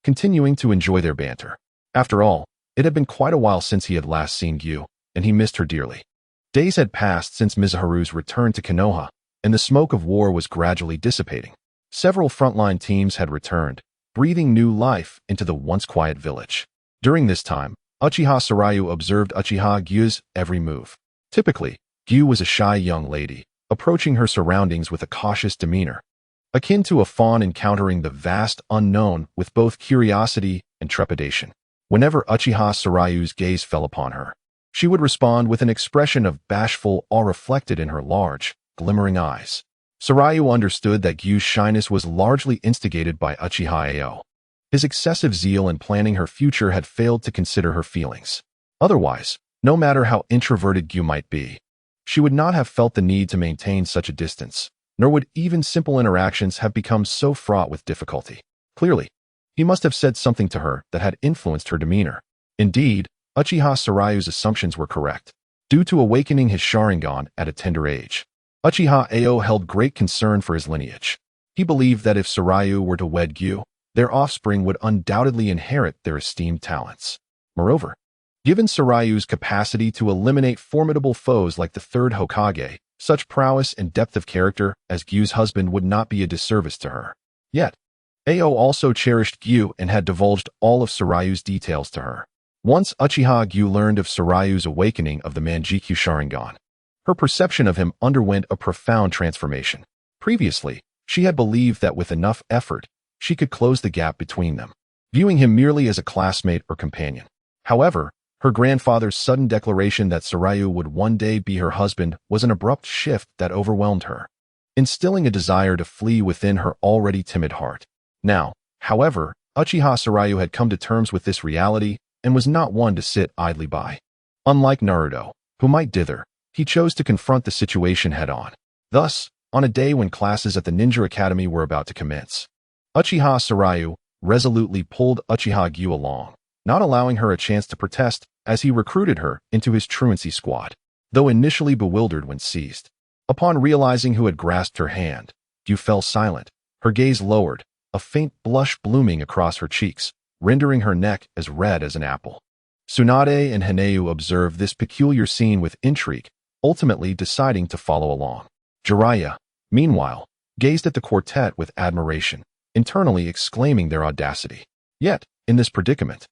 continuing to enjoy their banter. After all, it had been quite a while since he had last seen Gyu, and he missed her dearly. Days had passed since Mizuharu's return to Konoha, and the smoke of war was gradually dissipating. Several frontline teams had returned, breathing new life into the once quiet village. During this time, Uchiha Sarayu observed Uchiha Gyu's every move. Typically, Gyu was a shy young lady, approaching her surroundings with a cautious demeanor, akin to a fawn encountering the vast unknown with both curiosity and trepidation. Whenever Uchiha Sarayu's gaze fell upon her, she would respond with an expression of bashful awe reflected in her large, glimmering eyes. Sarayu understood that Gyu's shyness was largely instigated by Uchiha Ao. His excessive zeal in planning her future had failed to consider her feelings. Otherwise, no matter how introverted Gyu might be, she would not have felt the need to maintain such a distance, nor would even simple interactions have become so fraught with difficulty. Clearly, he must have said something to her that had influenced her demeanor. Indeed, Uchiha Sarayu's assumptions were correct. Due to awakening his Sharingan at a tender age, Uchiha Ao held great concern for his lineage. He believed that if Sarayu were to wed Gyu, their offspring would undoubtedly inherit their esteemed talents. Moreover, given Sarayu's capacity to eliminate formidable foes like the third Hokage, such prowess and depth of character as Gyu's husband would not be a disservice to her. Yet, Ao also cherished Gyu and had divulged all of Sarayu's details to her. Once Uchiha Gyu learned of Sarayu's awakening of the Manjikyu Sharingan, her perception of him underwent a profound transformation. Previously, she had believed that with enough effort, she could close the gap between them, viewing him merely as a classmate or companion. However, her grandfather's sudden declaration that Sarayu would one day be her husband was an abrupt shift that overwhelmed her, instilling a desire to flee within her already timid heart. Now, however, Uchiha Sarayu had come to terms with this reality and was not one to sit idly by. Unlike Naruto, who might dither, he chose to confront the situation head-on. Thus, on a day when classes at the Ninja Academy were about to commence, Uchiha Sarayu resolutely pulled Uchiha Gyu along, not allowing her a chance to protest as he recruited her into his truancy squad. Though initially bewildered when seized, upon realizing who had grasped her hand, Gyu fell silent, her gaze lowered, a faint blush blooming across her cheeks, rendering her neck as red as an apple. Tsunade and Hineu observed this peculiar scene with intrigue, ultimately deciding to follow along. Jiraiya, meanwhile, gazed at the quartet with admiration, internally exclaiming their audacity. Yet, in this predicament,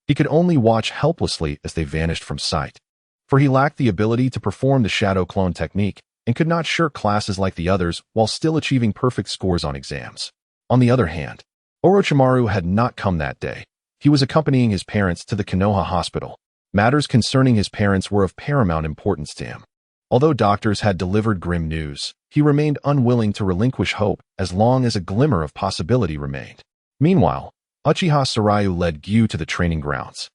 he could only watch helplessly as they vanished from sight, for he lacked the ability to perform the shadow clone technique and could not shirk classes like the others while still achieving perfect scores on exams. On the other hand, Orochimaru had not come that day. He was accompanying his parents to the Konoha hospital. Matters concerning his parents were of paramount importance to him. Although doctors had delivered grim news, he remained unwilling to relinquish hope as long as a glimmer of possibility remained. Meanwhile, Uchiha Sarayu led Gyu to the training grounds,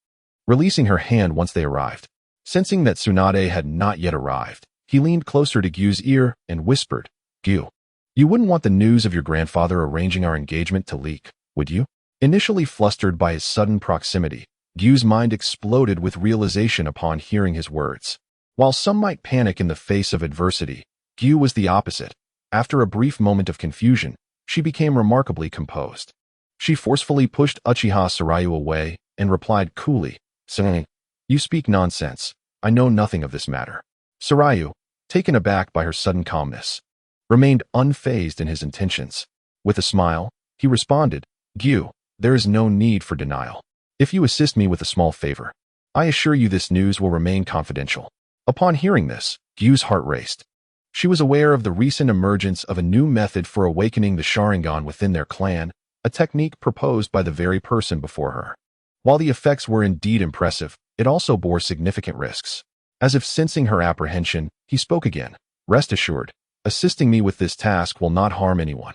releasing her hand once they arrived. Sensing that Tsunade had not yet arrived, he leaned closer to Gyu's ear and whispered, "Gyu, you wouldn't want the news of your grandfather arranging our engagement to leak, would you?" Initially flustered by his sudden proximity, Gyu's mind exploded with realization upon hearing his words. While some might panic in the face of adversity, Gyu was the opposite. After a brief moment of confusion, she became remarkably composed. She forcefully pushed Uchiha Sarayu away and replied coolly, saying, "You speak nonsense. I know nothing of this matter." Sarayu, taken aback by her sudden calmness, remained unfazed in his intentions. With a smile, he responded, "Gyu, there is no need for denial. If you assist me with a small favor, I assure you this news will remain confidential." Upon hearing this, Gyu's heart raced. She was aware of the recent emergence of a new method for awakening the Sharingan within their clan, a technique proposed by the very person before her. While the effects were indeed impressive, it also bore significant risks. As if sensing her apprehension, he spoke again. Rest assured, assisting me with this task will not harm anyone.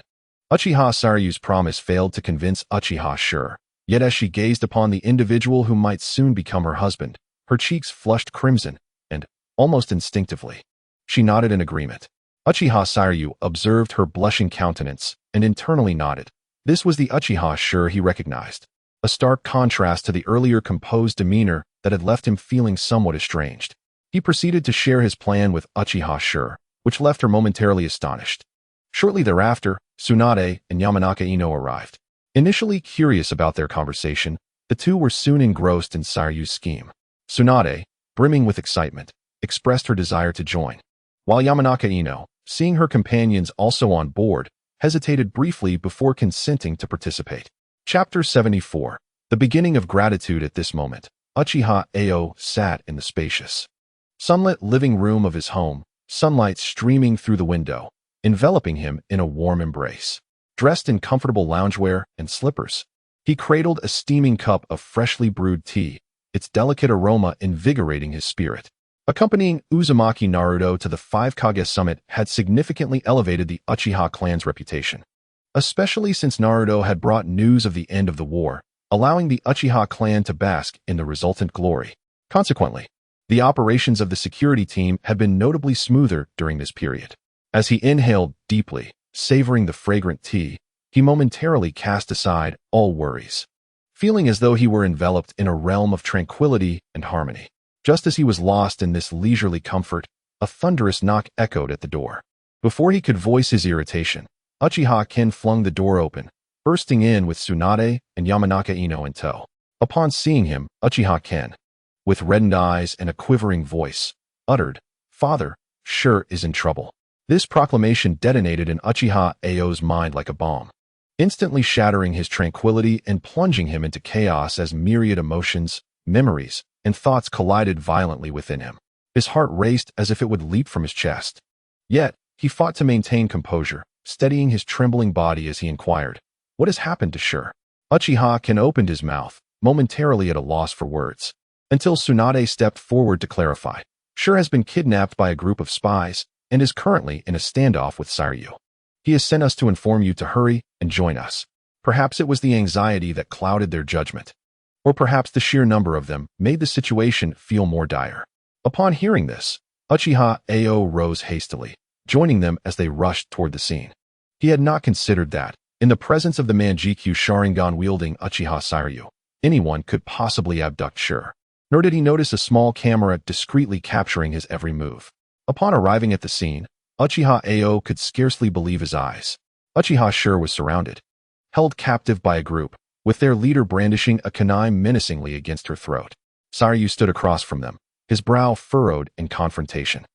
Uchiha Saryu's promise failed to convince Uchiha Sure, yet as she gazed upon the individual who might soon become her husband, her cheeks flushed crimson, and, almost instinctively, she nodded in agreement. Uchiha Saryu observed her blushing countenance and internally nodded. This was the Uchiha Sure he recognized, a stark contrast to the earlier composed demeanor that had left him feeling somewhat estranged. He proceeded to share his plan with Uchiha Sure, which left her momentarily astonished. Shortly thereafter, Tsunade and Yamanaka Ino arrived. Initially curious about their conversation, the two were soon engrossed in Saryu's scheme. Tsunade, brimming with excitement, expressed her desire to join, while Yamanaka Ino, seeing her companions also on board, hesitated briefly before consenting to participate. Chapter 74. The beginning of gratitude. At this moment, Uchiha Ao sat in the spacious, sunlit living room of his home, sunlight streaming through the window, enveloping him in a warm embrace. Dressed in comfortable loungewear and slippers, he cradled a steaming cup of freshly brewed tea, its delicate aroma invigorating his spirit. Accompanying Uzumaki Naruto to the 5 Kage summit had significantly elevated the Uchiha clan's reputation, especially since Naruto had brought news of the end of the war, allowing the Uchiha clan to bask in the resultant glory. Consequently, the operations of the security team had been notably smoother during this period. As he inhaled deeply, savoring the fragrant tea, he momentarily cast aside all worries, feeling as though he were enveloped in a realm of tranquility and harmony. Just as he was lost in this leisurely comfort, a thunderous knock echoed at the door. Before he could voice his irritation, Uchiha Ken flung the door open, bursting in with Tsunade and Yamanaka Ino in tow. Upon seeing him, Uchiha Ken, with reddened eyes and a quivering voice, uttered, "Father, Sure is in trouble." This proclamation detonated in Uchiha Ao's mind like a bomb, instantly shattering his tranquility and plunging him into chaos as myriad emotions, memories, and thoughts collided violently within him. His heart raced as if it would leap from his chest. Yet, he fought to maintain composure, steadying his trembling body as he inquired, "What has happened to Sure?" Uchiha Ken opened his mouth, momentarily at a loss for words, until Tsunade stepped forward to clarify. "Sure has been kidnapped by a group of spies and is currently in a standoff with Saryu. He has sent us to inform you to hurry and join us." Perhaps it was the anxiety that clouded their judgment, or perhaps the sheer number of them made the situation feel more dire. Upon hearing this, Uchiha Ao rose hastily, joining them as they rushed toward the scene. He had not considered that, in the presence of the Manjikyu Sharingan-wielding Uchiha Saryu, anyone could possibly abduct Sure. Nor did he notice a small camera discreetly capturing his every move. Upon arriving at the scene, Uchiha Ao could scarcely believe his eyes. Uchiha Sure was surrounded, held captive by a group, with their leader brandishing a kunai menacingly against her throat. Saryu stood across from them, his brow furrowed in confrontation.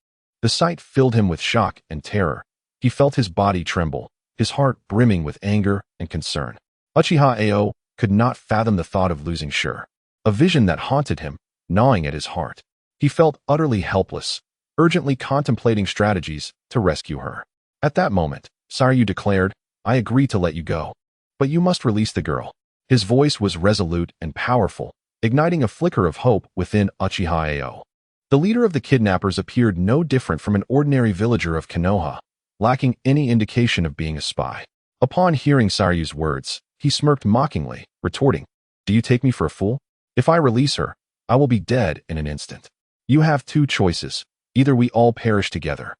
The sight filled him with shock and terror. He felt his body tremble, his heart brimming with anger and concern. Uchiha Ao could not fathom the thought of losing Sure, a vision that haunted him, gnawing at his heart. He felt utterly helpless, urgently contemplating strategies to rescue her. At that moment, Saryu declared, "I agree to let you go, but you must release the girl." His voice was resolute and powerful, igniting a flicker of hope within Uchiha Ao. The leader of the kidnappers appeared no different from an ordinary villager of Konoha, lacking any indication of being a spy. Upon hearing Saryu's words, he smirked mockingly, retorting, "Do you take me for a fool? If I release her, I will be dead in an instant. You have two choices. Either we all perish together,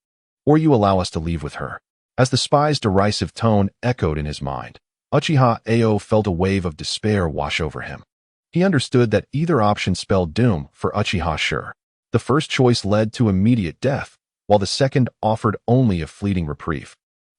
or you allow us to leave with her." As the spy's derisive tone echoed in his mind, Uchiha Ao felt a wave of despair wash over him. He understood that either option spelled doom for Uchiha Sure. The first choice led to immediate death, while the second offered only a fleeting reprieve,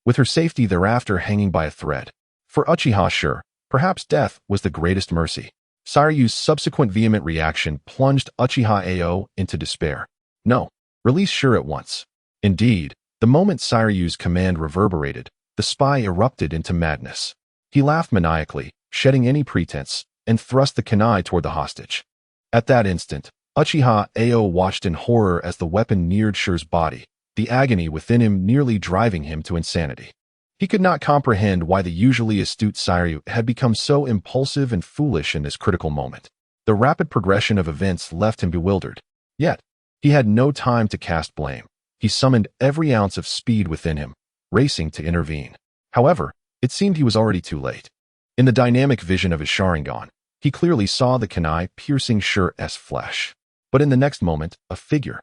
with her safety thereafter hanging by a thread. For Uchiha Sure, perhaps death was the greatest mercy. Saryu's subsequent vehement reaction plunged Uchiha Ao into despair. "No, release Sure at once." Indeed, the moment Saryu's command reverberated, the spy erupted into madness. He laughed maniacally, shedding any pretense, and thrust the kunai toward the hostage. At that instant, Uchiha Ao watched in horror as the weapon neared Sure's body, the agony within him nearly driving him to insanity. He could not comprehend why the usually astute Saryu had become so impulsive and foolish in this critical moment. The rapid progression of events left him bewildered. Yet, He had no time to cast blame. He summoned every ounce of speed within him, racing to intervene. However, it seemed he was already too late. In the dynamic vision of his Sharingan, he clearly saw the kunai piercing Shur's flesh. But in the next moment, a figure,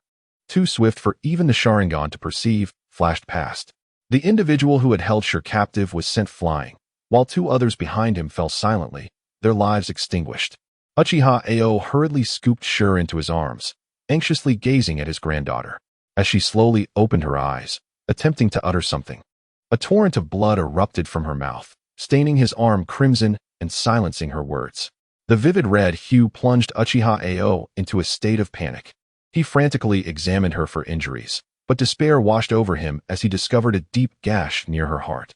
too swift for even the Sharingan to perceive, flashed past. The individual who had held Shur captive was sent flying, while two others behind him fell silently, their lives extinguished. Uchiha Ao hurriedly scooped Shur into his arms, anxiously gazing at his granddaughter. As she slowly opened her eyes, attempting to utter something, a torrent of blood erupted from her mouth, staining his arm crimson and silencing her words. The vivid red hue plunged Uchiha Ao into a state of panic. He frantically examined her for injuries, but despair washed over him as he discovered a deep gash near her heart.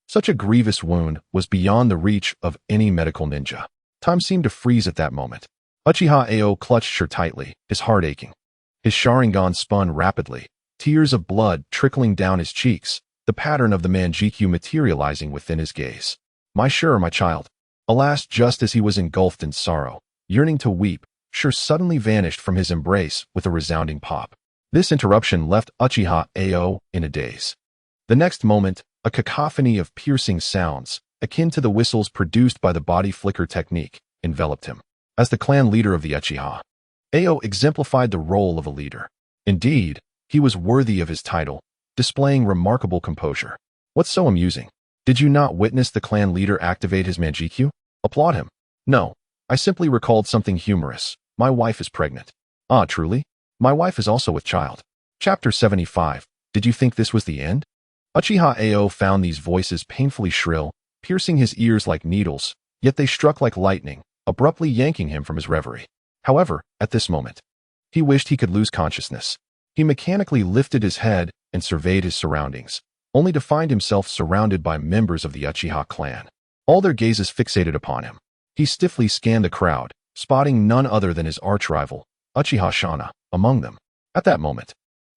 Such a grievous wound was beyond the reach of any medical ninja. Time seemed to freeze at that moment. Uchiha Ao clutched Shur tightly, his heart aching. His Sharingan spun rapidly, tears of blood trickling down his cheeks, the pattern of the Mangekyou materializing within his gaze. My Shur, my child. Alas, just as he was engulfed in sorrow, yearning to weep, Shur suddenly vanished from his embrace with a resounding pop. This interruption left Uchiha Ao in a daze. The next moment, a cacophony of piercing sounds, akin to the whistles produced by the body flicker technique, enveloped him. As the clan leader of the Uchiha, Ao exemplified the role of a leader. Indeed, he was worthy of his title, displaying remarkable composure. What's so amusing? Did you not witness the clan leader activate his Mangekyou? Applaud him. No, I simply recalled something humorous. My wife is pregnant. Ah, truly? My wife is also with child. Chapter 75. Did you think this was the end? Uchiha Ao found these voices painfully shrill, piercing his ears like needles, yet they struck like lightning, abruptly yanking him from his reverie. However, at this moment, he wished he could lose consciousness. He mechanically lifted his head and surveyed his surroundings, only to find himself surrounded by members of the Uchiha clan. All their gazes fixated upon him. He stiffly scanned the crowd, spotting none other than his arch-rival, Uchiha Shana, among them. At that moment,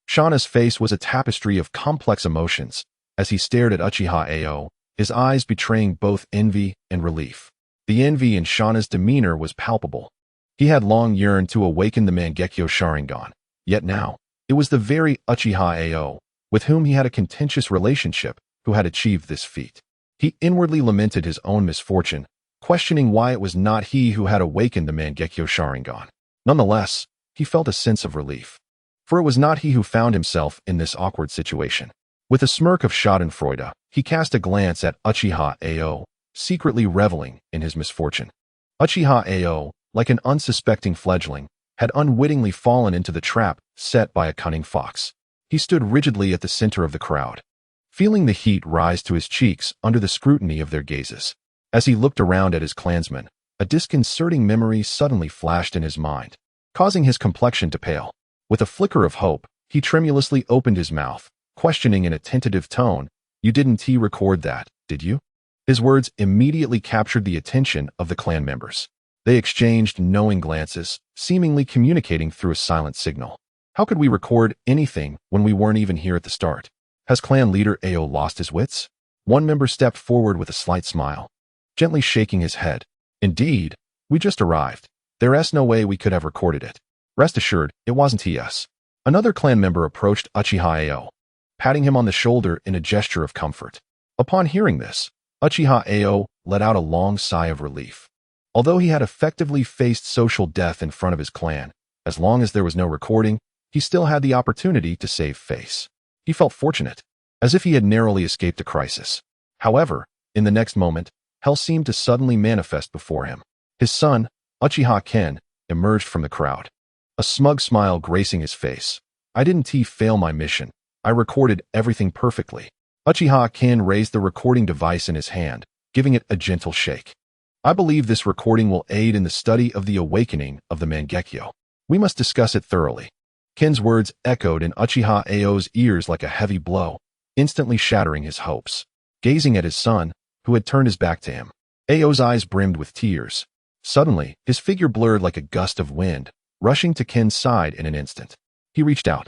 Shana's face was a tapestry of complex emotions. As he stared at Uchiha Ao, his eyes betraying both envy and relief. The envy in Shana's demeanor was palpable. He had long yearned to awaken the Mangekyou Sharingan, yet now, it was the very Uchiha Ao, with whom he had a contentious relationship, who had achieved this feat. He inwardly lamented his own misfortune, questioning why it was not he who had awakened the Mangekyou Sharingan. Nonetheless, he felt a sense of relief. For it was not he who found himself in this awkward situation. With a smirk of schadenfreude, he cast a glance at Uchiha Ao, secretly reveling in his misfortune. Uchiha Ao, like an unsuspecting fledgling, had unwittingly fallen into the trap set by a cunning fox. He stood rigidly at the center of the crowd, feeling the heat rise to his cheeks under the scrutiny of their gazes. As he looked around at his clansmen, a disconcerting memory suddenly flashed in his mind, causing his complexion to pale. With a flicker of hope, he tremulously opened his mouth, questioning in a tentative tone, "You didn't record that, did you?" His words immediately captured the attention of the clan members. They exchanged knowing glances, seemingly communicating through a silent signal. How could we record anything when we weren't even here at the start? Has clan leader Ao lost his wits? One member stepped forward with a slight smile, gently shaking his head. Indeed, we just arrived. There's no way we could have recorded it. Rest assured, it wasn't us. Another clan member approached Uchiha Ao, patting him on the shoulder in a gesture of comfort. Upon hearing this, Uchiha Ao let out a long sigh of relief. Although he had effectively faced social death in front of his clan, as long as there was no recording, he still had the opportunity to save face. He felt fortunate, as if he had narrowly escaped a crisis. However, in the next moment, hell seemed to suddenly manifest before him. His son, Uchiha Ken, emerged from the crowd, a smug smile gracing his face. I didn't fail my mission. I recorded everything perfectly. Uchiha Ken raised the recording device in his hand, giving it a gentle shake. I believe this recording will aid in the study of the awakening of the Mangekyou. We must discuss it thoroughly. Ken's words echoed in Uchiha Ao's ears like a heavy blow, instantly shattering his hopes. Gazing at his son, who had turned his back to him, Ao's eyes brimmed with tears. Suddenly, his figure blurred like a gust of wind, rushing to Ken's side in an instant. He reached out,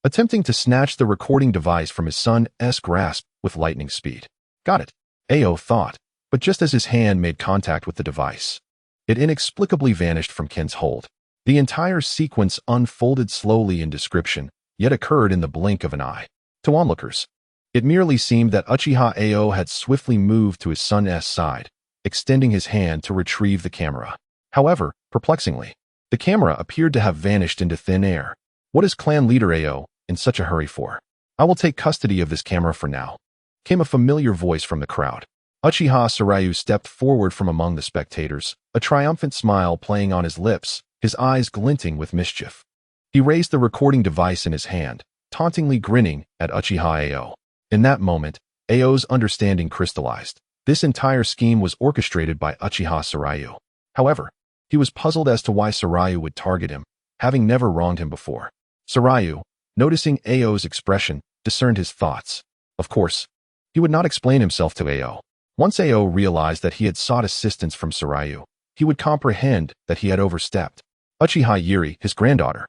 attempting to snatch the recording device from his son's grasp with lightning speed. Got it, Ao thought, but just as his hand made contact with the device, it inexplicably vanished from Ken's hold. The entire sequence unfolded slowly in description, yet occurred in the blink of an eye. To onlookers, it merely seemed that Uchiha Ao had swiftly moved to his son's side, extending his hand to retrieve the camera. However, perplexingly, the camera appeared to have vanished into thin air. What is clan leader Ao in such a hurry for? I will take custody of this camera for now, came a familiar voice from the crowd. Uchiha Sarayu stepped forward from among the spectators, a triumphant smile playing on his lips, his eyes glinting with mischief. He raised the recording device in his hand, tauntingly grinning at Uchiha Ao. In that moment, Ao's understanding crystallized. This entire scheme was orchestrated by Uchiha Sarayu. However, he was puzzled as to why Sarayu would target him, having never wronged him before. Sarayu, noticing Ao's expression, discerned his thoughts. Of course, he would not explain himself to Ao. Once Ao realized that he had sought assistance from Sarayu, he would comprehend that he had overstepped. Uchiha Yuri, his granddaughter,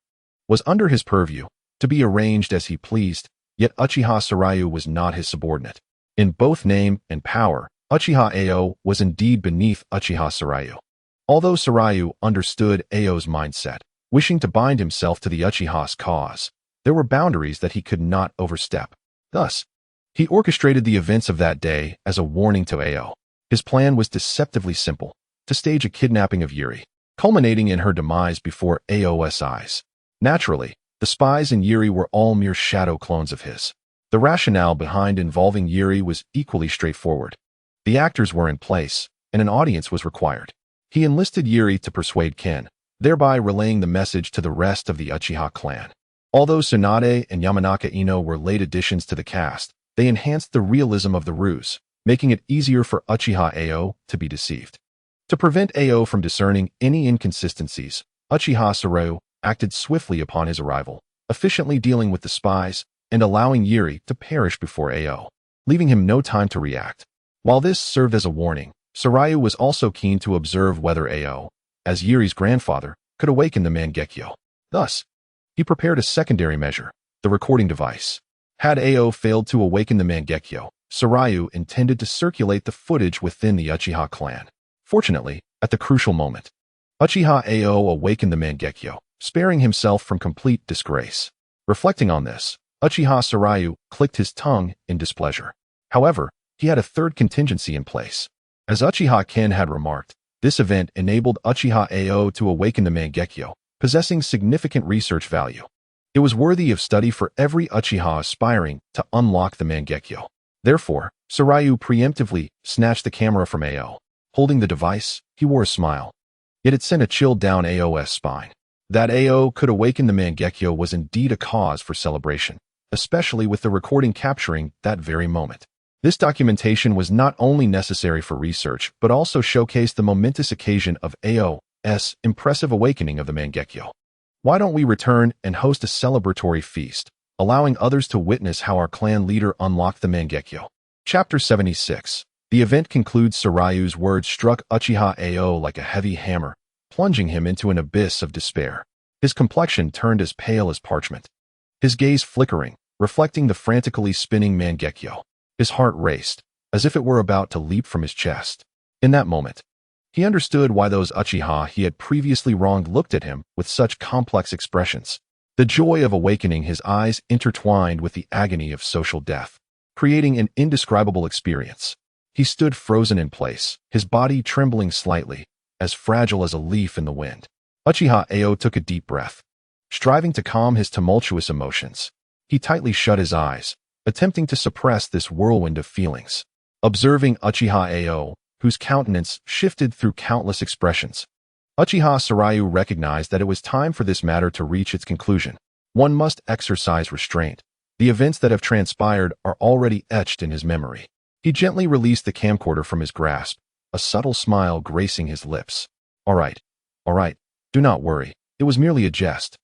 was under his purview, to be arranged as he pleased, yet Uchiha Sarayu was not his subordinate. In both name and power, Uchiha Ao was indeed beneath Uchiha Sarayu. Although Sarayu understood Ao's mindset, wishing to bind himself to the Uchiha's cause, there were boundaries that he could not overstep. Thus, he orchestrated the events of that day as a warning to Ao. His plan was deceptively simple, to stage a kidnapping of Yuri, culminating in her demise before Ao's eyes. Naturally, the spies in Yuri were all mere shadow clones of his. The rationale behind involving Yuri was equally straightforward. The actors were in place, and an audience was required. He enlisted Yuri to persuade Ken, thereby relaying the message to the rest of the Uchiha clan. Although Tsunade and Yamanaka Ino were late additions to the cast, they enhanced the realism of the ruse, making it easier for Uchiha Ao to be deceived. To prevent Ao from discerning any inconsistencies, Uchiha Sarayu acted swiftly upon his arrival, efficiently dealing with the spies and allowing Yuri to perish before Ao, leaving him no time to react. While this served as a warning, Sarayu was also keen to observe whether Ao, as Yuri's grandfather, could awaken the Mangekyo. Thus, he prepared a secondary measure, the recording device. Had Ao failed to awaken the Mangekyo, Sarayu intended to circulate the footage within the Uchiha clan. Fortunately, at the crucial moment, Uchiha Ao awakened the Mangekyo, sparing himself from complete disgrace. Reflecting on this, Uchiha Sarayu clicked his tongue in displeasure. However, he had a third contingency in place. As Uchiha Ken had remarked, this event enabled Uchiha Ao to awaken the Mangekyo, possessing significant research value. It was worthy of study for every Uchiha aspiring to unlock the Mangekyo. Therefore, Sarayu preemptively snatched the camera from Ao. Holding the device, he wore a smile. Yet it sent a chill down Ao's spine. That Ao could awaken the Mangekyo was indeed a cause for celebration, especially with the recording capturing that very moment. This documentation was not only necessary for research, but also showcased the momentous occasion of Ao's impressive awakening of the Mangekyo. Why don't we return and host a celebratory feast, allowing others to witness how our clan leader unlocked the Mangekyo? Chapter 76. The event concludes. Sarayu's words struck Uchiha Ao like a heavy hammer, plunging him into an abyss of despair. His complexion turned as pale as parchment, his gaze flickering, reflecting the frantically spinning Mangekyo. His heart raced, as if it were about to leap from his chest. In that moment, he understood why those Uchiha he had previously wronged looked at him with such complex expressions. The joy of awakening his eyes intertwined with the agony of social death, creating an indescribable experience. He stood frozen in place, his body trembling slightly, as fragile as a leaf in the wind. Uchiha Ao took a deep breath. Striving to calm his tumultuous emotions, he tightly shut his eyes, attempting to suppress this whirlwind of feelings. Observing Uchiha Ao, whose countenance shifted through countless expressions, Uchiha Sarayu recognized that it was time for this matter to reach its conclusion. One must exercise restraint. The events that have transpired are already etched in his memory. He gently released the camcorder from his grasp, a subtle smile gracing his lips. All right, do not worry. It was merely a jest.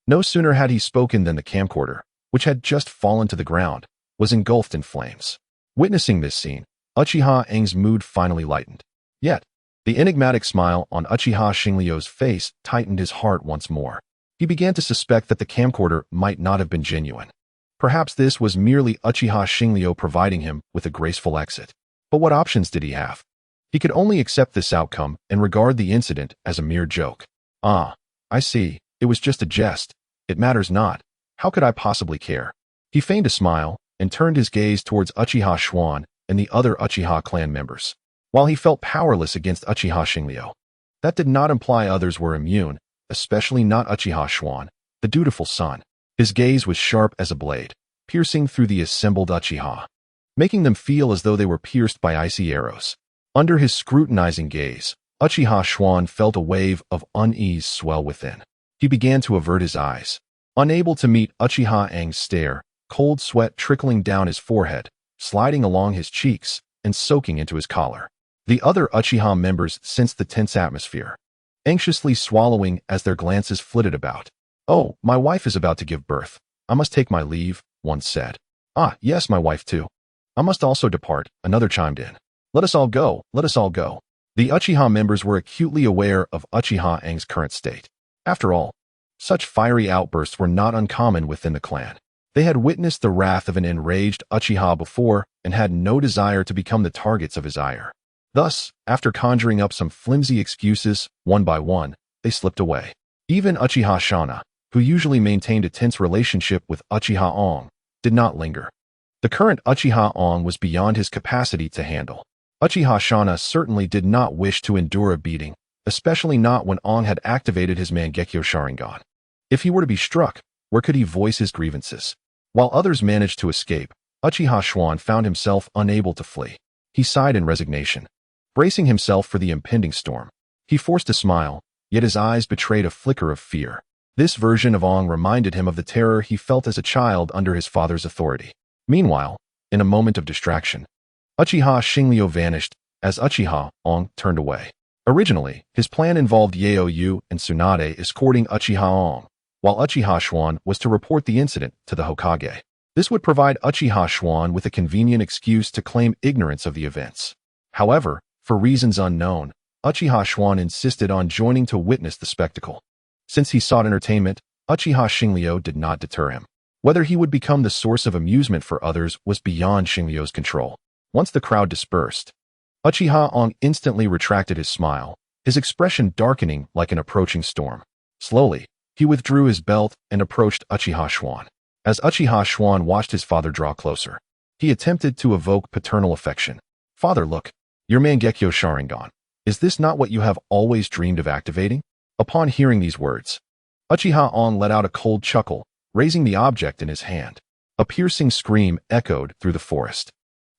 No sooner had he spoken than the camcorder, which had just fallen to the ground, was engulfed in flames. Witnessing this scene, Uchiha Aang's mood finally lightened. Yet, the enigmatic smile on Uchiha Xingliu's face tightened his heart once more. He began to suspect that the camcorder might not have been genuine. Perhaps this was merely Uchiha Xingliu providing him with a graceful exit. But what options did he have? He could only accept this outcome and regard the incident as a mere joke. I I see. It was just a jest. It matters not. How could I possibly care? He feigned a smile and turned his gaze towards Uchiha Xuan and the other Uchiha clan members. While he felt powerless against Uchiha Xingliu, that did not imply others were immune, especially not Uchiha Xuan, the dutiful son. His gaze was sharp as a blade, piercing through the assembled Uchiha, making them feel as though they were pierced by icy arrows. Under his scrutinizing gaze, Uchiha Xuan felt a wave of unease swell within. He began to avert his eyes. Unable to meet Uchiha Aang's stare, cold sweat trickling down his forehead, sliding along his cheeks, and soaking into his collar. The other Uchiha members sensed the tense atmosphere, anxiously swallowing as their glances flitted about. "Oh, my wife is about to give birth. I must take my leave," one said. "Ah, yes, my wife too. I must also depart," another chimed in. "Let us all go, let us all go." The Uchiha members were acutely aware of Uchiha Aang's current state. After all, such fiery outbursts were not uncommon within the clan. They had witnessed the wrath of an enraged Uchiha before and had no desire to become the targets of his ire. Thus, after conjuring up some flimsy excuses, one by one, they slipped away. Even Uchiha Shana, who usually maintained a tense relationship with Uchiha Aang, did not linger. The current Uchiha Aang was beyond his capacity to handle. Uchiha Shana certainly did not wish to endure a beating, especially not when Aang had activated his Mangekyo Sharingan. If he were to be struck, where could he voice his grievances? While others managed to escape, Uchiha Xuan found himself unable to flee. He sighed in resignation. Bracing himself for the impending storm, he forced a smile, yet his eyes betrayed a flicker of fear. This version of Aang reminded him of the terror he felt as a child under his father's authority. Meanwhile, in a moment of distraction, Uchiha Xingliu vanished as Uchiha Aang turned away. Originally, his plan involved Yaoyu and Tsunade escorting Uchiha Aang, while Uchiha Xuan was to report the incident to the Hokage. This would provide Uchiha Xuan with a convenient excuse to claim ignorance of the events. However, for reasons unknown, Uchiha Xuan insisted on joining to witness the spectacle. Since he sought entertainment, Uchiha Xingliu did not deter him. Whether he would become the source of amusement for others was beyond Xingliu's control. Once the crowd dispersed, Uchiha Aang instantly retracted his smile, his expression darkening like an approaching storm. Slowly, he withdrew his belt and approached Uchiha Xuan. As Uchiha Xuan watched his father draw closer, he attempted to evoke paternal affection. "Father, look. Your Mangekyo Sharingan. Is this not what you have always dreamed of activating?" Upon hearing these words, Uchiha Aang let out a cold chuckle, raising the object in his hand. A piercing scream echoed through the forest,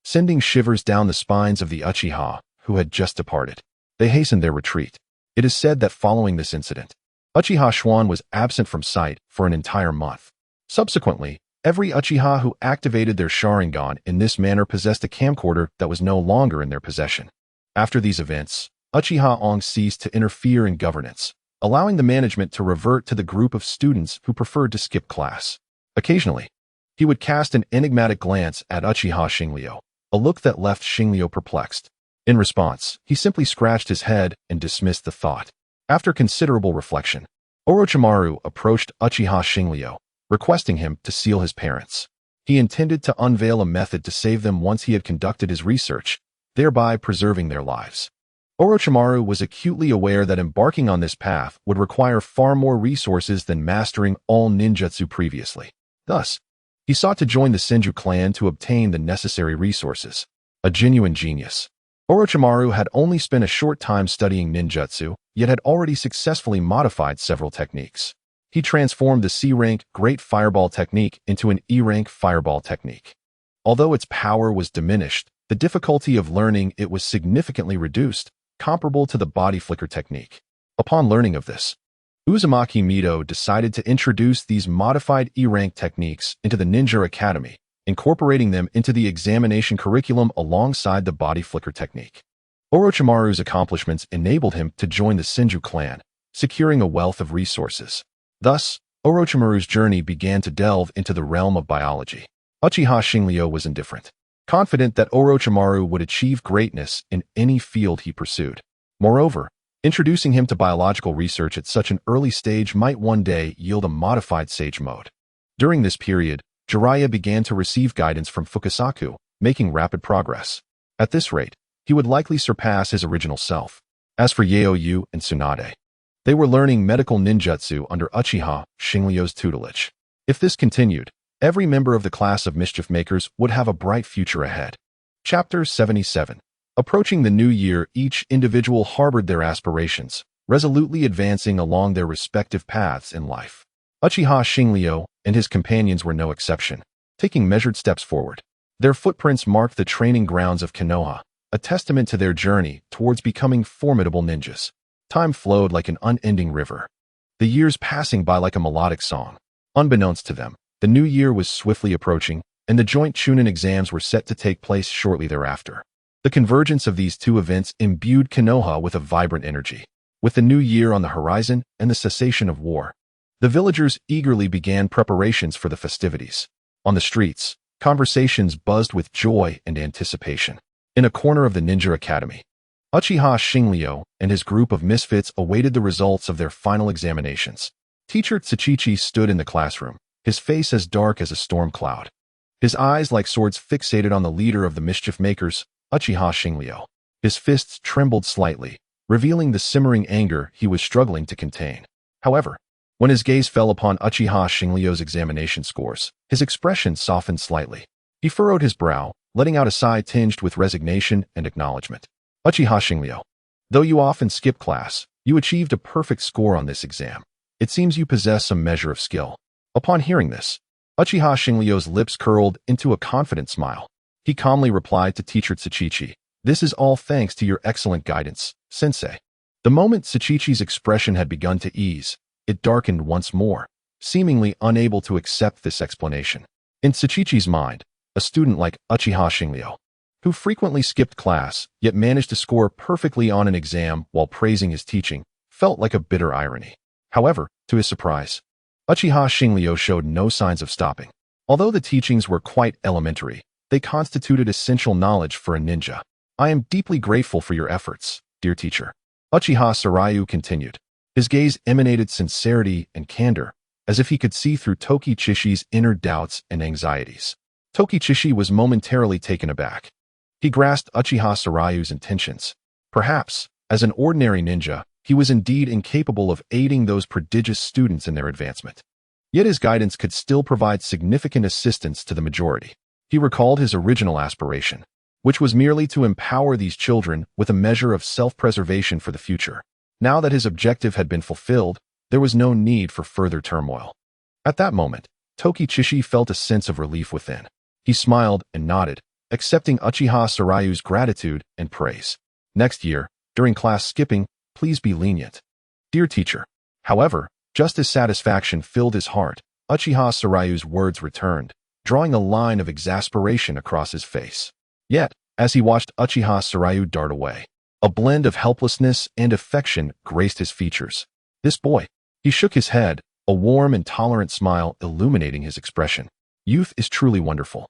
sending shivers down the spines of the Uchiha, who had just departed. They hastened their retreat. It is said that following this incident, Uchiha Xuan was absent from sight for an entire month. Subsequently, every Uchiha who activated their Sharingan in this manner possessed a camcorder that was no longer in their possession. After these events, Uchiha Aang ceased to interfere in governance, allowing the management to revert to the group of students who preferred to skip class. Occasionally, he would cast an enigmatic glance at Uchiha Xingliu, a look that left Xingliu perplexed. In response, he simply scratched his head and dismissed the thought. After considerable reflection, Orochimaru approached Uchiha Xingliu, requesting him to seal his parents. He intended to unveil a method to save them once he had conducted his research, thereby preserving their lives. Orochimaru was acutely aware that embarking on this path would require far more resources than mastering all ninjutsu previously. Thus, he sought to join the Senju clan to obtain the necessary resources. A genuine genius, Orochimaru had only spent a short time studying ninjutsu, yet had already successfully modified several techniques. He transformed the C-rank Great Fireball technique into an E-rank Fireball technique. Although its power was diminished, the difficulty of learning it was significantly reduced, comparable to the body flicker technique. Upon learning of this, Uzumaki Mido decided to introduce these modified E-rank techniques into the Ninja Academy, incorporating them into the examination curriculum alongside the body flicker technique. Orochimaru's accomplishments enabled him to join the Senju clan, securing a wealth of resources. Thus, Orochimaru's journey began to delve into the realm of biology. Uchiha Xingliu was indifferent, confident that Orochimaru would achieve greatness in any field he pursued. Moreover, introducing him to biological research at such an early stage might one day yield a modified sage mode. During this period, Jiraiya began to receive guidance from Fukasaku, making rapid progress. At this rate, he would likely surpass his original self. As for Yaoyu and Tsunade, They were learning medical ninjutsu under Uchiha Shinryo's tutelage. If this continued, every member of the class of mischief makers would have a bright future ahead. Chapter 77. Approaching the new year, each individual harbored their aspirations, resolutely advancing along their respective paths in life. Uchiha Shinryo and his companions were no exception, taking measured steps forward. Their footprints marked the training grounds of Konoha, a testament to their journey towards becoming formidable ninjas. Time flowed like an unending river, the years passing by like a melodic song. Unbeknownst to them, the new year was swiftly approaching, and the joint Chunin exams were set to take place shortly thereafter. The convergence of these two events imbued Konoha with a vibrant energy. With the new year on the horizon and the cessation of war, the villagers eagerly began preparations for the festivities. On the streets, conversations buzzed with joy and anticipation. In a corner of the Ninja Academy, Uchiha Shinryo and his group of misfits awaited the results of their final examinations. Teacher Tsuchichi stood in the classroom, his face as dark as a storm cloud. His eyes like swords fixated on the leader of the mischief makers, Uchiha Shinryo. His fists trembled slightly, revealing the simmering anger he was struggling to contain. However, when his gaze fell upon Uchiha Shinryo's examination scores, his expression softened slightly. He furrowed his brow, letting out a sigh tinged with resignation and acknowledgement. Uchiha Shinryo, though you often skip class, you achieved a perfect score on this exam. It seems you possess some measure of skill. Upon hearing this, Uchiha Shinryo's lips curled into a confident smile. He calmly replied to Teacher Tsuchichi, "This is all thanks to your excellent guidance, sensei." The moment Tsuchichi's expression had begun to ease, it darkened once more, seemingly unable to accept this explanation. In Tsuchichi's mind, a student like Uchiha Shinryo, who frequently skipped class yet managed to score perfectly on an exam while praising his teaching, felt like a bitter irony. However, to his surprise, Uchiha Shinryo showed no signs of stopping. Although the teachings were quite elementary, they constituted essential knowledge for a ninja. "I am deeply grateful for your efforts, dear teacher," Uchiha Sarayu continued. His gaze emanated sincerity and candor, as if he could see through Tokichishi's inner doubts and anxieties. Tokichishi was momentarily taken aback. He grasped Uchiha Sarayu's intentions. Perhaps, as an ordinary ninja, he was indeed incapable of aiding those prodigious students in their advancement. Yet his guidance could still provide significant assistance to the majority. He recalled his original aspiration, which was merely to empower these children with a measure of self-preservation for the future. Now that his objective had been fulfilled, there was no need for further turmoil. At that moment, Tokichishi felt a sense of relief within. He smiled and nodded, accepting Uchiha Sarayu's gratitude and praise. "Next year, during class skipping, please be lenient, dear teacher." However, just as satisfaction filled his heart, Uchiha Sarayu's words returned, drawing a line of exasperation across his face. Yet, as he watched Uchiha Sarayu dart away, a blend of helplessness and affection graced his features. "This boy." He shook his head, a warm and tolerant smile illuminating his expression. "Youth is truly wonderful."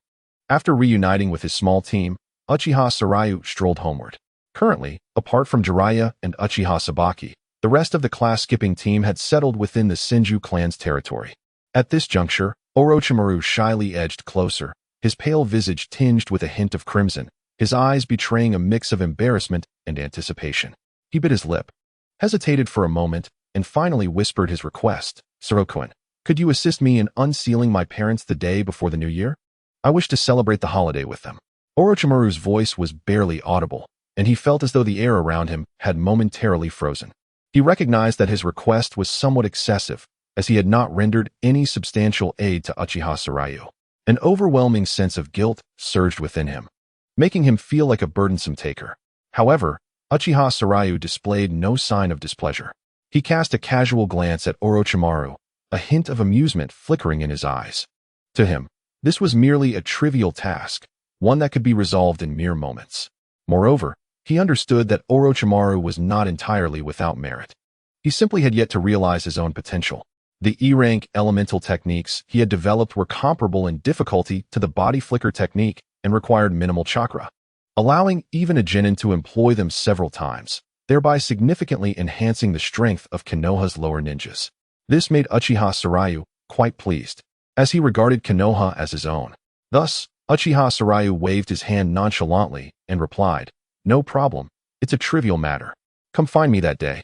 After reuniting with his small team, Uchiha Sarayu strolled homeward. Currently, apart from Jiraiya and Uchiha Sabaki, the rest of the class-skipping team had settled within the Senju clan's territory. At this juncture, Orochimaru shyly edged closer, his pale visage tinged with a hint of crimson, his eyes betraying a mix of embarrassment and anticipation. He bit his lip, hesitated for a moment, and finally whispered his request. "Sorokuen, could you assist me in unsealing my parents the day before the new year? I wish to celebrate the holiday with them." Orochimaru's voice was barely audible, and he felt as though the air around him had momentarily frozen. He recognized that his request was somewhat excessive, as he had not rendered any substantial aid to Uchiha Sarayu. An overwhelming sense of guilt surged within him, making him feel like a burdensome taker. However, Uchiha Sarayu displayed no sign of displeasure. He cast a casual glance at Orochimaru, a hint of amusement flickering in his eyes. To him, this was merely a trivial task, one that could be resolved in mere moments. Moreover, he understood that Orochimaru was not entirely without merit. He simply had yet to realize his own potential. The E-rank elemental techniques he had developed were comparable in difficulty to the body flicker technique and required minimal chakra, allowing even a genin to employ them several times, thereby significantly enhancing the strength of Konoha's lower ninjas. This made Uchiha Sarayu quite pleased, as he regarded Konoha as his own. Thus, Uchiha Sarayu waved his hand nonchalantly and replied, "No problem, it's a trivial matter. Come find me that day."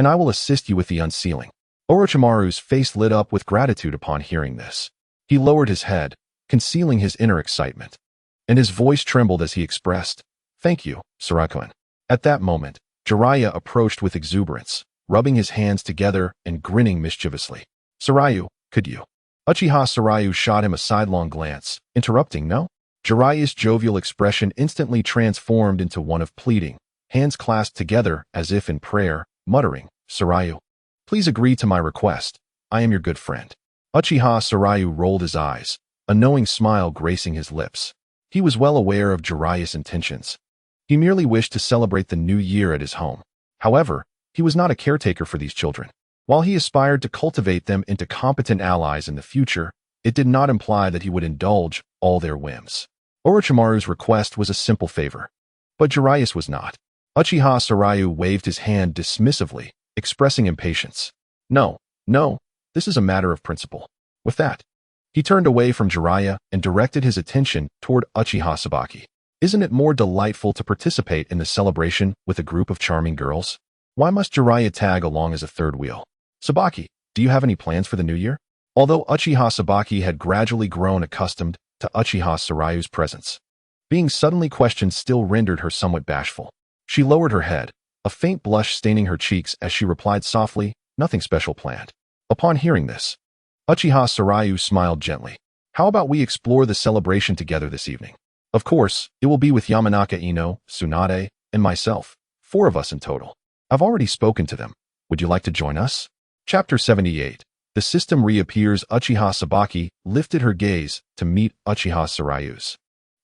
and I will assist you with the unsealing. Orochimaru's face lit up with gratitude upon hearing this. He lowered his head, concealing his inner excitement, and his voice trembled as he expressed, "Thank you, Sarakuan." At that moment, Jiraiya approached with exuberance, rubbing his hands together and grinning mischievously. "Sarayu, could you?" Uchiha Sarayu shot him a sidelong glance, interrupting, "No?" Jiraiya's jovial expression instantly transformed into one of pleading, hands clasped together as if in prayer, muttering, "Sarayu, please agree to my request. I am your good friend." Uchiha Sarayu rolled his eyes, a knowing smile gracing his lips. He was well aware of Jiraiya's intentions. He merely wished to celebrate the new year at his home. However, he was not a caretaker for these children. While he aspired to cultivate them into competent allies in the future, it did not imply that he would indulge all their whims. Orochimaru's request was a simple favor, but Jiraiya's was not. Uchiha Sarayu waved his hand dismissively, expressing impatience. No, this is a matter of principle." With that, he turned away from Jiraiya and directed his attention toward Uchiha Sabaki. "Isn't it more delightful to participate in the celebration with a group of charming girls? Why must Jiraiya tag along as a third wheel? Sabaki, do you have any plans for the new year?" Although Uchiha Sabaki had gradually grown accustomed to Uchiha Sarayu's presence, being suddenly questioned still rendered her somewhat bashful. She lowered her head, a faint blush staining her cheeks as she replied softly, "Nothing special planned." Upon hearing this, Uchiha Sarayu smiled gently. "How about we explore the celebration together this evening? Of course, it will be with Yamanaka Ino, Tsunade, and myself, 4 of us in total. I've already spoken to them. Would you like to join us?" Chapter 78. The system reappears. Uchiha Sabaki lifted her gaze to meet Uchiha Sarayu's,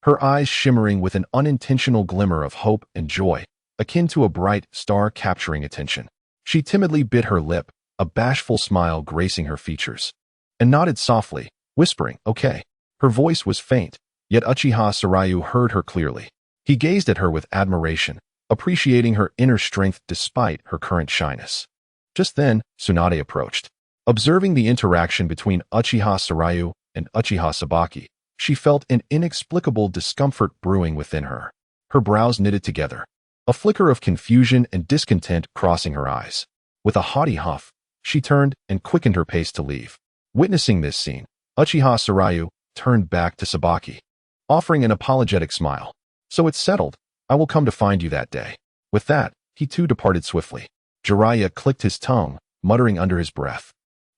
her eyes shimmering with an unintentional glimmer of hope and joy, akin to a bright star capturing attention. She timidly bit her lip, a bashful smile gracing her features, and nodded softly, whispering, "Okay." Her voice was faint, yet Uchiha Sarayu heard her clearly. He gazed at her with admiration, appreciating her inner strength despite her current shyness. Just then, Tsunade approached. Observing the interaction between Uchiha Sarayu and Uchiha Sabaki, she felt an inexplicable discomfort brewing within her. Her brows knitted together, a flicker of confusion and discontent crossing her eyes. With a haughty huff, she turned and quickened her pace to leave. Witnessing this scene, Uchiha Sarayu turned back to Sabaki, offering an apologetic smile. "So it's settled. I will come to find you that day." With that, he too departed swiftly. Jiraiya clicked his tongue, muttering under his breath,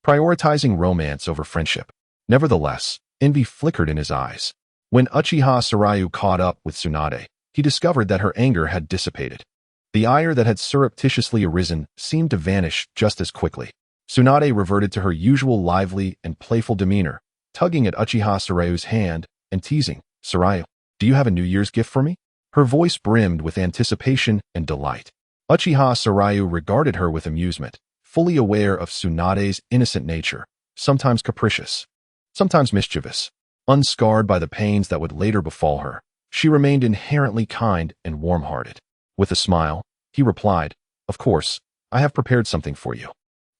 prioritizing romance over friendship. Nevertheless, envy flickered in his eyes. When Uchiha Sarayu caught up with Tsunade, he discovered that her anger had dissipated. The ire that had surreptitiously arisen seemed to vanish just as quickly. Tsunade reverted to her usual lively and playful demeanor, tugging at Uchiha Sarayu's hand and teasing, "Sarayu, do you have a New Year's gift for me?" Her voice brimmed with anticipation and delight. Uchiha Sarayu regarded her with amusement, fully aware of Tsunade's innocent nature, sometimes capricious, sometimes mischievous. Unscarred by the pains that would later befall her, she remained inherently kind and warm-hearted. With a smile, he replied, "Of course, I have prepared something for you."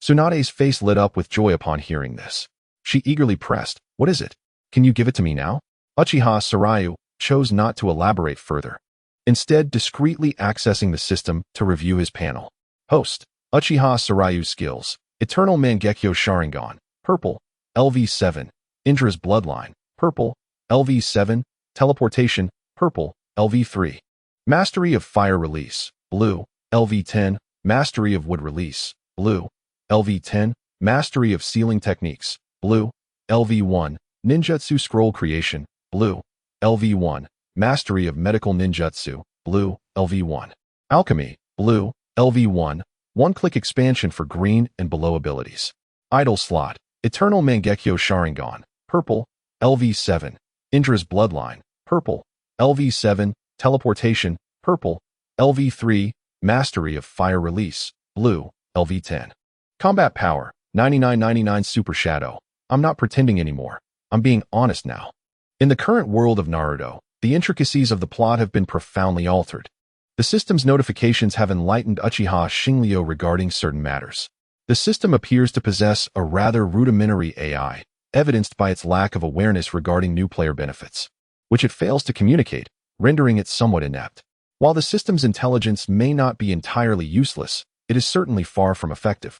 Tsunade's face lit up with joy upon hearing this. She eagerly pressed, "What is it? Can you give it to me now?" Uchiha Sarayu chose not to elaborate further, instead discreetly accessing the system to review his panel. Host, Uchiha Sarayu's skills, Eternal Mangekyo Sharingan, purple, LV7, Indra's Bloodline, purple, LV7, Teleportation, purple, LV3. Mastery of Fire Release, blue, LV10, Mastery of Wood Release, blue, LV10, Mastery of Sealing Techniques, blue, LV1, Ninjutsu Scroll Creation, blue, LV1, Mastery of Medical Ninjutsu, blue, LV1. Alchemy, blue, LV1, one-click expansion for green and below abilities. Idle slot, Eternal Mangekyo Sharingan, purple, LV7, Indra's Bloodline, purple, LV7, Teleportation, purple, LV3, Mastery of Fire Release, blue, LV10. Combat Power, 9999 Super Shadow. I'm not pretending anymore. I'm being honest now. In the current world of Naruto, the intricacies of the plot have been profoundly altered. The system's notifications have enlightened Uchiha Shinryu regarding certain matters. The system appears to possess a rather rudimentary AI, evidenced by its lack of awareness regarding new player benefits, which it fails to communicate, rendering it somewhat inept. While the system's intelligence may not be entirely useless, it is certainly far from effective,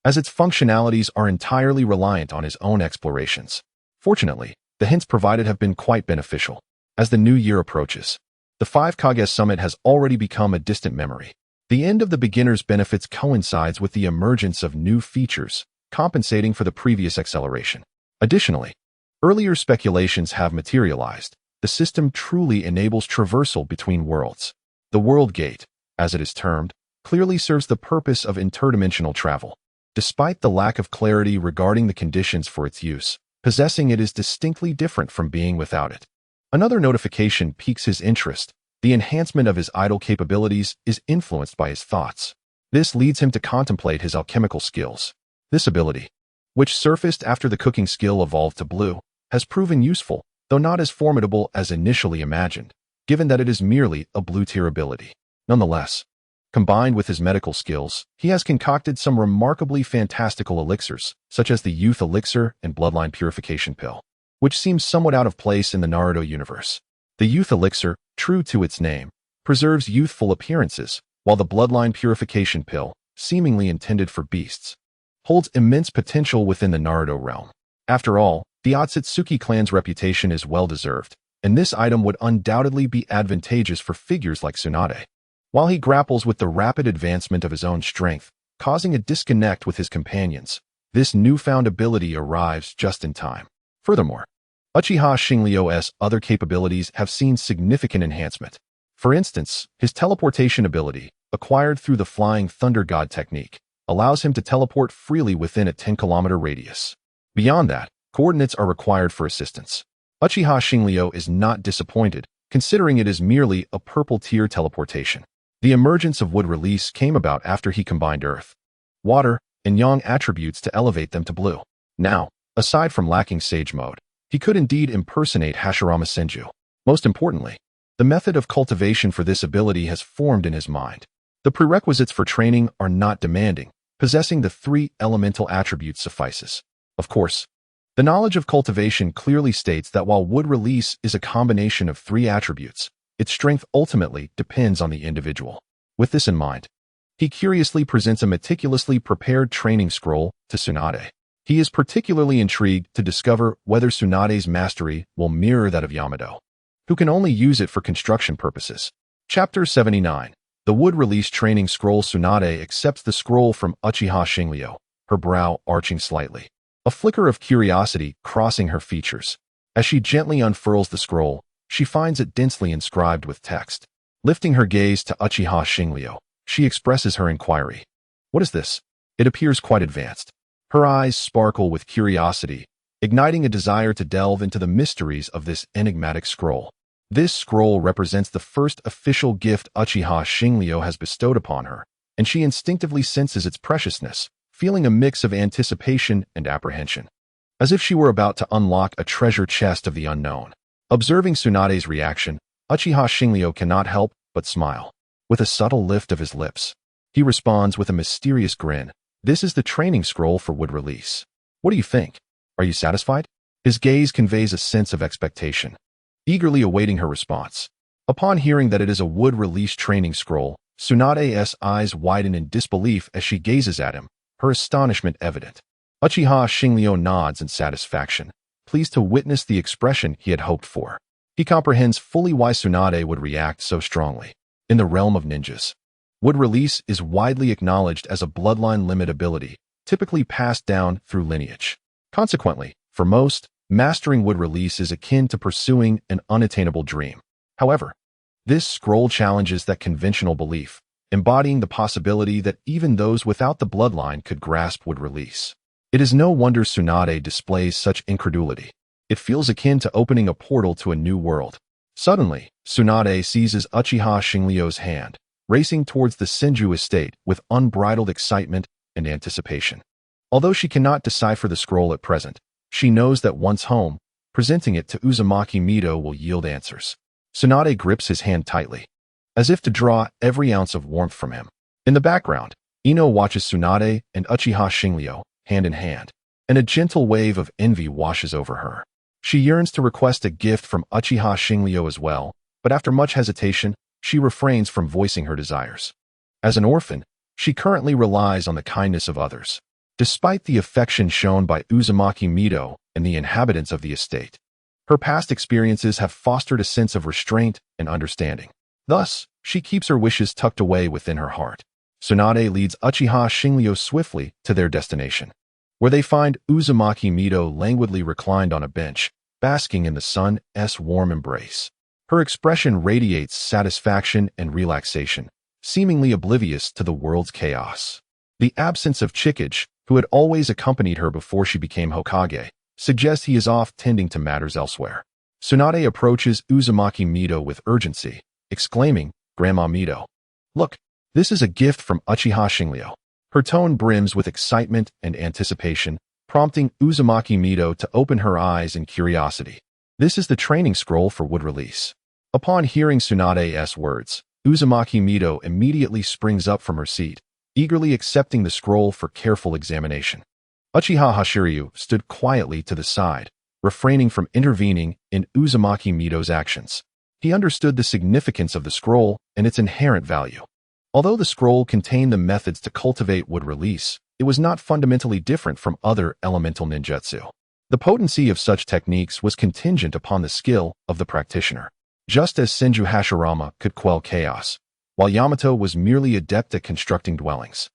as its functionalities are entirely reliant on his own explorations. Fortunately, the hints provided have been quite beneficial. As the new year approaches, the 5 Kage Summit has already become a distant memory. The end of the beginner's benefits coincides with the emergence of new features, compensating for the previous acceleration. Additionally, earlier speculations have materialized. The system truly enables traversal between worlds. The World Gate, as it is termed, clearly serves the purpose of interdimensional travel. Despite the lack of clarity regarding the conditions for its use, possessing it is distinctly different from being without it. Another notification piques his interest. The enhancement of his idle capabilities is influenced by his thoughts. This leads him to contemplate his alchemical skills. This ability, which surfaced after the cooking skill evolved to blue, has proven useful, though not as formidable as initially imagined, given that it is merely a blue-tier ability. Nonetheless, combined with his medical skills, he has concocted some remarkably fantastical elixirs, such as the Youth Elixir and Bloodline Purification Pill, which seems somewhat out of place in the Naruto universe. The Youth Elixir, true to its name, preserves youthful appearances, while the Bloodline Purification Pill, seemingly intended for beasts, holds immense potential within the Naruto realm. After all, the Otsutsuki clan's reputation is well-deserved, and this item would undoubtedly be advantageous for figures like Tsunade. While he grapples with the rapid advancement of his own strength, causing a disconnect with his companions, this newfound ability arrives just in time. Furthermore, Uchiha Xingliu's other capabilities have seen significant enhancement. For instance, his teleportation ability, acquired through the Flying Thunder God technique, allows him to teleport freely within a 10-kilometer radius. Beyond that, coordinates are required for assistance. Uchiha Xingliu is not disappointed, considering it is merely a purple-tier teleportation. The emergence of Wood Release came about after he combined Earth, Water, and Yang attributes to elevate them to blue. Now, aside from lacking Sage Mode, he could indeed impersonate Hashirama Senju. Most importantly, the method of cultivation for this ability has formed in his mind. The prerequisites for training are not demanding. Possessing the 3 elemental attributes suffices. Of course, the knowledge of cultivation clearly states that while Wood Release is a combination of 3 attributes, its strength ultimately depends on the individual. With this in mind, he curiously presents a meticulously prepared training scroll to Tsunade. He is particularly intrigued to discover whether Tsunade's mastery will mirror that of Yamato, who can only use it for construction purposes. Chapter 79. The Wood Release Training Scroll. Tsunade accepts the scroll from Uchiha Xingliu, her brow arching slightly, a flicker of curiosity crossing her features. As she gently unfurls the scroll, she finds it densely inscribed with text. Lifting her gaze to Uchiha Xingliu, she expresses her inquiry. What is this? It appears quite advanced. Her eyes sparkle with curiosity, igniting a desire to delve into the mysteries of this enigmatic scroll. This scroll represents the first official gift Uchiha Xingliu has bestowed upon her, and she instinctively senses its preciousness, feeling a mix of anticipation and apprehension, as if she were about to unlock a treasure chest of the unknown. Observing Tsunade's reaction, Uchiha Xingliu cannot help but smile. With a subtle lift of his lips, he responds with a mysterious grin. This is the training scroll for Wood Release. What do you think? Are you satisfied? His gaze conveys a sense of expectation, eagerly awaiting her response. Upon hearing that it is a Wood Release training scroll, Tsunade's eyes widen in disbelief as she gazes at him, her astonishment evident. Uchiha Xingliu nods in satisfaction, pleased to witness the expression he had hoped for. He comprehends fully why Tsunade would react so strongly. In the realm of ninjas, Wood Release is widely acknowledged as a bloodline limit ability, typically passed down through lineage. Consequently, for most, mastering Wood Release is akin to pursuing an unattainable dream. However, this scroll challenges that conventional belief, embodying the possibility that even those without the bloodline could grasp Wood Release. It is no wonder Tsunade displays such incredulity. It feels akin to opening a portal to a new world. Suddenly, Tsunade seizes Uchiha Xingliu's hand, racing towards the Senju estate with unbridled excitement and anticipation. Although she cannot decipher the scroll at present, she knows that once home, presenting it to Uzumaki Mido will yield answers. Tsunade grips his hand tightly, as if to draw every ounce of warmth from him. In the background, Ino watches Tsunade and Uchiha Xingliu, hand in hand, and a gentle wave of envy washes over her. She yearns to request a gift from Uchiha Xingliu as well, but after much hesitation, she refrains from voicing her desires. As an orphan, She currently relies on the kindness of others. Despite the affection shown by Uzumaki Mido and the inhabitants of the estate, her past experiences have fostered a sense of restraint and understanding. Thus, she keeps her wishes tucked away within her heart. Tsunade leads Uchiha Shinryu swiftly to their destination, where they find Uzumaki Mido languidly reclined on a bench, basking in the sun's warm embrace. Her expression radiates satisfaction and relaxation, seemingly oblivious to the world's chaos. The absence of Chikage, who had always accompanied her before she became Hokage, suggests he is off tending to matters elsewhere. Tsunade approaches Uzumaki Mido with urgency, exclaiming, "Grandma Mido, look, this is a gift from Uchiha Shinryu." Her tone brims with excitement and anticipation, prompting Uzumaki Mido to open her eyes in curiosity. This is the training scroll for wood release. Upon hearing Tsunade's words, Uzumaki Mido immediately springs up from her seat, eagerly accepting the scroll for careful examination. Uchiha Hashiryu stood quietly to the side, refraining from intervening in Uzumaki Mido's actions. He understood the significance of the scroll and its inherent value. Although the scroll contained the methods to cultivate wood release, it was not fundamentally different from other elemental ninjutsu. The potency of such techniques was contingent upon the skill of the practitioner. Just as Senju Hashirama could quell chaos, while Yamato was merely adept at constructing dwellings.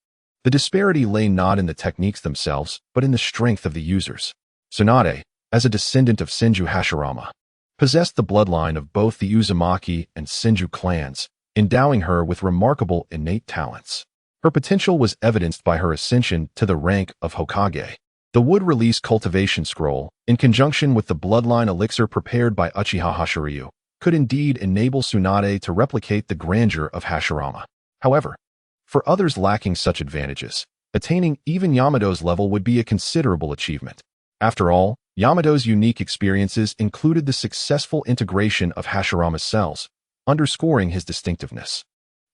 The disparity lay not in the techniques themselves, but in the strength of the users. Tsunade, as a descendant of Senju Hashirama, possessed the bloodline of both the Uzumaki and Senju clans, endowing her with remarkable innate talents. Her potential was evidenced by her ascension to the rank of Hokage. The wood release cultivation scroll, in conjunction with the bloodline elixir prepared by Uchiha Hashiryu, could indeed enable Tsunade to replicate the grandeur of Hashirama. However, for others lacking such advantages, attaining even Yamato's level would be a considerable achievement. After all, Yamato's unique experiences included the successful integration of Hashirama's cells, underscoring his distinctiveness.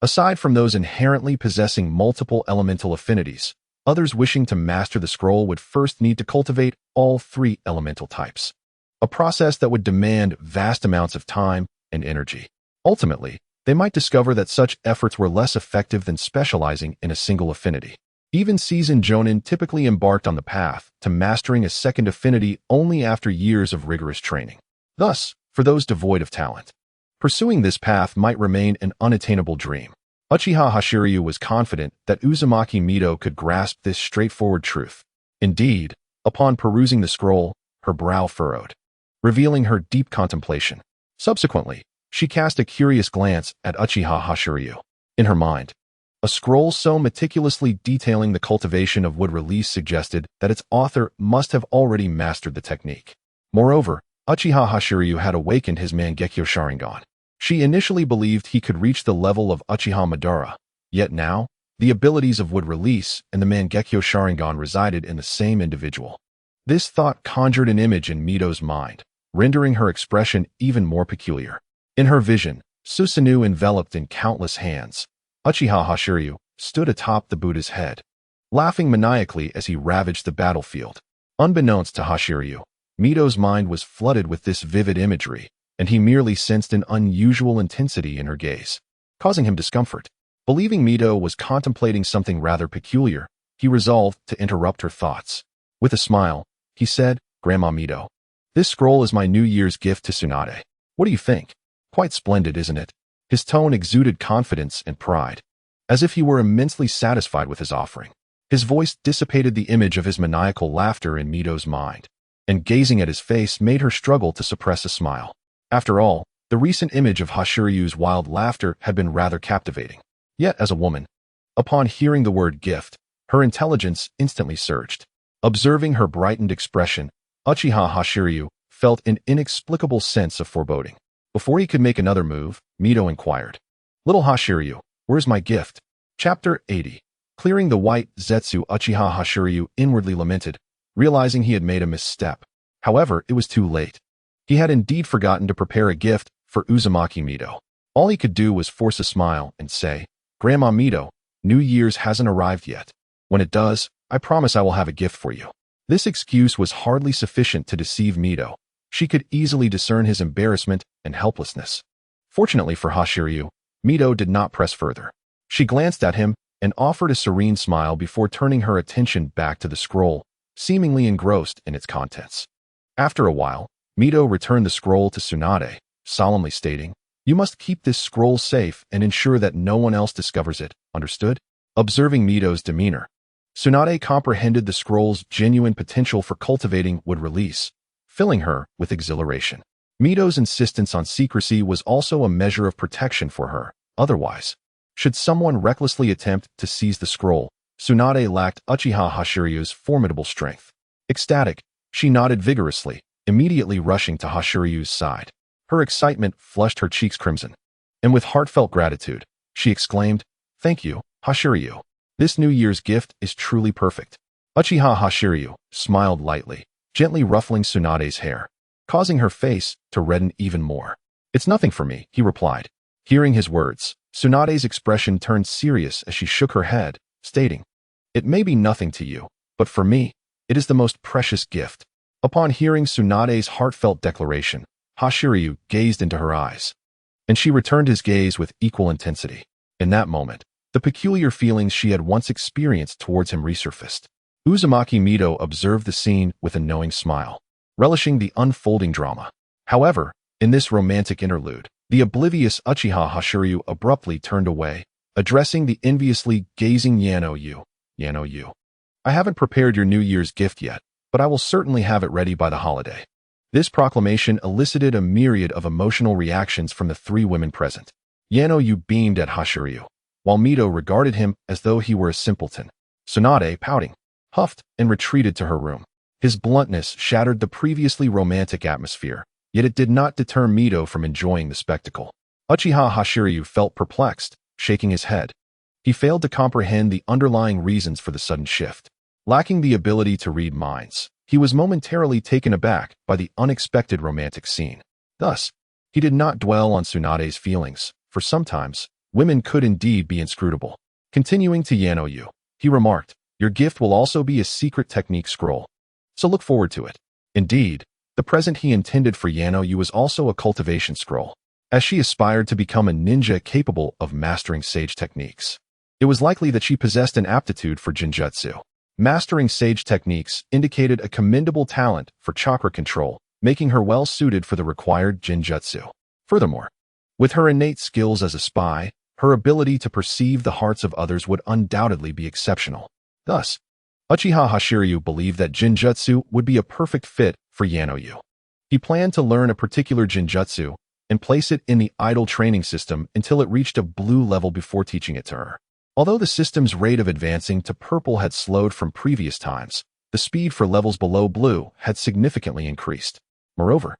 Aside from those inherently possessing multiple elemental affinities, others wishing to master the scroll would first need to cultivate all three elemental types, a process that would demand vast amounts of time and energy. Ultimately, they might discover that such efforts were less effective than specializing in a single affinity. Even seasoned jonin typically embarked on the path to mastering a second affinity only after years of rigorous training. Thus, for those devoid of talent, pursuing this path might remain an unattainable dream. Uchiha Hashiryu was confident that Uzumaki Mido could grasp this straightforward truth. Indeed, upon perusing the scroll, her brow furrowed, revealing her deep contemplation. Subsequently, she cast a curious glance at Uchiha Hashiryu. In her mind, a scroll so meticulously detailing the cultivation of wood release suggested that its author must have already mastered the technique. Moreover, Uchiha Hashiryu had awakened his Mangekyo Sharingan. She initially believed he could reach the level of Uchiha Madara, yet now, the abilities of wood release and the Mangekyo Sharingan resided in the same individual. This thought conjured an image in Mido's mind, rendering her expression even more peculiar. In her vision, Susanoo enveloped in countless hands, Uchiha Hashiryu stood atop the Buddha's head, laughing maniacally as he ravaged the battlefield. Unbeknownst to Hashiryu, Mido's mind was flooded with this vivid imagery, and he merely sensed an unusual intensity in her gaze, causing him discomfort. Believing Mido was contemplating something rather peculiar, he resolved to interrupt her thoughts. With a smile, he said, "Grandma Mido, this scroll is my New Year's gift to Tsunade. What do you think? Quite splendid, isn't it?" His tone exuded confidence and pride, as if he were immensely satisfied with his offering. His voice dissipated the image of his maniacal laughter in Mido's mind, and gazing at his face made her struggle to suppress a smile. After all, the recent image of Hashiryu's wild laughter had been rather captivating. Yet, as a woman, upon hearing the word gift, her intelligence instantly surged. Observing her brightened expression, Uchiha Hashiryu felt an inexplicable sense of foreboding. Before he could make another move, Mido inquired, "Little Hashiryu, where's my gift?" Chapter 80. Clearing the white Zetsu, Uchiha Hashiryu inwardly lamented, realizing he had made a misstep. However, it was too late. He had indeed forgotten to prepare a gift for Uzumaki Mido. All he could do was force a smile and say, "Grandma Mido, New Year's hasn't arrived yet. When it does, I promise I will have a gift for you." This excuse was hardly sufficient to deceive Mido. She could easily discern his embarrassment and helplessness. Fortunately for Hashiryu, Mido did not press further. She glanced at him and offered a serene smile before turning her attention back to the scroll, seemingly engrossed in its contents. After a while, Mito returned the scroll to Tsunade, solemnly stating, "You must keep this scroll safe and ensure that no one else discovers it, understood?" Observing Mito's demeanor, Tsunade comprehended the scroll's genuine potential for cultivating would release, filling her with exhilaration. Mito's insistence on secrecy was also a measure of protection for her. Otherwise, should someone recklessly attempt to seize the scroll, Tsunade lacked Uchiha Hashiryu's formidable strength. Ecstatic, she nodded vigorously, immediately rushing to Hashiryu's side. Her excitement flushed her cheeks crimson, and with heartfelt gratitude, she exclaimed, "Thank you, Hashiryu. This New Year's gift is truly perfect." Uchiha Hashiryu smiled lightly, gently ruffling Tsunade's hair, causing her face to redden even more. "It's nothing for me," he replied. Hearing his words, Tsunade's expression turned serious as she shook her head, stating, "It may be nothing to you, but for me, it is the most precious gift." Upon hearing Tsunade's heartfelt declaration, Hashiryu gazed into her eyes, and she returned his gaze with equal intensity. In that moment, the peculiar feelings she had once experienced towards him resurfaced. Uzumaki Mito observed the scene with a knowing smile, relishing the unfolding drama. However, in this romantic interlude, the oblivious Uchiha Hashiryu abruptly turned away, addressing the enviously gazing Yano-yu. "Yano-yu, I haven't prepared your New Year's gift yet, but I will certainly have it ready by the holiday." This proclamation elicited a myriad of emotional reactions from the three women present. Yano-yu beamed at Hashiryu, while Mito regarded him as though he were a simpleton. Tsunade, pouting, huffed and retreated to her room. His bluntness shattered the previously romantic atmosphere, yet it did not deter Mito from enjoying the spectacle. Uchiha Hashiryu felt perplexed, shaking his head. He failed to comprehend the underlying reasons for the sudden shift. Lacking the ability to read minds, he was momentarily taken aback by the unexpected romantic scene. Thus, he did not dwell on Tsunade's feelings, for sometimes, women could indeed be inscrutable. Continuing to Yano-yu, he remarked, "Your gift will also be a secret technique scroll, so look forward to it." Indeed, the present he intended for Yano-yu was also a cultivation scroll, as she aspired to become a ninja capable of mastering sage techniques. It was likely that she possessed an aptitude for jinjutsu. Mastering sage techniques indicated a commendable talent for chakra control, making her well suited for the required jinjutsu. Furthermore, with her innate skills as a spy, her ability to perceive the hearts of others would undoubtedly be exceptional. Thus, Uchiha Hashiryu believed that jinjutsu would be a perfect fit for Yano-yu. He planned to learn a particular jinjutsu and place it in the idle training system until it reached a blue level before teaching it to her. Although the system's rate of advancing to purple had slowed from previous times, the speed for levels below blue had significantly increased. Moreover,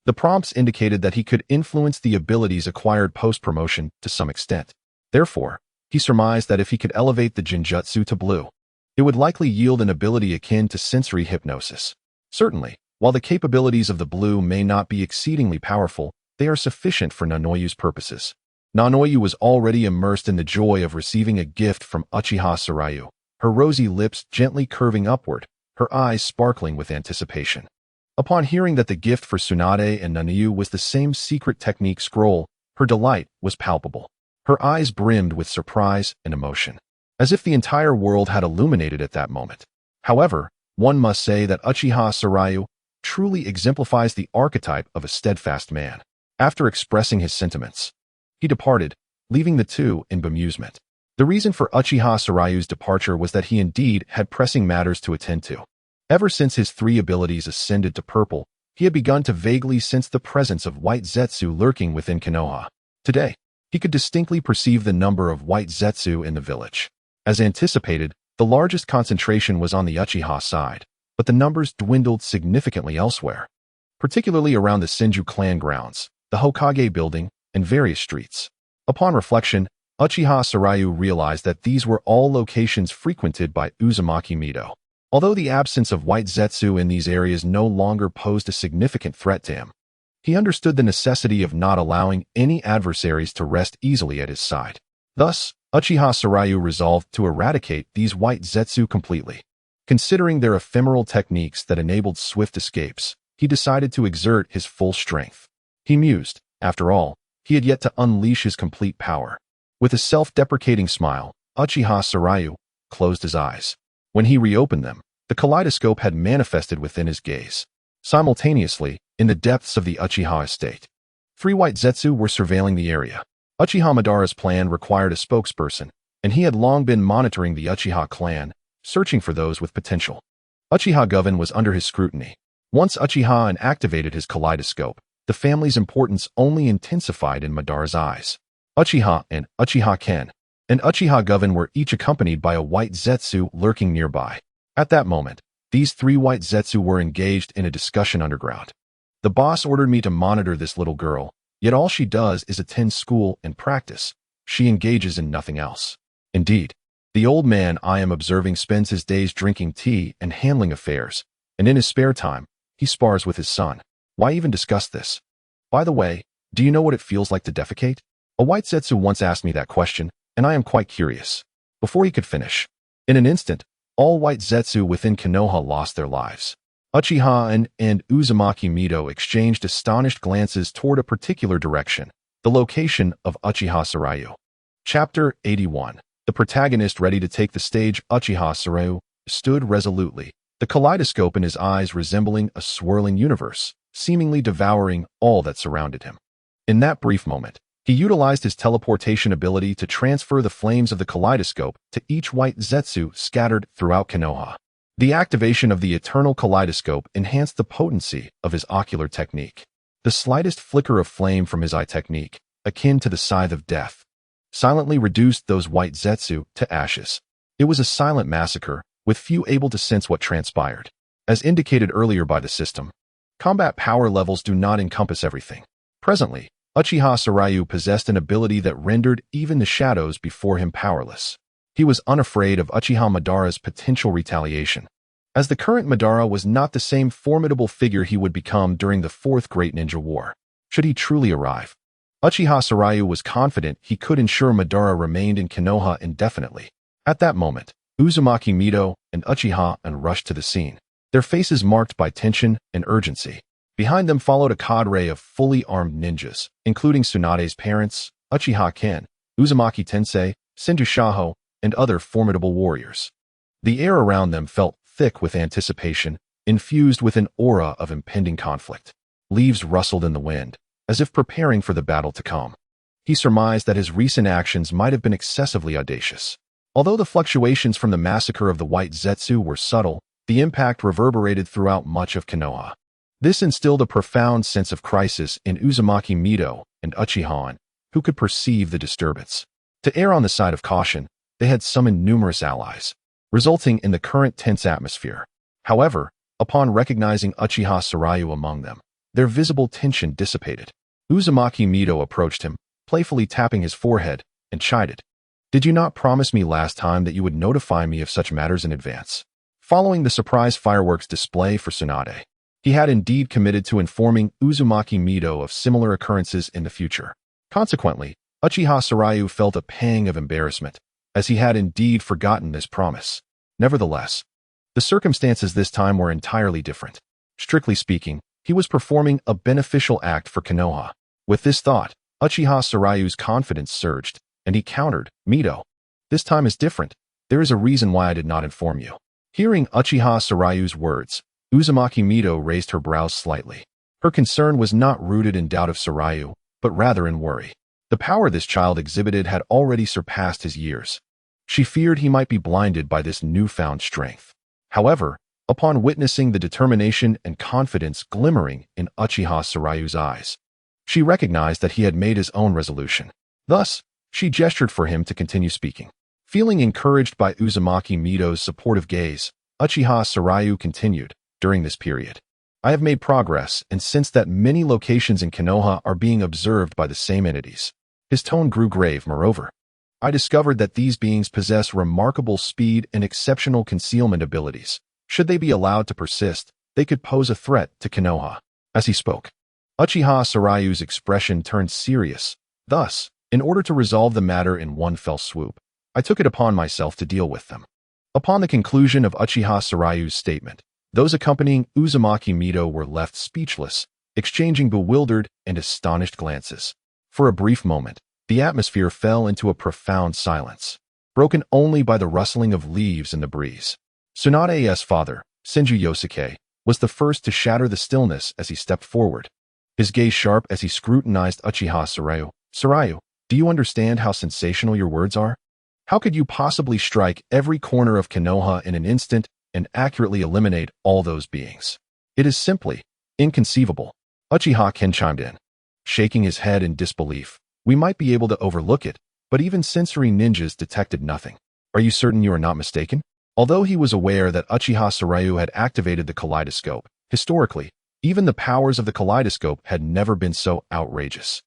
the prompts indicated that he could influence the abilities acquired post-promotion to some extent. Therefore, he surmised that if he could elevate the jinjutsu to blue, it would likely yield an ability akin to sensory hypnosis. Certainly, while the capabilities of the blue may not be exceedingly powerful, they are sufficient for Nanoyu's purposes. Nanoyu was already immersed in the joy of receiving a gift from Uchiha Sarayu, her rosy lips gently curving upward, her eyes sparkling with anticipation. Upon hearing that the gift for Tsunade and Nanoyu was the same secret technique scroll, her delight was palpable. Her eyes brimmed with surprise and emotion, as if the entire world had illuminated at that moment. However, one must say that Uchiha Sarayu truly exemplifies the archetype of a steadfast man. After expressing his sentiments, he departed, leaving the two in bemusement. The reason for Uchiha Sarayu's departure was that he indeed had pressing matters to attend to. Ever since his three abilities ascended to purple, he had begun to vaguely sense the presence of white Zetsu lurking within Konoha. Today, he could distinctly perceive the number of white Zetsu in the village. As anticipated, the largest concentration was on the Uchiha side, but the numbers dwindled significantly elsewhere, particularly around the Senju clan grounds, the Hokage building, and various streets. Upon reflection, Uchiha Sarayu realized that these were all locations frequented by Uzumaki Mito. Although the absence of white Zetsu in these areas no longer posed a significant threat to him, he understood the necessity of not allowing any adversaries to rest easily at his side. Thus, Uchiha Sarayu resolved to eradicate these white Zetsu completely. Considering their ephemeral techniques that enabled swift escapes, he decided to exert his full strength. He mused, after all, he had yet to unleash his complete power. With a self-deprecating smile, Uchiha Sarayu closed his eyes. When he reopened them, the kaleidoscope had manifested within his gaze. Simultaneously, in the depths of the Uchiha estate, 3 white Zetsu were surveilling the area. Uchiha Madara's plan required a spokesperson, and he had long been monitoring the Uchiha clan, searching for those with potential. Uchiha Govan was under his scrutiny. Once Uchiha activated his kaleidoscope, the family's importance only intensified in Madara's eyes. Uchiha and Uchiha Ken and Uchiha Govan were each accompanied by a white Zetsu lurking nearby. At that moment, these 3 white Zetsu were engaged in a discussion underground. The boss ordered me to monitor this little girl, yet all she does is attend school and practice. She engages in nothing else. Indeed, the old man I am observing spends his days drinking tea and handling affairs, and in his spare time, he spars with his son. Why even discuss this? By the way, do you know what it feels like to defecate? A white Zetsu once asked me that question, and I am quite curious. Before he could finish, in an instant, all white Zetsu within Konoha lost their lives. Uchiha and Uzumaki Mido exchanged astonished glances toward a particular direction, the location of Uchiha Sarayu. Chapter 81. The protagonist ready to take the stage. Uchiha Sarayu stood resolutely, the kaleidoscope in his eyes resembling a swirling universe, seemingly devouring all that surrounded him. In that brief moment, he utilized his teleportation ability to transfer the flames of the kaleidoscope to each white Zetsu scattered throughout Konoha. The activation of the eternal kaleidoscope enhanced the potency of his ocular technique. The slightest flicker of flame from his eye technique, akin to the scythe of death, silently reduced those white Zetsu to ashes. It was a silent massacre, with few able to sense what transpired. As indicated earlier by the system, combat power levels do not encompass everything. Presently, Uchiha Sarayu possessed an ability that rendered even the shadows before him powerless. He was unafraid of Uchiha Madara's potential retaliation, as the current Madara was not the same formidable figure he would become during the 4th Great Ninja War, should he truly arrive. Uchiha Sarayu was confident he could ensure Madara remained in Konoha indefinitely. At that moment, Uzumaki Mido and Uchiha rushed to the scene, their faces marked by tension and urgency. Behind them followed a cadre of fully armed ninjas, including Tsunade's parents, Uchiha Ken, Uzumaki Tensei, Senju Shaho, and other formidable warriors. The air around them felt thick with anticipation, infused with an aura of impending conflict. Leaves rustled in the wind, as if preparing for the battle to come. He surmised that his recent actions might have been excessively audacious. Although the fluctuations from the massacre of the white Zetsu were subtle, the impact reverberated throughout much of Konoha. This instilled a profound sense of crisis in Uzumaki Mido and Uchiha, who could perceive the disturbance. To err on the side of caution, they had summoned numerous allies, resulting in the current tense atmosphere. However, upon recognizing Uchiha Sarayu among them, their visible tension dissipated. Uzumaki Mido approached him, playfully tapping his forehead, and chided. "Did you not promise me last time that you would notify me of such matters in advance?" Following the surprise fireworks display for Tsunade, he had indeed committed to informing Uzumaki Mido of similar occurrences in the future. Consequently, Uchiha Sarayu felt a pang of embarrassment, as he had indeed forgotten this promise. Nevertheless, the circumstances this time were entirely different. Strictly speaking, he was performing a beneficial act for Konoha. With this thought, Uchiha Sarayu's confidence surged, and he countered, "Mido, this time is different. There is a reason why I did not inform you." Hearing Uchiha Sarayu's words, Uzumaki Mido raised her brows slightly. Her concern was not rooted in doubt of Sarayu, but rather in worry. The power this child exhibited had already surpassed his years. She feared he might be blinded by this newfound strength. However, upon witnessing the determination and confidence glimmering in Uchiha Sarayu's eyes, she recognized that he had made his own resolution. Thus, she gestured for him to continue speaking. Feeling encouraged by Uzumaki Mido's supportive gaze, Uchiha Sarayu continued, "During this period, I have made progress and sensed that many locations in Konoha are being observed by the same entities." His tone grew grave. Moreover, I discovered that these beings possess remarkable speed and exceptional concealment abilities. Should they be allowed to persist, they could pose a threat to Konoha. As he spoke, Uchiha Sarayu's expression turned serious. Thus, in order to resolve the matter in one fell swoop, I took it upon myself to deal with them. Upon the conclusion of Uchiha Sarayu's statement, those accompanying Uzumaki Mido were left speechless, exchanging bewildered and astonished glances. For a brief moment, the atmosphere fell into a profound silence. broken only by the rustling of leaves in the breeze. Tsunade's father, Senju Yosuke, was the first to shatter the stillness as he stepped forward. His gaze sharp as he scrutinized Uchiha Sarayu. Sarayu, do you understand how sensational your words are? How could you possibly strike every corner of Konoha in an instant and accurately eliminate all those beings? It is simply inconceivable. Uchiha Ken chimed in, shaking his head in disbelief. We might be able to overlook it, but even sensory ninjas detected nothing. Are you certain you are not mistaken? Although he was aware that Uchiha Sarayu had activated the kaleidoscope, historically, even the powers of the kaleidoscope had never been so outrageous.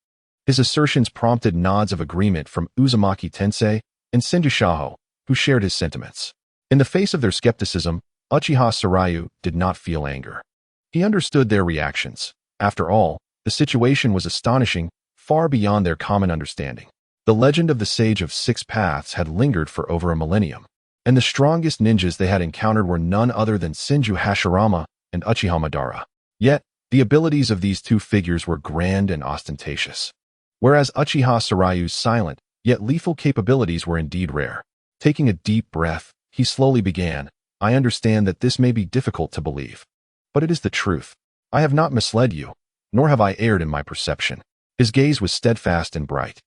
His assertions prompted nods of agreement from Uzumaki Tensei and Senju Shaho, who shared his sentiments. In the face of their skepticism, Uchiha Sarayu did not feel anger. He understood their reactions. After all, the situation was astonishing, far beyond their common understanding. The legend of the Sage of Six Paths had lingered for over a millennium, and the strongest ninjas they had encountered were none other than Senju Hashirama and Uchiha Madara. Yet, the abilities of these two figures were grand and ostentatious, whereas Uchiha Sarayu's silent, yet lethal capabilities were indeed rare. Taking a deep breath, he slowly began, I understand that this may be difficult to believe, but it is the truth. I have not misled you, nor have I erred in my perception. His gaze was steadfast and bright,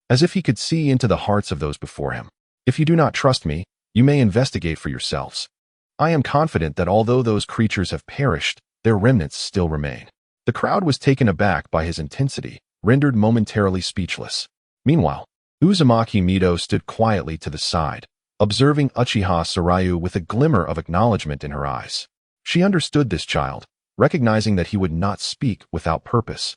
as if he could see into the hearts of those before him. If you do not trust me, you may investigate for yourselves. I am confident that although those creatures have perished, their remnants still remain. The crowd was taken aback by his intensity, rendered momentarily speechless. Meanwhile, Uzumaki Mido stood quietly to the side, observing Uchiha Sarayu with a glimmer of acknowledgement in her eyes. She understood this child, recognizing that he would not speak without purpose,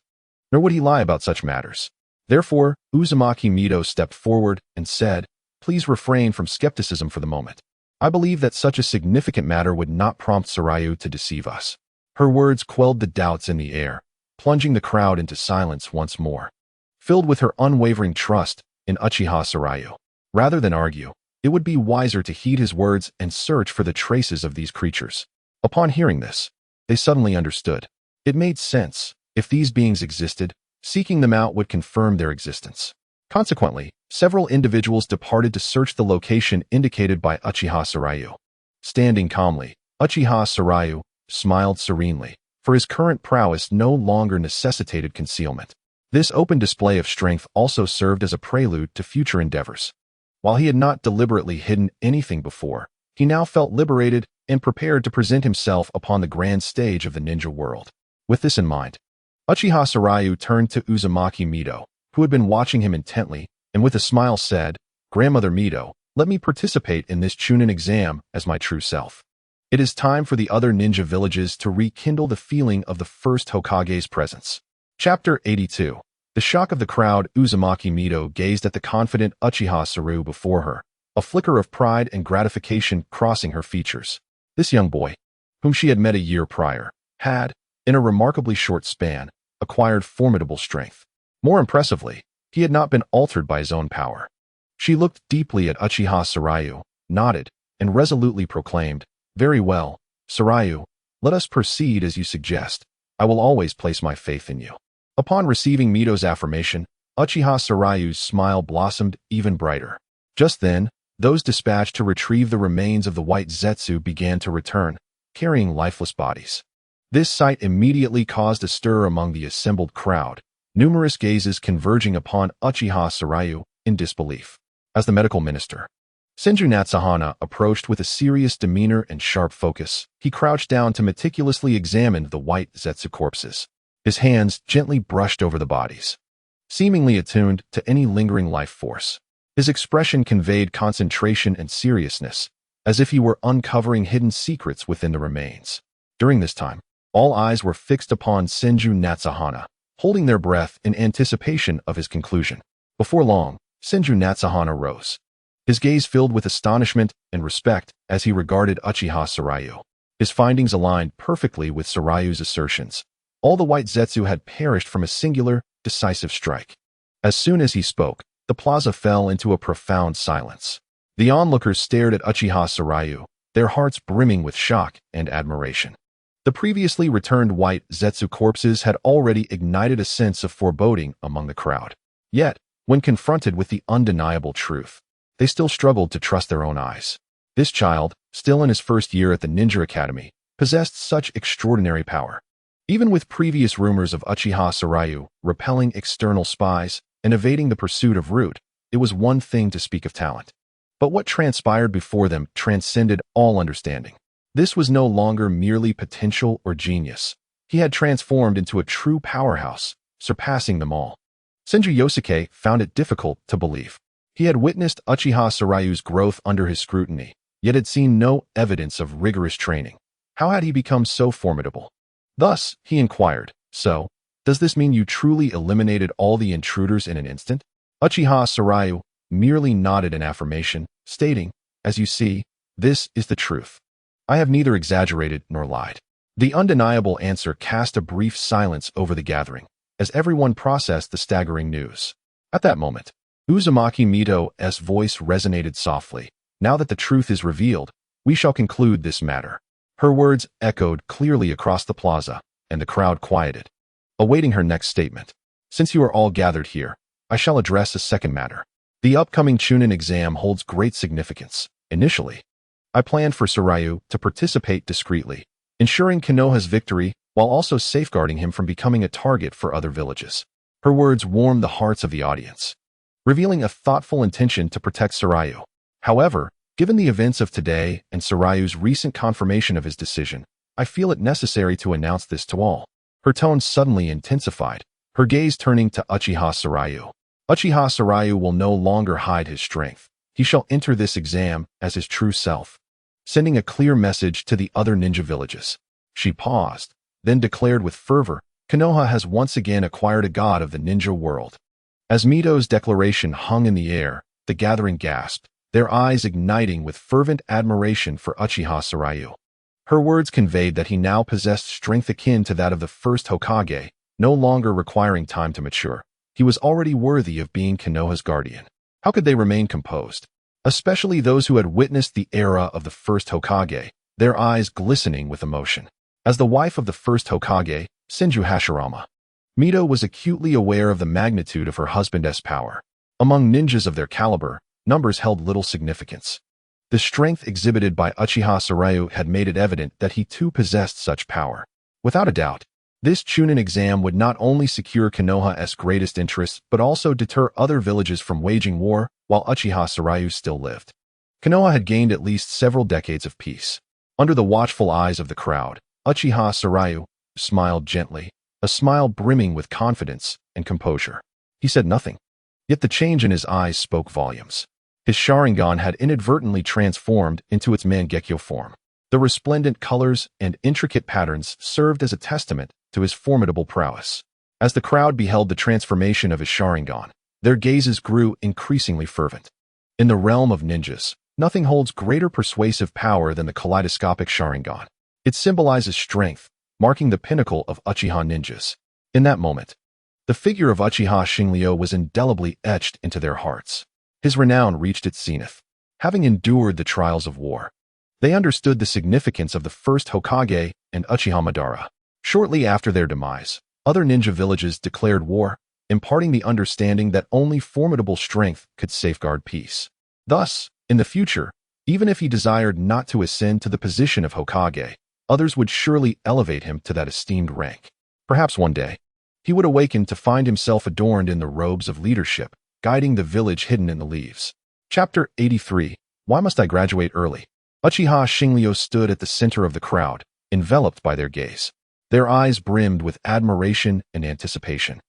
nor would he lie about such matters. Therefore, Uzumaki Mido stepped forward and said, Please refrain from skepticism for the moment. I believe that such a significant matter would not prompt Sarayu to deceive us. Her words quelled the doubts in the air, plunging the crowd into silence once more. Filled with her unwavering trust in Uchiha Sarayu, rather than argue, it would be wiser to heed his words and search for the traces of these creatures. Upon hearing this, they suddenly understood. It made sense. If these beings existed, seeking them out would confirm their existence. Consequently, several individuals departed to search the location indicated by Uchiha Sarayu. Standing calmly, Uchiha Sarayu smiled serenely, for his current prowess no longer necessitated concealment. This open display of strength also served as a prelude to future endeavors. While he had not deliberately hidden anything before, he now felt liberated and prepared to present himself upon the grand stage of the ninja world. With this in mind, Uchiha Sarayu turned to Uzumaki Mido, who had been watching him intently, and with a smile said, Grandmother Mido, let me participate in this Chunin exam as my true self. It is time for the other ninja villages to rekindle the feeling of the first Hokage's presence. Chapter 82. The shock of the crowd. Uzumaki Mido gazed at the confident Uchiha Sarayu before her, a flicker of pride and gratification crossing her features. This young boy, whom she had met a year prior, had, in a remarkably short span, acquired formidable strength. More impressively, he had not been altered by his own power. She looked deeply at Uchiha Sarayu, nodded, and resolutely proclaimed, Very well, Sarayu, let us proceed as you suggest. I will always place my faith in you. Upon receiving Mido's affirmation, Uchiha Sarayu's smile blossomed even brighter. Just then, those dispatched to retrieve the remains of the white Zetsu began to return, carrying lifeless bodies. This sight immediately caused a stir among the assembled crowd, numerous gazes converging upon Uchiha Sarayu in disbelief. As the medical minister, Senju Natsuhana approached with a serious demeanor and sharp focus. He crouched down to meticulously examine the white Zetsu corpses. His hands gently brushed over the bodies, seemingly attuned to any lingering life force. His expression conveyed concentration and seriousness, as if he were uncovering hidden secrets within the remains. During this time, all eyes were fixed upon Senju Natsuhana, holding their breath in anticipation of his conclusion. Before long, Senju Natsuhana rose, his gaze filled with astonishment and respect as he regarded Uchiha Sarayu. His findings aligned perfectly with Sarayu's assertions. All the white Zetsu had perished from a singular, decisive strike. As soon as he spoke, the plaza fell into a profound silence. The onlookers stared at Uchiha Sarayu, their hearts brimming with shock and admiration. The previously returned white Zetsu corpses had already ignited a sense of foreboding among the crowd. Yet, when confronted with the undeniable truth, they still struggled to trust their own eyes. This child, still in his first year at the Ninja Academy, possessed such extraordinary power. Even with previous rumors of Uchiha Sarayu repelling external spies and evading the pursuit of Root, it was one thing to speak of talent. But what transpired before them transcended all understanding. This was no longer merely potential or genius. He had transformed into a true powerhouse, surpassing them all. Senju Yosuke found it difficult to believe. He had witnessed Uchiha Sarayu's growth under his scrutiny, yet had seen no evidence of rigorous training. How had he become so formidable? Thus, he inquired, "So, does this mean you truly eliminated all the intruders in an instant?" Uchiha Sarayu merely nodded in affirmation, stating, "As you see, this is the truth. I have neither exaggerated nor lied." The undeniable answer cast a brief silence over the gathering, as everyone processed the staggering news. At that moment, Uzumaki Mito's voice resonated softly. "Now that the truth is revealed, we shall conclude this matter." Her words echoed clearly across the plaza, and the crowd quieted, awaiting her next statement. "Since you are all gathered here, I shall address a second matter. The upcoming Chunin exam holds great significance. Initially, I planned for Sarayu to participate discreetly, ensuring Konoha's victory while also safeguarding him from becoming a target for other villages." Her words warmed the hearts of the audience, revealing a thoughtful intention to protect Sarayu. However, given the events of today and Sarayu's recent confirmation of his decision, I feel it necessary to announce this to all. Her tone suddenly intensified, her gaze turning to Uchiha Sarayu. Uchiha Sarayu will no longer hide his strength. He shall enter this exam as his true self, sending a clear message to the other ninja villages. She paused, then declared with fervor, "Konoha has once again acquired a god of the ninja world." As Mito's declaration hung in the air, the gathering gasped, their eyes igniting with fervent admiration for Uchiha Sarayu. Her words conveyed that he now possessed strength akin to that of the first Hokage, no longer requiring time to mature. He was already worthy of being Konoha's guardian. How could they remain composed? Especially those who had witnessed the era of the first Hokage, their eyes glistening with emotion. As the wife of the first Hokage, Senju Hashirama, Mito was acutely aware of the magnitude of her husband's power. Among ninjas of their caliber, numbers held little significance. The strength exhibited by Uchiha Sarayu had made it evident that he too possessed such power. Without a doubt, this Chunin exam would not only secure Konoha's greatest interests but also deter other villages from waging war while Uchiha Sarayu still lived. Konoha had gained at least several decades of peace. Under the watchful eyes of the crowd, Uchiha Sarayu smiled gently, a smile brimming with confidence and composure. He said nothing, yet the change in his eyes spoke volumes. His Sharingan had inadvertently transformed into its Mangekyo form. The resplendent colors and intricate patterns served as a testament to his formidable prowess. As the crowd beheld the transformation of his Sharingan, their gazes grew increasingly fervent. In the realm of ninjas, nothing holds greater persuasive power than the kaleidoscopic Sharingan. It symbolizes strength, marking the pinnacle of Uchiha ninjas. In that moment, the figure of Uchiha Shinryu was indelibly etched into their hearts. His renown reached its zenith. Having endured the trials of war, they understood the significance of the first Hokage and Uchiha Madara. Shortly after their demise, other ninja villages declared war, imparting the understanding that only formidable strength could safeguard peace. Thus, in the future, even if he desired not to ascend to the position of Hokage, others would surely elevate him to that esteemed rank. Perhaps one day, he would awaken to find himself adorned in the robes of leadership, guiding the village hidden in the leaves. Chapter 83. Why must I graduate early? Uchiha Shinryu stood at the center of the crowd, enveloped by their gaze. Their eyes brimmed with admiration and anticipation,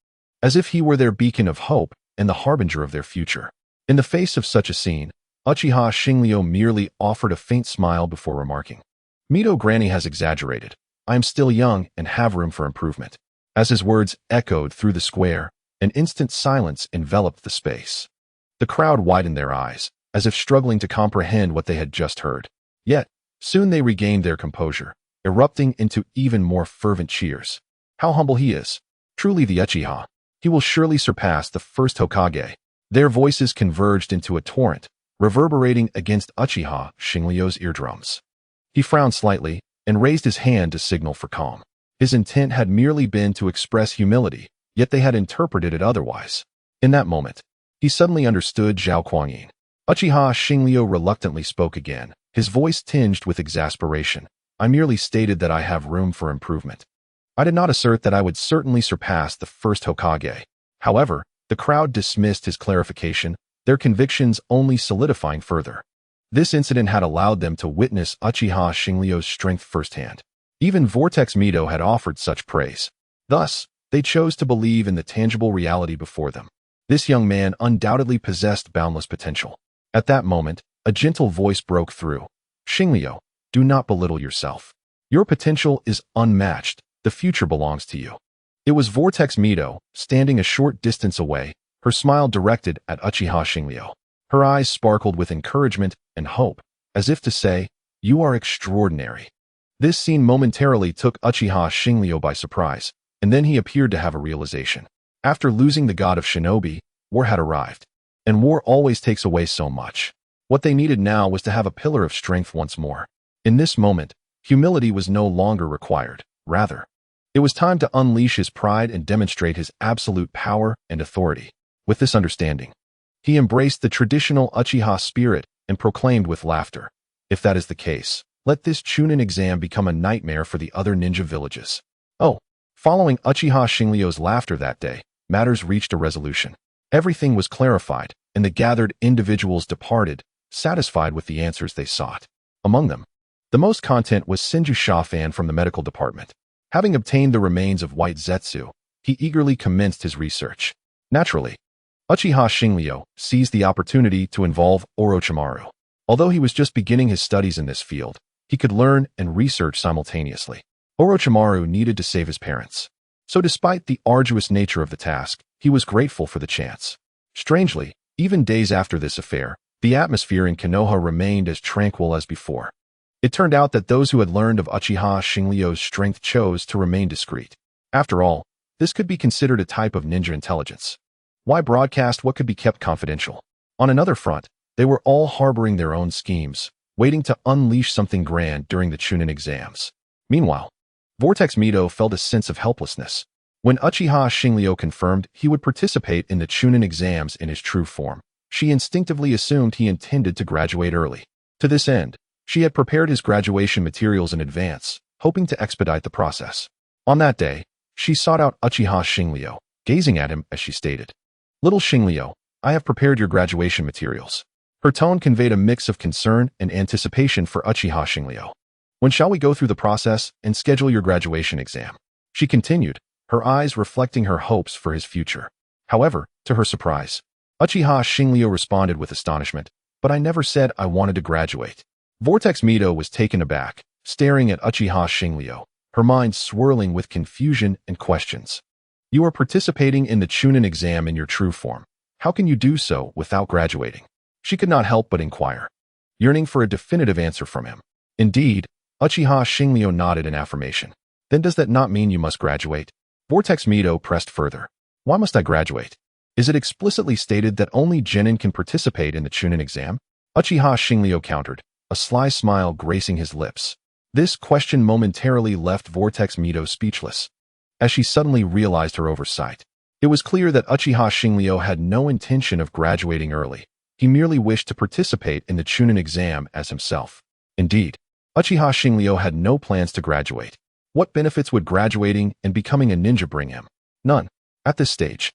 as if he were their beacon of hope and the harbinger of their future. In the face of such a scene, Uchiha Shinryu merely offered a faint smile before remarking, "Mito Granny has exaggerated. I am still young and have room for improvement." As his words echoed through the square, an instant silence enveloped the space. The crowd widened their eyes, as if struggling to comprehend what they had just heard. Yet, soon they regained their composure, erupting into even more fervent cheers. How humble he is! Truly the Uchiha. He will surely surpass the first Hokage. Their voices converged into a torrent, reverberating against Uchiha Shinryu's eardrums. He frowned slightly and raised his hand to signal for calm. His intent had merely been to express humility, yet they had interpreted it otherwise. In that moment, he suddenly understood Zhao Kuangyin. Uchiha Shinryu reluctantly spoke again, his voice tinged with exasperation. I merely stated that I have room for improvement. I did not assert that I would certainly surpass the first Hokage. However, the crowd dismissed his clarification, their convictions only solidifying further. This incident had allowed them to witness Uchiha Shinryu's strength firsthand. Even Vortex Mito had offered such praise. Thus, they chose to believe in the tangible reality before them. This young man undoubtedly possessed boundless potential. At that moment, a gentle voice broke through. Shinryu, do not belittle yourself. Your potential is unmatched. The future belongs to you. It was Vortex Mito, standing a short distance away, her smile directed at Uchiha Shinryu. Her eyes sparkled with encouragement and hope, as if to say, you are extraordinary. This scene momentarily took Uchiha Shinryu by surprise, and then he appeared to have a realization. After losing the god of shinobi, war had arrived. And war always takes away so much. What they needed now was to have a pillar of strength once more. In this moment, humility was no longer required. Rather, it was time to unleash his pride and demonstrate his absolute power and authority. With this understanding, he embraced the traditional Uchiha spirit and proclaimed with laughter, if that is the case, let this Chunin exam become a nightmare for the other ninja villages. Oh, following Uchiha Shinryu's laughter that day, matters reached a resolution. Everything was clarified, and the gathered individuals departed, satisfied with the answers they sought. Among them, the most content was Senju Shafan from the medical department. Having obtained the remains of White Zetsu, he eagerly commenced his research. Naturally, Uchiha Shinryu seized the opportunity to involve Orochimaru. Although he was just beginning his studies in this field, he could learn and research simultaneously. Orochimaru needed to save his parents. So despite the arduous nature of the task, he was grateful for the chance. Strangely, even days after this affair, the atmosphere in Konoha remained as tranquil as before. It turned out that those who had learned of Uchiha Shinryu's strength chose to remain discreet. After all, this could be considered a type of ninja intelligence. Why broadcast what could be kept confidential? On another front, they were all harboring their own schemes, waiting to unleash something grand during the Chunin exams. Meanwhile, Vortex Mito felt a sense of helplessness. When Uchiha Shinryu confirmed he would participate in the Chunin exams in his true form, she instinctively assumed he intended to graduate early. To this end, she had prepared his graduation materials in advance, hoping to expedite the process. On that day, she sought out Uchiha Shinryu, gazing at him as she stated, "Little Shinryu, I have prepared your graduation materials." Her tone conveyed a mix of concern and anticipation for Uchiha Shinryu. "When shall we go through the process and schedule your graduation exam?" She continued, her eyes reflecting her hopes for his future. However, to her surprise, Uchiha Shinryu responded with astonishment, "But I never said I wanted to graduate." Vortex Mito was taken aback, staring at Uchiha Shinryu, her mind swirling with confusion and questions. "You are participating in the Chunin exam in your true form. How can you do so without graduating?" She could not help but inquire, yearning for a definitive answer from him. Indeed, Uchiha Shinryu nodded in affirmation. "Then does that not mean you must graduate?" Vortex Mito pressed further. "Why must I graduate? Is it explicitly stated that only genin can participate in the Chunin exam?" Uchiha Shinryu countered, a sly smile gracing his lips. This question momentarily left Vortex Mito speechless, as she suddenly realized her oversight. It was clear that Uchiha Shinryu had no intention of graduating early. He merely wished to participate in the Chunin exam as himself. Indeed, Uchiha Shinryu had no plans to graduate. What benefits would graduating and becoming a ninja bring him? None. At this stage,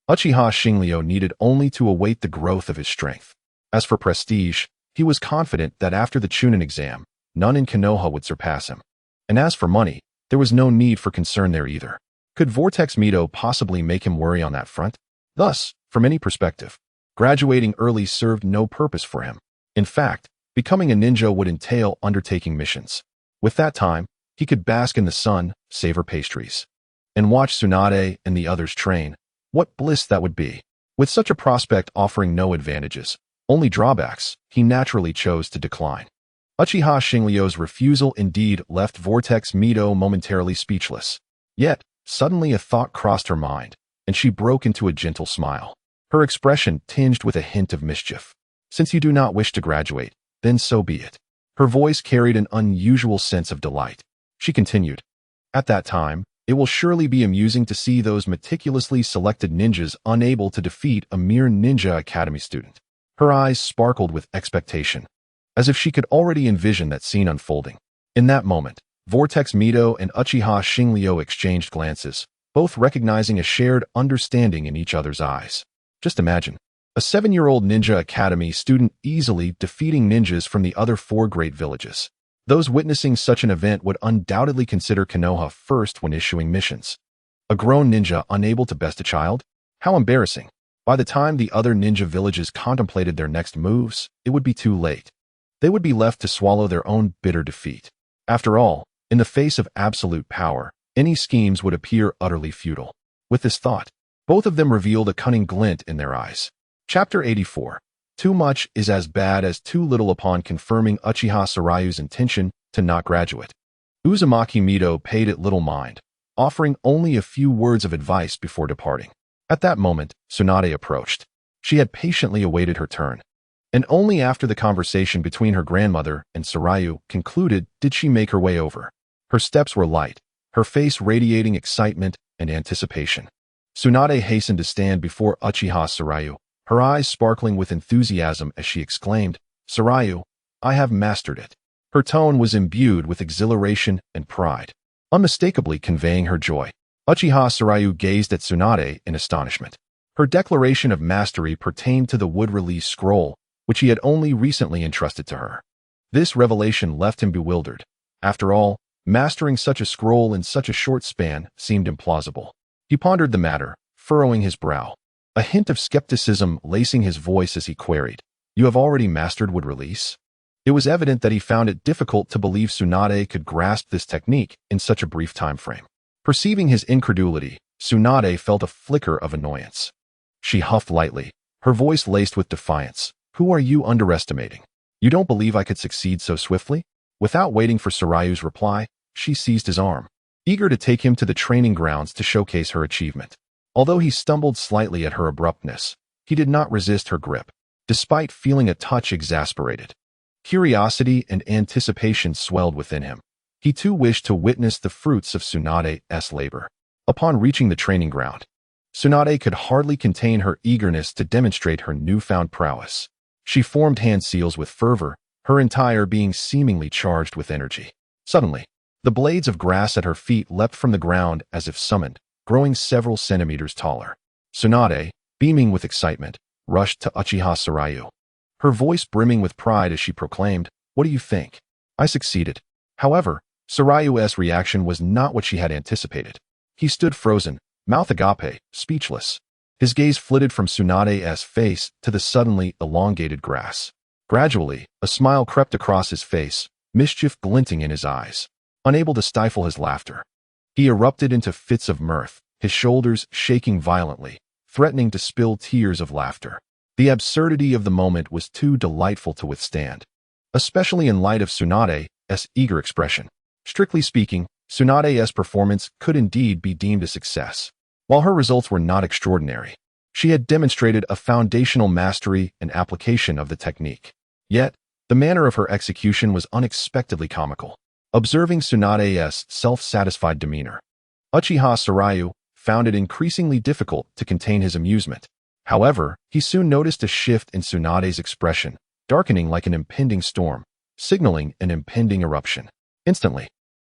Uchiha Shinryu needed only to await the growth of his strength. As for prestige, he was confident that after the Chunin exam, none in Konoha would surpass him. And as for money, there was no need for concern there either. Could Vortex Mito possibly make him worry on that front? Thus, from any perspective, graduating early served no purpose for him. In fact, becoming a ninja would entail undertaking missions. With that time, he could bask in the sun, savor pastries, and watch Tsunade and the others train. What bliss that would be! With such a prospect offering no advantages, only drawbacks, he naturally chose to decline. Uchiha Shinryu's refusal indeed left Vortex Mito momentarily speechless. Yet, suddenly a thought crossed her mind, and she broke into a gentle smile. Her expression tinged with a hint of mischief. "Since you do not wish to graduate, then so be it." Her voice carried an unusual sense of delight. She continued, "At that time, it will surely be amusing to see those meticulously selected ninjas unable to defeat a mere ninja academy student." Her eyes sparkled with expectation, as if she could already envision that scene unfolding. In that moment, Vortex Mito and Uchiha Xingliu exchanged glances, both recognizing a shared understanding in each other's eyes. Just imagine, a 7-year-old ninja academy student easily defeating ninjas from the other 4 great villages. Those witnessing such an event would undoubtedly consider Konoha first when issuing missions. A grown ninja unable to best a child? How embarrassing. By the time the other ninja villages contemplated their next moves, it would be too late. They would be left to swallow their own bitter defeat. After all, in the face of absolute power, any schemes would appear utterly futile. With this thought, both of them revealed a cunning glint in their eyes. Chapter 84. Too much is as bad as too little. Upon confirming Uchiha Sarayu's intention to not graduate, Uzumaki Mito paid it little mind, offering only a few words of advice before departing. At that moment, Tsunade approached. She had patiently awaited her turn, and only after the conversation between her grandmother and Sarayu concluded did she make her way over. Her steps were light, her face radiating excitement and anticipation. Tsunade hastened to stand before Uchiha Sarayu, her eyes sparkling with enthusiasm as she exclaimed, "Sarayu, I have mastered it." Her tone was imbued with exhilaration and pride, unmistakably conveying her joy. Uchiha Sarayu gazed at Tsunade in astonishment. Her declaration of mastery pertained to the wood-release scroll, which he had only recently entrusted to her. This revelation left him bewildered. After all, mastering such a scroll in such a short span seemed implausible. He pondered the matter, furrowing his brow, a hint of skepticism lacing his voice as he queried, "You have already mastered wood-release?" It was evident that he found it difficult to believe Tsunade could grasp this technique in such a brief time frame. Perceiving his incredulity, Tsunade felt a flicker of annoyance. She huffed lightly, her voice laced with defiance. "Who are you underestimating? You don't believe I could succeed so swiftly?" Without waiting for Sarayu's reply, she seized his arm, eager to take him to the training grounds to showcase her achievement. Although he stumbled slightly at her abruptness, he did not resist her grip, despite feeling a touch exasperated. Curiosity and anticipation swelled within him. He too wished to witness the fruits of Tsunade's labor. Upon reaching the training ground, Tsunade could hardly contain her eagerness to demonstrate her newfound prowess. She formed hand seals with fervor, her entire being seemingly charged with energy. Suddenly, the blades of grass at her feet leapt from the ground as if summoned, growing several centimeters taller. Tsunade, beaming with excitement, rushed to Uchiha Sarayu, her voice brimming with pride as she proclaimed, "What do you think? I succeeded." However, Sarayu's reaction was not what she had anticipated. He stood frozen, mouth agape, speechless. His gaze flitted from Tsunade's face to the suddenly elongated grass. Gradually, a smile crept across his face, mischief glinting in his eyes. Unable to stifle his laughter, he erupted into fits of mirth, his shoulders shaking violently, threatening to spill tears of laughter. The absurdity of the moment was too delightful to withstand, especially in light of Tsunade's eager expression. Strictly speaking, Tsunade's performance could indeed be deemed a success. While her results were not extraordinary, she had demonstrated a foundational mastery and application of the technique. Yet, the manner of her execution was unexpectedly comical. Observing Tsunade's self-satisfied demeanor, Uchiha Sarayu found it increasingly difficult to contain his amusement. However, he soon noticed a shift in Tsunade's expression, darkening like an impending storm, signaling an impending eruption. Instantly,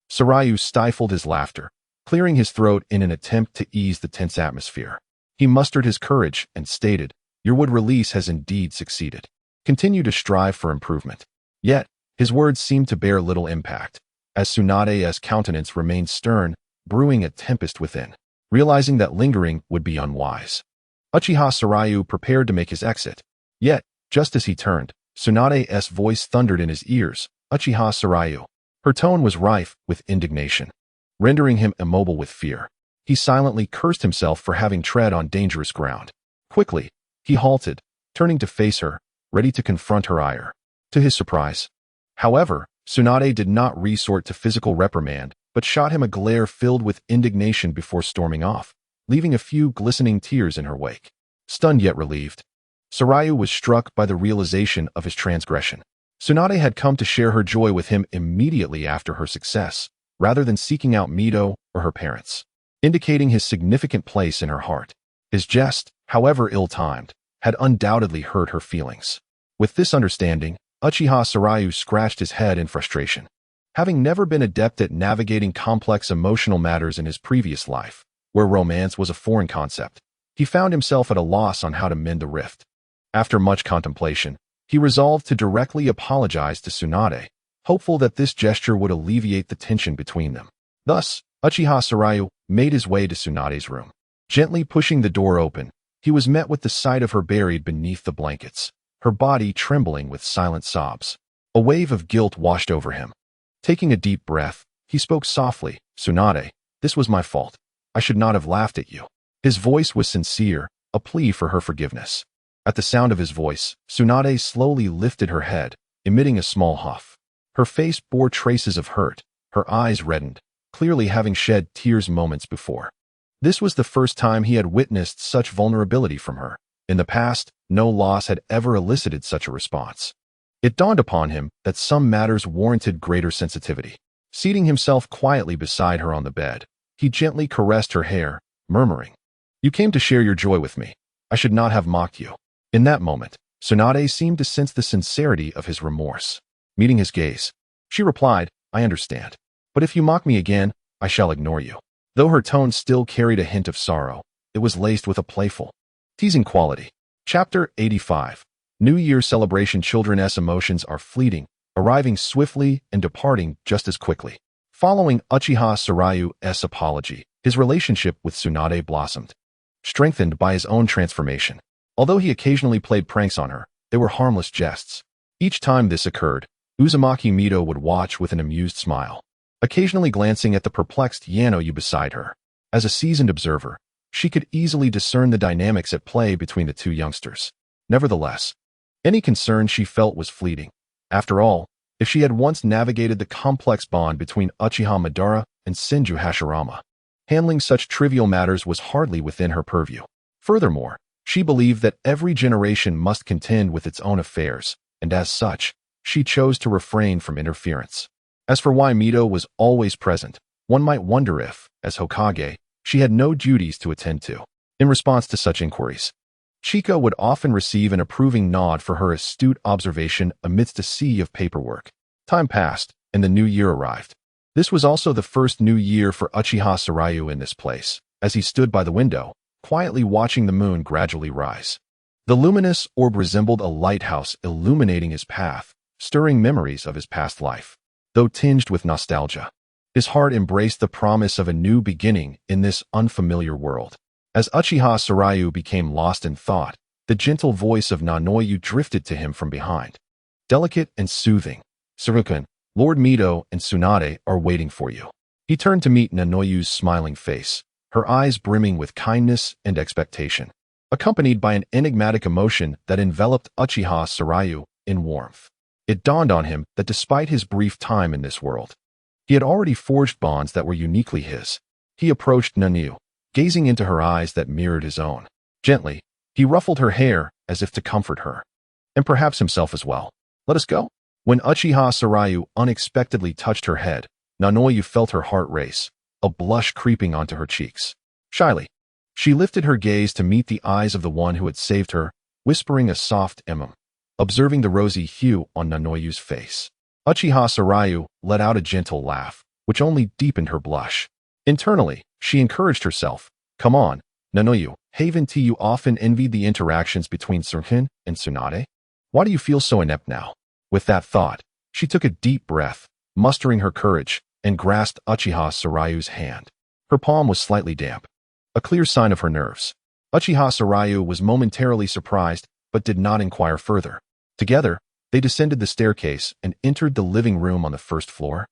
Sarayu stifled his laughter, clearing his throat in an attempt to ease the tense atmosphere. He mustered his courage and stated, "Your wood release has indeed succeeded. Continue to strive for improvement." Yet, his words seemed to bear little impact, as Tsunade's countenance remained stern, brewing a tempest within. Realizing that lingering would be unwise, Uchiha Sarayu prepared to make his exit. Yet, just as he turned, Tsunade's voice thundered in his ears, "Uchiha Sarayu." Her tone was rife with indignation, rendering him immobile with fear. He silently cursed himself for having tread on dangerous ground. Quickly, he halted, turning to face her, ready to confront her ire. To his surprise, however, Tsunade did not resort to physical reprimand, but shot him a glare filled with indignation before storming off, leaving a few glistening tears in her wake. Stunned yet relieved, Sarayu was struck by the realization of his transgression. Tsunade had come to share her joy with him immediately after her success, rather than seeking out Mito or her parents, indicating his significant place in her heart. His jest, however ill-timed, had undoubtedly hurt her feelings. With this understanding, Uchiha Sarayu scratched his head in frustration. Having never been adept at navigating complex emotional matters in his previous life, where romance was a foreign concept, he found himself at a loss on how to mend the rift. After much contemplation, he resolved to directly apologize to Tsunade, hopeful that this gesture would alleviate the tension between them. Thus, Uchiha Sarayu made his way to Tsunade's room. Gently pushing the door open, he was met with the sight of her buried beneath the blankets, her body trembling with silent sobs. A wave of guilt washed over him. Taking a deep breath, he spoke softly, "Tsunade, this was my fault. I should not have laughed at you." His voice was sincere, a plea for her forgiveness. At the sound of his voice, Tsunade slowly lifted her head, emitting a small huff. Her face bore traces of hurt, her eyes reddened, clearly having shed tears moments before. This was the first time he had witnessed such vulnerability from her. In the past, no loss had ever elicited such a response. It dawned upon him that some matters warranted greater sensitivity. Seating himself quietly beside her on the bed, he gently caressed her hair, murmuring, "You came to share your joy with me. I should not have mocked you." In that moment, Tsunade seemed to sense the sincerity of his remorse. Meeting his gaze, she replied, "I understand. But if you mock me again, I shall ignore you." Though her tone still carried a hint of sorrow, it was laced with a playful, teasing quality. Chapter 85. New Year celebration. Children's emotions are fleeting, arriving swiftly and departing just as quickly. Following Uchiha Sarayu's apology, his relationship with Tsunade blossomed, strengthened by his own transformation. Although he occasionally played pranks on her, they were harmless jests. Each time this occurred, Uzumaki Mito would watch with an amused smile, occasionally glancing at the perplexed Yanoyu beside her. As a seasoned observer, she could easily discern the dynamics at play between the two youngsters. Nevertheless, any concern she felt was fleeting. After all, if she had once navigated the complex bond between Uchiha Madara and Senju Hashirama, handling such trivial matters was hardly within her purview. Furthermore, she believed that every generation must contend with its own affairs, and as such, she chose to refrain from interference. As for why Mito was always present, one might wonder if, as Hokage, she had no duties to attend to. In response to such inquiries, Chika would often receive an approving nod for her astute observation amidst a sea of paperwork. Time passed, and the new year arrived. This was also the first new year for Uchiha Sarayu in this place, as he stood by the window, quietly watching the moon gradually rise. The luminous orb resembled a lighthouse illuminating his path, stirring memories of his past life. Though tinged with nostalgia, his heart embraced the promise of a new beginning in this unfamiliar world. As Uchiha Sarayu became lost in thought, the gentle voice of Nanoyu drifted to him from behind. Delicate and soothing, "Sarukan, Lord Mito and Tsunade are waiting for you." He turned to meet Nanoyu's smiling face, her eyes brimming with kindness and expectation, accompanied by an enigmatic emotion that enveloped Uchiha Sarayu in warmth. It dawned on him that despite his brief time in this world, he had already forged bonds that were uniquely his. He approached Nanoyu, gazing into her eyes that mirrored his own. Gently, he ruffled her hair as if to comfort her, and perhaps himself as well. "Let us go." When Uchiha Sarayu unexpectedly touched her head, Nanoyu felt her heart race, a blush creeping onto her cheeks. Shyly, she lifted her gaze to meet the eyes of the one who had saved her, whispering a soft observing the rosy hue on Nanoyu's face. Uchiha Sarayu let out a gentle laugh, which only deepened her blush. Internally, she encouraged herself, "Come on, Nanoyu, haven't you often envied the interactions between Sarukan and Tsunade? Why do you feel so inept now?" With that thought, she took a deep breath, mustering her courage, and grasped Uchiha Sarayu's hand. Her palm was slightly damp, a clear sign of her nerves. Uchiha Sarayu was momentarily surprised, but did not inquire further. Together, they descended the staircase and entered the living room on the first floor,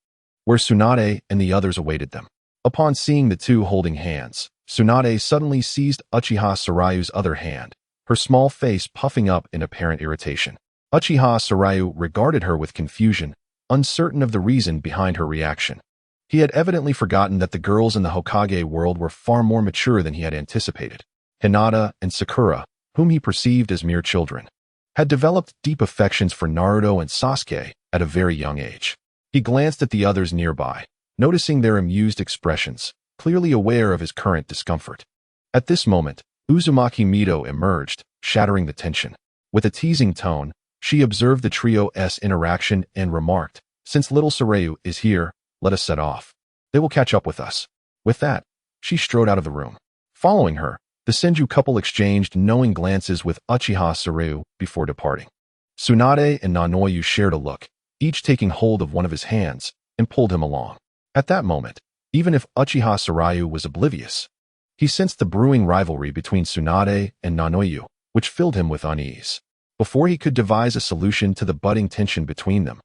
where Tsunade and the others awaited them. Upon seeing the two holding hands, Tsunade suddenly seized Uchiha Sarayu's other hand, her small face puffing up in apparent irritation. Uchiha Sarayu regarded her with confusion, uncertain of the reason behind her reaction. He had evidently forgotten that the girls in the Hokage world were far more mature than he had anticipated. Hinata and Sakura, whom he perceived as mere children, had developed deep affections for Naruto and Sasuke at a very young age. He glanced at the others nearby, noticing their amused expressions, clearly aware of his current discomfort. At this moment, Uzumaki Mito emerged, shattering the tension. With a teasing tone, she observed the trio's interaction and remarked, "Since little Soryu is here, let us set off. They will catch up with us." With that, she strode out of the room. Following her, the Senju couple exchanged knowing glances with Uchiha Soryu before departing. Tsunade and Nanoyu shared a look, each taking hold of one of his hands, and pulled him along. At that moment, even if Uchiha Soryu was oblivious, he sensed the brewing rivalry between Tsunade and Nanoyu, which filled him with unease. Before he could devise a solution to the budding tension between them,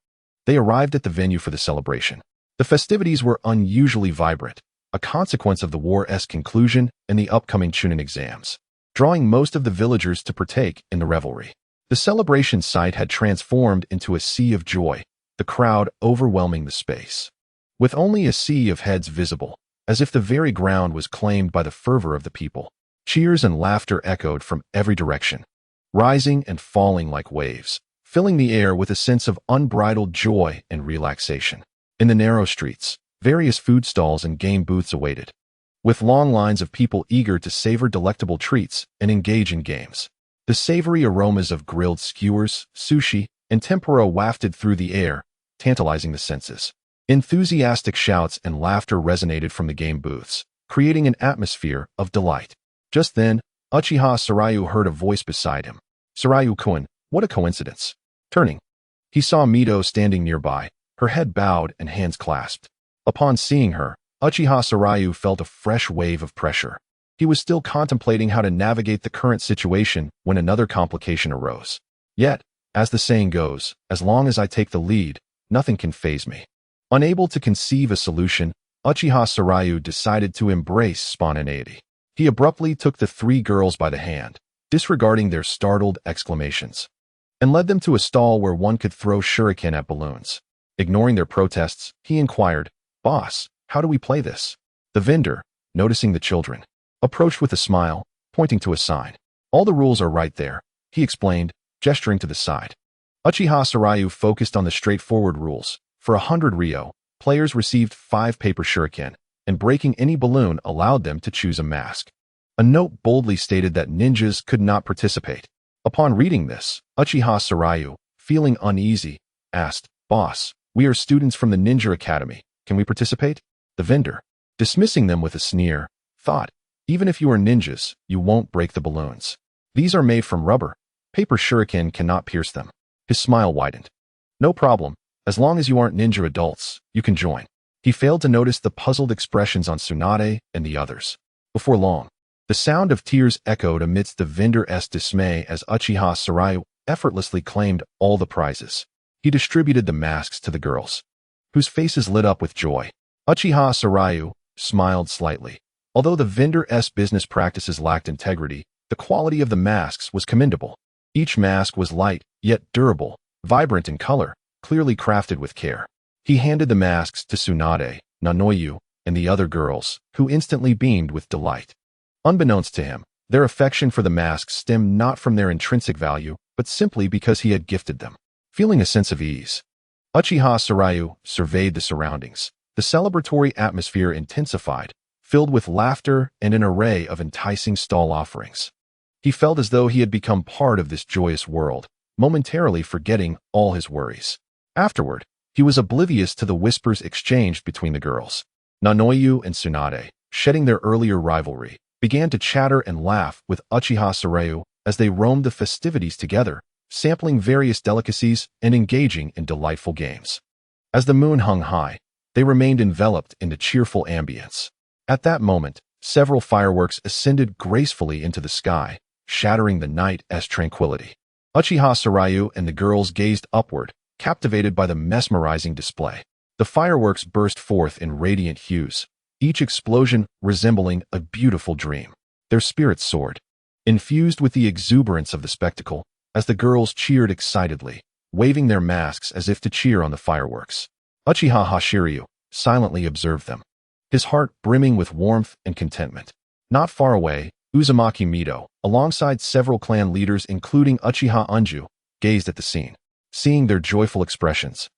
they arrived at the venue for the celebration. The festivities were unusually vibrant, a consequence of the war's conclusion and the upcoming Chunin exams, drawing most of the villagers to partake in the revelry. The celebration site had transformed into a sea of joy, the crowd overwhelming the space. With only a sea of heads visible, as if the very ground was claimed by the fervor of the people, cheers and laughter echoed from every direction, rising and falling like waves, filling the air with a sense of unbridled joy and relaxation. In the narrow streets, various food stalls and game booths awaited, with long lines of people eager to savor delectable treats and engage in games. The savory aromas of grilled skewers, sushi, and tempura wafted through the air, tantalizing the senses. Enthusiastic shouts and laughter resonated from the game booths, creating an atmosphere of delight. Just then, Uchiha Soryu heard a voice beside him. "Soryu-kun, what a coincidence." Turning, he saw Mito standing nearby, her head bowed and hands clasped. Upon seeing her, Uchiha Soryu felt a fresh wave of pressure. He was still contemplating how to navigate the current situation when another complication arose. Yet, as the saying goes, as long as I take the lead, nothing can faze me. Unable to conceive a solution, Uchiha Soryu decided to embrace spontaneity. He abruptly took the three girls by the hand, disregarding their startled exclamations, and led them to a stall where one could throw shuriken at balloons. Ignoring their protests, he inquired, "Boss, how do we play this?" The vendor, noticing the children, approached with a smile, pointing to a sign. "All the rules are right there," he explained, gesturing to the side. Uchiha Soryu focused on the straightforward rules. For 100 ryo, players received 5 paper shuriken, and breaking any balloon allowed them to choose a mask. A note boldly stated that ninjas could not participate. Upon reading this, Uchiha Soryu, feeling uneasy, asked, "Boss, we are students from the Ninja Academy. Can we participate?" The vendor, dismissing them with a sneer, thought, "Even if you are ninjas, you won't break the balloons. These are made from rubber. Paper shuriken cannot pierce them." His smile widened. "No problem. As long as you aren't ninja adults, you can join." He failed to notice the puzzled expressions on Tsunade and the others. Before long, the sound of tears echoed amidst the vendor's dismay as Uchiha Soryu effortlessly claimed all the prizes. He distributed the masks to the girls, whose faces lit up with joy. Uchiha Soryu smiled slightly. Although the vendor's business practices lacked integrity, the quality of the masks was commendable. Each mask was light, yet durable, vibrant in color, clearly crafted with care. He handed the masks to Tsunade, Nanoyu, and the other girls, who instantly beamed with delight. Unbeknownst to him, their affection for the masks stemmed not from their intrinsic value, but simply because he had gifted them. Feeling a sense of ease, Uchiha Soryu surveyed the surroundings. The celebratory atmosphere intensified, filled with laughter and an array of enticing stall offerings. He felt as though he had become part of this joyous world, momentarily forgetting all his worries. Afterward, he was oblivious to the whispers exchanged between the girls. Nanoyu and Tsunade, shedding their earlier rivalry, began to chatter and laugh with Uchiha Soryu as they roamed the festivities together, sampling various delicacies and engaging in delightful games. As the moon hung high, they remained enveloped in the cheerful ambience. At that moment, several fireworks ascended gracefully into the sky, shattering the night's tranquility. Uchiha Soryu and the girls gazed upward, captivated by the mesmerizing display. The fireworks burst forth in radiant hues, each explosion resembling a beautiful dream. Their spirits soared, infused with the exuberance of the spectacle, as the girls cheered excitedly, waving their masks as if to cheer on the fireworks. Uchiha Hashiryu silently observed them, his heart brimming with warmth and contentment. Not far away, Uzumaki Mito, alongside several clan leaders including Uchiha Unju, gazed at the scene. Seeing their joyful expressions,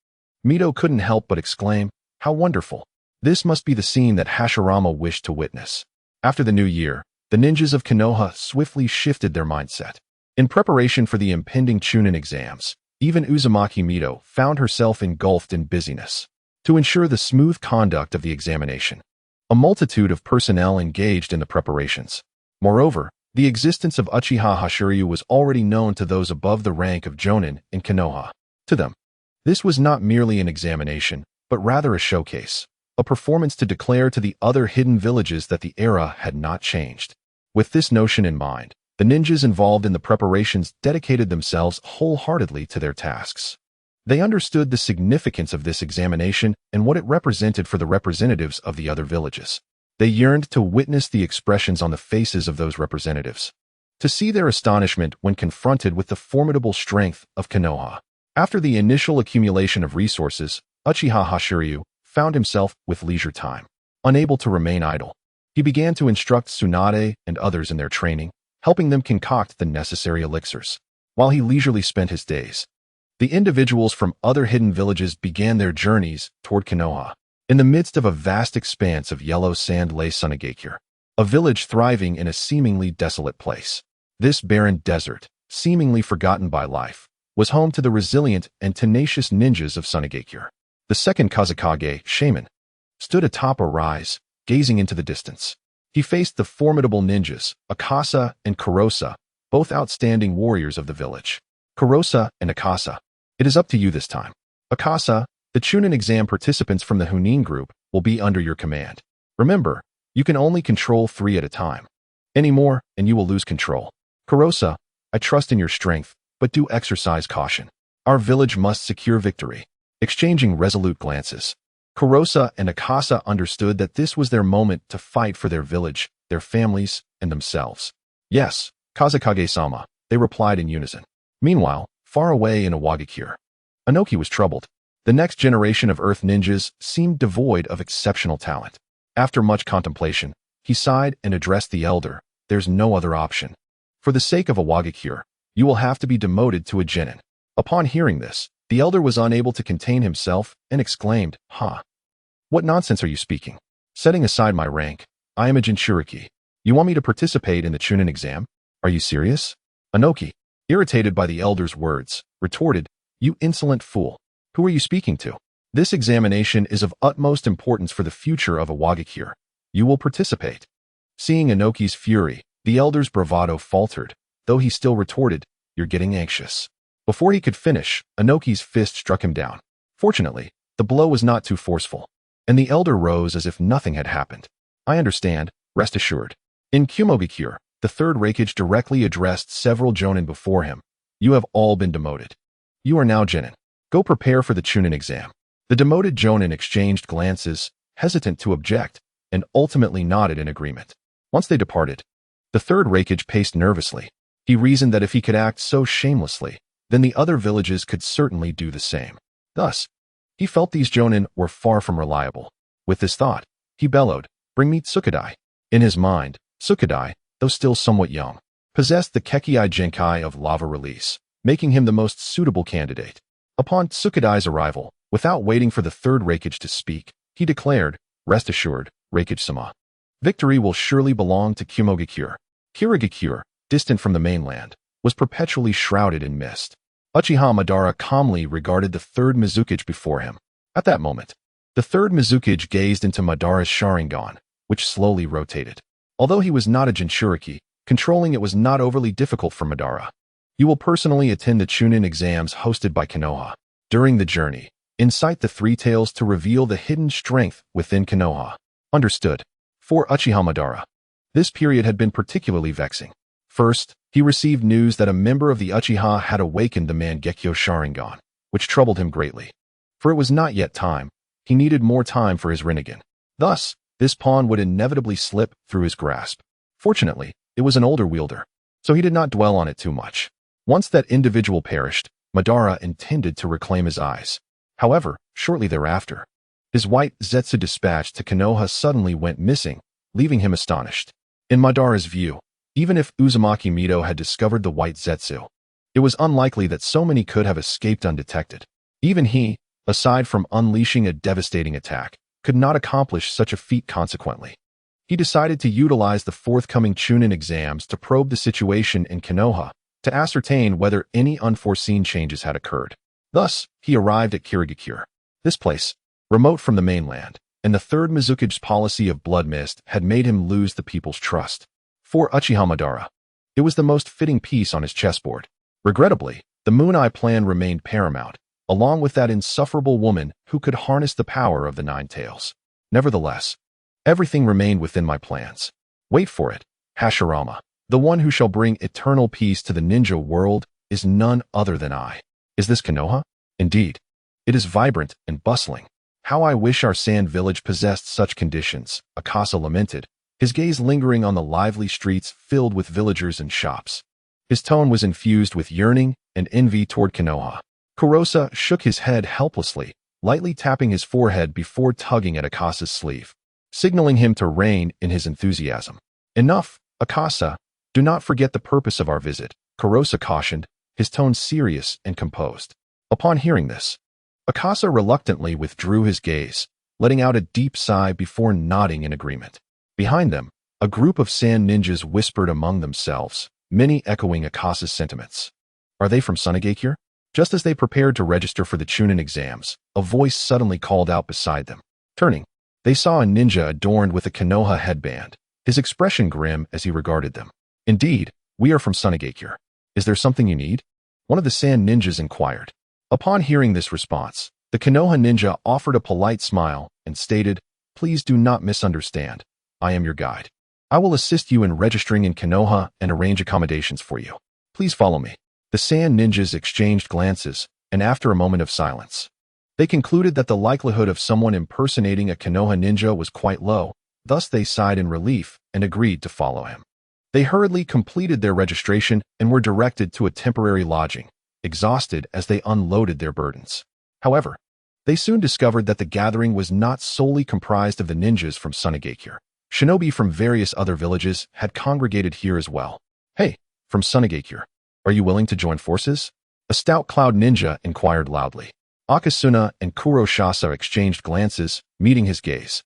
Mito couldn't help but exclaim, "How wonderful! This must be the scene that Hashirama wished to witness." After the new year, the ninjas of Konoha swiftly shifted their mindset. In preparation for the impending Chunin exams, even Uzumaki Mito found herself engulfed in busyness to ensure the smooth conduct of the examination. A multitude of personnel engaged in the preparations. Moreover, the existence of Uchiha Hashiryu was already known to those above the rank of Jonin in Konoha. To them, this was not merely an examination, but rather a showcase, a performance to declare to the other hidden villages that the era had not changed. With this notion in mind, the ninjas involved in the preparations dedicated themselves wholeheartedly to their tasks. They understood the significance of this examination and what it represented for the representatives of the other villages. They yearned to witness the expressions on the faces of those representatives, to see their astonishment when confronted with the formidable strength of Konoha. After the initial accumulation of resources, Uchiha Hashiryu found himself with leisure time. Unable to remain idle, he began to instruct Tsunade and others in their training, helping them concoct the necessary elixirs. While he leisurely spent his days, the individuals from other hidden villages began their journeys toward Konoha. In the midst of a vast expanse of yellow sand lay Sunagakure, a village thriving in a seemingly desolate place. This barren desert, seemingly forgotten by life, was home to the resilient and tenacious ninjas of Sunagakure. The second Kazekage, Shaman, stood atop a rise, gazing into the distance. He faced the formidable ninjas, Akasa and Kurosa, both outstanding warriors of the village. Kurosa and Akasa, it is up to you this time. Akasa, the Chunin exam participants from the Hunin group will be under your command. Remember, you can only control 3 at a time. Any more, and you will lose control. Kurosa, I trust in your strength, but do exercise caution. Our village must secure victory. Exchanging resolute glances, Kurosa and Akasa understood that this was their moment to fight for their village, their families, and themselves. Yes, Kazekage-sama, they replied in unison. Meanwhile, far away in Iwagakure, Inoki was troubled. The next generation of Earth ninjas seemed devoid of exceptional talent. After much contemplation, he sighed and addressed the elder. There's no other option. For the sake of Iwagakure, you will have to be demoted to a genin. Upon hearing this, the elder was unable to contain himself and exclaimed, What nonsense are you speaking? Setting aside my rank, I am a Jinchuriki. You want me to participate in the Chunin exam? Are you serious? Inoki, irritated by the elder's words, retorted, You insolent fool. Who are you speaking to? This examination is of utmost importance for the future of Iwagakure. You will participate. Seeing Inoki's fury, the elder's bravado faltered, though he still retorted, You're getting anxious. Before he could finish, Inoki's fist struck him down. Fortunately, the blow was not too forceful, and the elder rose as if nothing had happened. I understand, rest assured. In Kumogakure, the third Raikage directly addressed several Jonin before him. You have all been demoted. You are now Genin. Go prepare for the Chunin exam. The demoted Jonin exchanged glances, hesitant to object, and ultimately nodded in agreement. Once they departed, the third Raikage paced nervously. He reasoned that if he could act so shamelessly, then the other villages could certainly do the same. Thus, he felt these Jonin were far from reliable. With this thought, he bellowed, Bring me Tsukadai. In his mind, Tsukadai, though still somewhat young, possessed the Kekii Genkai of lava release, making him the most suitable candidate. Upon Tsukadai's arrival, without waiting for the third Raikage to speak, he declared, Rest assured, Raikage-sama. Victory will surely belong to Kumogakure. Kirigakure, distant from the mainland, was perpetually shrouded in mist. Uchiha Madara calmly regarded the third Mizukage before him. At that moment, the third Mizukage gazed into Madara's Sharingan, which slowly rotated. Although he was not a Jinchuriki, controlling it was not overly difficult for Madara. You will personally attend the Chunin exams hosted by Konoha. During the journey, incite the Three Tails to reveal the hidden strength within Konoha. Understood. For Uchiha Madara, this period had been particularly vexing. First, he received news that a member of the Uchiha had awakened the Mangekyo Sharingan, which troubled him greatly. For it was not yet time. He needed more time for his Rinnegan. Thus, this pawn would inevitably slip through his grasp. Fortunately, it was an older wielder, so he did not dwell on it too much. Once that individual perished, Madara intended to reclaim his eyes. However, shortly thereafter, his white Zetsu dispatch to Konoha suddenly went missing, leaving him astonished. In Madara's view, even if Uzumaki Mito had discovered the white Zetsu, it was unlikely that so many could have escaped undetected. Even he, aside from unleashing a devastating attack, could not accomplish such a feat consequently. He decided to utilize the forthcoming Chunin exams to probe the situation in Konoha to ascertain whether any unforeseen changes had occurred. Thus, he arrived at Kirigakure. This place, remote from the mainland, and the third Mizuki's policy of blood mist had made him lose the people's trust. For Uchiha Madara, it was the most fitting piece on his chessboard. Regrettably, the Moon Eye plan remained paramount, along with that insufferable woman who could harness the power of the Nine Tails. Nevertheless, everything remained within my plans. Wait for it, Hashirama. The one who shall bring eternal peace to the ninja world is none other than I. Is this Konoha? Indeed. It is vibrant and bustling. How I wish our sand village possessed such conditions, Akasa lamented, his gaze lingering on the lively streets filled with villagers and shops. His tone was infused with yearning and envy toward Konoha. Kurosa shook his head helplessly, lightly tapping his forehead before tugging at Akasa's sleeve, signaling him to rein in his enthusiasm. Enough, Akasa. Do not forget the purpose of our visit, Kurosa cautioned, his tone serious and composed. Upon hearing this, Akasa reluctantly withdrew his gaze, letting out a deep sigh before nodding in agreement. Behind them, a group of sand ninjas whispered among themselves, many echoing Akasa's sentiments. Are they from Sunagakure? Just as they prepared to register for the Chunin exams, a voice suddenly called out beside them. Turning, they saw a ninja adorned with a Konoha headband, his expression grim as he regarded them. Indeed, we are from Sunagakure. Is there something you need? One of the sand ninjas inquired. Upon hearing this response, the Konoha ninja offered a polite smile and stated, Please do not misunderstand. I am your guide. I will assist you in registering in Konoha and arrange accommodations for you. Please follow me. The sand ninjas exchanged glances, and after a moment of silence, they concluded that the likelihood of someone impersonating a Konoha ninja was quite low, thus they sighed in relief and agreed to follow him. They hurriedly completed their registration and were directed to a temporary lodging, exhausted as they unloaded their burdens. However, they soon discovered that the gathering was not solely comprised of the ninjas from Sunagakure. Shinobi from various other villages had congregated here as well. Hey, from Sunagakure, are you willing to join forces? A stout cloud ninja inquired loudly. Akasuna and Kuroshasa exchanged glances, meeting his gaze.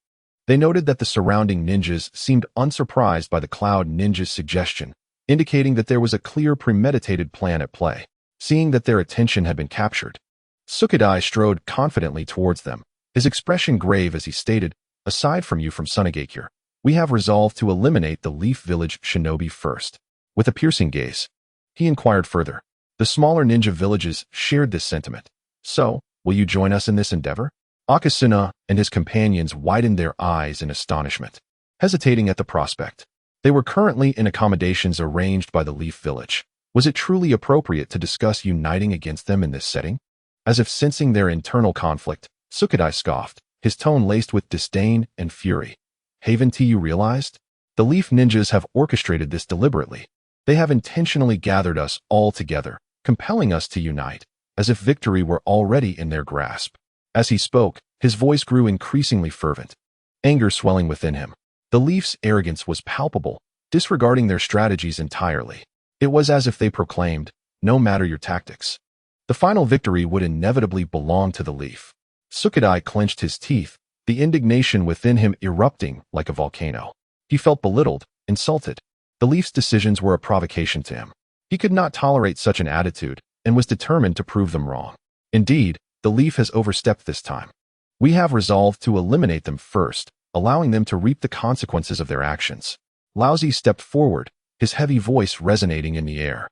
They noted that the surrounding ninjas seemed unsurprised by the cloud ninja's suggestion, indicating that there was a clear premeditated plan at play. Seeing that their attention had been captured, Sukadai strode confidently towards them, his expression grave as he stated, Aside from you from Sunagakure, we have resolved to eliminate the Leaf Village shinobi first. With a piercing gaze, he inquired further. The smaller ninja villages shared this sentiment. So, will you join us in this endeavor? Akasuna and his companions widened their eyes in astonishment, hesitating at the prospect. They were currently in accommodations arranged by the Leaf Village. Was it truly appropriate to discuss uniting against them in this setting? As if sensing their internal conflict, Sukadai scoffed, his tone laced with disdain and fury. Haven't you realized? The Leaf Ninjas have orchestrated this deliberately. They have intentionally gathered us all together, compelling us to unite, as if victory were already in their grasp. As he spoke, his voice grew increasingly fervent, anger swelling within him. The Leaf's arrogance was palpable, disregarding their strategies entirely. It was as if they proclaimed, no matter your tactics, the final victory would inevitably belong to the Leaf. Sukadai clenched his teeth, the indignation within him erupting like a volcano. He felt belittled, insulted. The Leaf's decisions were a provocation to him. He could not tolerate such an attitude and was determined to prove them wrong. Indeed, the Leaf has overstepped this time. We have resolved to eliminate them first, allowing them to reap the consequences of their actions. Laozi stepped forward, his heavy voice resonating in the air.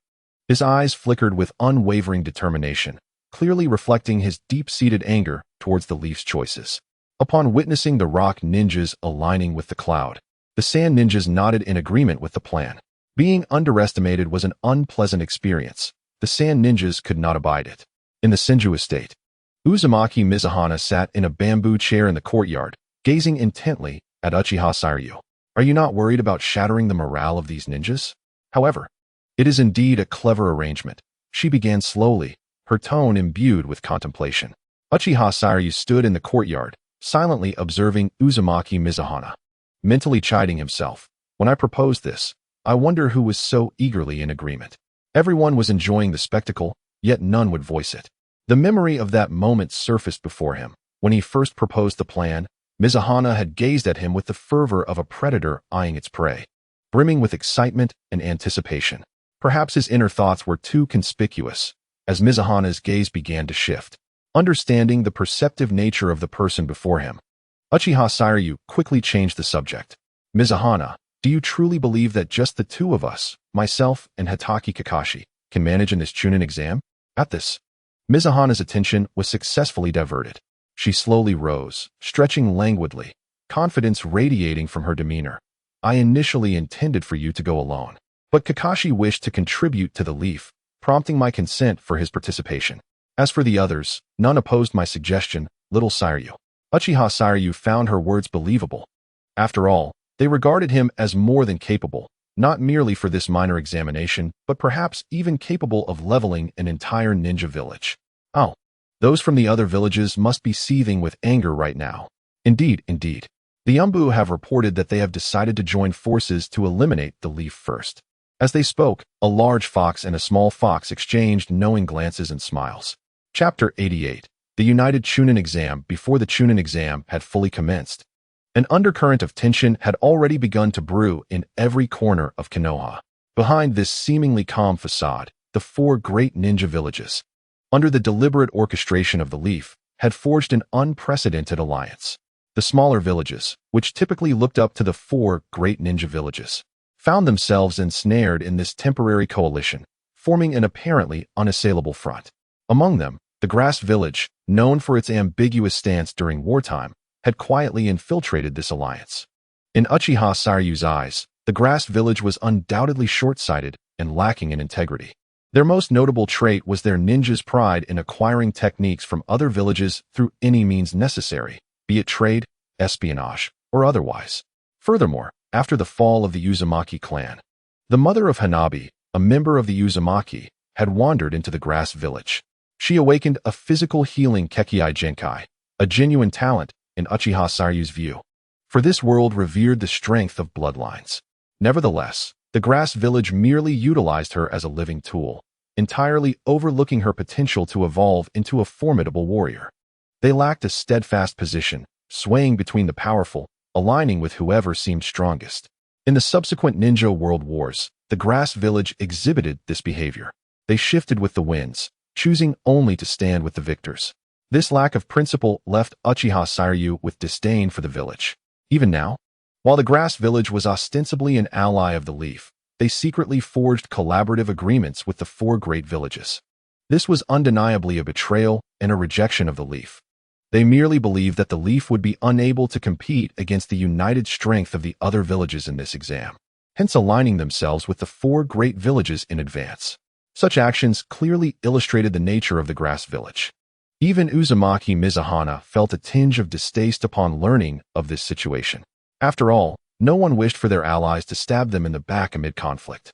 His eyes flickered with unwavering determination, clearly reflecting his deep-seated anger towards the Leaf's choices. Upon witnessing the rock ninjas aligning with the cloud, the sand ninjas nodded in agreement with the plan. Being underestimated was an unpleasant experience. The sand ninjas could not abide it. In the Senju estate, Uzumaki Mizuhana sat in a bamboo chair in the courtyard, gazing intently at Uchiha Shiryu. Are you not worried about shattering the morale of these ninjas? However, it is indeed a clever arrangement. She began slowly, her tone imbued with contemplation. Uchiha Shiryu stood in the courtyard, silently observing Uzumaki Mizuhana, mentally chiding himself. When I proposed this, I wonder who was so eagerly in agreement. Everyone was enjoying the spectacle, yet none would voice it. The memory of that moment surfaced before him. When he first proposed the plan, Mizuhana had gazed at him with the fervor of a predator eyeing its prey, brimming with excitement and anticipation. Perhaps his inner thoughts were too conspicuous as Mizuhana's gaze began to shift. Understanding the perceptive nature of the person before him, Uchiha Sairyu quickly changed the subject. Mizuhana, do you truly believe that just the two of us, myself and Hitaki Kakashi, can manage in this Chunin exam? At this, Mizuhana's attention was successfully diverted. She slowly rose, stretching languidly, confidence radiating from her demeanor. I initially intended for you to go alone, but Kakashi wished to contribute to the leaf, prompting my consent for his participation. As for the others, none opposed my suggestion, little Sairyu. Uchiha Sairyu found her words believable. After all, they regarded him as more than capable, not merely for this minor examination, but perhaps even capable of leveling an entire ninja village. Oh, those from the other villages must be seething with anger right now. Indeed. The Umbu have reported that they have decided to join forces to eliminate the leaf first. As they spoke, a large fox and a small fox exchanged knowing glances and smiles. Chapter 88. The United Chunin Exam. Before the Chunin exam had fully commenced, an undercurrent of tension had already begun to brew in every corner of Konoha. Behind this seemingly calm facade, the four great ninja villages, under the deliberate orchestration of the leaf, had forged an unprecedented alliance. The smaller villages, which typically looked up to the four great ninja villages, found themselves ensnared in this temporary coalition, forming an apparently unassailable front. Among them, the Grass Village, known for its ambiguous stance during wartime, had quietly infiltrated this alliance. In Uchiha Sairyu's eyes, the Grass Village was undoubtedly short-sighted and lacking in integrity. Their most notable trait was their ninja's pride in acquiring techniques from other villages through any means necessary, be it trade, espionage, or otherwise. Furthermore, after the fall of the Uzumaki clan, the mother of Hanabi, a member of the Uzumaki, had wandered into the Grass Village. She awakened a physical healing Kekkei Genkai, a genuine talent in Uchiha Sairyu's view, for this world revered the strength of bloodlines. Nevertheless, the Grass Village merely utilized her as a living tool, entirely overlooking her potential to evolve into a formidable warrior. They lacked a steadfast position, swaying between the powerful, aligning with whoever seemed strongest. In the subsequent Ninja World Wars, the Grass Village exhibited this behavior. They shifted with the winds, choosing only to stand with the victors. This lack of principle left Uchiha Sairyu with disdain for the village. Even now, while the Grass Village was ostensibly an ally of the Leaf, they secretly forged collaborative agreements with the four great villages. This was undeniably a betrayal and a rejection of the Leaf. They merely believed that the Leaf would be unable to compete against the united strength of the other villages in this exam, hence aligning themselves with the four great villages in advance. Such actions clearly illustrated the nature of the Grass Village. Even Uzumaki Mizuhana felt a tinge of distaste upon learning of this situation. After all, no one wished for their allies to stab them in the back amid conflict.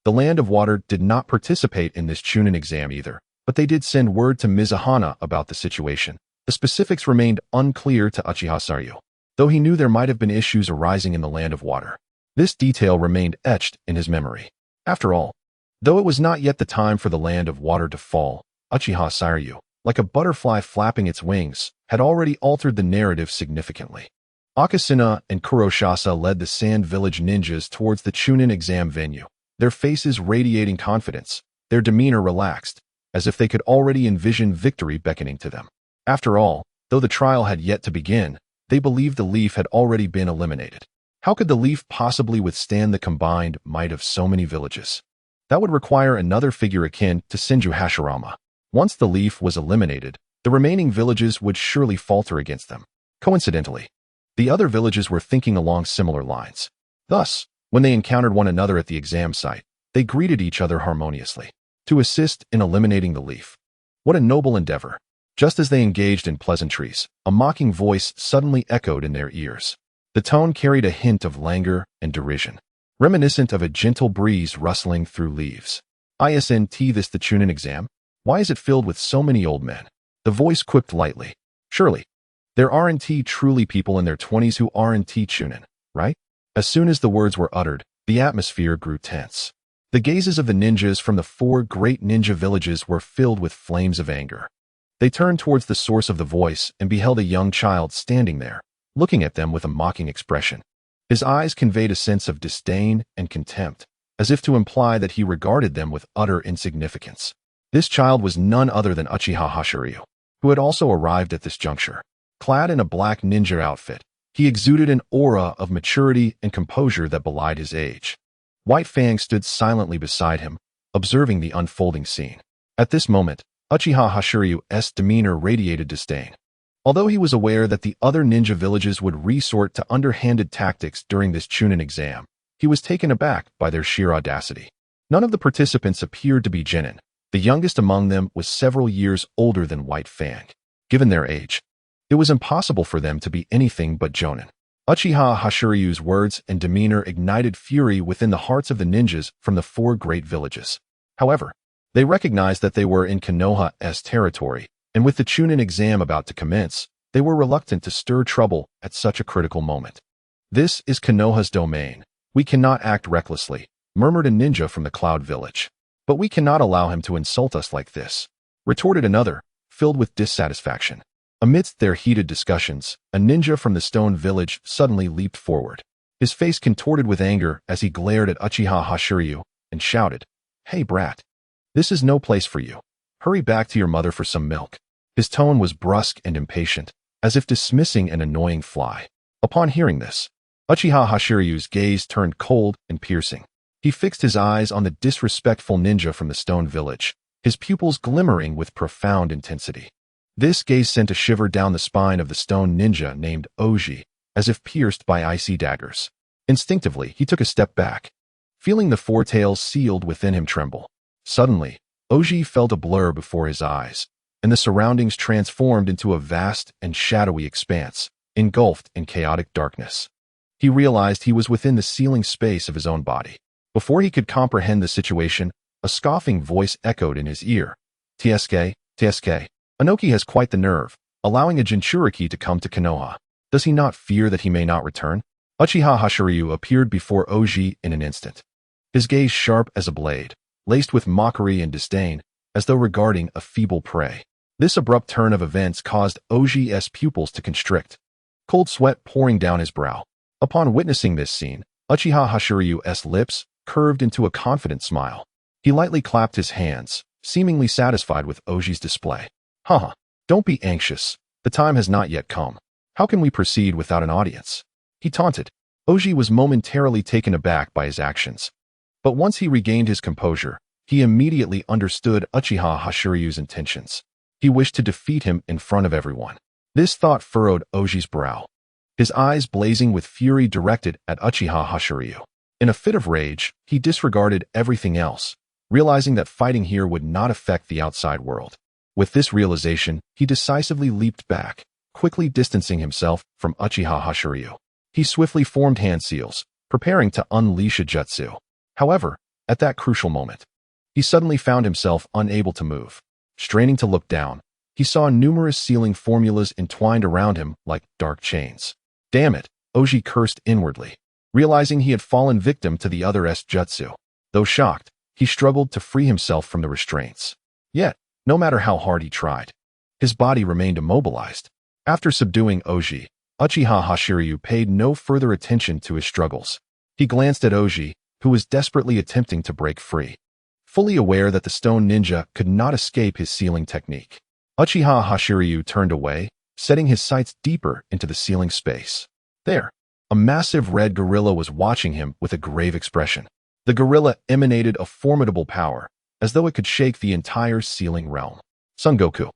The Land of Water did not participate in this Chunin exam either, but they did send word to Mizuhana about the situation. The specifics remained unclear to Uchiha Sairyu, though he knew there might have been issues arising in the Land of Water. This detail remained etched in his memory. After all, though it was not yet the time for the Land of Water to fall, Uchiha Sairyu, like a butterfly flapping its wings, had already altered the narrative significantly. Akasuna and Kuroshasa led the Sand Village ninjas towards the Chunin exam venue, their faces radiating confidence, their demeanor relaxed, as if they could already envision victory beckoning to them. After all, though the trial had yet to begin, they believed the Leaf had already been eliminated. How could the Leaf possibly withstand the combined might of so many villages? That would require another figure akin to Senju Hashirama. Once the Leaf was eliminated, the remaining villages would surely falter against them. Coincidentally, the other villages were thinking along similar lines. Thus, when they encountered one another at the exam site, they greeted each other harmoniously, to assist in eliminating the Leaf. What a noble endeavor! Just as they engaged in pleasantries, a mocking voice suddenly echoed in their ears. The tone carried a hint of languor and derision, reminiscent of a gentle breeze rustling through leaves. Isn't this the Chunin exam? Why is it filled with so many old men? The voice quipped lightly. Surely, there aren't truly people in their 20s who aren't Chunin, right? As soon as the words were uttered, the atmosphere grew tense. The gazes of the ninjas from the four great ninja villages were filled with flames of anger. They turned towards the source of the voice and beheld a young child standing there, looking at them with a mocking expression. His eyes conveyed a sense of disdain and contempt, as if to imply that he regarded them with utter insignificance. This child was none other than Uchiha Hashiryu, who had also arrived at this juncture. Clad in a black ninja outfit, he exuded an aura of maturity and composure that belied his age. White Fang stood silently beside him, observing the unfolding scene. At this moment, Uchiha Hashiryu's demeanor radiated disdain. Although he was aware that the other ninja villages would resort to underhanded tactics during this Chunin exam, he was taken aback by their sheer audacity. None of the participants appeared to be genin. The youngest among them was several years older than White Fang. Given their age, it was impossible for them to be anything but jonin. Uchiha Hashiryu's words and demeanor ignited fury within the hearts of the ninjas from the 4 great villages. However, they recognized that they were in Konoha's territory, and with the Chunin exam about to commence, they were reluctant to stir trouble at such a critical moment. "This is Konoha's domain. We cannot act recklessly," murmured a ninja from the Cloud Village. "But we cannot allow him to insult us like this," retorted another, filled with dissatisfaction. Amidst their heated discussions, a ninja from the Stone Village suddenly leaped forward. His face contorted with anger as he glared at Uchiha Hashiryu and shouted, "Hey brat! This is no place for you. Hurry back to your mother for some milk." His tone was brusque and impatient, as if dismissing an annoying fly. Upon hearing this, Uchiha Hashiryu's gaze turned cold and piercing. He fixed his eyes on the disrespectful ninja from the Stone Village, his pupils glimmering with profound intensity. This gaze sent a shiver down the spine of the stone ninja named Oji, as if pierced by icy daggers. Instinctively, he took a step back, feeling the 4 tails sealed within him tremble. Suddenly, Oji felt a blur before his eyes, and the surroundings transformed into a vast and shadowy expanse, engulfed in chaotic darkness. He realized he was within the ceiling space of his own body. Before he could comprehend the situation, a scoffing voice echoed in his ear. "TSK, TSK. Anoki has quite the nerve, allowing a Jinchuriki to come to Konoha. Does he not fear that he may not return?" Uchiha Hashiryu appeared before Oji in an instant. His gaze sharp as a blade, laced with mockery and disdain, as though regarding a feeble prey. This abrupt turn of events caused Oji's pupils to constrict, cold sweat pouring down his brow. Upon witnessing this scene, Uchiha Hashiryu's lips curved into a confident smile. He lightly clapped his hands, seemingly satisfied with Oji's display. "Haha, don't be anxious. The time has not yet come. How can we proceed without an audience?" he taunted. Oji was momentarily taken aback by his actions. But once he regained his composure, he immediately understood Uchiha Hashiryu's intentions. He wished to defeat him in front of everyone. This thought furrowed Oji's brow, his eyes blazing with fury directed at Uchiha Hashiryu. In a fit of rage, he disregarded everything else, realizing that fighting here would not affect the outside world. With this realization, he decisively leaped back, quickly distancing himself from Uchiha Hashiryu. He swiftly formed hand seals, preparing to unleash a jutsu. However, at that crucial moment, he suddenly found himself unable to move. Straining to look down, he saw numerous sealing formulas entwined around him like dark chains. "Damn it," Oji cursed inwardly, realizing he had fallen victim to the other's jutsu. Though shocked, he struggled to free himself from the restraints. Yet, no matter how hard he tried, his body remained immobilized. After subduing Oji, Uchiha Hashiryu paid no further attention to his struggles. He glanced at Oji, who was desperately attempting to break free, fully aware that the stone ninja could not escape his sealing technique. Uchiha Hashiryu turned away, setting his sights deeper into the sealing space. There, a massive red gorilla was watching him with a grave expression. The gorilla emanated a formidable power, as though it could shake the entire sealing realm. "Son Goku.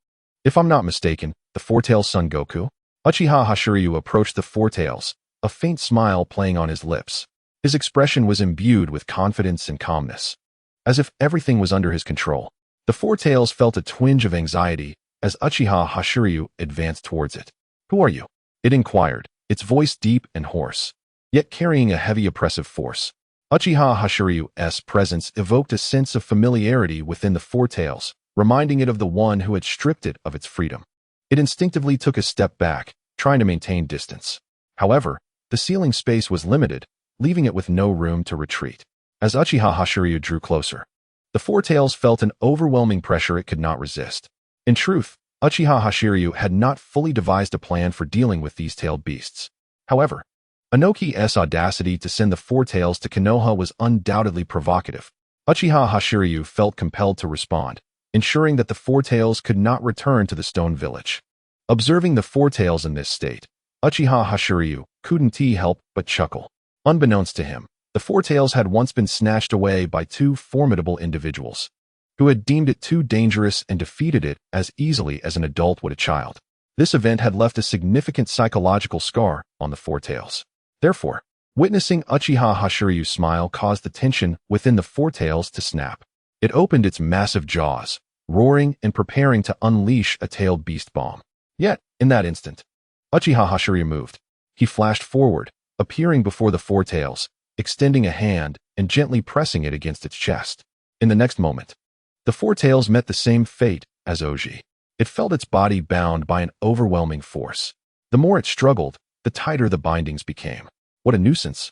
If I'm not mistaken, the 4-tailed Son Goku?" Uchiha Hashiryu approached the 4-tails, a faint smile playing on his lips. His expression was imbued with confidence and calmness, as if everything was under his control. The 4-tails felt a twinge of anxiety as Uchiha Hashiryu advanced towards it. "Who are you?" it inquired, its voice deep and hoarse, yet carrying a heavy oppressive force. Uchiha Hashiryu's presence evoked a sense of familiarity within the 4-tails, reminding it of the one who had stripped it of its freedom. It instinctively took a step back, trying to maintain distance. However, the sealing space was limited, leaving it with no room to retreat. As Uchiha Hashiryu drew closer, the 4-tails felt an overwhelming pressure it could not resist. In truth, Uchiha Hashiryu had not fully devised a plan for dealing with these tailed beasts. However, Inoki's audacity to send the Four Tails to Konoha was undoubtedly provocative. Uchiha Hashiryu felt compelled to respond, ensuring that the Four Tails could not return to the Stone Village. Observing the Four Tails in this state, Uchiha Hashiryu couldn't help but chuckle. Unbeknownst to him, the Four Tails had once been snatched away by two formidable individuals, who had deemed it too dangerous and defeated it as easily as an adult would a child. This event had left a significant psychological scar on the Four Tails. Therefore, witnessing Uchiha Hashiryu's smile caused the tension within the Four Tails to snap. It opened its massive jaws, roaring and preparing to unleash a tailed beast bomb. Yet, in that instant, Uchiha Hashiryu moved. He flashed forward, appearing before the Four Tails, extending a hand and gently pressing it against its chest. In the next moment, the Four Tails met the same fate as Oji. It felt its body bound by an overwhelming force. The more it struggled, the tighter the bindings became. What a nuisance!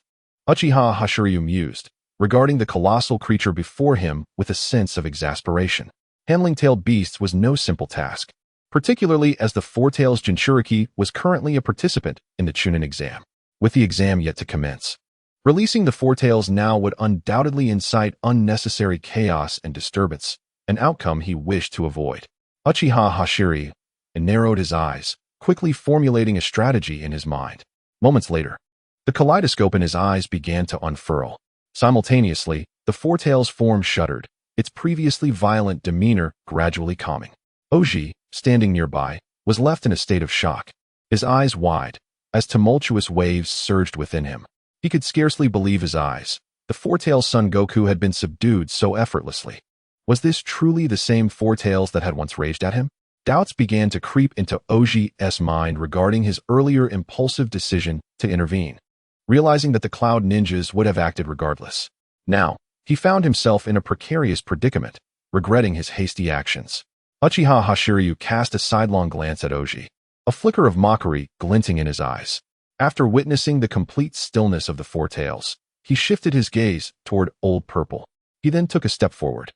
Uchiha Hashiryu mused, regarding the colossal creature before him with a sense of exasperation. Handling tailed beasts was no simple task, particularly as the Four Tails Jinchuriki was currently a participant in the Chunin exam, with the exam yet to commence. Releasing the Four Tails now would undoubtedly incite unnecessary chaos and disturbance, an outcome he wished to avoid. Uchiha Hashiryu narrowed his eyes, quickly formulating a strategy in his mind. Moments later, the kaleidoscope in his eyes began to unfurl. Simultaneously, the Four Tails form shuddered, its previously violent demeanor gradually calming. Oji, standing nearby, was left in a state of shock, his eyes wide, as tumultuous waves surged within him. He could scarcely believe his eyes. The Four Tails Son Goku had been subdued so effortlessly. Was this truly the same Four Tails that had once raged at him? Doubts began to creep into Oji's mind regarding his earlier impulsive decision to intervene, realizing that the Cloud Ninjas would have acted regardless. Now, he found himself in a precarious predicament, regretting his hasty actions. Uchiha Hashiryu cast a sidelong glance at Oji, a flicker of mockery glinting in his eyes. After witnessing the complete stillness of the Four Tails, he shifted his gaze toward Old Purple. He then took a step forward.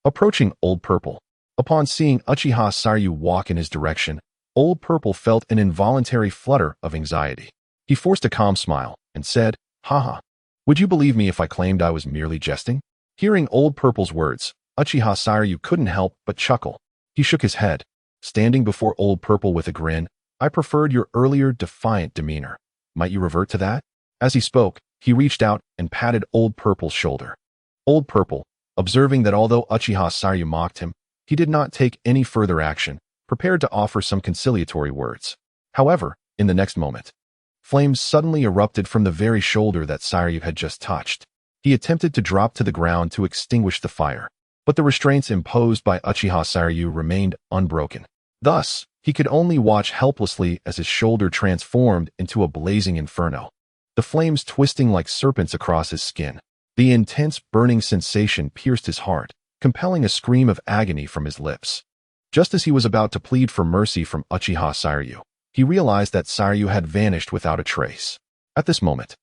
Approaching Old Purple, upon seeing Uchiha Hashiryu walk in his direction, Old Purple felt an involuntary flutter of anxiety. He forced a calm smile and said, "Haha, would you believe me if I claimed I was merely jesting?" Hearing Old Purple's words, Uchiha Hashiryu couldn't help but chuckle. He shook his head, standing before Old Purple with a grin. "I preferred your earlier defiant demeanor. Might you revert to that?" As he spoke, he reached out and patted Old Purple's shoulder. Old Purple, observing that although Uchiha Hashiryu mocked him, he did not take any further action, prepared to offer some conciliatory words. However, in the next moment, flames suddenly erupted from the very shoulder that Hashiryu had just touched. He attempted to drop to the ground to extinguish the fire, but the restraints imposed by Uchiha Hashiryu remained unbroken. Thus, he could only watch helplessly as his shoulder transformed into a blazing inferno, the flames twisting like serpents across his skin. The intense burning sensation pierced his heart, compelling a scream of agony from his lips. Just as he was about to plead for mercy from Uchiha Hashiryu, he realized that Hashiryu had vanished without a trace. At this moment,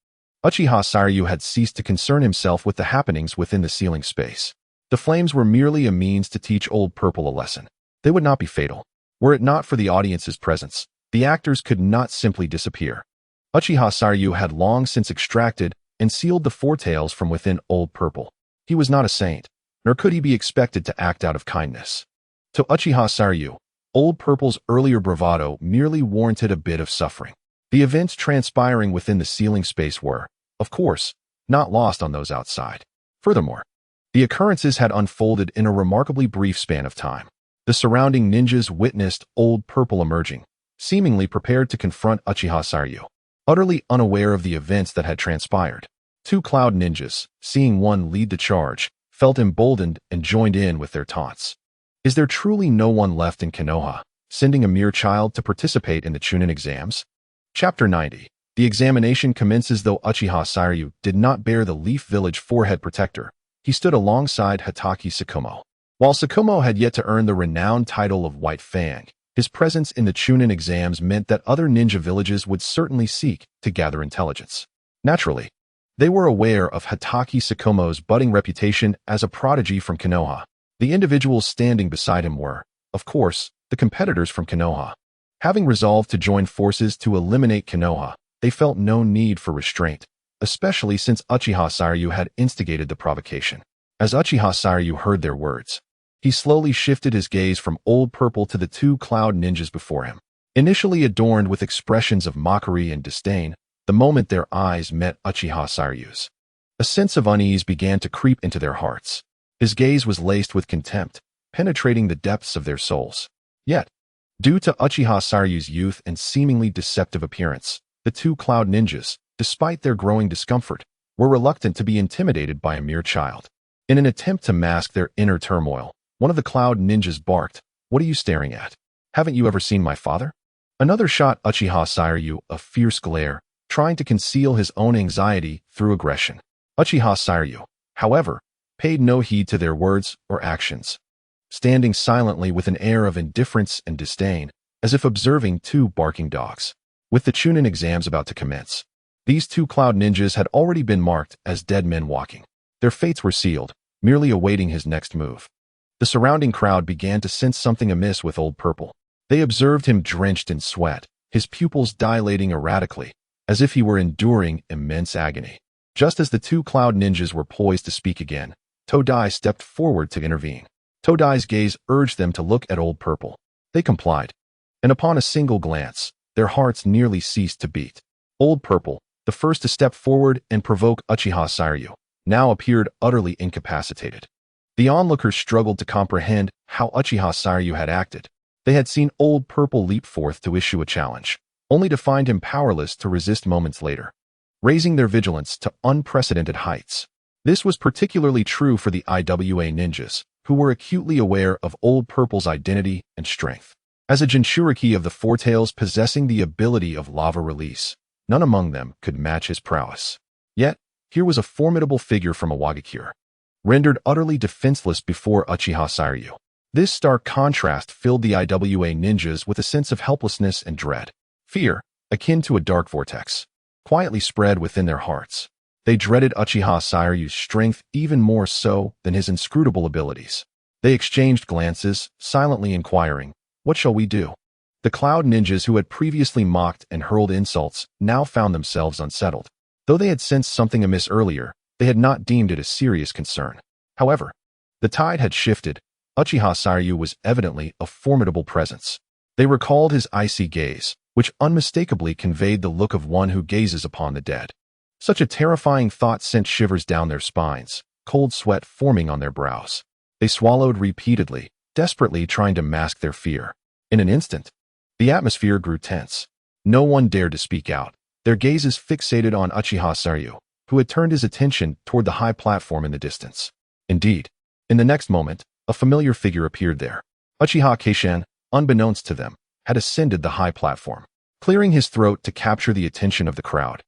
Uchiha Hashiryu had ceased to concern himself with the happenings within the ceiling space. The flames were merely a means to teach Old Purple a lesson. They would not be fatal. Were it not for the audience's presence, the actors could not simply disappear. Uchiha Hashiryu had long since extracted and sealed the Four Tails from within Old Purple. He was not a saint, nor could he be expected to act out of kindness. To Uchiha Hashiryu, Old Purple's earlier bravado merely warranted a bit of suffering. The events transpiring within the ceiling space were, of course, not lost on those outside. Furthermore, the occurrences had unfolded in a remarkably brief span of time. The surrounding ninjas witnessed Old Purple emerging, seemingly prepared to confront Uchiha Hashiryu, utterly unaware of the events that had transpired. Two Cloud Ninjas, seeing one lead the charge, felt emboldened and joined in with their taunts. Is there truly no one left in Konoha, sending a mere child to participate in the Chunin exams? Chapter 90. The examination commences. Though Uchiha Hashiryu did not bear the Leaf Village forehead protector, he stood alongside Hatake Tsukumo. While Tsukumo had yet to earn the renowned title of White Fang, his presence in the Chunin exams meant that other ninja villages would certainly seek to gather intelligence. Naturally, they were aware of Hatake Tsukumo's budding reputation as a prodigy from Konoha. The individuals standing beside him were, of course, the competitors from Konoha. Having resolved to join forces to eliminate Konoha, They felt no need for restraint, especially since Uchiha Sairyu had instigated the provocation. As Uchiha Sairyu heard their words, he slowly shifted his gaze from Old Purple to the two cloud ninjas before him. Initially adorned with expressions of mockery and disdain, the moment their eyes met Uchiha Sairyu's, a sense of unease began to creep into their hearts. His gaze was laced with contempt, penetrating the depths of their souls. Yet, due to Uchiha Sairyu's youth and seemingly deceptive appearance, the two cloud ninjas, despite their growing discomfort, were reluctant to be intimidated by a mere child. In an attempt to mask their inner turmoil, one of the cloud ninjas barked, "What are you staring at? Haven't you ever seen my father?" Another shot Uchiha Sairyu a fierce glare, trying to conceal his own anxiety through aggression. Uchiha Sairyu, however, paid no heed to their words or actions, standing silently with an air of indifference and disdain, as if observing two barking dogs. With the Chunin exams about to commence, these two cloud ninjas had already been marked as dead men walking. Their fates were sealed, merely awaiting his next move. The surrounding crowd began to sense something amiss with Old Purple. They observed him drenched in sweat, his pupils dilating erratically, as if he were enduring immense agony. Just as the two cloud ninjas were poised to speak again, Todai stepped forward to intervene. Todai's gaze urged them to look at Old Purple. They complied, and upon a single glance, their hearts nearly ceased to beat. Old Purple, the first to step forward and provoke Uchiha Sairyu, now appeared utterly incapacitated. The onlookers struggled to comprehend how Uchiha Sairyu had acted. They had seen Old Purple leap forth to issue a challenge, only to find him powerless to resist moments later, raising their vigilance to unprecedented heights. This was particularly true for the IWA ninjas, who were acutely aware of Old Purple's identity and strength. As a Jinchuriki of the Four Tails possessing the ability of lava release, none among them could match his prowess. Yet, here was a formidable figure from Awagakure, rendered utterly defenseless before Uchiha Sairyu. This stark contrast filled the IWA ninjas with a sense of helplessness and dread. Fear, akin to a dark vortex, quietly spread within their hearts. They dreaded Uchiha Sairyu's strength even more so than his inscrutable abilities. They exchanged glances, silently inquiring, "What shall we do?" The cloud ninjas who had previously mocked and hurled insults now found themselves unsettled. Though they had sensed something amiss earlier, they had not deemed it a serious concern. However, the tide had shifted. Uchiha Sairyu was evidently a formidable presence. They recalled his icy gaze, which unmistakably conveyed the look of one who gazes upon the dead. Such a terrifying thought sent shivers down their spines, cold sweat forming on their brows. They swallowed repeatedly, desperately trying to mask their fear. In an instant, the atmosphere grew tense. No one dared to speak out, their gazes fixated on Uchiha Sairyu, who had turned his attention toward the high platform in the distance. Indeed, in the next moment, a familiar figure appeared there. Uchiha Keishan, unbeknownst to them, had ascended the high platform. Clearing his throat to capture the attention of the crowd,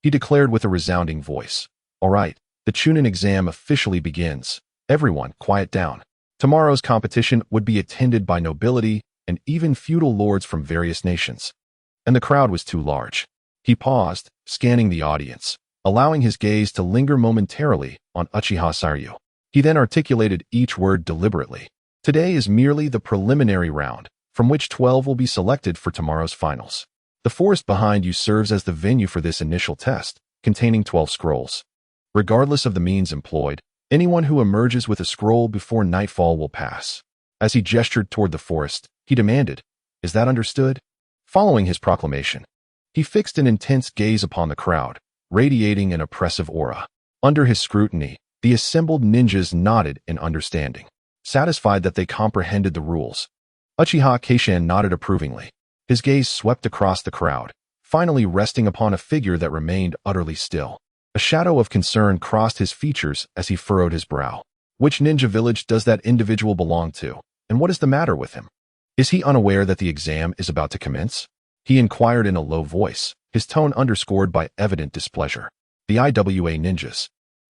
he declared with a resounding voice, "All right, the Chunin exam officially begins. Everyone, quiet down." Tomorrow's competition would be attended by nobility and even feudal lords from various nations. And the crowd was too large. He paused, scanning the audience, allowing his gaze to linger momentarily on Uchiha Sairyu. He then articulated each word deliberately. Today is merely the preliminary round, from which 12 will be selected for tomorrow's finals. The forest behind you serves as the venue for this initial test, containing 12 scrolls. Regardless of the means employed, anyone who emerges with a scroll before nightfall will pass. As he gestured toward the forest, he demanded, "Is that understood?" Following his proclamation, he fixed an intense gaze upon the crowd, radiating an oppressive aura. Under his scrutiny, the assembled ninjas nodded in understanding, satisfied that they comprehended the rules. Uchiha Keishan nodded approvingly. His gaze swept across the crowd, finally resting upon a figure that remained utterly still. A shadow of concern crossed his features as he furrowed his brow. Which ninja village does that individual belong to, and what is the matter with him? Is he unaware that the exam is about to commence? He inquired in a low voice, his tone underscored by evident displeasure. The IWA ninjas,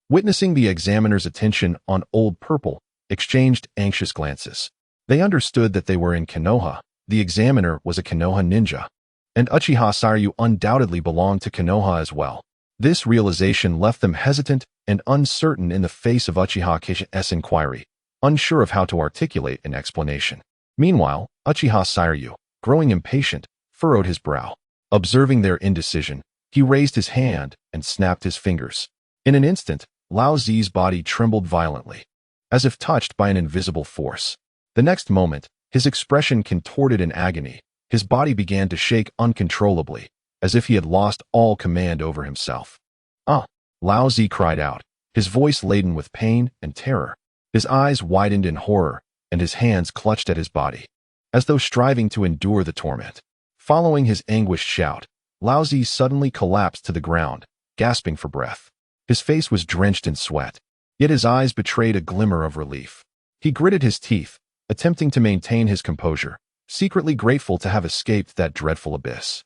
witnessing the examiner's attention on Old Purple, exchanged anxious glances. They understood that they were in Konoha. The examiner was a Konoha ninja, and Uchiha Sairyu undoubtedly belonged to Konoha as well. This realization left them hesitant and uncertain in the face of Uchiha Keishan's inquiry, unsure of how to articulate an explanation. Meanwhile, Uchiha Sairyu, growing impatient, furrowed his brow. Observing their indecision, He raised his hand and snapped his fingers. In an instant, Lao Zi's body trembled violently, as if touched by an invisible force. The next moment, his expression contorted in agony. His body began to shake uncontrollably, as if he had lost all command over himself. "Ah!" Lao Zi cried out, his voice laden with pain and terror. His eyes widened in horror, and his hands clutched at his body, as though striving to endure the torment. Following his anguished shout, Lao Zi suddenly collapsed to the ground, gasping for breath. His face was drenched in sweat, yet his eyes betrayed a glimmer of relief. He gritted his teeth, attempting to maintain his composure, secretly grateful to have escaped that dreadful abyss.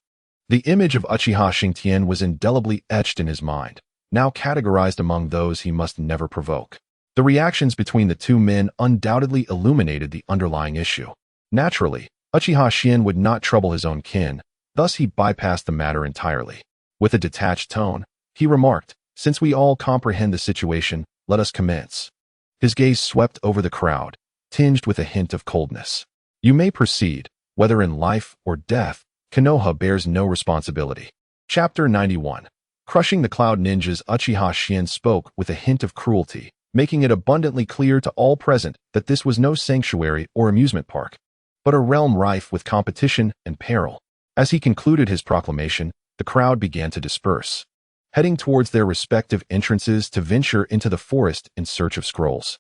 The image of Uchiha Xingtian was indelibly etched in his mind, now categorized among those he must never provoke. The reactions between the two men undoubtedly illuminated the underlying issue. Naturally, Uchiha Xian would not trouble his own kin, thus he bypassed the matter entirely. With a detached tone, he remarked, "Since we all comprehend the situation, let us commence." His gaze swept over the crowd, tinged with a hint of coldness. "You may proceed. Whether in life or death, Konoha bears no responsibility." Chapter 91. Crushing the Cloud Ninjas. Uchiha Xian spoke with a hint of cruelty, making it abundantly clear to all present that this was no sanctuary or amusement park, but a realm rife with competition and peril. As he concluded his proclamation, the crowd began to disperse, heading towards their respective entrances to venture into the forest in search of scrolls.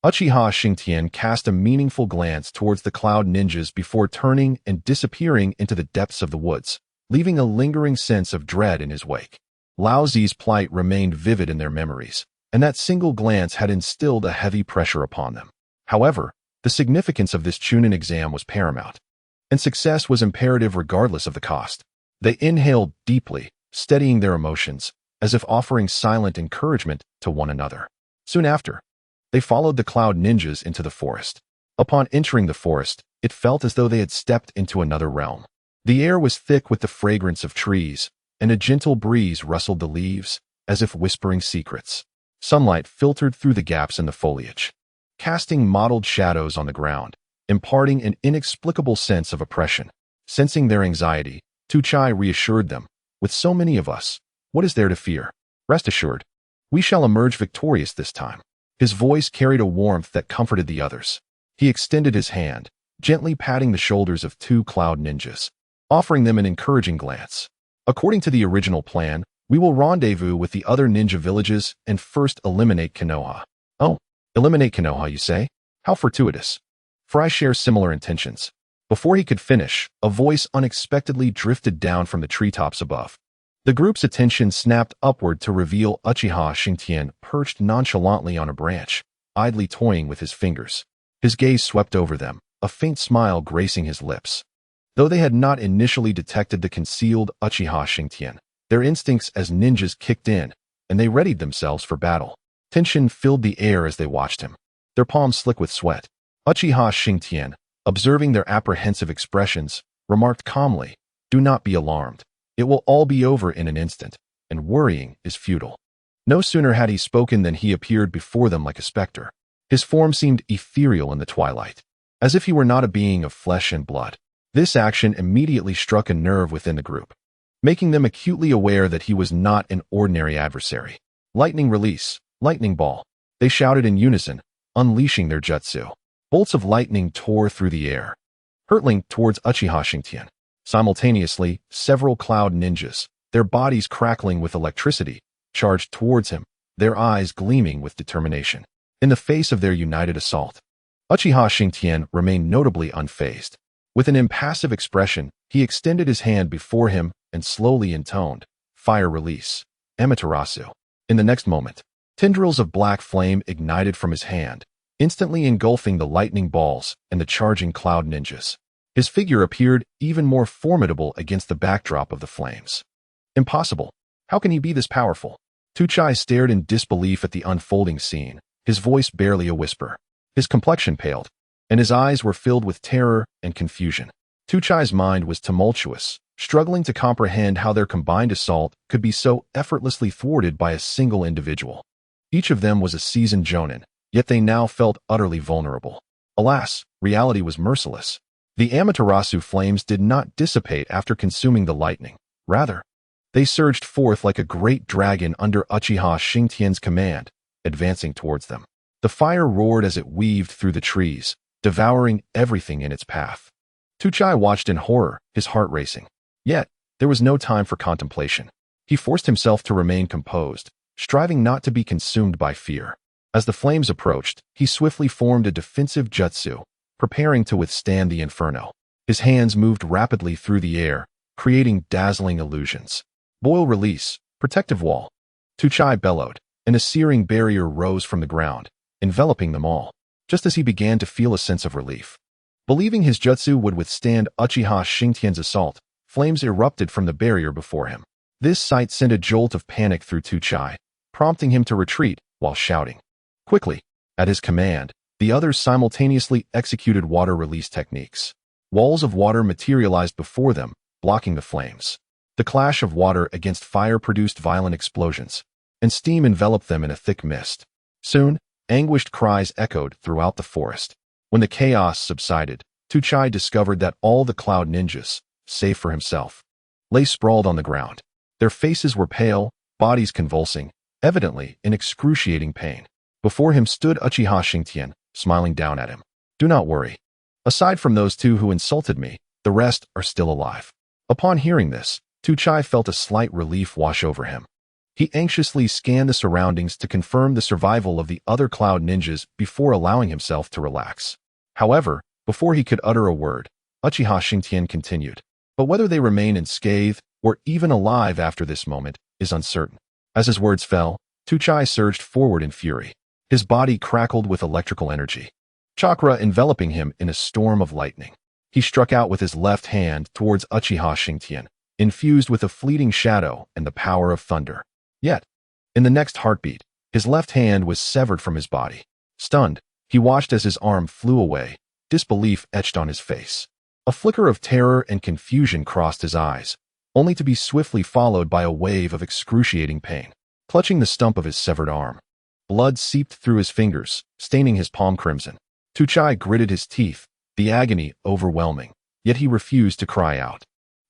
Uchiha Xingtian cast a meaningful glance towards the Cloud Ninjas before turning and disappearing into the depths of the woods, leaving a lingering sense of dread in his wake. Lao Zi's plight remained vivid in their memories, and that single glance had instilled a heavy pressure upon them. However, the significance of this Chunin exam was paramount, and success was imperative regardless of the cost. They inhaled deeply, steadying their emotions, as if offering silent encouragement to one another. Soon after, they followed the Cloud Ninjas into the forest. Upon entering the forest, it felt as though they had stepped into another realm. The air was thick with the fragrance of trees, and a gentle breeze rustled the leaves, as if whispering secrets. Sunlight filtered through the gaps in the foliage, casting mottled shadows on the ground, imparting an inexplicable sense of oppression. Sensing their anxiety, Tuchai reassured them, "With so many of us, what is there to fear? Rest assured, we shall emerge victorious this time." His voice carried a warmth that comforted the others. He extended his hand, gently patting the shoulders of two Cloud Ninjas, offering them an encouraging glance. "According to the original plan, we will rendezvous with the other ninja villages and first eliminate Konoha." "Oh, eliminate Konoha, you say? How fortuitous. For I share similar intentions." Before he could finish, a voice unexpectedly drifted down from the treetops above. The group's attention snapped upward to reveal Uchiha Xingtian perched nonchalantly on a branch, idly toying with his fingers. His gaze swept over them, a faint smile gracing his lips. Though they had not initially detected the concealed Uchiha Xingtian, their instincts as ninjas kicked in, and they readied themselves for battle. Tension filled the air as they watched him, their palms slick with sweat. Uchiha Xingtian, observing their apprehensive expressions, remarked calmly, "Do not be alarmed. It will all be over in an instant, and worrying is futile." No sooner had he spoken than he appeared before them like a specter. His form seemed ethereal in the twilight, as if he were not a being of flesh and blood. This action immediately struck a nerve within the group, making them acutely aware that he was not an ordinary adversary. "Lightning release, lightning ball," they shouted in unison, unleashing their jutsu. Bolts of lightning tore through the air, hurtling towards Uchiha Xingtian. Simultaneously, several Cloud Ninjas, their bodies crackling with electricity, charged towards him, their eyes gleaming with determination. In the face of their united assault, Uchiha Xingtian remained notably unfazed. With an impassive expression, he extended his hand before him and slowly intoned, "Fire release, Amaterasu." In the next moment, tendrils of black flame ignited from his hand, instantly engulfing the lightning balls and the charging Cloud Ninjas. His figure appeared even more formidable against the backdrop of the flames. Impossible. How can he be this powerful? Tuchai stared in disbelief at the unfolding scene, his voice barely a whisper. His complexion paled, and his eyes were filled with terror and confusion. Tuchai's mind was tumultuous, struggling to comprehend how their combined assault could be so effortlessly thwarted by a single individual. Each of them was a seasoned jonin, yet they now felt utterly vulnerable. Alas, reality was merciless. The Amaterasu flames did not dissipate after consuming the lightning. Rather, They surged forth like a great dragon under Uchiha Xingtian's command, advancing towards them. The fire roared as it weaved through the trees, devouring everything in its path. Tuchai watched in horror, his heart racing. Yet, there was no time for contemplation. He forced himself to remain composed, striving not to be consumed by fear. As the flames approached, he swiftly formed a defensive jutsu, preparing to withstand the inferno. His hands moved rapidly through the air, creating dazzling illusions. Boil release, protective wall. Tuchai bellowed, and a searing barrier rose from the ground, enveloping them all, just as he began to feel a sense of relief. Believing his jutsu would withstand Uchiha Xingtian's assault, flames erupted from the barrier before him. This sight sent a jolt of panic through Tuchai, prompting him to retreat while shouting. Quickly, at his command, the others simultaneously executed water release techniques. Walls of water materialized before them, blocking the flames. The clash of water against fire produced violent explosions, and steam enveloped them in a thick mist. Soon, anguished cries echoed throughout the forest. When the chaos subsided, Tuchai discovered that all the cloud ninjas, save for himself, lay sprawled on the ground. Their faces were pale, bodies convulsing, evidently in excruciating pain. Before him stood Uchiha Xingtian, smiling down at him. Do not worry. Aside from those two who insulted me, the rest are still alive. Upon hearing this, Tuchai felt a slight relief wash over him. He anxiously scanned the surroundings to confirm the survival of the other cloud ninjas before allowing himself to relax. However, before he could utter a word, Uchiha Xingtian continued. But whether they remain unscathed or even alive after this moment is uncertain. As his words fell, Tuchai surged forward in fury. His body crackled with electrical energy, chakra enveloping him in a storm of lightning. He struck out with his left hand towards Uchiha Xingtian, infused with a fleeting shadow and the power of thunder. Yet, in the next heartbeat, his left hand was severed from his body. Stunned, he watched as his arm flew away, disbelief etched on his face. A flicker of terror and confusion crossed his eyes, only to be swiftly followed by a wave of excruciating pain. Clutching the stump of his severed arm, blood seeped through his fingers, staining his palm crimson. Tuchai gritted his teeth, the agony overwhelming, yet he refused to cry out.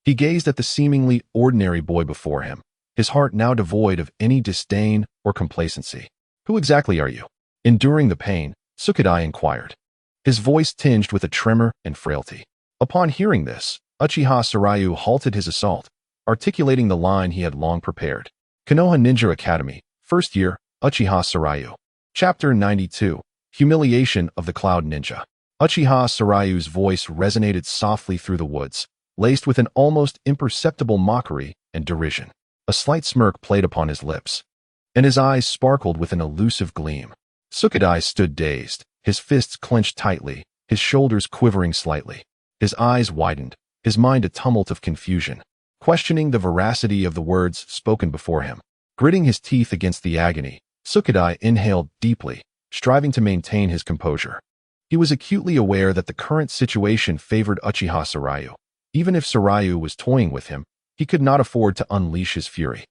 He gazed at the seemingly ordinary boy before him, his heart now devoid of any disdain or complacency. Who exactly are you? Enduring the pain, Sukadai inquired, his voice tinged with a tremor and frailty. Upon hearing this, Uchiha Sarayu halted his assault, articulating the line he had long prepared. Konoha Ninja Academy, First Year, Uchiha Sarayu. Chapter 92, Humiliation of the Cloud Ninja. Uchiha Sarayu's voice resonated softly through the woods, laced with an almost imperceptible mockery and derision. A slight smirk played upon his lips, and his eyes sparkled with an elusive gleam. Sukadai stood dazed, his fists clenched tightly, his shoulders quivering slightly. His eyes widened, his mind a tumult of confusion, questioning the veracity of the words spoken before him. Gritting his teeth against the agony, Sukadai inhaled deeply, striving to maintain his composure. He was acutely aware that the current situation favored Uchiha Sarayu. Even if Sarayu was toying with him, he could not afford to unleash his fury.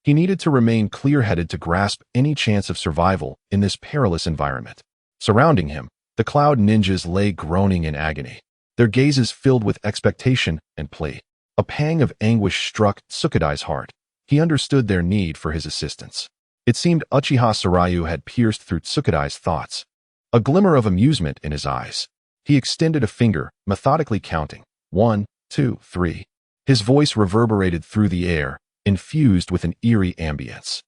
He needed to remain clear-headed to grasp any chance of survival in this perilous environment. Surrounding him, the cloud ninjas lay groaning in agony, their gazes filled with expectation and plea. A pang of anguish struck Sukadai's heart. He understood their need for his assistance. It seemed Uchiha Sarayu had pierced through Sukadai's thoughts. A glimmer of amusement in his eyes. He extended a finger, methodically counting. 1, 2, 3. His voice reverberated through the air, infused with an eerie ambience.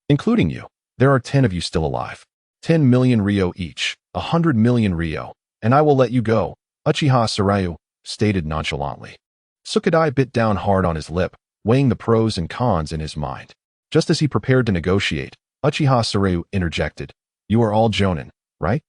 Including you, there are 10 of you still alive. 10 million Ryo each, 100 million Ryo, and I will let you go, Uchiha Sarayu stated nonchalantly. Sukadai bit down hard on his lip, weighing the pros and cons in his mind. Just as he prepared to negotiate, Uchiha Sarayu interjected. You are all Jonin, right?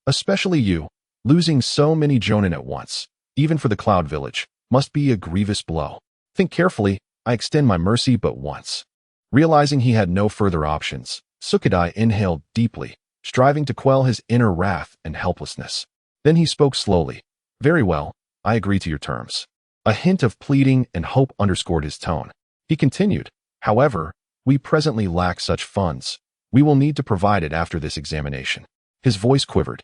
Especially you. Losing so many Jonin at once, even for the Cloud Village, must be a grievous blow. Think carefully, I extend my mercy but once. Realizing he had no further options, Sukadai inhaled deeply, striving to quell his inner wrath and helplessness. Then he spoke slowly. Very well, I agree to your terms. A hint of pleading and hope underscored his tone. He continued, however, we presently lack such funds. We will need to provide it after this examination. His voice quivered,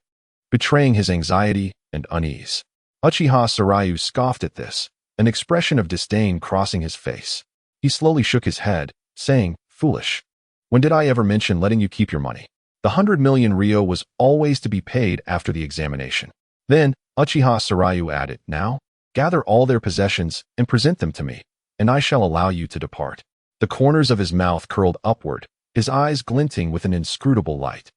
betraying his anxiety and unease. Uchiha Sarayu scoffed at this, an expression of disdain crossing his face. He slowly shook his head, saying, "Foolish. When did I ever mention letting you keep your money? The 100 million Rio was always to be paid after the examination." Then, Uchiha Sarayu added, "Now, gather all their possessions and present them to me, and I shall allow you to depart." The corners of his mouth curled upward, his eyes glinting with an inscrutable light.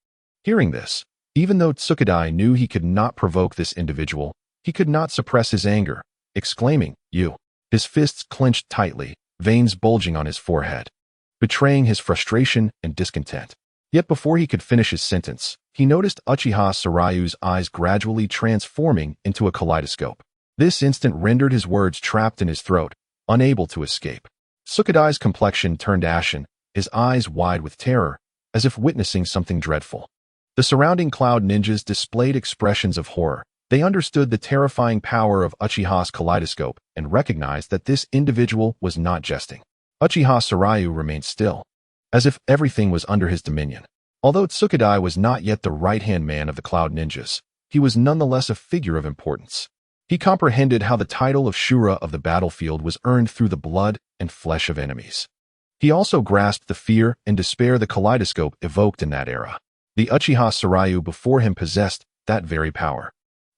Hearing this, even though Tsukadai knew he could not provoke this individual, he could not suppress his anger, exclaiming, "You!" His fists clenched tightly, veins bulging on his forehead, betraying his frustration and discontent. Yet before he could finish his sentence, he noticed Uchiha Sarayu's eyes gradually transforming into a kaleidoscope. This instant rendered his words trapped in his throat, unable to escape. Tsukadai's complexion turned ashen, his eyes wide with terror, as if witnessing something dreadful. The surrounding cloud ninjas displayed expressions of horror. They understood the terrifying power of Uchiha's kaleidoscope and recognized that this individual was not jesting. Uchiha Sarayu remained still, as if everything was under his dominion. Although Tsukadai was not yet the right-hand man of the cloud ninjas, he was nonetheless a figure of importance. He comprehended how the title of Shura of the battlefield was earned through the blood and flesh of enemies. He also grasped the fear and despair the kaleidoscope evoked in that era. The Uchiha Sarayu before him possessed that very power.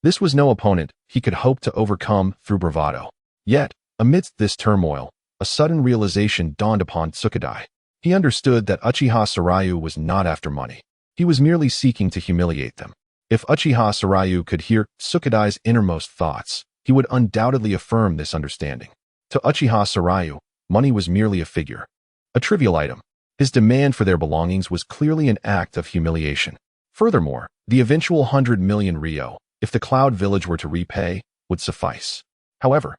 This was no opponent he could hope to overcome through bravado. Yet, amidst this turmoil, a sudden realization dawned upon Tsukadai. He understood that Uchiha Sarayu was not after money. He was merely seeking to humiliate them. If Uchiha Sarayu could hear Tsukadai's innermost thoughts, he would undoubtedly affirm this understanding. To Uchiha Sarayu, money was merely a figure, a trivial item. His demand for their belongings was clearly an act of humiliation. Furthermore, the eventual 100 million Rio, if the Cloud Village were to repay, would suffice. However,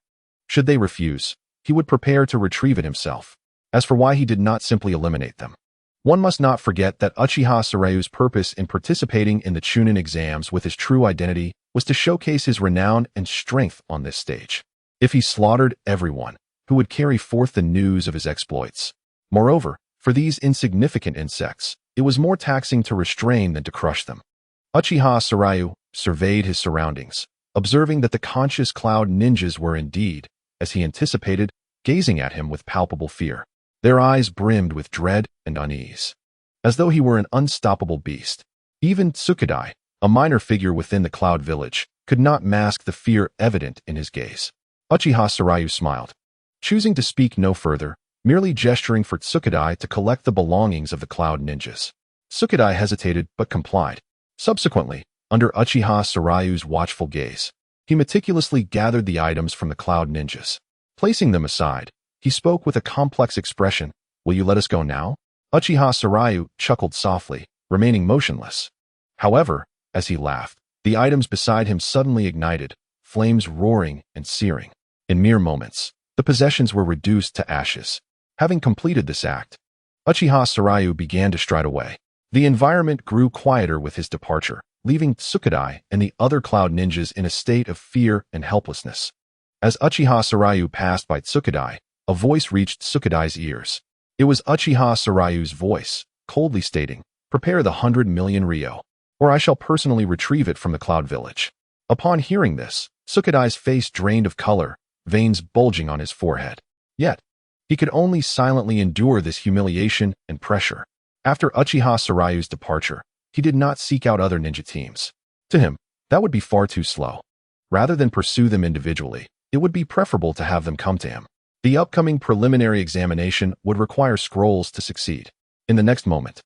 should they refuse, he would prepare to retrieve it himself. As for why he did not simply eliminate them, one must not forget that Uchiha Sarayu's purpose in participating in the Chunin exams with his true identity was to showcase his renown and strength on this stage. If he slaughtered everyone, who would carry forth the news of his exploits? Moreover, for these insignificant insects, it was more taxing to restrain than to crush them. Uchiha Sarayu surveyed his surroundings, observing that the conscious cloud ninjas were indeed, as he anticipated, gazing at him with palpable fear. Their eyes brimmed with dread and unease, as though he were an unstoppable beast. Even Tsukadai, a minor figure within the cloud village, could not mask the fear evident in his gaze. Uchiha Sarayu smiled, choosing to speak no further, merely gesturing for Tsukadai to collect the belongings of the cloud ninjas. Tsukadai hesitated but complied. Subsequently, under Uchiha Sarayu's watchful gaze, he meticulously gathered the items from the cloud ninjas. Placing them aside, he spoke with a complex expression. "Will you let us go now?" Uchiha Sarayu chuckled softly, remaining motionless. However, as he laughed, the items beside him suddenly ignited, flames roaring and searing. In mere moments, the possessions were reduced to ashes. Having completed this act, Uchiha Sarayu began to stride away. The environment grew quieter with his departure, leaving Tsukadai and the other cloud ninjas in a state of fear and helplessness. As Uchiha Sarayu passed by Tsukadai, a voice reached Tsukadai's ears. It was Uchiha Sarayu's voice, coldly stating, "Prepare the 100 million Rio, or I shall personally retrieve it from the cloud village." Upon hearing this, Tsukadai's face drained of color, veins bulging on his forehead. Yet, he could only silently endure this humiliation and pressure. After Uchiha Sarayu's departure, he did not seek out other ninja teams. To him, that would be far too slow. Rather than pursue them individually, it would be preferable to have them come to him. The upcoming preliminary examination would require scrolls to succeed. In the next moment,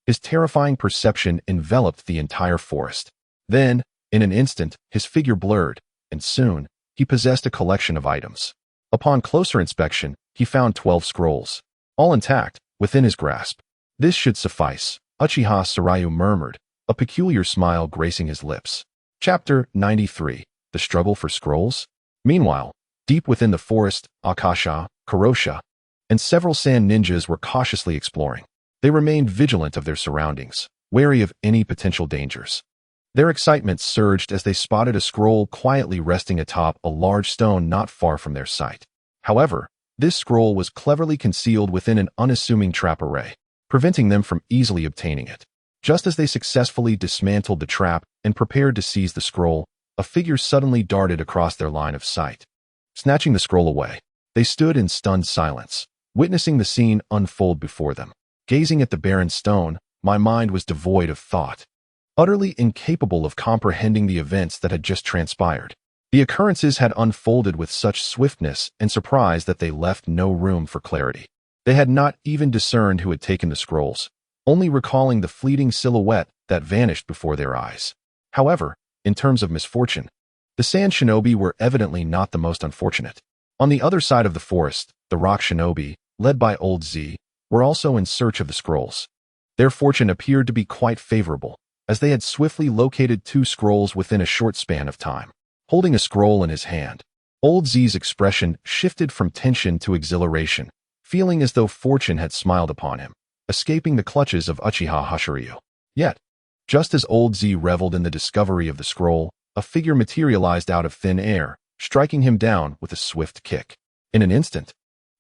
his terrifying perception enveloped the entire forest. Then, in an instant, his figure blurred, and soon, he possessed a collection of items. Upon closer inspection, he found 12 scrolls, all intact, within his grasp. "This should suffice," Uchiha Sarayu murmured, a peculiar smile gracing his lips. Chapter 93. The Struggle for Scrolls? Meanwhile, deep within the forest, Akasha, Kurosha, and several sand ninjas were cautiously exploring. They remained vigilant of their surroundings, wary of any potential dangers. Their excitement surged as they spotted a scroll quietly resting atop a large stone not far from their sight. However, this scroll was cleverly concealed within an unassuming trap array, preventing them from easily obtaining it. Just as they successfully dismantled the trap and prepared to seize the scroll, a figure suddenly darted across their line of sight. Snatching the scroll away, they stood in stunned silence, witnessing the scene unfold before them. Gazing at the barren stone, my mind was devoid of thought, utterly incapable of comprehending the events that had just transpired. The occurrences had unfolded with such swiftness and surprise that they left no room for clarity. They had not even discerned who had taken the scrolls, only recalling the fleeting silhouette that vanished before their eyes. However, in terms of misfortune, the Sand Shinobi were evidently not the most unfortunate. On the other side of the forest, the Rock Shinobi, led by Old Z, were also in search of the scrolls. Their fortune appeared to be quite favorable, as they had swiftly located 2 scrolls within a short span of time. Holding a scroll in his hand, Old Z's expression shifted from tension to exhilaration, feeling as though fortune had smiled upon him, escaping the clutches of Uchiha Hashiryu. Yet, just as Old Z reveled in the discovery of the scroll, a figure materialized out of thin air, striking him down with a swift kick. In an instant,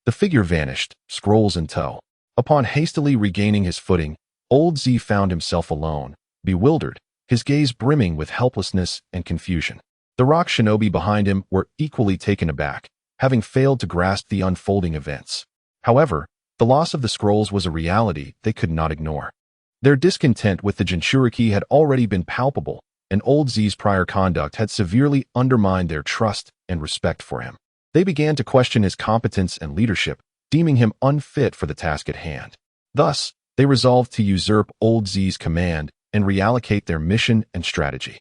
the figure vanished, scrolls in tow. Upon hastily regaining his footing, Old Z found himself alone, bewildered, his gaze brimming with helplessness and confusion. The Rock Shinobi behind him were equally taken aback, having failed to grasp the unfolding events. However, the loss of the scrolls was a reality they could not ignore. Their discontent with the Jinchuriki had already been palpable, and Old Z's prior conduct had severely undermined their trust and respect for him. They began to question his competence and leadership, deeming him unfit for the task at hand. Thus, they resolved to usurp Old Z's command and reallocate their mission and strategy.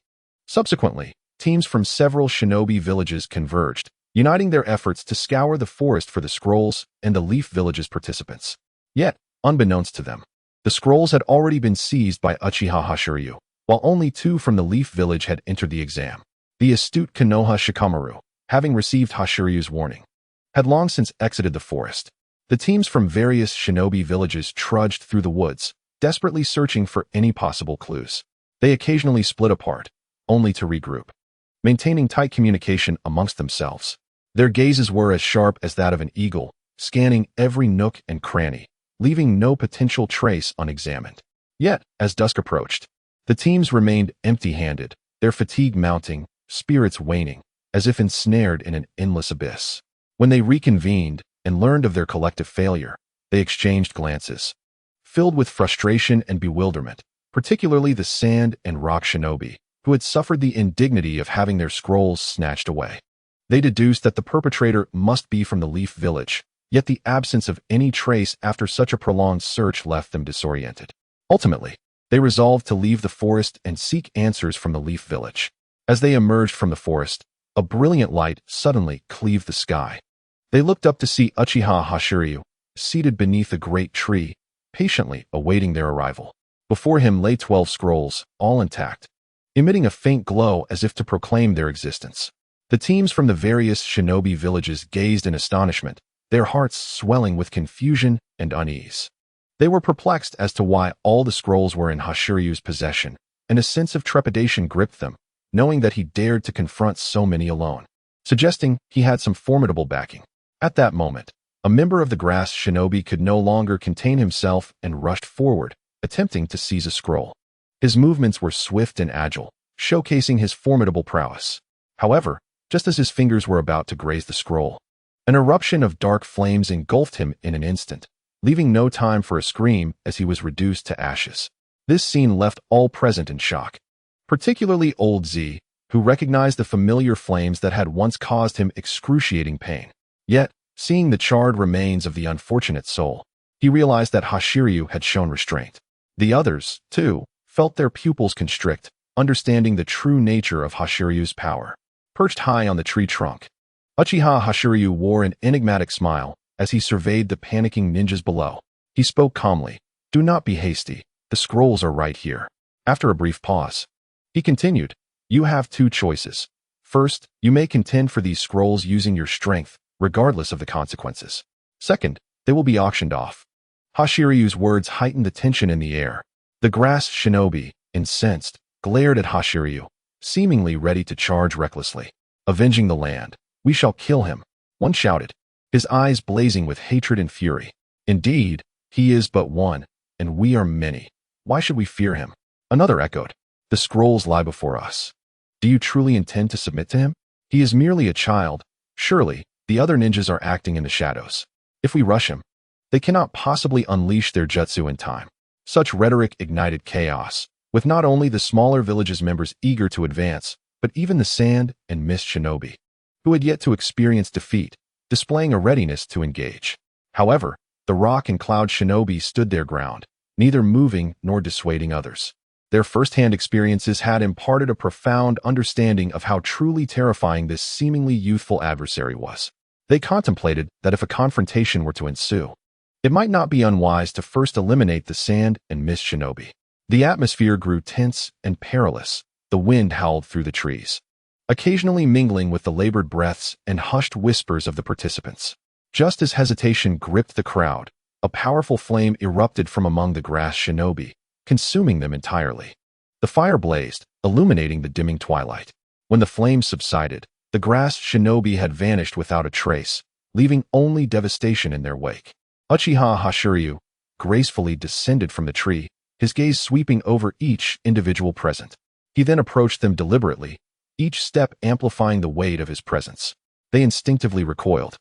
Subsequently, teams from several shinobi villages converged, uniting their efforts to scour the forest for the scrolls and the Leaf Village's participants. Yet, unbeknownst to them, the scrolls had already been seized by Uchiha Hashiryu, while only 2 from the Leaf Village had entered the exam. The astute Konoha Shikamaru, having received Hashiryu's warning, had long since exited the forest. The teams from various shinobi villages trudged through the woods, desperately searching for any possible clues. They occasionally split apart, only to regroup, maintaining tight communication amongst themselves. Their gazes were as sharp as that of an eagle, scanning every nook and cranny, leaving no potential trace unexamined. Yet, as dusk approached, the teams remained empty-handed, their fatigue mounting, spirits waning, as if ensnared in an endless abyss. When they reconvened and learned of their collective failure, they exchanged glances, filled with frustration and bewilderment, particularly the Sand and Rock Shinobi, who had suffered the indignity of having their scrolls snatched away. They deduced that the perpetrator must be from the Leaf Village, yet the absence of any trace after such a prolonged search left them disoriented. Ultimately, they resolved to leave the forest and seek answers from the Leaf Village. As they emerged from the forest, a brilliant light suddenly cleaved the sky. They looked up to see Uchiha Hashiryu, seated beneath a great tree, patiently awaiting their arrival. Before him lay 12 scrolls, all intact, emitting a faint glow as if to proclaim their existence. The teams from the various shinobi villages gazed in astonishment, their hearts swelling with confusion and unease. They were perplexed as to why all the scrolls were in Hashiryu's possession, and a sense of trepidation gripped them, knowing that he dared to confront so many alone, suggesting he had some formidable backing. At that moment, a member of the Grass Shinobi could no longer contain himself and rushed forward, attempting to seize a scroll. His movements were swift and agile, showcasing his formidable prowess. However, just as his fingers were about to graze the scroll, an eruption of dark flames engulfed him in an instant, leaving no time for a scream as he was reduced to ashes. This scene left all present in shock, particularly Old Z, who recognized the familiar flames that had once caused him excruciating pain. Yet, seeing the charred remains of the unfortunate soul, he realized that Hashiryu had shown restraint. The others, too, felt their pupils constrict, understanding the true nature of Hashiryu's power. Perched high on the tree trunk, Uchiha Hashiryu wore an enigmatic smile as he surveyed the panicking ninjas below. He spoke calmly, "Do not be hasty, the scrolls are right here." After a brief pause, he continued, "You have 2 choices. First, you may contend for these scrolls using your strength, regardless of the consequences. Second, they will be auctioned off." Hashiryu's words heightened the tension in the air. The Grass Shinobi, incensed, glared at Hashiryu, seemingly ready to charge recklessly. "Avenging the land, we shall kill him," one shouted, his eyes blazing with hatred and fury. "Indeed, he is but one, and we are many. Why should we fear him?" Another echoed, "The scrolls lie before us. Do you truly intend to submit to him? He is merely a child. Surely, the other ninjas are acting in the shadows. If we rush him, They cannot possibly unleash their jutsu in time. Such rhetoric ignited chaos, with not only the smaller village's members eager to advance, but even the sand and mist shinobi, who had yet to experience defeat, displaying a readiness to engage. However, the rock and cloud shinobi stood their ground, neither moving nor dissuading others. Their first-hand experiences had imparted a profound understanding of how truly terrifying this seemingly youthful adversary was. They contemplated that if a confrontation were to ensue, it might not be unwise to first eliminate the sand and mist shinobi. The atmosphere grew tense and perilous. The wind howled through the trees, occasionally mingling with the labored breaths and hushed whispers of the participants. Just as hesitation gripped the crowd, a powerful flame erupted from among the grass shinobi, consuming them entirely. The fire blazed, illuminating the dimming twilight. When the flames subsided, the grass shinobi had vanished without a trace, leaving only devastation in their wake. Uchiha Hashiryu gracefully descended from the tree, his gaze sweeping over each individual present. He then approached them deliberately, each step amplifying the weight of his presence. They instinctively recoiled,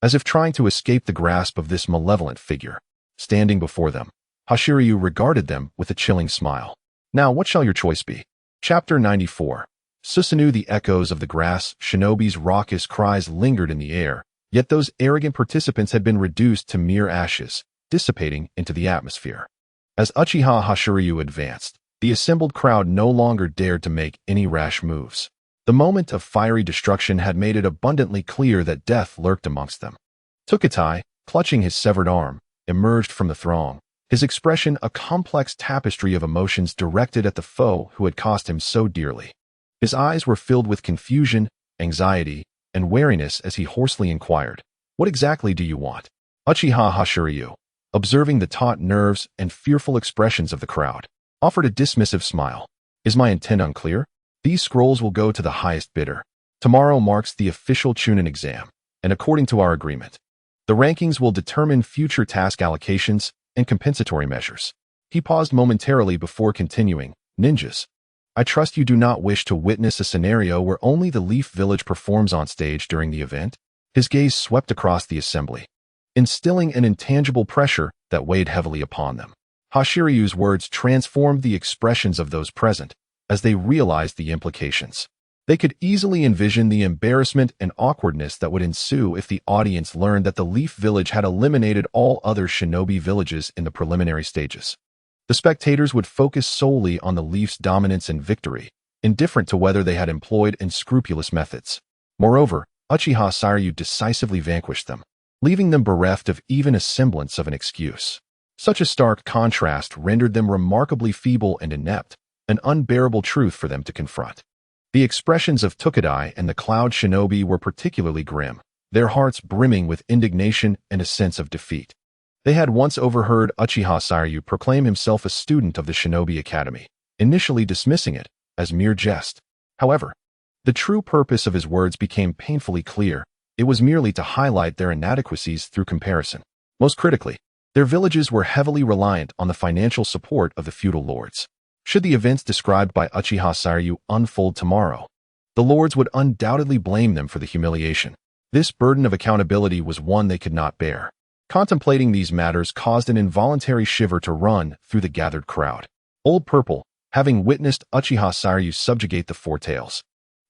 as if trying to escape the grasp of this malevolent figure. Standing before them, Hashiryu regarded them with a chilling smile. Now, what shall your choice be? Chapter 94. Susanoo. The echoes of the grass shinobi's raucous cries lingered in the air, yet those arrogant participants had been reduced to mere ashes, dissipating into the atmosphere. As Uchiha Hashiryu advanced, the assembled crowd no longer dared to make any rash moves. The moment of fiery destruction had made it abundantly clear that death lurked amongst them. Tukatai, clutching his severed arm, emerged from the throng, his expression a complex tapestry of emotions directed at the foe who had cost him so dearly. His eyes were filled with confusion, anxiety, and wariness as he hoarsely inquired, "What exactly do you want?" Uchiha Hashiryu, observing the taut nerves and fearful expressions of the crowd, offered a dismissive smile. "Is my intent unclear? These scrolls will go to the highest bidder. Tomorrow marks the official Chunin exam, and according to our agreement, the rankings will determine future task allocations and compensatory measures." He paused momentarily before continuing, "Ninjas, I trust you do not wish to witness a scenario where only the Leaf Village performs on stage during the event?" His gaze swept across the assembly, instilling an intangible pressure that weighed heavily upon them. Hashiryu's words transformed the expressions of those present as they realized the implications. They could easily envision the embarrassment and awkwardness that would ensue if the audience learned that the Leaf Village had eliminated all other shinobi villages in the preliminary stages. The spectators would focus solely on the Leaf's dominance and victory, indifferent to whether they had employed unscrupulous methods. Moreover, Uchiha Hashiryu decisively vanquished them, leaving them bereft of even a semblance of an excuse. Such a stark contrast rendered them remarkably feeble and inept, an unbearable truth for them to confront. The expressions of Tukadai and the Cloud Shinobi were particularly grim, their hearts brimming with indignation and a sense of defeat. They had once overheard Uchiha Hashiryu proclaim himself a student of the Shinobi Academy, initially dismissing it as mere jest. However, the true purpose of his words became painfully clear. It was merely to highlight their inadequacies through comparison. Most critically, their villages were heavily reliant on the financial support of the feudal lords. Should the events described by Uchiha Hashiryu unfold tomorrow, the lords would undoubtedly blame them for the humiliation. This burden of accountability was one they could not bear. Contemplating these matters caused an involuntary shiver to run through the gathered crowd. Old Purple, having witnessed Uchiha Hashiryu subjugate the Four Tails,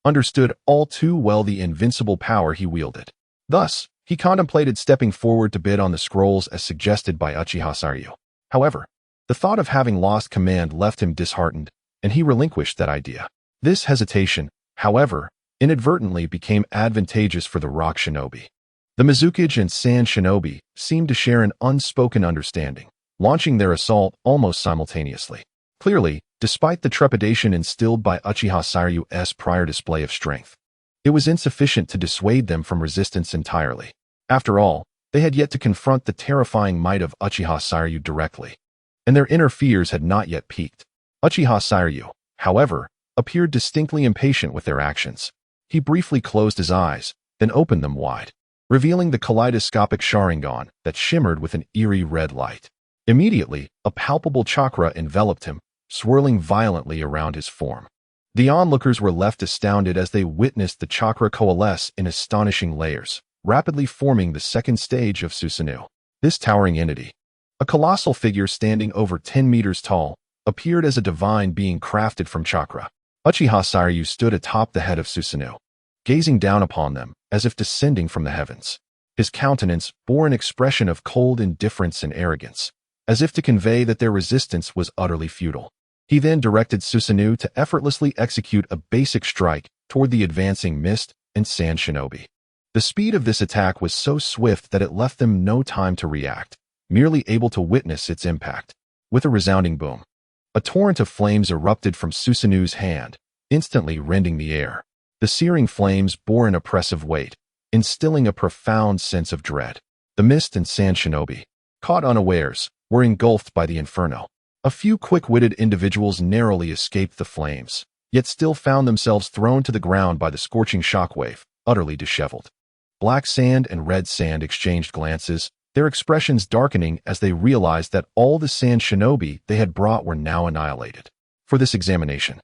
understood all too well the invincible power he wielded. Thus, he contemplated stepping forward to bid on the scrolls as suggested by Uchiha Hashiryu. However, the thought of having lost command left him disheartened, and he relinquished that idea. This hesitation, however, inadvertently became advantageous for the Rock Shinobi. The Mizukage and Sand Shinobi seemed to share an unspoken understanding, launching their assault almost simultaneously. Clearly, despite the trepidation instilled by Uchiha Hashiryu's prior display of strength, it was insufficient to dissuade them from resistance entirely. After all, they had yet to confront the terrifying might of Uchiha Hashiryu directly, and their inner fears had not yet peaked. Uchiha Hashiryu, however, appeared distinctly impatient with their actions. He briefly closed his eyes, then opened them wide, revealing the kaleidoscopic Sharingan that shimmered with an eerie red light. Immediately, a palpable chakra enveloped him, swirling violently around his form. The onlookers were left astounded as they witnessed the chakra coalesce in astonishing layers, rapidly forming the second stage of Susanoo. This towering entity, a colossal figure standing over 10 meters tall, appeared as a divine being crafted from chakra. Uchiha Saryu stood atop the head of Susanoo, gazing down upon them as if descending from the heavens. His countenance bore an expression of cold indifference and arrogance, as if to convey that their resistance was utterly futile. He then directed Susanoo to effortlessly execute a basic strike toward the advancing mist and sand shinobi. The speed of this attack was so swift that it left them no time to react, merely able to witness its impact. With a resounding boom, a torrent of flames erupted from Susanoo's hand, instantly rending the air. The searing flames bore an oppressive weight, instilling a profound sense of dread. The mist and sand shinobi, caught unawares, were engulfed by the inferno. A few quick-witted individuals narrowly escaped the flames, yet still found themselves thrown to the ground by the scorching shockwave, utterly disheveled. Black Sand and Red Sand exchanged glances, their expressions darkening as they realized that all the sand shinobi they had brought were now annihilated. For this examination,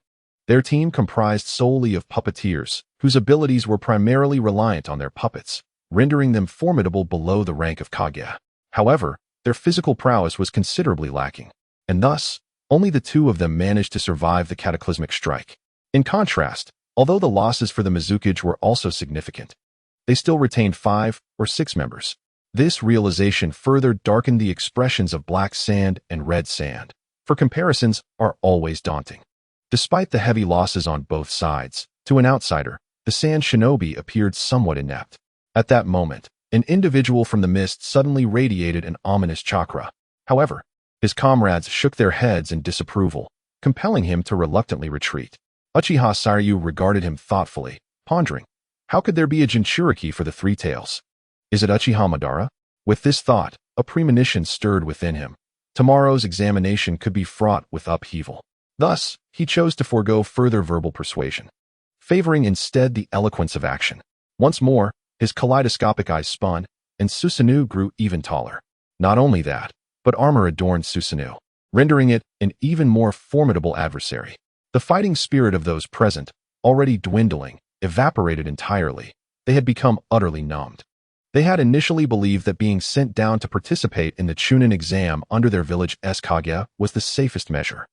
their team comprised solely of puppeteers, whose abilities were primarily reliant on their puppets, rendering them formidable below the rank of Kage. However, their physical prowess was considerably lacking, and thus, only the two of them managed to survive the cataclysmic strike. In contrast, although the losses for the Mizukage were also significant, they still retained 5 or 6 members. This realization further darkened the expressions of Black Sand and Red Sand, for comparisons are always daunting. Despite the heavy losses on both sides, to an outsider, the sand shinobi appeared somewhat inept. At that moment, an individual from the mist suddenly radiated an ominous chakra. However, his comrades shook their heads in disapproval, compelling him to reluctantly retreat. Uchiha Saryu regarded him thoughtfully, pondering, how could there be a Jinchuriki for the Three Tails? Is it Uchiha Madara? With this thought, a premonition stirred within him. Tomorrow's examination could be fraught with upheaval. Thus, he chose to forego further verbal persuasion, favoring instead the eloquence of action. Once more, his kaleidoscopic eyes spun, and Susanoo grew even taller. Not only that, but armor adorned Susanoo, rendering it an even more formidable adversary. The fighting spirit of those present, already dwindling, evaporated entirely. They had become utterly numbed. They had initially believed that being sent down to participate in the Chunin exam under their village's Kage was the safest measure.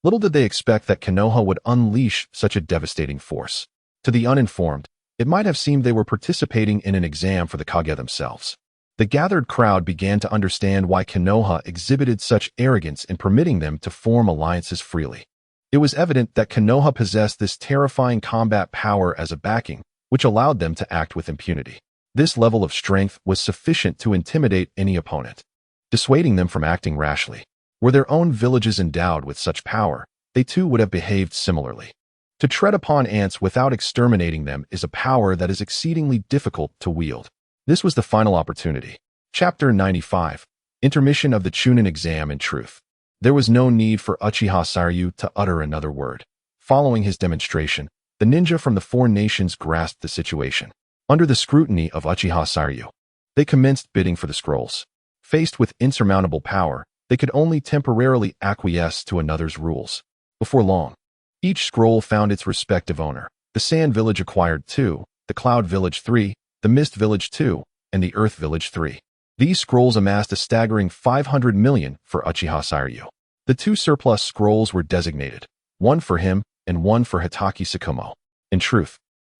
Little did they expect that Konoha would unleash such a devastating force. To the uninformed, it might have seemed they were participating in an exam for the Kage themselves. The gathered crowd began to understand why Konoha exhibited such arrogance in permitting them to form alliances freely. It was evident that Konoha possessed this terrifying combat power as a backing, which allowed them to act with impunity. This level of strength was sufficient to intimidate any opponent, dissuading them from acting rashly. Were their own villages endowed with such power, they too would have behaved similarly. To tread upon ants without exterminating them is a power that is exceedingly difficult to wield. This was the final opportunity. Chapter 95. Intermission of the Chunin exam. In truth, there was no need for Uchiha Saryu to utter another word. Following his demonstration, the ninja from the 4 nations grasped the situation. Under the scrutiny of Uchiha Saryu, they commenced bidding for the scrolls. Faced with insurmountable power, they could only temporarily acquiesce to another's rules. Before long, each scroll found its respective owner. The Sand Village acquired 2, the Cloud Village 3, the Mist Village 2, and the Earth Village 3. These scrolls amassed a staggering 500 million for Uchiha Saryu. The 2 surplus scrolls were designated, one for him and one for Hitaki Sakumo. In truth,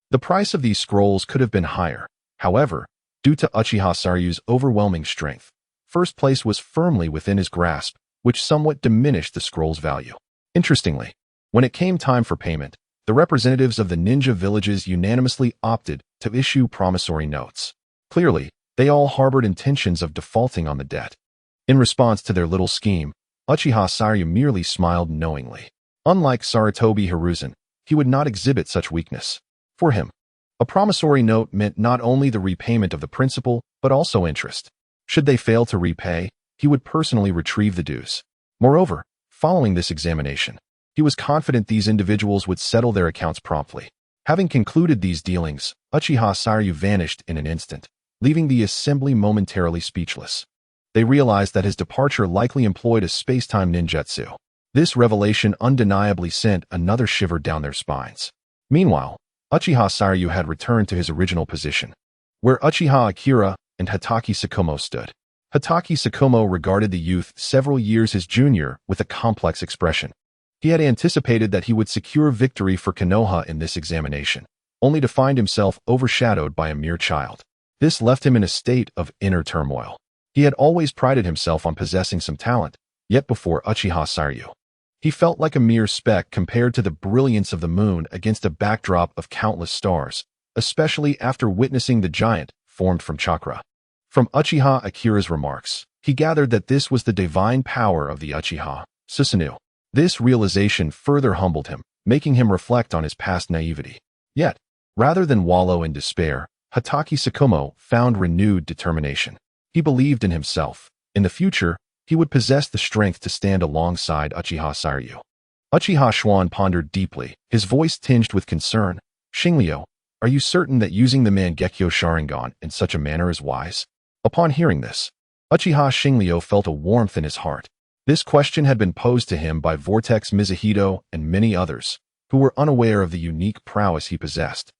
the price of these scrolls could have been higher. However, due to Uchiha Saryu's overwhelming strength, first place was firmly within his grasp, which somewhat diminished the scroll's value. Interestingly, when it came time for payment, the representatives of the ninja villages unanimously opted to issue promissory notes. Clearly, they all harbored intentions of defaulting on the debt. In response to their little scheme, Uchiha Saryu merely smiled knowingly. Unlike Sarutobi Hiruzen, he would not exhibit such weakness. For him, a promissory note meant not only the repayment of the principal, but also interest. Should they fail to repay, he would personally retrieve the dues. Moreover, following this examination, he was confident these individuals would settle their accounts promptly. Having concluded these dealings, Uchiha Saryu vanished in an instant, leaving the assembly momentarily speechless. They realized that his departure likely employed a space-time ninjutsu. This revelation undeniably sent another shiver down their spines. Meanwhile, Uchiha Saryu had returned to his original position, where Uchiha Akira and Hitaki Sakumo stood. Hatake Sakumo regarded the youth several years his junior with a complex expression. He had anticipated that he would secure victory for Konoha in this examination, only to find himself overshadowed by a mere child. This left him in a state of inner turmoil. He had always prided himself on possessing some talent, yet before Uchiha Shiryu, he felt like a mere speck compared to the brilliance of the moon against a backdrop of countless stars, especially after witnessing the giant formed from chakra. From Uchiha Akira's remarks, he gathered that this was the divine power of the Uchiha Susanoo. This realization further humbled him, making him reflect on his past naivety. Yet, rather than wallow in despair, Hatake Sakumo found renewed determination. He believed in himself. In the future, he would possess the strength to stand alongside Uchiha Shiryu. Uchiha Schwan pondered deeply, his voice tinged with concern. Xingliu, are you certain that using the Mangekyo Sharingan in such a manner is wise? Upon hearing this, Uchiha Xingliu felt a warmth in his heart. This question had been posed to him by Vortex Mizuhito and many others, who were unaware of the unique prowess he possessed.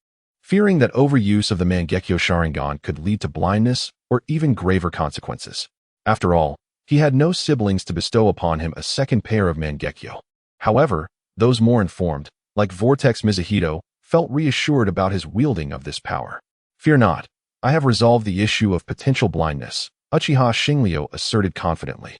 Fearing that overuse of the Mangekyo Sharingan could lead to blindness or even graver consequences. After all, he had no siblings to bestow upon him a second pair of Mangekyo. However, those more informed, like Vortex Mizuhito, felt reassured about his wielding of this power. Fear not, I have resolved the issue of potential blindness, Uchiha Xingliu asserted confidently.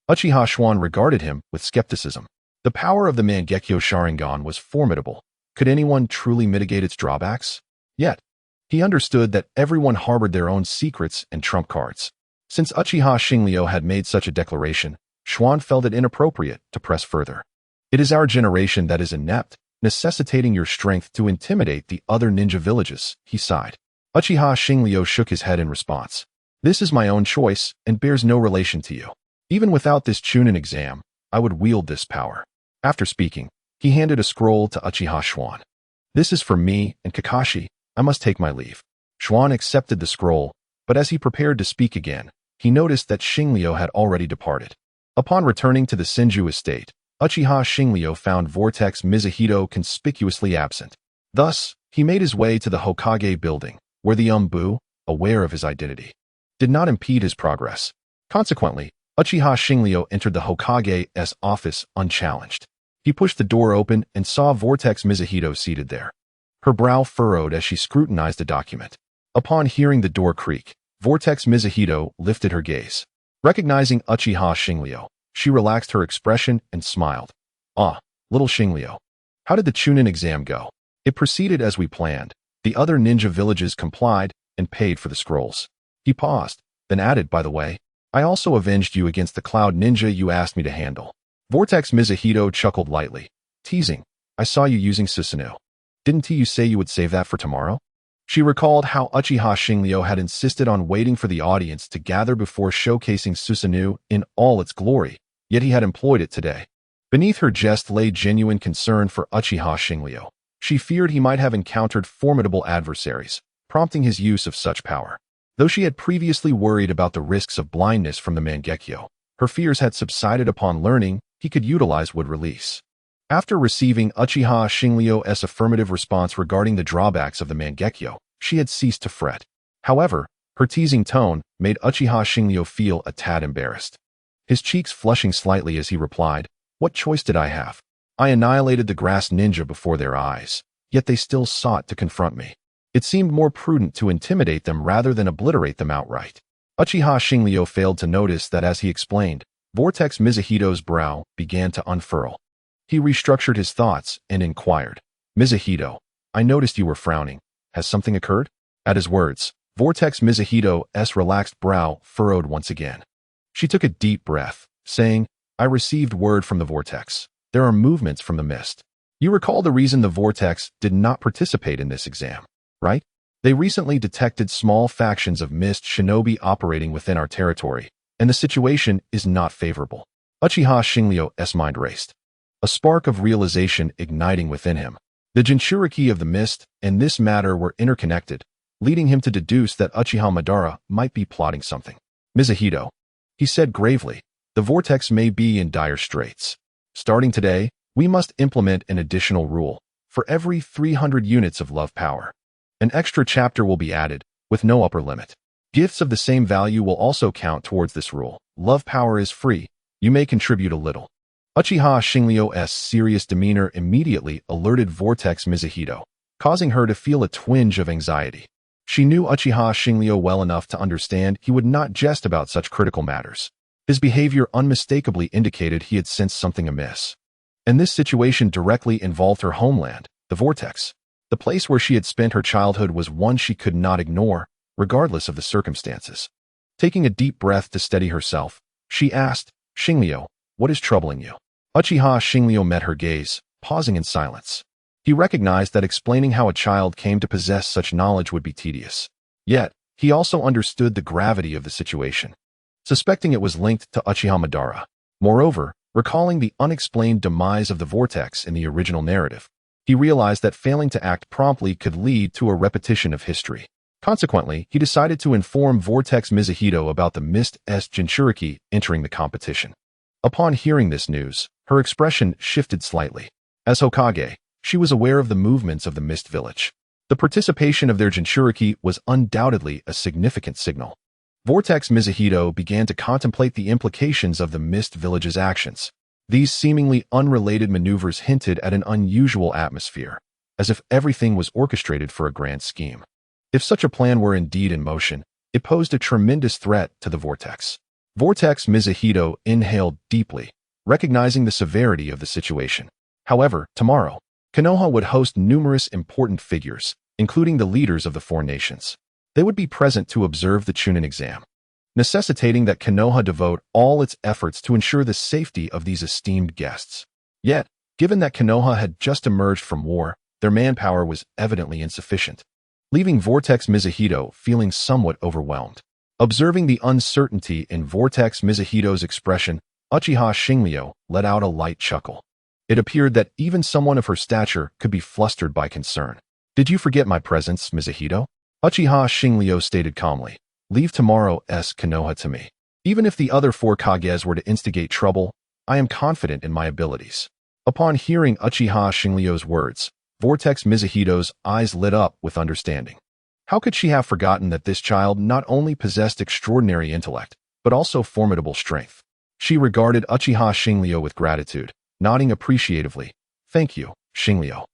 Uchiha Schwan regarded him with skepticism. The power of the Mangekyo Sharingan was formidable. Could anyone truly mitigate its drawbacks? Yet, he understood that everyone harbored their own secrets and trump cards. Since Uchiha Xingliu had made such a declaration, Schwan felt it inappropriate to press further. It is our generation that is inept, necessitating your strength to intimidate the other ninja villages, he sighed. Uchiha Xingliu shook his head in response. This is my own choice and bears no relation to you. Even without this Chunin exam, I would wield this power. After speaking, he handed a scroll to Uchiha Schwan. This is for me and Kakashi. I must take my leave. Schwan accepted the scroll, but as he prepared to speak again, he noticed that Xingliu had already departed. Upon returning to the Senju estate, Uchiha Xingliu found Vortex Mizuhito conspicuously absent. Thus, he made his way to the Hokage building, where the Umbu, aware of his identity, did not impede his progress. Consequently, Uchiha Xingliu entered the Hokage's office unchallenged. He pushed the door open and saw Vortex Mizuhito seated there. Her brow furrowed as she scrutinized a document. Upon hearing the door creak, Vortex Mizuhito lifted her gaze. Recognizing Uchiha Xingliu, she relaxed her expression and smiled. Ah, little Xingliu. How did the Chunin exam go? It proceeded as we planned. The other ninja villages complied and paid for the scrolls. He paused, then added, by the way, I also avenged you against the cloud ninja you asked me to handle. Vortex Mizuhito chuckled lightly, teasing, I saw you using Susanoo. Didn't you say you would save that for tomorrow? She recalled how Uchiha Xingliu had insisted on waiting for the audience to gather before showcasing Susanoo in all its glory, yet he had employed it today. Beneath her jest lay genuine concern for Uchiha Xingliu. She feared he might have encountered formidable adversaries, prompting his use of such power. Though she had previously worried about the risks of blindness from the Mangekyo, her fears had subsided upon learning he could utilize wood release. After receiving Uchiha Xingliu's affirmative response regarding the drawbacks of the Mangekyo, she had ceased to fret. However, her teasing tone made Uchiha Xingliu feel a tad embarrassed. His cheeks flushing slightly as he replied, What choice did I have? I annihilated the grass ninja before their eyes, yet they still sought to confront me. It seemed more prudent to intimidate them rather than obliterate them outright. Uchiha Xingliu failed to notice that as he explained, Vortex Mizuhito's brow began to unfurl. He restructured his thoughts and inquired, Mizuhito, I noticed you were frowning. Has something occurred? At his words, Vortex Mizuhito's relaxed brow furrowed once again. She took a deep breath, saying, I received word from the Vortex. There are movements from the mist. You recall the reason the Vortex did not participate in this exam, right? They recently detected small factions of mist shinobi operating within our territory, and the situation is not favorable. Uchiha Xingliu's mind raced, a spark of realization igniting within him. The Jinchuriki of the mist and this matter were interconnected, leading him to deduce that Uchiha Madara might be plotting something. Mizuhito, he said gravely, the Vortex may be in dire straits. Starting today, we must implement an additional rule. For every 300 units of love power, an extra chapter will be added, with no upper limit. Gifts of the same value will also count towards this rule. Love power is free. You may contribute a little. Uchiha Shinryo's serious demeanor immediately alerted Vortex Mizuhito, causing her to feel a twinge of anxiety. She knew Uchiha Shinryo well enough to understand he would not jest about such critical matters. His behavior unmistakably indicated he had sensed something amiss. And this situation directly involved her homeland, the Vortex. The place where she had spent her childhood was one she could not ignore, regardless of the circumstances. Taking a deep breath to steady herself, she asked, "Shinryo, what is troubling you?" Uchiha Shinryo met her gaze, pausing in silence. He recognized that explaining how a child came to possess such knowledge would be tedious. Yet, he also understood the gravity of the situation, suspecting it was linked to Uchiha Madara. Moreover, recalling the unexplained demise of the Vortex in the original narrative, he realized that failing to act promptly could lead to a repetition of history. Consequently, he decided to inform Vortex Mizuhito about the Mist's Jinchuriki entering the competition. Upon hearing this news, her expression shifted slightly. As Hokage, she was aware of the movements of the Mist Village. The participation of their Jinchuriki was undoubtedly a significant signal. Vortex Mizuhito began to contemplate the implications of the Mist Village's actions. These seemingly unrelated maneuvers hinted at an unusual atmosphere, as if everything was orchestrated for a grand scheme. If such a plan were indeed in motion, it posed a tremendous threat to the Vortex. Vortex Mizuhito inhaled deeply, recognizing the severity of the situation. However, tomorrow, Konoha would host numerous important figures, including the leaders of the four nations. They would be present to observe the Chunin exam, necessitating that Konoha devote all its efforts to ensure the safety of these esteemed guests. Yet, given that Konoha had just emerged from war, their manpower was evidently insufficient, leaving Vortex Mizuhito feeling somewhat overwhelmed. Observing the uncertainty in Vortex Mizuhito's expression, Uchiha Shinryo let out a light chuckle. It appeared that even someone of her stature could be flustered by concern. "Did you forget my presence, Mizuhito?" Uchiha Shinryo stated calmly. "Leave tomorrow's Konoha to me. Even if the other four Kages were to instigate trouble, I am confident in my abilities." Upon hearing Uchiha Shinryo's words, Vortex Mizuhito's eyes lit up with understanding. How could she have forgotten that this child not only possessed extraordinary intellect, but also formidable strength? She regarded Uchiha Shinryo with gratitude, nodding appreciatively. "Thank you, Shinryo.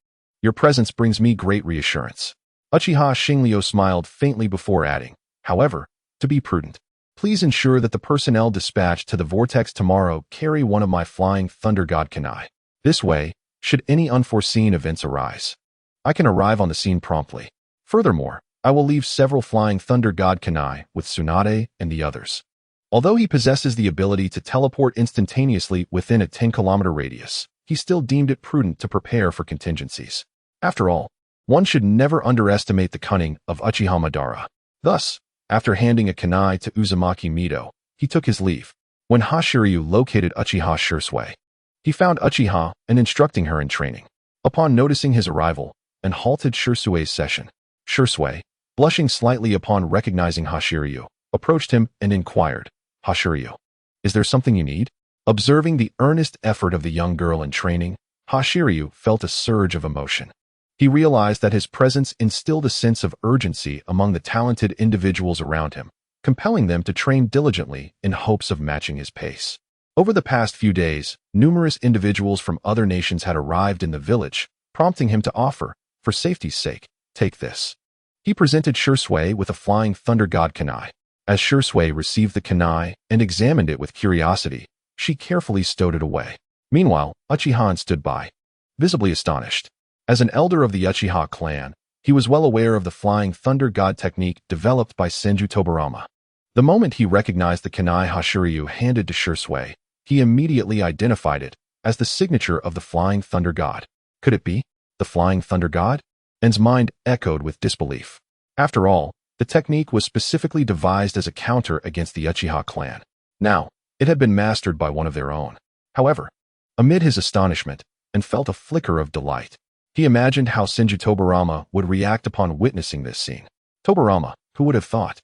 Your presence brings me great reassurance." Uchiha Shinryo smiled faintly before adding, "However, to be prudent, please ensure that the personnel dispatched to the Vortex tomorrow carry one of my Flying Thunder God Kunai. This way, should any unforeseen events arise, I can arrive on the scene promptly. Furthermore, I will leave several Flying Thunder God Kunai with Tsunade and the others." Although he possesses the ability to teleport instantaneously within a 10-kilometer radius, he still deemed it prudent to prepare for contingencies. After all, one should never underestimate the cunning of Uchiha Madara. Thus, after handing a kunai to Uzumaki Mido, he took his leave. When Hashiryu located Uchiha Shursui, he found Uchiha and instructing her in training. Upon noticing his arrival, and halted Shursui's session, Shursui, blushing slightly upon recognizing Hashiryu, approached him and inquired, "Hashiryu, is there something you need?" Observing the earnest effort of the young girl in training, Hashiryu felt a surge of emotion. He realized that his presence instilled a sense of urgency among the talented individuals around him, compelling them to train diligently in hopes of matching his pace. Over the past few days, numerous individuals from other nations had arrived in the village, prompting him to offer, for safety's sake, "Take this." He presented Shursui with a Flying Thunder God Kunai. As Shursui received the kunai and examined it with curiosity, she carefully stowed it away. Meanwhile, Uchiha stood by, visibly astonished. As an elder of the Uchiha clan, he was well aware of the Flying Thunder God technique developed by Senju Tobarama. The moment he recognized the kunai Hashiryu handed to Shursui, he immediately identified it as the signature of the Flying Thunder God. Could it be the Flying Thunder God? En's mind echoed with disbelief. After all, the technique was specifically devised as a counter against the Uchiha clan. Now, it had been mastered by one of their own. However, amid his astonishment, En felt a flicker of delight. He imagined how Senju Tobarama would react upon witnessing this scene. "Tobarama, who would have thought?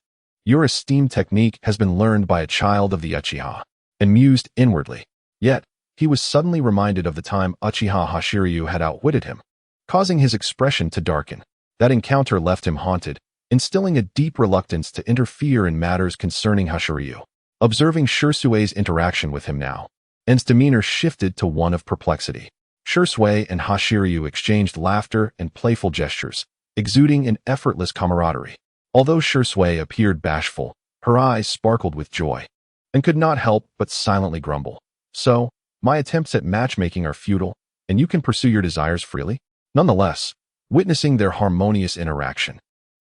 Your esteemed technique has been learned by a child of the Uchiha," and mused inwardly. Yet, he was suddenly reminded of the time Uchiha Hashiryu had outwitted him, causing his expression to darken. That encounter left him haunted, instilling a deep reluctance to interfere in matters concerning Hashiryu. Observing Shirsui's interaction with him now, En's demeanor shifted to one of perplexity. Shirsui and Hashiryu exchanged laughter and playful gestures, exuding an effortless camaraderie. Although Shirsui appeared bashful, her eyes sparkled with joy, and could not help but silently grumble. So, my attempts at matchmaking are futile, and you can pursue your desires freely? Nonetheless, witnessing their harmonious interaction,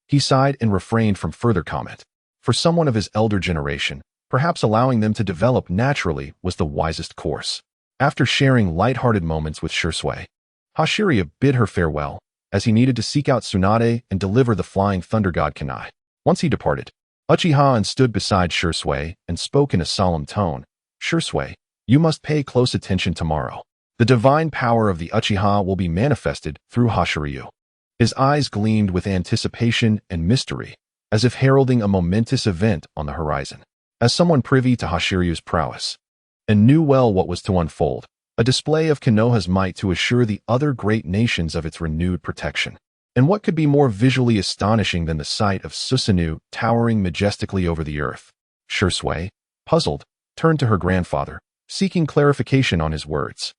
he sighed and refrained from further comment. For someone of his elder generation, perhaps allowing them to develop naturally was the wisest course. After sharing light-hearted moments with Shirsui, Hashiryu bid her farewell, as he needed to seek out Tsunade and deliver the flying thunder god kunai. Once he departed, Uchiha stood beside Shirsui and spoke in a solemn tone. Shirsui, you must pay close attention tomorrow. The divine power of the Uchiha will be manifested through Hashiryu. His eyes gleamed with anticipation and mystery, as if heralding a momentous event on the horizon. As someone privy to Hashiryu's prowess, and knew well what was to unfold, a display of Konoha's might to assure the other great nations of its renewed protection. And what could be more visually astonishing than the sight of Susanoo towering majestically over the earth? Shirsui, puzzled, turned to her grandfather, seeking clarification on his words.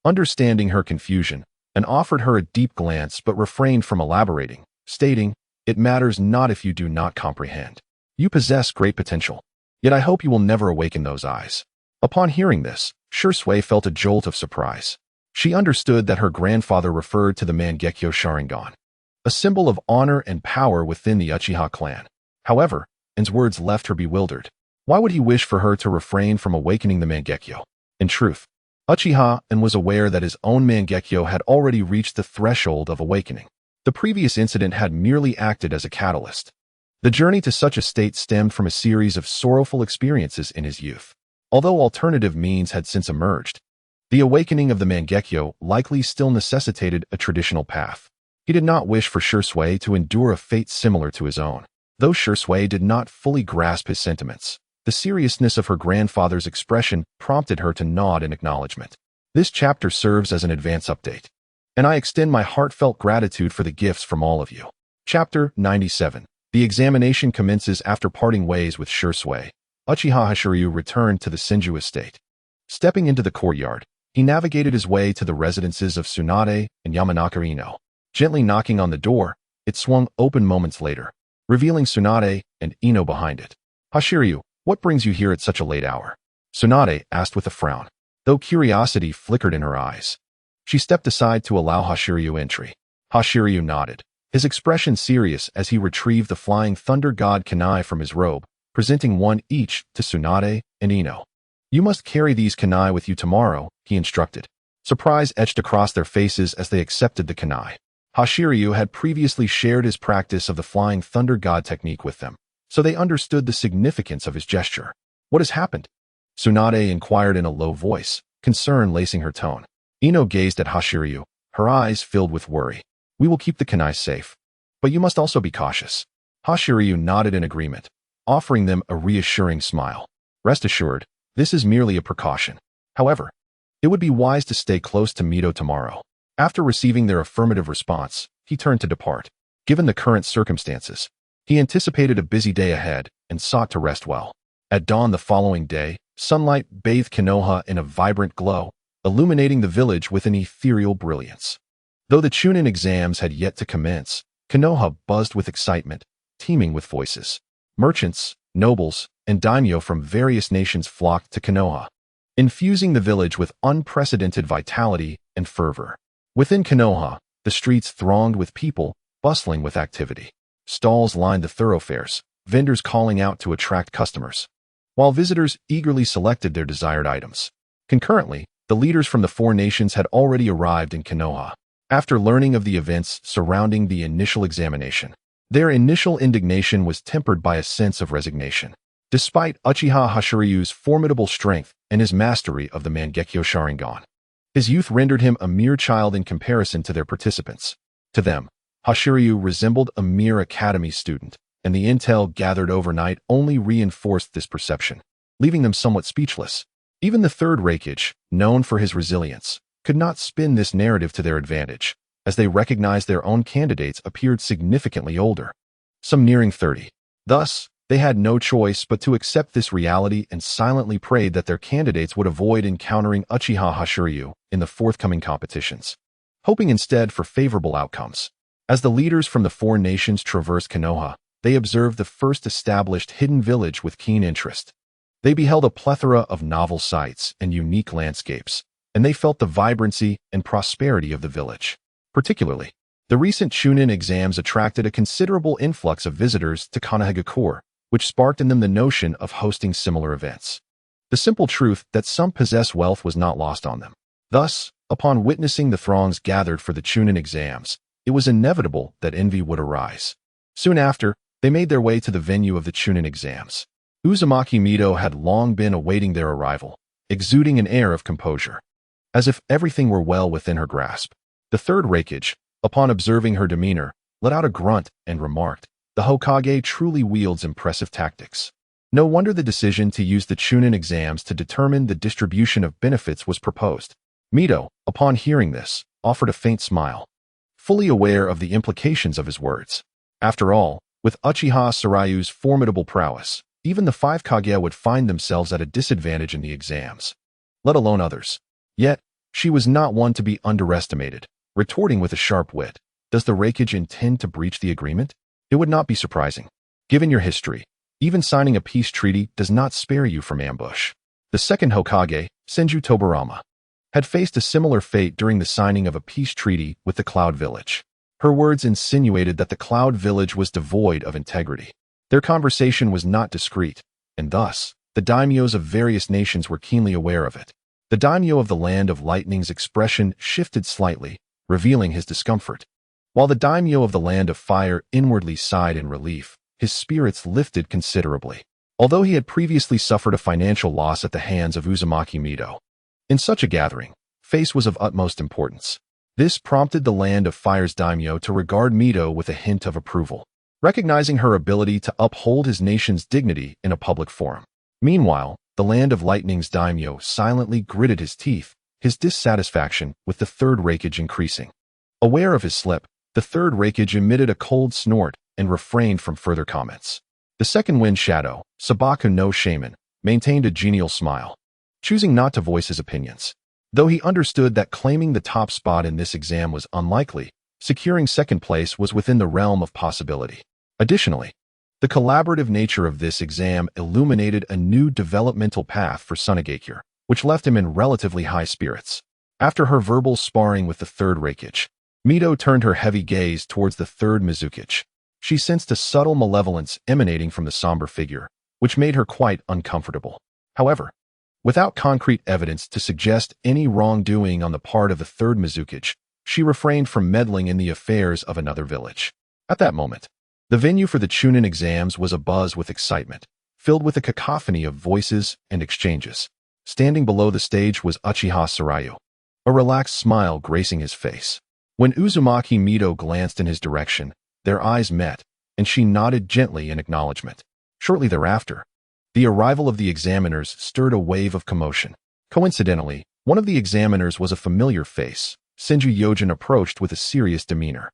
Understanding her confusion, and offered her a deep glance but refrained from elaborating, stating, "It matters not if you do not comprehend. You possess great potential, yet I hope you will never awaken those eyes." Upon hearing this, Shirsui felt a jolt of surprise. She understood that her grandfather referred to the Mangekyo Sharingan, a symbol of honor and power within the Uchiha clan. However, En's words left her bewildered. Why would he wish for her to refrain from awakening the Mangekyo? In truth, Uchiha was aware that his own Mangekyo had already reached the threshold of awakening. The previous incident had merely acted as a catalyst. The journey to such a state stemmed from a series of sorrowful experiences in his youth. Although alternative means had since emerged, the awakening of the Mangekyo likely still necessitated a traditional path. He did not wish for Shirsui to endure a fate similar to his own. Though Shirsui did not fully grasp his sentiments, the seriousness of her grandfather's expression prompted her to nod in acknowledgement. This chapter serves as an advance update, and I extend my heartfelt gratitude for the gifts from all of you. Chapter 97. The examination commences after parting ways with Shirsui. Uchiha Hashiryu returned to the Senju estate. Stepping into the courtyard, he navigated his way to the residences of Tsunade and Yamanaka Ino. Gently knocking on the door, it swung open moments later, revealing Tsunade and Ino behind it. "Hashiryu, what brings you here at such a late hour?" Tsunade asked with a frown, though curiosity flickered in her eyes. She stepped aside to allow Hashiryu entry. Hashiryu nodded, his expression serious as he retrieved the flying thunder god kunai from his robe, presenting one each to Tsunade and Ino. "You must carry these kunai with you tomorrow," he instructed. Surprise etched across their faces as they accepted the kunai. Hashiryu had previously shared his practice of the flying thunder god technique with them, so they understood the significance of his gesture. "What has happened?" Tsunade inquired in a low voice, concern lacing her tone. Ino gazed at Hashiryu, her eyes filled with worry. "We will keep the kunai safe, but you must also be cautious." Hashiryu nodded in agreement, offering them a reassuring smile. "Rest assured, this is merely a precaution. However, it would be wise to stay close to Mito tomorrow." After receiving their affirmative response, he turned to depart. Given the current circumstances, he anticipated a busy day ahead and sought to rest well. At dawn the following day, sunlight bathed Konoha in a vibrant glow, illuminating the village with an ethereal brilliance. Though the Chunin exams had yet to commence, Konoha buzzed with excitement, teeming with voices. Merchants, nobles, and daimyo from various nations flocked to Konoha, infusing the village with unprecedented vitality and fervor. Within Konoha, the streets thronged with people, bustling with activity. Stalls lined the thoroughfares, vendors calling out to attract customers, while visitors eagerly selected their desired items. Concurrently, the leaders from the four nations had already arrived in Konoha. After learning of the events surrounding the initial examination, their initial indignation was tempered by a sense of resignation. Despite Uchiha Hashiryu's formidable strength and his mastery of the Mangekyo Sharingan, his youth rendered him a mere child in comparison to their participants. To them, Hashiryu resembled a mere academy student, and the intel gathered overnight only reinforced this perception, leaving them somewhat speechless. Even the third Reikage, known for his resilience, could not spin this narrative to their advantage, as they recognized their own candidates appeared significantly older. some nearing 30. Thus, they had no choice but to accept this reality and silently prayed that their candidates would avoid encountering Uchiha Hashiryu in the forthcoming competitions, hoping instead for favorable outcomes. As the leaders from the four nations traversed Konoha, they observed the first established hidden village with keen interest. They beheld a plethora of novel sights and unique landscapes, and they felt the vibrancy and prosperity of the village. Particularly, the recent Chunin exams attracted a considerable influx of visitors to Konohagakure, which sparked in them the notion of hosting similar events. The simple truth that some possess wealth was not lost on them. Thus, upon witnessing the throngs gathered for the Chunin exams, it was inevitable that envy would arise. Soon after, they made their way to the venue of the Chunin exams. Uzumaki Mido had long been awaiting their arrival, exuding an air of composure, as if everything were well within her grasp. The third Reikage, upon observing her demeanor, let out a grunt and remarked, "The Hokage truly wields impressive tactics." No wonder the decision to use the Chunin exams to determine the distribution of benefits was proposed. Mido, upon hearing this, offered a faint smile, fully aware of the implications of his words. After all, with Uchiha Sarayu's formidable prowess, even the five Kage would find themselves at a disadvantage in the exams, let alone others. Yet, she was not one to be underestimated, retorting with a sharp wit, "Does the Reikage intend to breach the agreement? It would not be surprising. Given your history, even signing a peace treaty does not spare you from ambush." The second Hokage, Senju Tobarama, had faced a similar fate during the signing of a peace treaty with the Cloud Village. Her words insinuated that the Cloud Village was devoid of integrity. Their conversation was not discreet, and thus, the daimyos of various nations were keenly aware of it. The daimyo of the Land of Lightning's expression shifted slightly, revealing his discomfort, while the daimyo of the Land of Fire inwardly sighed in relief. His spirits lifted considerably, although he had previously suffered a financial loss at the hands of Uzumaki Mido. In such a gathering, face was of utmost importance. This prompted the Land of Fire's daimyo to regard Mido with a hint of approval, recognizing her ability to uphold his nation's dignity in a public forum. Meanwhile, the Land of Lightning's daimyo silently gritted his teeth, his dissatisfaction with the third Reikage increasing. Aware of his slip, the third Reikage emitted a cold snort and refrained from further comments. The second Wind Shadow, Sabaku no Shaman, maintained a genial smile, choosing not to voice his opinions. Though he understood that claiming the top spot in this exam was unlikely, securing second place was within the realm of possibility. Additionally, the collaborative nature of this exam illuminated a new developmental path for Sunagakure, which left him in relatively high spirits. After her verbal sparring with the third Reikage, Mido turned her heavy gaze towards the third Mizukage. She sensed a subtle malevolence emanating from the somber figure, which made her quite uncomfortable. However, without concrete evidence to suggest any wrongdoing on the part of the third Mizukage, she refrained from meddling in the affairs of another village. At that moment, the venue for the Chunin exams was abuzz with excitement, filled with a cacophony of voices and exchanges. Standing below the stage was Uchiha Sarayu, a relaxed smile gracing his face. When Uzumaki Mido glanced in his direction, their eyes met, and she nodded gently in acknowledgement. Shortly thereafter, the arrival of the examiners stirred a wave of commotion. Coincidentally, one of the examiners was a familiar face. Senju Yojin approached with a serious demeanor.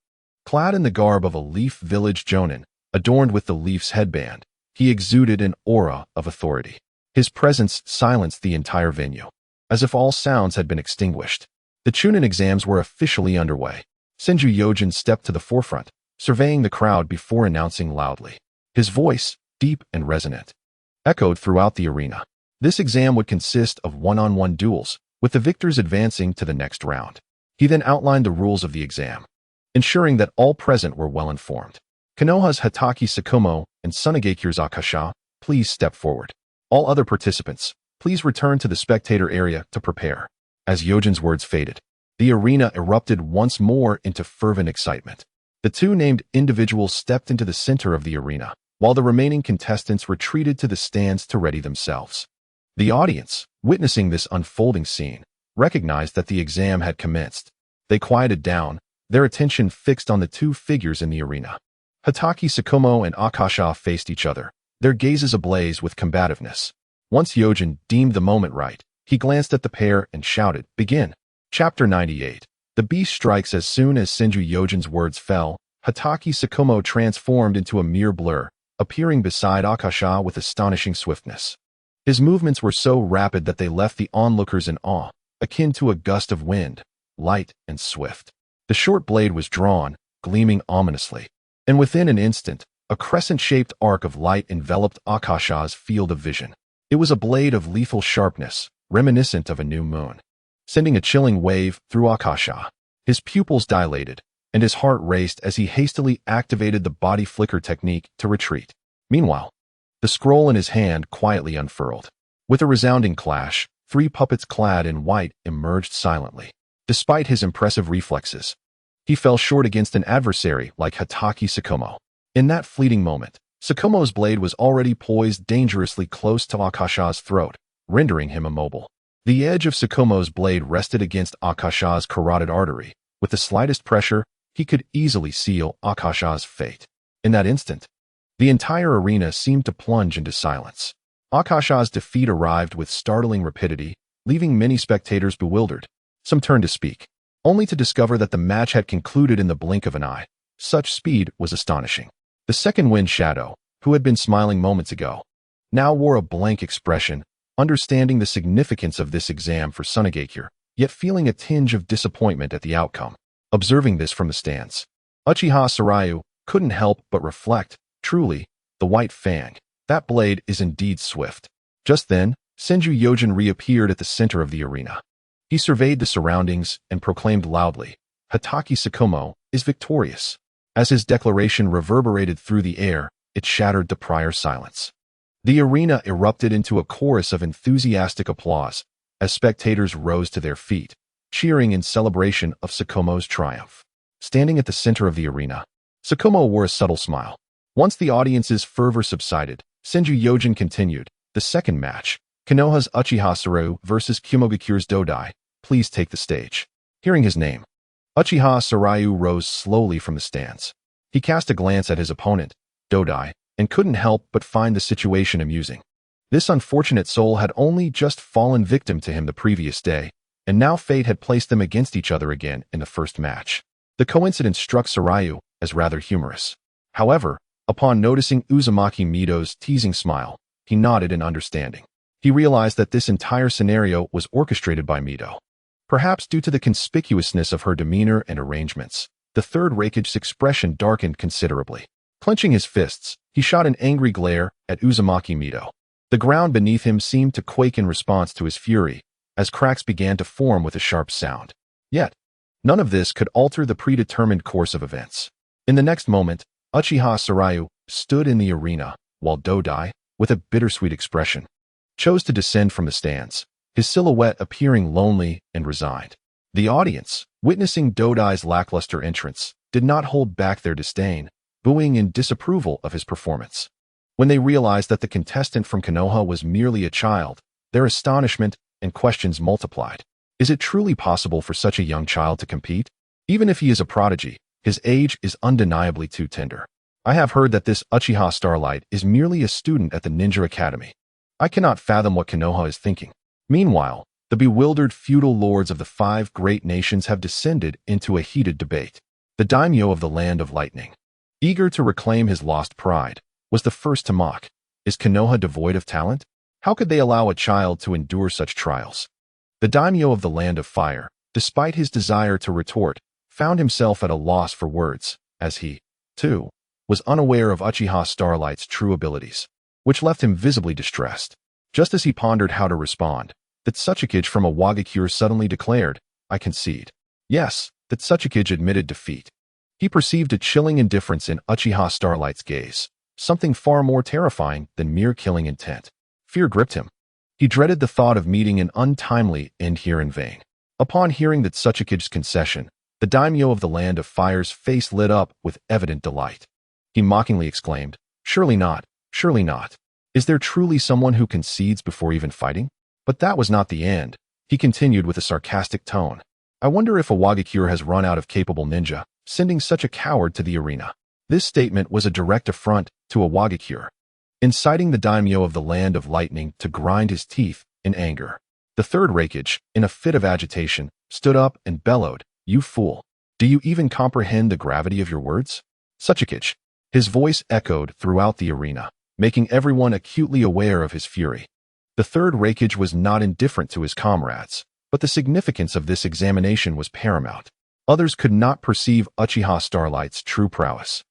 Clad in the garb of a Leaf Village Jonin, adorned with the Leaf's headband, he exuded an aura of authority. His presence silenced the entire venue, as if all sounds had been extinguished. The Chunin exams were officially underway. Senju Yojin stepped to the forefront, surveying the crowd before announcing loudly. His voice, deep and resonant, echoed throughout the arena. This exam would consist of one-on-one duels, with the victors advancing to the next round. He then outlined the rules of the exam, ensuring that all present were well informed. Konoha's Hataki Sakumo and Sunagakure's Akasha, please step forward. All other participants, please return to the spectator area to prepare. As Yojin's words faded, the arena erupted once more into fervent excitement. The two named individuals stepped into the center of the arena, while the remaining contestants retreated to the stands to ready themselves. The audience, witnessing this unfolding scene, recognized that the exam had commenced. They quieted down, their attention fixed on the two figures in the arena. Hataki Sakumo and Akasha faced each other, their gazes ablaze with combativeness. Once Yojin deemed the moment right, he glanced at the pair and shouted, "Begin." Chapter 98. The beast strikes. As soon as Senju Yojin's words fell, Hatake Tsukumo transformed into a mere blur, appearing beside Akasha with astonishing swiftness. His movements were so rapid that they left the onlookers in awe, akin to a gust of wind, light and swift. The short blade was drawn, gleaming ominously, and within an instant, a crescent-shaped arc of light enveloped Akasha's field of vision. It was a blade of lethal sharpness, reminiscent of a new moon, sending a chilling wave through Akasha. His pupils dilated, and his heart raced as he hastily activated the body flicker technique to retreat. Meanwhile, the scroll in his hand quietly unfurled. With a resounding clash, 3 puppets clad in white emerged silently. Despite his impressive reflexes, he fell short against an adversary like Hatake Tsukumo. In that fleeting moment, Tsukumo's blade was already poised dangerously close to Akasha's throat, rendering him immobile. The edge of Tsukumo's blade rested against Akasha's carotid artery. With the slightest pressure, he could easily seal Akasha's fate. In that instant, the entire arena seemed to plunge into silence. Akasha's defeat arrived with startling rapidity, leaving many spectators bewildered. Some turned to speak, only to discover that the match had concluded in the blink of an eye. Such speed was astonishing. The second wind shadow, who had been smiling moments ago, now wore a blank expression, understanding the significance of this exam for Sunagakure, yet feeling a tinge of disappointment at the outcome. Observing this from the stands, Uchiha Sarayu couldn't help but reflect, truly, the white fang. That blade is indeed swift. Just then, Senju Yojin reappeared at the center of the arena. He surveyed the surroundings and proclaimed loudly, "Hatake Tsukumo is victorious." As his declaration reverberated through the air, it shattered the prior silence. The arena erupted into a chorus of enthusiastic applause as spectators rose to their feet, cheering in celebration of Tsukumo's triumph. Standing at the center of the arena, Tsukumo wore a subtle smile. Once the audience's fervor subsided, Senju Yojin continued, "The second match, Konoha's Uchiha Sarayu versus Kumogakure's Dodai. Please take the stage." Hearing his name, Uchiha Sarayu rose slowly from the stands. He cast a glance at his opponent, Dodai, and couldn't help but find the situation amusing. This unfortunate soul had only just fallen victim to him the previous day, and now fate had placed them against each other again in the first match. The coincidence struck Sarayu as rather humorous. However, upon noticing Uzumaki Mido's teasing smile, he nodded in understanding. He realized that this entire scenario was orchestrated by Mido. Perhaps due to the conspicuousness of her demeanor and arrangements, the third Raikage's expression darkened considerably. Clenching his fists, he shot an angry glare at Uzumaki Mido. The ground beneath him seemed to quake in response to his fury, as cracks began to form with a sharp sound. Yet, none of this could alter the predetermined course of events. In the next moment, Uchiha Sarayu stood in the arena, while Dodai, with a bittersweet expression, chose to descend from the stands, his silhouette appearing lonely and resigned. The audience, witnessing Dodai's lackluster entrance, did not hold back their disdain, booing in disapproval of his performance. When they realized that the contestant from Konoha was merely a child, their astonishment and questions multiplied. Is it truly possible for such a young child to compete? Even if he is a prodigy, his age is undeniably too tender. I have heard that this Uchiha Starlight is merely a student at the Ninja Academy. I cannot fathom what Konoha is thinking. Meanwhile, the bewildered feudal lords of the 5 great nations have descended into a heated debate. The daimyo of the Land of Lightning, eager to reclaim his lost pride, was the first to mock. Is Konoha devoid of talent? How could they allow a child to endure such trials? The daimyo of the Land of Fire, despite his desire to retort, found himself at a loss for words, as he, too, was unaware of Uchiha Starlight's true abilities, which left him visibly distressed. Just as he pondered how to respond, that Tsuchikage from a Wagakure suddenly declared, "I concede." Yes, that Tsuchikage admitted defeat. He perceived a chilling indifference in Uchiha Starlight's gaze, something far more terrifying than mere killing intent. Fear gripped him. He dreaded the thought of meeting an untimely end here in vain. Upon hearing that Tsuchikage's concession, the daimyo of the Land of Fire's face lit up with evident delight. He mockingly exclaimed, "Surely not, surely not. Is there truly someone who concedes before even fighting?" But that was not the end. He continued with a sarcastic tone. "I wonder if a Wagakure has run out of capable ninja, sending such a coward to the arena." This statement was a direct affront to a Wagakure, inciting the daimyo of the Land of Lightning to grind his teeth in anger. The third Raikage, in a fit of agitation, stood up and bellowed, "You fool! Do you even comprehend the gravity of your words? Suchikage. His voice echoed throughout the arena, making everyone acutely aware of his fury. The third Raikage was not indifferent to his comrades, but the significance of this examination was paramount. Others could not perceive Uchiha Starlight's true prowess.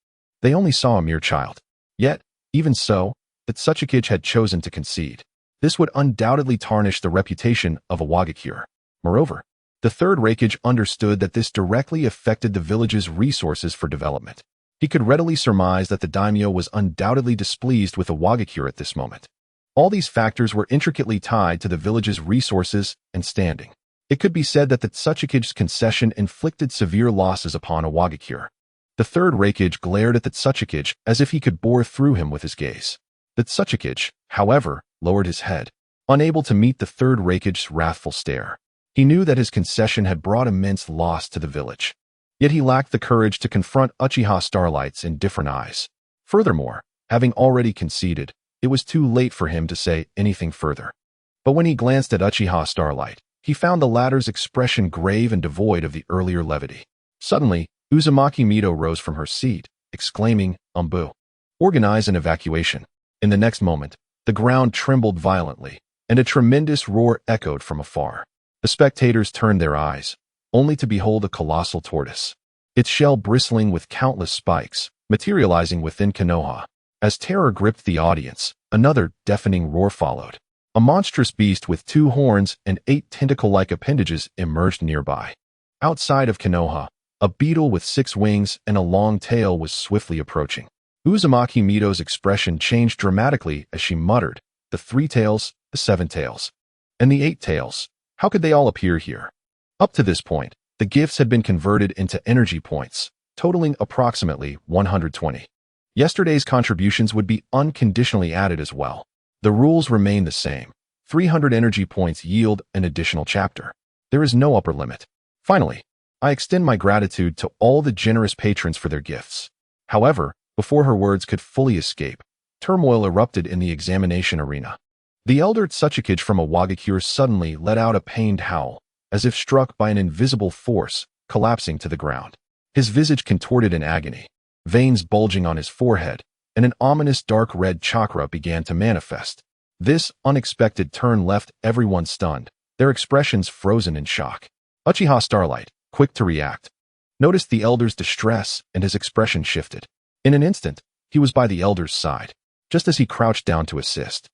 They only saw a mere child. Yet, even so, that Suchikage had chosen to concede. This would undoubtedly tarnish the reputation of a Wagakure. Moreover, the third Raikage understood that this directly affected the village's resources for development. He could readily surmise that the daimyo was undoubtedly displeased with a Wagakure at this moment. All these factors were intricately tied to the village's resources and standing. It could be said that the Suchikage's concession inflicted severe losses upon a Wagakure. The third Raikage glared at the Tsuchikage as if he could bore through him with his gaze. The Tsuchikage, however, lowered his head, unable to meet the third Raikage's wrathful stare. He knew that his concession had brought immense loss to the village. Yet he lacked the courage to confront Uchiha Starlight's indifferent eyes. Furthermore, having already conceded, it was too late for him to say anything further. But when he glanced at Uchiha Starlight, he found the latter's expression grave and devoid of the earlier levity. Suddenly, Uzumaki Mito rose from her seat, exclaiming, "Umbu! Organize an evacuation." In the next moment, the ground trembled violently, and a tremendous roar echoed from afar. The spectators turned their eyes, only to behold a colossal tortoise, its shell bristling with countless spikes, materializing within Konoha. As terror gripped the audience, another deafening roar followed. A monstrous beast with 2 horns and 8 tentacle-like appendages emerged nearby. Outside of Konoha, a beetle with 6 wings and a long tail was swiftly approaching. Uzumaki Mito's expression changed dramatically as she muttered, "The 3 tails, the 7 tails, and the 8 tails. How could they all appear here?" Up to this point, the gifts had been converted into energy points, totaling approximately 120. Yesterday's contributions would be unconditionally added as well. The rules remain the same. 300 energy points yield an additional chapter. There is no upper limit. Finally, I extend my gratitude to all the generous patrons for their gifts. However, before her words could fully escape, turmoil erupted in the examination arena. The elder Tsuchikage from a Wagakure suddenly let out a pained howl, as if struck by an invisible force, collapsing to the ground. His visage contorted in agony, veins bulging on his forehead, and an ominous dark red chakra began to manifest. This unexpected turn left everyone stunned, their expressions frozen in shock. Uchiha Starlight, quick to react, noticed the elder's distress and his expression shifted. In an instant, he was by the elder's side, just as he crouched down to assist.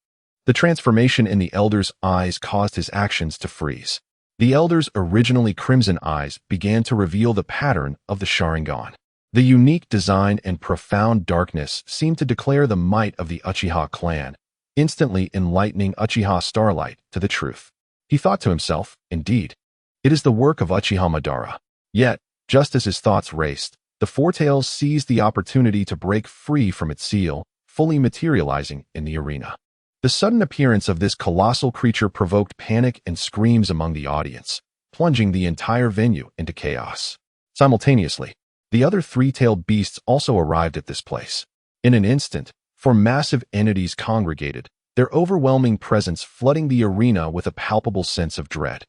The transformation in the elder's eyes caused his actions to freeze. The elder's originally crimson eyes began to reveal the pattern of the Sharingan. The unique design and profound darkness seemed to declare the might of the Uchiha clan, instantly enlightening Uchiha Starlight to the truth. He thought to himself, indeed, it is the work of Uchiha Madara. Yet, just as his thoughts raced, the Four Tails seized the opportunity to break free from its seal, fully materializing in the arena. The sudden appearance of this colossal creature provoked panic and screams among the audience, plunging the entire venue into chaos. Simultaneously, the other 3-tailed beasts also arrived at this place. In an instant, 4 massive entities congregated, their overwhelming presence flooding the arena with a palpable sense of dread.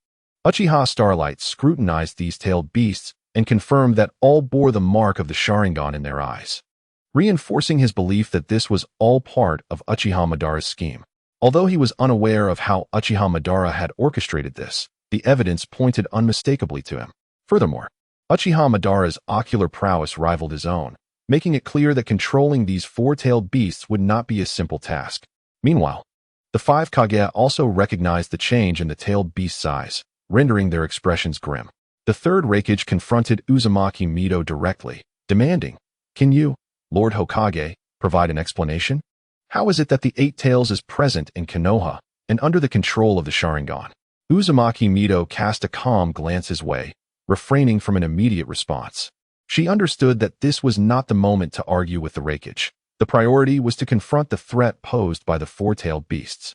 Uchiha Starlight scrutinized these tailed beasts and confirmed that all bore the mark of the Sharingan in their eyes, reinforcing his belief that this was all part of Uchiha Madara's scheme. Although he was unaware of how Uchiha Madara had orchestrated this, the evidence pointed unmistakably to him. Furthermore, Uchiha Madara's ocular prowess rivaled his own, making it clear that controlling these 4-tailed beasts would not be a simple task. Meanwhile, the 5 Kage also recognized the change in the tailed beast's eyes, rendering their expressions grim. The third Raikage confronted Uzumaki Mito directly, demanding, "Can you, Lord Hokage, provide an explanation? How is it that the 8 Tails is present in Konoha and under the control of the Sharingan?" Uzumaki Mito cast a calm glance his way, refraining from an immediate response. She understood that this was not the moment to argue with the Raikage. The priority was to confront the threat posed by the 4-tailed beasts.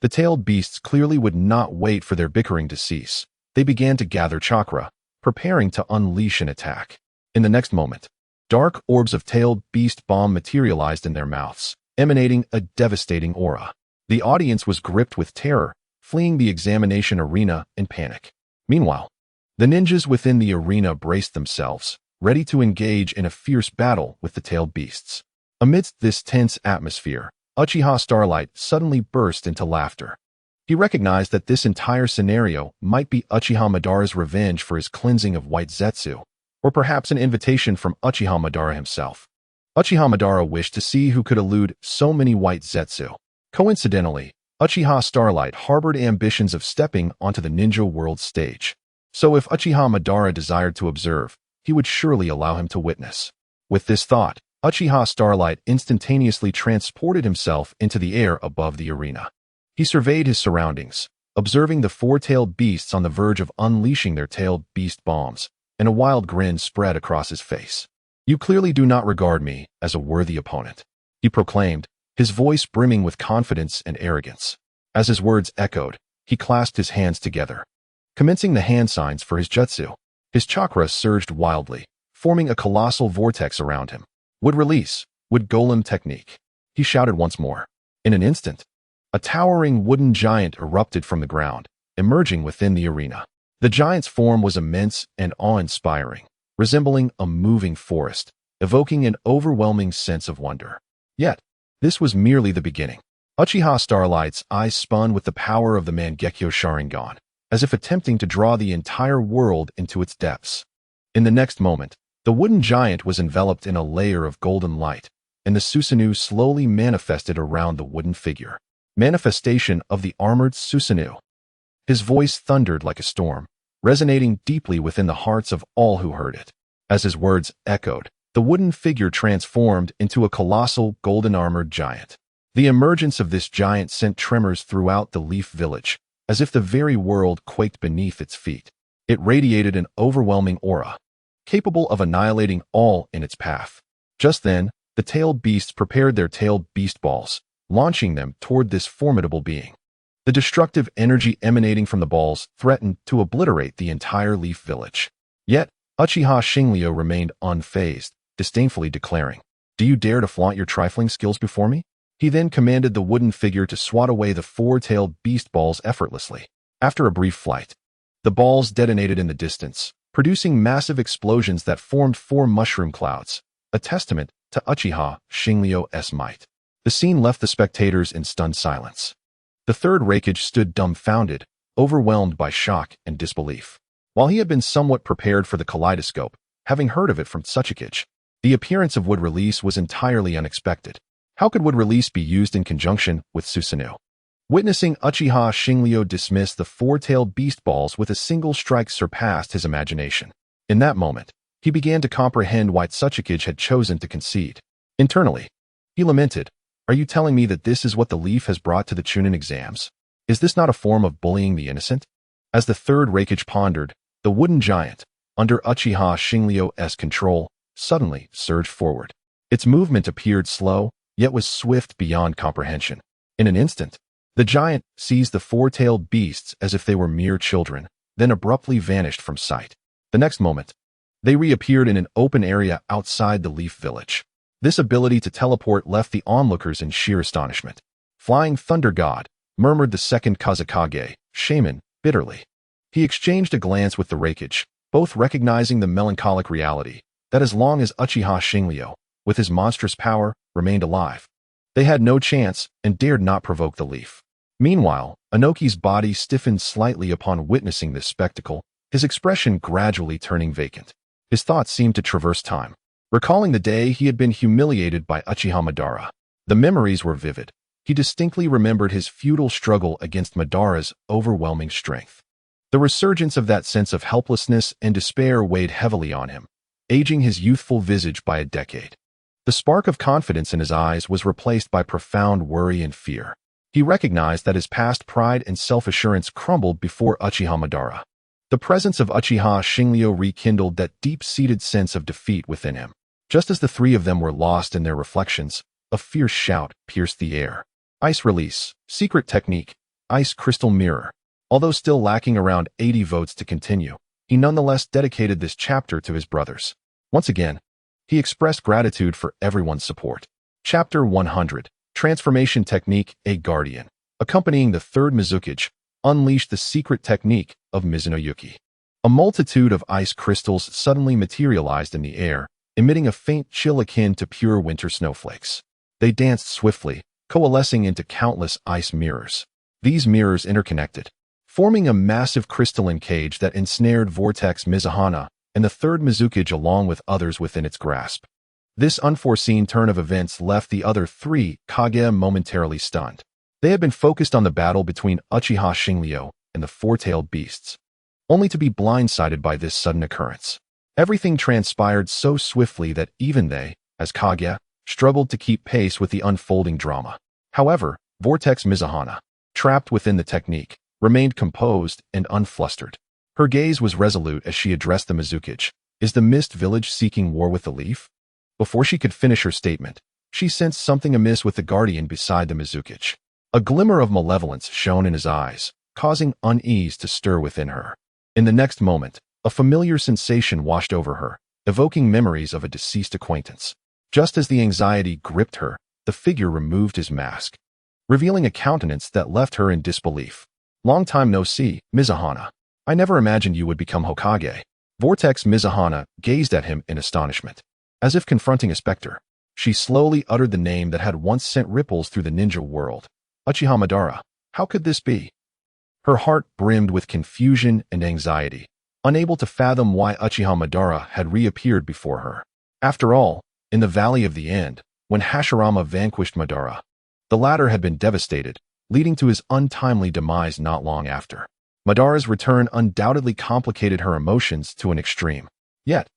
The tailed beasts clearly would not wait for their bickering to cease. They began to gather chakra, preparing to unleash an attack. In the next moment, dark orbs of tailed beast bomb materialized in their mouths, emanating a devastating aura. The audience was gripped with terror, fleeing the examination arena in panic. Meanwhile, the ninjas within the arena braced themselves, ready to engage in a fierce battle with the tailed beasts. Amidst this tense atmosphere, Uchiha Starlight suddenly burst into laughter. He recognized that this entire scenario might be Uchiha Madara's revenge for his cleansing of white Zetsu, or perhaps an invitation from Uchiha Madara himself. Uchiha Madara wished to see who could elude so many white Zetsu. Coincidentally, Uchiha Starlight harbored ambitions of stepping onto the ninja world stage. So if Uchiha Madara desired to observe, he would surely allow him to witness. With this thought, Uchiha Starlight instantaneously transported himself into the air above the arena. He surveyed his surroundings, observing the four-tailed beasts on the verge of unleashing their tailed beast bombs, and a wild grin spread across his face. "You clearly do not regard me as a worthy opponent," he proclaimed, his voice brimming with confidence and arrogance. As his words echoed, he clasped his hands together, commencing the hand signs for his jutsu. His chakra surged wildly, forming a colossal vortex around him. "Would release, would golem technique," he shouted once more. In an instant, a towering wooden giant erupted from the ground, emerging within the arena. The giant's form was immense and awe-inspiring, resembling a moving forest, evoking an overwhelming sense of wonder. Yet, this was merely the beginning. Uchiha Starlight's eyes spun with the power of the Mangekyo Sharingan, as if attempting to draw the entire world into its depths. In the next moment, the wooden giant was enveloped in a layer of golden light, and the Susanoo slowly manifested around the wooden figure. Manifestation of the armored Susanoo. His voice thundered like a storm, resonating deeply within the hearts of all who heard it. As his words echoed, the wooden figure transformed into a colossal golden-armored giant. The emergence of this giant sent tremors throughout the Leaf Village, as if the very world quaked beneath its feet. It radiated an overwhelming aura, capable of annihilating all in its path. Just then, the tailed beasts prepared their tailed beast balls, launching them toward this formidable being. The destructive energy emanating from the balls threatened to obliterate the entire Leaf Village. Yet, Uchiha Shinryu remained unfazed, disdainfully declaring, "Do you dare to flaunt your trifling skills before me?" He then commanded the wooden figure to swat away the four-tailed beast balls effortlessly. After a brief flight, the balls detonated in the distance, producing massive explosions that formed four mushroom clouds, a testament to Uchiha Shinryu's might. The scene left the spectators in stunned silence. The third Raikage stood dumbfounded, overwhelmed by shock and disbelief. While he had been somewhat prepared for the kaleidoscope, having heard of it from Tsuchikage, the appearance of wood release was entirely unexpected. How could wood release be used in conjunction with Susanoo? Witnessing Uchiha Shinryu dismiss the four-tailed beast balls with a single strike surpassed his imagination. In that moment, he began to comprehend why Tsuchikage had chosen to concede. Internally, he lamented, "Are you telling me that this is what the Leaf has brought to the Chunin exams? Is this not a form of bullying the innocent?" As the third Raikage pondered, the wooden giant, under Uchiha Shinryu's control, suddenly surged forward. Its movement appeared slow, yet was swift beyond comprehension. In an instant, the giant seized the four-tailed beasts as if they were mere children, then abruptly vanished from sight. The next moment, they reappeared in an open area outside the Leaf Village. This ability to teleport left the onlookers in sheer astonishment. "Flying Thunder God," murmured the second Kazekage, Shaman, bitterly. He exchanged a glance with the Raikage, both recognizing the melancholic reality that as long as Uchiha Shinryu, with his monstrous power, remained alive, they had no chance and dared not provoke the Leaf. Meanwhile, Inoki's body stiffened slightly upon witnessing this spectacle, his expression gradually turning vacant. His thoughts seemed to traverse time, recalling the day he had been humiliated by Uchiha Madara. The memories were vivid. He distinctly remembered his futile struggle against Madara's overwhelming strength. The resurgence of that sense of helplessness and despair weighed heavily on him, aging his youthful visage by a decade. The spark of confidence in his eyes was replaced by profound worry and fear. He recognized that his past pride and self-assurance crumbled before Uchiha Madara. The presence of Uchiha Shinryu rekindled that deep-seated sense of defeat within him. Just as the three of them were lost in their reflections, a fierce shout pierced the air. "Ice Release, Secret Technique, Ice Crystal Mirror." Although still lacking around 80 votes to continue, he nonetheless dedicated this chapter to his brothers. Once again, he expressed gratitude for everyone's support. Chapter 100, Transformation Technique, A Guardian. Accompanying the third Mizukage, unleashed the secret technique of Mizuno Yuki. A multitude of ice crystals suddenly materialized in the air, emitting a faint chill akin to pure winter snowflakes. They danced swiftly, coalescing into countless ice mirrors. These mirrors interconnected, forming a massive crystalline cage that ensnared Vortex Mizuhana and the third Mizukage along with others within its grasp. This unforeseen turn of events left the other three Kage momentarily stunned. They had been focused on the battle between Uchiha Xingliu and the four-tailed beasts, only to be blindsided by this sudden occurrence. Everything transpired so swiftly that even they, as Kage, struggled to keep pace with the unfolding drama. However, Vortex Mizuhana, trapped within the technique, remained composed and unflustered. Her gaze was resolute as she addressed the Mizukage. Is the Mist Village seeking war with the Leaf? Before she could finish her statement, she sensed something amiss with the guardian beside the Mizukage. A glimmer of malevolence shone in his eyes, causing unease to stir within her. In the next moment, a familiar sensation washed over her, evoking memories of a deceased acquaintance. Just as the anxiety gripped her, the figure removed his mask, revealing a countenance that left her in disbelief. Long time no see, Mizuhana. I never imagined you would become Hokage. Vortex Mizuhana gazed at him in astonishment. As if confronting a specter, she slowly uttered the name that had once sent ripples through the ninja world. Uchiha Madara. How could this be? Her heart brimmed with confusion and anxiety, unable to fathom why Uchiha Madara had reappeared before her. After all, in the Valley of the End, when Hashirama vanquished Madara, the latter had been devastated, leading to his untimely demise not long after. Madara's return undoubtedly complicated her emotions to an extreme. Yet,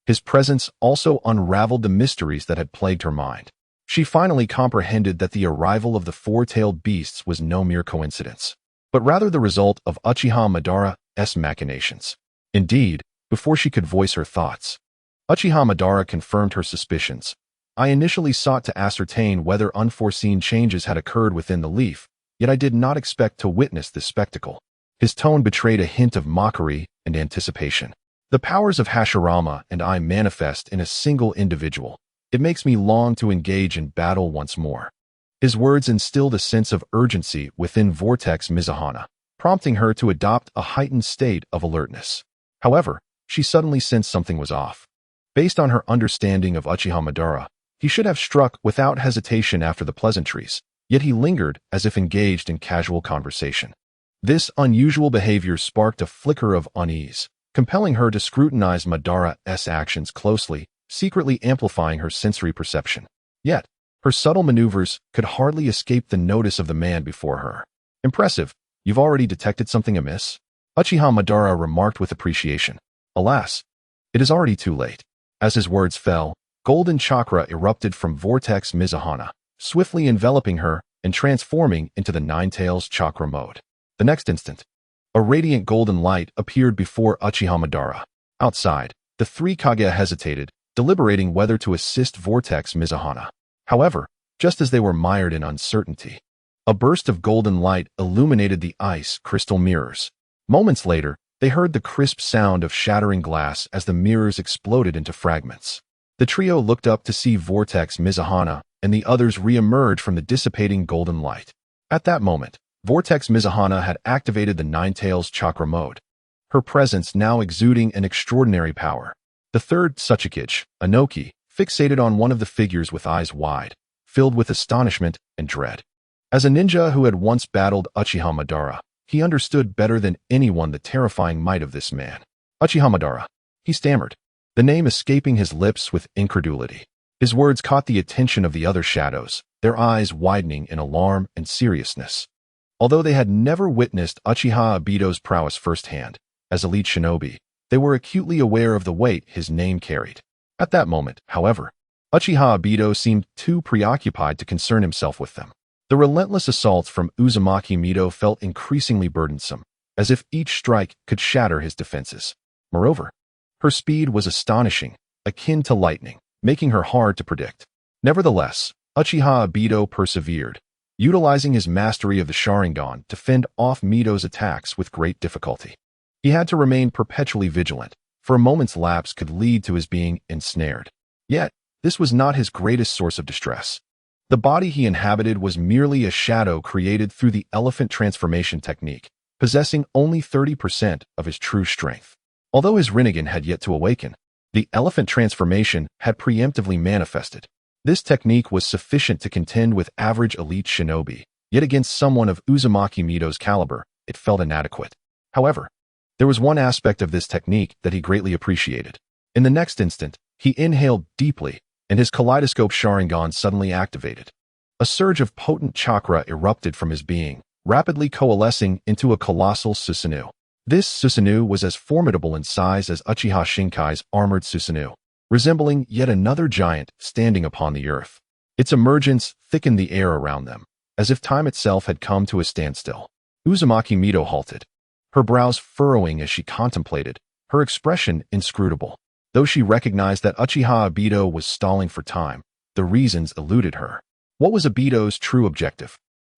his presence also unraveled the mysteries that had plagued her mind. She finally comprehended that the arrival of the four-tailed beasts was no mere coincidence, but rather the result of Uchiha Madara's machinations. Indeed, before she could voice her thoughts, Uchiha Madara confirmed her suspicions. I initially sought to ascertain whether unforeseen changes had occurred within the leaf, yet I did not expect to witness this spectacle. His tone betrayed a hint of mockery and anticipation. The powers of Hashirama and I manifest in a single individual. It makes me long to engage in battle once more. His words instilled a sense of urgency within Vortex Mizuhana, prompting her to adopt a heightened state of alertness. However, she suddenly sensed something was off. Based on her understanding of Uchiha Madara, he should have struck without hesitation after the pleasantries, yet he lingered as if engaged in casual conversation. This unusual behavior sparked a flicker of unease, compelling her to scrutinize Madara's actions closely, secretly amplifying her sensory perception. Yet, her subtle maneuvers could hardly escape the notice of the man before her. Impressive, you've already detected something amiss? Uchiha Madara remarked with appreciation. Alas, it is already too late. As his words fell, golden chakra erupted from Vortex Mizuhana, swiftly enveloping her and transforming into the Nine-Tails chakra mode. The next instant, a radiant golden light appeared before Uchiha Madara. Outside, the three Kage hesitated, deliberating whether to assist Vortex Mizuhana. However, just as they were mired in uncertainty, a burst of golden light illuminated the ice crystal mirrors. Moments later, they heard the crisp sound of shattering glass as the mirrors exploded into fragments. The trio looked up to see Vortex Mizuhana and the others re-emerge from the dissipating golden light. At that moment, Vortex Mizuhana had activated the Nine-Tails chakra mode, her presence now exuding an extraordinary power. The third Tsuchikage, Anoki, fixated on one of the figures with eyes wide, filled with astonishment and dread. As a ninja who had once battled Uchiha Madara, he understood better than anyone the terrifying might of this man. Uchiha Madara, he stammered, the name escaping his lips with incredulity. His words caught the attention of the other shadows, their eyes widening in alarm and seriousness. Although they had never witnessed Uchiha Obito's prowess firsthand, as elite shinobi, they were acutely aware of the weight his name carried. At that moment, however, Uchiha Obito seemed too preoccupied to concern himself with them. The relentless assaults from Uzumaki Mito felt increasingly burdensome, as if each strike could shatter his defenses. Moreover, her speed was astonishing, akin to lightning, making her hard to predict. Nevertheless, Uchiha Obito persevered, utilizing his mastery of the Sharingan to fend off Mito's attacks with great difficulty. He had to remain perpetually vigilant, for a moment's lapse could lead to his being ensnared. Yet, this was not his greatest source of distress. The body he inhabited was merely a shadow created through the elephant transformation technique, possessing only 30% of his true strength. Although his Rinnegan had yet to awaken, the elephant transformation had preemptively manifested. This technique was sufficient to contend with average elite shinobi, yet against someone of Uzumaki Mido's caliber, it felt inadequate. However, there was one aspect of this technique that he greatly appreciated. In the next instant, he inhaled deeply, and his kaleidoscope Sharingan suddenly activated. A surge of potent chakra erupted from his being, rapidly coalescing into a colossal Susanoo. This Susanoo was as formidable in size as Uchiha Shinkai's armored Susanoo, resembling yet another giant standing upon the earth. Its emergence thickened the air around them, as if time itself had come to a standstill. Uzumaki Mido halted, her brows furrowing as she contemplated, her expression inscrutable. Though she recognized that Uchiha Obito was stalling for time, the reasons eluded her. What was Obito's true objective?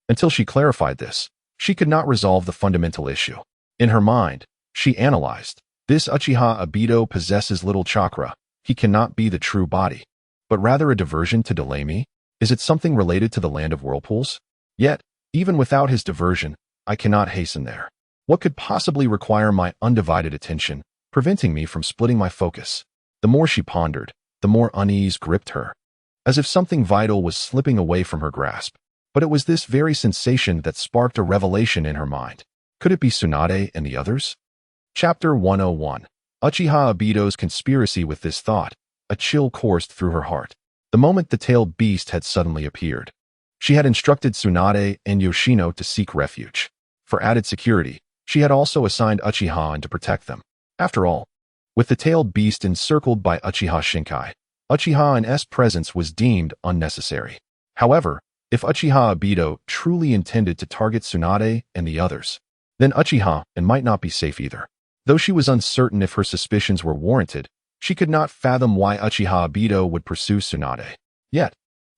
Until she clarified this, she could not resolve the fundamental issue. In her mind, she analyzed, this Uchiha Obito possesses little chakra. He cannot be the true body, but rather a diversion to delay me? Is it something related to the land of whirlpools? Yet, even without his diversion, I cannot hasten there. What could possibly require my undivided attention, preventing me from splitting my focus? The more she pondered, the more unease gripped her, as if something vital was slipping away from her grasp. But it was this very sensation that sparked a revelation in her mind. Could it be Tsunade and the others? Chapter 101. Uchiha Obito's conspiracy. With this thought, a chill coursed through her heart. The moment the tailed beast had suddenly appeared, she had instructed Tsunade and Yoshino to seek refuge. For added security, she had also assigned Uchiha to protect them. After all, with the tailed beast encircled by Uchiha Shinkai, Uchiha's presence was deemed unnecessary. However, if Uchiha Obito truly intended to target Tsunade and the others, then Uchiha might not be safe either. Though she was uncertain if her suspicions were warranted, she could not fathom why Uchiha Obito would pursue Tsunade. Yet,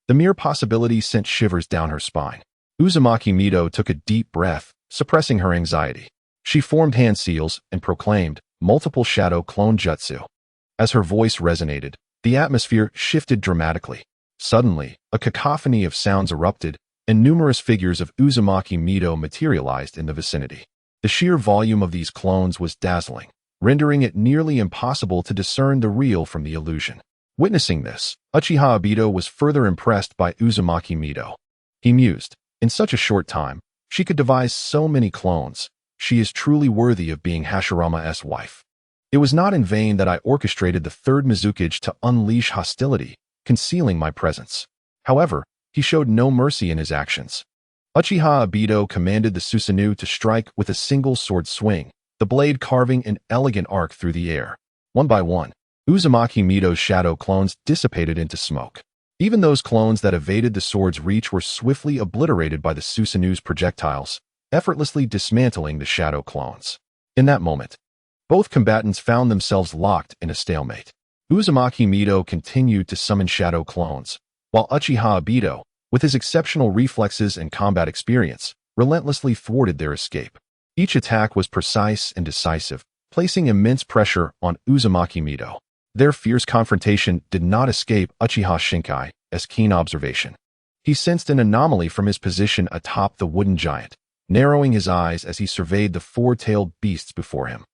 the mere possibility sent shivers down her spine. Uzumaki Mido took a deep breath, suppressing her anxiety. She formed hand seals and proclaimed, multiple shadow clone jutsu. As her voice resonated, the atmosphere shifted dramatically. Suddenly, a cacophony of sounds erupted, and numerous figures of Uzumaki Mido materialized in the vicinity. The sheer volume of these clones was dazzling, rendering it nearly impossible to discern the real from the illusion. Witnessing this, Uchiha Obito was further impressed by Uzumaki Mido. He mused, in such a short time, she could devise so many clones. She is truly worthy of being Hashirama's wife. It was not in vain that I orchestrated the third Mizukage to unleash hostility, concealing my presence. However, he showed no mercy in his actions. Uchiha Obito commanded the Susanoo to strike with a single sword swing, the blade carving an elegant arc through the air. One by one, Uzumaki Mido's shadow clones dissipated into smoke. Even those clones that evaded the sword's reach were swiftly obliterated by the Susanoo's projectiles, effortlessly dismantling the shadow clones. In that moment, both combatants found themselves locked in a stalemate. Uzumaki Mido continued to summon shadow clones, while Uchiha Obito, with his exceptional reflexes and combat experience, relentlessly thwarted their escape. Each attack was precise and decisive, placing immense pressure on Uzumaki Mido. Their fierce confrontation did not escape Uchiha Shinkai's keen observation. He sensed an anomaly from his position atop the wooden giant, narrowing his eyes as he surveyed the four-tailed beasts before him.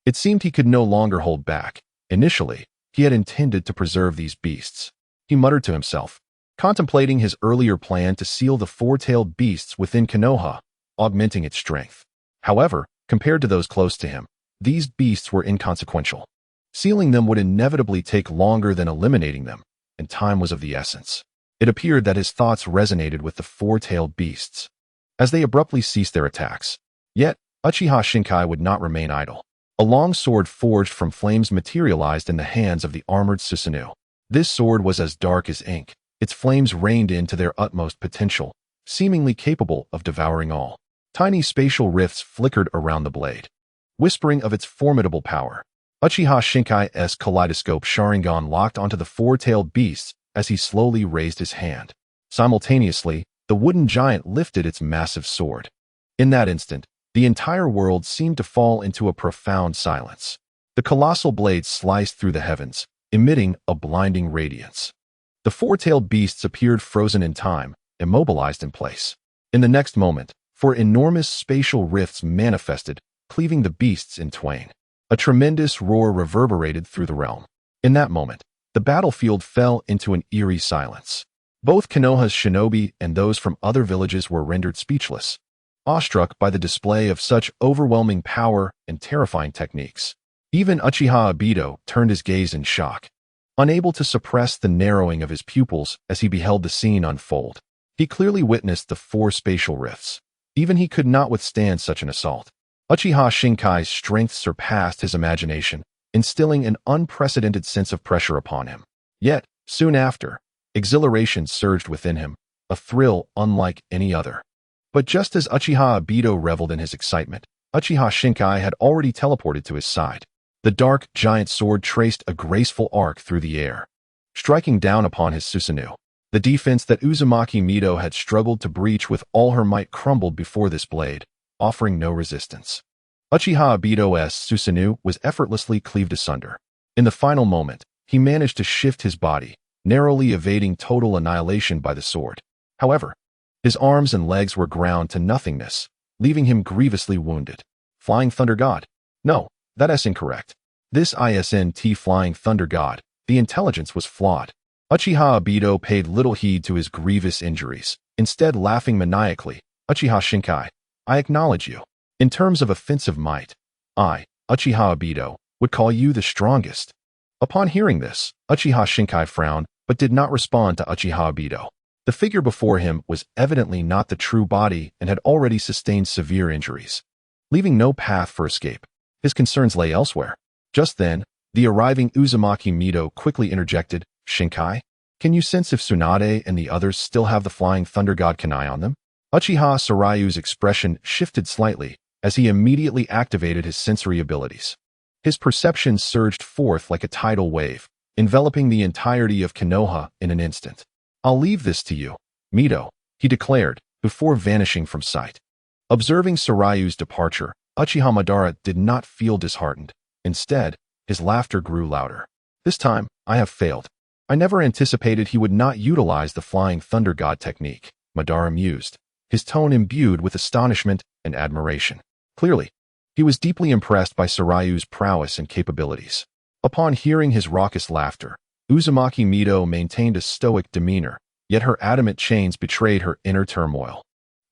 It seemed he could no longer hold back. Initially, he had intended to preserve these beasts. He muttered to himself, contemplating his earlier plan to seal the four-tailed beasts within Konoha, augmenting its strength. However, compared to those close to him, these beasts were inconsequential. Sealing them would inevitably take longer than eliminating them, and time was of the essence. It appeared that his thoughts resonated with the four-tailed beasts, as they abruptly ceased their attacks. Yet, Uchiha Shinkai would not remain idle. A long sword forged from flames materialized in the hands of the armored Susanoo. This sword was as dark as ink. Its flames rained into their utmost potential, seemingly capable of devouring all. Tiny spatial rifts flickered around the blade, whispering of its formidable power. Uchiha Shinkai's kaleidoscope Sharingan locked onto the four-tailed beasts as he slowly raised his hand. Simultaneously, the wooden giant lifted its massive sword. In that instant, the entire world seemed to fall into a profound silence. The colossal blade sliced through the heavens, emitting a blinding radiance. The four-tailed beasts appeared frozen in time, immobilized in place. In the next moment, four enormous spatial rifts manifested, cleaving the beasts in twain. A tremendous roar reverberated through the realm. In that moment, the battlefield fell into an eerie silence. Both Konoha's shinobi and those from other villages were rendered speechless, awestruck by the display of such overwhelming power and terrifying techniques. Even Uchiha Obito turned his gaze in shock, unable to suppress the narrowing of his pupils as he beheld the scene unfold. He clearly witnessed the four spatial rifts. Even he could not withstand such an assault. Uchiha Shinkai's strength surpassed his imagination, instilling an unprecedented sense of pressure upon him. Yet, soon after, exhilaration surged within him, a thrill unlike any other. But just as Uchiha Obito reveled in his excitement, Uchiha Shinkai had already teleported to his side. The dark, giant sword traced a graceful arc through the air, striking down upon his Susanoo. The defense that Uzumaki Mido had struggled to breach with all her might crumbled before this blade, offering no resistance. Uchiha Obito's Susanoo was effortlessly cleaved asunder. In the final moment, he managed to shift his body, narrowly evading total annihilation by the sword. However, his arms and legs were ground to nothingness, leaving him grievously wounded. Flying Thunder God? No, that's incorrect. This isn't Flying Thunder God. The intelligence was flawed. Uchiha Obito paid little heed to his grievous injuries, instead laughing maniacally. Uchiha Shinkai, I acknowledge you. In terms of offensive might, I, Uchiha Obito, would call you the strongest. Upon hearing this, Uchiha Shinkai frowned, but did not respond to Uchiha Obito. The figure before him was evidently not the true body and had already sustained severe injuries, leaving no path for escape. His concerns lay elsewhere. Just then, the arriving Uzumaki Mido quickly interjected, Shinkai, can you sense if Tsunade and the others still have the Flying Thunder God Kunai on them? Uchiha Sarayu's expression shifted slightly as he immediately activated his sensory abilities. His perception surged forth like a tidal wave, enveloping the entirety of Konoha in an instant. I'll leave this to you, Mido, he declared, before vanishing from sight. Observing Sarayu's departure, Uchiha Madara did not feel disheartened. Instead, his laughter grew louder. This time, I have failed. I never anticipated he would not utilize the Flying Thunder God technique, Madara mused, his tone imbued with astonishment and admiration. Clearly, he was deeply impressed by Sarayu's prowess and capabilities. Upon hearing his raucous laughter, Uzumaki Mido maintained a stoic demeanor, yet her adamant chains betrayed her inner turmoil.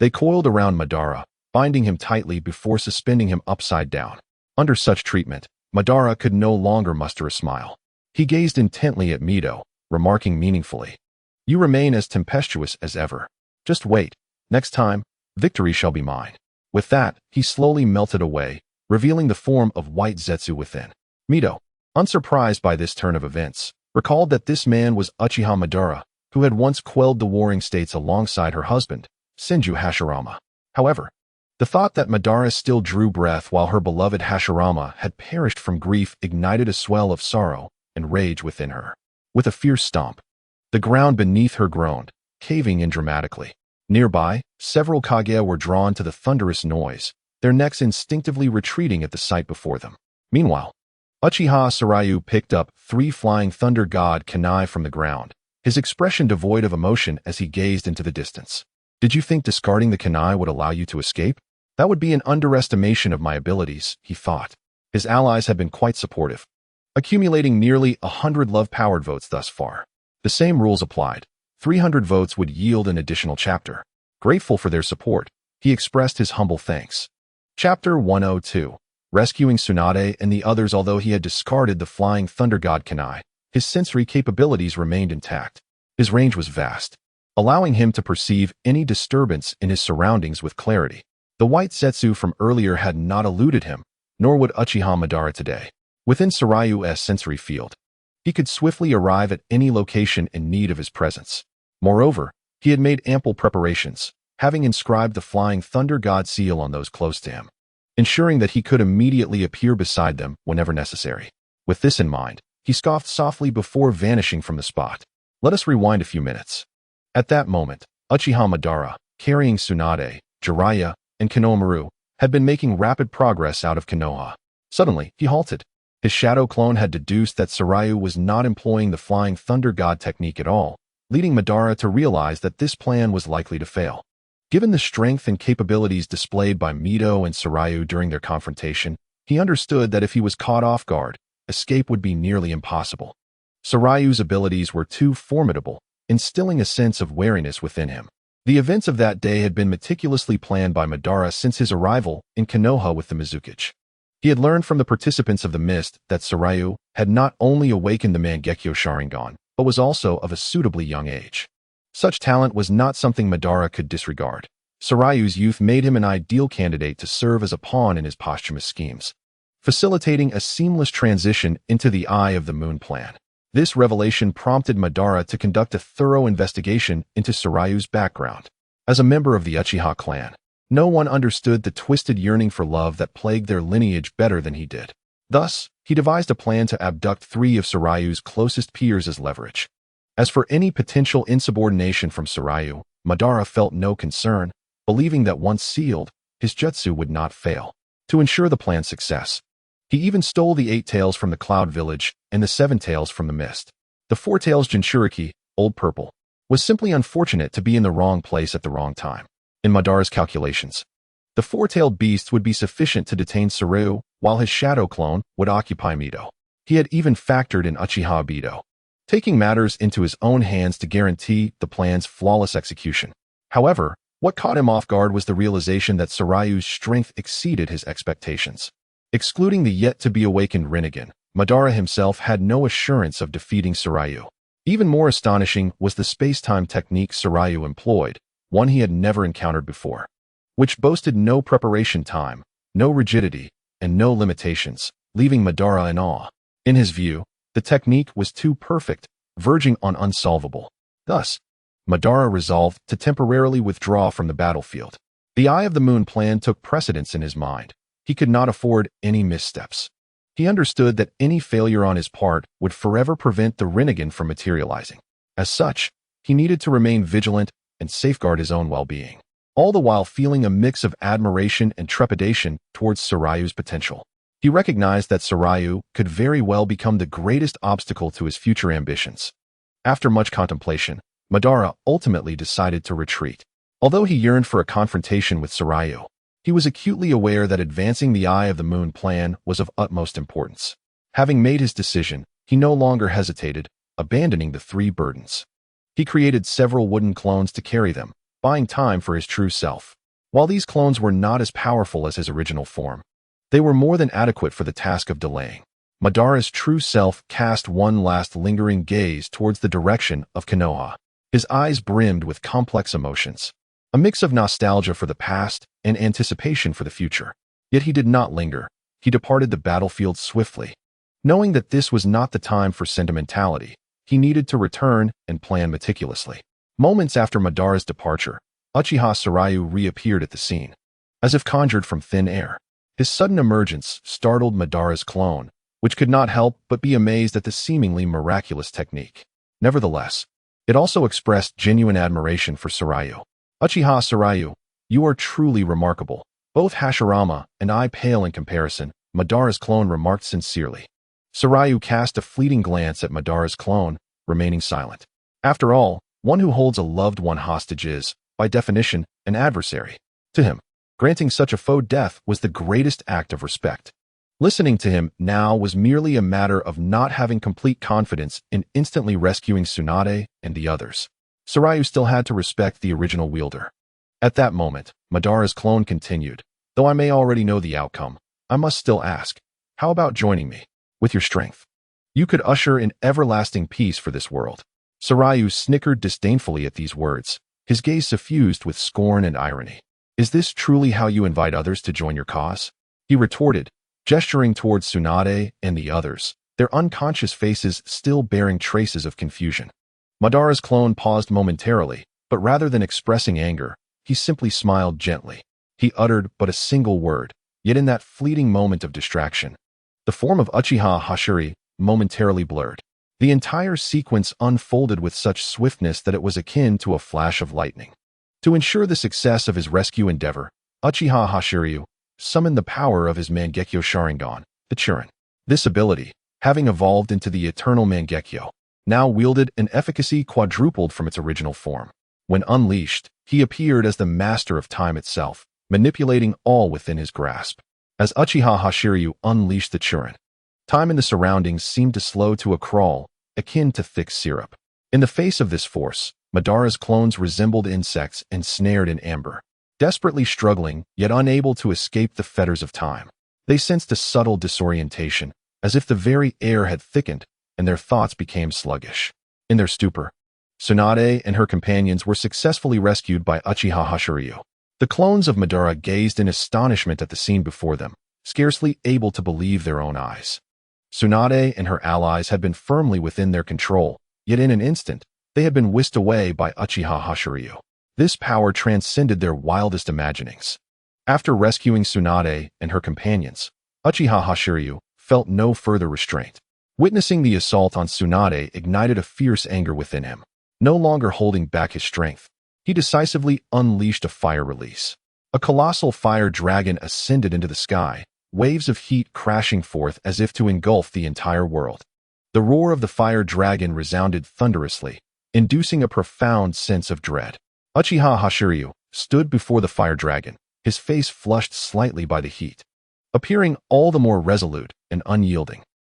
They coiled around Madara, binding him tightly before suspending him upside down. Under such treatment, Madara could no longer muster a smile. He gazed intently at Mido, remarking meaningfully, You remain as tempestuous as ever. Just wait. Next time, victory shall be mine. With that, he slowly melted away, revealing the form of white Zetsu within. Mido, unsurprised by this turn of events, recalled that this man was Uchiha Madara, who had once quelled the warring states alongside her husband, Senju Hashirama. However, the thought that Madara still drew breath while her beloved Hashirama had perished from grief ignited a swell of sorrow and rage within her. With a fierce stomp, the ground beneath her groaned, caving in dramatically. Nearby, several Kage were drawn to the thunderous noise, their necks instinctively retreating at the sight before them. Meanwhile, Uchiha Sarayu picked up 3 Flying Thunder God Kunai from the ground, his expression devoid of emotion as he gazed into the distance. Did you think discarding the Kunai would allow you to escape? That would be an underestimation of my abilities, he thought. His allies had been quite supportive, accumulating nearly 100 love-powered votes thus far. The same rules applied. 300 votes would yield an additional chapter. Grateful for their support, he expressed his humble thanks. Chapter 102. Rescuing Tsunade and the others. Although he had discarded the Flying Thunder God Kunai, his sensory capabilities remained intact. His range was vast, allowing him to perceive any disturbance in his surroundings with clarity. The white Zetsu from earlier had not eluded him, nor would Uchiha Madara today. Within Sarayu's sensory field, he could swiftly arrive at any location in need of his presence. Moreover, he had made ample preparations, having inscribed the Flying Thunder God seal on those close to him, ensuring that he could immediately appear beside them whenever necessary. With this in mind, he scoffed softly before vanishing from the spot. Let us rewind a few minutes. At that moment, Uchiha Madara, carrying Tsunade, Jiraiya, and Konohamaru, had been making rapid progress out of Konoha. Suddenly, he halted. His shadow clone had deduced that Sarayu was not employing the Flying Thunder God technique at all, leading Madara to realize that this plan was likely to fail. Given the strength and capabilities displayed by Mido and Sarayu during their confrontation, He understood that if he was caught off guard, escape would be nearly impossible. Sarayu's abilities were too formidable, instilling a sense of wariness within him. The events of that day had been meticulously planned by Madara since his arrival in Konoha with the Mizukichi. He had learned from the participants of the Mist that Sarayu had not only awakened the Mangekyo Sharingan, but was also of a suitably young age. Such talent was not something Madara could disregard. Sarayu's youth made him an ideal candidate to serve as a pawn in his posthumous schemes, facilitating a seamless transition into the Eye of the Moon plan. This revelation prompted Madara to conduct a thorough investigation into Sarayu's background. As a member of the Uchiha clan, no one understood the twisted yearning for love that plagued their lineage better than he did. Thus, he devised a plan to abduct 3 of Sarayu's closest peers as leverage. As for any potential insubordination from Sarayu, Madara felt no concern, believing that once sealed, his jutsu would not fail. To ensure the plan's success, he even stole the 8 tails from the Cloud Village and the 7 tails from the Mist. The 4 tails Jinchuriki, Old Purple, was simply unfortunate to be in the wrong place at the wrong time. In Madara's calculations, the 4-tailed beast would be sufficient to detain Sarayu, while his shadow clone would occupy Mido. He had even factored in Uchiha Ibido, taking matters into his own hands to guarantee the plan's flawless execution. However, what caught him off guard was the realization that Sarayu's strength exceeded his expectations. Excluding the yet-to-be-awakened Rinnegan, Madara himself had no assurance of defeating Sarayu. Even more astonishing was the space-time technique Sarayu employed, one he had never encountered before, which boasted no preparation time, no rigidity, and no limitations, leaving Madara in awe. In his view, the technique was too perfect, verging on unsolvable. Thus, Madara resolved to temporarily withdraw from the battlefield. The Eye of the Moon plan took precedence in his mind. He could not afford any missteps. He understood that any failure on his part would forever prevent the Rinnegan from materializing. As such, he needed to remain vigilant and safeguard his own well-being, all the while feeling a mix of admiration and trepidation towards Sarayu's potential. He recognized that Sarayu could very well become the greatest obstacle to his future ambitions. After much contemplation, Madara ultimately decided to retreat. Although he yearned for a confrontation with Sarayu, he was acutely aware that advancing the Eye of the Moon plan was of utmost importance. Having made his decision, he no longer hesitated, abandoning the 3 burdens. He created several wooden clones to carry them, buying time for his true self. While these clones were not as powerful as his original form, they were more than adequate for the task of delaying. Madara's true self cast one last lingering gaze towards the direction of Konoha. His eyes brimmed with complex emotions, a mix of nostalgia for the past and anticipation for the future. Yet he did not linger. He departed the battlefield swiftly. Knowing that this was not the time for sentimentality, he needed to return and plan meticulously. Moments after Madara's departure, Uchiha Sarayu reappeared at the scene, as if conjured from thin air. His sudden emergence startled Madara's clone, which could not help but be amazed at the seemingly miraculous technique. Nevertheless, it also expressed genuine admiration for Sarayu. Uchiha Sarayu, you are truly remarkable. Both Hashirama and I pale in comparison, Madara's clone remarked sincerely. Sarayu cast a fleeting glance at Madara's clone, remaining silent. After all, one who holds a loved one hostage is, by definition, an adversary. To him, granting such a foe death was the greatest act of respect. Listening to him now was merely a matter of not having complete confidence in instantly rescuing Tsunade and the others. Sarayu still had to respect the original wielder. At that moment, Madara's clone continued, though I may already know the outcome, I must still ask, how about joining me? With your strength, you could usher in everlasting peace for this world. Sarayu snickered disdainfully at these words, his gaze suffused with scorn and irony. Is this truly how you invite others to join your cause? He retorted, gesturing towards Tsunade and the others, their unconscious faces still bearing traces of confusion. Madara's clone paused momentarily, but rather than expressing anger, he simply smiled gently. He uttered but a single word, yet in that fleeting moment of distraction, the form of Uchiha Hashiri momentarily blurred. The entire sequence unfolded with such swiftness that it was akin to a flash of lightning. To ensure the success of his rescue endeavor, Uchiha Hashiryu summoned the power of his Mangekyo Sharingan, the Churin. This ability, having evolved into the eternal Mangekyo, now wielded an efficacy quadrupled from its original form. When unleashed, he appeared as the master of time itself, manipulating all within his grasp. as Uchiha Hashiryu unleashed the Churin. Time in the surroundings seemed to slow to a crawl, akin to thick syrup. In the face of this force, Madara's clones resembled insects ensnared in amber, desperately struggling, yet unable to escape the fetters of time. They sensed a subtle disorientation, as if the very air had thickened, and their thoughts became sluggish. In their stupor, Tsunade and her companions were successfully rescued by Uchiha Hashiryu. The clones of Madara gazed in astonishment at the scene before them, scarcely able to believe their own eyes. Tsunade and her allies had been firmly within their control, yet in an instant, they had been whisked away by Uchiha Hashiryu. This power transcended their wildest imaginings. After rescuing Tsunade and her companions, Uchiha Hashiryu felt no further restraint. Witnessing the assault on Tsunade ignited a fierce anger within him. No longer holding back his strength, he decisively unleashed a fire release. A colossal fire dragon ascended into the sky, waves of heat crashing forth as if to engulf the entire world. The roar of the fire dragon resounded thunderously, inducing a profound sense of dread. Uchiha Hashiryu stood before the fire dragon, his face flushed slightly by the heat. Appearing all the more resolute and unyielding,